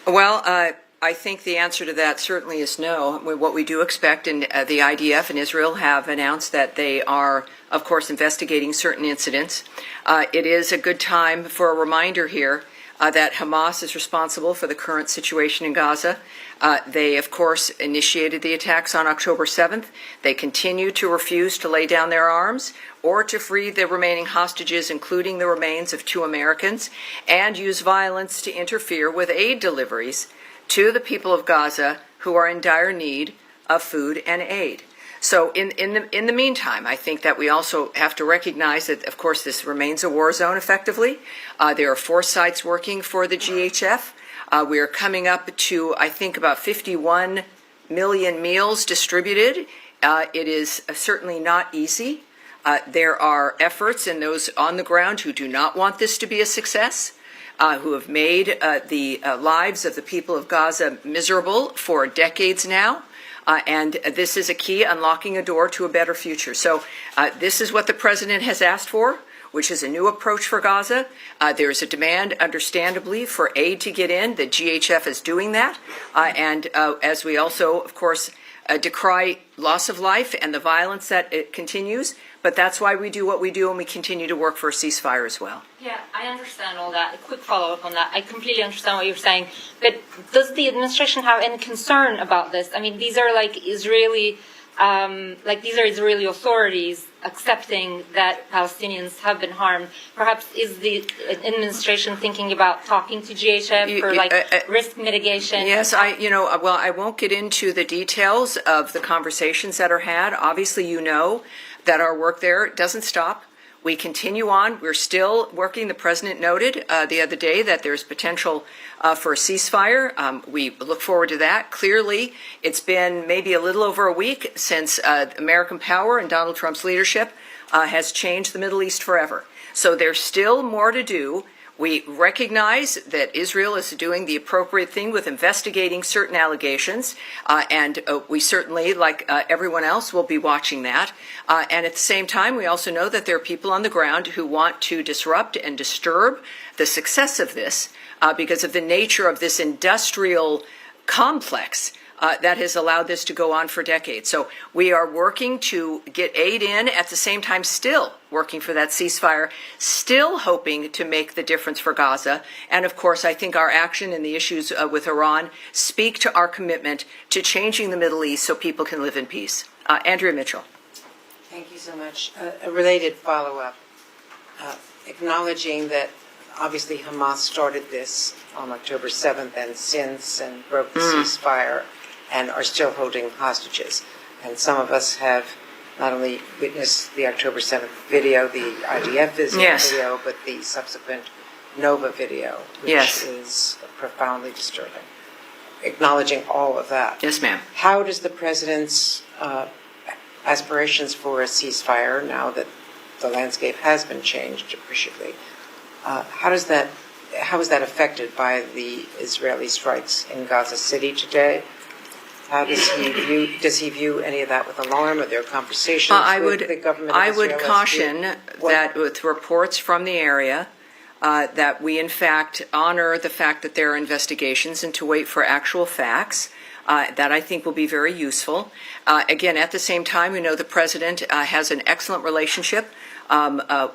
Well, I think the answer to that certainly is no. What we do expect, and the IDF and Israel have announced that they are, of course, investigating certain incidents. It is a good time for a reminder here that Hamas is responsible for the current situation in Gaza. They, of course, initiated the attacks on October 7th. They continue to refuse to lay down their arms or to free the remaining hostages, including the remains of 2 Americans, and use violence to interfere with aid deliveries to the people of Gaza who are in dire need of food and aid. So in the meantime, I think that we also have to recognize that, of course, this remains a war zone effectively. There are 4 sites working for the GHF. We are coming up to, I think, about 51 million meals distributed. It is certainly not easy. There are efforts in those on the ground who do not want this to be a success, who have made the lives of the people of Gaza miserable for decades now. And this is a key, unlocking a door to a better future. So this is what the President has asked for. which is a new approach for Gaza. There's a demand, understandably, for aid to get in. The GHF is doing that. And as we also, of course, decry loss of life and the violence that it continues, but that's why we do what we do, and we continue to work for a ceasefire as well. Yeah, I understand all that. A quick follow-up on that. I completely understand what you're saying, but does the administration have any concern about this? I mean, these are Israeli authorities accepting that Palestinians have been harmed. Perhaps is the administration thinking about talking to GHF for risk mitigation? Yes, I won't get into the details of the conversations that are had. Obviously, you know that our work there doesn't stop. We continue on. We're still working. The president noted the other day that there's potential for a ceasefire. We look forward to that. Clearly, it's been maybe a little over a week since American power and Donald Trump's leadership has changed the Middle East forever. So there's still more to do. We recognize that Israel is doing the appropriate thing with investigating certain allegations, and we certainly, like everyone else, will be watching that. And at the same time, we also know that there are people on the ground who want to disrupt and disturb the success of this because of the nature of this industrial complex that has allowed this to go on for decades. So we are working to get aid in, at the same time still working for that ceasefire, still hoping to make the difference for Gaza. And of course, I think our action and the issues with Iran speak to our commitment to changing the Middle East so people can live in peace. Andrea Mitchell. Thank you so much. A related follow-up, acknowledging that obviously Hamas started this on October 7th and broke the ceasefire and are still holding hostages. And some of us have not only witnessed the October 7th video, the IDF video, but the subsequent Nova video, which is profoundly disturbing. Acknowledging all of that. Yes, ma'am. How does the president's aspirations for a ceasefire, now that the landscape has been changed appreciably, how is that affected by the Israeli strikes in Gaza City today? How does he view any of that with alarm? Are there conversations with the government of Israel? I would caution that with reports from the area, that we in fact honor the fact that there are investigations and to wait for actual facts. That I think will be very useful. Again, at the same time, we know the president has an excellent relationship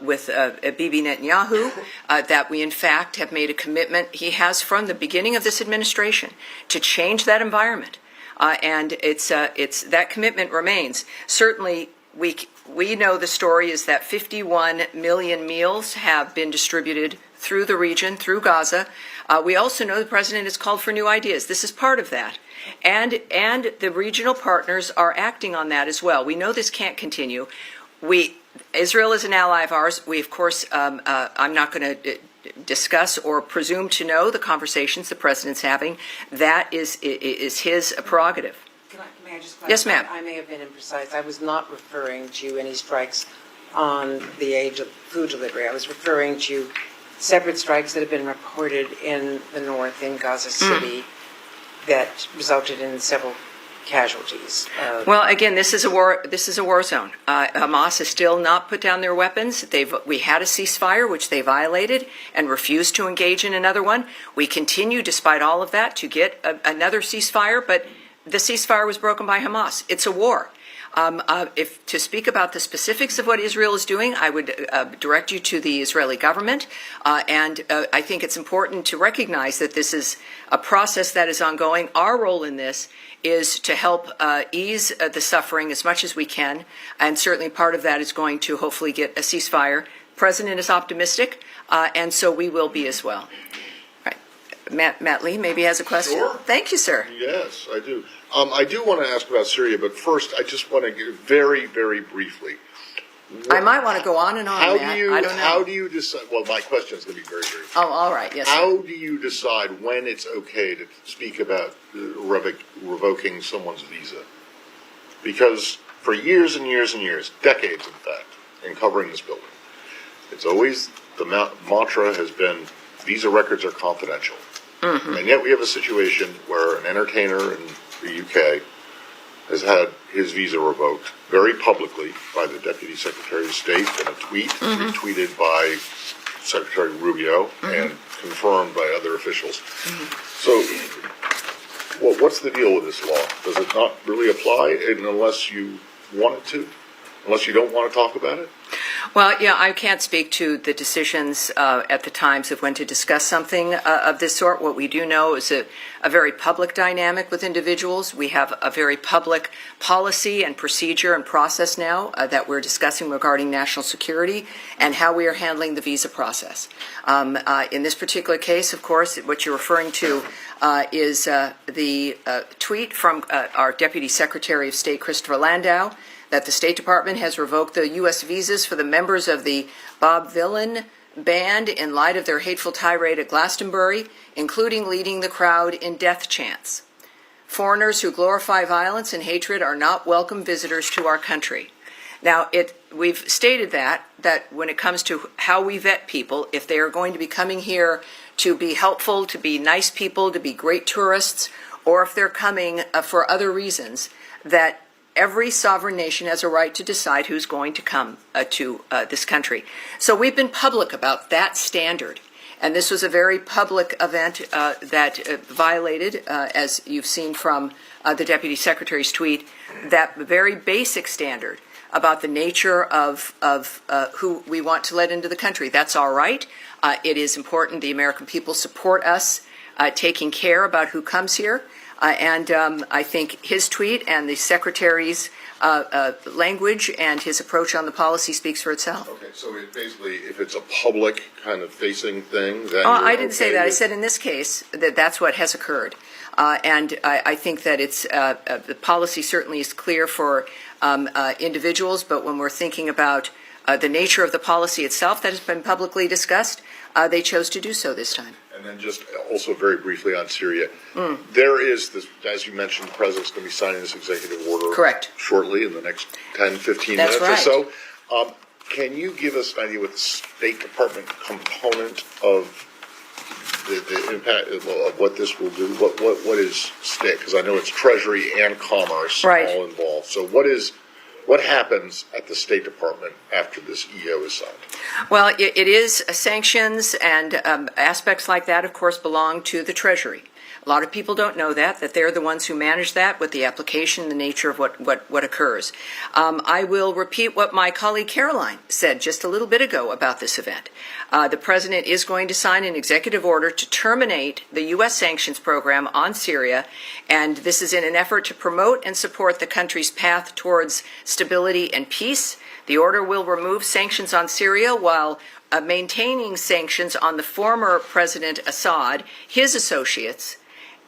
with Bibi Netanyahu, that we in fact have made a commitment he has from the beginning of this administration to change that environment. And it's that commitment remains. Certainly, we know the story is that 51 million meals have been distributed through the region, through Gaza. We also know the president has called for new ideas. This is part of that. And the regional partners are acting on that as well. We know this can't continue. Israel is an ally of ours. We, of course, I'm not going to discuss or presume to know the conversations the president's having. That is his prerogative. May I just clarify? Yes, ma'am. I may have been imprecise. I was not referring to any strikes on the age of food delivery. I was referring to separate strikes that have been reported in the north, in Gaza City, that resulted in several casualties. Well, again, this is a war zone. Hamas has still not put down their weapons. We had a ceasefire, which they violated, and refused to engage in another one. We continue, despite all of that, to get another ceasefire, but the ceasefire was broken by Hamas. It's a war. If to speak about the specifics of what Israel is doing, I would direct you to the Israeli government. And I think it's important to recognize that this is a process that is ongoing. Our role in this is to help ease the suffering as much as we can. And certainly part of that is going to hopefully get a ceasefire. The president is optimistic, and so we will be as well. Right. Matt Lee maybe has a question. Sure. Thank you, sir. Yes, I do. I do want to ask about Syria, but first I just want to give very, very briefly. I might want to go on and on, Matt. I don't know. How do you decide? Well, my question is going to be very, very brief. Oh, all right. Yes. How do you decide when it's okay to speak about revoking someone's visa? Because for years and years and years, decades in fact, in covering this building, it's always the mantra has been visa records are confidential. Mm-hmm. And yet we have a situation where an entertainer in the UK has had his visa revoked very publicly by the Deputy Secretary of State in a tweet, retweeted by Secretary Rubio, and confirmed by other officials. So, what's the deal with this law? Does it not really apply unless you want it to? Unless you don't want to talk about it? Well, yeah, I can't speak to the decisions at the times of when to discuss something of this sort. What we do know is a very public dynamic with individuals. We have a very public policy and procedure and process now that we're discussing regarding national security and how we are handling the visa process. In this particular case, of course, what you're referring to is the tweet from our Deputy Secretary of State, Christopher Landau, that the State Department has revoked the U.S. visas for the members of the Bob Dylan band in light of their hateful tirade at Glastonbury, including leading the crowd in death chants. Foreigners who glorify violence and hatred are not welcome visitors to our country. Now, we've stated that when it comes to how we vet people, if they are going to be coming here to be helpful, to be nice people, to be great tourists, or if they're coming for other reasons, that every sovereign nation has a right to decide who's going to come to this country. So we've been public about that standard. And this was a very public event that violated, as you've seen from the Deputy Secretary's tweet, that very basic standard about the nature of who we want to let into the country. That's all right. It is important the American people support us taking care about who comes here. And I think his tweet and the Secretary's language and his approach on the policy speaks for itself. Okay, so basically, if it's a public kind of facing thing, then I didn't say that. I said in this case that's what has occurred. And I think that it's the policy certainly is clear for individuals, but when we're thinking about the nature of the policy itself that has been publicly discussed, they chose to do so this time. And then just also very briefly on Syria, there is this, as you mentioned, the president's going to be signing this executive order Correct. Shortly in the next 10, 15 That's minutes right. or so. Can you give us an idea what the State Department component of the impact of what this will do? What is state? Because I know it's Treasury and Commerce all involved. So what happens at the State Department after this EO is signed? Well, it is sanctions and aspects like that, of course, belong to the Treasury. A lot of people don't know that they're the ones who manage that with the application, the nature of what occurs. I will repeat what my colleague Caroline said just a little bit ago about this event. The President is going to sign an executive order to terminate the U.S. sanctions program on Syria, and this is in an effort to promote and support the country's path towards stability and peace. The order will remove sanctions on Syria while maintaining sanctions on the former President Assad, his associates,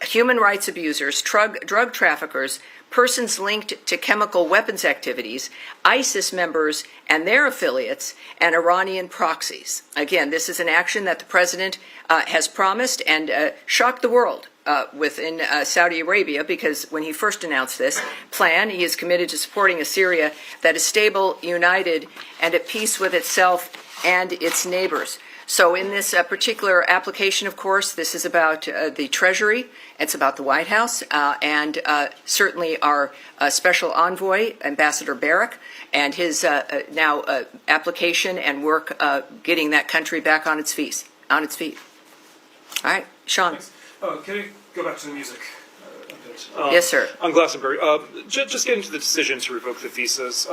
human rights abusers, drug traffickers, persons linked to chemical weapons activities, ISIS members and their affiliates, and Iranian proxies. Again, this is an action that the President has promised and shocked the world within Saudi Arabia, because when he first announced this plan, he is committed to supporting a Syria that is stable, united, and at peace with itself and its neighbors. So in this particular application, of course, this is about the Treasury, it's about the White House, and certainly our special envoy, Ambassador Barrack, and his now application and work getting that country back on its feet. All right, Sean. Can we go back to the music a bit? Yes, sir. On Glastonbury, just getting to the decision to revoke the visas,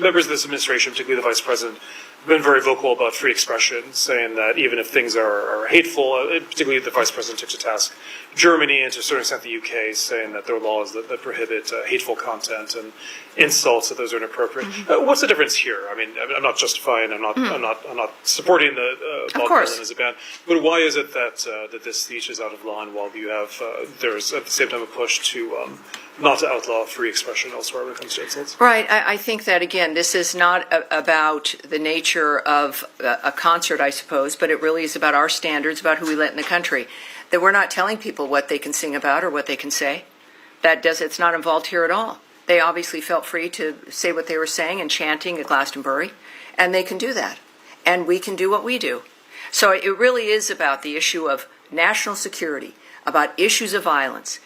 members of this administration, particularly the Vice President, have been very vocal about free expression, saying that even if things are hateful, particularly the Vice President took to task Germany and to a certain extent the UK, saying that there are laws that prohibit hateful content and insults, that those are inappropriate. What's the difference here? I mean, I'm not justifying, I'm not supporting the Bob Dylan as a band, but why is it that this speech is out of line while you have there's at the same time a push to not to outlaw free expression elsewhere when it comes to insults? Right. I think that, again, this is not about the nature of a concert, I suppose, but it really is about our standards, about who we let in the country, that we're not telling people what they can sing about or what they can say. It's not involved here at all. They obviously felt free to say what they were saying and chanting at Glastonbury, and they can do that. And we can do what we do. So it really is about the issue of national security, about issues of violence,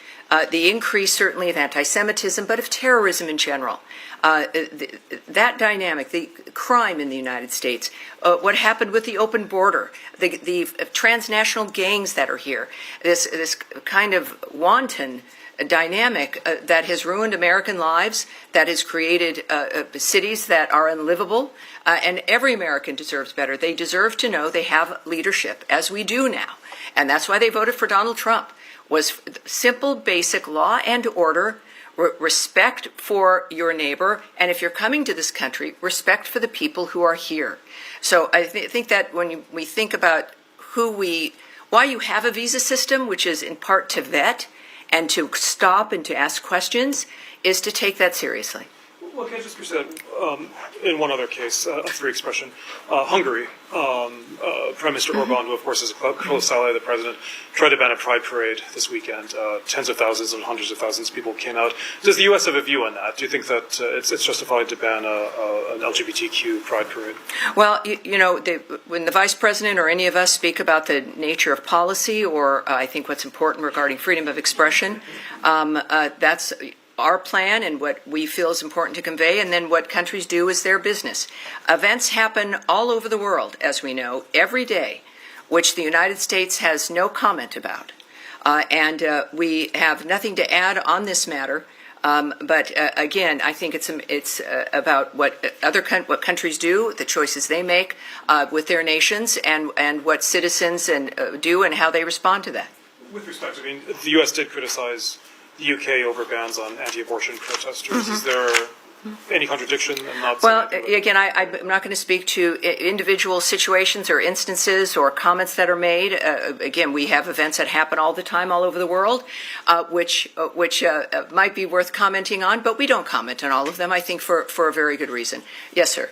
the increase certainly of anti-Semitism, but of terrorism in general. That dynamic, the crime in the United States, what happened with the open border, the transnational gangs that are here, this kind of wanton dynamic that has ruined American lives, that has created cities that are unlivable, and every American deserves better. They deserve to know they have leadership, as we do now, and that's why they voted for Donald Trump, was simple, basic law and order, respect for your neighbor, and if you're coming to this country, respect for the people who are here. So I think that when we think about why you have a visa system, which is in part to vet and to stop and to ask questions, is to take that seriously. Well, can I just present in one other case, a free expression, Hungary, Prime Minister Orban, who of course is a close ally of the president, tried to ban a pride parade this weekend. Tens of thousands and hundreds of thousands of people came out. Does the U.S. have a view on that? Do you think that it's justified to ban an LGBTQ pride parade? Well, when the Vice President or any of us speak about the nature of policy, or I think what's important regarding freedom of expression, that's our plan and what we feel is important to convey, and then what countries do is their business. Events happen all over the world, as we know, every day, which the United States has no comment about. And we have nothing to add on this matter. But again, I think it's about what what countries do, the choices they make with their nations, and what citizens do and how they respond to that. With respect, I mean, the U.S. did criticize the UK over bans on anti-abortion protesters. Is there any contradiction? Well, again, I'm not going to speak to individual situations or instances or comments that are made. Again, we have events that happen all the time all over the world, which might be worth commenting on, but we don't comment on all of them, I think, for a very good reason. Yes, sir.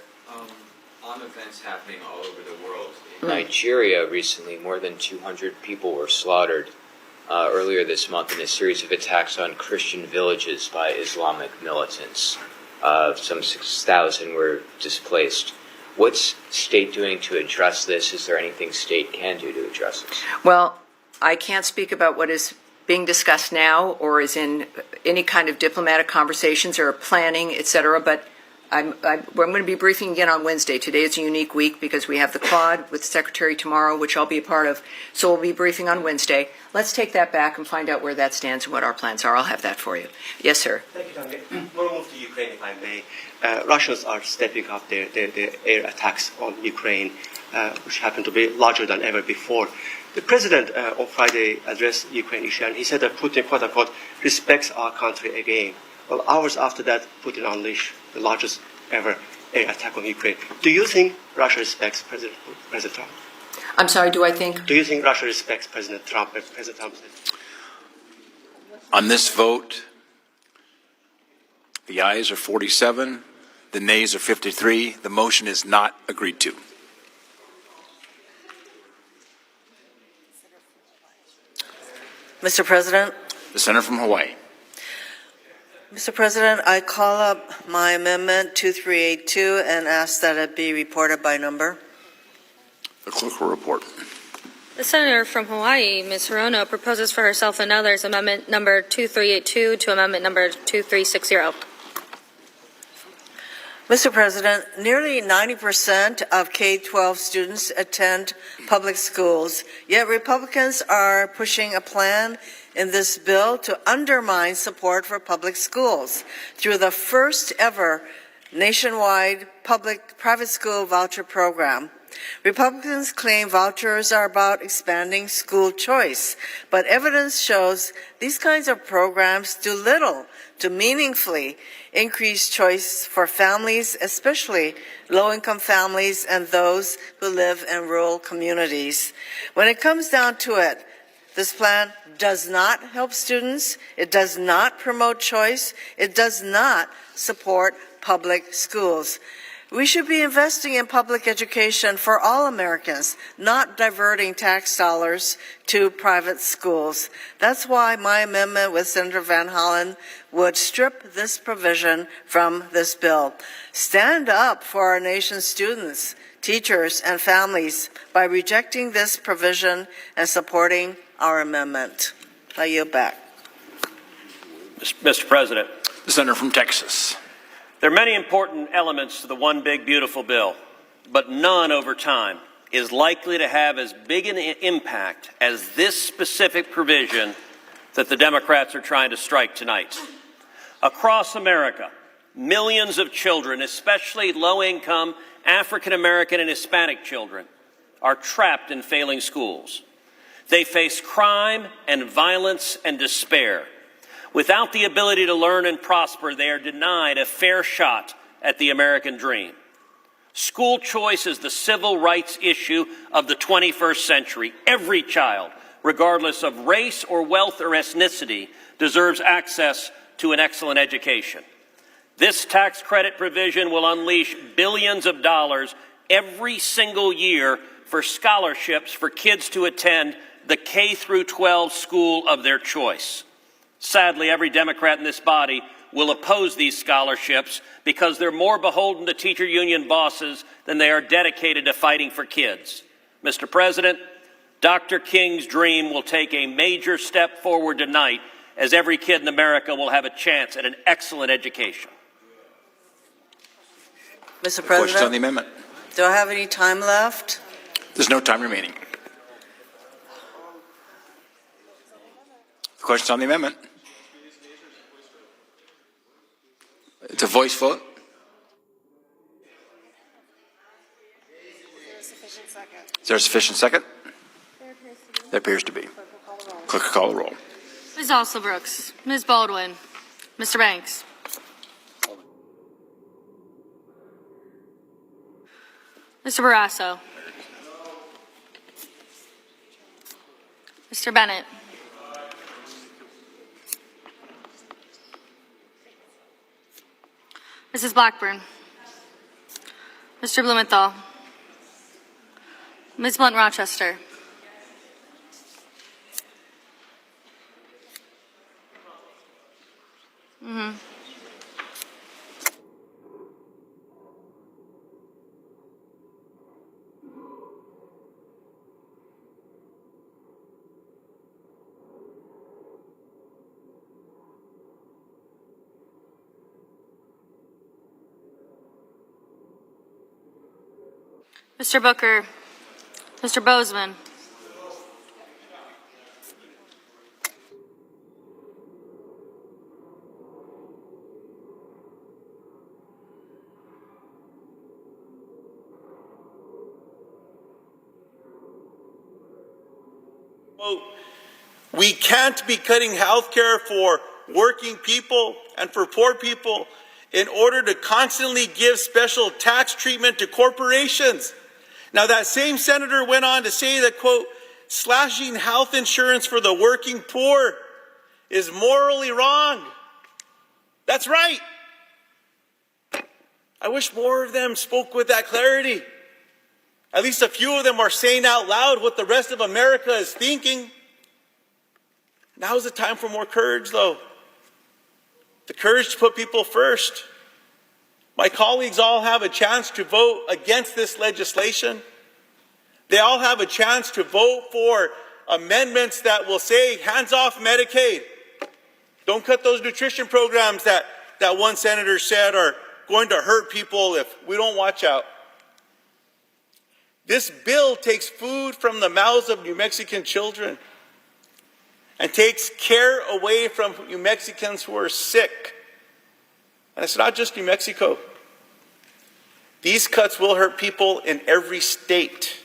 On events happening all over the world, in Nigeria recently, more than 200 people were slaughtered earlier this month in a series of attacks on Christian villages by Islamic militants. Some 6,000 were displaced. What's state doing to address this? Is there anything state can do to address this? Well, I can't speak about what is being discussed now or is in any kind of diplomatic conversations or planning, et cetera, but I'm going to be briefing again on Wednesday. Today is a unique week because we have the Quad with the Secretary tomorrow, which I'll be a part of, so we'll be briefing on Wednesday. Let's take that back and find out where that stands and what our plans are. I'll have that for you. Yes, sir. Thank you, Tony. I want to move to Ukraine, if I may. Russians are stepping up their air attacks on Ukraine, which happen to be larger than ever before. The president on Friday addressed the Ukraine issue, and he said that Putin, quote unquote, respects our country again. Well, hours after that, Putin unleashed the largest ever air attack on Ukraine. Do you think Russia respects President Trump? I'm sorry, do I think? Do you think Russia respects President Trump and President Trump? On this vote, the ayes are 47, the nays are 53. The motion is not agreed to. Mr. President. The senator from Hawaii. Mr. President, I call up my amendment 2382 and ask that it be reported by number. The clerk will report. The senator from Hawaii, Ms. Hirono, proposes for herself and others amendment number 2382 to amendment number 2360. Mr. President, nearly 90% of K-12 students attend public schools, yet Republicans are pushing a plan in this bill to undermine support for public schools through the first ever nationwide private school voucher program. Republicans claim vouchers are about expanding school choice, but evidence shows these kinds of programs do little to meaningfully increase choice for families, especially low-income families and those who live in rural communities. When it comes down to it, this plan does not help students, it does not promote choice, it does not support public schools. We should be investing in public education for all Americans, not diverting tax dollars to private schools. That's why my amendment with Senator Van Hollen would strip this provision from this bill. Stand up for our nation's students, teachers, and families by rejecting this provision and supporting our amendment. I yield back. Mr. President. The senator from Texas. There are many important elements to the one big beautiful bill, but none over time is likely to have as big an impact as this specific provision that the Democrats are trying to strike tonight. Across America, millions of children, especially low-income African American and Hispanic children, are trapped in failing schools. They face crime and violence and despair. Without the ability to learn and prosper, they are denied a fair shot at the American dream. School choice is the civil rights issue of the 21st century. Every child, regardless of race or wealth or ethnicity, deserves access to an excellent education. This tax credit provision will unleash billions of dollars every single year for scholarships for kids to attend the K through 12 school of their choice. Sadly, every Democrat in this body will oppose these scholarships because they're more beholden to teacher union bosses than they are dedicated to fighting for kids. Mr. President, Dr. King's dream will take a major step forward tonight, as every kid in America will have a chance at an excellent education. Mr. Questions on President, the amendment? do I have any time left? There's no time remaining. Questions on the amendment? It's a voice vote. Is there a sufficient second? There appears to be. Clerk will call the roll. Ms. Alsobrooks, Ms. Baldwin, Mr. Banks. Mr. Barrasso. Mr. Bennett. Mrs. Blackburn. Mr. Blumenthal. Ms. Blunt-Rochester. Mr. Booker. Mr. Bozeman. We can't be cutting health care for working people and for poor people in order to constantly give special tax treatment to corporations. Now, that same senator went on to say that, quote, slashing health insurance for the working poor is morally wrong. That's right. I wish more of them spoke with that clarity. At least a few of them are saying out loud what the rest of America is thinking. Now is the time for more courage, though. The courage to put people first. My colleagues all have a chance to vote against this legislation. They all have a chance to vote for amendments that will say, hands off Medicaid. Don't cut those nutrition programs that one senator said are going to hurt people if we don't watch out. This bill takes food from the mouths of New Mexican children and takes care away from New Mexicans who are sick. And it's not just New Mexico. These cuts will hurt people in every state.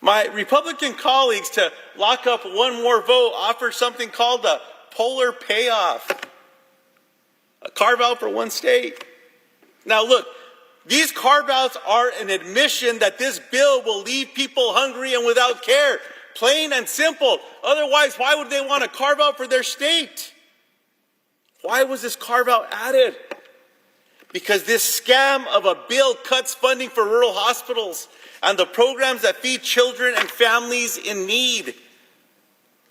My Republican colleagues, to lock up one more vote, offer something called the polar payoff, a carve-out for one state. Now look, these carve-outs are an admission that this bill will leave people hungry and without care. Plain and simple. Otherwise, why would they want to carve out for their state? Why was this carve-out added? Because this scam of a bill cuts funding for rural hospitals and the programs that feed children and families in need.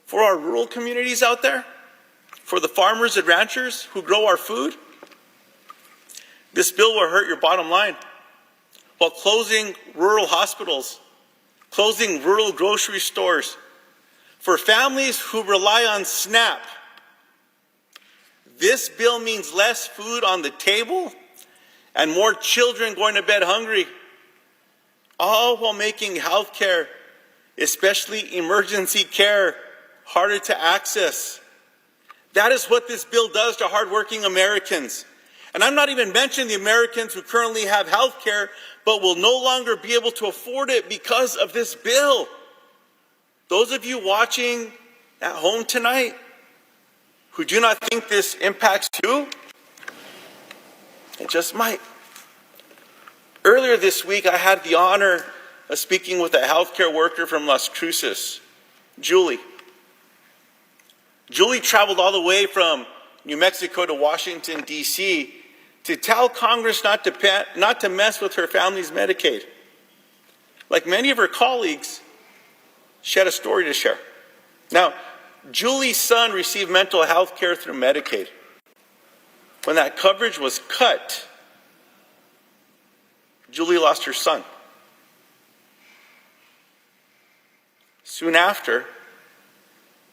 For our rural communities out there, for the farmers and ranchers who grow our food, this bill will hurt your bottom line while closing rural hospitals, closing rural grocery stores, For families who rely on SNAP, this bill means less food on the table and more children going to bed hungry, all while making health care, especially emergency care, harder to access. That is what this bill does to hardworking Americans. And I'm not even mentioning the Americans who currently have health care but will no longer be able to afford it because of this bill. Those of you watching at home tonight who do not think this impacts you, it just might. Earlier this week, I had the honor of speaking with a healthcare worker from Las Cruces, Julie. Julie traveled all the way from New Mexico to Washington, D.C. to tell Congress not to mess with her family's Medicaid. Like many of her colleagues, she had a story to share. Now, Julie's son received mental health care through Medicaid. When that coverage was cut, Julie lost her son. Soon after,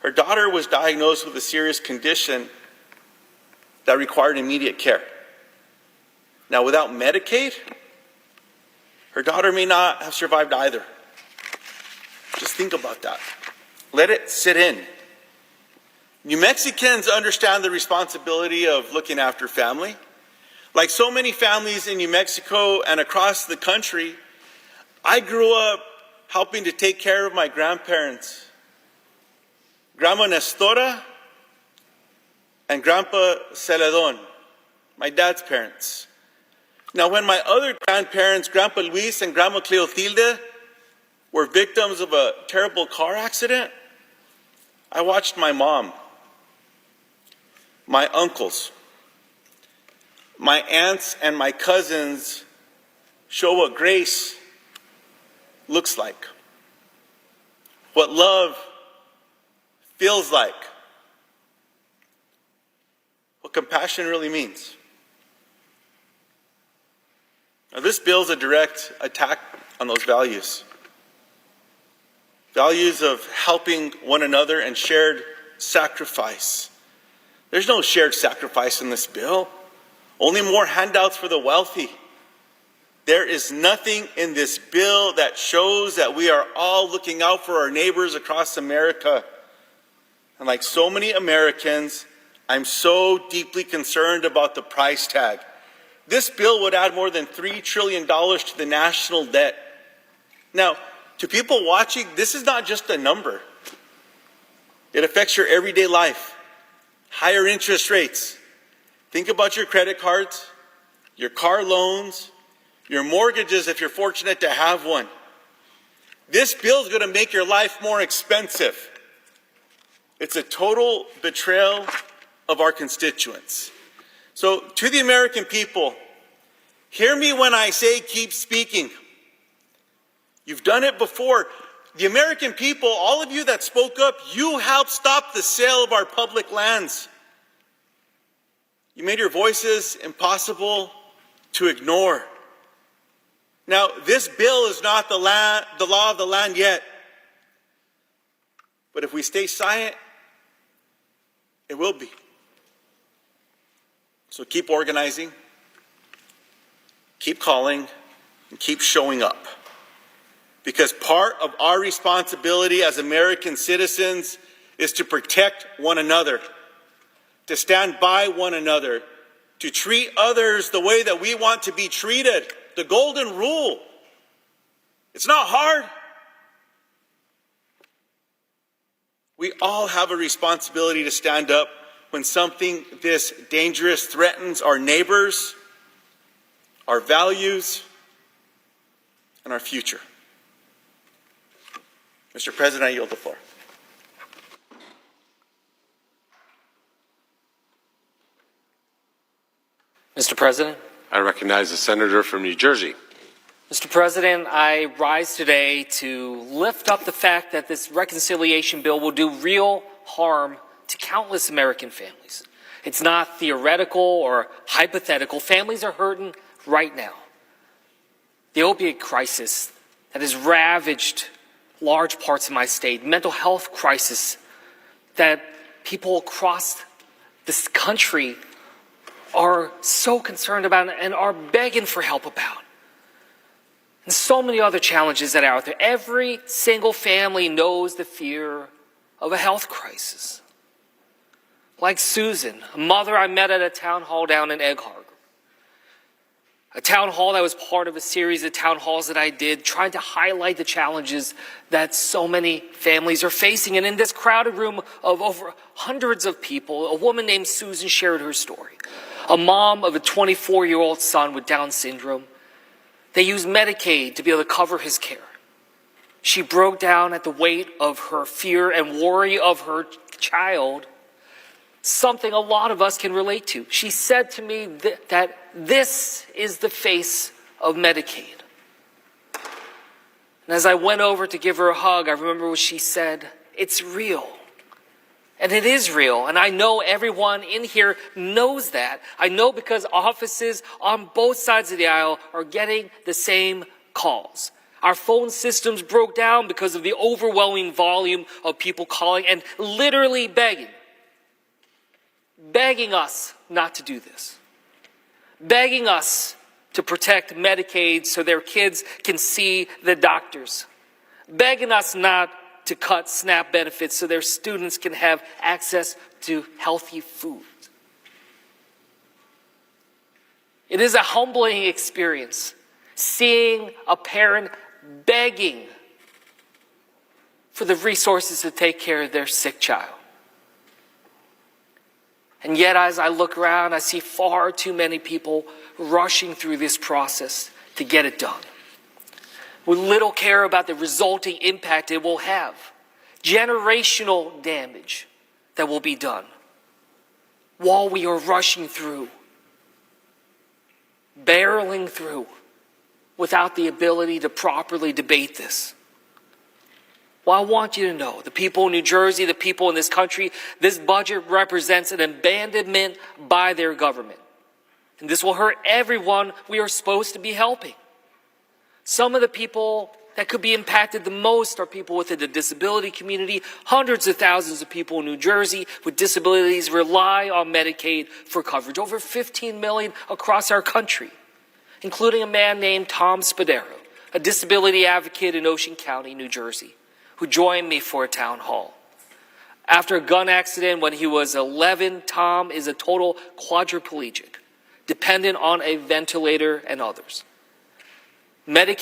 her daughter was diagnosed with a serious condition that required immediate care. Now, without Medicaid, her daughter may not have survived either. Just think about that. Let it sit in. New Mexicans understand the responsibility of looking after family. Like so many families in New Mexico and across the country, I grew up helping to take care of my grandparents, Grandma Nestora and Grandpa Celedon, my dad's parents. Now, when my other grandparents, Grandpa Luis and Grandma Cleotilde, were victims of a terrible car accident, I watched my mom, my uncles, my aunts, and my cousins show what grace looks like, what love feels like, what compassion really means. Now, this bill is a direct attack on those values. Values of helping one another and shared sacrifice. There's no shared sacrifice in this bill. Only more handouts for the wealthy. There is nothing in this bill that shows that we are all looking out for our neighbors across America. And like so many Americans, I'm so deeply concerned about the price tag. This bill would add more than $3 trillion to the national debt. Now, to people watching, this is not just a number. It affects your everyday life. Higher interest rates. Think about your credit cards, your car loans, your mortgages if you're fortunate to have one. This bill is going to make your life more expensive. It's a total betrayal of our constituents. So to the American people, hear me when I say keep speaking. You've done it before. The American people, all of you that spoke up, you helped stop the sale of our public lands. You made your voices impossible to ignore. Now, this bill is not the law of the land yet. But if we stay silent, it will be. So keep organizing, keep calling, and keep showing up. Because part of our responsibility as American citizens is to protect one another, to stand by one another, to treat others the way that we want to be treated. The golden rule. It's not hard. We all have a responsibility to stand up when something this dangerous threatens our neighbors, our values, and our future. Mr. President, I yield the floor. Mr. President. I recognize the senator from New Jersey. Mr. President, I rise today to lift up the fact that this reconciliation bill will do real harm to countless American families. It's not theoretical or hypothetical. Families are hurting right now. The opiate crisis that has ravaged large parts of my state, mental health crisis that people across this country are so concerned about and are begging for help about. And so many other challenges that are out there. Every single family knows the fear of a health crisis. Like Susan, a mother I met at a town hall down in Egg Harbor. A town hall that was part of a series of town halls that I did, trying to highlight the challenges that so many families are facing. And in this crowded room of over hundreds of people, a woman named Susan shared her story. A mom of a 24-year-old son with Down syndrome. They used Medicaid to be able to cover his care. She broke down at the weight of her fear and worry of her child, something a lot of us can relate to. She said to me that this is the face of Medicaid. And as I went over to give her a hug, I remember what she said. It's real. And it is real. And I know everyone in here knows that. I know because offices on both sides of the aisle are getting the same calls. Our phone systems broke down because of the overwhelming volume of people calling and literally begging us not to do this. Begging us to protect Medicaid so their kids can see the doctors. Begging us not to cut SNAP benefits so their students can have access to healthy food. It is a humbling experience seeing a parent begging for the resources to take care of their sick child. And yet, as I look around, I see far too many people rushing through this process to get it done, with little care about the resulting impact it will have, generational damage that will be done, while we are rushing through, barreling through, without the ability to properly debate this. Well, I want you to know, the people in New Jersey, the people in this country, this budget represents an abandonment by their government. And this will hurt everyone we are supposed to be helping. Some of the people that could be impacted the most are people within the disability community. Hundreds of thousands of people in New Jersey with disabilities rely on Medicaid for coverage. Over 15 million across our country, including a man named Tom Spadaro, a disability advocate in Ocean County, New Jersey, who joined me for a town hall. After a gun accident when he was 11, Tom is a total quadriplegic, dependent on a ventilator and others. Medicaid